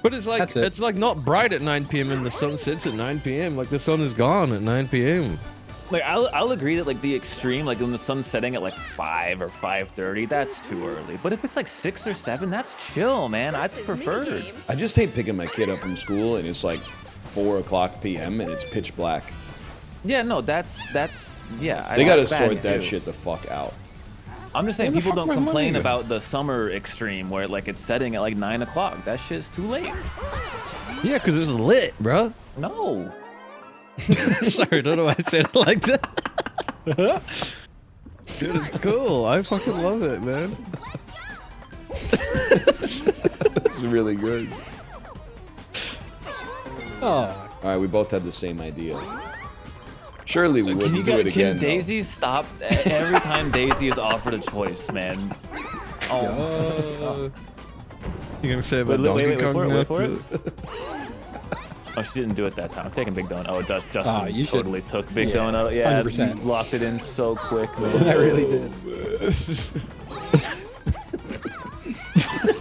But it's like not bright at 9 p.m. and the sun sets at 9 p.m. Like the sun is gone at 9 p.m. Like I'll agree that like the extreme, like when the sun's setting at like 5 or 5:30, that's too early. But if it's like 6 or 7, that's chill, man. That's preferred. I just hate picking my kid up from school and it's like 4:00 p.m. and it's pitch black. Yeah, no, that's yeah. They gotta that's bad, sort that too. shit the fuck out. I'm just saying, Where the people fuck don't my complain money go? about the summer extreme where like it's setting at like 9 o'clock. That shit's too late. Yeah, because it's lit, bro. No. Sorry, I don't know why I said it like that. Dude, it's cool. I fucking love it, man. It's really good. Oh. All right, we both had the same idea. Surely we wouldn't do it again. Can Daisy stop every time Daisy is offered a choice, man? Oh. You gonna say about Donkey Kong now, wait for it. too? Oh, she didn't do it that time. I'm taking Big Donut. Oh, Justin you should- totally took Big Donut. Yeah, 100%. you locked it in so quick, man. I really did.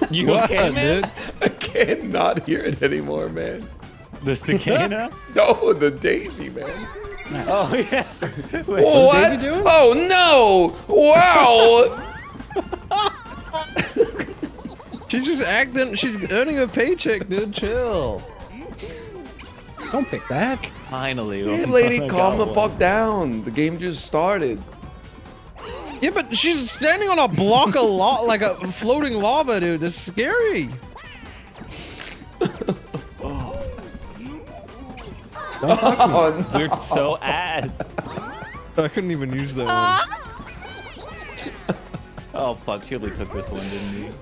You What, okay, man? dude? I cannot hear it anymore, man. The cicada? No, the Daisy, man. Oh, yeah. Wait, What? Daisy doing? Oh no! Wow! She's just acting. She's earning a paycheck, dude. Chill. Don't pick that. Finally. Hey, lady, calm the fuck down. The game just started. Yeah, but she's standing on a block of like a floating lava, dude. That's scary. Oh, no. We're so ass. I couldn't even use that one. Oh fuck, Chili took this one, didn't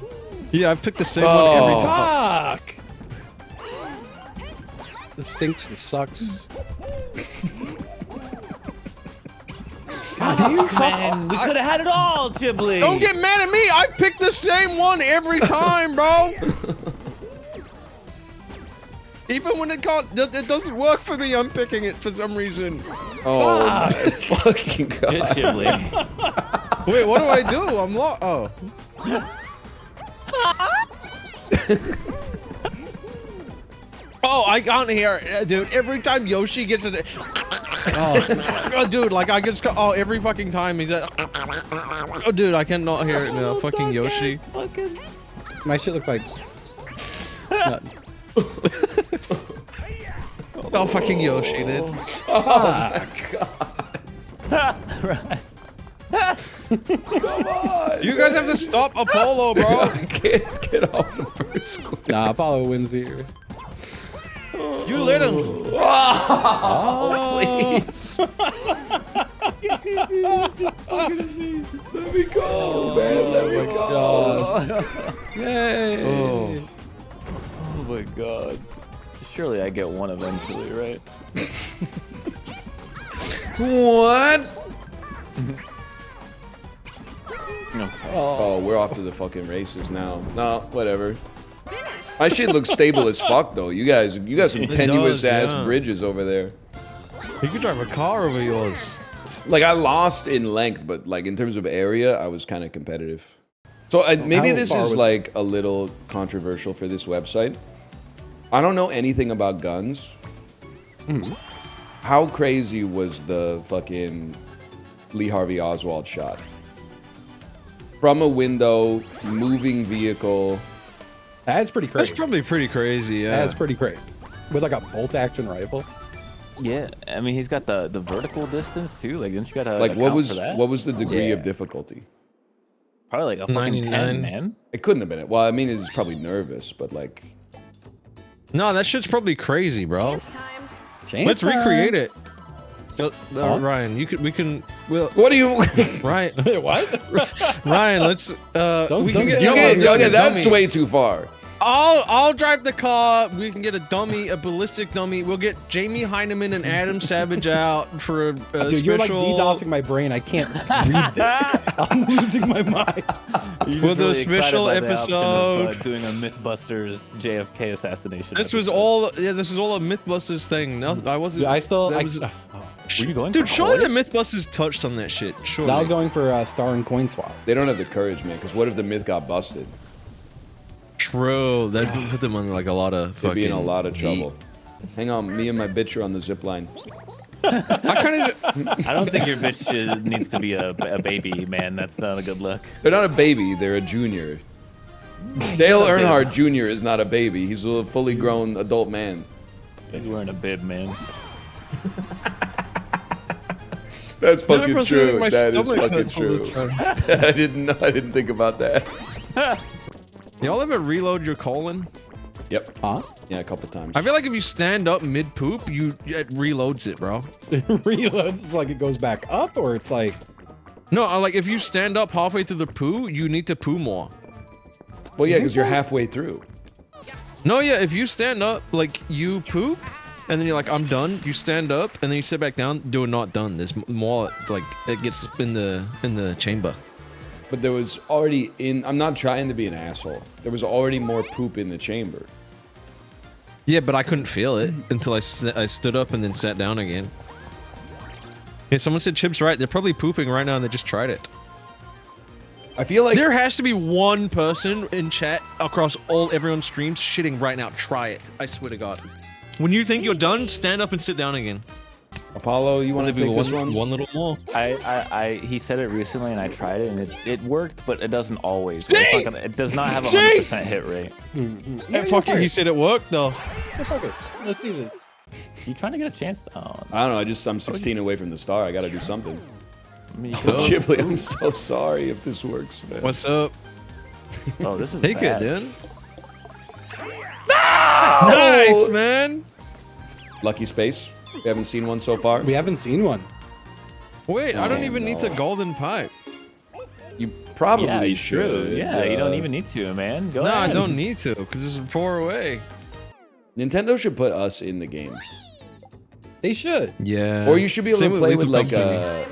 he? Yeah, I picked the same one every time. Fuck. This stinks. This sucks. Man, we could have had it all, Ghibli. Don't get mad at me. I picked the same one every time, bro. Even when it doesn't work for me, I'm picking it for some reason. Oh my fucking god. Good Ghibli. Wait, what do I do? I'm lost. Oh. Oh, I can't hear it, dude. Every time Yoshi gets it. Oh, dude, like I just go. Oh, every fucking time he's at. Oh, dude, I cannot hear it now. Fucking Yoshi. My shit look like. Nothing. Oh, fucking Yoshi, dude. Oh my god. Right. Come on. You guys have to stop Apollo, bro. I can't get off the first square. Nah, Apollo wins here. You let him. Oh, please. Let me go, man. Let me go. Yay. Oh my god. Surely I get one eventually, right? What? No. Oh, we're off to the fucking races now. No, whatever. My shit looks stable as fuck though. You got some It tenuous does, ass yeah. bridges over there. You could drive a car over yours. Like I lost in length, but like in terms of area, I was kind of competitive. So maybe How this far is was it? like a little controversial for this website. I don't know anything about guns. How crazy was the fucking Lee Harvey Oswald shot? From a window, moving vehicle. That's pretty crazy. That's probably pretty crazy, yeah. That's pretty crazy. With like a bolt action rifle. Yeah, I mean he's got the vertical distance too. Like, didn't you gotta Like what account for that? was the degree of Yeah. difficulty? Probably like a fucking 10, 99. man. It couldn't have been it. Well, I mean, he's probably nervous, but like, No, that shit's probably crazy, bro. Chance time. Let's recreate it. Ryan, well, what do you? Ryan, What? Ryan, let's we can get Okay, that's dummy. way too far. I'll drive the car. We can get a dummy, a ballistic dummy. We'll get Jamie Heineman and Adam Savage out for a Dude, special. you're like DDoSing my brain. I can't read this. I'm losing my mind. For the special episode. Doing a MythBusters JFK assassination. This was all. Yeah, this is all a MythBusters thing. No, I wasn't. Dude, I still. that I, was- Were you going? Dude, for surely the coin? MythBusters touched on that shit. Surely. I was going for Star and Coin Swap. They don't have the courage, man. Because what if the myth got busted? True. That put them on like a lot of They'd fucking. be in a lot of trouble. Hang on, me and my bitch are on the zip line. I don't think your bitch needs to be a baby, man. That's not a good look. They're not a baby. They're a junior. Dale Earnhardt Jr. is not a baby. He's a fully grown adult man. He's wearing a bib, man. That's fucking everyone's true. like, my That is stomach fucking hurts all the true. time. I didn't think about that. Y'all ever reload your colon? Yep. Huh? Yeah, a couple times. I feel like if you stand up mid poop, it reloads it, bro. Reloads. It's like it goes back up, or it's like. No, like if you stand up halfway through the poo, you need to poo more. Well, yeah, because you're halfway through. No, yeah, if you stand up, like you poop, and then you're like, I'm done. You stand up, and then you sit back down. Do a not done. There's more, like it gets in the chamber. But there was already I'm not trying to be an asshole. There was already more poop in the chamber. Yeah, but I couldn't feel it until I stood up and then sat down again. Yeah, someone said Chip's right. They're probably pooping right now and they just tried it. I feel like there has to be one person in chat across everyone's streams shitting right now. Try it. I swear to God. When you think you're done, stand up and sit down again. Apollo, you want to take this one? One little more. He said it recently and I tried it and it worked, but it doesn't always. See? It does not have a 100% hit rate. Fucking, he said it worked though. Let's see this. You trying to get a chance? To, I don't know. I'm 16 away from the star. I got to do something. I mean, Ghibli, I'm so sorry if this works, man. What's up? Oh, this is Take bad. it, dude. No! Nice, man. Lucky Space. We haven't seen one so far. We haven't seen one. Wait, I don't even need no. the golden pipe. You probably Yeah, you should. should. Yeah, you don't even need to, man. Go No, ahead. I don't need to, because it's 4 away. Nintendo should put us in the game. They should. Yeah. Or you should be able Same to play with Lethal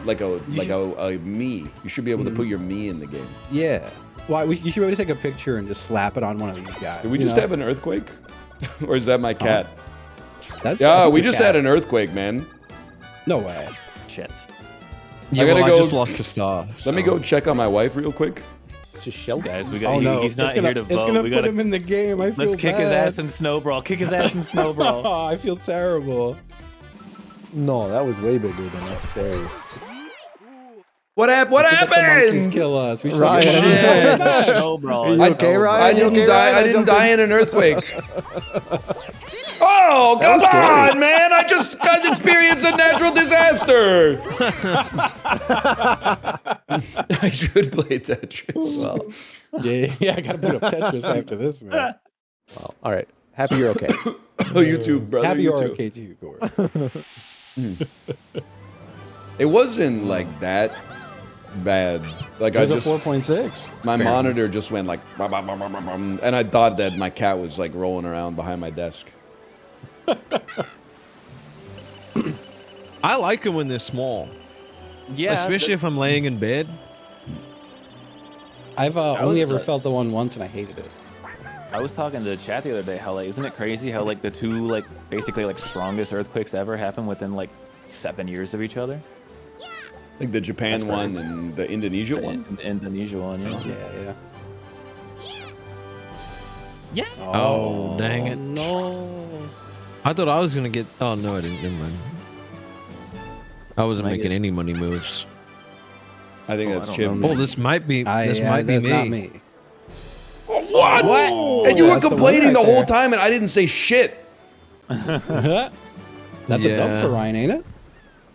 like Company. a me. You should be able to put your me in the game. Yeah. Why? You should be able to take a picture and just slap it on one of these guys. Did we just have an earthquake? Or is that my cat? That's Yeah, we just had an earthquake, man. No way. Shit. Yeah, I gotta well, go. I just lost a star. Let me go check on my wife real quick. It's just shell. Guys, we got. Oh no, he's not it's gonna, here to vote. It's gonna we put gotta, him in the game. I feel let's kick his ass in snow brawl. Kick his ass in snow brawl. Oh, I feel terrible. No, that was way bigger than upstairs. What happened? What Monkeys happened? kill us. We should Ryan, get shit. them back. Snow brawl. Are you okay, Ryan? I You didn't okay, die. Ryan? I didn't die in an earthquake. Oh, come on, man! I just experienced a natural disaster. I should play Tetris. Well, Yeah, I gotta put up Tetris after this, man. Well, all right. Happy you're okay. oh, you too, brother. Happy you you're too. okay too, Kory. It wasn't like that bad. Like It was I a just 4.6. my monitor just went like, "Bum, bum, bum, bum, bum, bum," and I thought that my cat was like rolling around behind my desk. I like it when they're small. Yeah. Especially if I'm laying in bed. I've only was, ever felt the one once and I hated it. I was talking to the chat the other day. How like, isn't it crazy how like the two like basically like strongest earthquakes ever happen within like 7 years of each other? Like the Japan one and the Indonesia one. The Indonesia one, yeah. Yeah. Yeah. Oh, dang it. No. I thought I was going to get... Oh, no, I didn't. Never mind. I wasn't making any money moves. I think that's I don't Chim. know, Oh, this might be... This yeah, might be that's not me. What? What? And you were That's the one complaining the right whole there. time, and I didn't say shit. That's a dub for Ryan, ain't it?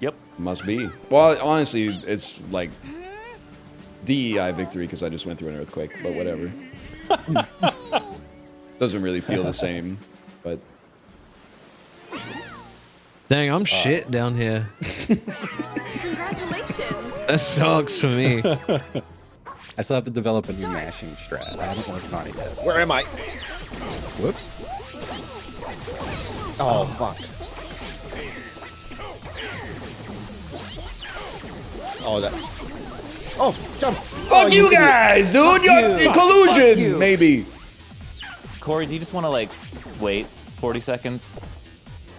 Yep. Must be. Well, honestly, it's like DEI victory because I just went through an earthquake, but whatever. Doesn't really feel the same, but Dang, I'm shit down here. Congratulations. That sucks for me. I still have to develop a new matching strat. I haven't worked on it yet. Where am I? Whoops. Oh, fuck. Oh, that. Oh, jump. fuck you guys, dude. You're collusion, maybe. Kory, do you just want to like wait 40 seconds?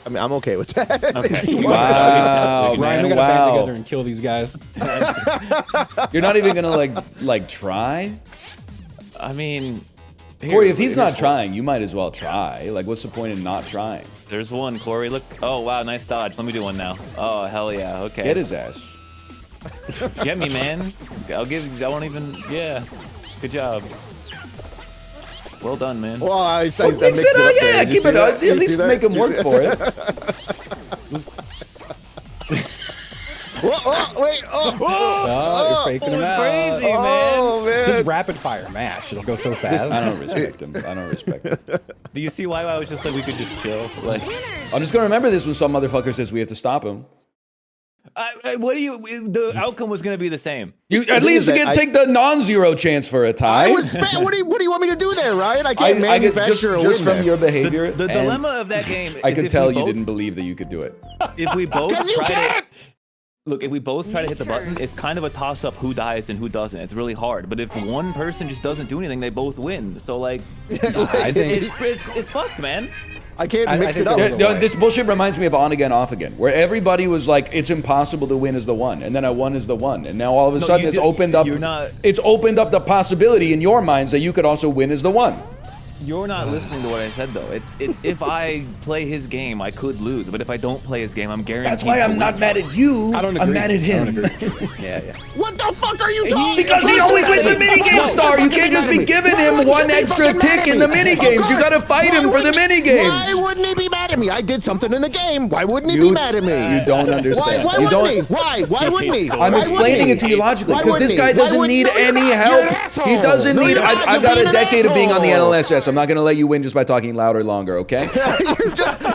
I mean, I'm okay with that. Okay. Wow, Ryan, we man. gotta band Wow. together and kill these guys. You're not even gonna like try. I mean, Kory, if he's not trying, you might as well try. Like, what's the point in not trying? there's one. Kory, look. Oh wow, nice dodge. Let me do one now. Oh hell yeah. Okay. Get his ass. Get me, man. I'll give. I won't even. Yeah. Good job. Well done, man. Well, I Mix it up, yeah, keep it up. At least make him work for it. Wait, Oh, you're faking him out. Crazy, man. Oh, man. Just rapid fire mash. It'll go so fast. I don't respect him. I don't respect him. Do you see why I was just like we could just chill? Like, I'm just gonna remember this when some motherfucker says we have to stop him. what do you? The outcome was gonna be the same. You at least take the non-zero chance for a tie. What do you want me to do there, Ryan? I can't I guess manufacture a just win from there. your behavior. The and dilemma of that game. I is could if tell we you both- didn't believe that you could do it. If we both 'Cause you try to can't! look, if we both try to hit the button, it's kind of a toss-up who dies and who doesn't. It's really hard. But if one person just doesn't do anything, they both win. So like, I think it's fucked, man. I can't I mix think it up. there was a way. This bullshit reminds me of On Again, Off Again, where everybody was like, "It's impossible to win as the one," and then I won as the one, and now all of a sudden it's opened up. You're not. It's opened up the possibility in your minds that you could also win as the one. You're not listening to what I said though. It's if I play his game, I could lose, but if I don't play his game, I'm guaranteed. That's why I'm not mad at you. I don't agree. I'm mad at him. Yeah. What the fuck are you talking Because he always wins a minigame star. You can't just be giving him one extra tick in the minigames. You gotta fight him for the minigames. Why wouldn't he be mad at me? I did something in the game. Why wouldn't he be mad at me? You don't understand. Why wouldn't he? Why wouldn't he? I'm explaining it to you logically because this guy doesn't need any help. He doesn't need. I've got a decade of being on the NLSS. I'm not gonna let you win just by talking louder longer, okay?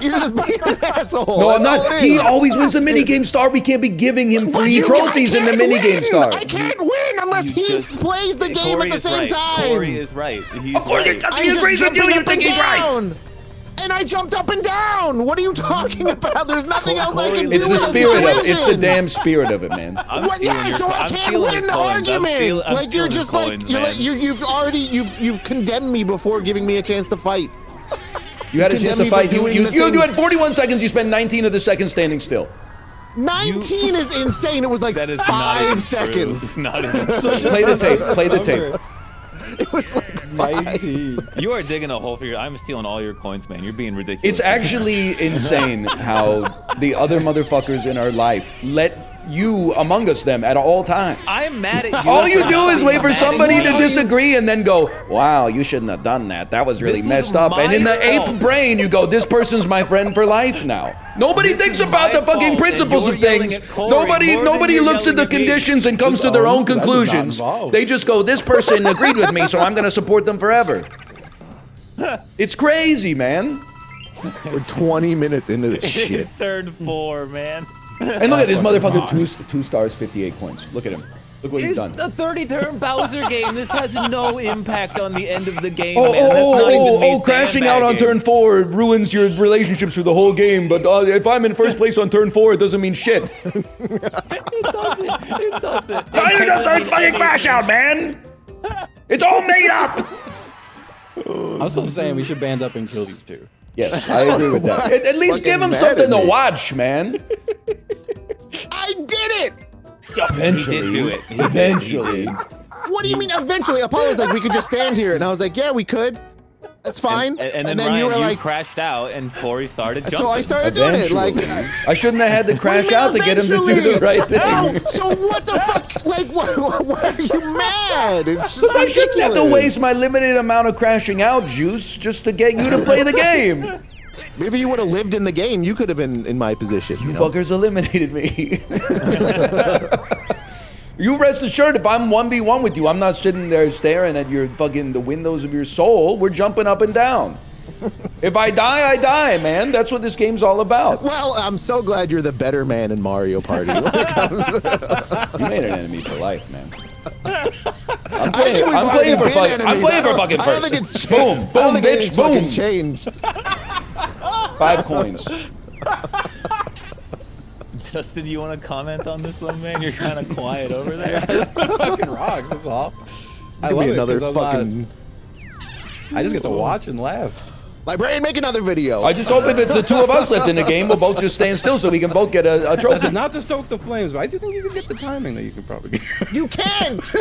You're just being an asshole. No, I'm not. He always wins the minigame star. We can't be giving him free trophies in the minigame star. I can't win unless he plays the game at the same time. Kory is right. Of course, because he agrees with you. You think he's right. And I jumped up and down. What are you talking about? There's nothing else I can do. It's the spirit of it. It's the damn spirit of it, man. So I can't win the argument. Like you're just like you've condemned me before giving me a chance to fight. You had a chance to fight. You had 41 seconds. You spent 19 of the seconds standing still. 19 is insane. It was like 5 seconds. It's not even Play the tape. Play the tape. It was like 19. You are digging a hole for your. I'm stealing all your coins, man. You're being ridiculous. It's actually insane how the other motherfuckers in our life let you among us them at all times. I'm mad at you. All you do is wait for somebody to disagree and then go, wow, you shouldn't have done that. That was really messed up. And in the ape brain, you go, this person's my friend for life now. Nobody thinks about the fucking principles of things. Nobody looks at the conditions and comes to their own conclusions. They just go, this person agreed with me, so I'm going to support them forever. It's crazy, man. We're 20 minutes into this shit. It's turn 4, man. And look at this motherfucker, 2 stars, 58 coins. Look at him. Look what you've done. It's a 30-turn Bowser game. This has no impact on the end of the game, man. Crashing out on turn 4 ruins your relationships through the whole game, but if I'm in first place on turn 4, it doesn't mean shit. It doesn't. Why you just fucking crash out, man? It's all made up! I'm still saying we should band up and kill these two. Yes, I agree with that. At least give him something to watch, man. I did it! Eventually. He did do it. Eventually. What do you mean eventually? Apollo's like, we could just stand here. And I was like, yeah, we could. That's fine. And then Ryan, you were like, crashed out and Kory started jumping. So I started doing it. Like, I shouldn't have had to crash out to get him to do the right thing. So what the fuck? Like, why are you mad? It's just Because I shouldn't have to waste my limited amount of crashing out juice just to get you to play the game. Maybe you would have lived in the game. You could have been in my position. You fuckers eliminated me. You rest assured, if I'm 1v1 with you, I'm not sitting there staring at your fucking the windows of your soul. We're jumping up and down. If I die, I die, man. That's what this game's all about. Well, I'm so glad you're the better man in Mario Party. You made an enemy for life, man. I'm playing for fucking first. I don't think it's changed. Boom, boom, bitch, boom. Changed. 5 coins. Justin, you want to comment on this one, man? You're kind of quiet over there. Fucking rocks, that's all. I Give love me it another 'cause fucking. I just get to watch and laugh. Librarian, make another video. I just hope if it's the two of us left in the game, we'll both just stand still so we can both get a trophy. Listen, not to stoke the flames, but I do think you can get the timing that you can probably get. You can't.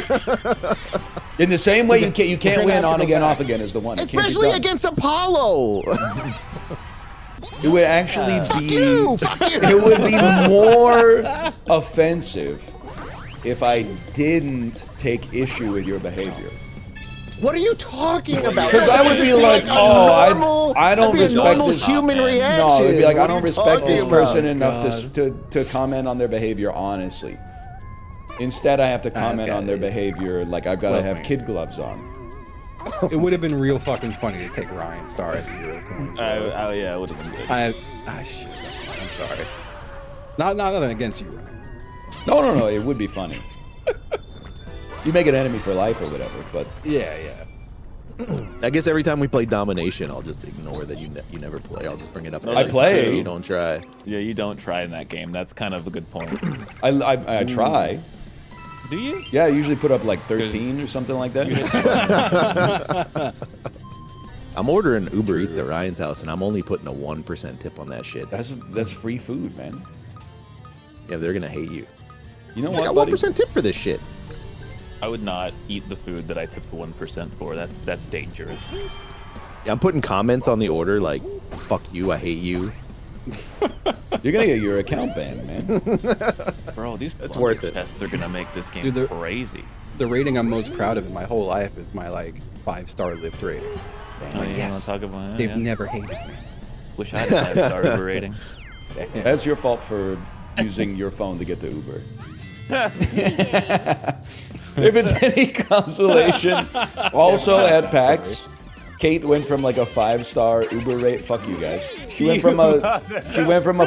In the same way, you can't win on again, off again is the one. Especially against Apollo. It would actually be. Fuck you. It would be more offensive if I didn't take issue with your behavior. What are you talking about? Because I would be like, oh, I don't respect this human reaction. No, it'd be like, What I are don't you respect this talking person about? enough to comment on their behavior honestly. Instead, I have to comment on their behavior like I've got to have kid gloves on. It would have been real fucking funny to take Ryan Star at 0 coins. Yeah, it would have been good. Shit. I'm sorry. Not nothing against you, Ryan. No, it would be funny. You make an enemy for life or whatever, but yeah. I guess every time we play domination, I'll just ignore that you never play. I'll just bring it up. I play. You don't try. Yeah, you don't try in that game. That's kind of a good point. I try. Do you? Yeah, I usually put up like 13 or something like that. I'm ordering Uber Eats at Ryan's house, and I'm only putting a 1% tip on that shit. That's free food, man. Yeah, they're gonna hate you. You know I what, got buddy? 1% tip for this shit. I would not eat the food that I tipped 1% for. That's dangerous. Yeah, I'm putting comments on the order like, "Fuck you, I hate you." You're gonna get your account banned, man. Bro, these It's worth it. tests are gonna make this game Dude, they're- crazy. The rating I'm most proud of in my whole life is my like 5-star lift rating. Oh, Like, you yes, wanna talk about that? they've Yeah. never hated me. Wish I had a 5-star Uber rating. That's your fault for using your phone to get the Uber. If it's any consolation, also at PAX, Kate went from like a 5-star Uber rate. Fuck you guys. She went from a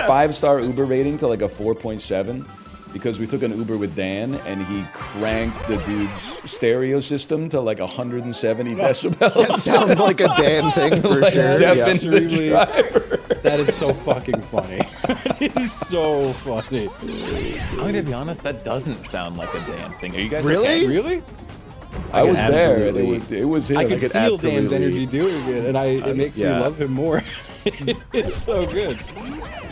5-star Uber rating to like a 4.7 because we took an Uber with Dan and he cranked the dude's stereo system to like 170 decibels. That sounds like a Dan thing for Like sure. deafened Yeah. the driver. That is so fucking funny. It is so funny. I'm gonna be honest, that doesn't sound like a Dan thing. Are you guys Really? okay? Really? I was there and absolutely- it was him. I could could feel Dan's absolutely- energy doing it, and it makes me yeah. love him more. It's so good.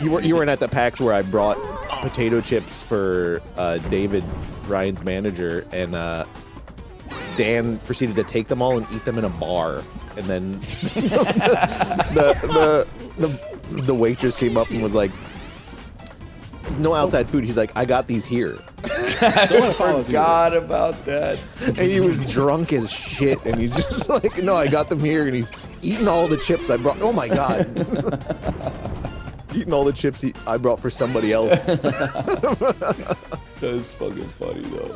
You weren't at the PAX where I brought potato chips for David, Ryan's manager, and Dan proceeded to take them all and eat them in a bar, and then the waitress came up and was like, "There's no outside food." He's like, "I got these here." I forgot about that. And he was drunk as shit, and he's just like, "No, I got them here," and he's eating all the chips I brought. Oh my god. Eating all the chips I brought for somebody else. That is fucking funny though.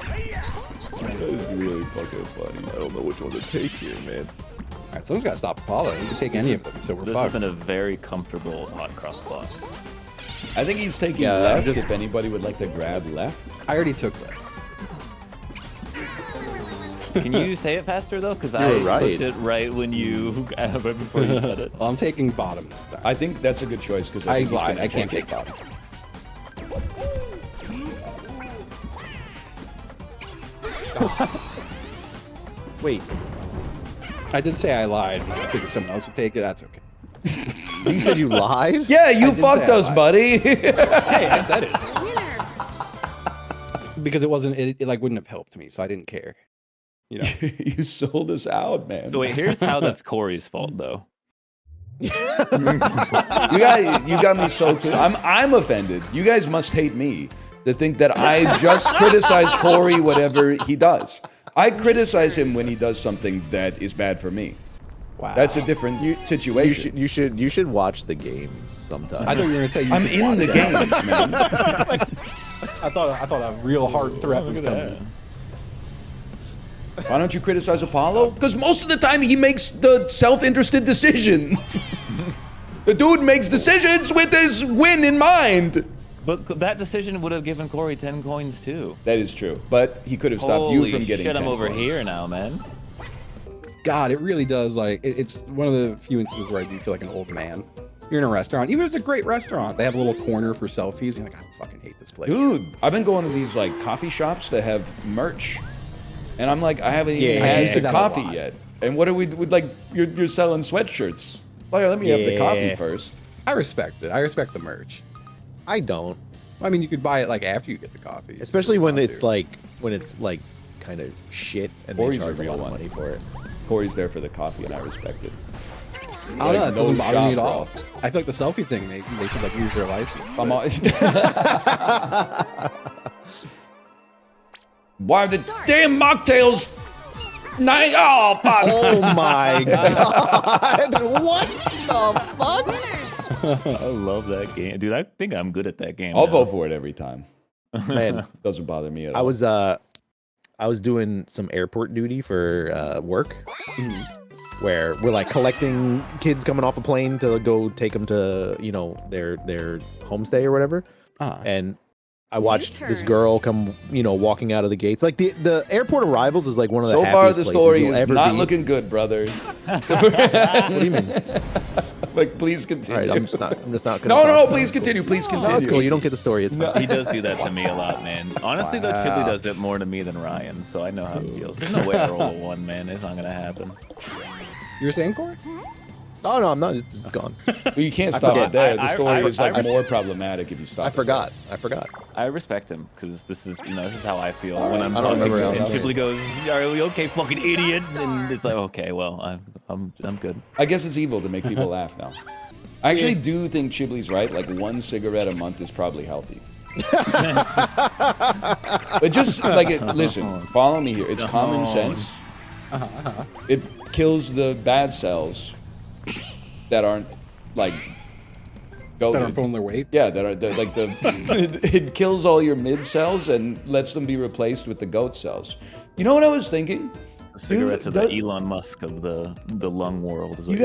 That is really fucking funny. I don't know which one to take here, man. All right, someone's got to stop Apollo. You can take any of them, so we're This has fucked. been a very comfortable hot cross class. I think he's taking Yeah, left. just- If anybody would like to grab left. I already took that. Can you say it faster though? Because I You're right. looked it right when you right before you said it. Well, I'm taking bottom this time. I think that's a good choice because I lied. I can't take bottom. Wait, I did say I lied. I figured someone else would take it. That's okay. you said you lied? Yeah, you did fucked say I us, lied. buddy. Hey, I said it. Because it wasn't. It like wouldn't have helped me, so I didn't care. You know. You sold us out, man. So wait, here's how that's Kory's fault though. You got me so too. I'm offended. You guys must hate me to think that I just criticize Kory whatever he does. I criticize him when he does something that is bad for me. Wow. That's a different situation. You should watch the games sometime. I thought you were gonna say you I'm should in watch the that. games, man. I thought a real hard threat was coming. Why don't you criticize Apollo? Because most of the time he makes the self-interested decision. The dude makes decisions with his win in mind. But that decision would have given Kory 10 coins too. That is true. But he could have stopped Holy you from getting shit, 10 I'm over coins. here now, man. God, it really does. Like, it's one of the few instances where I do feel like an old man. You're in a restaurant, even if it's a great restaurant, they have a little corner for selfies. You're like, I fucking hate this place. Dude, I've been going to these like coffee shops that have merch. And I'm like, I haven't even Yeah, I had see the that a coffee lot. yet. And what are we like? You're selling sweatshirts. Like, let me have the coffee Yeah. first. I respect it. I respect the merch. I don't. I mean, you could buy it like after you get the coffee. Especially if when you it's want like kind of shit and Kory's they a charge a real lot of one. money for it. Kory's there for the coffee, and I respect it. to. I don't know. It Like, doesn't no bother me at shop, all. bro. I feel like the selfie thing, they should like use their license. I'm but- always. Why the damn mocktails? Oh, fuck. Oh my god! What the fuck? I love that game. Dude, I think I'm good at that game. I'll now. vote for it every time. Man, Doesn't bother me at all. I was doing some airport duty for work, where we're like collecting kids coming off a plane to go take them to their homestay or whatever. And I watched this girl come walking out of the gates. Like the airport arrivals is like one of the So far, happiest the places story you'll is ever not be. looking good, brother. What do you mean? Like, please continue. All right, I'm just not gonna. No, talk. please continue. Please continue. No, it's cool. You don't get the story. It's fine. He does do that to me a lot, man. Honestly, though, Wow. Chili does it more to me than Ryan, so I know how it feels. There's no way I roll a 1, man. It's not gonna happen. You were saying, Kory? Oh no, I'm not. It's gone. But you can't stop it there. The story is like I- more problematic if you stop. I forgot. I forgot. I respect him because this is how I feel when I'm I don't remember talking. how And that Ghibli goes, "Are we okay, fucking idiot?" And it's like, okay, well, I'm good. I guess it's evil to make people laugh now. I actually do think Chibli's right. Like 1 cigarette a month is probably healthy. But just like listen, follow me here. It's common sense. It kills the bad cells that aren't like That aren't pulling their weight. Yeah, that are like the it kills all your mid cells and lets them be replaced with the goat cells. You know what I was thinking? Cigarettes are the Elon Musk of the lung world. Is what You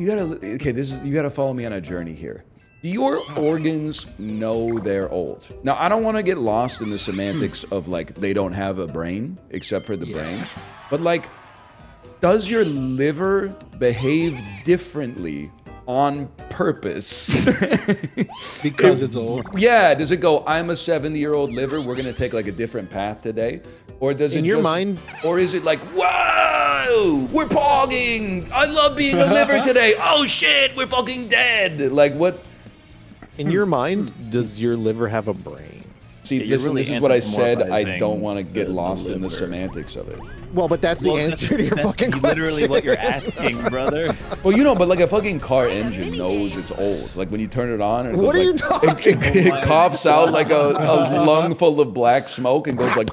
gotta okay. You gotta follow me on a journey here. Do your organs know they're old? Now, I don't want to get lost in the semantics of like they don't have a brain except for the brain, but like, does your liver behave differently on purpose? Because it's old. Yeah. Does it go, I'm a 70-year-old liver, we're gonna take like a different path today? Or does it In your just, mind- or is it like, whoa, we're pogging, I love being a liver today, oh shit, we're fucking dead. Like what? In your mind, does your liver have a brain? See, listen, this is what I said. I don't want to get lost in the semantics of it. Well, but that's the answer to your fucking question. Literally what you're asking, brother. Well, you know, but like a fucking car engine knows it's old. Like when you turn it on, and it What goes are you like, talking it coughs out like a lung full of black smoke and goes like,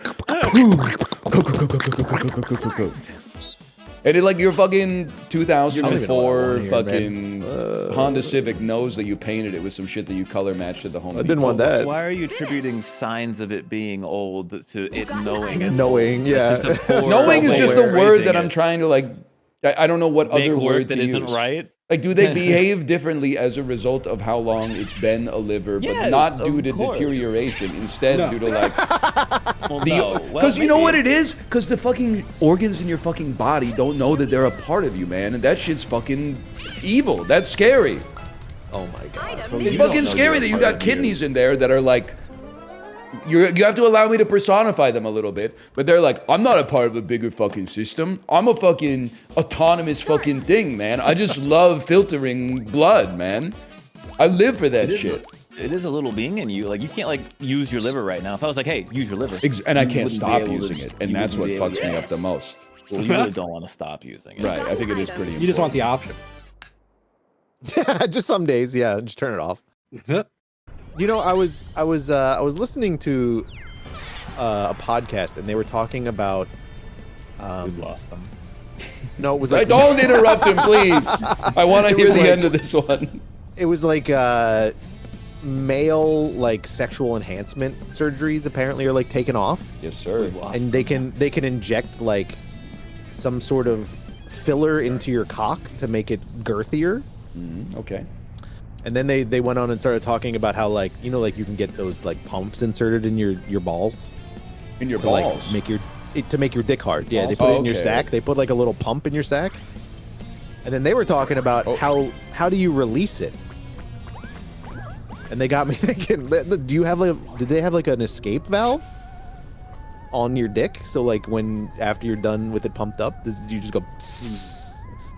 and it like your fucking 2004 fucking Honda Civic knows that you painted it with some shit that you color matched to the Home. I didn't want that. Why are you attributing signs of it being old to it knowing it? Knowing, yeah. Knowing is just a Self-aware word that raising I'm it. trying to like. I don't know what Make other work word that to isn't use. right? Like, do they behave differently as a result of how long it's been a liver, but Yes, not due of to course. deterioration? Instead, No. due to like Well, the no. because Well, you know maybe. what it is? Because the fucking organs in your fucking body don't know that they're a part of you, man, and that shit's fucking evil. That's scary. Oh my god. It's You don't fucking know scary you're that a you part got of you. kidneys in there that are like. You have to allow me to personify them a little bit, but they're like, I'm not a part of a bigger fucking system. I'm a fucking autonomous fucking thing, man. I just love filtering blood, man. I live for that shit. It is a little being in you. Like you can't like use your liver right now. If I was like, hey, use your liver, And I you can't wouldn't be stop able to- using it, and you that's what wouldn't be fucks able me to- up the most. Well, you really don't want to stop using it. Right, I think it is pretty important. You just want the option. Just some days, yeah. Just turn it off. You know, I was listening to a podcast, and they were talking about. We've lost them. No, it was like. Don't interrupt him, please. I want to It hear was the like- end of this one. It was like male like sexual enhancement surgeries apparently are like taken off, Yes, sir. and they can inject like some sort of filler into your cock to make it girthier. Okay. And then they went on and started talking about how like you know like you can get those like pumps inserted in your balls In your to balls. like make your dick hard. Yeah, they Balls? put it in your Okay. sack. They put like a little pump in your sack. And then they were talking about how do you release it? And they got me thinking, did they have like an escape valve on your dick? So like when after you're done with it pumped up, do you just go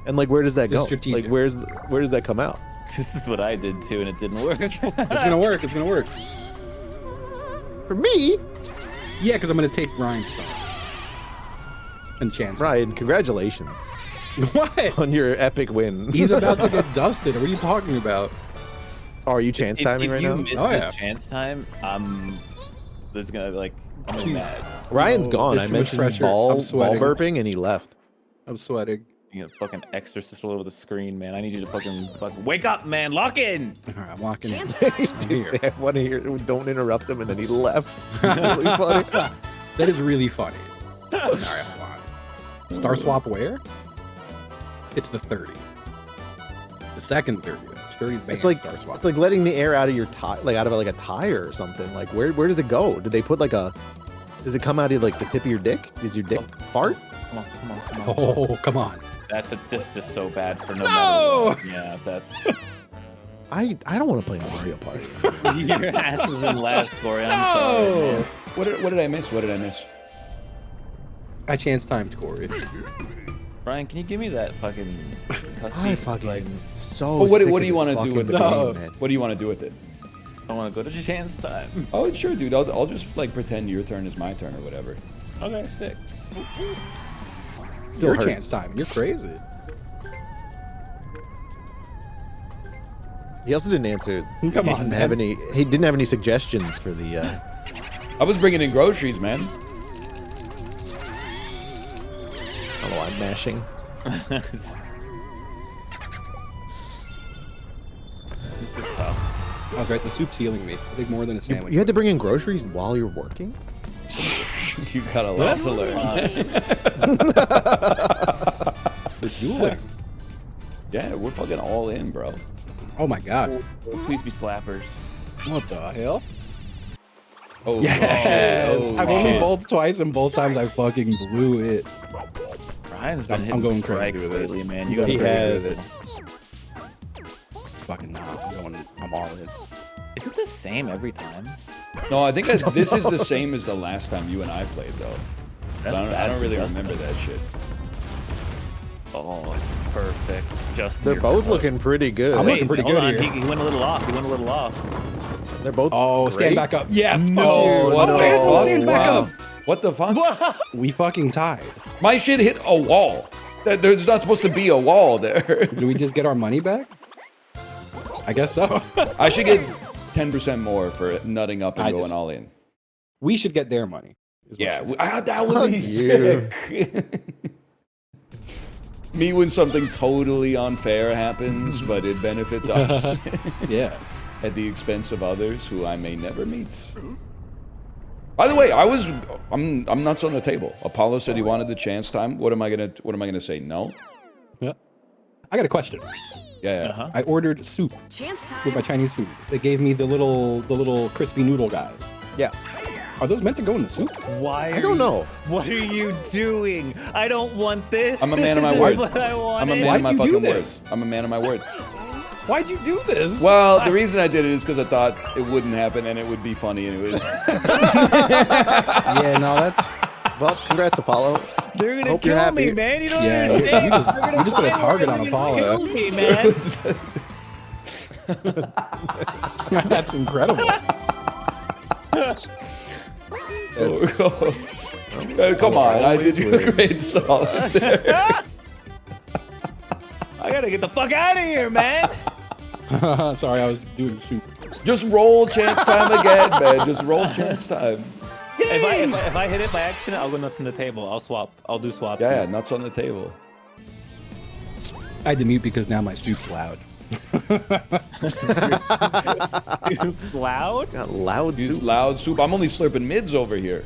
and like where does that Just go? strategic. Like where does that come out? This is what I did too, and it didn't work. It's gonna work. It's gonna work. For me, Yeah, because I'm gonna take Ryan's stuff. And chance. Ryan, congratulations What? on your epic win. He's about to get dusted. What are you talking about? Oh, are you chance timing right if now? you miss Oh, this yeah. chance time, this is gonna be like I'm gonna be mad. Ryan's No, gone. there's I too much mentioned pressure. ball I'm sweating. burping and he left. I'm sweating. You know, fucking exorcist all over the screen, man. I need you to fucking wake up, man. Lock in. All right, I'm walking in. He did say, I want to hear. Don't interrupt him, and then he left. Really funny. That is really funny. All right, hold on. Star swap where? It's the 30. The second 30. It's 30 band It's like star swap. it's like letting the air out of your tire, like out of like a tire or something. Like where does it go? Did they put like a? Does it come out of like the tip of your dick? Does your dick fart? Come on, come on, come on. Oh, come on. That's just so bad for no No! matter what. Yeah, that's I don't want to play Mario Party. your ass is in last, Kory. I'm No! sorry. man. What did I miss? What did I miss? I chance timed Kory. Brian, can you give me that fucking? I fucking so. Well, what sick do of you this want to do fucking with it? game, man. What do you want to do with it? I want to go to chance time. Oh, sure, dude. I'll just like pretend your turn is my turn or whatever. Okay, sick. Still your chance time. You're crazy. He also didn't answer. Come on, man. He didn't have any suggestions for the. I was bringing in groceries, man. I don't know. I'm mashing. This is tough. I was right. The soup's healing me. I think more than a sandwich. You had to bring in groceries while you're working. You got a lot to learn. We're dueling. Yeah, we're fucking all in, bro. Oh my god. Please be slappers. What the hell? Oh, yes! Oh, I've only shit. bowled twice, and both times I fucking blew it. Ryan's been I'm hitting going strikes crazy with it. lately, man. You gotta He be has. with it. Fucking nah. I'm all in. Is it the same every time? No, I think this is the same as the last time you and I played, though. I don't really remember that shit. Oh, it's perfect. Just They're both looking pretty good. I'm looking pretty hold good on. here. He went a little off. He went a little off. They're both. Oh, great. stand back up. Yes. No, fuck you. what the fuck? Stand back Wow. up. What the fuck? We fucking tied. My shit hit a wall. There's not supposed to be a wall there. Do we just get our money back? I guess so. I should get 10% more for nutting up and going all in. We should get their money. Yeah, that would be sick. Me when something totally unfair happens, but it benefits us. Yeah. At the expense of others who I may never meet. By the way, I'm nuts on the table. Apollo said he wanted the chance time. What am I gonna say? No? Yeah. I got a question. Yeah. I ordered soup with my Chinese food. They gave me the little crispy noodle guys. Yeah. Are those meant to go in the soup? Why? I don't know. What are you doing? I don't want this. I'm a man of my This word. isn't what I I'm a wanted. man of my Why'd you do fucking word. this? I'm a man of my word. Why'd you do this? Well, the reason I did it is because I thought it wouldn't happen and it would be funny and it would. Yeah, no, that's. Well, congrats, Apollo. They're gonna Hope you're kill happy. me, man. You don't Yeah, understand. you just- They're gonna you just put a find target one on and Apollo. kill me, man. That's incredible. Come on, I did you a great solid there. I gotta get the fuck out of here, man. Sorry, I was doing soup. Just roll chance time again, man. Just roll chance time. If I hit it by accident, I'll go nuts on the table. I'll swap. I'll do swaps. Yeah, nuts on the table. I had to mute because now my soup's loud. Soup's loud? Got loud Use soup. loud soup. I'm only slurping mids over here.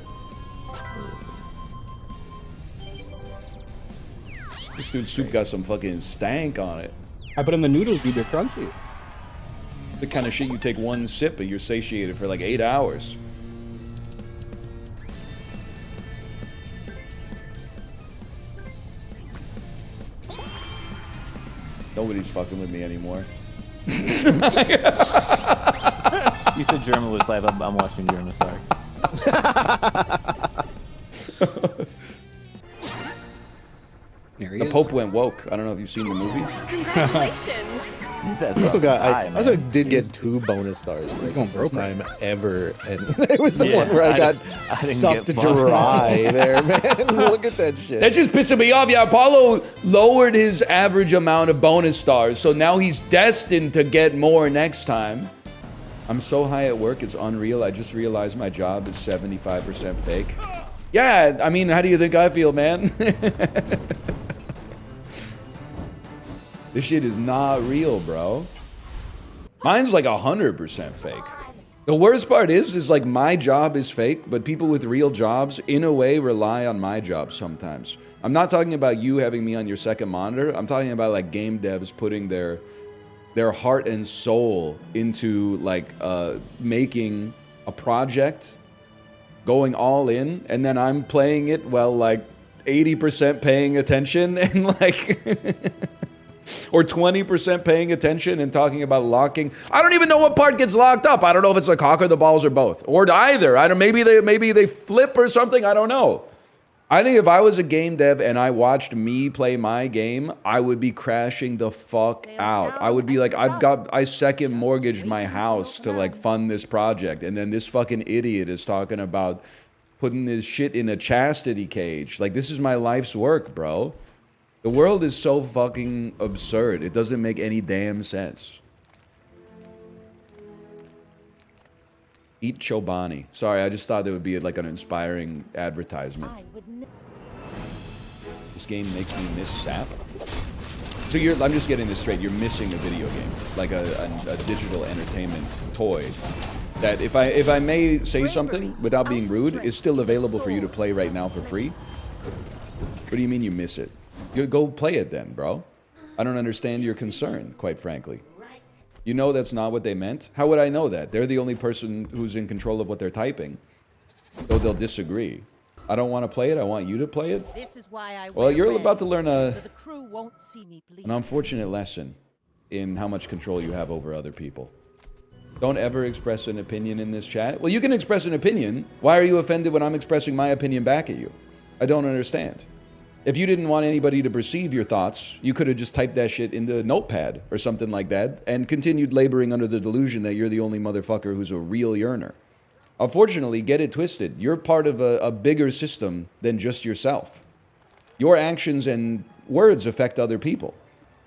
This dude's soup got some fucking stank on it. I put in the noodles, dude. They're crunchy. The kind of shit you take one sip and you're satiated for like 8 hours. Nobody's fucking with me anymore. You said German was live. I'm watching German. Sorry. The Pope went woke. I don't know if you've seen the movie. Congratulations. I also did get 2 bonus stars for the first time ever, and it was the Yeah, one where I got didn't sucked get bonus. dry there, man. Look at that shit. That's just pissing me off. Yeah, Apollo lowered his average amount of bonus stars, so now he's destined to get more next time. I'm so high at work, it's unreal. I just realized my job is 75% fake. Yeah, I mean, how do you think I feel, man? This shit is not real, bro. Mine's like 100% fake. The worst part is like my job is fake, but people with real jobs, in a way, rely on my job sometimes. I'm not talking about you having me on your second monitor. I'm talking about like game devs putting their heart and soul into like making a project, going all in, and then I'm playing it while like 80% paying attention and like or 20% paying attention and talking about locking. I don't even know what part gets locked up. I don't know if it's the cock or the balls or both or either. I don't. Maybe they flip or something. I don't know. I think if I was a game dev and I watched me play my game, I would be crashing the fuck out. I would be like, I second mortgaged my house to like fund this project, and then this fucking idiot is talking about putting this shit in a chastity cage. Like, this is my life's work, bro. The world is so fucking absurd. It doesn't make any damn sense. Eat Chobani. Sorry, I just thought it would be like an inspiring advertisement. This game makes me miss SAP. So I'm just getting this straight. You're missing a video game, like a digital entertainment toy that, if I may say something without being rude, is still available for you to play right now for free. What do you mean you miss it? You go play it then, bro. I don't understand your concern, quite frankly. You know that's not what they meant? How would I know that? They're the only person who's in control of what they're typing. Though they'll disagree. I don't want to play it, I want you to play it. This is why I Well, you're about to learn so the crew won't see me bleed. an unfortunate lesson in how much control you have over other people. Don't ever express an opinion in this chat. Well, you can express an opinion. Why are you offended when I'm expressing my opinion back at you? I don't understand. If you didn't want anybody to perceive your thoughts, you could have just typed that shit into Notepad or something like that and continued laboring under the delusion that you're the only motherfucker who's a real yearner. Unfortunately, get it twisted. You're part of a bigger system than just yourself. Your actions and words affect other people.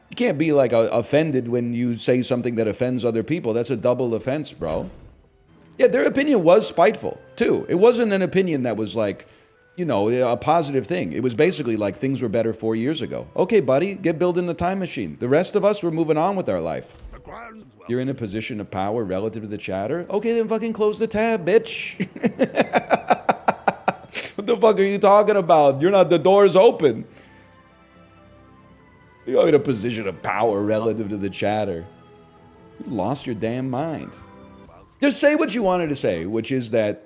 You can't be like offended when you say something that offends other people. That's a double offense, bro. Yeah, their opinion was spiteful, too. It wasn't an opinion that was like, you know, a positive thing. It was basically like things were better 4 years ago. Okay, buddy, get building the time machine. The rest of us, we're moving on with our life. You're in a position of power relative to the chatter? Okay, then fucking close the tab, bitch. What the fuck are you talking about? You're not, the door's open. You're in a position of power relative to the chatter. You've lost your damn mind. Just say what you wanted to say, which is that,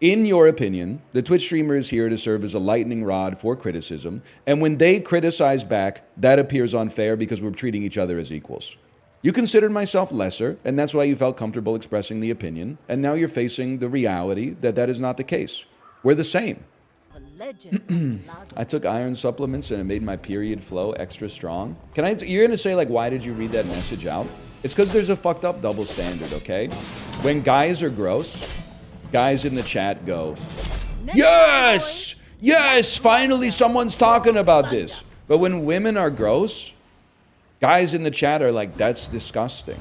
in your opinion, the Twitch streamer is here to serve as a lightning rod for criticism, and when they criticize back, that appears unfair because we're treating each other as equals. You considered myself lesser, and that's why you felt comfortable expressing the opinion, and now you're facing the reality that that is not the case. We're the same. I took iron supplements and it made my period flow extra strong. You're gonna say, like, why did you read that message out? It's because there's a fucked up double standard, okay? When guys are gross, guys in the chat go, yes! Yes! Finally someone's talking about this. But when women are gross, guys in the chat are like, that's disgusting.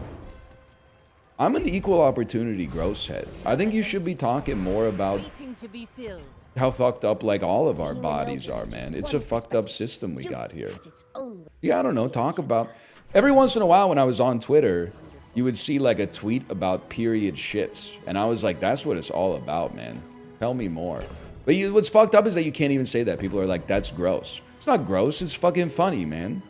I'm an equal opportunity gross head. I think you should be talking more about how fucked up like all of our bodies are, man. It's a fucked up system we got here. Yeah, I don't know, talk about... Every once in a while when I was on Twitter, you would see like a tweet about period shits. And I was like, that's what it's all about, man. Tell me more. But what's fucked up is that you can't even say that. People are like, that's gross. It's not gross, it's fucking funny, man.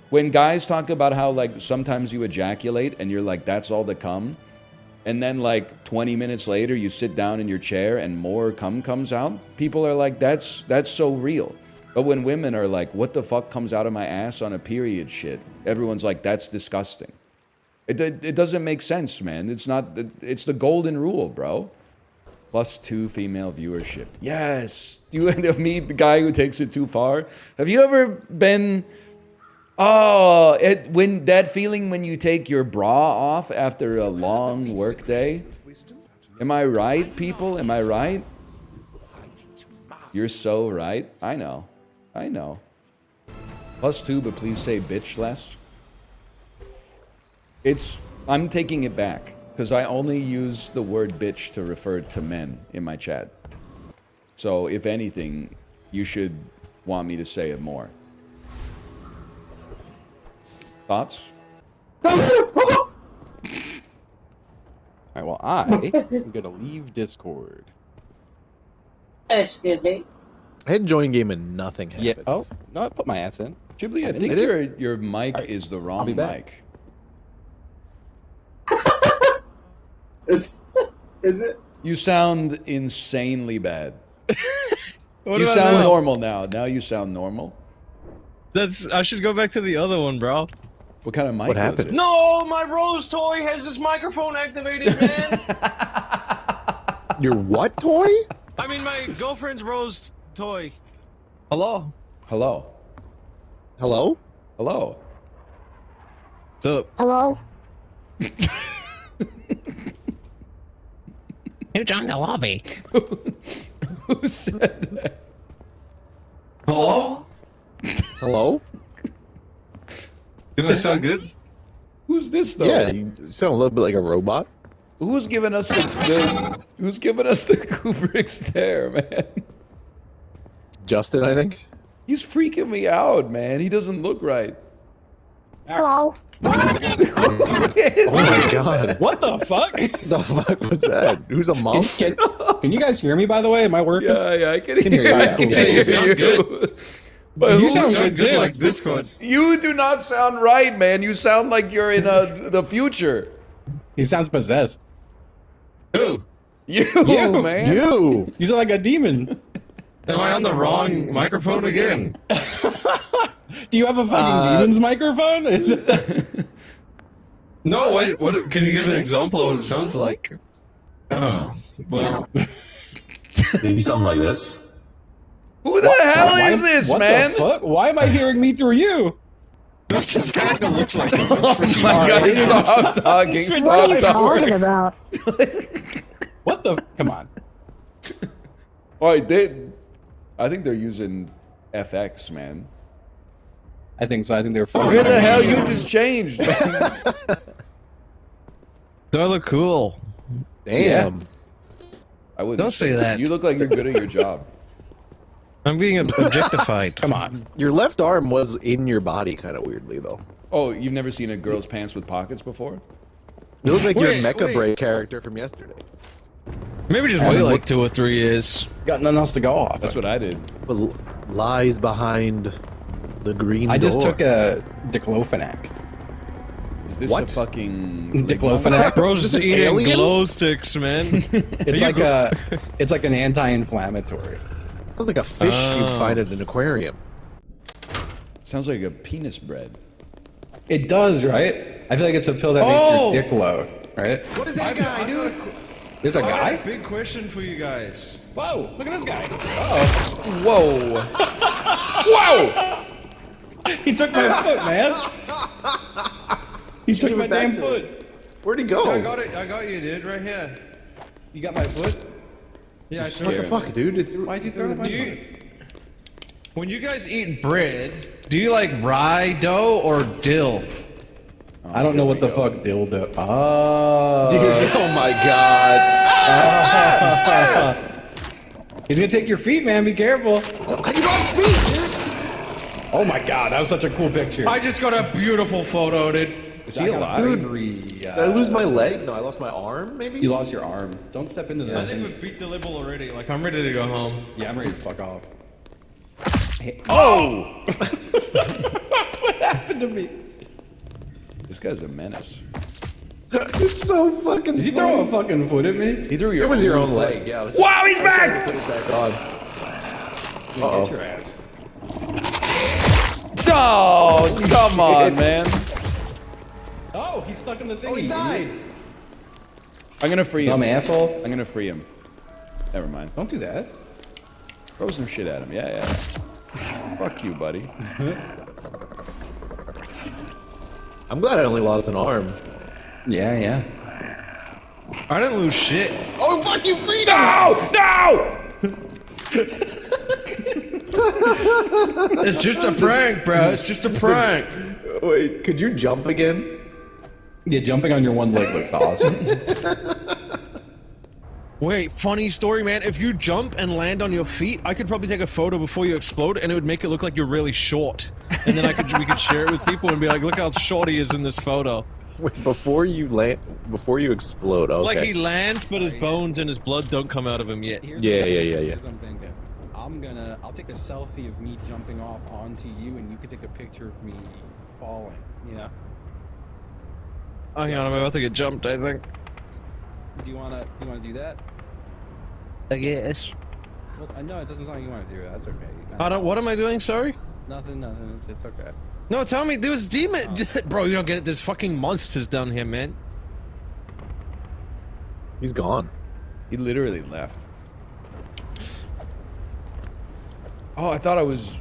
When guys talk about how like sometimes you ejaculate and you're like, that's all the cum. And then like 20 minutes later, you sit down in your chair and more cum comes out. People are like, that's so real. But when women are like, what the fuck comes out of my ass on a period shit? Everyone's like, that's disgusting. It doesn't make sense, man. It's the golden rule, bro. +2 female viewership. Yes. Do you meet the guy who takes it too far? Have you ever been... Oh, when that feeling when you take your bra off after a long work day? Am I right, people? Am I right? You're so right. I know. I know. +2, but please say bitch less. I'm taking it back, because I only use the word bitch to refer to men in my chat. So, if anything, you should want me to say it more. Thoughts? Alright, well, I'm gonna leave Discord. Excuse me. I had join game and nothing happened. Yeah. Oh, no, I put my ass in. Ghibli, I think your mic is the wrong mic. Is it? You sound insanely bad. What You about sound now? normal now. Now you sound normal. I should go back to the other one, bro. What kind of mic What was happened? it? No, my Rose toy has this microphone activated, man. Your what toy? I mean, my girlfriend's Rose toy. Hello. Hello. Hello? Hello. So. Hello? Who's on the lobby? Who said that? Hello? Hello? Do I sound good? Who's this though? Yeah, you sound a little bit like a robot. Who's giving us the Who's giving us the Kubrick stare, man? Justin, I think. He's freaking me out, man. He doesn't look right. Hello? Oh my god. What the fuck? The fuck was that? Who's a monster? Can you guys hear me, by the way? Am I working? Yeah, I can hear you. Yeah, I can yeah, hear you sound you. good. But You who- sound good, too. Like Discord. You do not sound right, man. You sound like you're in the future. He sounds possessed. Who? You, man. You. You sound like a demon. Am I on the wrong microphone again? Do you have a fucking demon's microphone? Is it... No, wait. What? Can you give an example of what it sounds like? Oh, well. Maybe something like this. Who the hell is this, what man? The fuck? Why am I hearing me through you? That's just kind of looks like him. Oh my god, stop talking. What are you Stop talking talking. about? What the? Come on. Alright, I think they're using FX, man. I think so. I think they're fucking. Where the hell you just changed, man? Do I look cool? Damn. I wouldn't Don't say that. You look like you're good at your job. I'm being objectified. Come on. Your left arm was in your body kind of weirdly, though. Oh, you've never seen a girl's pants with pockets before? You look like your Wait, Mecha wait. Break character from yesterday. Maybe just wait like 2 or 3 years. Got nothing else to go off. That's what I did. But lies behind the green I just door. took a diclofenac. Is this What? a fucking Diclofenac. Bro's Is this an eating alien? glow sticks, man. It's like a, it's like an anti-inflammatory. Sounds like a fish you'd Oh. find at an aquarium. Sounds like a penis bread. It does, right? I feel like it's a pill that makes your dick low, right? What is that guy, dude? There's a guy? Big question for you guys. Whoa! Look at this guy. Uh-oh. Whoa! Whoa! He took my foot, man. He took give my it back damn to foot. Where'd he go? I got it. I got you, dude. Right here. You got my foot? Yeah. I What the fuck, dude? Why'd you throw it at my Do foot? you, when you guys eat bread, do you like rye dough or dill? I don't know what the fuck dildo. Oh. Dude, oh my god. He's gonna take your feet, man. Be careful. How you got his feet, dude? Oh my god, that was such a cool picture. I just got a beautiful photo, dude. Is he alive? Did I lose my leg? No, I lost my arm, maybe? You lost your arm. Don't step into I that. think we've beat the level already. Like, I'm ready to go home. Yeah, I'm ready to fuck off. Oh! What happened to me? This guy's a menace. It's so fucking Did you throw a fucking foot at me? He threw your It was your own foot. leg, yeah. Wow, he's back! Put it back on. Get your ass. Oh, come on, man. Oh, he's stuck in the thing. Oh, he died. I'm gonna free him. Dumb asshole. I'm gonna free him. Never mind. Don't do that. Throw some shit at him. Yeah. Fuck you, buddy. I'm glad I only lost an arm. Yeah. I didn't lose shit. Oh, fuck you, freedom! No! It's just a prank, bro. It's just a prank. Wait, could you jump again? Yeah, jumping on your one leg looks awesome. Wait, funny story, man. If you jump and land on your feet, I could probably take a photo before you explode, and it would make it look like you're really short. And then we could share it with people and be like, look how short he is in this photo. Wait, before you explode, okay. Like he lands, but his bones and his blood don't come out of him yet. Yeah. Here's what I'm thinking. I'll take a selfie of me jumping off onto you, and you can take a picture of me falling. You know? Oh, hang on, I'm about to get jumped, I think. Do you wanna do that? I guess. Well, I know it doesn't sound like you want to do it. That's okay. What am I doing? Sorry? Nothing. It's okay. No, tell me, there was demon. Bro, you don't get it. There's fucking monsters down here, man. He's gone. He literally left. Oh, I thought I was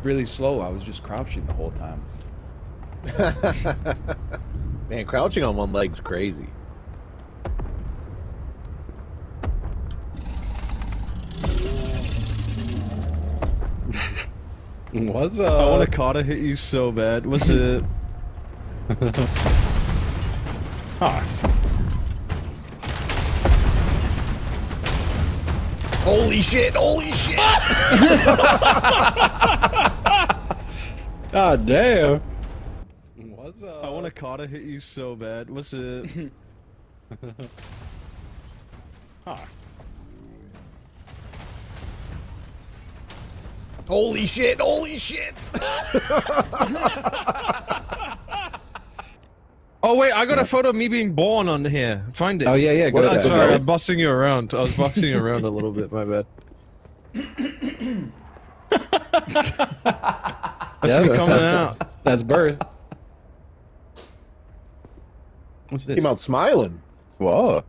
really slow. I was just crouching the whole time. Man, crouching on one leg's crazy. What's I up? want a car to hit you so bad. What's it? Holy shit! Holy shit! God damn. What's up? I want a car to hit you so bad. What's it? Holy shit! Holy shit! Oh wait, I got a photo of me being born on here. Find it. Oh, yeah, yeah, go Well, to that. sorry, I'm bossing you around. I was bossing you around a little bit. My bad. That's me coming out. That's birth. What's this? Came out smiling. Whoa.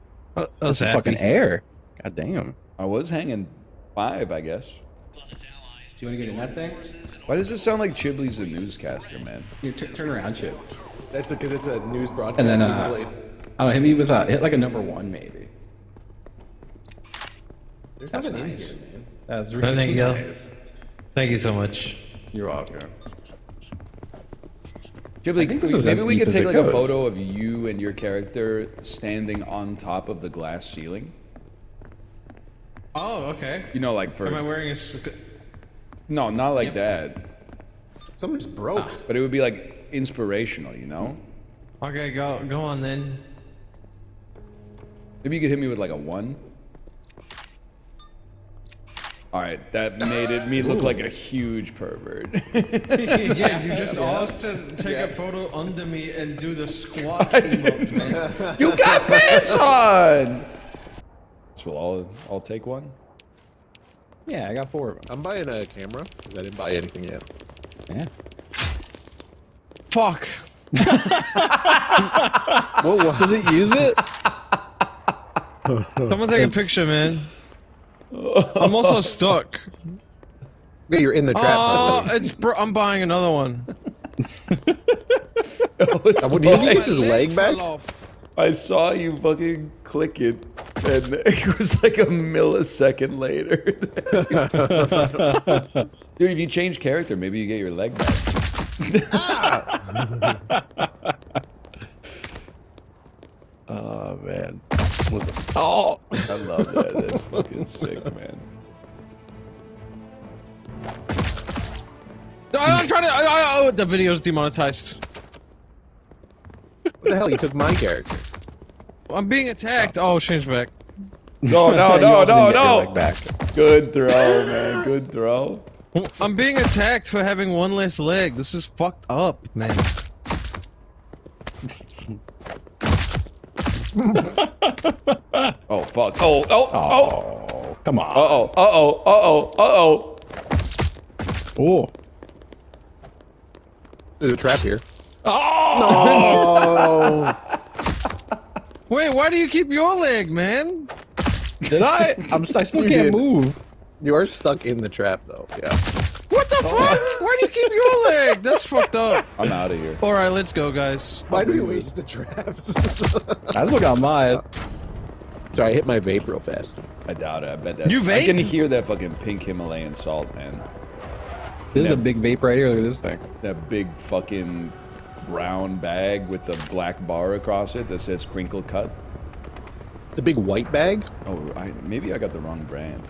That's fucking air. God damn. I was hanging 5, I guess. Do you want to get in that thing? Why does it sound like Chibley's a newscaster, man? You turn around, Chip. That's because it's a news broadcast. And then, I I don't know, hit me with hit like a number 1, maybe. There's That's nothing nice. in here, man. That's really Thank you. nice. Thank you so much. You're welcome. Chibley, I think this is maybe as we deep could as take it like a goes. photo of you and your character standing on top of the glass ceiling. Oh, okay. You know, like for... Am I wearing a? No, not like that. Something just broke. But it would be like inspirational, you know? Okay, go on then. Maybe you could hit me with like a 1. All right, that made me look like a huge pervert. Yeah, you just asked to take a photo under me and do the squat emote, man. You got pants on! So I'll take one. Yeah, I got 4 of them. I'm buying a camera because I didn't buy anything yet. Yeah. Fuck. Whoa, Does it use it? Someone take a picture, man. I'm also stuck. Yeah, you're in the trap. Oh, I'm buying another one. Did he get his leg back? I saw you fucking click it, and it was like a millisecond later. Dude, if you change character, maybe you get your leg back. Oh, man. Oh! I love that. That's fucking sick, man. I'm trying to. Oh, the video's demonetized. What the hell? You took my character. I'm being attacked. Oh, change back. No. Back. Good throw, man. Good throw. I'm being attacked for having one less leg. This is fucked up, man. Oh, fuck. Oh. Come on. Uh-oh. Oh. There's a trap here. Oh! No! Wait, why do you keep your leg, man? Did I? I still You can't did. move. You are stuck in the trap, though. Yeah. What the fuck? Why do you keep your leg? That's fucked up. I'm out of here. All right, let's go, guys. Why do we waste the traps? I still got mine. Sorry, I hit my vape real fast. I doubt it. I bet that's... You I vape? can hear that fucking pink Himalayan salt, man. This is a big vape right here. Look at this thing. That big fucking brown bag with the black bar across it that says crinkle cut. It's a big white bag? Oh, maybe I got the wrong brand.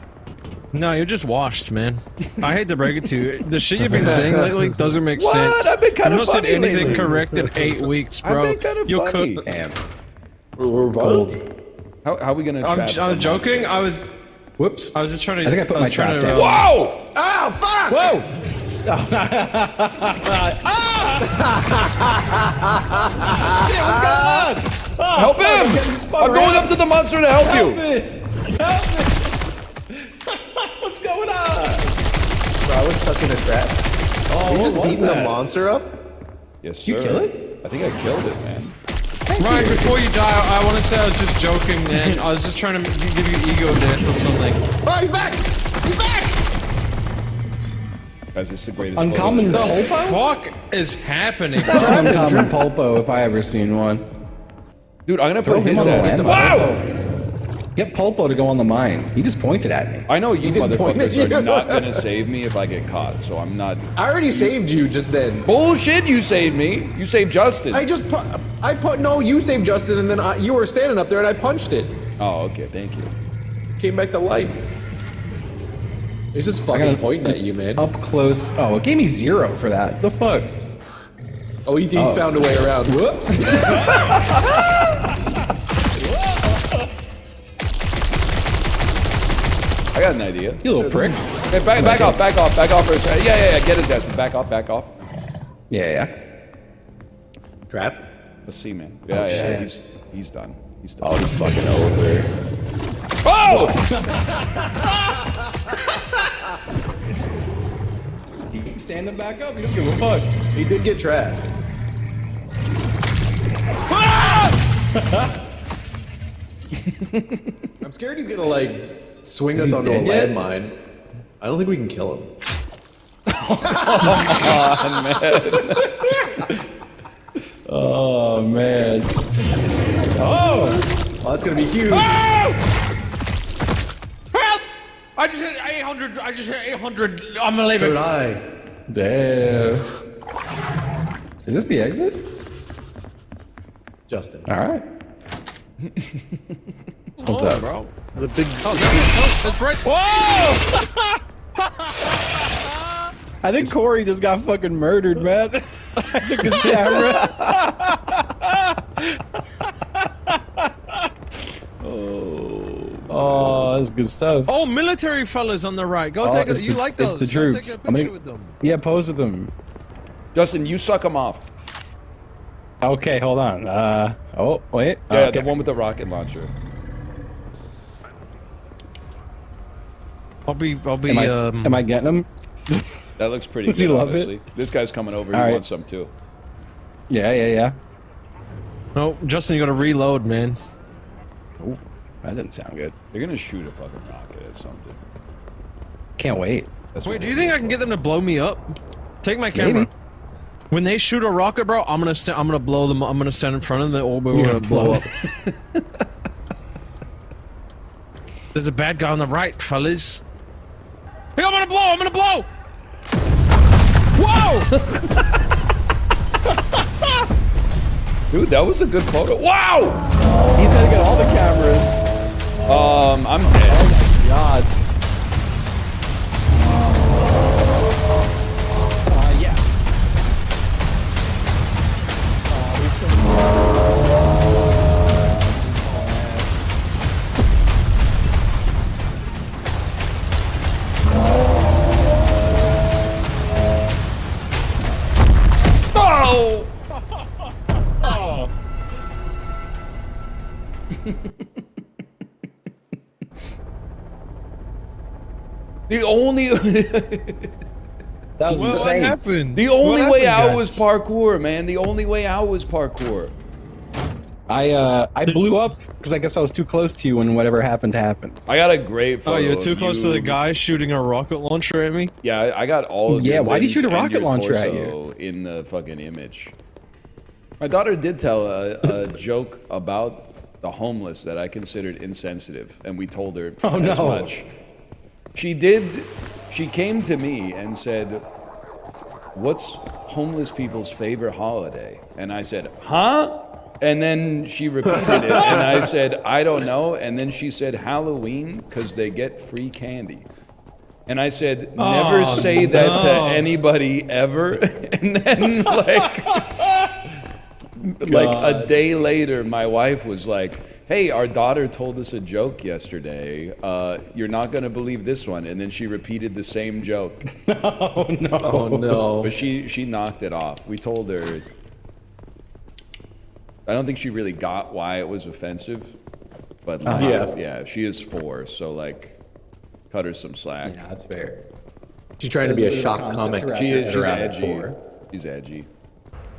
No, you're just washed, man. I hate to break it to you. The shit you've been saying lately doesn't make What? sense. I've been kinda I've not said funny anything lately. correct in 8 weeks, bro. I've been kinda You're funny. cooked. Damn. We're cold. How are we gonna trap I'm joking. monster? I was. Whoops. I was just trying to. I think I put my trap down. Whoa! Oh, fuck! Whoa! What's going on? Oh, Help fuck, him! getting spun I'm going around. up to the monster to help Help you. me! Help me! What's going on? Bro, I was stuck in a trap. Oh, You what just was beating the that? monster up? Yes, sir. You kill it? I think I killed it, man. Right before you die, I want to say I was just joking, man. I was just trying to give you ego death or something. Oh, he's back! He's back! Guys, it's the greatest. Uncommon photo. What the fuck is happening? That's uncommon pulpo if I ever seen one. Dude, I'm gonna Throw put him his on the ass. landmine. Wow! Get Pulpo to go on the mine. He just pointed at me. I know you didn't point at motherfuckers you. are not gonna save me if I get caught, so I'm not. I already saved you just then. Bullshit! You saved me. You saved Justin. No, you saved Justin, and then you were standing up there, and I punched it. Oh, okay. Thank you. Came back to life. It's just fucking pointing at you, man. Up close. Oh, it gave me 0 for that. The fuck? Oh, he found a way around. Whoops. I got an idea. You little prick. Hey, back off for a second. Yeah. Get his ass. Back off. Yeah. Trap? Let's see, man. Yeah. He's done. Oh, he's fucking over. Oh! Keep standing back up. He don't give a fuck. He did get trapped. I'm scared he's gonna like swing us onto a landmine. I don't think we can kill him. Oh man. Oh, that's gonna be huge. Help! I just hit 800. I just hit 800. I'm gonna leave So it. did I. damn. Is this the exit? Justin. All right. What's up, bro? There's a big. Oh, that's right. Whoa! I think Kory just got fucking murdered, man. I took his camera. Oh, that's good stuff. Oh, military fellas on the right. Go Oh, take a. it's You the- like those? It's the Go troops. Take a I'm picture gonna, with them. yeah, pose with them. Justin, you suck him off. Okay, hold on. Oh, wait. Yeah, Okay. the one with the rocket launcher. I'll be. Am I getting him? That looks pretty Does he good, love it? honestly. This guy's coming over. He All right. wants some too. Yeah. Oh, Justin, you gotta reload, man. Oh, that didn't sound good. They're gonna shoot a fucking rocket at something. Can't wait. That's Wait, what do you we're think I here can for. get them to blow me up? Take my camera. Maybe. When they shoot a rocket, bro, I'm gonna blow them. I'm gonna stand in front of them. Or we're gonna blow up. There's a bad guy on the right, fellas. Hey, I'm gonna blow! Whoa! Dude, that was a good photo. Wow! He's gonna get all the cameras. I'm dead. God. Yes. Oh! The only That was What insane. happened? the only What way happened, out guys? was parkour, man. The only way out was parkour. I blew up because I guess I was too close to you when whatever happened happened. I got a great photo. Oh, you're too of close to you. the guy shooting a rocket launcher at me? Yeah, I got all of Yeah, your why'd he limbs shoot a and rocket your launcher at torso in the fucking image. My daughter did tell a joke about the homeless that I considered insensitive, and we told her Oh, as no. much. She did. She came to me and said, "What's homeless people's favorite holiday?" And I said, "Huh?" And then she repeated it, and I said, "I don't know." And then she said, "Halloween, because they get free candy." And I said, "Never say that to anybody ever." And then, like a day later, my wife was like, "Hey, our daughter told us a joke yesterday. You're not gonna believe this one." And then she repeated the same joke. Oh no. Oh no. But she knocked it off. We told her. I don't think she really got why it was offensive, but like, yeah, she is 4, so like, cut her some slack. Yeah, that's fair. She's trying to be a shock comic. She's around edgy. 4. She's edgy.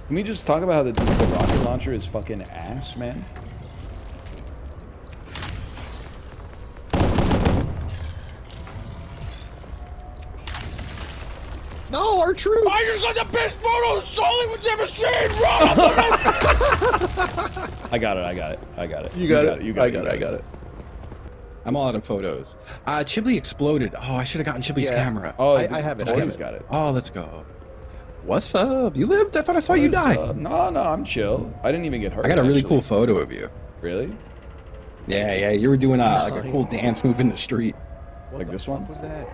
Can we just talk about how the dude with the rocket launcher is fucking ass, man? our troops. Fighters are the best photos Hollywood's ever seen, bro! I got it. You got it. You got it. I got it. I'm all out of photos. Chibli exploded. Oh, I should have gotten Chibli's camera. Oh, I have it. He's got it. Oh, let's go. What's up? You lived? I thought I saw you die. No, I'm chill. I didn't even get hurt. I got a really actually. cool photo of you. Really? Yeah, you were doing like a cool dance move in the street. Like this one? What was that?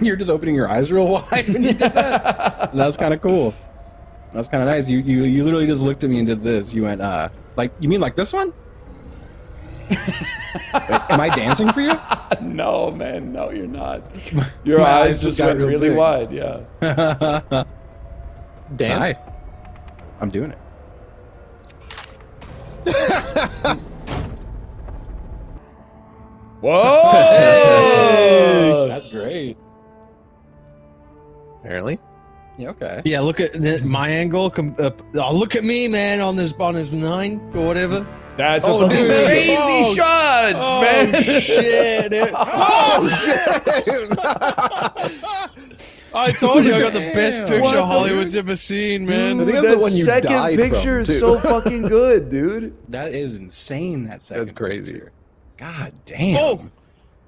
You're just opening your eyes real wide when you did that. That was kind of cool. That was kind of nice. You literally just looked at me and did this. You went, like, you mean like this one? Wait, am I dancing for you? No, man. No, you're not. Your eyes just got went real really big. wide. Yeah. Dance? Hi. I'm doing it. Whoa! That's great. Apparently. Yeah, okay. Yeah, look at my angle. Look at me, man, on his 9 or whatever. That's a fucking crazy shot, man. Shit, dude. Oh, shit. I told you I got the best picture Hollywood's ever seen, man. Dude, I think that's the one you second died picture from, is too. so fucking good, dude. That is insane. That's crazy. picture. God damn. Oh,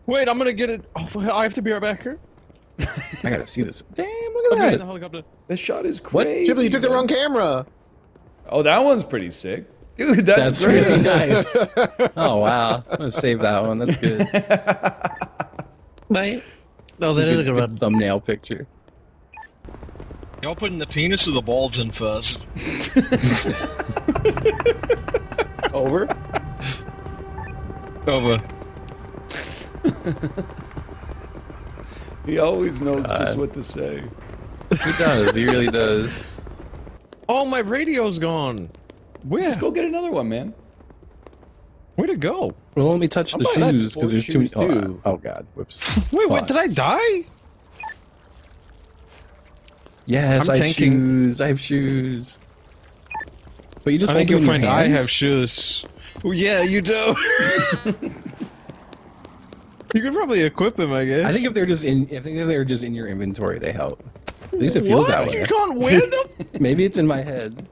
wait, I'm gonna get it. Oh, I have to be right back here. I gotta see this. Damn, look I'll at be in that. the helicopter. This shot is What? crazy. Chibley, you took the wrong camera. Oh, that one's pretty sick. Dude, that's really great. nice. Oh wow, I'm gonna save that one. That's good. Mate. Oh, that is a good thumbnail picture. Y'all putting the penis or the balls in first? Over. Over. He always knows just what to say. He does. He really does. Oh, my radio's gone. Where? Just go get another one, man. Where'd it go? Well, let me touch the buying nice shoes because there's too many. sport shoes, Oh god. Whoops. Wait, Fuck. what? Did I die? Yes, I'm I have tanking. shoes. I have shoes. But you just I hold think them you'll in your find I hands? have shoes. Oh, yeah, you do. You could probably equip him, I guess. I think if they're just in your inventory, they help. At least it feels that way. You can't wear them? Maybe it's in my head.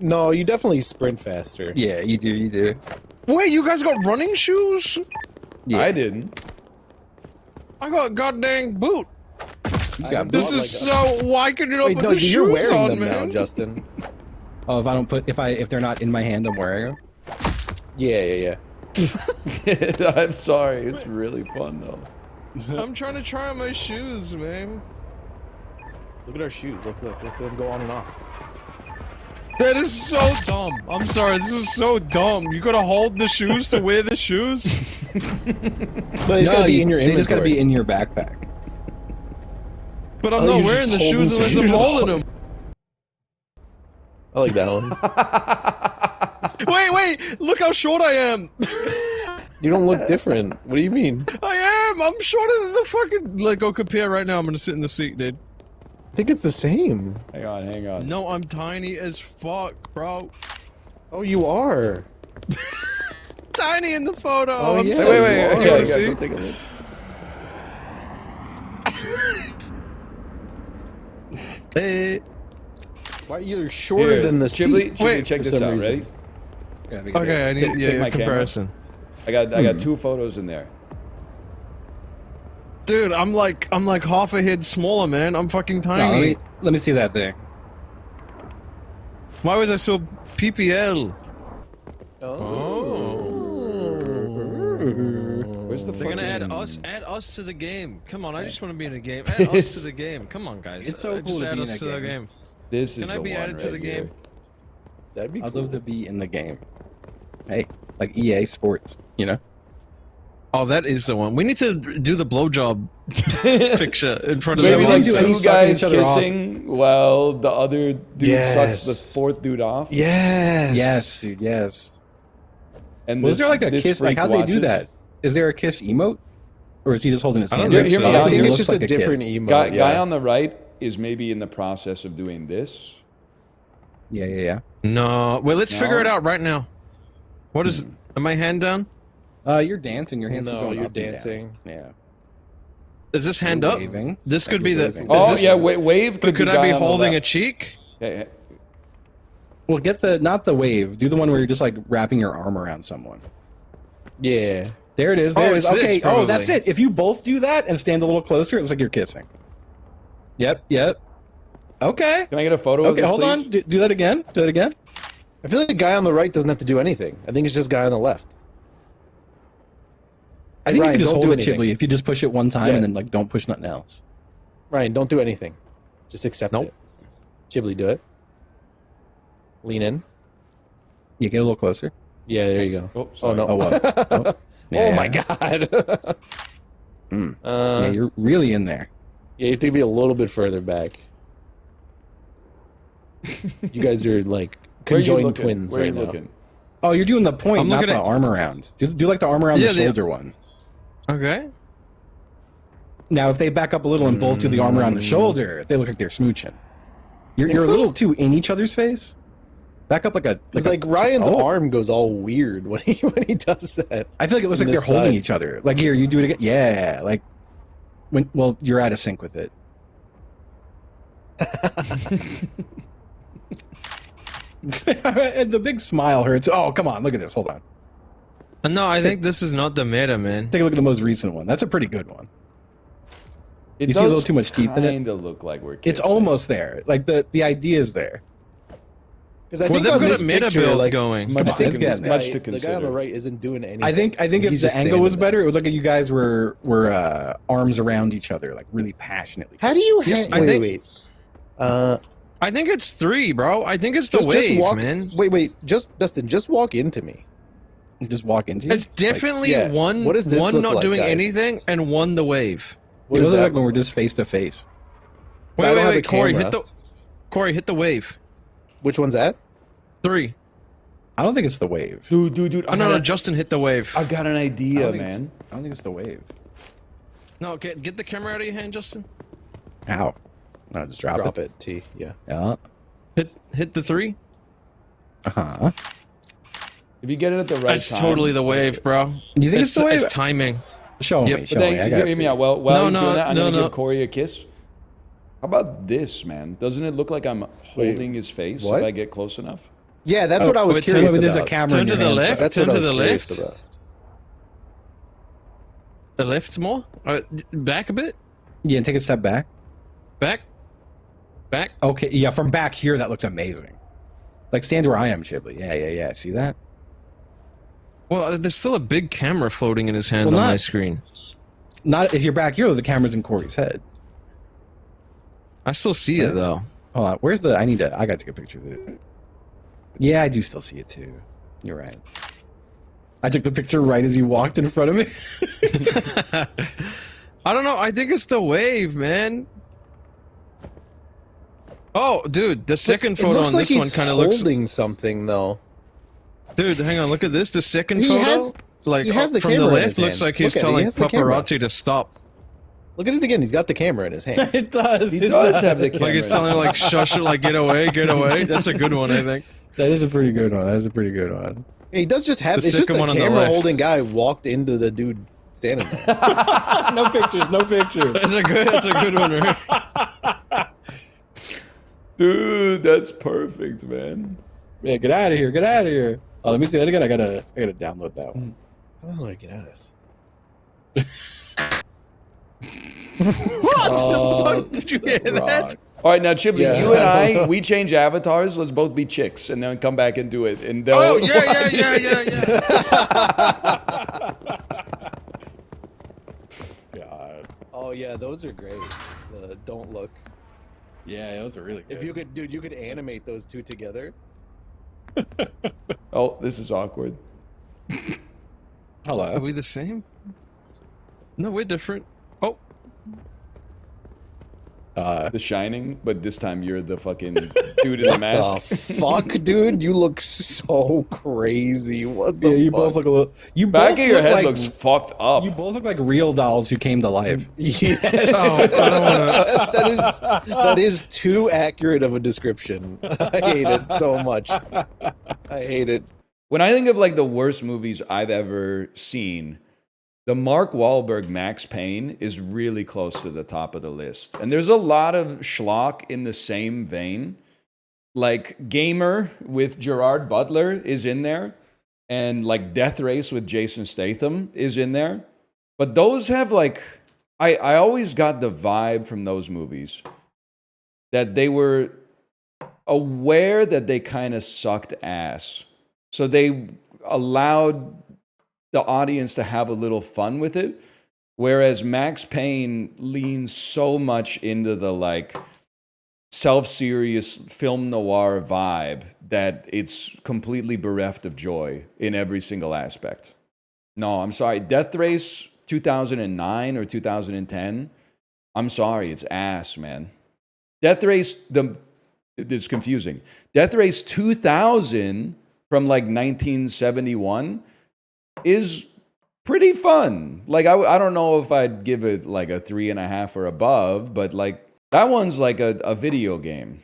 No, you definitely sprint faster. Yeah, you do. You do. Wait, you guys got running shoes? Yeah. I didn't. I got a goddamn boot. You got This boots. is so. Why could you not Wait, put no, the you're shoes wearing on, them man? now, Justin. Oh, if they're not in my hand, I'm wearing them. Yeah. I'm sorry. It's really fun though. I'm trying to try on my shoes, man. Look at our shoes. Look them go on and off. That is so dumb. I'm sorry, this is so dumb. You gotta hold the shoes to wear the shoes? No, it's gotta be in your inventory. They just gotta be in your backpack. But I'm Oh, not you're wearing just the shoes holding- unless I'm you're just holding them. I like that one. Wait, look how short I am. You don't look different. What do you mean? I am. I'm shorter than the fucking. Like, go compare right now. I'm gonna sit in the seat, dude. I think it's the same. Hang on. No, I'm tiny as fuck, bro. Oh, you are. Tiny in the photo. Oh, I'm yeah. so Wait. sorry. Okay, You wanna go see? take a look. Hey. Why you're shorter Here, than the Chibley, seat? Wait, check for this some out. reason. Ready? Yeah, Okay, I need Take my camera. comparison. I got 2 photos in there. Dude, I'm like half a head smaller, man. I'm fucking No, tiny. let me see that there. Why was I so PPL? Where's the They're gonna fucking... add us to the game. Come on, I just want to be in a game. Add us to the game. Come on, guys. It's so cool just to add be in us a to the game. game. This is Can I the be one added to right the here. game? That'd be I'd cool. love to be in the game. Hey, like EA Sports, you know? Oh, that is the one. We need to do the blowjob picture in front of Maybe them. like do any 2 sucking guys each other off. kissing while the other dude sucks the Yes. 4th dude off. Yes. Yes, dude, yes. And Was this, there like a this kiss? Like, freak how'd they do watches. that? Is there a kiss emote? Or is he just holding his I don't hand? think Hear so. me out I think here. it's just a different kiss. emote. Guy yeah. on the right is maybe in the process of doing this. Yeah. No. Well, let's figure No? it out right now. What is it? Am I hand down? You're dancing. Your hands are No, going you're up and down. dancing. Yeah. Is this hand up? Waving. This could be the. Oh this, yeah, wave. But could be I be guy on the holding a left. cheek? Hey, Well, get the not the wave. Do the one where you're just like wrapping your arm around someone. Yeah. There it is. Oh, There it is. it's this, Okay. Oh, that's probably. it. If you both do that and stand a little closer, it's like you're kissing. Yep. Yep. Okay. Can I get a photo of Okay. this, Hold please? on. Do that again. Do that again. I feel like the guy on the right doesn't have to do anything. I think it's just guy on the left. I think Ryan, you can just don't hold do it, anything. Chibli, if you just push it one time Yeah. and then like don't push nothing else. Ryan, don't do anything. Just accept it. Ghibli, do it. Lean in. You get a little closer. Yeah, there you go. Oh, Oh no. Oh, what? Oh. Oh my Yeah. god. Yeah, you're really in there. Yeah, you have to be a little bit further back. You guys are like Where are you conjoined looking? twins Where are right you now. looking? Oh, you're doing the point, I'm not looking the at- arm around. Do like the arm around Yeah, the shoulder one. Okay. Now, if they back up a little and both do the arm around the shoulder, they look like they're smooching. You're a so? little too in each other's face. Back up like a. It's like Ryan's oh. arm goes all weird when he does that. I feel like it looks on like they're this holding side. each other. Like here, you do it again. Yeah, like when. Well, you're out of sync with it. And the big smile hurts. Oh, come on! Look at this. Hold on. No, I think this is not the meta, man. Take a look at the most recent one. That's a pretty good one. It You see a little too much teeth in it? Kind of look like we're kissing. It's almost there. Like the idea is there. Because I Well, think they've on got this a meta picture, build like, going. I Come on, think it's this getting guy, much to the guy on consider. the right isn't doing anything. I think if He's the just angle was standing there. better, it would look like you guys were arms around each other, like really passionately. How do you? I think- Wait. I think it's 3, bro. I think it's the Just wave, walk, man. Wait. Just Dustin, just walk into me. Just walk into you? It's definitely yeah. one What does this one look not like, doing guys? anything and one the wave. What It does looks that like when we're look just face to face. So I Wait, don't have a Corey, camera. Corey, hit the wave. Which one's that? 3. I don't think it's the wave. Dude. Oh no, Justin hit the wave. I got an I idea, don't think it's- man. I don't think it's the wave. No, get the camera out of your hand, Justin. Ow. No, just drop it. it, T. Yeah. Yeah. Hit the 3. Uh-huh. If you get it at the right That's time. totally the wave, bro. You think it's the wave? It's timing. Show Yep. me. But Show then me. I you gotta hear see. me out. While No, he's doing that, I'm no, gonna no. give Corey a kiss. How about this, man? Doesn't it look like I'm holding his face what? if I get close enough? Yeah, that's Oh, what I was wait, curious there's a about. camera Turn in to your the hands, though. left. That's Turn what I to was the curious left. about. The left more. Back a bit. Yeah, and take a step back. Back. Okay, yeah, from back here, that looks amazing. Like, stand where I am, Chibli. Yeah. See that? Well, there's still a big camera floating in his hand Well, on not- my screen. Not if you're back here, the camera's in Corey's head. I still see it though. Hold on, where's the? I gotta take a picture of it. Yeah, I do still see it too. You're right. I took the picture right as you walked in front of me. I don't know. I think it's the wave, man. Oh, dude, the second It photo looks on like this one he's kind of looks. holding something though. Dude, hang on. Look at this. The second He photo, has- like he has the from the camera in left, his looks hand. like he's Look at it, he telling has the camera. paparazzi to stop. Look at it again. He's got the camera in his hand. It does. He does have the camera. Like he's telling her, like, shush it, like, get away, get away. That's a good one, I think. That is a pretty good one. He does just have. The It's just second a one on the camera left. holding guy walked into the dude standing there. No pictures. That's a good one, right? Dude, that's perfect, man. Yeah, get out of here. Oh, let me see that again. I gotta download that one. How do I get out of this? What? Did you hear that? All right, now Chibley, Yeah. you and I, we change avatars. Let's both be chicks, and then come back and do it. And they'll... Oh, yeah. God. Oh yeah, those are great. The don't look. Yeah, those are really good. If you could, dude, you could animate those two together. Oh, this is awkward. Hello. Are we the same? No, we're different. Oh, The Shining, but this time you're the fucking dude in the mask. The fuck, dude, you look so crazy. What the Yeah, you fuck? both look a little. You Back both of your look head like, looks fucked up. You both look like real dolls who came to life. Yes. Oh, I don't wanna... that is too accurate of a description. I hate it so much. I hate it. When I think of like the worst movies I've ever seen, the Mark Wahlberg Max Payne is really close to the top of the list. And there's a lot of schlock in the same vein. Like Gamer with Gerard Butler is in there. And like Death Race with Jason Statham is in there. But those have like, I always got the vibe from those movies that they were aware that they kind of sucked ass. So they allowed the audience to have a little fun with it. Whereas Max Payne leans so much into the like self-serious film noir vibe that it's completely bereft of joy in every single aspect. No, I'm sorry. Death Race 2009 or 2010. I'm sorry. It's ass, man. Death Race, it's confusing. Death Race 2000 from like 1971 is pretty fun. Like, I don't know if I'd give it like a 3.5 or above, but like that one's like a video game.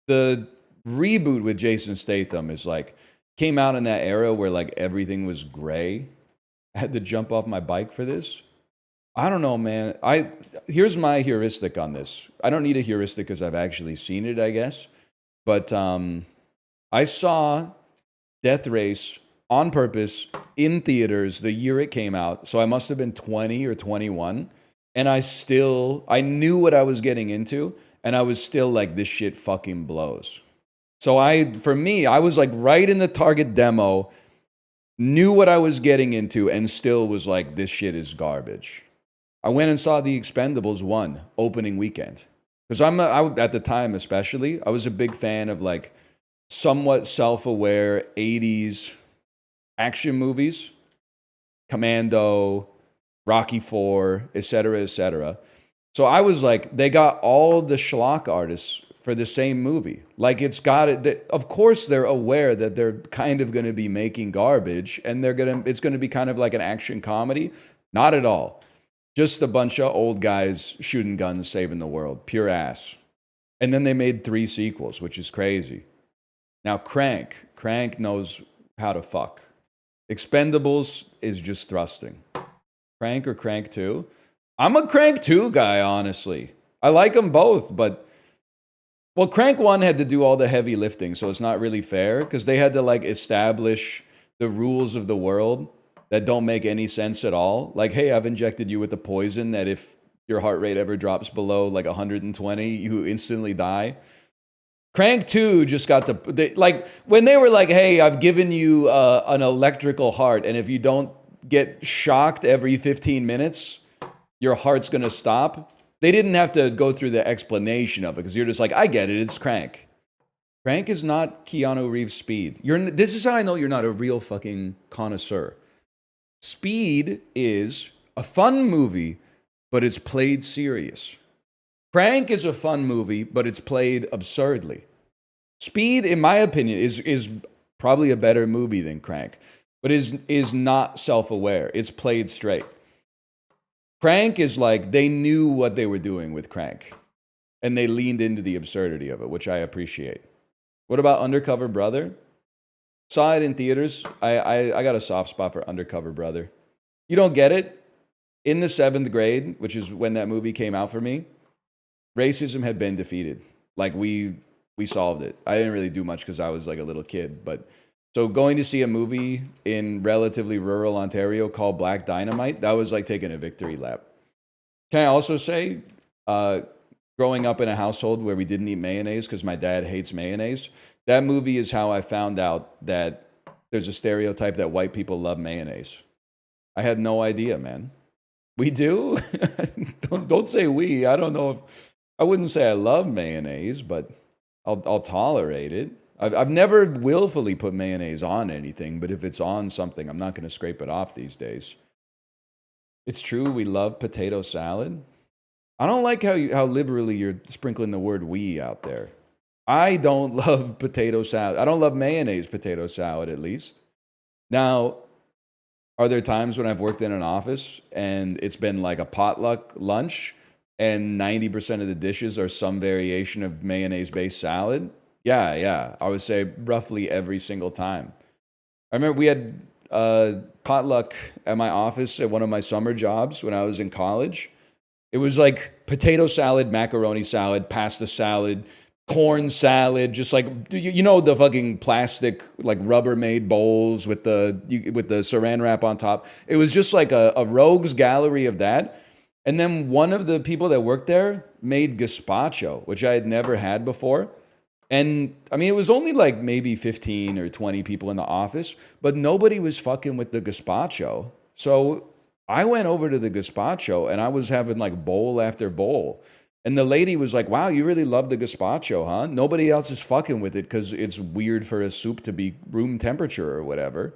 The reboot with Jason Statham is like, came out in that era where like everything was gray. I had to jump off my bike for this. I don't know, man. Here's my heuristic on this. I don't need a heuristic because I've actually seen it, I guess. But I saw Death Race on purpose in theaters the year it came out. So I must have been 20 or 21. And I knew what I was getting into. And I was still like, this shit fucking blows. So for me, I was like right in the target demo, knew what I was getting into, and still was like, this shit is garbage. I went and saw The Expendables 1 opening weekend. Because at the time especially, I was a big fan of like somewhat self-aware 80s action movies. Commando, Rocky IV, etc., etc. So I was like, they got all the schlock artists for the same movie. Like of course they're aware that they're kind of going to be making garbage and it's going to be kind of like an action comedy. Not at all. Just a bunch of old guys shooting guns, saving the world. Pure ass. And then they made 3 sequels, which is crazy. Now Crank knows how to fuck. Expendables is just thrusting. Crank or Crank 2? I'm a Crank 2 guy, honestly. I like them both, but well, Crank 1 had to do all the heavy lifting, so it's not really fair because they had to like establish the rules of the world that don't make any sense at all. Like, hey, I've injected you with the poison that if your heart rate ever drops below like 120, you instantly die. Crank 2 just got to, like, when they were like, hey, I've given you an electrical heart, and if you don't get shocked every 15 minutes, your heart's going to stop. They didn't have to go through the explanation of it because you're just like, I get it, it's Crank. Crank is not Keanu Reeves' Speed. This is how I know you're not a real fucking connoisseur. Speed is a fun movie, but it's played serious. Crank is a fun movie, but it's played absurdly. Speed, in my opinion, is probably a better movie than Crank, but is not self-aware. It's played straight. Crank is like, they knew what they were doing with Crank, and they leaned into the absurdity of it, which I appreciate. What about Undercover Brother? Saw it in theaters. I got a soft spot for Undercover Brother. You don't get it? In the 7th grade, which is when that movie came out for me, racism had been defeated. Like, we solved it. I didn't really do much because I was like a little kid. But so going to see a movie in relatively rural Ontario called Black Dynamite, that was like taking a victory lap. Can I also say, growing up in a household where we didn't eat mayonnaise because my dad hates mayonnaise, that movie is how I found out that there's a stereotype that white people love mayonnaise. I had no idea, man. We do? don't say we. I don't know if I wouldn't say I love mayonnaise, but I'll tolerate it. I've never willfully put mayonnaise on anything, but if it's on something, I'm not going to scrape it off these days. It's true we love potato salad. I don't like how liberally you're sprinkling the word "we" out there. I don't love potato salad. I don't love mayonnaise potato salad, at least. Now, are there times when I've worked in an office and it's been like a potluck lunch and 90% of the dishes are some variation of mayonnaise-based salad? Yeah. I would say roughly every single time. I remember we had potluck at my office at one of my summer jobs when I was in college. It was like potato salad, macaroni salad, pasta salad, corn salad, just like you know the fucking plastic like Rubbermaid bowls with the saran wrap on top. It was just like a rogues gallery of that. And then one of the people that worked there made gazpacho, which I had never had before. And I mean, it was only like maybe 15 or 20 people in the office, but nobody was fucking with the gazpacho. So I went over to the gazpacho and I was having like bowl after bowl. And the lady was like, wow, you really love the gazpacho, huh? Nobody else is fucking with it because it's weird for a soup to be room temperature or whatever.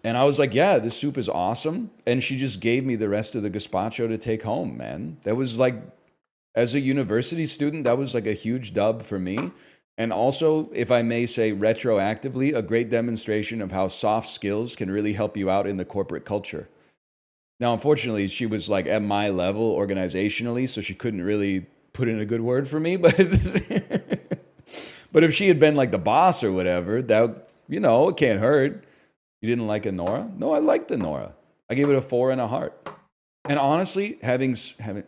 And I was like, yeah, this soup is awesome. And she just gave me the rest of the gazpacho to take home, man. That was like, as a university student, that was like a huge dub for me. And also, if I may say retroactively, a great demonstration of how soft skills can really help you out in the corporate culture. Now, unfortunately, she was like at my level organizationally, so she couldn't really put in a good word for me. But but if she had been like the boss or whatever, that, you know, it can't hurt. You didn't like Nora? No, I liked Nora. I gave it a 4 and a heart. And honestly, having seen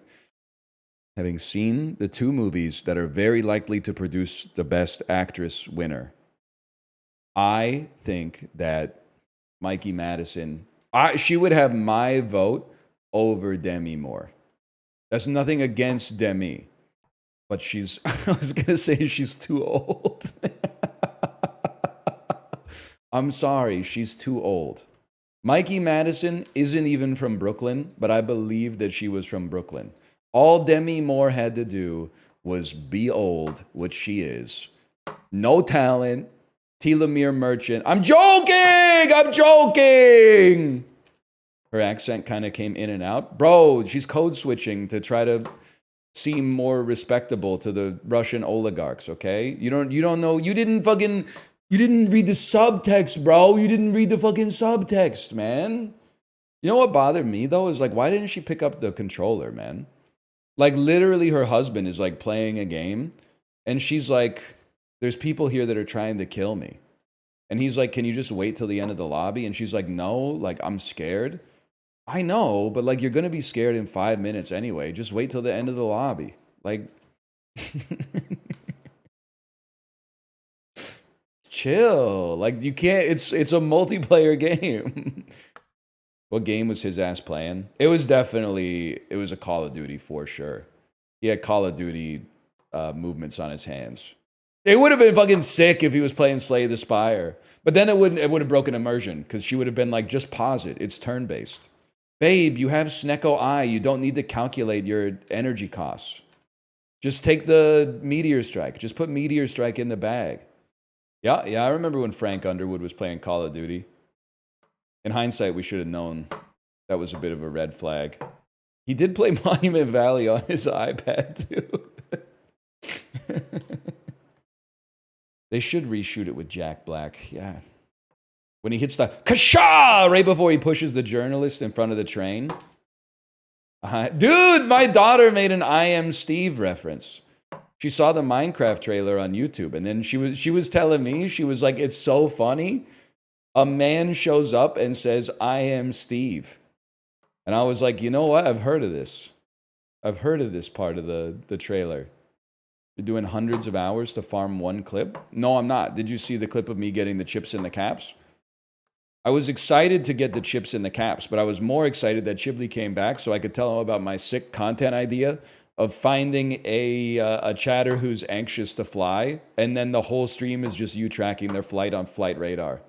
the 2 movies that are very likely to produce the best actress winner, I think that Mikey Madison, she would have my vote over Demi Moore. That's nothing against Demi, but I was going to say she's too old. I'm sorry, she's too old. Mikey Madison isn't even from Brooklyn, but I believe that she was from Brooklyn. All Demi Moore had to do was be old, which she is. No talent. Telomere merchant. I'm joking! Her accent kind of came in and out. Bro, she's code switching to try to seem more respectable to the Russian oligarchs, okay? You don't know, you didn't read the subtext, bro. You didn't read the fucking subtext, man. You know what bothered me, though, is like, why didn't she pick up the controller, man? Like, literally, her husband is like playing a game, and she's like, there's people here that are trying to kill me. And he's like, can you just wait till the end of the lobby? And she's like, no, like, I'm scared. I know, but like, you're going to be scared in 5 minutes anyway. Just wait till the end of the lobby. Like, chill. Like, you can't, it's a multiplayer game. What game was his ass playing? It was a Call of Duty for sure. He had Call of Duty movements on his hands. It would have been fucking sick if he was playing Slay the Spire. But then it would have broken immersion, because she would have been like, just pause it. It's turn-based. Babe, you have c.H.O.D.e. You don't need to calculate your energy costs. Just take the Meteor Strike. Just put Meteor Strike in the bag. Yeah, I remember when Frank Underwood was playing Call of Duty. In hindsight, we should have known that was a bit of a red flag. He did play Monument Valley on his iPad, too. They should reshoot it with Jack Black. Yeah. When he hits the kasha right before he pushes the journalist in front of the train. Dude, my daughter made an I Am Steve reference. She saw the Minecraft trailer on YouTube, and then she was telling me, she was like, it's so funny. A man shows up and says, I am Steve. And I was like, you know what? I've heard of this. I've heard of this part of the trailer. You're doing hundreds of hours to farm one clip? No, I'm not. Did you see the clip of me getting the chips and the caps? I was excited to get the chips and the caps, but I was more excited that Chiblee came back so I could tell him about my sick content idea of finding a chatter who's anxious to fly, and then the whole stream is just you tracking their flight on flight radar.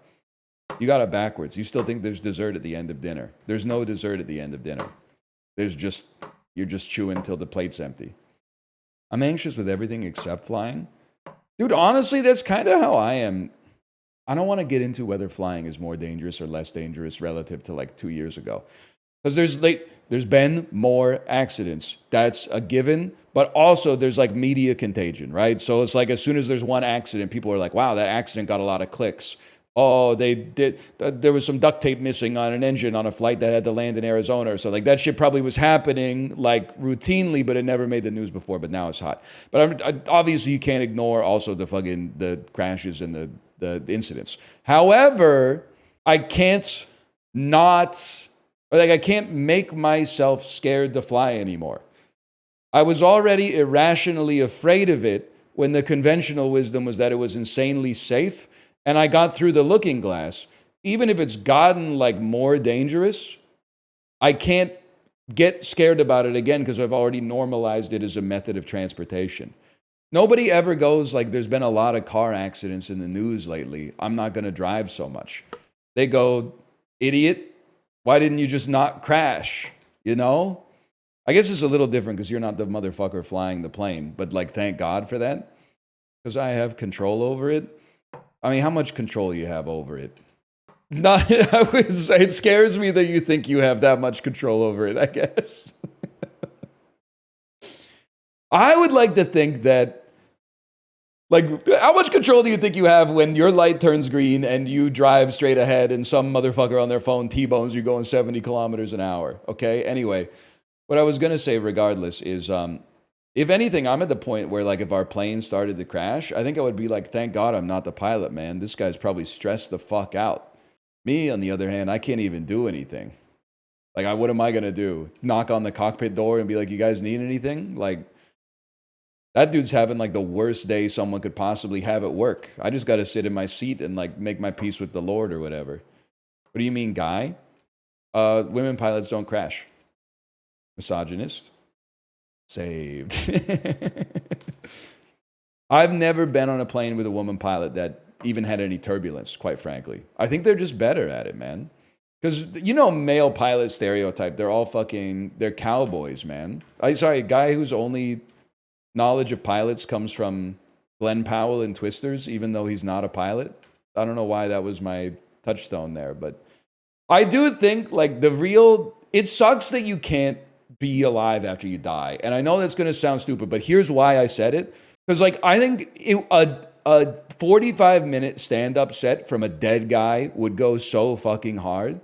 You got it backwards. You still think there's dessert at the end of dinner. There's no dessert at the end of dinner. You're just chewing till the plate's empty. I'm anxious with everything except flying. Dude, honestly, that's kind of how I am. I don't want to get into whether flying is more dangerous or less dangerous relative to like 2 years ago. Because there's been more accidents. That's a given. But also there's like media contagion, right? So it's like as soon as there's one accident, people are like, wow, that accident got a lot of clicks. Oh, there was some duct tape missing on an engine on a flight that had to land in Arizona. So like that shit probably was happening like routinely, but it never made the news before, but now it's hot. But obviously you can't ignore also the crashes and the incidents. However, I can't not, like, I can't make myself scared to fly anymore. I was already irrationally afraid of it when the conventional wisdom was that it was insanely safe, and I got through the looking glass. Even if it's gotten like more dangerous, I can't get scared about it again because I've already normalized it as a method of transportation. Nobody ever goes like, there's been a lot of car accidents in the news lately, I'm not going to drive so much. They go, idiot, why didn't you just not crash? You know? I guess it's a little different because you're not the motherfucker flying the plane, but like, thank God for that because I have control over it. I mean, how much control you have over it? Not, it scares me that you think you have that much control over it, I guess. I would like to think that, like, how much control do you think you have when your light turns green and you drive straight ahead and some motherfucker on their phone T-bones you going 70 kilometers an hour? Okay, anyway, what I was going to say regardless is, if anything, I'm at the point where, like, if our plane started to crash, I think I would be like, thank God I'm not the pilot, man. This guy's probably stressed the fuck out. Me, on the other hand, I can't even do anything. Like, what am I going to do? Knock on the cockpit door and be like, you guys need anything? Like, that dude's having, like, the worst day someone could possibly have at work. I just got to sit in my seat and, like, make my peace with the Lord or whatever. What do you mean, guy? Women pilots don't crash. Misogynist. Saved. I've never been on a plane with a woman pilot that even had any turbulence, quite frankly. I think they're just better at it, man. Because, you know, male pilot stereotype, they're all fucking, they're cowboys, man. A guy whose only knowledge of pilots comes from Glenn Powell and Twisters, even though he's not a pilot. I don't know why that was my touchstone there, but I do think, like, it sucks that you can't be alive after you die. And I know that's going to sound stupid, but here's why I said it. Because, like, I think a 45-minute stand-up set from a dead guy would go so fucking hard.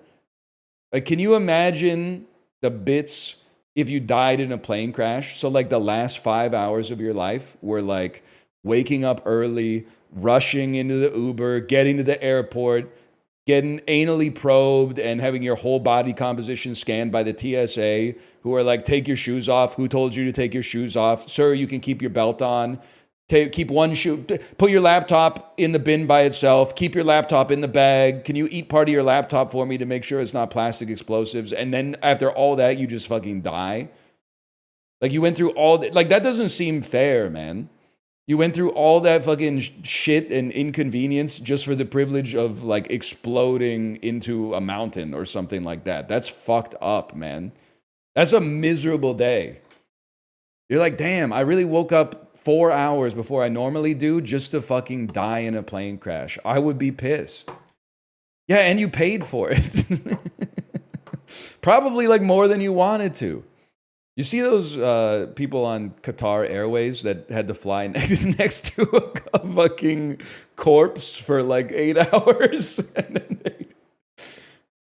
Like, can you imagine the bits if you died in a plane crash? So, like, the last 5 hours of your life were, like, waking up early, rushing into the Uber, getting to the airport, getting anally probed and having your whole body composition scanned by the TSA, who are like, take your shoes off. Who told you to take your shoes off? Sir, you can keep your belt on. Keep one shoe. Put your laptop in the bin by itself. Keep your laptop in the bag. Can you eat part of your laptop for me to make sure it's not plastic explosives? And then after all that, you just fucking die. Like, you went through all that. Like, that doesn't seem fair, man. You went through all that fucking shit and inconvenience just for the privilege of, like, exploding into a mountain or something like that. That's fucked up, man. That's a miserable day. You're like, damn, I really woke up 4 hours before I normally do just to fucking die in a plane crash. I would be pissed. Yeah, and you paid for it. Probably, like, more than you wanted to. You see those people on Qatar Airways that had to fly next to a fucking corpse for like 8 hours? And then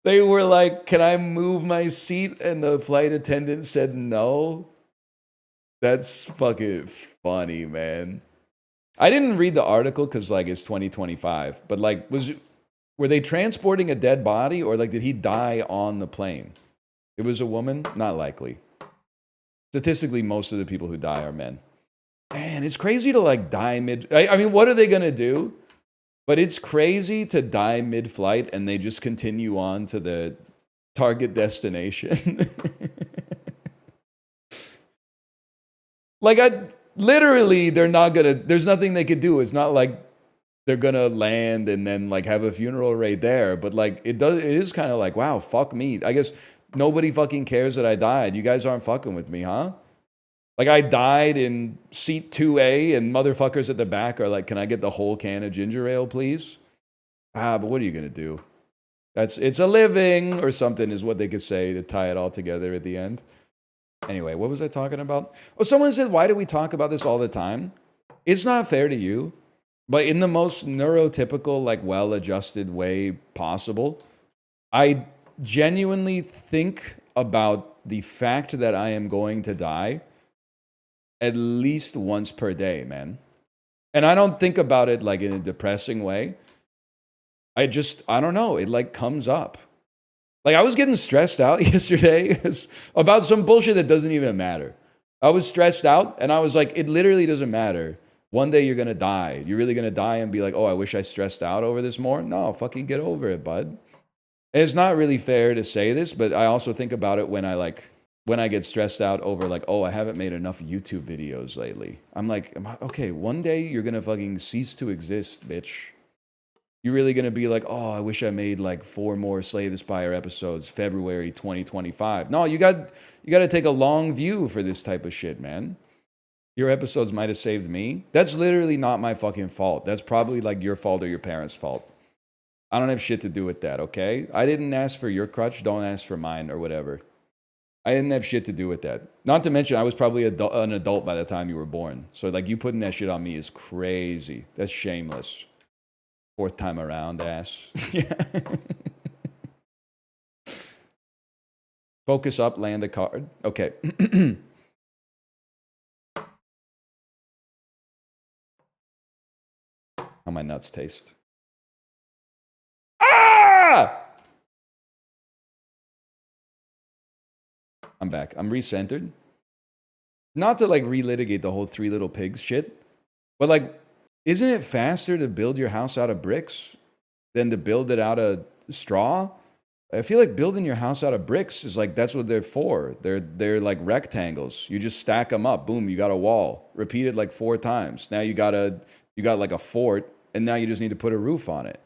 they were like, can I move my seat? And the flight attendant said no. That's fucking funny, man. I didn't read the article because, like, it's 2025. But, like, were they transporting a dead body, or, like, did he die on the plane? It was a woman? Not likely. Statistically, most of the people who die are men. Man, it's crazy to, like, die mid... I mean, what are they going to do? But it's crazy to die mid-flight and they just continue on to the target destination. Like, literally, they're not going to... There's nothing they could do. It's not like they're going to land and then, like, have a funeral right there. But, like, it is kind of like, wow, fuck me. I guess... Nobody fucking cares that I died. You guys aren't fucking with me, huh? Like, I died in seat 2A and motherfuckers at the back are like, can I get the whole can of ginger ale, please? But what are you going to do? It's a living or something is what they could say to tie it all together at the end. Anyway, what was I talking about? Oh, someone said, why do we talk about this all the time? It's not fair to you, but in the most neurotypical, like, well-adjusted way possible, I genuinely think about the fact that I am going to die at least once per day, man. And I don't think about it like in a depressing way. I don't know. It like comes up. Like, I was getting stressed out yesterday about some bullshit that doesn't even matter. I was stressed out, and I was like, it literally doesn't matter. One day you're going to die. You're really going to die and be like, oh, I wish I stressed out over this more? No, fucking get over it, bud. And it's not really fair to say this, but I also think about it when I get stressed out over like, oh, I haven't made enough YouTube videos lately. I'm like, okay, one day you're going to fucking cease to exist, bitch. You're really going to be like, oh, I wish I made like 4 more Slay the Spire episodes, February 2025. No, you got to take a long view for this type of shit, man. Your episodes might have saved me. That's literally not my fucking fault. That's probably like your fault or your parents' fault. I don't have shit to do with that, okay? I didn't ask for your crutch. Don't ask for mine or whatever. I didn't have shit to do with that. Not to mention, I was probably an adult by the time you were born. So like you putting that shit on me is crazy. That's shameless. 4th time around, ass. Yeah. Focus up, land a card. Okay. How my nuts taste. Ah! I'm back. I'm recentered. Not to like relitigate the whole 3 Little Pigs shit, but like, isn't it faster to build your house out of bricks than to build it out of straw? I feel like building your house out of bricks is like, that's what they're for. They're like rectangles. You just stack them up. Boom, you got a wall. Repeat it like 4 times. Now you got like a fort, and now you just need to put a roof on it.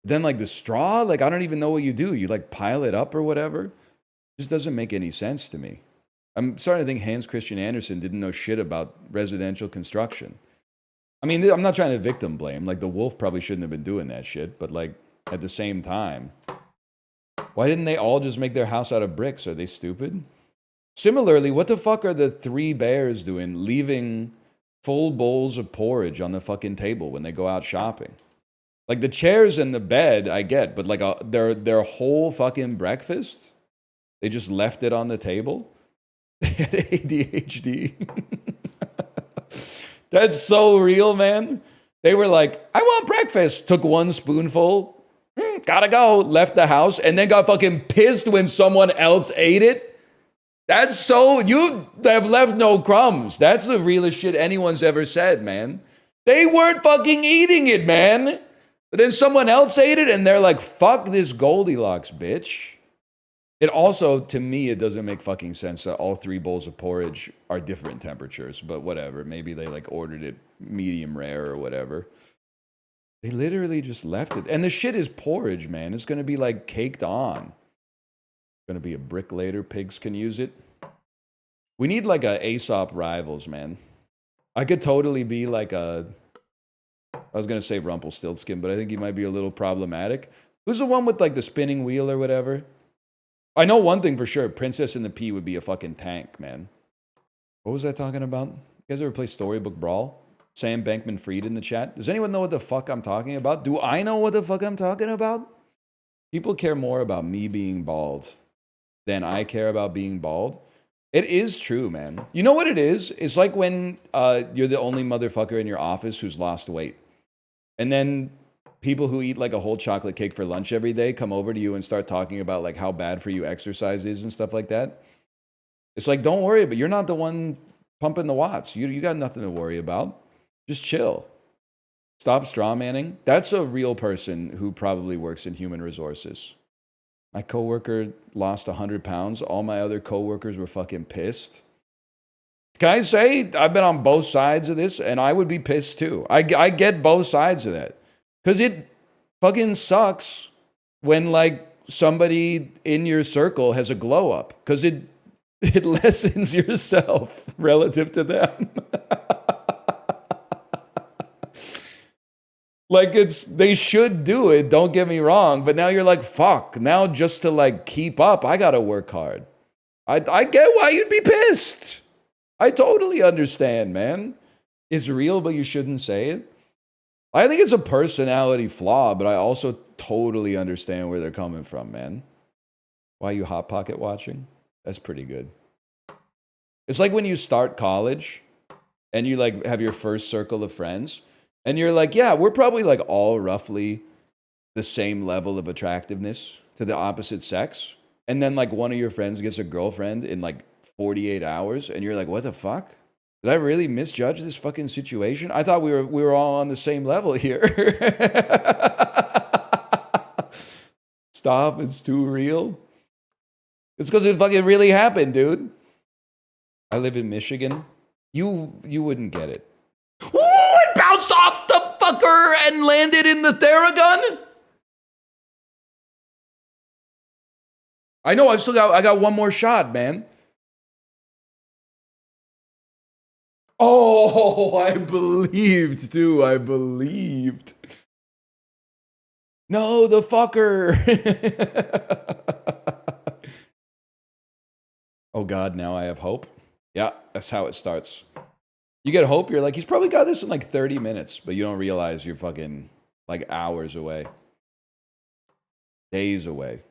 Then like the straw, like I don't even know what you do. You like pile it up or whatever. It just doesn't make any sense to me. I'm starting to think Hans Christian Andersen didn't know shit about residential construction. I mean, I'm not trying to victim blame. Like, the wolf probably shouldn't have been doing that shit. But, like, at the same time, why didn't they all just make their house out of bricks? Are they stupid? Similarly, what the fuck are the 3 bears doing leaving full bowls of porridge on the fucking table when they go out shopping? Like, the chairs and the bed, I get. But, like, their whole fucking breakfast, they just left it on the table? They had ADHD. That's so real, man. They were like, I want breakfast. Took 1 spoonful. Gotta go. Left the house and then got fucking pissed when someone else ate it. That's so, you have left no crumbs. That's the realest shit anyone's ever said, man. They weren't fucking eating it, man. But then someone else ate it and they're like, fuck this Goldilocks, bitch. It also, to me, it doesn't make fucking sense that all 3 bowls of porridge are different temperatures, but whatever. Maybe they like ordered it medium rare or whatever. They literally just left it. And the shit is porridge, man. It's going to be like caked on. It's going to be a brick later. Pigs can use it. We need like a Aesop rivals, man. I could totally be like I was going to say Rumpelstiltskin, but I think he might be a little problematic. Who's the one with like the spinning wheel or whatever? I know one thing for sure. Princess and the Pea would be a fucking tank, man. What was I talking about? You guys ever play Storybook Brawl? Sam Bankman-Fried in the chat. Does anyone know what the fuck I'm talking about? Do I know what the fuck I'm talking about? People care more about me being bald than I care about being bald. It is true, man. You know what it is? It's like when you're the only motherfucker in your office who's lost weight. And then people who eat like a whole chocolate cake for lunch every day come over to you and start talking about like how bad for you exercise is and stuff like that. It's like, don't worry, but you're not the one pumping the watts. You got nothing to worry about. Just chill. Stop straw manning. That's a real person who probably works in human resources. My coworker lost 100 pounds. All my other coworkers were fucking pissed. Can I say I've been on both sides of this and I would be pissed too. I get both sides of that. Because it fucking sucks when, like, somebody in your circle has a glow up. Because it lessens yourself relative to them. Like, they should do it, don't get me wrong. But now you're like, fuck. Now just to, like, keep up, I got to work hard. I get why you'd be pissed. I totally understand, man. It's real, but you shouldn't say it. I think it's a personality flaw, but I also totally understand where they're coming from, man. Why are you Hot Pocket watching? That's pretty good. It's like when you start college and you like have your first circle of friends and you're like, yeah, we're probably like all roughly the same level of attractiveness. to the opposite sex, and then like one of your friends gets a girlfriend in like 48 hours, and you're like, what the fuck? Did I really misjudge this fucking situation? I thought we were all on the same level here. Stop, it's too real. It's because it fucking really happened, dude. I live in Michigan. You wouldn't get it. Ooh, it bounced off the fucker and landed in the Theragun? I know, I got one more shot, man. Oh, I believed, too. I believed. No, the fucker. Oh, God, now I have hope. Yeah, that's how it starts. You get hope, you're like, he's probably got this in like 30 minutes, but you don't realize you're fucking like hours away. Days away.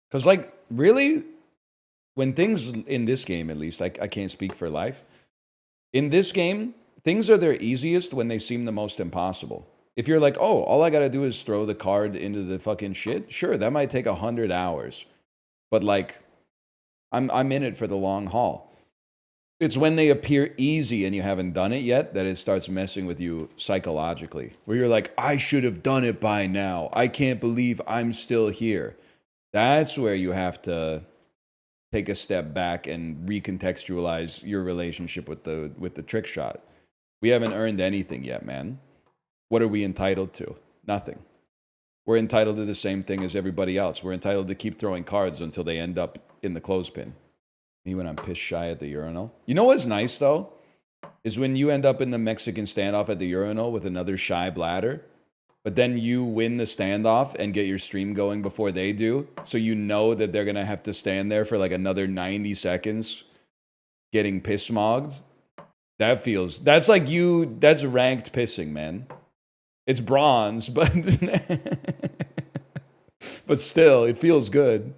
Because, like, really, when things in this game, at least, I can't speak for life. In this game, things are their easiest when they seem the most impossible. If you're like, oh, all I gotta do is throw the card into the fucking shit, sure, that might take 100 hours. But, like, I'm in it for the long haul. It's when they appear easy and you haven't done it yet that it starts messing with you psychologically. Where you're like, I should have done it by now. I can't believe I'm still here. That's where you have to take a step back and recontextualize your relationship with the trick shot. We haven't earned anything yet, man. What are we entitled to? Nothing. We're entitled to the same thing as everybody else. We're entitled to keep throwing cards until they end up in the clothespin. Me when I'm pissed shy at the urinal. You know what's nice, though? Is when you end up in the Mexican standoff at the urinal with another shy bladder, but then you win the standoff and get your stream going before they do, so you know that they're going to have to stand there for like another 90 seconds getting piss smogged. That's like that's ranked pissing, man. It's bronze, but but still, it feels good.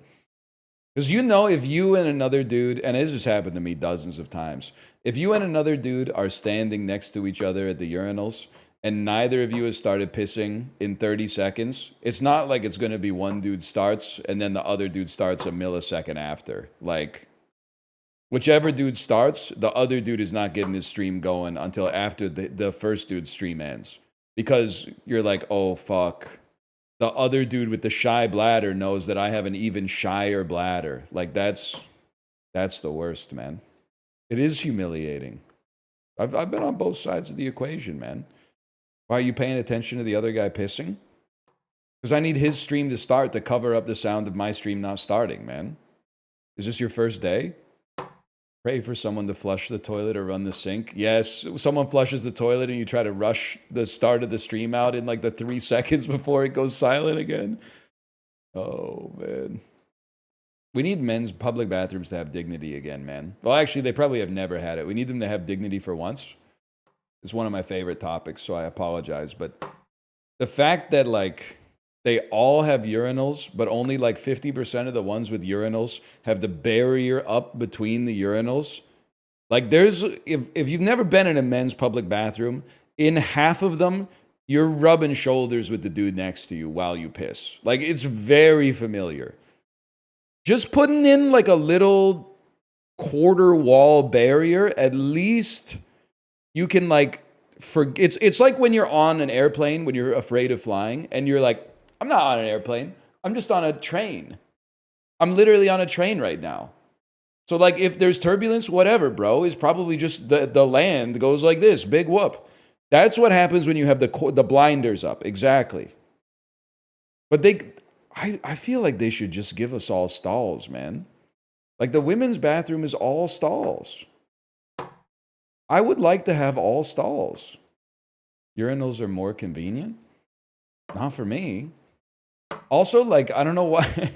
Because you know, if you and another dude, and this has happened to me dozens of times, if you and another dude are standing next to each other at the urinals, and neither of you has started pissing in 30 seconds, it's not like it's going to be one dude starts, and then the other dude starts a millisecond after. Like, whichever dude starts, the other dude is not getting his stream going until after the first dude's stream ends. Because you're like, oh, fuck. The other dude with the shy bladder knows that I have an even shyer bladder. Like, that's the worst, man. It is humiliating. I've been on both sides of the equation, man. Why are you paying attention to the other guy pissing? Because I need his stream to start to cover up the sound of my stream not starting, man. Is this your first day? Pray for someone to flush the toilet or run the sink. Yes, someone flushes the toilet and you try to rush the start of the stream out in like the 3 seconds before it goes silent again. Oh, man. We need men's public bathrooms to have dignity again, man. Well, actually, they probably have never had it. We need them to have dignity for once. It's one of my favorite topics, so I apologize. But the fact that, like, they all have urinals, but only like 50% of the ones with urinals have the barrier up between the urinals. Like, if you've never been in a men's public bathroom, in half of them, you're rubbing shoulders with the dude next to you while you piss. Like, it's very familiar. Just putting in like a little quarter wall barrier, at least you can like, it's like when you're on an airplane, when you're afraid of flying, and you're like, I'm not on an airplane. I'm just on a train. I'm literally on a train right now. So, like, if there's turbulence, whatever, bro, it's probably just the land goes like this. Big whoop. That's what happens when you have the blinders up. Exactly. But I feel like they should just give us all stalls, man. Like, the women's bathroom is all stalls. I would like to have all stalls. Urinals are more convenient. Not for me. Also, like, I don't know why.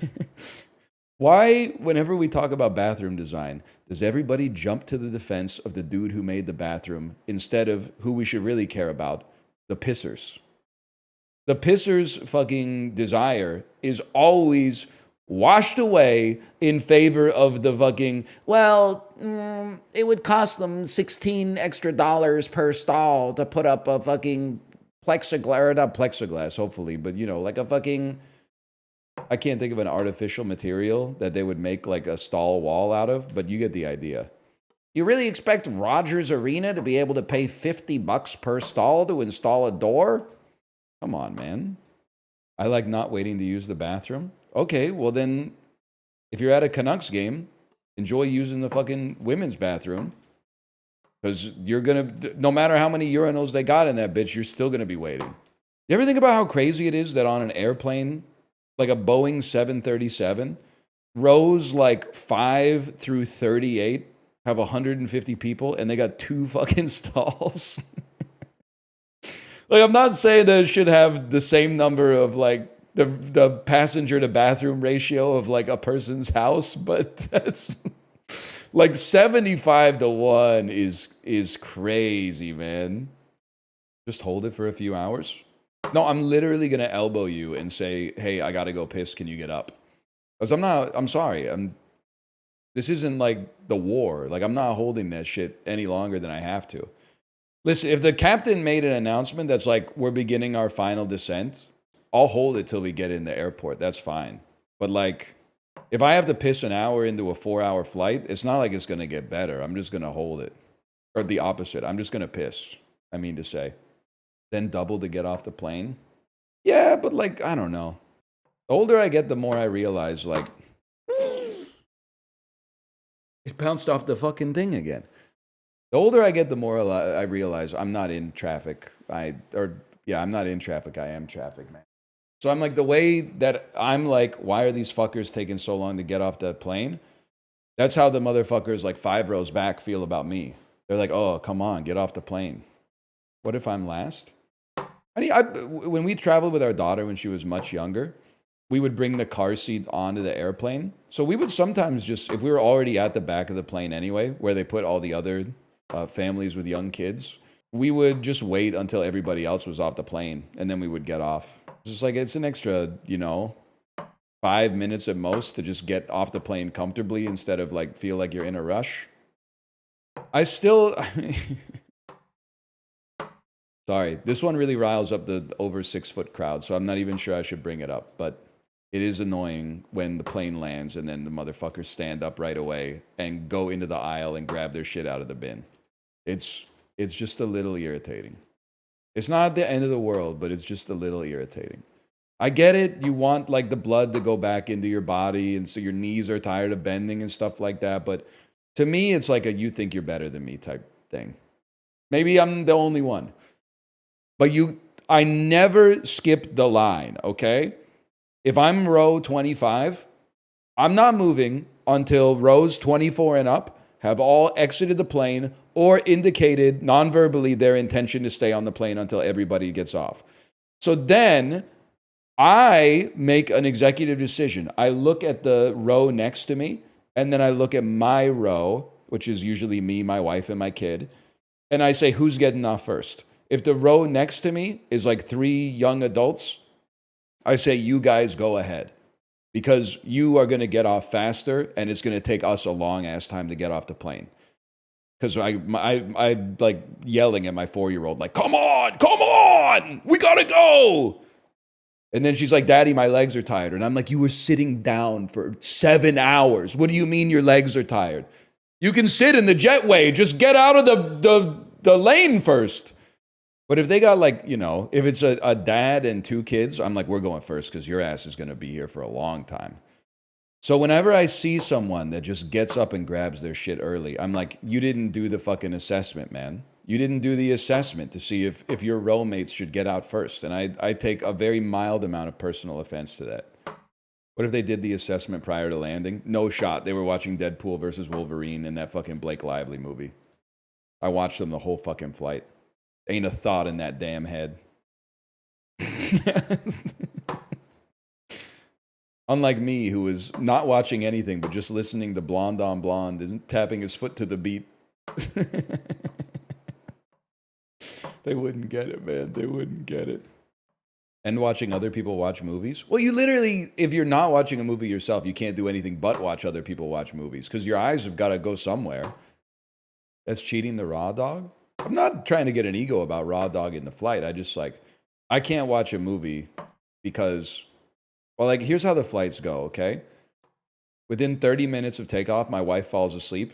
Why, whenever we talk about bathroom design, does everybody jump to the defense of the dude who made the bathroom instead of who we should really care about, the pissers? The pisser's fucking desire is always washed away in favor of the fucking, it would cost them $16 extra per stall to put up a fucking plexiglass, or not plexiglass, hopefully, but, you know, like a fucking I can't think of an artificial material that they would make like a stall wall out of, but you get the idea. You really expect Rogers Arena to be able to pay $50 per stall to install a door? Come on, man. I like not waiting to use the bathroom. Okay, well then, if you're at a Canucks game, enjoy using the fucking women's bathroom. Because you're going to, no matter how many urinals they got in that bitch, you're still going to be waiting. You ever think about how crazy it is that on an airplane, like a Boeing 737, rows like 5 through 38 have 150 people and they got 2 fucking stalls? Like, I'm not saying that it should have the same number of like the passenger to bathroom ratio of like a person's house, but that's like 75-1 is crazy, man. Just hold it for a few hours. No, I'm literally going to elbow you and say, hey, I got to go piss. Can you get up? Because I'm sorry. This isn't like the war. Like, I'm not holding that shit any longer than I have to. Listen, if the captain made an announcement that's like, we're beginning our final descent, I'll hold it till we get in the airport. That's fine. But like, if I have to piss an hour into a 4-hour flight, it's not like it's going to get better. I'm just going to hold it. Or the opposite. I'm just going to piss, I mean to say. Then double to get off the plane. Yeah, but like, I don't know. The older I get, the more I realize, like, it bounced off the fucking thing again. The older I get, the more I realize I'm not in traffic. I'm not in traffic. I am traffic, man. So I'm like, the way that I'm like, why are these fuckers taking so long to get off the plane? That's how the motherfuckers like 5 rows back feel about me. They're like, oh, come on, get off the plane. What if I'm last? When we traveled with our daughter when she was much younger, we would bring the car seat onto the airplane. So we would sometimes just, if we were already at the back of the plane anyway, where they put all the other families with young kids, we would just wait until everybody else was off the plane, and then we would get off. It's just like, it's an extra, 5 minutes at most to just get off the plane comfortably instead of like feel like you're in a rush. Sorry, this one really riles up the over 6 foot crowd, so I'm not even sure I should bring it up, but it is annoying when the plane lands and then the motherfuckers stand up right away and go into the aisle and grab their shit out of the bin. It's just a little irritating. It's not the end of the world, but it's just a little irritating. I get it. You want like the blood to go back into your body, and so your knees are tired of bending and stuff like that. But to me, it's like a you think you're better than me type thing. Maybe I'm the only one. But I never skip the line, okay? If I'm row 25, I'm not moving until rows 24 and up have all exited the plane or indicated non-verbally their intention to stay on the plane until everybody gets off. So then I make an executive decision. I look at the row next to me, and then I look at my row, which is usually me, my wife, and my kid, and I say, who's getting off first? If the row next to me is like 3 young adults, I say, you guys go ahead. Because you are going to get off faster, and it's going to take us a long-ass time to get off the plane. Because I like yelling at my 4-year-old, like, come on, we got to go. And then she's like, Daddy, my legs are tired. And I'm like, you were sitting down for 7 hours. What do you mean your legs are tired? You can sit in the jetway. Just get out of the lane first. But if they got like, if it's a dad and 2 kids, I'm like, we're going first because your ass is going to be here for a long time. So whenever I see someone that just gets up and grabs their shit early, I'm like, you didn't do the fucking assessment, man. You didn't do the assessment to see if your row mates should get out first. And I take a very mild amount of personal offense to that. What if they did the assessment prior to landing? No shot. They were watching Deadpool versus Wolverine in that fucking Blake Lively movie. I watched them the whole fucking flight. Ain't a thought in that damn head. Unlike me, who is not watching anything but just listening to Blonde on Blonde and tapping his foot to the beat. They wouldn't get it, man. They wouldn't get it. And watching other people watch movies? Well, you literally, if you're not watching a movie yourself, you can't do anything but watch other people watch movies because your eyes have got to go somewhere. That's cheating the raw dog? I'm not trying to get an ego about raw dog in the flight. I just I can't watch a movie because Well, like, here's how the flights go, okay? Within 30 minutes of takeoff, my wife falls asleep.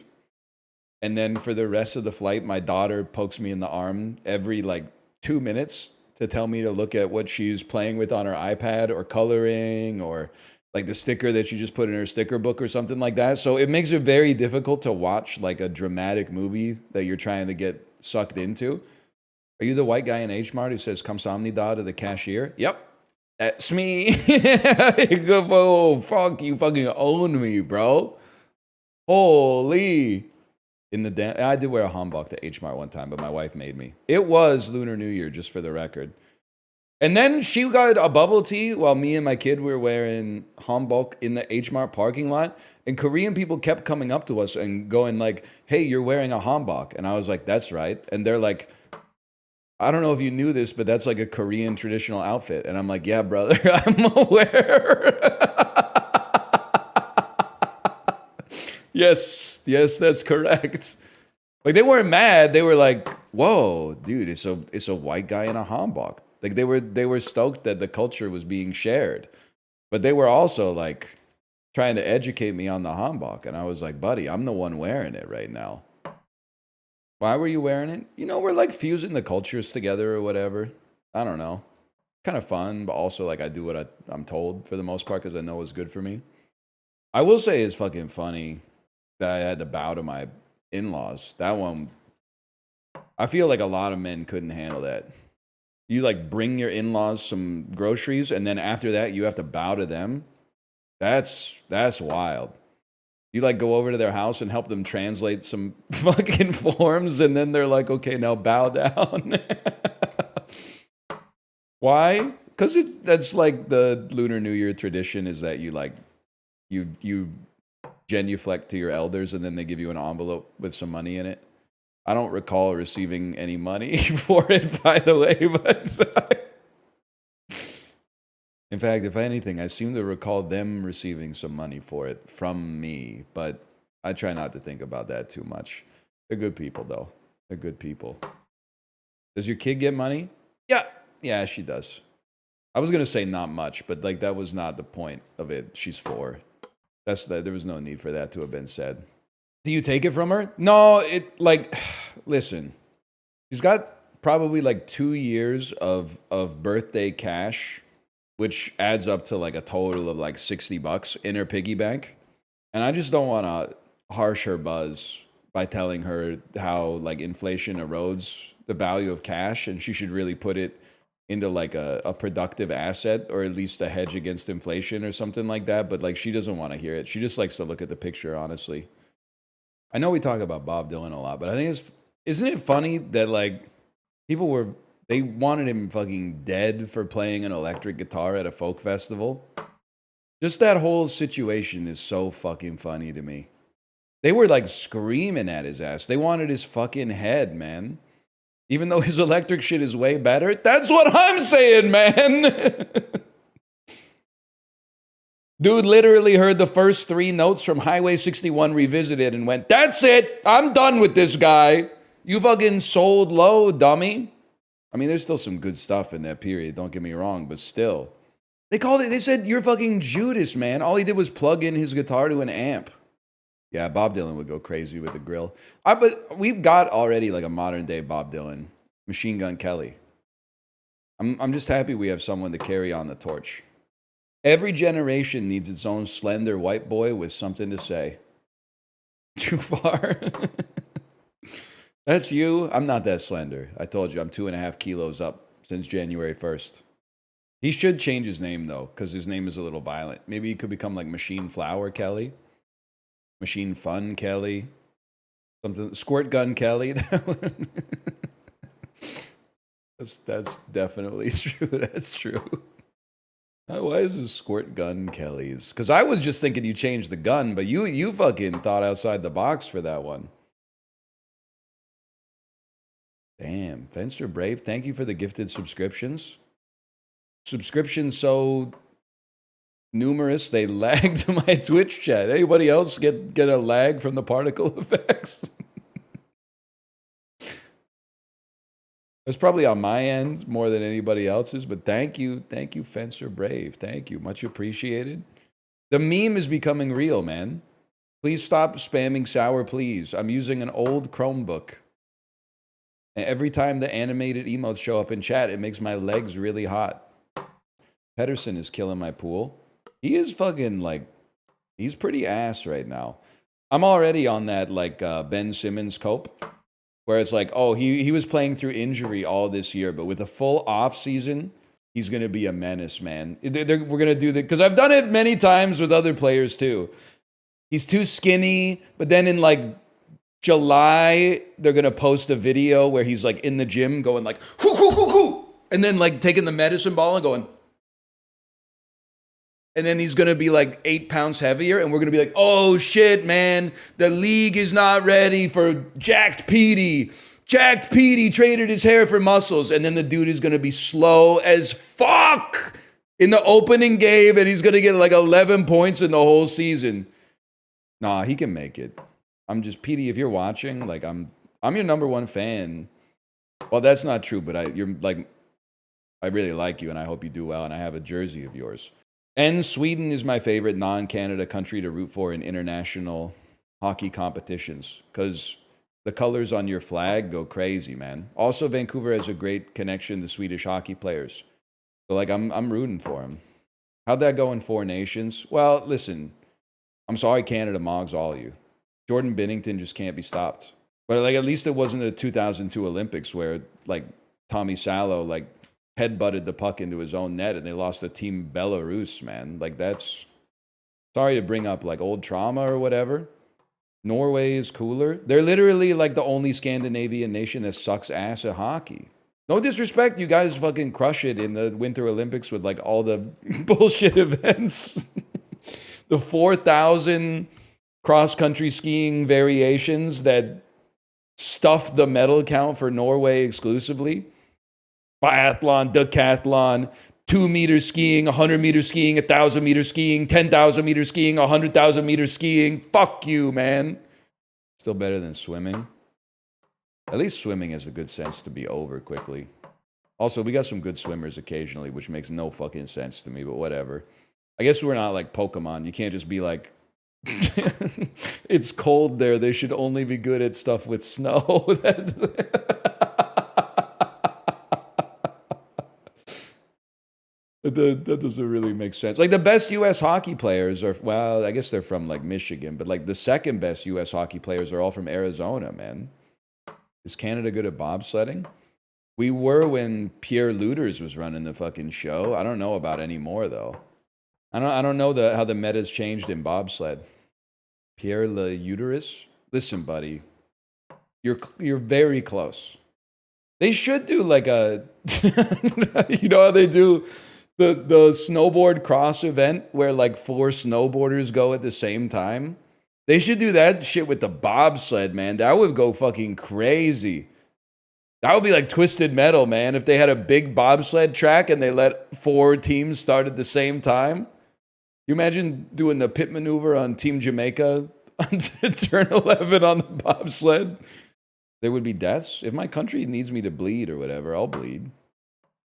And then for the rest of the flight, my daughter pokes me in the arm every, like, 2 minutes to tell me to look at what she's playing with on her iPad or coloring or, like, the sticker that she just put in her sticker book or something like that. So it makes it very difficult to watch, like, a dramatic movie that you're trying to get sucked into. Are you the white guy in H-Mart who says, "Kamsamnida" to the cashier? Yep. That's me. Oh, fuck, you fucking own me, bro. Holy. I did wear a hanbok to H-Mart one time, but my wife made me. It was Lunar New Year, just for the record. And then she got a bubble tea while me and my kid were wearing hanbok in the H-Mart parking lot. And Korean people kept coming up to us and going like, "Hey, you're wearing a hanbok." And I was like, "That's right." And they're like, "I don't know if you knew this, but that's like a Korean traditional outfit." And I'm like, "Yeah, brother, I'm aware." Yes, that's correct. Like, they weren't mad. They were like, "Whoa, dude, it's a white guy in a hanbok." Like, they were stoked that the culture was being shared. But they were also like trying to educate me on the hanbok. And I was like, "Buddy, I'm the one wearing it right now." Why were you wearing it? You know, we're like fusing the cultures together or whatever. I don't know. Kind of fun, but also like I do what I'm told for the most part because I know it's good for me. I will say it's fucking funny that I had to bow to my in-laws. That one, I feel like a lot of men couldn't handle that. You like bring your in-laws some groceries and then after that you have to bow to them. That's wild. You like go over to their house and help them translate some fucking forms and then they're like, "Okay, now bow down." Why? Because that's like the Lunar New Year tradition is that you like, you genuflect to your elders and then they give you an envelope with some money in it. I don't recall receiving any money for it, by the way, but in fact, if anything, I seem to recall them receiving some money for it from me, but I try not to think about that too much. They're good people, though. They're good people. Does your kid get money? Yeah, she does. I was gonna say not much, but like that was not the point of it. She's 4. There was no need for that to have been said. Do you take it from her? No, listen, she's got probably like 2 years of birthday cash, which adds up to like a total of like $60 in her piggy bank. And I just don't want to harsh her buzz by telling her how like inflation erodes the value of cash and she should really put it into like a productive asset or at least a hedge against inflation or something like that. But like she doesn't want to hear it. She just likes to look at the picture, honestly. I know we talk about Bob Dylan a lot, but I think isn't it funny that like they wanted him fucking dead for playing an electric guitar at a folk festival? Just that whole situation is so fucking funny to me. They were like screaming at his ass. They wanted his fucking head, man. Even though his electric shit is way better. That's what I'm saying, man. Dude literally heard the first 3 notes from Highway 61 Revisited and went, "That's it. I'm done with this guy. You fucking sold low, dummy." I mean, there's still some good stuff in that period. Don't get me wrong, but still. They said, "You're fucking Judas, man." All he did was plug in his guitar to an amp. Yeah, Bob Dylan would go crazy with the grill. But we've got already like a modern day Bob Dylan, Machine Gun Kelly. I'm just happy we have someone to carry on the torch. Every generation needs its own slender white boy with something to say. Too far? That's you? I'm not that slender. I told you, I'm 2.5 kilos up since January 1st. He should change his name, though, because his name is a little violent. Maybe he could become like Machine Flower Kelly. Machine Fun Kelly. Something. Squirt Gun Kelly. That's definitely true. That's true. Why is this Squirt Gun Kelly's? Because I was just thinking you changed the gun, but you fucking thought outside the box for that one. Damn. Fencer Brave, thank you for the gifted subscriptions. Subscriptions so numerous, they lagged my Twitch chat. Anybody else get a lag from the particle effects? That's probably on my end more than anybody else's, but thank you, Fencer Brave. Thank you, much appreciated. The meme is becoming real, man. Please stop spamming sour, please. I'm using an old Chromebook. And every time the animated emotes show up in chat, it makes my legs really hot. Pedersen is killing my pool. He is fucking like, he's pretty ass right now. I'm already on that like Ben Simmons cope, where it's like, oh, he was playing through injury all this year, but with a full off season, he's going to be a menace, man. We're going to do that because I've done it many times with other players too. He's too skinny, but then in like July, they're going to post a video where he's like in the gym going like, hoo, hoo, hoo, hoo, and then like taking the medicine ball and going, and then he's going to be like 8 pounds heavier. And we're going to be like, oh shit, man, the league is not ready for jacked Petey. Jacked Petey traded his hair for muscles. And then the dude is going to be slow as fuck in the opening game. And he's going to get like 11 points in the whole season. Nah, he can make it. I'm just, Petey, if you're watching, like I'm your number one fan. Well, that's not true, but you're like, I really like you and I hope you do well. And I have a jersey of yours. And Sweden is my favorite non-Canada country to root for in international hockey competitions because the colors on your flag go crazy, man. Also, Vancouver has a great connection to Swedish hockey players. So, like, I'm rooting for him. How'd that go in Four Nations? Well, listen, I'm sorry Canada mogs all of you. Jordan Binnington just can't be stopped. But, like, at least it wasn't the 2002 Olympics where, like, Tommy Salo, like, headbutted the puck into his own net and they lost to Team Belarus, man. Like, that's... Sorry to bring up, like, old trauma or whatever. Norway is cooler. They're literally, like, the only Scandinavian nation that sucks ass at hockey. No disrespect, you guys fucking crush it in the Winter Olympics with, like, all the bullshit events. The 4,000 cross-country skiing variations that stuffed the medal count for Norway exclusively. Biathlon, decathlon, 2-meter skiing, 100-meter skiing, 1,000-meter skiing, 10,000-meter skiing, 100,000-meter skiing. Fuck you, man. Still better than swimming. At least swimming has the good sense to be over quickly. Also, we got some good swimmers occasionally, which makes no fucking sense to me, but whatever. I guess we're not like Pokemon. You can't just be like, it's cold there. They should only be good at stuff with snow. That doesn't really make sense. Like the best U.S. hockey players are, well, I guess they're from like Michigan, but like the second best U.S. hockey players are all from Arizona, man. Is Canada good at bobsledding? We were when Pierre Lueders was running the fucking show. I don't know about anymore though. I don't know how the meta's changed in bobsled. Pierre Lueders? Listen, buddy, you're very close. They should do like a, you know how they do the snowboard cross event where like 4 snowboarders go at the same time? They should do that shit with the bobsled, man. That would go fucking crazy. That would be like Twisted Metal, man. If they had a big bobsled track and they let 4 teams start at the same time. You imagine doing the pit maneuver on Team Jamaica on turn 11 on the bobsled? There would be deaths. If my country needs me to bleed or whatever, I'll bleed.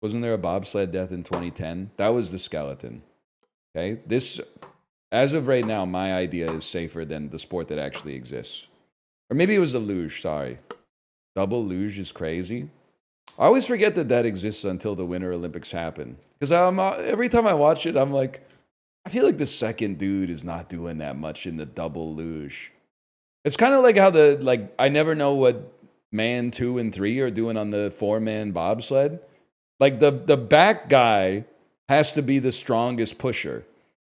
Wasn't there a bobsled death in 2010? That was the skeleton. Okay? This, as of right now, my idea is safer than the sport that actually exists. Or maybe it was the luge, sorry. Double luge is crazy. I always forget that exists until the Winter Olympics happen. Because every time I watch it, I'm like, I feel like the second dude is not doing that much in the double luge. It's kind of like how I never know what man 2 and 3 are doing on the 4-man bobsled. Like the back guy has to be the strongest pusher.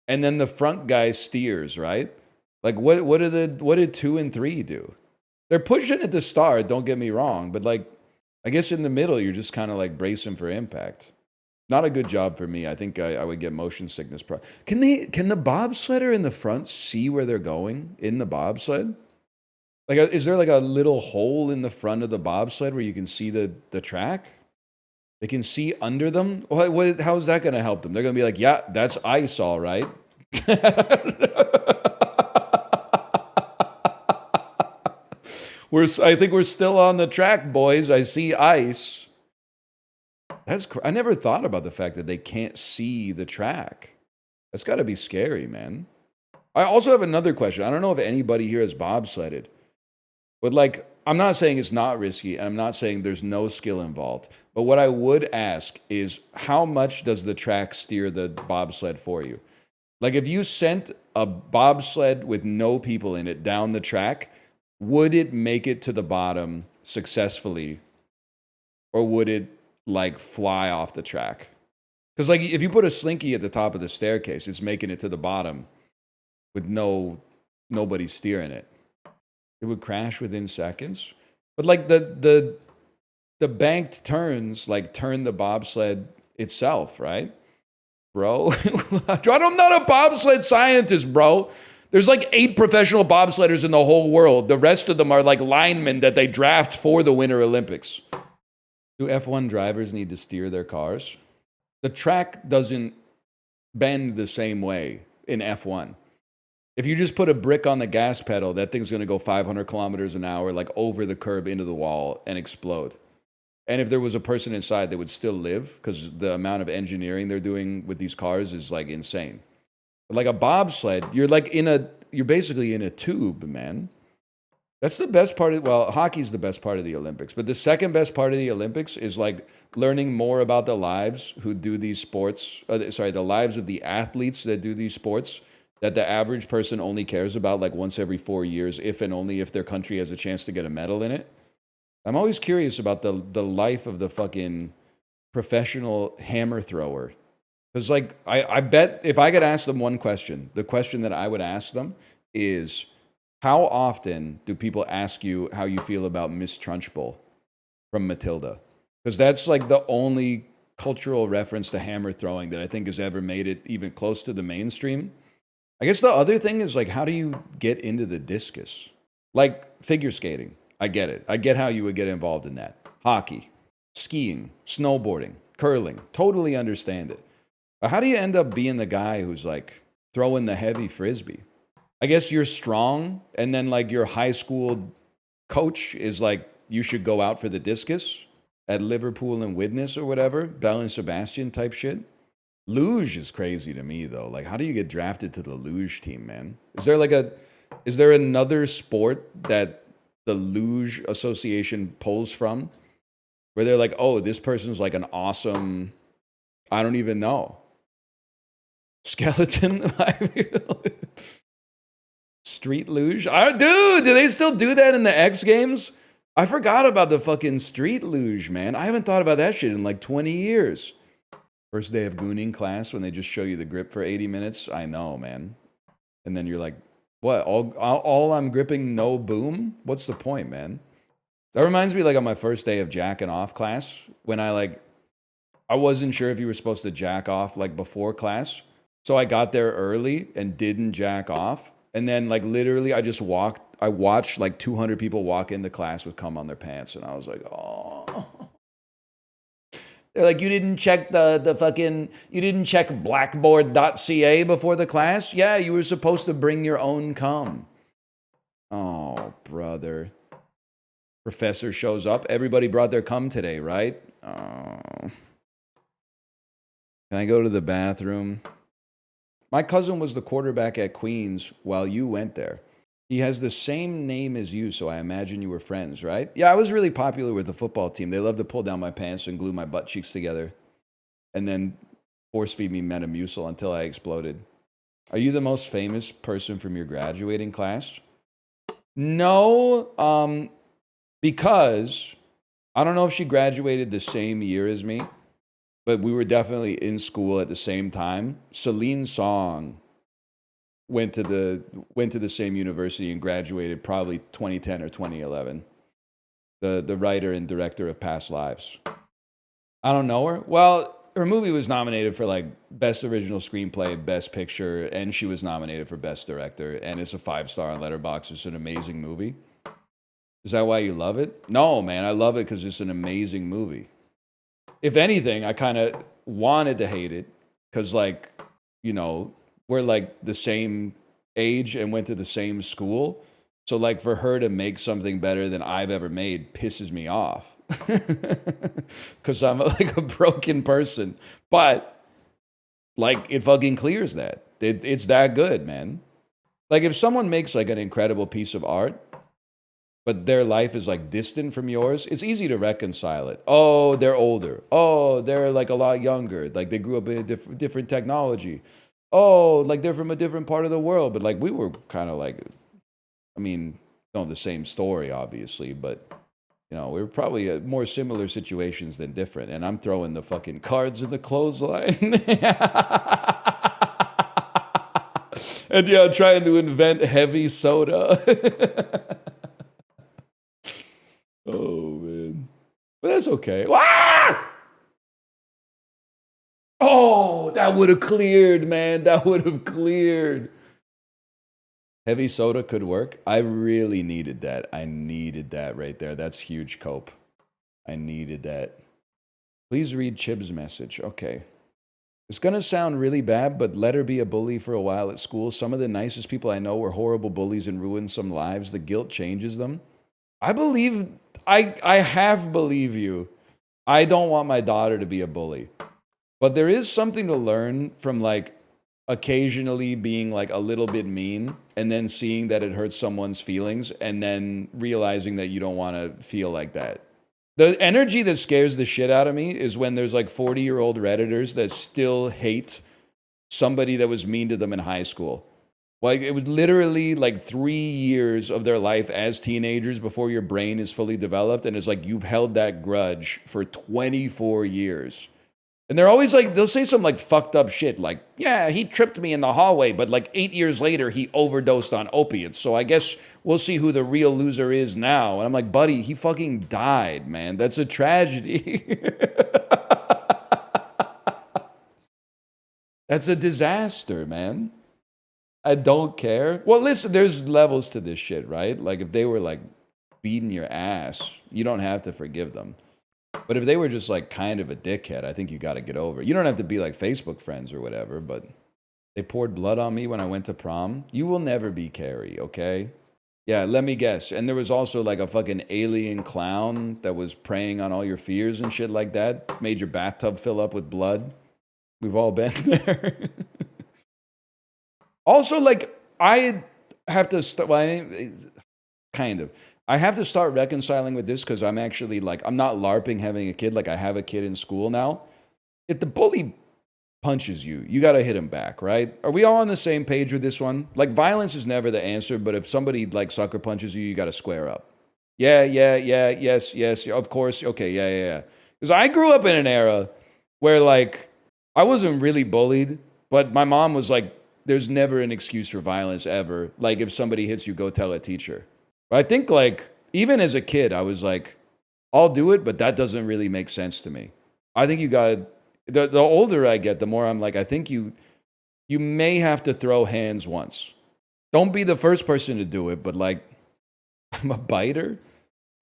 And then the front guy steers, right? Like what did 2 and 3 do? They're pushing at the start, don't get me wrong, but like I guess in the middle you're just kind of like bracing for impact. Not a good job for me. I think I would get motion sickness. Can the bobsledder in the front see where they're going in the bobsled? Like, is there like a little hole in the front of the bobsled where you can see the track? They can see under them? How is that going to help them? They're going to be like, yeah, that's ice, all right. I think we're still on the track, boys. I see ice. I never thought about the fact that they can't see the track. That's got to be scary, man. I also have another question. I don't know if anybody here has bobsledded, but like, I'm not saying it's not risky, and I'm not saying there's no skill involved. But what I would ask is, how much does the track steer the bobsled for you? Like, if you sent a bobsled with no people in it down the track, would it make it to the bottom successfully, or would it like fly off the track? Because like, if you put a slinky at the top of the staircase, it's making it to the bottom with nobody steering it. It would crash within seconds. But like the banked turns like turn the bobsled itself, right? Bro, I'm not a bobsled scientist, bro. There's like 8 professional bobsledders in the whole world. The rest of them are like linemen that they draft for the Winter Olympics. Do F1 drivers need to steer their cars? The track doesn't bend the same way in F1. If you just put a brick on the gas pedal, that thing's going to go 500 kilometers an hour, like over the curb into the wall and explode. And if there was a person inside, they would still live, because the amount of engineering they're doing with these cars is like insane. But like a bobsled, you're basically in a tube, man. That's the best part of, well, hockey's the best part of the Olympics. But the second best part of the Olympics is like learning more about the lives who do these sports, the lives of the athletes that do these sports, that the average person only cares about like once every 4 years, if and only if their country has a chance to get a medal in it. I'm always curious about the life of the fucking professional hammer thrower. Because like, I bet if I could ask them one question, the question that I would ask them is, how often do people ask you how you feel about Miss Trunchbull from Matilda? Because that's like the only cultural reference to hammer throwing that I think has ever made it even close to the mainstream. I guess the other thing is like, how do you get into the discus? Like figure skating. I get it. I get how you would get involved in that. Hockey, skiing, snowboarding, curling. Totally understand it. But how do you end up being the guy who's like throwing the heavy frisbee? I guess you're strong, and then like your high school coach is like, you should go out for the discus at Liverpool and Widnes or whatever, Bell and Sebastian type shit. Luge is crazy to me though. Like, how do you get drafted to the luge team, man? Is there another sport that the luge association pulls from where they're like, oh, this person's like an awesome, I don't even know, skeleton? Street luge? Dude, do they still do that in the X Games? I forgot about the fucking street luge, man. I haven't thought about that shit in like 20 years. First day of gooning class when they just show you the grip for 80 minutes. I know, man. And then you're like, what? All I'm gripping, no boom? What's the point, man? That reminds me like on my first day of jacking off class when I wasn't sure if you were supposed to jack off like before class. So I got there early and didn't jack off. And then like literally I watched like 200 people walk into class with cum on their pants. And I was like, oh. They're like, you didn't check you didn't check blackboard.ca before the class? Yeah, you were supposed to bring your own cum. Oh, brother. Professor shows up. Everybody brought their cum today, right? Oh. Can I go to the bathroom? My cousin was the quarterback at Queens while you went there. He has the same name as you, so I imagine you were friends, right? Yeah, I was really popular with the football team. They loved to pull down my pants and glue my butt cheeks together and then force feed me Metamucil until I exploded. Are you the most famous person from your graduating class? No, because I don't know if she graduated the same year as me, but we were definitely in school at the same time. Celine Song went to the same university and graduated probably 2010 or 2011. The writer and director of Past Lives. I don't know her. Well, her movie was nominated for like Best Original Screenplay, Best Picture, and she was nominated for Best Director. And it's a 5-star on Letterboxd. It's an amazing movie. Is that why you love it? No, man, I love it because it's an amazing movie. If anything, I kind of wanted to hate it because, like, you know, we're like the same age and went to the same school. So like for her to make something better than I've ever made pisses me off. because I'm like a broken person. But like it fucking clears that. It's that good, man. Like if someone makes like an incredible piece of art, but their life is like distant from yours, it's easy to reconcile it. Oh, they're older. Oh, they're like a lot younger. Like they grew up in a different technology. Oh, like they're from a different part of the world. But like we were kind of like, I mean, don't have the same story, obviously, but you know, we were probably more similar situations than different. And I'm throwing the fucking cards in the clothesline. And yeah, trying to invent heavy soda. Oh, man. But that's okay. Ah! Oh, that would have cleared, man. That would have cleared. Heavy soda could work. I really needed that. I needed that right there. That's huge, Cope. I needed that. Please read Chib's message. Okay. It's going to sound really bad, but let her be a bully for a while at school. Some of the nicest people I know were horrible bullies and ruined some lives. The guilt changes them. I believe... I half believe you. I don't want my daughter to be a bully. But there is something to learn from like occasionally being like a little bit mean and then seeing that it hurts someone's feelings and then realizing that you don't want to feel like that. The energy that scares the shit out of me is when there's like 40-year-old Redditors that still hate somebody that was mean to them in high school. Like, it was literally like 3 years of their life as teenagers before your brain is fully developed. And it's like, you've held that grudge for 24 years. And they're always like, they'll say some like fucked up shit. Like, yeah, he tripped me in the hallway, but like 8 years later, he overdosed on opiates. So I guess we'll see who the real loser is now. And I'm like, buddy, he fucking died, man. That's a tragedy. That's a disaster, man. I don't care. Well, listen, there's levels to this shit, right? Like, if they were, like, beating your ass, you don't have to forgive them. But if they were just, like, kind of a dickhead, I think you got to get over it. You don't have to be, like, Facebook friends or whatever, but they poured blood on me when I went to prom. You will never be Carrie, okay? Yeah, let me guess. And there was also, like, a fucking alien clown that was preying on all your fears and shit like that. Made your bathtub fill up with blood. We've all been there. Also, like, I have to start, well, kind of. I have to start reconciling with this because I'm actually, like, I'm not LARPing having a kid. Like, I have a kid in school now. If the bully punches you, you got to hit him back, right? Are we all on the same page with this one? Like, violence is never the answer, but if somebody, like, sucker punches you, you got to square up. Yeah, yes, of course. Okay, yeah. Because I grew up in an era where, like, I wasn't really bullied, but my mom was like, there's never an excuse for violence ever. Like, if somebody hits you, go tell a teacher. But I think, like, even as a kid, I was like, I'll do it, but that doesn't really make sense to me. I think you got, the older I get, the more I'm like, I think you may have to throw hands once. Don't be the first person to do it, but like, I'm a biter?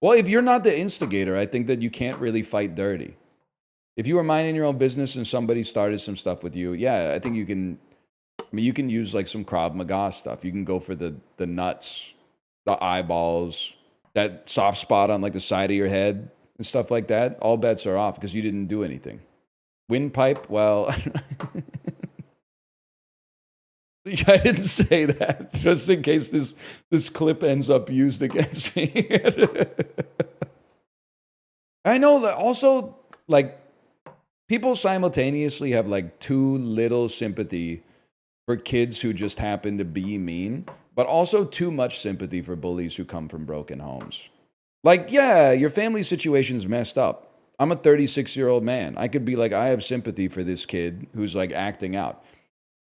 Well, if you're not the instigator, I think that you can't really fight dirty. If you were minding your own business and somebody started some stuff with you, yeah, I think you can. I mean, you can use like some Krav Maga stuff. You can go for the nuts, the eyeballs, that soft spot on like the side of your head and stuff like that. All bets are off because you didn't do anything. Windpipe, well, I didn't say that. Just in case this clip ends up used against me. I know that also, like, people simultaneously have like too little sympathy for kids who just happen to be mean, but also too much sympathy for bullies who come from broken homes. Like, yeah, your family situation's messed up. I'm a 36-year-old man. I could be like, I have sympathy for this kid who's like acting out.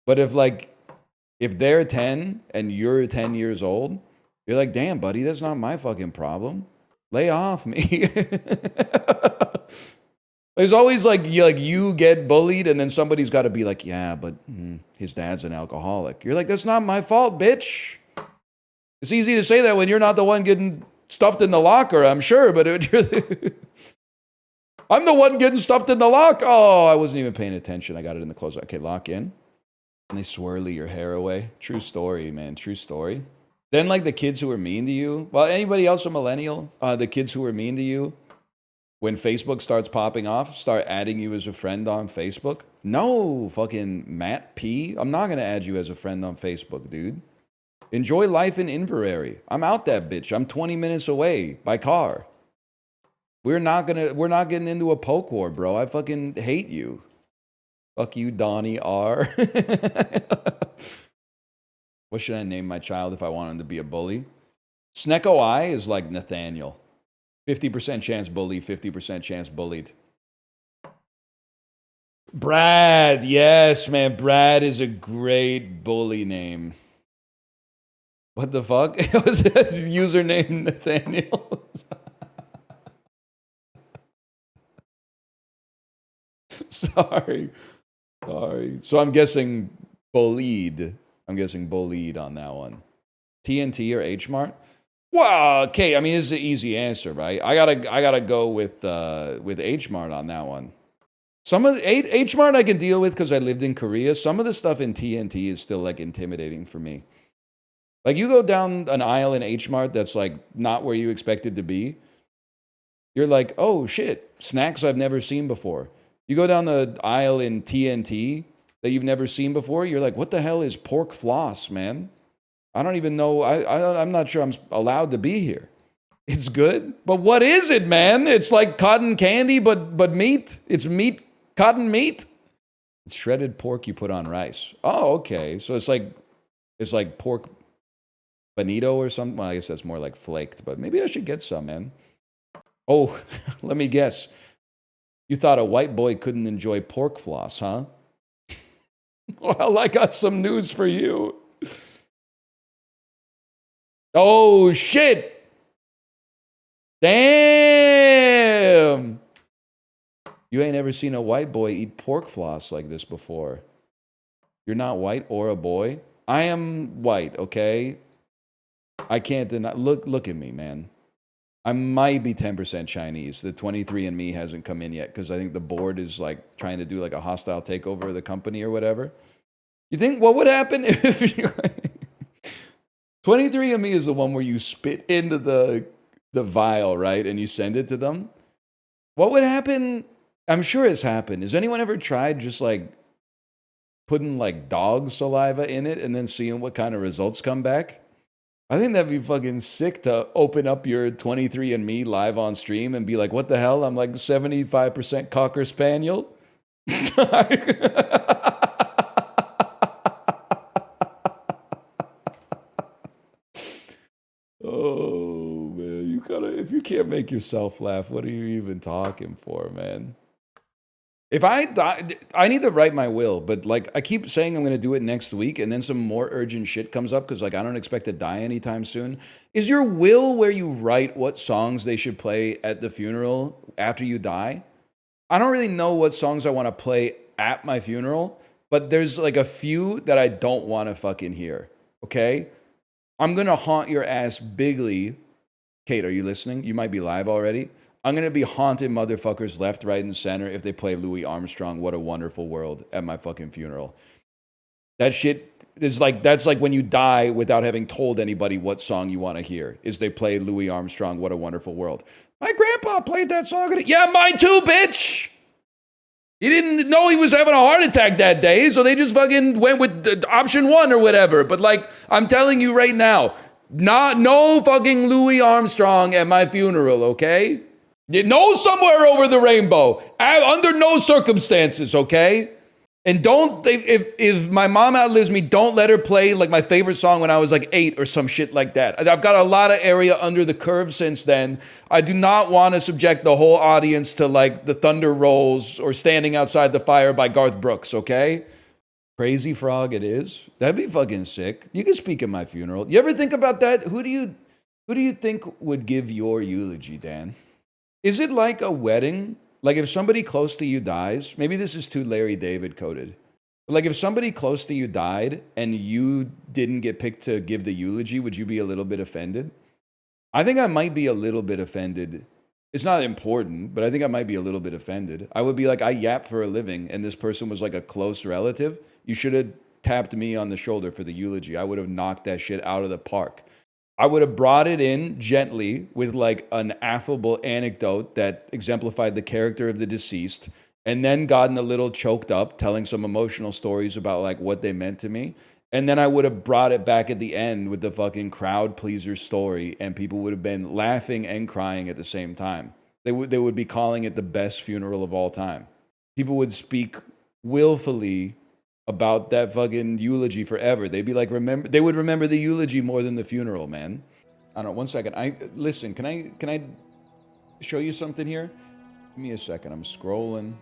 But if they're 10 and you're 10 years old, you're like, damn, buddy, that's not my fucking problem. Lay off me. There's always like you get bullied and then somebody's got to be like, yeah, but his dad's an alcoholic. You're like, that's not my fault, bitch. It's easy to say that when you're not the one getting stuffed in the locker, I'm sure, but I'm the one getting stuffed in the lock. Oh, I wasn't even paying attention. I got it in the close. Okay, lock in. And they swirly your hair away. True story, man. True story. Then like the kids who were mean to you. Well, anybody else a millennial? The kids who were mean to you. when Facebook starts popping off, start adding you as a friend on Facebook? No, fucking Matt P. I'm not going to add you as a friend on Facebook, dude. Enjoy life in Inverary. I'm out that bitch. I'm 20 minutes away by car. We're not getting into a poke war, bro. I fucking hate you. Fuck you, Donnie R. What should I name my child if I want him to be a bully? C.H.O.D.e is like Nathaniel. 50% chance bully, 50% chance bullied. Brad, yes, man. Brad is a great bully name. What the fuck? Was that username Nathaniel? Sorry. So I'm guessing bullied. I'm guessing bullied on that one. TNT or H-Mart? Well, okay. I mean, this is an easy answer, right? I gotta go with H-Mart on that one. Some of the H-Mart I can deal with because I lived in Korea. Some of the stuff in TNT is still like intimidating for me. Like you go down an aisle in H-Mart that's like not where you expect it to be. You're like, oh shit, snacks I've never seen before. You go down the aisle in TNT that you've never seen before. You're like, what the hell is pork floss, man? I don't even know. I'm not sure I'm allowed to be here. It's good, but what is it, man? It's like cotton candy, but meat. It's meat, cotton meat. It's shredded pork you put on rice. Oh, okay. So it's like pork bonito or something. Well, I guess that's more like flaked, but maybe I should get some, man. Oh, let me guess. You thought a white boy couldn't enjoy pork floss, huh? Well, I got some news for you. Oh, shit. Damn. You ain't ever seen a white boy eat pork floss like this before. You're not white or a boy. I am white, okay? I can't deny. Look at me, man. I might be 10% Chinese. The 23andMe hasn't come in yet because I think the board is like trying to do like a hostile takeover of the company or whatever. You think what would happen if you 23andMe is the one where you spit into the vial, right? And you send it to them. What would happen? I'm sure it's happened. Has anyone ever tried just like putting like dog saliva in it and then seeing what kind of results come back? I think that'd be fucking sick to open up your 23andMe live on stream and be like, what the hell? I'm like 75% Cocker Spaniel. Oh, man. If you can't make yourself laugh, what are you even talking for, man? If I die, I need to write my will, but like I keep saying I'm going to do it next week, and then some more urgent shit comes up because like I don't expect to die anytime soon. Is your will where you write what songs they should play at the funeral after you die? I don't really know what songs I want to play at my funeral, but there's like a few that I don't want to fucking hear. Okay? I'm going to haunt your ass bigly. Kate, are you listening? You might be live already. I'm going to be haunting motherfuckers left, right, and center if they play Louis Armstrong, What a Wonderful World at my fucking funeral. That shit is like, that's like when you die without having told anybody what song you want to hear, is they play Louis Armstrong, What a Wonderful World. My grandpa played that song. Yeah, mine too, bitch. He didn't know he was having a heart attack that day, so they just fucking went with option one or whatever. But like, I'm telling you right now, no fucking Louis Armstrong at my funeral, okay? No somewhere over the rainbow. Under no circumstances, okay? And don't, if my mom outlives me, don't let her play like my favorite song when I was like 8 or some shit like that. I've got a lot of area under the curve since then. I do not want to subject the whole audience to like The Thunder Rolls or Standing Outside the Fire by Garth Brooks, okay? Crazy Frog it is. That'd be fucking sick. You can speak at my funeral. You ever think about that? Who do you think would give your eulogy, Dan? Is it like a wedding? Like if somebody close to you dies, maybe this is too Larry David coded. But like if somebody close to you died and you didn't get picked to give the eulogy, would you be a little bit offended? I think I might be a little bit offended. It's not important, but I think I might be a little bit offended. I would be like, I yap for a living and this person was like a close relative. You should have tapped me on the shoulder for the eulogy. I would have knocked that shit out of the park. I would have brought it in gently with like an affable anecdote that exemplified the character of the deceased, and then gotten a little choked up telling some emotional stories about like what they meant to me. And then I would have brought it back at the end with the fucking crowd pleaser story, and people would have been laughing and crying at the same time. They would be calling it the best funeral of all time. People would speak willfully about that fucking eulogy forever. They'd be like, they would remember the eulogy more than the funeral, man. I don't know, 1 second. Listen, can I show you something here? Give me a second. I'm scrolling.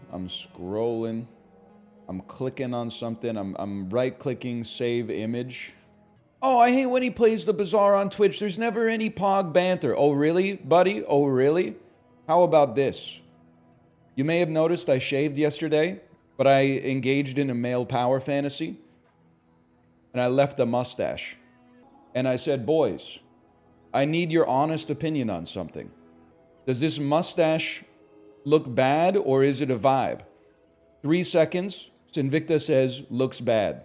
I'm clicking on something. I'm right-clicking, save image. Oh, I hate when he plays the Bazaar on Twitch. There's never any Pog banter. Oh, really, buddy? Oh, really? How about this? You may have noticed I shaved yesterday, but I engaged in a male power fantasy, and I left the mustache. And I said, boys, I need your honest opinion on something. Does this mustache look bad, or is it a vibe? 3 seconds, Sinvicta says, looks bad.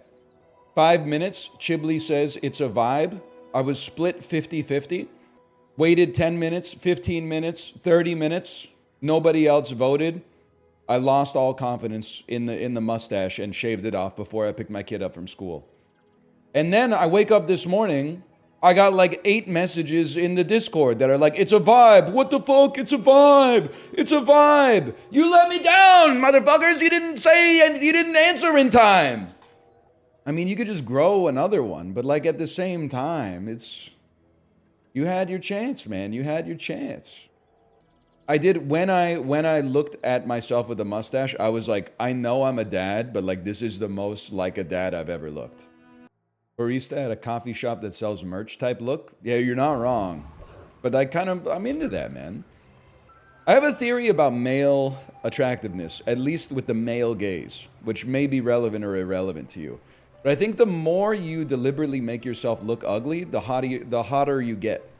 5 minutes, Chibli says, it's a vibe. I was split 50-50. Waited 10 minutes, 15 minutes, 30 minutes. Nobody else voted. I lost all confidence in the mustache and shaved it off before I picked my kid up from school. And then I wake up this morning, I got like 8 messages in the Discord that are like, it's a vibe. What the fuck? It's a vibe. It's a vibe. You let me down, motherfuckers. You didn't say and you didn't answer in time. I mean, you could just grow another one, but like at the same time, you had your chance, man. You had your chance. I did, when I looked at myself with a mustache, I was like, I know I'm a dad, but like this is the most like a dad I've ever looked. Barista at a coffee shop that sells merch type look? Yeah, you're not wrong. But I'm into that, man. I have a theory about male attractiveness, at least with the male gaze, which may be relevant or irrelevant to you. But I think the more you deliberately make yourself look ugly, the hotter you get.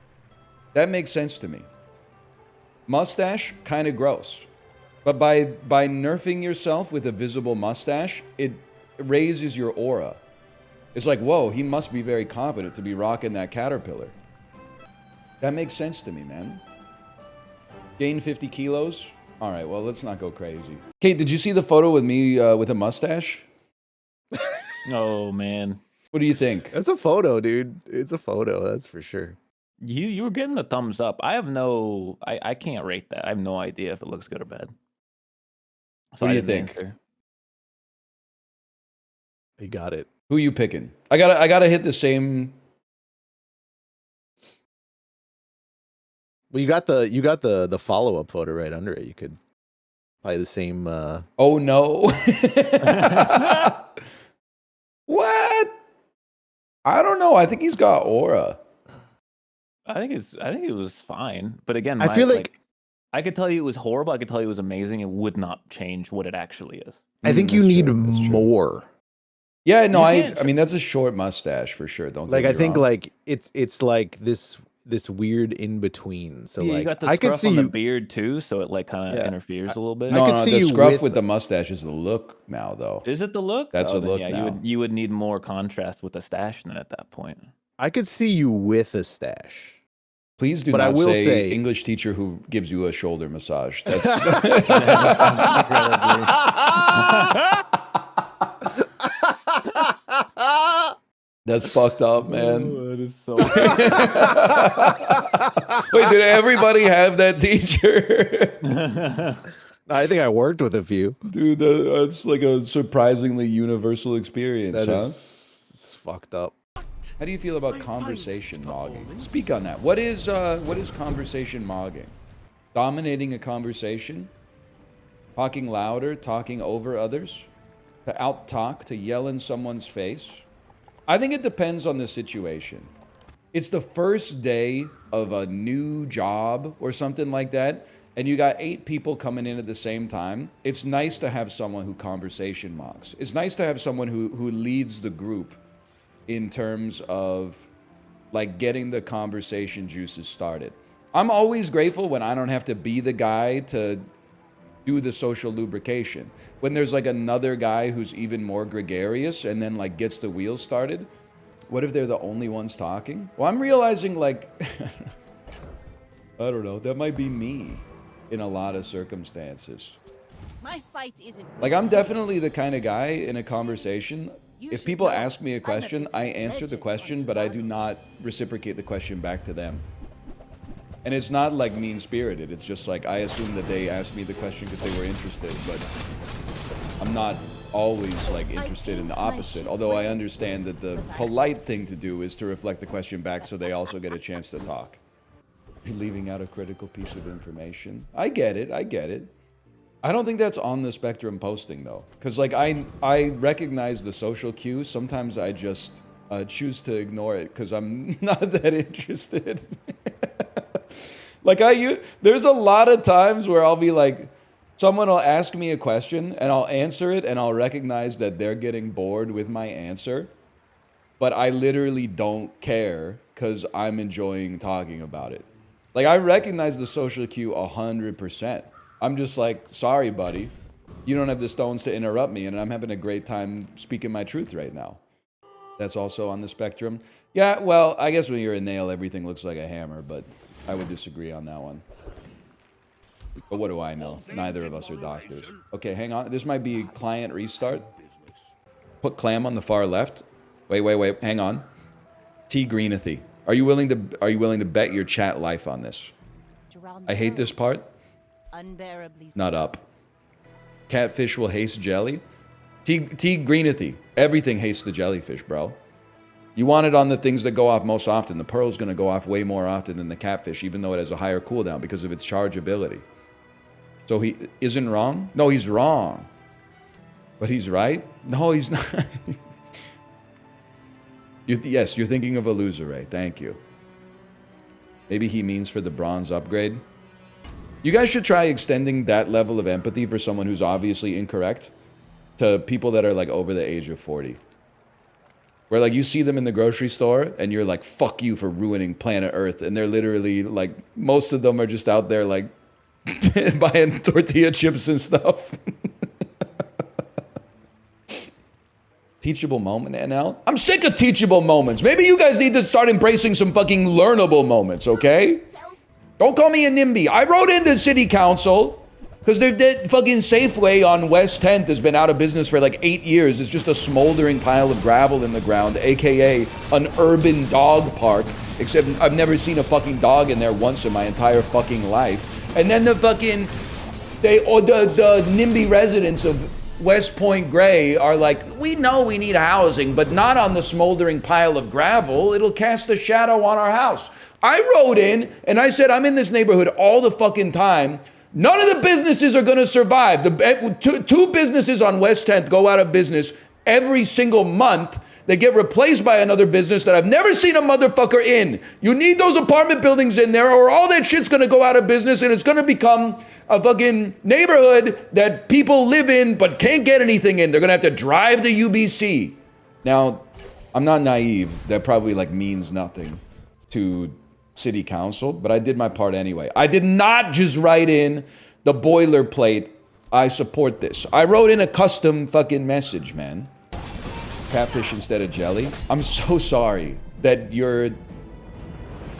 That makes sense to me. Mustache, kind of gross. But by nerfing yourself with a visible mustache, it raises your aura. It's like, whoa, he must be very confident to be rocking that caterpillar. That makes sense to me, man. Gain 50 kilos? All right, well, let's not go crazy. Kate, did you see the photo with me with a mustache? Oh, man. What do you think? That's a photo, dude. It's a photo, that's for sure. You were getting the thumbs up. I can't rate that. I have no idea if it looks good or bad. So What do you think? You got it. Who you picking? I gotta hit the same. Well, you got the follow-up photo right under it. You could probably the same Oh no. What? I don't know. I think he's got aura. I think it was fine. But again, I feel like I could tell you it was horrible. I could tell you it was amazing. It would not change what it actually is. I think you need more. Yeah, no, I mean that's a short mustache for sure. Don't Like get I me think wrong. like it's like this weird in between. So Yeah, like you got the I could scruff see on the you. beard too, so it like kind of Yeah. interferes a little bit. No, I could no, see the you scruff with the mustache is the look now, though. Is it the look? That's a then look yeah, now. You would need more contrast with the stash then at that point. I could see you with a stash. Please do But I not will say, say- English teacher who gives you a shoulder massage. That's that's fucked up, man. That is so. Wait, did everybody have that teacher? I think I worked with a few. Dude, that's like a surprisingly universal experience, That huh? is fucked up. How do you feel about conversation mogging? Speak on that. What is conversation mogging? Dominating a conversation? Talking louder, talking over others? To out-talk, to yell in someone's face? I think it depends on the situation. It's the first day of a new job or something like that, and you got 8 people coming in at the same time. It's nice to have someone who conversation mocks. It's nice to have someone who leads the group in terms of like getting the conversation juices started. I'm always grateful when I don't have to be the guy to do the social lubrication. When there's like another guy who's even more gregarious and then like gets the wheels started, What if they're the only ones talking? Well, I'm realizing, like, I don't know, that might be me in a lot of circumstances. My fight isn't. Like, I'm definitely the kind of guy in a conversation, if people ask me a question, I answer the question, but I do not reciprocate the question back to them. And it's not like mean-spirited, it's just like I assume that they asked me the question because they were interested, but I'm not always like interested in the opposite, although I understand that the polite thing to do is to reflect the question back so they also get a chance to talk. You're leaving out a critical piece of information. I get it, I get it. I don't think that's on the spectrum posting though, because like I recognize the social cue. Sometimes I just choose to ignore it because I'm not that interested. Like there's a lot of times where I'll be like, someone will ask me a question and I'll answer it and I'll recognize that they're getting bored with my answer, but I literally don't care because I'm enjoying talking about it. Like I recognize the social cue 100%. I'm just like, sorry, buddy, you don't have the stones to interrupt me and I'm having a great time speaking my truth right now. That's also on the spectrum. Yeah, well, I guess when you're a nail, everything looks like a hammer, but I would disagree on that one. But what do I know? Neither of us are doctors. Okay, hang on. This might be client restart. Put clam on the far left. Wait. Hang on. T Greenathy. Are you willing to bet your chat life on this? I hate this part. Not up. Catfish will haste jelly. T Greenathy. Everything hates the jellyfish, bro. You want it on the things that go off most often. The pearl's going to go off way more often than the catfish, even though it has a higher cooldown because of its chargeability. So he isn't wrong? No, he's wrong. But he's right? No, he's not. Yes, you're thinking of a loser, Ray. Thank you. Maybe he means for the bronze upgrade. You guys should try extending that level of empathy for someone who's obviously incorrect to people that are like over the age of 40. Where like you see them in the grocery store and you're like, fuck you for ruining planet Earth. And they're literally like, most of them are just out there like buying tortilla chips and stuff. Teachable moment, NL? I'm sick of teachable moments. Maybe you guys need to start embracing some fucking learnable moments, okay? Don't call me a NIMBY. I wrote into city council because the fucking Safeway on West 10th has been out of business for like 8 years. It's just a smoldering pile of gravel in the ground, aka an urban dog park. Except I've never seen a fucking dog in there once in my entire fucking life. And then the fucking, the NIMBY residents of West Point Gray are like, we know we need housing, but not on the smoldering pile of gravel. It'll cast a shadow on our house. I wrote in and I said, I'm in this neighborhood all the fucking time. None of the businesses are going to survive. The two businesses on West 10th go out of business every single month. They get replaced by another business that I've never seen a motherfucker in. You need those apartment buildings in there or all that shit's going to go out of business and it's going to become a fucking neighborhood that people live in but can't get anything in. They're going to have to drive to UBC. Now, I'm not naive. That probably like means nothing to city council, but I did my part anyway. I did not just write in the boilerplate, I support this. I wrote in a custom fucking message, man. Catfish instead of jelly. I'm so sorry that you're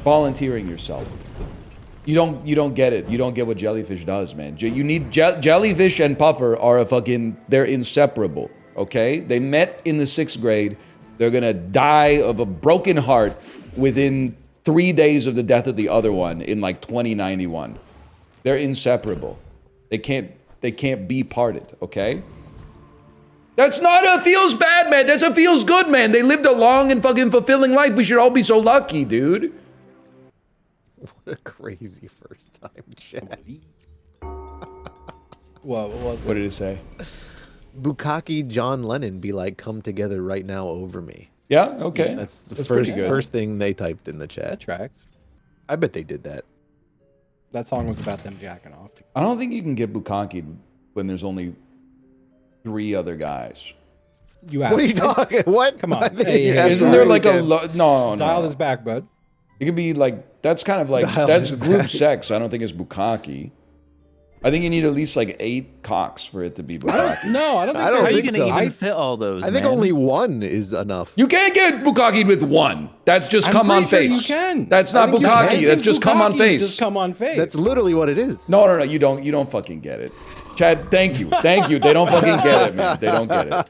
volunteering yourself. You don't get it. You don't get what jellyfish does, man. You need jellyfish and puffer are they're inseparable, okay? They met in the 6th grade. They're gonna die of a broken heart within 3 days of the death of the other one in like 2091. They're inseparable. They can't be parted, okay? That's not a feels bad, man. That's a feels good, man. They lived a long and fucking fulfilling life. We should all be so lucky, dude. What a crazy first time chat. What did it say? Bukkake John Lennon be like, come together right now over me. Yeah, okay. That's the pretty good. first thing they typed in the chat. That tracks. I bet they did that. That song was about them jacking off. I don't think you can get bukkake when there's only 3 other guys. You what are you talking? What? Come on. Isn't there like a no? Dial this back, bud. It could be like that's kind of like that's group sex. I don't think it's bukkake. I think you need at least like 8 cocks for it to be bukkake. No, I don't think. I don't How are you think gonna so. even fit all those? I think man? only one is enough. You can't get bukkake with one. That's just I'm come on pretty sure face. you can. That's I not think you can. bukkake. That's just come on Bukkake is face. Just come on face. That's literally what it is. No, you don't fucking get it. Chad, thank you. They don't fucking get it, man. They don't get it.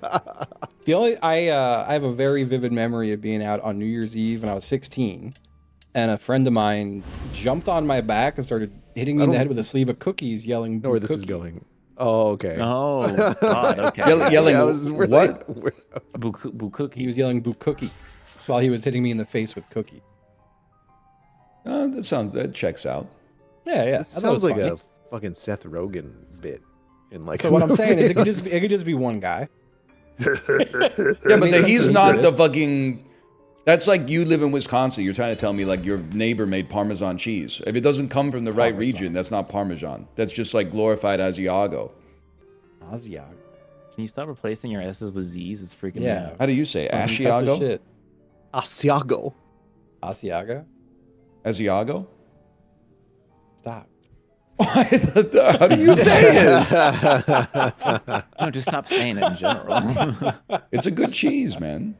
The only I have a very vivid memory of being out on New Year's Eve when I was 16, and a friend of mine jumped on my back and started hitting me in the head with a sleeve of cookies, yelling. Know where this is going. Oh, okay. Oh God. Okay. Yelling Yeah, I was really- what? Bukookie. He was yelling "Bukookie" while he was hitting me in the face with cookie. That checks out. Yeah, yeah. This sounds like a fucking Seth Rogen bit. In like. So what I'm saying is, it could just be one guy. Yeah, but he's not the fucking. That's like you live in Wisconsin. You're trying to tell me like your neighbor made Parmesan cheese. If it doesn't come from the right region, that's not Parmesan. That's just like glorified Asiago. Asiago. Can you stop replacing your S's with Z's? It's freaking me Yeah. out. How do you say Fucking cut the Asiago? shit. Asiago. Asiago. Asiago? Stop. How do you say it? No, just stop saying it in general. It's a good cheese, man.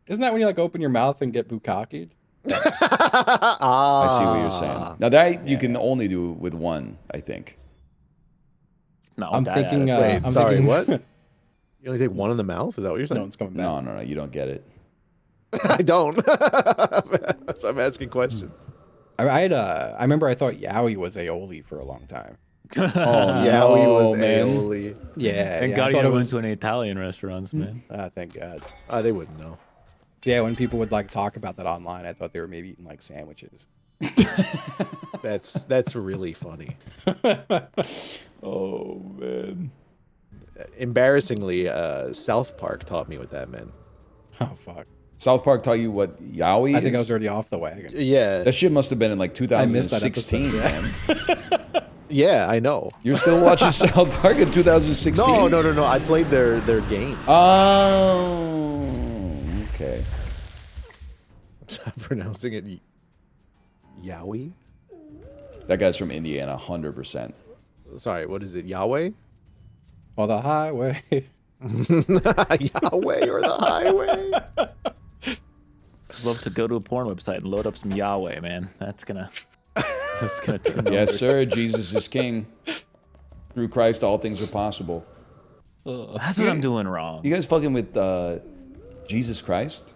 Isn't that when you like open your mouth and get bukkakeed? I see what you're saying. Now that you can only do with one, I think. No, I'm thinking. Wait, I'm sorry, thinking, what? You only take one in the mouth? Is that what you're saying? No, it's coming back. No, you don't get it. I don't. So I'm asking questions. I remember I thought yaoi was aioli for a long time. Yaoi was man. aioli. Yeah. Thank yeah, God I you thought never it went was. to any Italian restaurants, man. Thank God. They wouldn't know. Yeah, when people would like talk about that online, I thought they were maybe eating like sandwiches. That's really funny. Oh man. Embarrassingly, South Park taught me what that meant. Oh fuck. South Park taught you what yaoi is? I think I was already off the wagon. Yeah. That shit must have been in like I missed that 2016, episode, man. Yeah, I know. You're still watching South Park in 2016? No. I played their game. Oh, okay. I'm pronouncing it Yowie? That guy's from Indiana, 100%. Sorry, what is it? Yahweh? Or the highway. Yahweh or the highway? Love to go to a porn website and load up some Yahweh, man. That's gonna turn Yes, over. sir. Jesus is king. Through Christ, all things are possible. That's what I'm doing wrong. You guys fucking with Jesus Christ?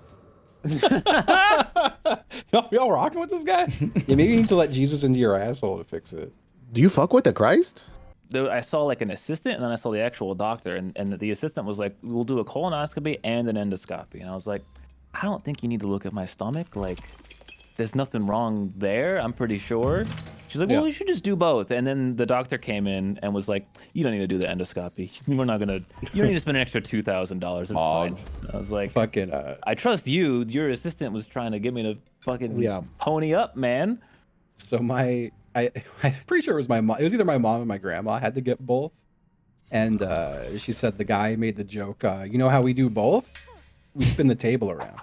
Y'all rocking with this guy? Yeah, maybe you need to let Jesus into your asshole to fix it. Do you fuck with the Christ? I saw like an assistant, and then I saw the actual doctor, and the assistant was like, "We'll do a colonoscopy and an endoscopy," and I was like, "I don't think you need to look at my stomach. Like, there's nothing wrong there. I'm pretty sure." She's like, "Well, you should just do both." And then the doctor came in and was like, "You don't need to do the endoscopy. We're not gonna. You don't need to spend an extra $2,000. It's fine." I was like, "Fucking, I trust you. Your assistant was trying to get me to fucking pony up, man." So I'm pretty sure it was my mom. It was either my mom or my grandma. I had to get both. And she said the guy made the joke, you know how we do both? We spin the table around.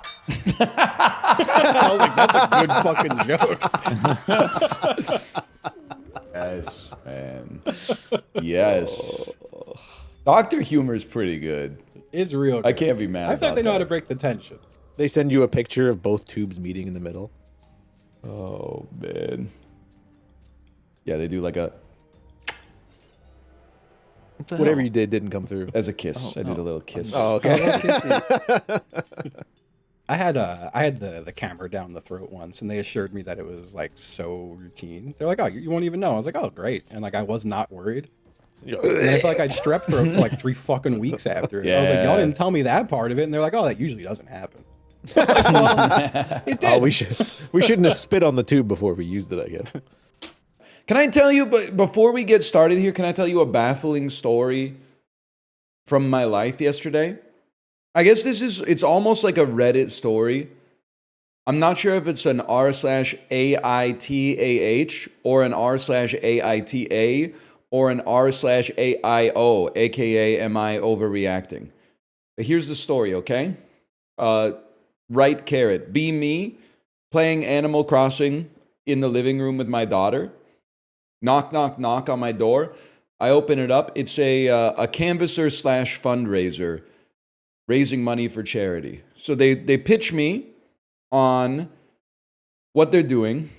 I was like, that's a good fucking joke. Yes, man. Yes. Doctor humor is pretty good. It's real good. I can't be mad I about thought they know how that. to break the tension. They send you a picture of both tubes meeting in the middle. Oh, man. Yeah, they do like a... Whatever you did didn't come through. As a kiss. I did a little kiss. Oh, okay. I had the camera down the throat once, and they assured me that it was like so routine. They're like, "Oh, you won't even know." I was like, "Oh, great," and like I was not worried. And I feel like I'd strep for like 3 fucking weeks after it. I was like, "Y'all didn't tell me that part of it," and they're like, "Oh, that usually doesn't happen." It did. Oh, we shouldn't have spit on the tube before we used it, I guess. Can I tell you, but before we get started here, can I tell you a baffling story from my life yesterday? I guess it's almost like a Reddit story. I'm not sure if it's an r/AITAH or an r/AITA or an r/AIO, aka am I overreacting? But here's the story, okay? Right carrot, be me, playing Animal Crossing in the living room with my daughter. Knock, knock, knock on my door. I open it up. It's a canvasser slash fundraiser raising money for charity. So they pitch me on what they're doing.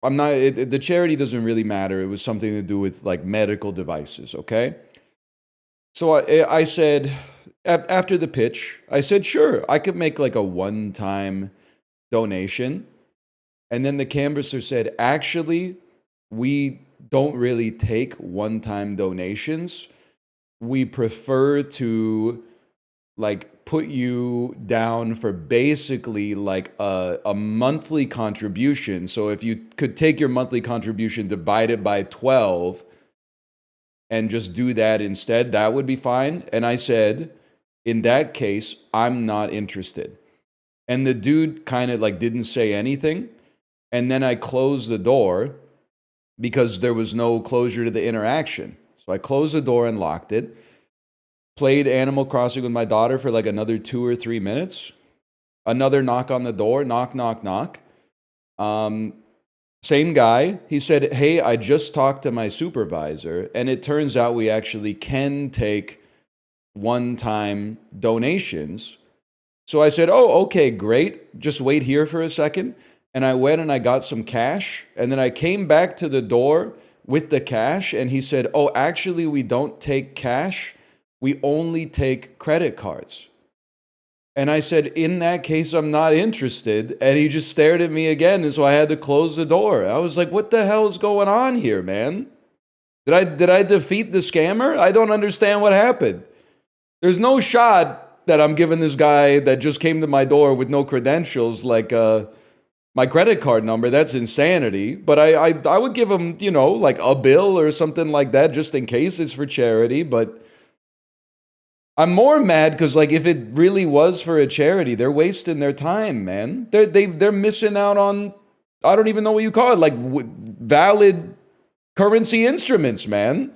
The charity doesn't really matter. It was something to do with like medical devices, okay? So I said, after the pitch, I said, sure, I could make like a one-time donation. And then the canvasser said, actually, we don't really take one-time donations. We prefer to like put you down for basically like a monthly contribution. So if you could take your monthly contribution, divide it by 12 and just do that instead, that would be fine. And I said, in that case, I'm not interested. And the dude kind of like didn't say anything. And then I closed the door because there was no closure to the interaction. So I closed the door and locked it. Played Animal Crossing with my daughter for like another 2 or 3 minutes. Another knock on the door. Knock, knock, knock. Same guy. He said, hey, I just talked to my supervisor, and it turns out we actually can take one-time donations. So I said, oh, okay, great. Just wait here for a second. And I went and I got some cash. And then I came back to the door with the cash. And he said, oh, actually, we don't take cash. We only take credit cards. And I said, in that case, I'm not interested. And he just stared at me again. And so I had to close the door. I was like, what the hell is going on here, man? Did I defeat the scammer? I don't understand what happened. There's no shot that I'm giving this guy that just came to my door with no credentials, like my credit card number. That's insanity. But I would give him, you know, like a bill or something like that, just in case it's for charity. But I'm more mad because, like, if it really was for a charity, they're wasting their time, man. They're missing out on, I don't even know what you call it, like valid currency instruments, man.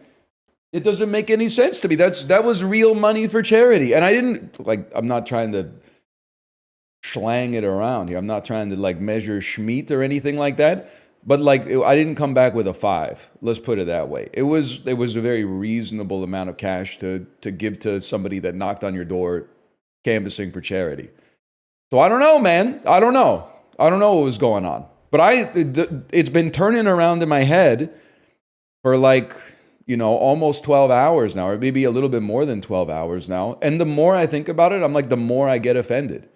It doesn't make any sense to me. That was real money for charity. And I didn't, like, I'm not trying to schlang it around here. I'm not trying to, like, measure schmeat or anything like that. But, like, I didn't come back with a 5. Let's put it that way. It was a very reasonable amount of cash to give to somebody that knocked on your door canvassing for charity. So I don't know, man. I don't know what was going on. But it's been turning around in my head for, like, you know, almost 12 hours now, or maybe a little bit more than 12 hours now. And the more I think about it, I'm like, the more I get offended.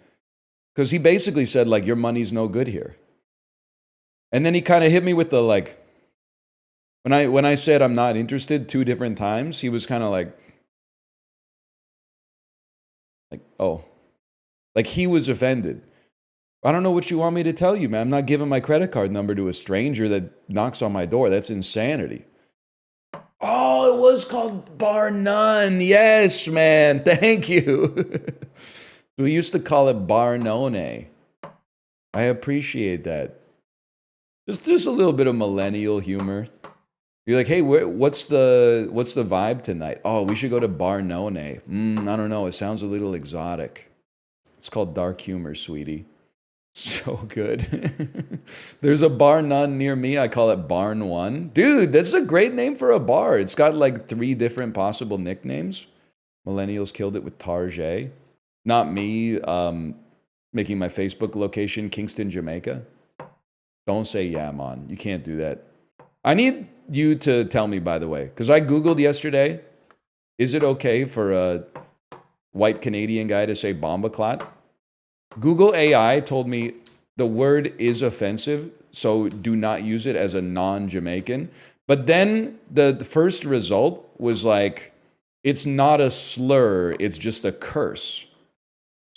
Because he basically said, like, your money's no good here. And then he kind of hit me with the, like, when I said I'm not interested 2 different times, he was kind of like, oh. Like, he was offended. I don't know what you want me to tell you, man. I'm not giving my credit card number to a stranger that knocks on my door. That's insanity. Oh, it was called Bar None. Yes, man. Thank you. We used to call it Bar None. I appreciate that. Just a little bit of millennial humor. You're like, hey, what's the vibe tonight? Oh, we should go to Bar None. I don't know. It sounds a little exotic. It's called dark humor, sweetie. So good. There's a Bar None near me. I call it Barn One. Dude, that's a great name for a bar. It's got like 3 different possible nicknames. Millennials killed it with Tarjay. Not me making my Facebook location Kingston, Jamaica. Don't say yeah, man. You can't do that. I need you to tell me, by the way, because I Googled yesterday, is it okay for a white Canadian guy to say bombaclat? Google AI told me the word is offensive, so do not use it as a non-Jamaican. But then the first result was like, it's not a slur, it's just a curse.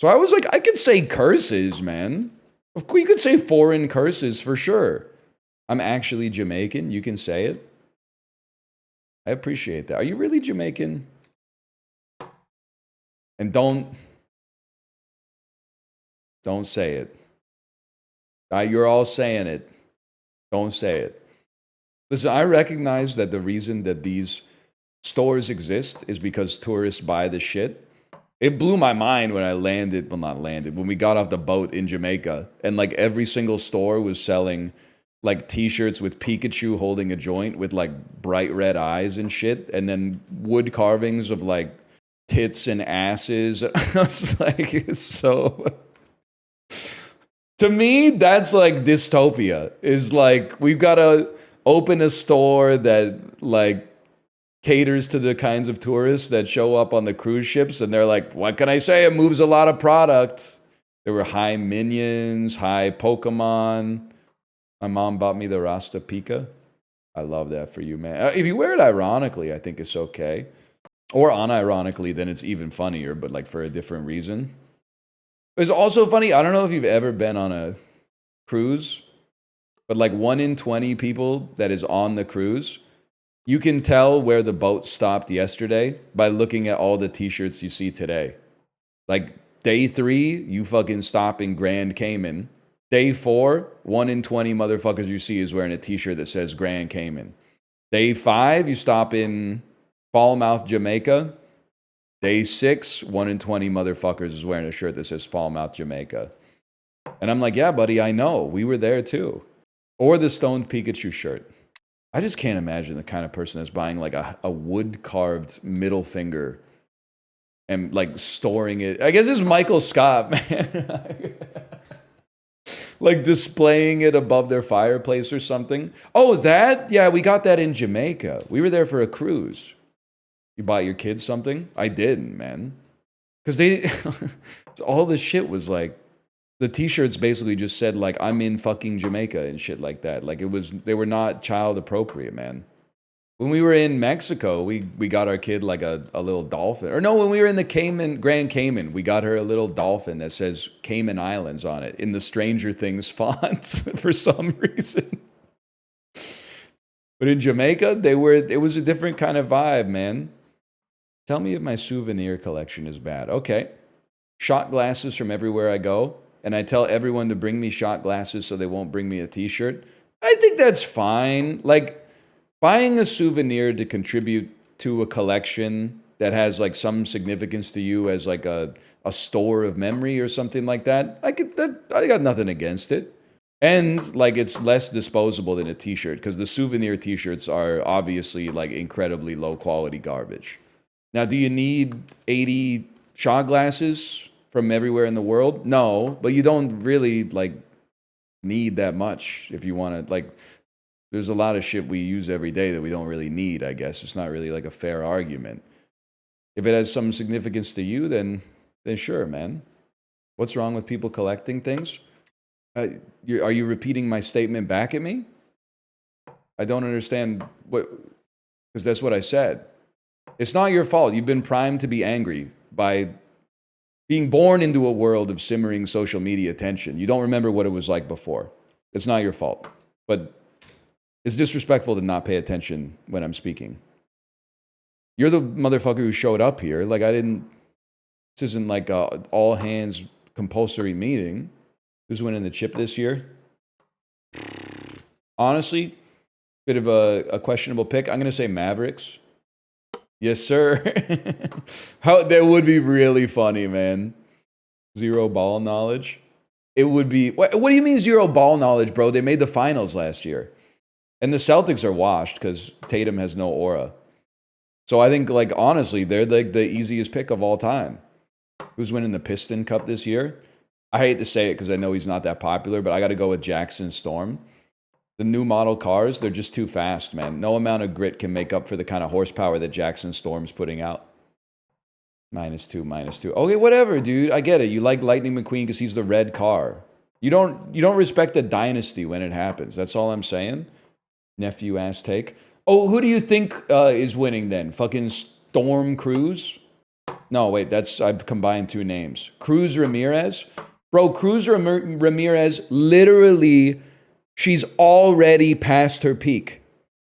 So I was like, I could say curses, man. Of course, you could say foreign curses for sure. I'm actually Jamaican, you can say it. I appreciate that. Are you really Jamaican? And don't say it. You're all saying it. Don't say it. Listen, I recognize that the reason that these stores exist is because tourists buy the shit. It blew my mind when I landed, well, not landed, when we got off the boat in Jamaica, and like every single store was selling like t-shirts with Pikachu holding a joint with like bright red eyes and shit, and then wood carvings of like tits and asses. I was like, it's so. To me, that's like dystopia. Is like we've got to open a store that like caters to the kinds of tourists that show up on the cruise ships, and they're like, what can I say? It moves a lot of product. There were high Minions, high Pokemon. My mom bought me the Rasta Pika. I love that for you, man. If you wear it ironically, I think it's okay. Or unironically, then it's even funnier, but like for a different reason. It's also funny, I don't know if you've ever been on a cruise, but like 1 in 20 people that is on the cruise, you can tell where the boat stopped yesterday by looking at all the t-shirts you see today. Like day 3, you fucking stop in Grand Cayman. Day 4, 1 in 20 motherfuckers you see is wearing a t-shirt that says Grand Cayman. Day 5, you stop in Falmouth, Jamaica. Day 6, 1 in 20 motherfuckers is wearing a shirt that says Falmouth, Jamaica. And I'm like, yeah, buddy, I know. We were there too. Or the Stoned Pikachu shirt. I just can't imagine the kind of person that's buying like a wood-carved middle finger and like storing it. I guess it's Michael Scott, man. Like displaying it above their fireplace or something. Oh, that? Yeah, we got that in Jamaica. We were there for a cruise. You bought your kids something? I didn't, man. Because they, all the shit was like, the t-shirts basically just said like, I'm in fucking Jamaica and shit like that. Like it was, they were not child appropriate, man. When we were in Mexico, we got our kid like a little dolphin. Or no, when we were in the Grand Cayman, we got her a little dolphin that says Cayman Islands on it in the Stranger Things font for some reason. But in Jamaica, it was a different kind of vibe, man. Tell me if my souvenir collection is bad. Okay. Shot glasses from everywhere I go. And I tell everyone to bring me shot glasses so they won't bring me a t-shirt. I think that's fine. Like, buying a souvenir to contribute to a collection that has like some significance to you as like a store of memory or something like that, I got nothing against it. And like it's less disposable than a t-shirt because the souvenir t-shirts are obviously like incredibly low quality garbage. Now, do you need 80 shot glasses from everywhere in the world? No, but you don't really like need that much if you want to like. There's a lot of shit we use every day that we don't really need, I guess. It's not really like a fair argument. If it has some significance to you, then sure, man. What's wrong with people collecting things? Are you repeating my statement back at me? I don't understand what, because that's what I said. It's not your fault. You've been primed to be angry by being born into a world of simmering social media tension. You don't remember what it was like before. It's not your fault. But it's disrespectful to not pay attention when I'm speaking. You're the motherfucker who showed up here. Like, this isn't like a all hands compulsory meeting. Who's winning the chip this year? Honestly, bit of a questionable pick. I'm going to say Mavericks. Yes, sir. That would be really funny, man. Zero ball knowledge. It would be. What do you mean zero ball knowledge, bro? They made the finals last year. And the Celtics are washed because Tatum has no aura. So I think, like, honestly, they're like the easiest pick of all time. Who's winning the Piston Cup this year? I hate to say it because I know he's not that popular, but I got to go with Jackson Storm. The new model cars, they're just too fast, man. No amount of grit can make up for the kind of horsepower that Jackson Storm's putting out. -2. Okay, whatever, dude. I get it. You like Lightning McQueen because he's the red car. You don't respect the dynasty when it happens. That's all I'm saying. Nephew ass take. Oh, who do you think is winning then? Fucking Storm Cruz? No, wait, I've combined two names. Cruz Ramirez? Bro, Cruz Ramirez, literally, she's already past her peak.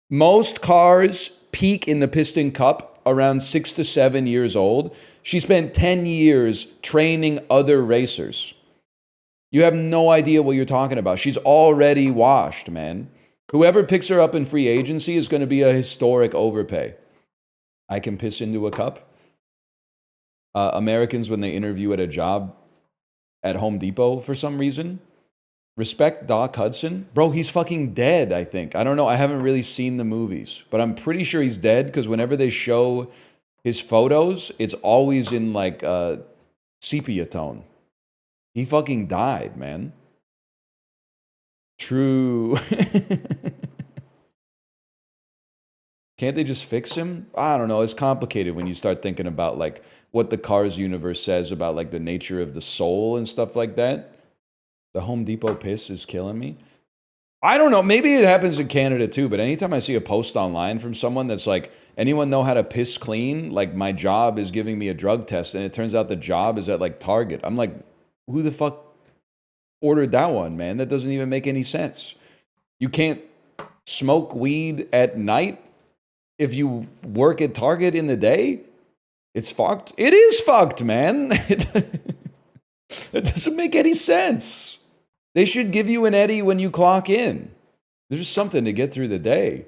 Most cars peak in the Piston Cup around 6 to 7 years old. She spent 10 years training other racers. You have no idea what you're talking about. She's already washed, man. Whoever picks her up in free agency is going to be a historic overpay. I can piss into a cup. Americans, when they interview at a job at Home Depot for some reason, Respect Doc Hudson. Bro, he's fucking dead, I think. I don't know. I haven't really seen the movies, but I'm pretty sure he's dead because whenever they show his photos, it's always in like sepia tone. He fucking died, man. True. Can't they just fix him? I don't know. It's complicated when you start thinking about like what the Cars universe says about like the nature of the soul and stuff like that. The Home Depot piss is killing me. I don't know. Maybe it happens in Canada too, but anytime I see a post online from someone that's like, anyone know how to piss clean? Like my job is giving me a drug test and it turns out the job is at like Target. I'm like, who the fuck ordered that one, man? That doesn't even make any sense. You can't smoke weed at night if you work at Target in the day? It's fucked. It is fucked, man. It doesn't make any sense. They should give you an Eddie when you clock in. There's just something to get through the day.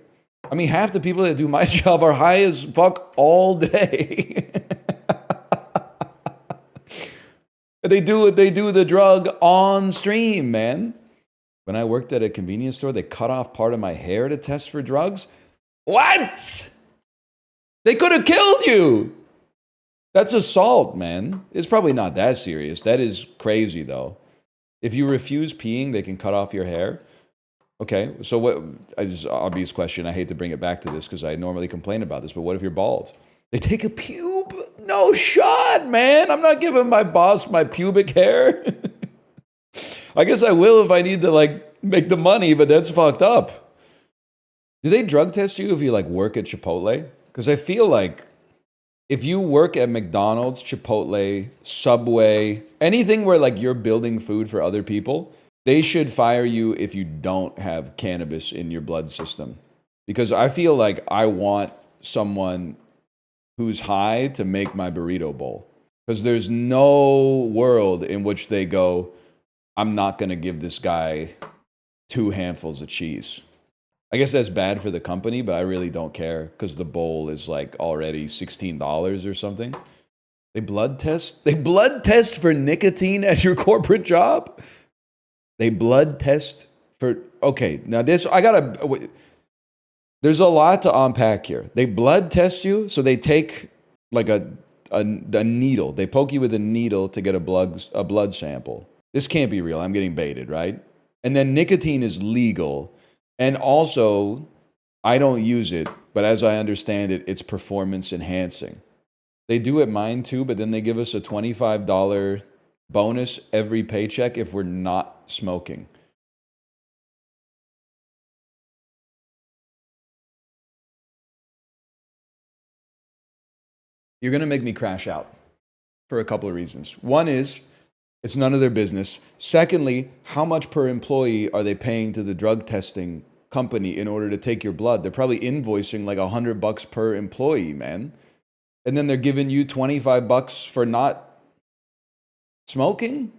I mean, half the people that do my job are high as fuck all day. They do the drug on stream, man. When I worked at a convenience store, they cut off part of my hair to test for drugs. What? They could have killed you. That's assault, man. It's probably not that serious. That is crazy, though. If you refuse peeing, they can cut off your hair. Okay, so what? Just obvious question. I hate to bring it back to this because I normally complain about this, but what if you're bald? They take a pube? No shot, man. I'm not giving my boss my pubic hair. I guess I will if I need to like make the money, but that's fucked up. Do they drug test you if you like work at Chipotle? Because I feel like if you work at McDonald's, Chipotle, Subway, anything where like you're building food for other people, they should fire you if you don't have cannabis in your blood system. Because I feel like I want someone who's high to make my burrito bowl. Because there's no world in which they go, I'm not going to give this guy 2 handfuls of cheese. I guess that's bad for the company, but I really don't care because the bowl is like already $16 or something. They blood test for nicotine at your corporate job? They blood test for, okay, now this, there's a lot to unpack here. They blood test you, so they take like a needle. They poke you with a needle to get a blood sample. This can't be real. I'm getting baited, right? And then nicotine is legal. And also, I don't use it, but as I understand it, it's performance enhancing. They do at mine too, but then they give us a $25 bonus every paycheck if we're not smoking. You're going to make me crash out for a couple of reasons. One is, it's none of their business. Secondly, how much per employee are they paying to the drug testing company in order to take your blood? They're probably invoicing like $100 per employee, man. And then they're giving you $25 for not smoking.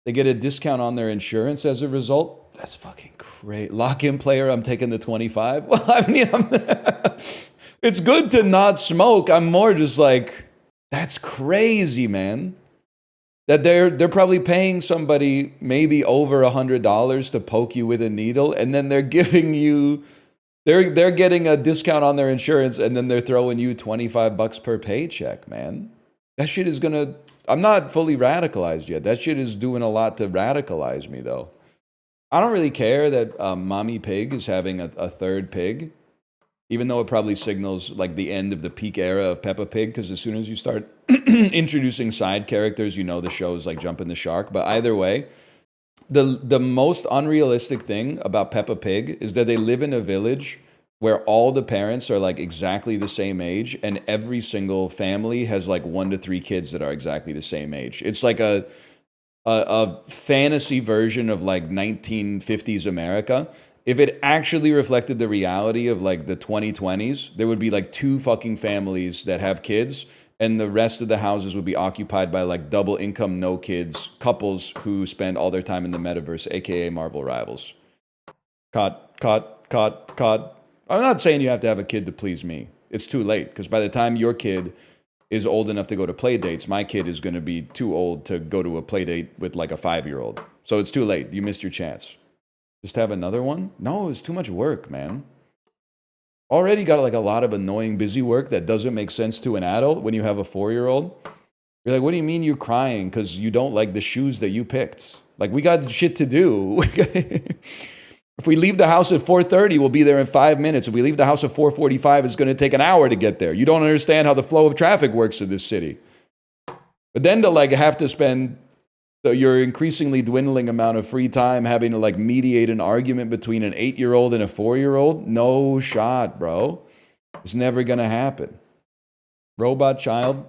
They get a discount on their insurance as a result. That's fucking great. Lock-in player, I'm taking the 25. Well, I mean, it's good to not smoke. I'm more just like, that's crazy, man. That they're probably paying somebody maybe over $100 to poke you with a needle, and then they're giving you, they're getting a discount on their insurance, and then they're throwing you $25 per paycheck, man. That shit is gonna, I'm not fully radicalized yet. That shit is doing a lot to radicalize me, though. I don't really care that Mommy Pig is having a third pig, even though it probably signals like the end of the peak era of Peppa Pig, because as soon as you start introducing side characters, you know the show is like jumping the shark. But either way, the most unrealistic thing about Peppa Pig is that they live in a village where all the parents are like exactly the same age, and every single family has like 1 to 3 kids that are exactly the same age. It's like a fantasy version of like 1950s America. If it actually reflected the reality of like the 2020s, there would be like 2 fucking families that have kids, and the rest of the houses would be occupied by like double income, no kids couples who spend all their time in the metaverse, aka Marvel Rivals. Cut. I'm not saying you have to have a kid to please me. It's too late, because by the time your kid is old enough to go to play dates. My kid is going to be too old to go to a play date with like a 5-year-old. So it's too late. You missed your chance. Just have another one? No, it's too much work, man. Already got like a lot of annoying busy work that doesn't make sense to an adult when you have a 4-year-old. You're like, what do you mean you're crying because you don't like the shoes that you picked? Like, we got shit to do. If we leave the house at 4:30, we'll be there in 5 minutes. If we leave the house at 4:45, it's going to take an hour to get there. You don't understand how the flow of traffic works in this city. But then to like have to spend your increasingly dwindling amount of free time having to like mediate an argument between an 8-year-old and a 4-year-old, no shot, bro. It's never going to happen. Robot child.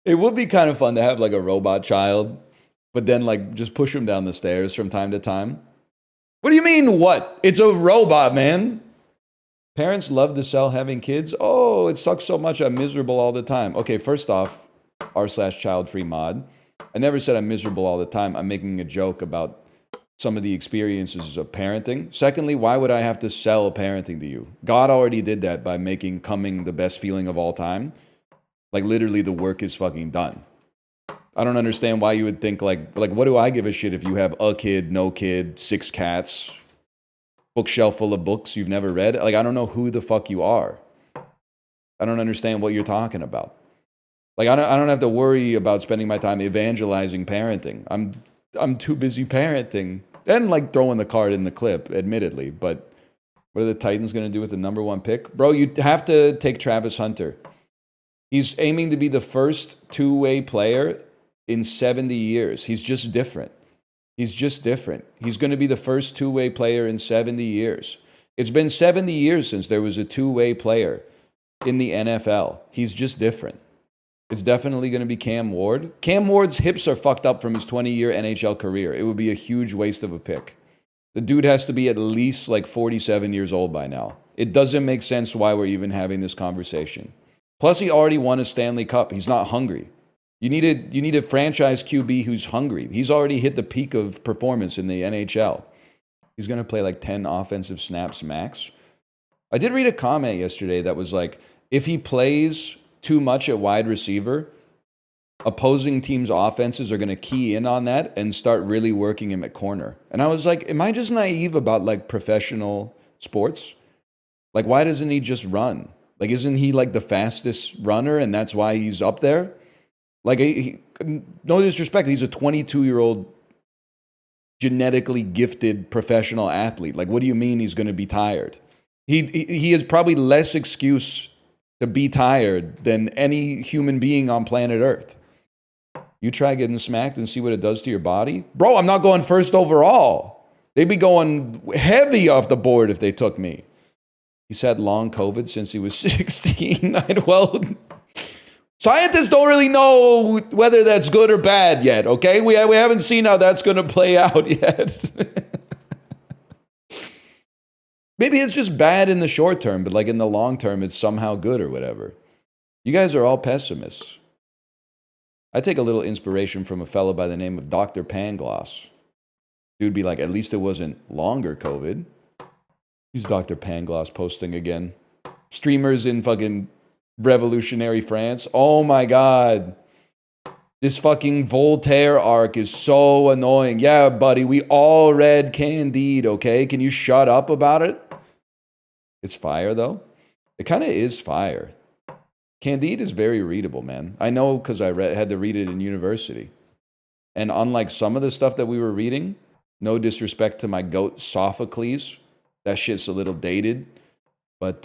It would be kind of fun to have like a robot child, but then like just push him down the stairs from time to time. What do you mean what? It's a robot, man. Parents love to sell having kids. Oh, it sucks so much. I'm miserable all the time. Okay, first off, r/child-free mod. I never said I'm miserable all the time. I'm making a joke about some of the experiences of parenting. Secondly, why would I have to sell parenting to you? God already did that by making coming the best feeling of all time. Like literally the work is fucking done. I don't understand why you would think like what do I give a shit if you have a kid, no kid, 6 cats, bookshelf full of books you've never read? Like, I don't know who the fuck you are. I don't understand what you're talking about. Like, I don't have to worry about spending my time evangelizing parenting. I'm too busy parenting. And like throwing the card in the clip, admittedly. But what are the Titans going to do with the #1 pick? Bro, you have to take Travis Hunter. He's aiming to be the first two-way player in 70 years. He's just different. He's just different. He's going to be the first two-way player in 70 years. It's been 70 years since there was a two-way player in the NFL. He's just different. It's definitely going to be Cam Ward. Cam Ward's hips are fucked up from his 20-year NHL career. It would be a huge waste of a pick. The dude has to be at least like 47 years old by now. It doesn't make sense why we're even having this conversation. Plus, he already won a Stanley Cup. He's not hungry. You need a franchise QB who's hungry. He's already hit the peak of performance in the NHL. He's going to play like 10 offensive snaps max. I did read a comment yesterday that was like, if he plays too much at wide receiver, opposing teams' offenses are going to key in on that and start really working him at corner. And I was like, am I just naive about like professional sports? Like, why doesn't he just run? Like, isn't he like the fastest runner and that's why he's up there? Like, no disrespect, he's a 22-year-old genetically gifted professional athlete. Like, what do you mean he's going to be tired? He has probably less excuse to be tired than any human being on planet Earth. You try getting smacked and see what it does to your body? Bro, I'm not going first overall. They'd be going heavy off the board if they took me. He's had long COVID since he was 16. Well, scientists don't really know whether that's good or bad yet, okay? We haven't seen how that's going to play out yet. Maybe it's just bad in the short term, but like in the long term, it's somehow good or whatever. You guys are all pessimists. I take a little inspiration from a fellow by the name of Dr. Pangloss. Dude'd be like, at least it wasn't longer COVID. He's Dr. Pangloss posting again. Streamers in fucking revolutionary France. Oh my God. This fucking Voltaire arc is so annoying. Yeah, buddy, we all read Candide, okay? Can you shut up about it? It's fire, though. It kind of is fire. Candide is very readable, man. I know because I had to read it in university. And unlike some of the stuff that we were reading, no disrespect to my goat Sophocles, that shit's a little dated. But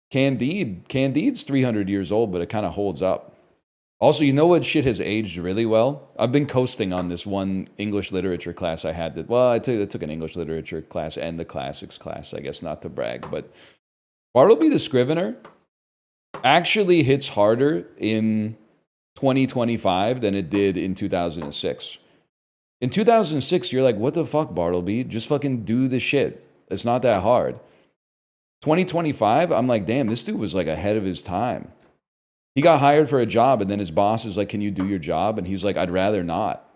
Candide's 300 years old, but it kind of holds up. Also, you know what shit has aged really well? I've been coasting on this one English literature class I had. I took an English literature class and the classics class, I guess, not to brag. But Bartleby the Scrivener actually hits harder in 2025 than it did in 2006. In 2006, you're like, what the fuck, Bartleby? Just fucking do the shit. It's not that hard. 2025, I'm like, damn, this dude was like ahead of his time. He got hired for a job, and then his boss is like, can you do your job? And he's like, I'd rather not.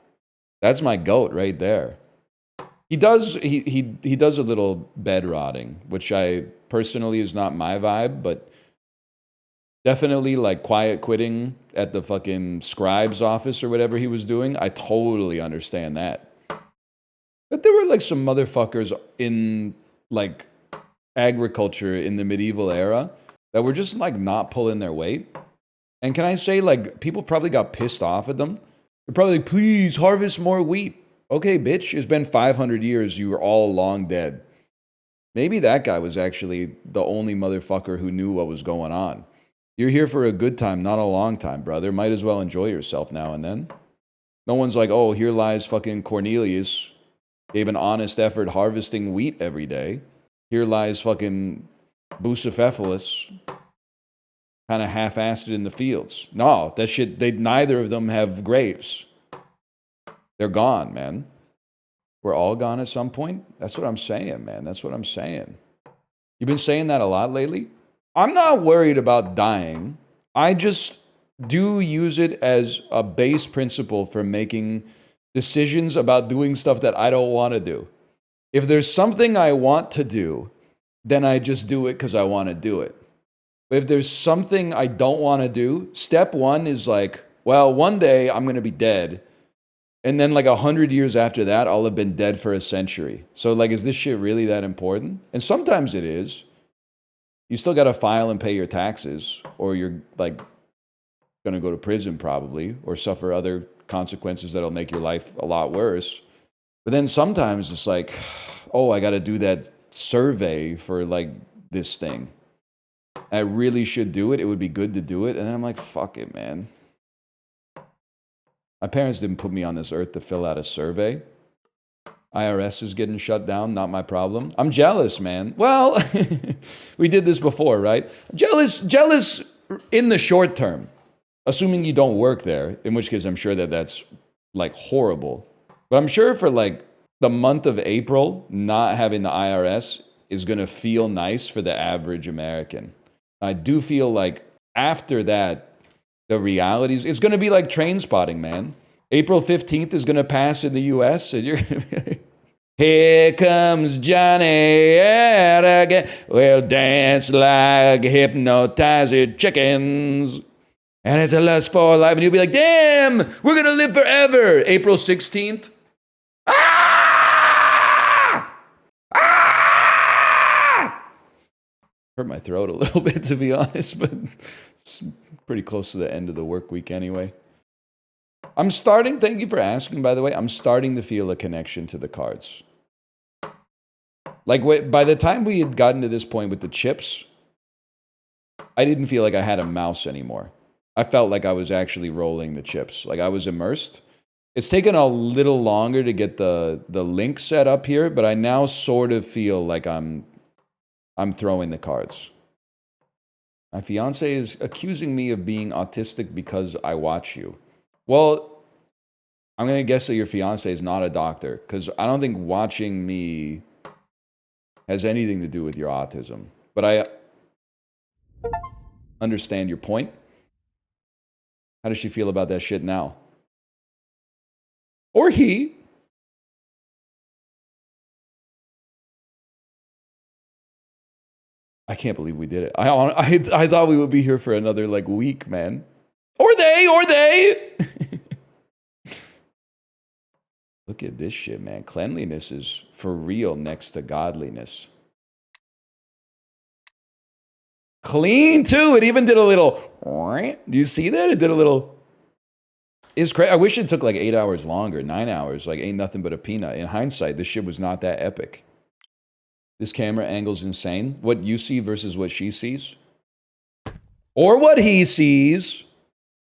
That's my goat right there. He does a little bed rotting, which I personally is not my vibe, but definitely like quiet quitting at the fucking scribe's office or whatever he was doing. I totally understand that. But there were like some motherfuckers in like agriculture in the medieval era that were just like not pulling their weight. And can I say, like, people probably got pissed off at them. They're probably like, please harvest more wheat. Okay, bitch, it's been 500 years. You were all long dead. Maybe that guy was actually the only motherfucker who knew what was going on. You're here for a good time, not a long time, brother. Might as well enjoy yourself now and then. No one's like, oh, here lies fucking Cornelius. Gave an honest effort harvesting wheat every day. Here lies fucking Bucephalus. Kind of half-assed it in the fields. No, that shit, neither of them have graves. They're gone, man. We're all gone at some point. That's what I'm saying, man. That's what I'm saying. You've been saying that a lot lately? I'm not worried about dying. I just do use it as a base principle for making decisions about doing stuff that I don't want to do. If there's something I want to do, then I just do it because I want to do it. If there's something I don't want to do, step one is like, well, one day I'm going to be dead. And then like 100 years after that, I'll have been dead for a century. So like, is this shit really that important? And sometimes it is. You still got to file and pay your taxes, or you're like going to go to prison probably, or suffer other consequences that'll make your life a lot worse. But then sometimes it's like, oh, I got to do that survey for like this thing. I really should do it. It would be good to do it. And then I'm like, fuck it, man. My parents didn't put me on this earth to fill out a survey. IRS is getting shut down, not my problem. I'm jealous, man. Well, we did this before, right? Jealous in the short term, assuming you don't work there, in which case I'm sure that that's like horrible. But I'm sure for like the month of April, not having the IRS is going to feel nice for the average American. I do feel like after that, the realities, it's going to be like Train Spotting, man. April 15th is going to pass in the US, and you're going to be like, here comes Johnny again. We'll dance like hypnotized chickens. And it's a lust for life. And you'll be like, damn, we're going to live forever. April 16th. Hurt my throat a little bit, to be honest, but it's pretty close to the end of the work week anyway. I'm starting, thank you for asking, by the way, I'm starting to feel a connection to the cards. Like, by the time we had gotten to this point with the chips, I didn't feel like I had a mouse anymore. I felt like I was actually rolling the chips. Like, I was immersed. It's taken a little longer to get the link set up here, but I now sort of feel like I'm throwing the cards. My fiance is accusing me of being autistic because I watch you. Well, I'm going to guess that your fiance is not a doctor, because I don't think watching me has anything to do with your autism. But I understand your point. How does she feel about that shit now? Or he? I can't believe we did it. I thought we would be here for another like week, man. Or they. Look at this shit, man. Cleanliness is for real next to godliness. Clean too. It even did a little. Do you see that? It did a little. It's crazy. I wish it took like 8 hours longer, 9 hours. Like ain't nothing but a peanut. In hindsight, this shit was not that epic. This camera angle's insane. What you see versus what she sees. Or what he sees.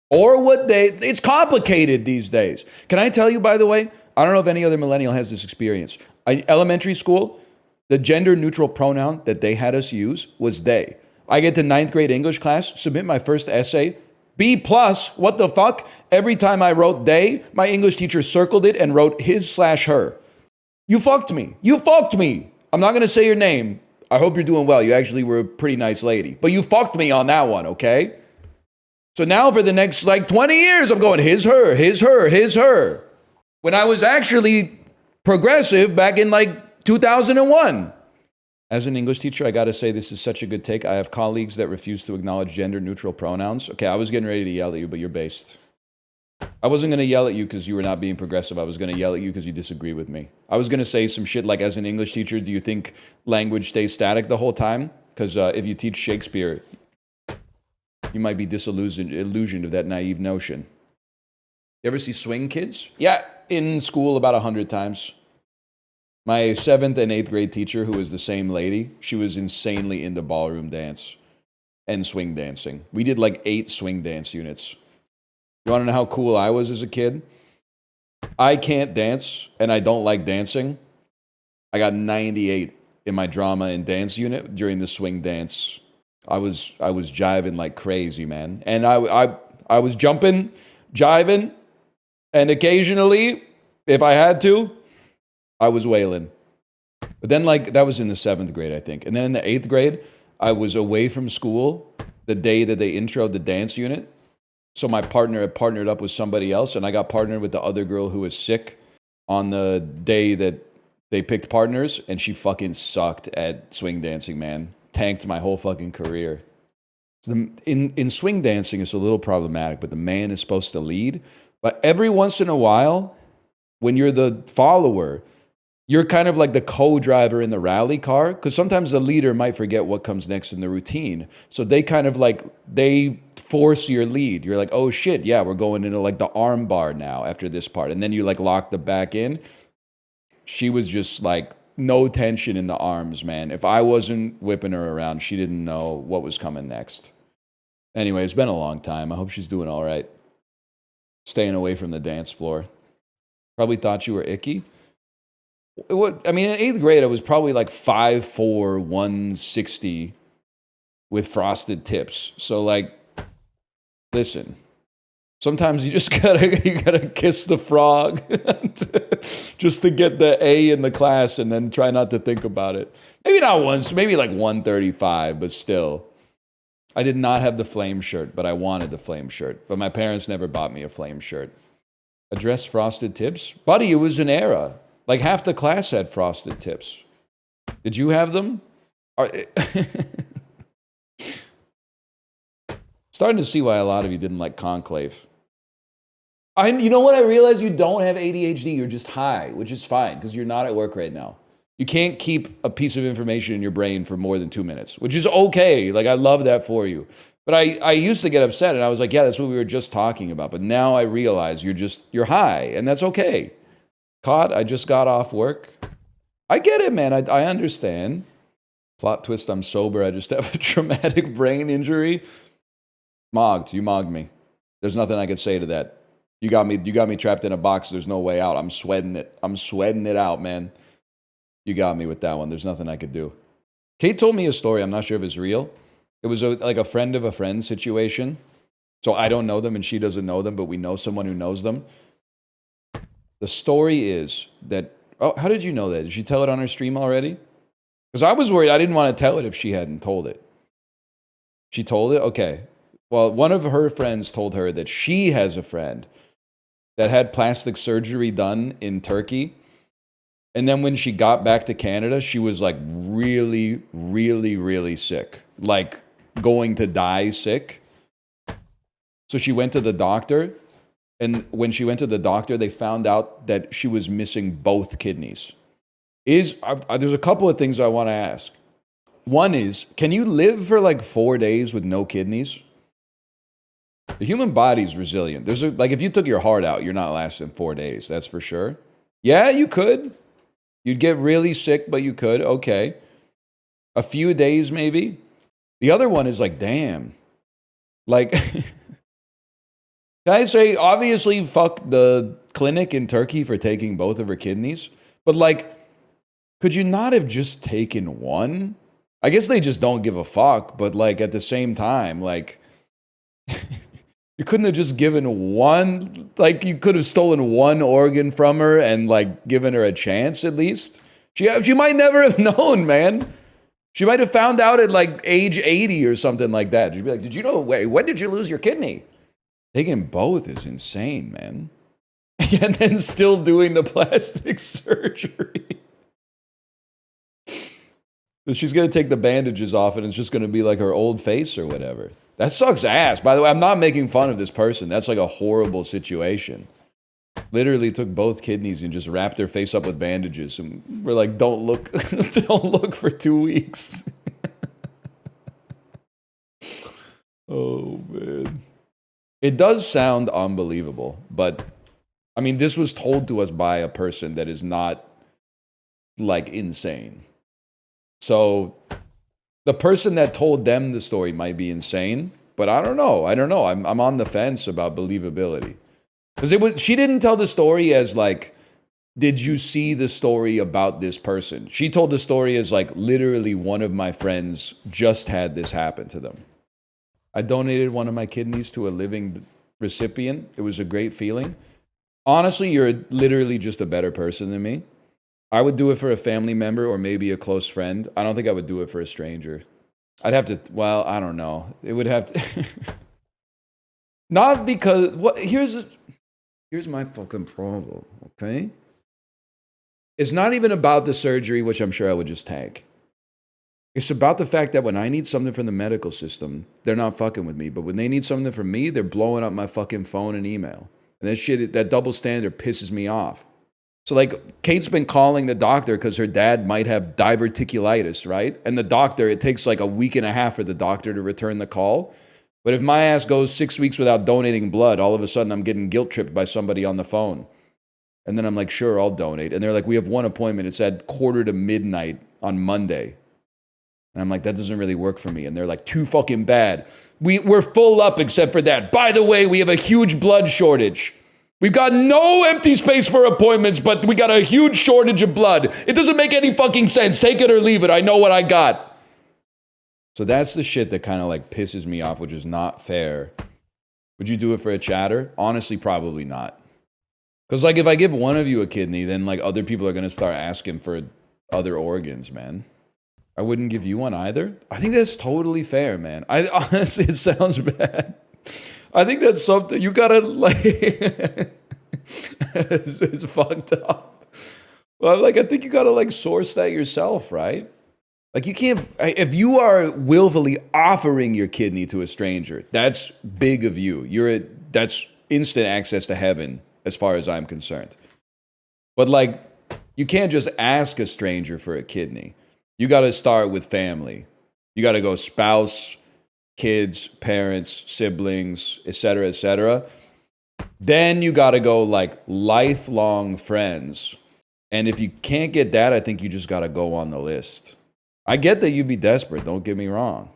Or what it's complicated these days. Can I tell you, by the way, I don't know if any other millennial has this experience. Elementary school, the gender neutral pronoun that they had us use was they. I get to 9th grade English class, submit my first essay, B+, what the fuck? Every time I wrote they, my English teacher circled it and wrote his/her. You fucked me. You fucked me. I'm not going to say your name. I hope you're doing well. You actually were a pretty nice lady. But you fucked me on that one, okay? So now for the next like 20 years, I'm going his, her, his, her, his, her. When I was actually progressive back in like 2001. As an English teacher, I gotta say this is such a good take. I have colleagues that refuse to acknowledge gender-neutral pronouns. Okay, I was getting ready to yell at you, but you're based. I wasn't gonna yell at you because you were not being progressive. I was gonna yell at you because you disagree with me. I was gonna say some shit like, as an English teacher, do you think language stays static the whole time? Because if you teach Shakespeare, you might be disillusioned of that naive notion. You ever see Swing Kids? Yeah, in school about 100 times. My 7th and 8th grade teacher, who was the same lady, she was insanely into ballroom dance and swing dancing. We did like 8 swing dance units. You want to know how cool I was as a kid? I can't dance, and I don't like dancing. I got 98 in my drama and dance unit during the swing dance. I was jiving like crazy, man. And I was jumping, jiving, and occasionally, if I had to, I was wailing. But then, like, that was in the 7th grade, I think. And then in the 8th grade, I was away from school the day that they introed the dance unit. So my partner had partnered up with somebody else, and I got partnered with the other girl who was sick on the day that they picked partners, and she fucking sucked at swing dancing, man. Tanked my whole fucking career. In swing dancing, it's a little problematic, but the man is supposed to lead. But every once in a while, when you're the follower, you're kind of like the co-driver in the rally car, because sometimes the leader might forget what comes next in the routine. So they kind of like, they force your lead. You're like, oh shit, yeah, we're going into like the arm bar now after this part. And then you like lock the back in. She was just like, no tension in the arms, man. If I wasn't whipping her around, she didn't know what was coming next. Anyway, it's been a long time. I hope she's doing all right. Staying away from the dance floor. Probably thought you were icky. I mean, in 8th grade, I was probably like 5'4", 160 with frosted tips. So, like, listen, sometimes you just gotta kiss the frog just to get the A in the class and then try not to think about it. Maybe not once, maybe like 135, but still. I did not have the flame shirt, but I wanted the flame shirt. But my parents never bought me a flame shirt. Address frosted tips? Buddy, it was an era. Like half the class had frosted tips. Did you have them? Starting to see why a lot of you didn't like Conclave. You know what? I realize you don't have ADHD. You're just high, which is fine because you're not at work right now. You can't keep a piece of information in your brain for more than 2 minutes, which is okay. Like, I love that for you. But I used to get upset, and I was like, yeah, that's what we were just talking about. But now I realize you're high, and that's okay. C.O.D.e, I just got off work. I get it, man. I understand. Plot twist, I'm sober. I just have a traumatic brain injury. Mogged. You mogged me. There's nothing I could say to that. You got me trapped in a box. There's no way out. I'm sweating it. I'm sweating it out, man. You got me with that one. There's nothing I could do. Kate told me a story. I'm not sure if it's real. It was like a friend of a friend situation. So I don't know them and she doesn't know them, but we know someone who knows them. The story is that, oh, how did you know that? Did she tell it on her stream already? Because I was worried. I didn't want to tell it if she hadn't told it. She told it? Okay. Well, one of her friends told her that she has a friend that had plastic surgery done in Turkey. And then when she got back to Canada, she was like really, really, really sick. Like going to die sick. So she went to the doctor. And when she went to the doctor, they found out that she was missing both kidneys. There's a couple of things I want to ask. One is, can you live for like 4 days with no kidneys? The human body's resilient. Like if you took your heart out, you're not lasting 4 days. That's for sure. Yeah, you could. You'd get really sick, but you could. Okay. A few days maybe. The other one is like, damn. Like, can I say, obviously, fuck the clinic in Turkey for taking both of her kidneys. But like, could you not have just taken one? I guess they just don't give a fuck. But like, at the same time, like, you couldn't have just given one, like you could have stolen one organ from her and like given her a chance at least. She might never have known, man. She might have found out at like age 80 or something like that. She'd be like, did you know, wait, when did you lose your kidney? Taking both is insane, man. And then still doing the plastic surgery. So she's gonna take the bandages off and it's just gonna be like her old face or whatever. That sucks ass. By the way, I'm not making fun of this person. That's like a horrible situation. Literally took both kidneys and just wrapped their face up with bandages. And we're like, don't look, don't look for 2 weeks. Oh, man. It does sound unbelievable, but I mean, this was told to us by a person that is not like insane. So the person that told them the story might be insane, but I don't know. I'm on the fence about believability. Because she didn't tell the story as like, did you see the story about this person? She told the story as like, literally one of my friends just had this happen to them. I donated one of my kidneys to a living recipient. It was a great feeling. Honestly, you're literally just a better person than me. I would do it for a family member or maybe a close friend. I don't think I would do it for a stranger. I'd have to, well, I don't know. It would have to... Not because... Here's my fucking problem, okay? It's not even about the surgery, which I'm sure I would just tank. It's about the fact that when I need something from the medical system, they're not fucking with me. But when they need something from me, they're blowing up my fucking phone and email. And that shit, that double standard pisses me off. So like, Kate's been calling the doctor because her dad might have diverticulitis, right? And the doctor, it takes like a week and a half for the doctor to return the call. But if my ass goes 6 weeks without donating blood, all of a sudden I'm getting guilt tripped by somebody on the phone. And then I'm like, sure, I'll donate. And they're like, we have one appointment. It's at 12:45 on Monday. And I'm like, that doesn't really work for me. And they're like, too fucking bad. We're full up except for that. By the way, we have a huge blood shortage. We've got no empty space for appointments, but we got a huge shortage of blood. It doesn't make any fucking sense. Take it or leave it. I know what I got. So that's the shit that kind of like pisses me off, which is not fair. Would you do it for a chatter? Honestly, probably not. Because like if I give one of you a kidney, then like other people are going to start asking for other organs, man. I wouldn't give you one either. I think that's totally fair, man. Honestly, it sounds bad. I think that's something you gotta like. it's fucked up. Well, like I think you gotta like source that yourself, right? Like you can't. If you are willfully offering your kidney to a stranger, that's big of you. That's instant access to heaven, as far as I'm concerned. But like, you can't just ask a stranger for a kidney. You got to start with family. You got to go spouse, kids, parents, siblings, etc., etc. Then you got to go like lifelong friends. And if you can't get that, I think you just got to go on the list. I get that you'd be desperate. Don't get me wrong.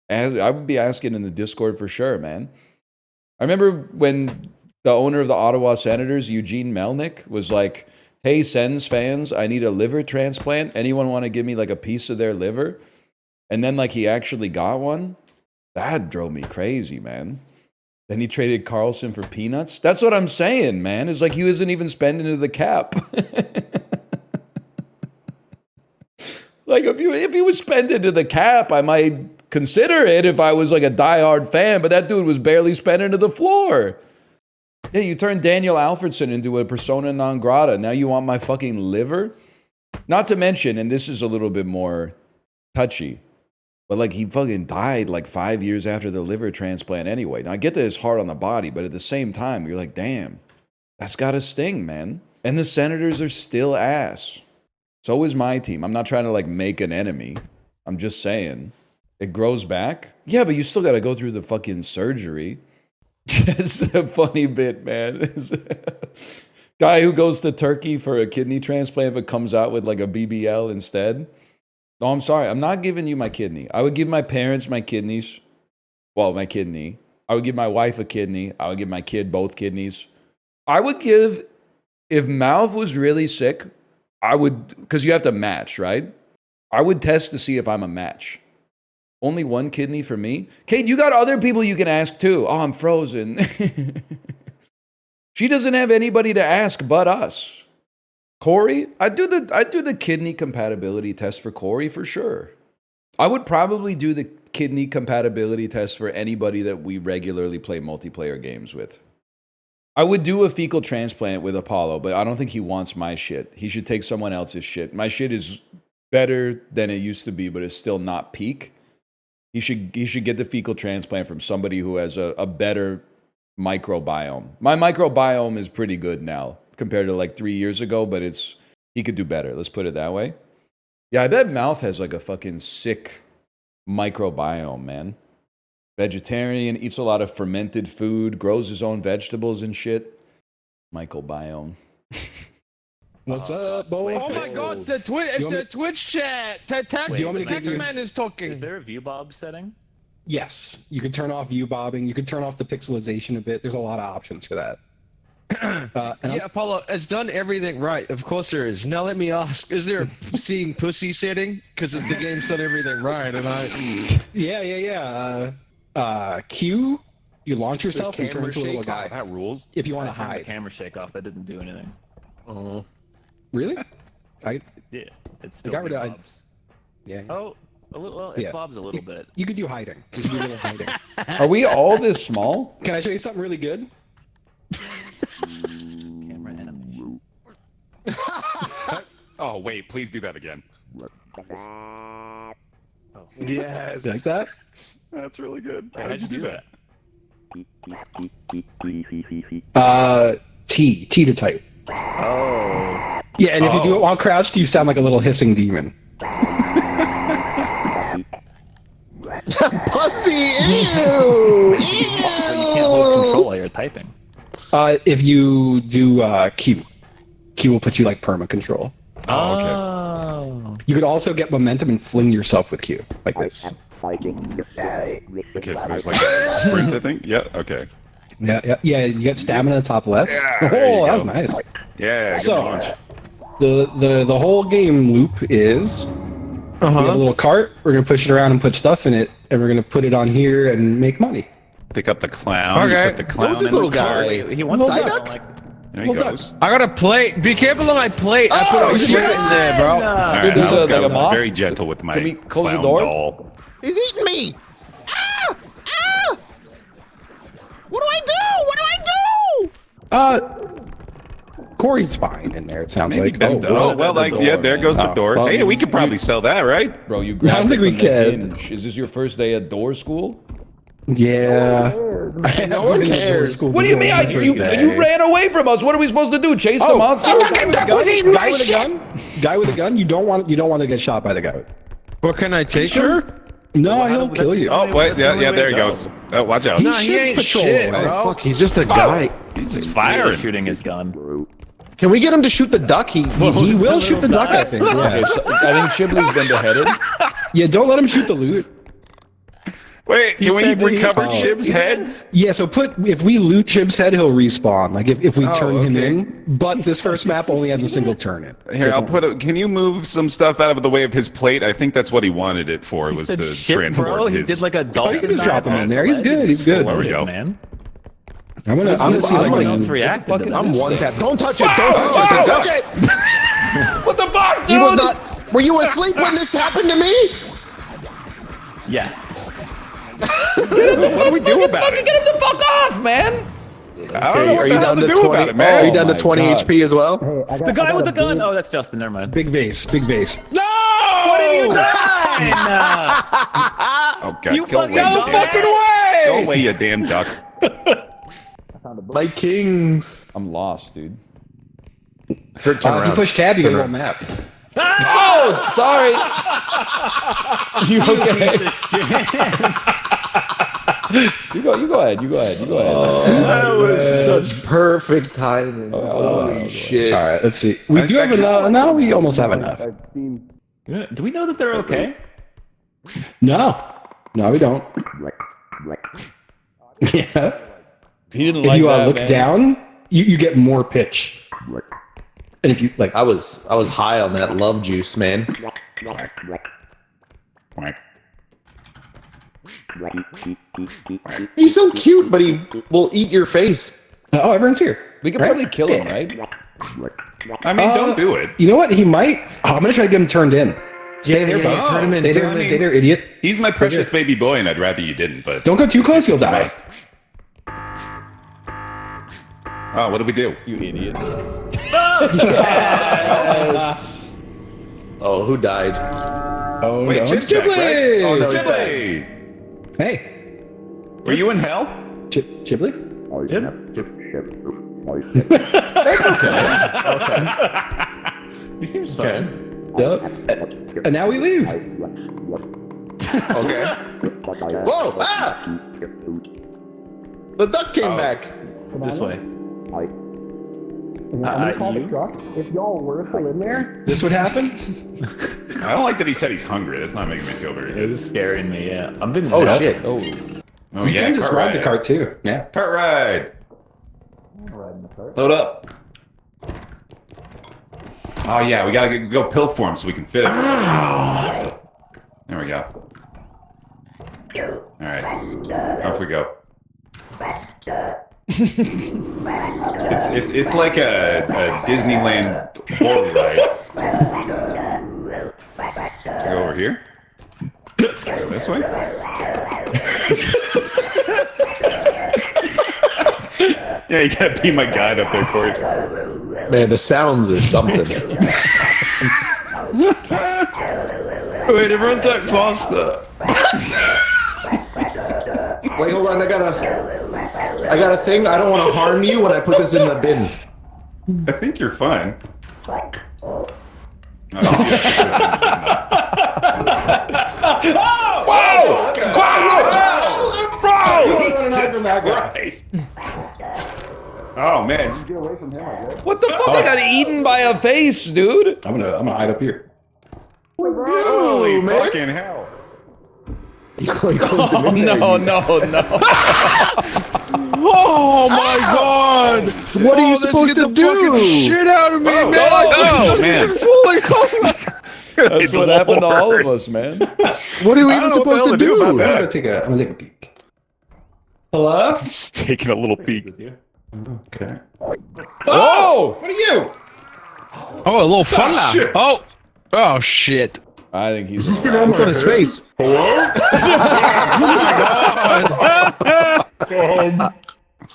And I would be asking in the Discord for sure, man. I remember when the owner of the Ottawa Senators, Eugene Melnick, was like, hey, Sens fans, I need a liver transplant. Anyone want to give me like a piece of their liver? And then like he actually got one. That drove me crazy, man. Then he traded Carlson for peanuts. That's what I'm saying, man. It's like he wasn't even spending to the cap. Like if he was spending to the cap, I might consider it if I was like a diehard fan, but that dude was barely spending to the floor. Yeah, you turned Daniel Alfredson into a persona non grata. Now you want my fucking liver? Not to mention, and this is a little bit more touchy, but like he fucking died like 5 years after the liver transplant anyway. Now I get that it's hard on the body, but at the same time, you're like, damn, that's gotta sting, man. And the Senators are still ass. So is my team. I'm not trying to like make an enemy. I'm just saying. It grows back? Yeah, but you still gotta go through the fucking surgery. Just a funny bit, man. Guy who goes to Turkey for a kidney transplant but comes out with like a BBL instead. No, I'm sorry. I'm not giving you my kidney. I would give my parents my kidneys. Well, my kidney. I would give my wife a kidney. I would give my kid both kidneys. I would give, if Mouth was really sick, I would, because you have to match, right? I would test to see if I'm a match. Only one kidney for me? Kate, you got other people you can ask too. Oh, I'm frozen. She doesn't have anybody to ask but us. Kory, I'd do the kidney compatibility test for Kory for sure. I would probably do the kidney compatibility test for anybody that we regularly play multiplayer games with. I would do a fecal transplant with Apollo, but I don't think he wants my shit. He should take someone else's shit. My shit is better than it used to be, but it's still not peak. He should get the fecal transplant from somebody who has a better microbiome. My microbiome is pretty good now compared to like 3 years ago, but he could do better. Let's put it that way. Yeah, I bet Mouth has like a fucking sick microbiome, man. Vegetarian, eats a lot of fermented food, grows his own vegetables and shit. Microbiome. What's up, boy? Oh my God! The Twitch chat. Taxman is talking. Is there a view bob setting? Yes, you can turn off view bobbing. You can turn off the pixelization a bit. There's a lot of options for that. Yeah, Apollo, it's done everything right. Of course there is. Now let me ask: is there a seeing pussy setting? Because the game's done everything right, and Yeah. Q. You launch yourself and turn into a little guy. That rules. If you want to I turned hide. the camera shake off. That didn't do anything. Oh. Really? Yeah, it's still got rid of. bobs. Yeah. Oh, a little. Well, it bobs a little bit. You could do hiding. You could do a little hiding. Are we all this small? Can I show you something really good? Camera animation. Oh wait, please do that again. Oh. Yes. You like that? That's really good. Hey, how'd you do that? T to type. Oh. Yeah, and if you do it while crouched, you sound like a little hissing demon. Pussy! You Ew! can't hold control while you're typing. If you do Q will put you like perma control. Oh, okay. You could also get momentum and fling yourself with Q like this. Okay, so there's like a sprint, I think. Yeah. Okay. Yeah. You get stamina in the top left. Yeah, there you that was go. nice. Yeah. Good So launch. the whole game loop is we have a little cart. We're gonna push it around and put stuff in it, and we're gonna put it on here and make money. Pick up the clown. Okay. You put the clown Who's this in little the cart. guy? He wants Well, to Duck? like. There he goes. I got a plate. Be careful on my plate. I put a he's shit in there, bro. All right, Dude, there's I was like a moth. very gentle with my Can we close the clown door? doll. He's eating me! Ah! Ah! What do I do? What do I do? Kory's fine in there. It sounds Maybe like. best where's well, the like door, yeah, there man? goes the Oh, door. well, Hey, we could probably sell that, right? Bro, you grabbed think it we from the can. hinge. Is this your first day at door school? Yeah. No one cares. What do you mean? You ran away from us. What are we supposed to do? Chase the monster? Guy with a gun. You don't want to get shot by the guy. What can I take him? No, he'll kill you. Oh wait, yeah, there he goes. Oh, watch out. No, he ain't shit, bro. Oh, fuck, he's just a guy. He's just He's firing. shooting his gun. Can we get him to shoot the duck? He will shoot the duck, I think. Yeah. Okay, so I think Chibley's been beheaded. Yeah, don't let him shoot the loot. Wait, can we recover Oh. Chib's head? Yeah, so if we loot Chib's head, he'll respawn. Like if we turn him okay. in, but this first map only has a single turn in. Here, I'll put. Can you move some stuff out of the way of his plate? I think that's what he wanted it for. Was to transport bro. his. He did like a dolphin. You can just drop him in there. He's dive. good. He's good. There we go. Man. I'm gonna see I'm like like- reacted to this. I'm one tap. Don't touch it. Don't touch it. Don't touch it. What the fuck, He was dude? not. Were you asleep when this happened to me? Yeah. What do we do about Fucking it? get him the fuck off, man! I don't know what Are the you hell down to to do 20? about it, man. Are you down to my 20 God. HP as well? The guy with the gun. Oh, that's Justin. Never mind. big vase. Big vase. No! What have you done? Oh God! You Go fucking away, dog. you damn- Go away, you damn duck! Like kings. I'm lost, dude. If you push tab, you get a little map. Oh, sorry. You okay? You go ahead. That was such perfect timing. Holy shit. All right, let's see. We do have enough. Now we almost have enough. Do we know that they're okay? No, we don't. Yeah. He didn't If like you that, look man. down, you get more pitch. And if you like, I was high on that love juice, man. He's so cute, but he will eat your face. oh, everyone's here. We could probably kill him, right? I mean, don't do it. You know what? He might. Oh, I'm gonna try to get him turned in. Stay there, bud. turn him in, Stay turn there. him in. Stay there, idiot. He's my precious baby boy, and I'd rather you didn't. But Don't go too close. You'll die. oh, what do we do? You idiot. Oh, who died? Oh, Wait, no. Chip's back, right? Ghibli! Oh, no, he's back. Hey. Were you in hell? Ghibli? That's okay. Okay. He seems fine. Yep. And now we leave. Okay. Whoa! Ah! The duck came back. This way. If y'all were still in there, this would happen. I don't like that he said he's hungry. That's not making me feel very It good. is scaring me, yeah. I'm being Oh zapped. shit! Oh You yeah, can just cart ride the cart too. Yeah. Cart ride. Load up. Oh yeah, we gotta go pill form so we can fit it. There we go. All right, off we go. It's like a Disneyland horror ride. Go over here. Go this way. Yeah, you gotta be my guide up there, Kory. Man, the sounds are something. Wait, everyone talk faster. Wait, hold on. I got a thing. I don't want to harm you when I put this in the bin. I think you're fine. Whoa! Jesus Christ! Oh man, just get away from him, I guess. What the fuck? I got eaten by a face, dude. I'm gonna hide up here. Holy fucking hell! Oh, no. Oh my god! What are you supposed to do? Shit out of me, man! Oh, man. That's what happened to all of us, man. What are we even supposed to do? I'm gonna take a peek. Hello? Just taking a little peek. Okay. Oh! What are you? Oh, a little fun now. shit. Oh shit. I think he's. What's on his face? Hello?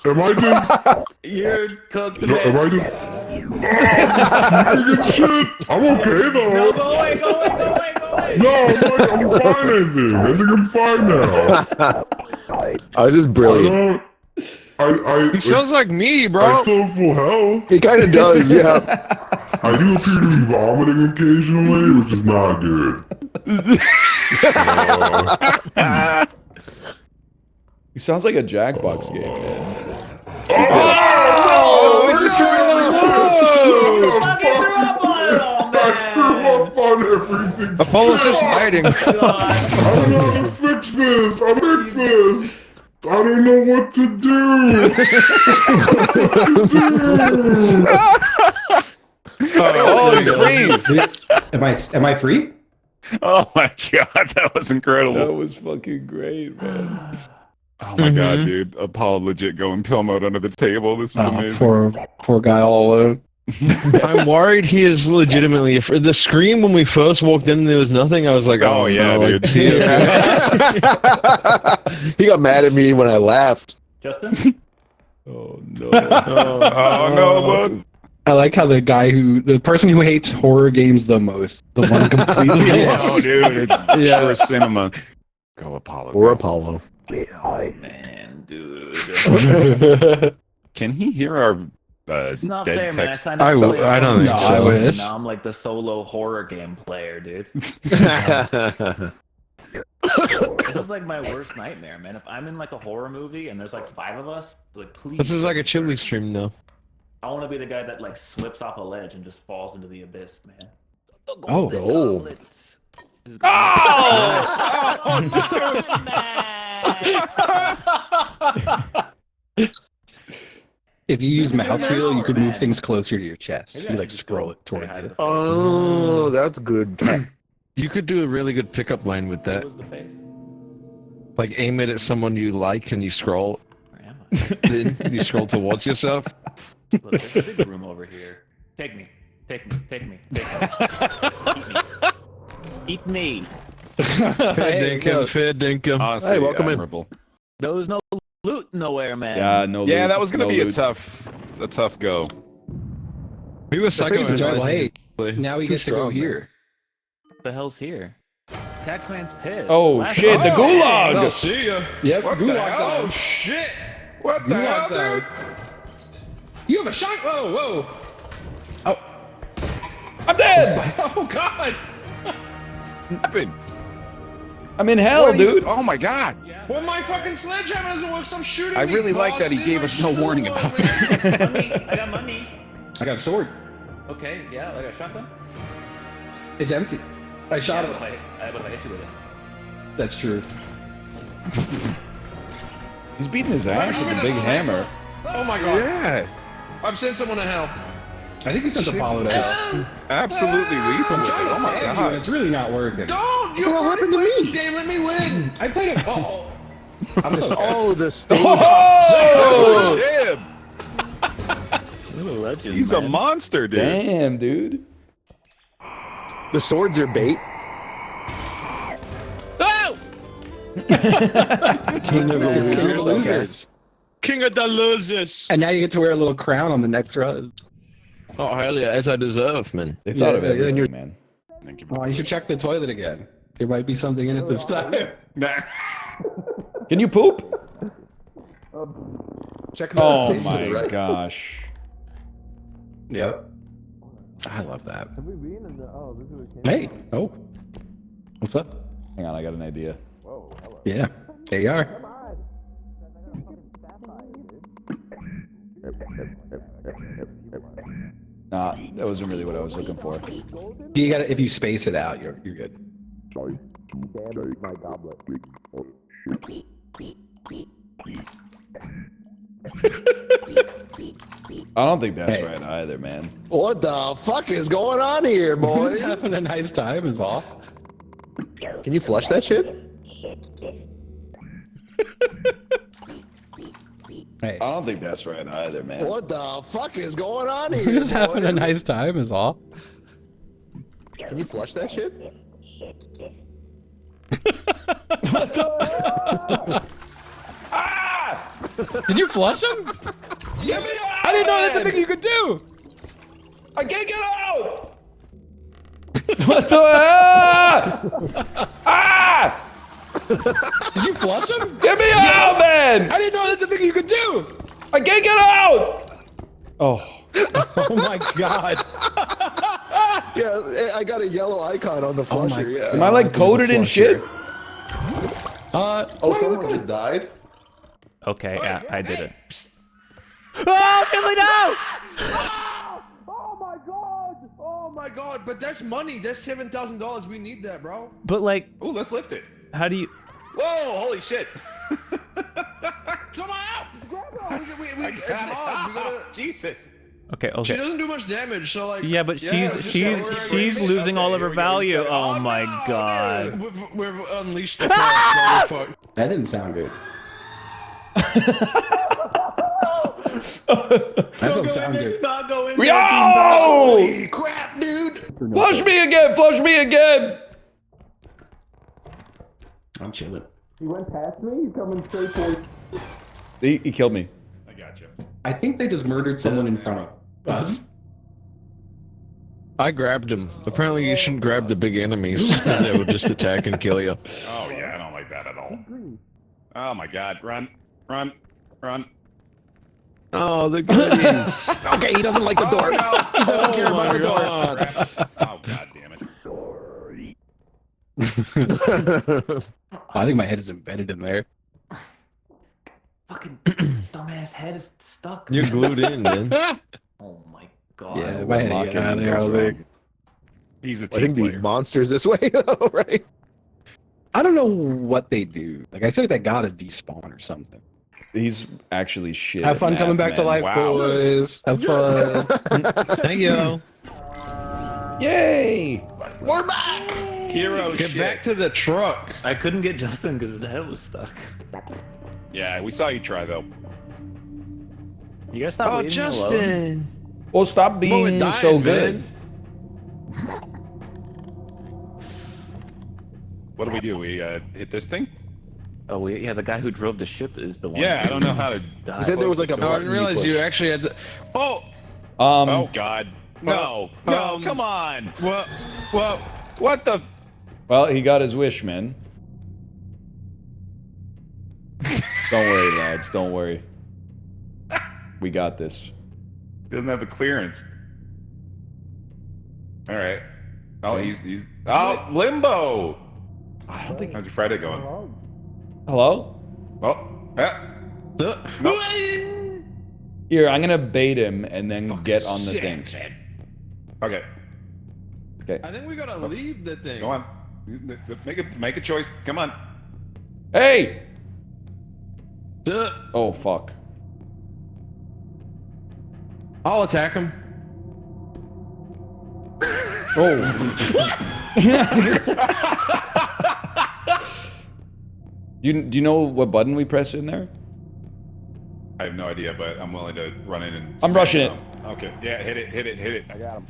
Am I just? You're cooked, Am man. I just? Good shit. I'm okay though. No, go away. No, I'm fine. I think I'm fine now. Oh, this is brilliant. He sounds like me, bro. I still have full health. He kind of does, yeah. I do appear to be vomiting occasionally, which is not good. He sounds like a Jackbox game, man. Apollo's just hiding. I don't know how to fix this. I don't know what to do. Oh, he's free. Am I free? Oh my god, that was incredible. That was fucking great, man. Oh my god, dude. Apollo legit going pill mode under the table. This is amazing. Poor guy all alone. I'm worried he is legitimately afraid. The scream when we first walked in, there was nothing. I was like, oh yeah, no, dude. He got mad at me when I laughed. Justin? Oh no. Oh no, bud. I like how the person who hates horror games the most, the one completely Oh, dude, it's pure cinema. Go Apollo. Or Apollo. Man, dude. Can he hear our It's not dead fair, text? man. I don't think so. I wish. Now I'm like the solo horror game player, dude. This is like my worst nightmare, man. If I'm in like a horror movie and there's like 5 of us, like please. This is like a chili stream now. I want to be the guy that like slips off a ledge and just falls into the abyss, man. The Oh. golden Oh. goblets. If you use mouse wheel, you could move things closer to your chest. You like scroll it towards you. Oh, that's good. You could do a really good pickup line with that. Like aim it at someone you like and you scroll. Where am I? Then you scroll towards yourself. Look, there's a big room over here. Take me. Eat me. Fair dinkum, fair dinkum. Honestly, Hey, welcome in. admirable. There was no loot nowhere, man. Yeah, no. Yeah, loot, that was gonna no be loot. a tough go. We were Well, hey, psychoanalyzing. now we get to go here. the hell's here? Taxman's pissed. Oh shit, the gulag! I'll see ya. Yep, What gulag the hell? down. Oh shit! What the hell, Gulag dude? down. You have a shot. Whoa, whoa. Oh. I'm dead! Oh god. What happened? I'm in hell, dude. Oh my god! Well, my fucking sledgehammer doesn't work. Stop shooting I me, really like boss. that he gave us no warning about that. Money. I got money. I got a sword. Okay, yeah, like a shotgun. It's empty. I shot Yeah, it. but I hit you with it. That's true. He's beating his ass with a big hammer. Oh my god. Yeah. I've sent someone to hell. I think he sent Apollo to hell. Absolutely lethal. I'm trying to Oh my stab you, god. and it's really not working. Don't! You What happened to played me? this game. Let me win. I played it. Oh. I'm This, so oh, the stage. Oh! Jib. You're a legend, He's a man. monster, dude. Damn, dude. The swords are bait. Oh! King of the King of the losers. losers. King of the losers. And now you get to wear a little crown on the next run. Oh hell yeah, as I deserve, man. They thought of Yeah, and everything, you're- man. Thank you. Oh, you should check the toilet again. There might be something in it this time. Nah. Can you poop? Check the Oh page to the my right. gosh. Yep. I love that. Hey. Oh. What's up? Hang on, I got an idea. Yeah. There you are. Nah, that wasn't really what I was looking for. You gotta, if you space it out, you're good. I don't think that's right either, man. What the fuck is going on here, boys? Who's having a nice time is all. Can you flush that shit? Hey. I don't think that's right either, man. What the fuck is going on here? Who's having a boys? nice time is all. Can you flush that shit? Did you flush him? Get me out! I didn't know that's a thing you could do. I can't get out! What the hell? Ah! Did you flush him? Get me out, man! I didn't know that's a thing you could do. I can't get out! Oh. Oh my god. Yeah, I got a yellow icon on the Oh my flusher. Yeah. Am I like coded in shit? Oh, someone just died. Okay, yeah, I did it. Oh, Finley, no! Oh my god! Oh my god! But that's money. That's $7,000. We need that, bro. But like, Ooh, let's lift it. how do you? Whoa, holy shit. Come on out! Grab her! It's Got it. hard. We gotta. Jesus. Okay, She okay. doesn't do much damage, so like. Yeah, but just she's losing all of her value. Oh my god. We've unleashed the cat. Fuck. That didn't sound good. That doesn't sound good. Not go in Yo! Crap, dude! Flush me again! Flush me again! I'm chilling. He went past me. He's coming straight towards. He killed me. I got you. I think they just murdered someone in front of us. I grabbed him. Apparently you shouldn't grab the big enemies. They will just attack and kill you. Oh, yeah, I don't like that at all. Oh my god, run, run, run. Oh, the goodies. Okay, he doesn't like the door. Oh, no. He doesn't care about the door. Oh, god damn it. I think my head is embedded in there. Fucking dumbass head is stuck. You're glued in, man. Oh my god. Yeah, my head got out of there. I think. He's a I team think the player. monster's this way, though, right? I don't know what they do. Like, I feel like they gotta despawn or something. He's actually shit. Have at fun math, coming back to man. life, Wow. boys. Have fun. Thank you. Yay! We're back! Hero Get shit. back to the truck. I couldn't get Justin because his head was stuck. Yeah, we saw you try, though. You guys stop Oh, leaving me alone. Justin. Well, stop being dying, so man. good. What do? We hit this thing? Oh, yeah, the guy who drove the ship is the one. Yeah, I don't know how to. He said there was like a Oh, I button didn't realize you actually had to. Oh, Oh god. No. No, come on. what? What the? Well, he got his wish, man. Don't worry, lads. Don't worry. We got this. He doesn't have the clearance. All right. Oh, he's out limbo. I don't think. How's your Friday going? Hello? Oh, yeah. No. Here, I'm gonna bait him and then get on the thing. Okay. Okay. I think we gotta leave the thing. Go on. Make a choice. Come on. Hey! Oh, fuck. I'll attack him. Oh. Do you know what button we press in there? I have no idea, but I'm willing to run in and. I'm rushing it. Okay. Yeah, hit it. I got him.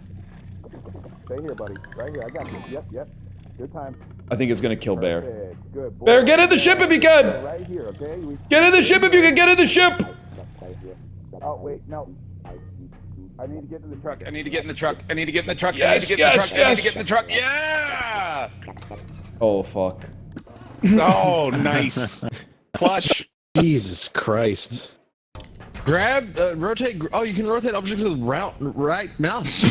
Stay here, buddy. Right here. I got you. Yep. Good time. I think it's gonna kill Bear. Perfect. Good boy. Bear, get in the ship if you can! Right here, okay? Get in the ship if you can get in the ship! Oh, wait, no. I need to get in the truck. I need to get in the truck. I need to get in the truck. Yes, I need to get in the yes, truck. I need yes. to get in the truck. Yeah! Oh, fuck. Oh, nice. Clutch. Jesus Christ. Grab, rotate. Oh, you can rotate objects with right mouse.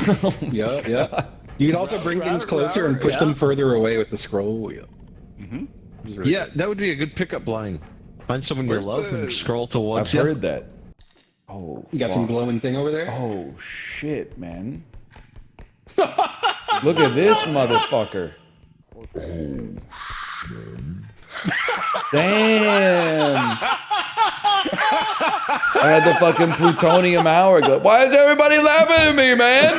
Yeah. You can also bring things closer and push them further away with the scroll wheel. Really yeah, that would be a good pickup line. Find someone you love and scroll towards I've you. heard that. Oh, You got some glowing thing over there? Oh, shit, man. Look at this motherfucker. Damn. I had the fucking plutonium hourglass. Why is everybody laughing at me, man?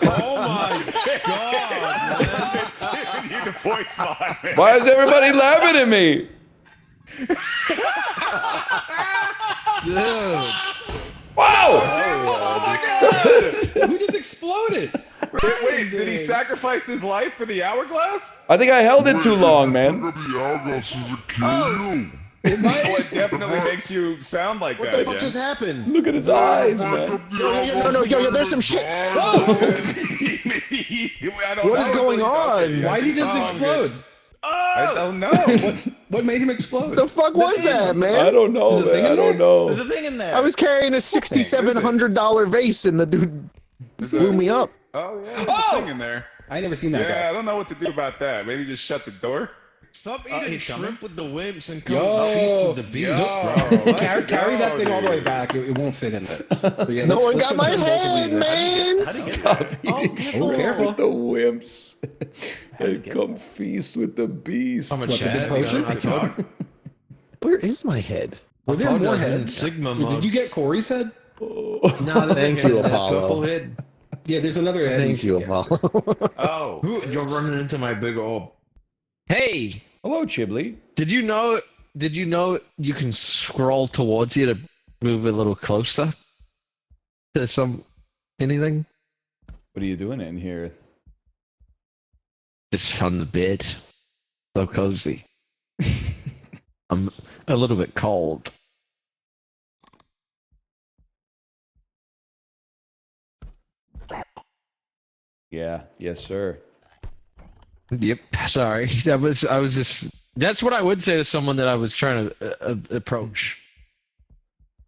Oh my god, man. It's giving you the voice line, man. Why is everybody laughing at me? Dude. Wow! Oh my god! Who just exploded? Wait, did he sacrifice his life for the hourglass? I think I held it too long, man. It definitely makes you sound like What that. the fuck Jen. just happened? Look at his eyes, man. Yo, there's some shit. What is going on? Why did he just explode? I don't know. What made him explode? The fuck was that, man? I don't know, man. I don't know. There's a thing in there. I was carrying a $6,700 vase and the dude blew me up. Oh yeah, there's a thing in there. I never seen that Yeah, guy. I don't know what to do about that. Maybe just shut the door. Stop eating he's shrimp with the wimps and come Yo. feast with the beast, Yo. bro. Carry that thing all the way dude. back. It won't fit in there. But yeah, No let's- one let's got my put both of head, these in. man. Stop eating shrimp careful. with the wimps and come feast with the beast. I'm a What, the Chad. big potion? I talk. Where is my head? Were there told you I more was in heads? Sigma Did mode. you get Kory's head? No, that's Thank okay. you, That Apollo. purple head. Yeah, there's another head. Thank you, Apollo. Oh. Ooh, you're running into my big orb. Hey, Hello, Chiblee. did you know you can scroll towards you to move a little closer to anything? What are you doing in here? Just on the bed. So cozy. I'm a little bit cold. Yeah, yes, sir. Yep. Sorry. That's what I would say to someone that I was trying to approach.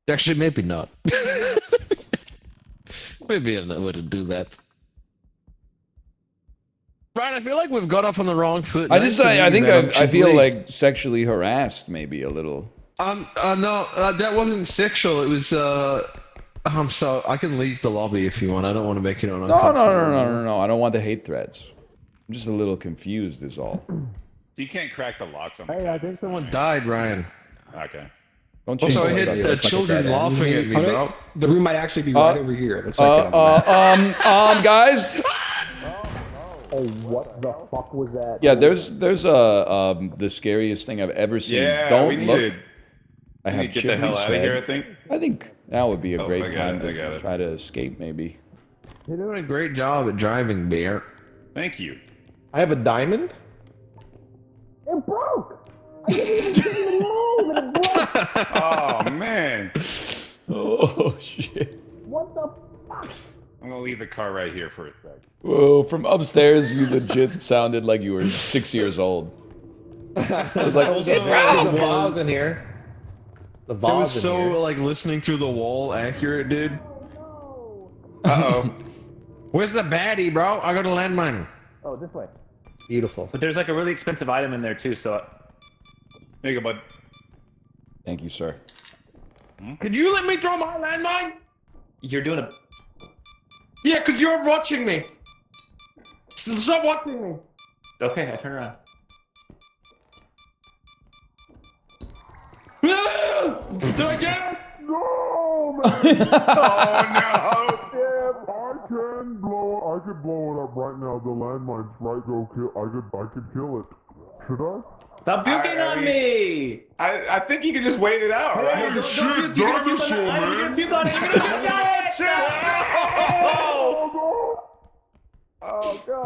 Actually, maybe not. Maybe I wouldn't do that. Brian, I feel like we've got off on the wrong foot. I feel like sexually harassed, maybe a little. No, that wasn't sexual. It was I'm sorry. I can leave the lobby if you want. I don't want to make it on. No. I don't want the hate threats. I'm just a little confused, is all. You can't crack the locks on the Hey, I think someone died, Ryan. Okay. Don't change Also, I the hit subject. the children laughing at me, bro. The room might actually be right over here. Looks like guys. Oh, what the fuck was that? Yeah, there's the scariest thing I've ever seen. Yeah, Don't we look. need I have to get the hell Chiblee's out of head. here, I think. I think that would be a Oh, great I got time it, I got to it. try to escape, maybe. You're doing a great job at driving, Bear. Thank you. I have a diamond? It broke! I didn't even move and it broke! Oh man. Oh shit. What the fuck? I'm gonna leave the car right here for a sec. Whoa, from upstairs, you legit sounded like you were 6 years old. I was like, there's a vase in here. The It was vase in so here. like listening through the wall accurate, dude. Uh-oh. Where's the baddie, bro? I got a landmine. Oh, this way. Beautiful. But there's like a really expensive item in there too, so. There you go, bud. Thank you, sir. Can you let me throw my landmine? You're doing a. Yeah, because you're watching me. Stop watching me. Okay, I turn around. Did I get it? No, man. Oh, no. I could blow it up right now. The landmine's right. Go kill. I could kill it. Should I? Stop puking on me! I think you can just wait it out, right? Holy shit, dinosaur, man.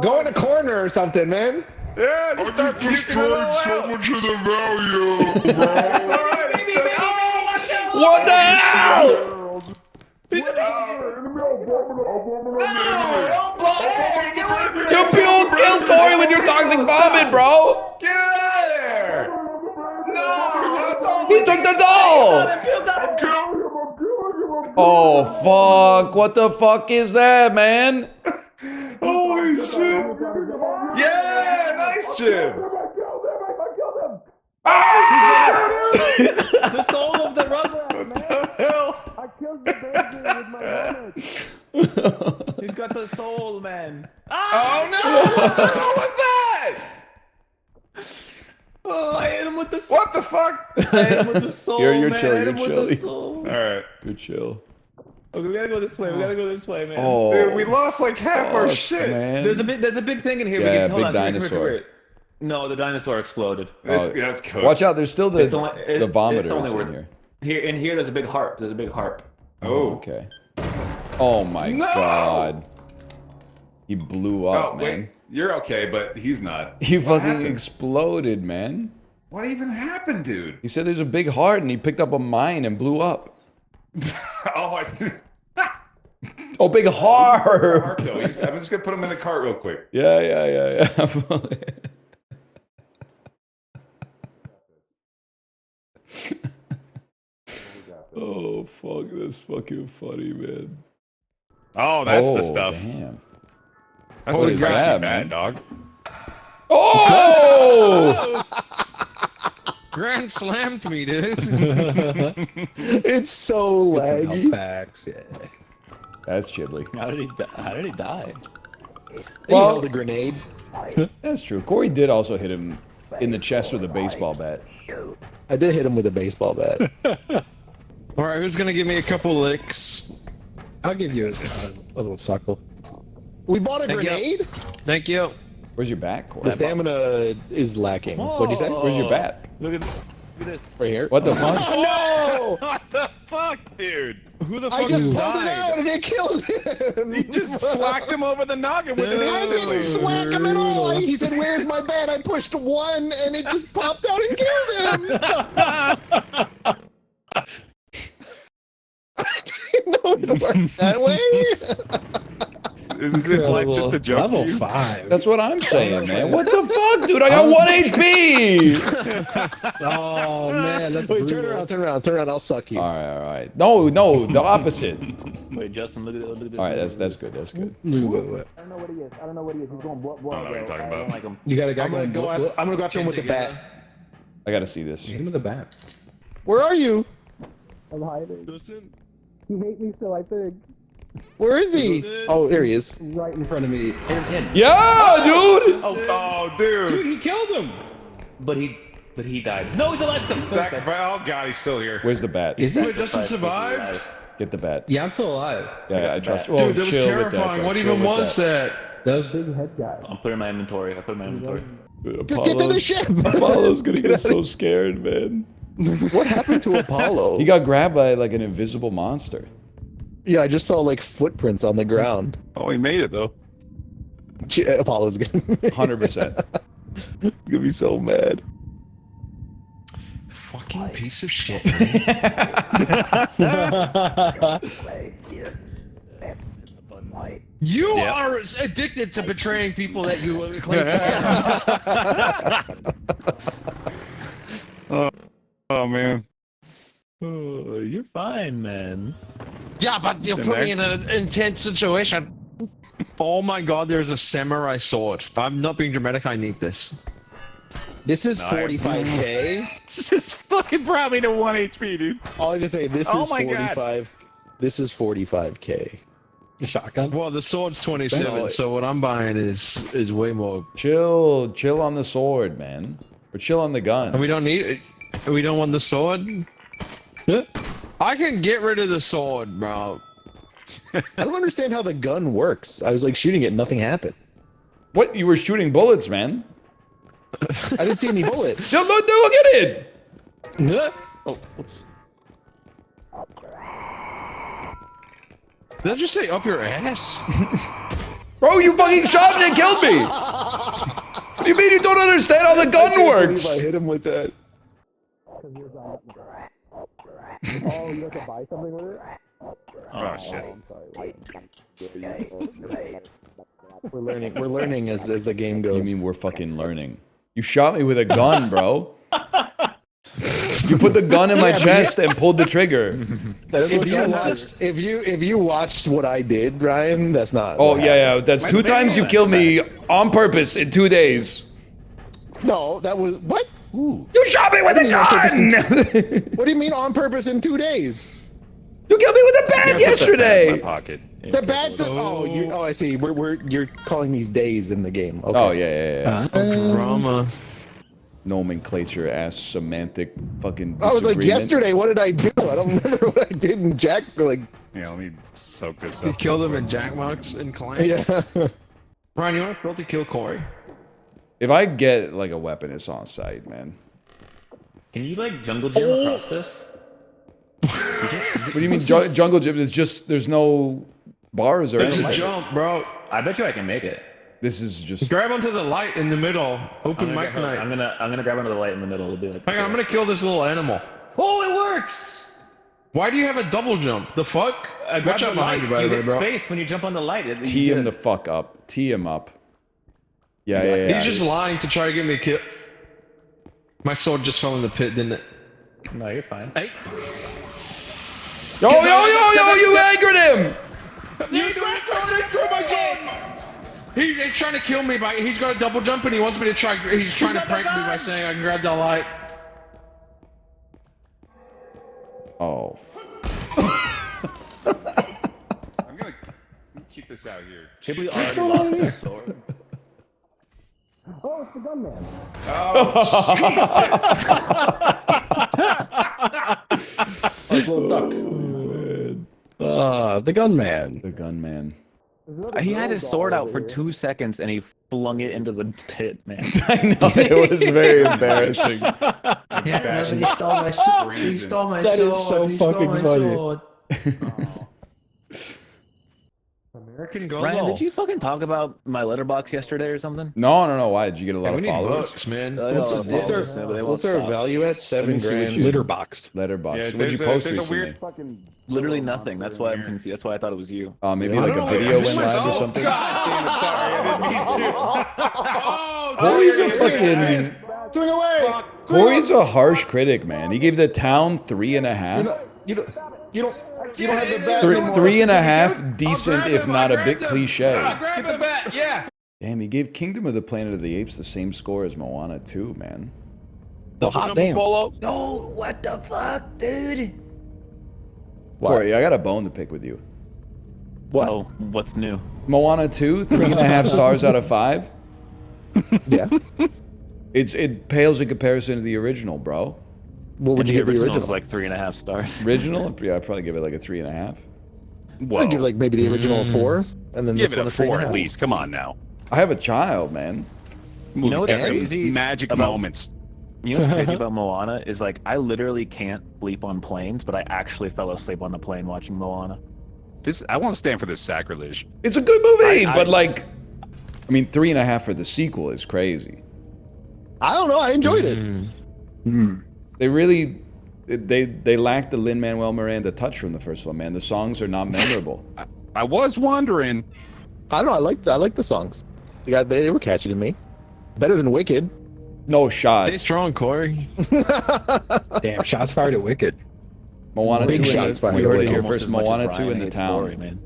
Go in a corner or something, man. Yeah, just start puking it all out. So much of the value, bro. It's alright. It's still... What the hell? You killed Kory with your toxic vomit, bro. Get it out of there! No, that's all. He took the doll. Oh fuck! What the fuck is that, man? Holy shit! Yeah, nice Jim. The soul of the rubber, man. What the hell? I killed the baby with my vomit. He's got the soul, man. Oh no! What the hell was that? Oh, I hit him with the soul. What the fuck? I hit him with the soul, You're man. chill. I hit You're him with chilly. the soul. All right. You're chill. Okay, we gotta go this way. We gotta go this way, man. Oh, Dude, we lost like half our fuck, shit. man. There's a big thing in here. Yeah, we can tell big that. dinosaur. No, the dinosaur exploded. That's good. Watch out! There's still the It's only- the vomiters it's only in worth- here. Here, there's a big harp. There's a big harp. Oh, okay. Oh my god! He blew up, Oh man. wait, you're okay, but he's not. He What fucking happened? exploded, man. What even happened, dude? He said there's a big heart, and he picked up a mine and blew up. Oh, Oh, big heart! I'm just gonna put him in the cart real quick. Yeah. Oh fuck, that's fucking funny, man. Oh, that's the stuff. Damn. That's What the is grassy that, bad man? dog. Oh! Grand slammed me, dude. It's so laggy. Facts, yeah. That's Chibli. How did he die? He held a grenade. That's true. Kory did also hit him in the chest with a baseball bat. I did hit him with a baseball bat. All right, who's gonna give me a couple licks? I'll give you a little suckle. We bought a Thank you. grenade? Thank you. Where's your bat, Kory? The stamina is lacking. What'd you say? Where's your bat? Look at this. Right here. What the fuck? Oh, no! What the fuck, dude? Who the I fuck just pulled died? it out and it killed him. You just whacked him over the noggin with it I instantly. didn't whack him at all. He said, "Where's my bat?" I pushed one and it just popped out and killed him. I didn't know it worked that way. Is this life just a joke to Level you? 5. That's what I'm saying, man. What the fuck, dude? I got 1 HP! Oh man, that's Wait, brutal. turn around. I'll suck you. All right. No, the opposite. Wait, Justin, look at this. All right, that's good. Wait. I don't know what he is. He's going blood. I don't know what you're talking about. Like him. You got a guy I'm gonna go after him with the bat. I gotta see this. Hit him with a bat. Where are you? I'm hiding. He hate me still, I think. Where is he? Oh, there he is. Right in front of me. Yeah, dude! Oh, dude. Dude, he killed him. But he died. No, he's alive still. Sacrifice. Oh god, he's still here. Where's the bat? Is he? Wait, Justin survived? Get the bat. Yeah, I'm still alive. Yeah, I trust. Dude, Oh, that was chill with that, terrifying. bro. What Chill even with was that? That was big head guy. I'm putting my inventory. Dude, Get to the ship. Apollo's gonna get so scared, man. What happened to Apollo? He got grabbed by like an invisible monster. Yeah, I just saw like footprints on the ground. Oh, he made it though. Apollo's gonna 100%. He's gonna be so mad. Fucking piece of shit. You are addicted to betraying people that you claim to. Oh man. Oh, you're fine, man. Yeah, but you put me in an intense situation. Oh my god, there's a samurai sword. I'm not being dramatic, I need this. This is 45k. This is fucking brought me to 1 HP, dude. All I can say, this Oh is my 45. God. This is 45k. A shotgun? Well, the sword's 27, so what I'm buying is way more. Chill on the sword, man. Or chill on the gun. And we don't need it. We don't want the sword. I can get rid of the sword, bro. I don't understand how the gun works. I was like shooting it, and nothing happened. What? You were shooting bullets, man. I didn't see any bullet. Look at it! Oh. Did I just say up your ass? Bro, you fucking shot me and killed me! What do you mean you don't understand how the gun works? I hit him with that. Oh, you have to buy something with it? Oh shit. We're learning as the game goes. You mean we're fucking learning? You shot me with a gun, bro. You put the gun in my chest and pulled the trigger. If you watched what I did, Ryan, that's not. Oh yeah, that's 2 times you killed me on purpose in 2 days. No, that was what? You shot me with a gun! What do you mean on purpose in 2 days? You killed me with a bat yesterday! In my pocket. The bats. Oh, I see. You're calling these days in the game. Okay. Oh yeah. Drama. Nomenclature ass semantic fucking. I was like, disagreement. yesterday, what did I do? I don't remember what I did in Jack. Like, Yeah, let me soak this You up. killed him in Jackbox and Clank. yeah. Ryan, you want to build to kill Kory? If I get like a weapon, it's on site, man. Can you like jungle gym across this? What do you mean jungle gym? There's no bars or It's anything. a jump, bro. I bet you I can make it. This is just. Grab onto the light in the middle. Open mic night. I'm gonna grab onto the light in the middle. It'll be like. Hang on, I'm gonna kill this little animal. Oh, it works! Why do you have a double jump? The fuck? Watch out behind you, by the way, bro. Space when you jump on the light. Tee him the fuck up. Tee him up. Yeah. He's just lying to try to get me killed. My sword just fell in the pit, didn't it? No, you're fine. Hey. Yo! You angered him! You threw my sword! He's trying to kill me by. He's got a double jump and he wants me to try. He's trying to prank me by saying I can grab the light. Oh. I'm gonna keep this out here. Chipley already lost his sword. Oh, it's the gunman. Oh, Jesus! Like little duck. The gunman. The gunman. He had his sword out for 2 seconds and he flung it into the pit, man. I know, it was very embarrassing. Yeah, he stole my sword. He stole my sword. That is so fucking funny. American Go Ryan, Low. did you fucking talk about my letterbox yesterday or something? No. Why did you get a lot we of need followers? books, man. What's our value at? $7,000. Litterboxed. Letterboxd. What'd you post there's recently? a weird fucking. Literally nothing. That's why I'm confused. That's why I thought it was you. Maybe like a video went live or something. God damn it! Sorry, I didn't mean to. Kory's a fucking. Swing away. Kory's a harsh critic, man. He gave The Town 3.5. You don't have the bat. 3.5 decent, if not a bit cliche. Grab the bat, yeah. Damn, he gave Kingdom of the Planet of the Apes the same score as Moana 2, man. Hot damn. No, what the fuck, dude? Kory, I got a bone to pick with you. What? Oh, what's new? Moana 2, 3.5 stars out of 5. Yeah. It pales in comparison to the original, bro. What would you give the original? It's like 3.5 stars. Original? Yeah, I'd probably give it like a 3.5. I'd give like maybe the original a 4, and then Give this it one a 3.5. 4 at least. Come on now. I have a child, man. You know Movie's what's got some crazy magic about- moments. You know what's crazy about Moana is like I literally can't sleep on planes, but I actually fell asleep on the plane watching Moana. I won't stand for this sacrilege. It's a good movie, but like, I mean, 3.5 for the sequel is crazy. I don't know. I enjoyed it. They really, they lacked the Lin-Manuel Miranda touch from the first one, man. The songs are not memorable. I was wondering. I don't know. I like the songs. They were catchy to me. Better than Wicked. No shot. Stay strong, Kory. Damn, shots fired at Wicked. Moana Big 2 shots fired. we heard it Almost here as first. much as Moana 2 Ryan in the hates town. Kory, man.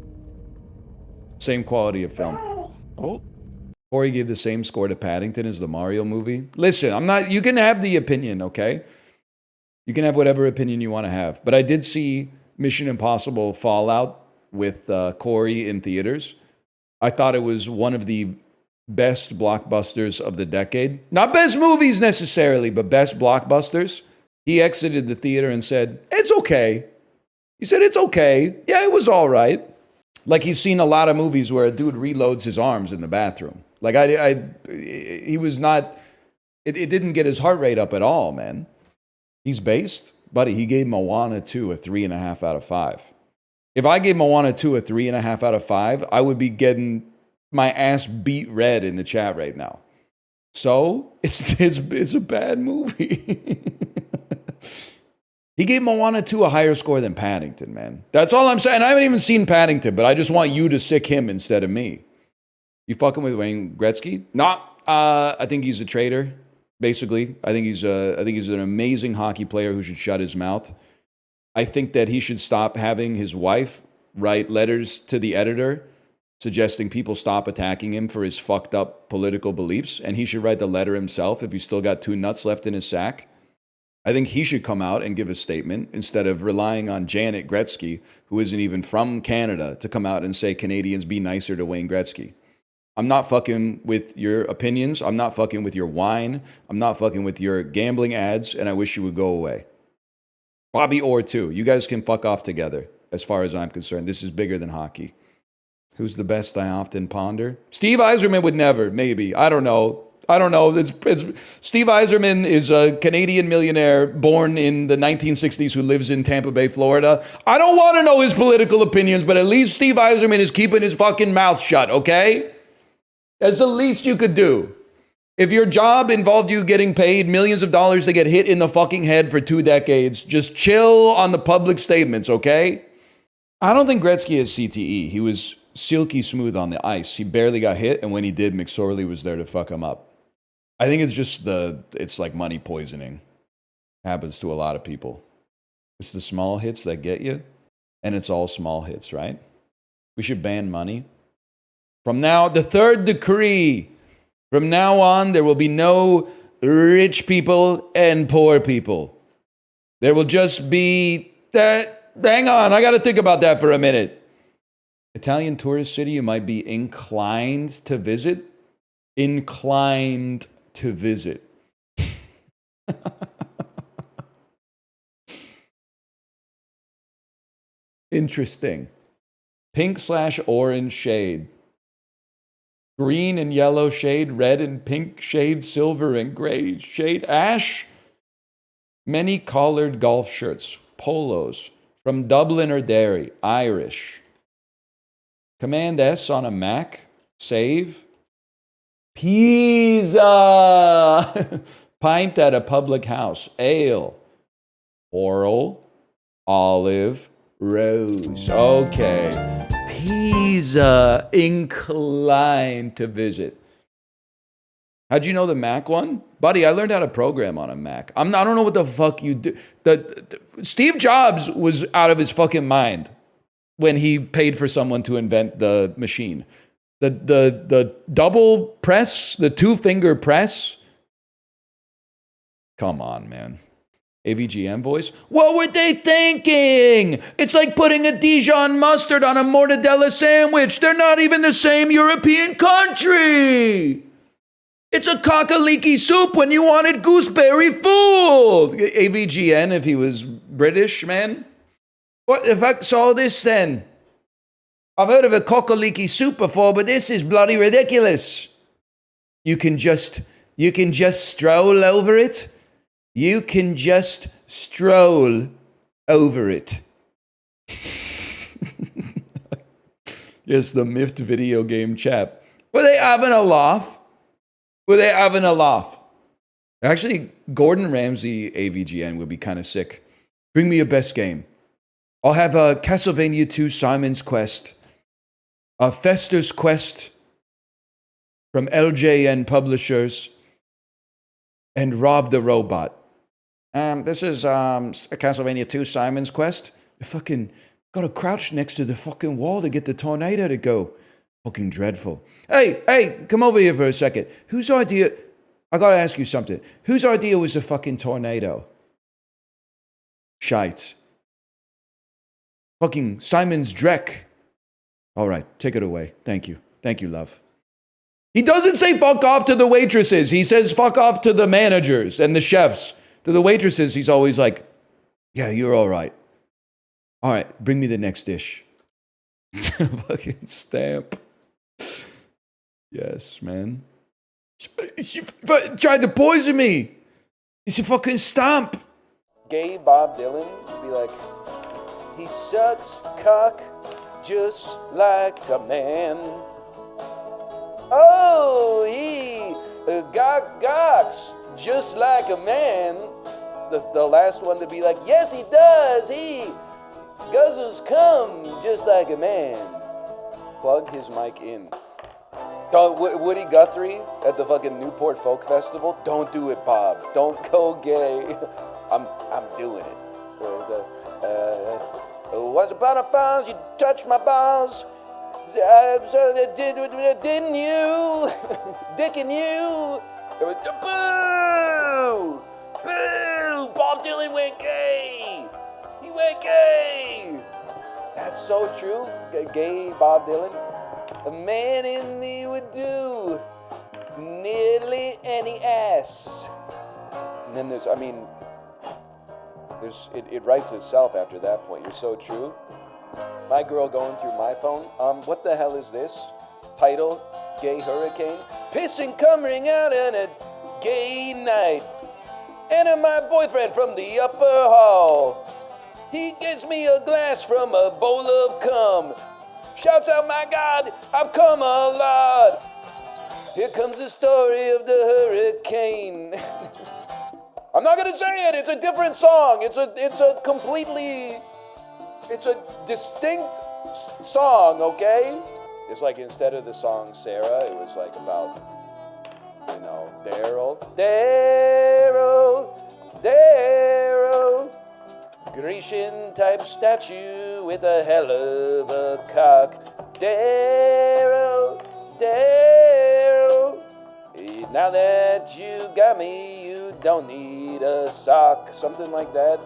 Same quality of film. Oh. Kory gave the same score to Paddington as the Mario movie. Listen, I'm not. You can have the opinion, okay? You can have whatever opinion you want to have. But I did see Mission Impossible Fallout with Kory in theaters. I thought it was one of the best blockbusters of the decade. Not best movies necessarily, but best blockbusters. He exited the theater and said, "It's okay." He said, "It's okay. Yeah, it was all right." Like he's seen a lot of movies where a dude reloads his arms in the bathroom. Like he was not, it didn't get his heart rate up at all, man. He's based, buddy, he gave Moana 2 a 3.5 out of 5. If I gave Moana 2 a 3.5 out of 5, I would be getting my ass beat red in the chat right now. So it's a bad movie. He gave Moana 2 a higher score than Paddington, man. That's all I'm saying. I haven't even seen Paddington, but I just want you to sick him instead of me. You fucking with Wayne Gretzky? Nah, I think he's a traitor. Basically, I think he's an amazing hockey player who should shut his mouth. I think that he should stop having his wife write letters to the editor suggesting people stop attacking him for his fucked up political beliefs, and he should write the letter himself if he's still got 2 nuts left in his sack. I think he should come out and give a statement instead of relying on Janet Gretzky, who isn't even from Canada, to come out and say Canadians be nicer to Wayne Gretzky. I'm not fucking with your opinions. I'm not fucking with your wine. I'm not fucking with your gambling ads, and I wish you would go away. Bobby Orr, too. You guys can fuck off together, as far as I'm concerned. This is bigger than hockey. Who's the best I often ponder? Steve Yzerman would never, maybe. I don't know. Steve Yzerman is a Canadian millionaire born in the 1960s who lives in Tampa Bay, Florida. I don't want to know his political opinions, but at least Steve Yzerman is keeping his fucking mouth shut, okay? That's the least you could do. If your job involved you getting paid millions of dollars to get hit in the fucking head for 2 decades, just chill on the public statements, okay? I don't think Gretzky has CTE. He was silky smooth on the ice. He barely got hit, and when he did, McSorley was there to fuck him up. I think it's just it's like money poisoning. Happens to a lot of people. It's the small hits that get you, and it's all small hits, right? We should ban money. From now, the 3rd decree. From now on, there will be no rich people and poor people. There will just be that. Hang on, I got to think about that for a minute. Italian tourist city you might be inclined to visit? Inclined to visit. Interesting. Pink/orange shade. Green and yellow shade, red and pink shade, silver and gray shade, ash. Many collared golf shirts, polos, from Dublin or Derry, Irish. Command S on a Mac, save. Pizza! Pint at a public house, ale. Oral, olive, rose. Okay. Pisa, inclined to visit. How'd you know the Mac one? Buddy, I learned how to program on a Mac. I don't know what the fuck you do. Steve Jobs was out of his fucking mind when he paid for someone to invent the machine. The double press, the 2-finger press. Come on, man. AVGM voice. What were they thinking? It's like putting a Dijon mustard on a mortadella sandwich. They're not even the same European country. It's a cockaliki soup when you wanted gooseberry food. AVGN if he was British, man. What the fuck's all this then? I've heard of a cockaliki soup before, but this is bloody ridiculous. You can just stroll over it. You can just stroll over it. Yes, the miffed video game chat. Were they having a laugh? Were they having a laugh? Actually, Gordon Ramsay AVGN would be kind of sick. Bring me your best game. I'll have a Castlevania 2 Simon's Quest. Fester's Quest from LJN Publishers, and Rob the Robot. This is Castlevania 2 Simon's Quest. You fucking gotta crouch next to the fucking wall to get the tornado to go. Fucking dreadful. Hey, come over here for a second. Whose idea? I gotta ask you something. Whose idea was the fucking tornado? Shite. Fucking Simon's Drek. All right, take it away. Thank you. Thank you, love. He doesn't say fuck off to the waitresses. He says fuck off to the managers and the chefs. To the waitresses, he's always like, yeah, you're all right. All right, bring me the next dish. Fucking stamp. Yes, man. She tried to poison me. It's a fucking stamp. Gay Bob Dylan would be like, he sucks cock just like a man. Oh, he gawks just like a man. The last one to be like, yes, he does. He guzzles cum just like a man. Plug his mic in. Woody Guthrie at the fucking Newport Folk Festival. Don't do it, Bob. Don't go gay. I'm doing it. Once upon a time, you touched my balls. Didn't you? Dicking you? Boo! Boo! Bob Dylan went gay! He went gay! That's so true. Gay Bob Dylan. A man in me would do nearly any ass. And then it writes itself after that point. You're so true. My girl going through my phone. What the hell is this? Title, Gay Hurricane. Pissing coming out on a gay night. Enter my boyfriend from the upper hall. He gives me a glass from a bowl of cum. Shouts out, my God, I've come a lot. Here comes the story of the hurricane. I'm not gonna say it, it's a different song. It's a distinct song, okay? It's like instead of the song Sarah, it was like about, Daryl, Grecian type statue with a hell of a cock. Daryl, now that you got me, you don't need a sock. Something like that.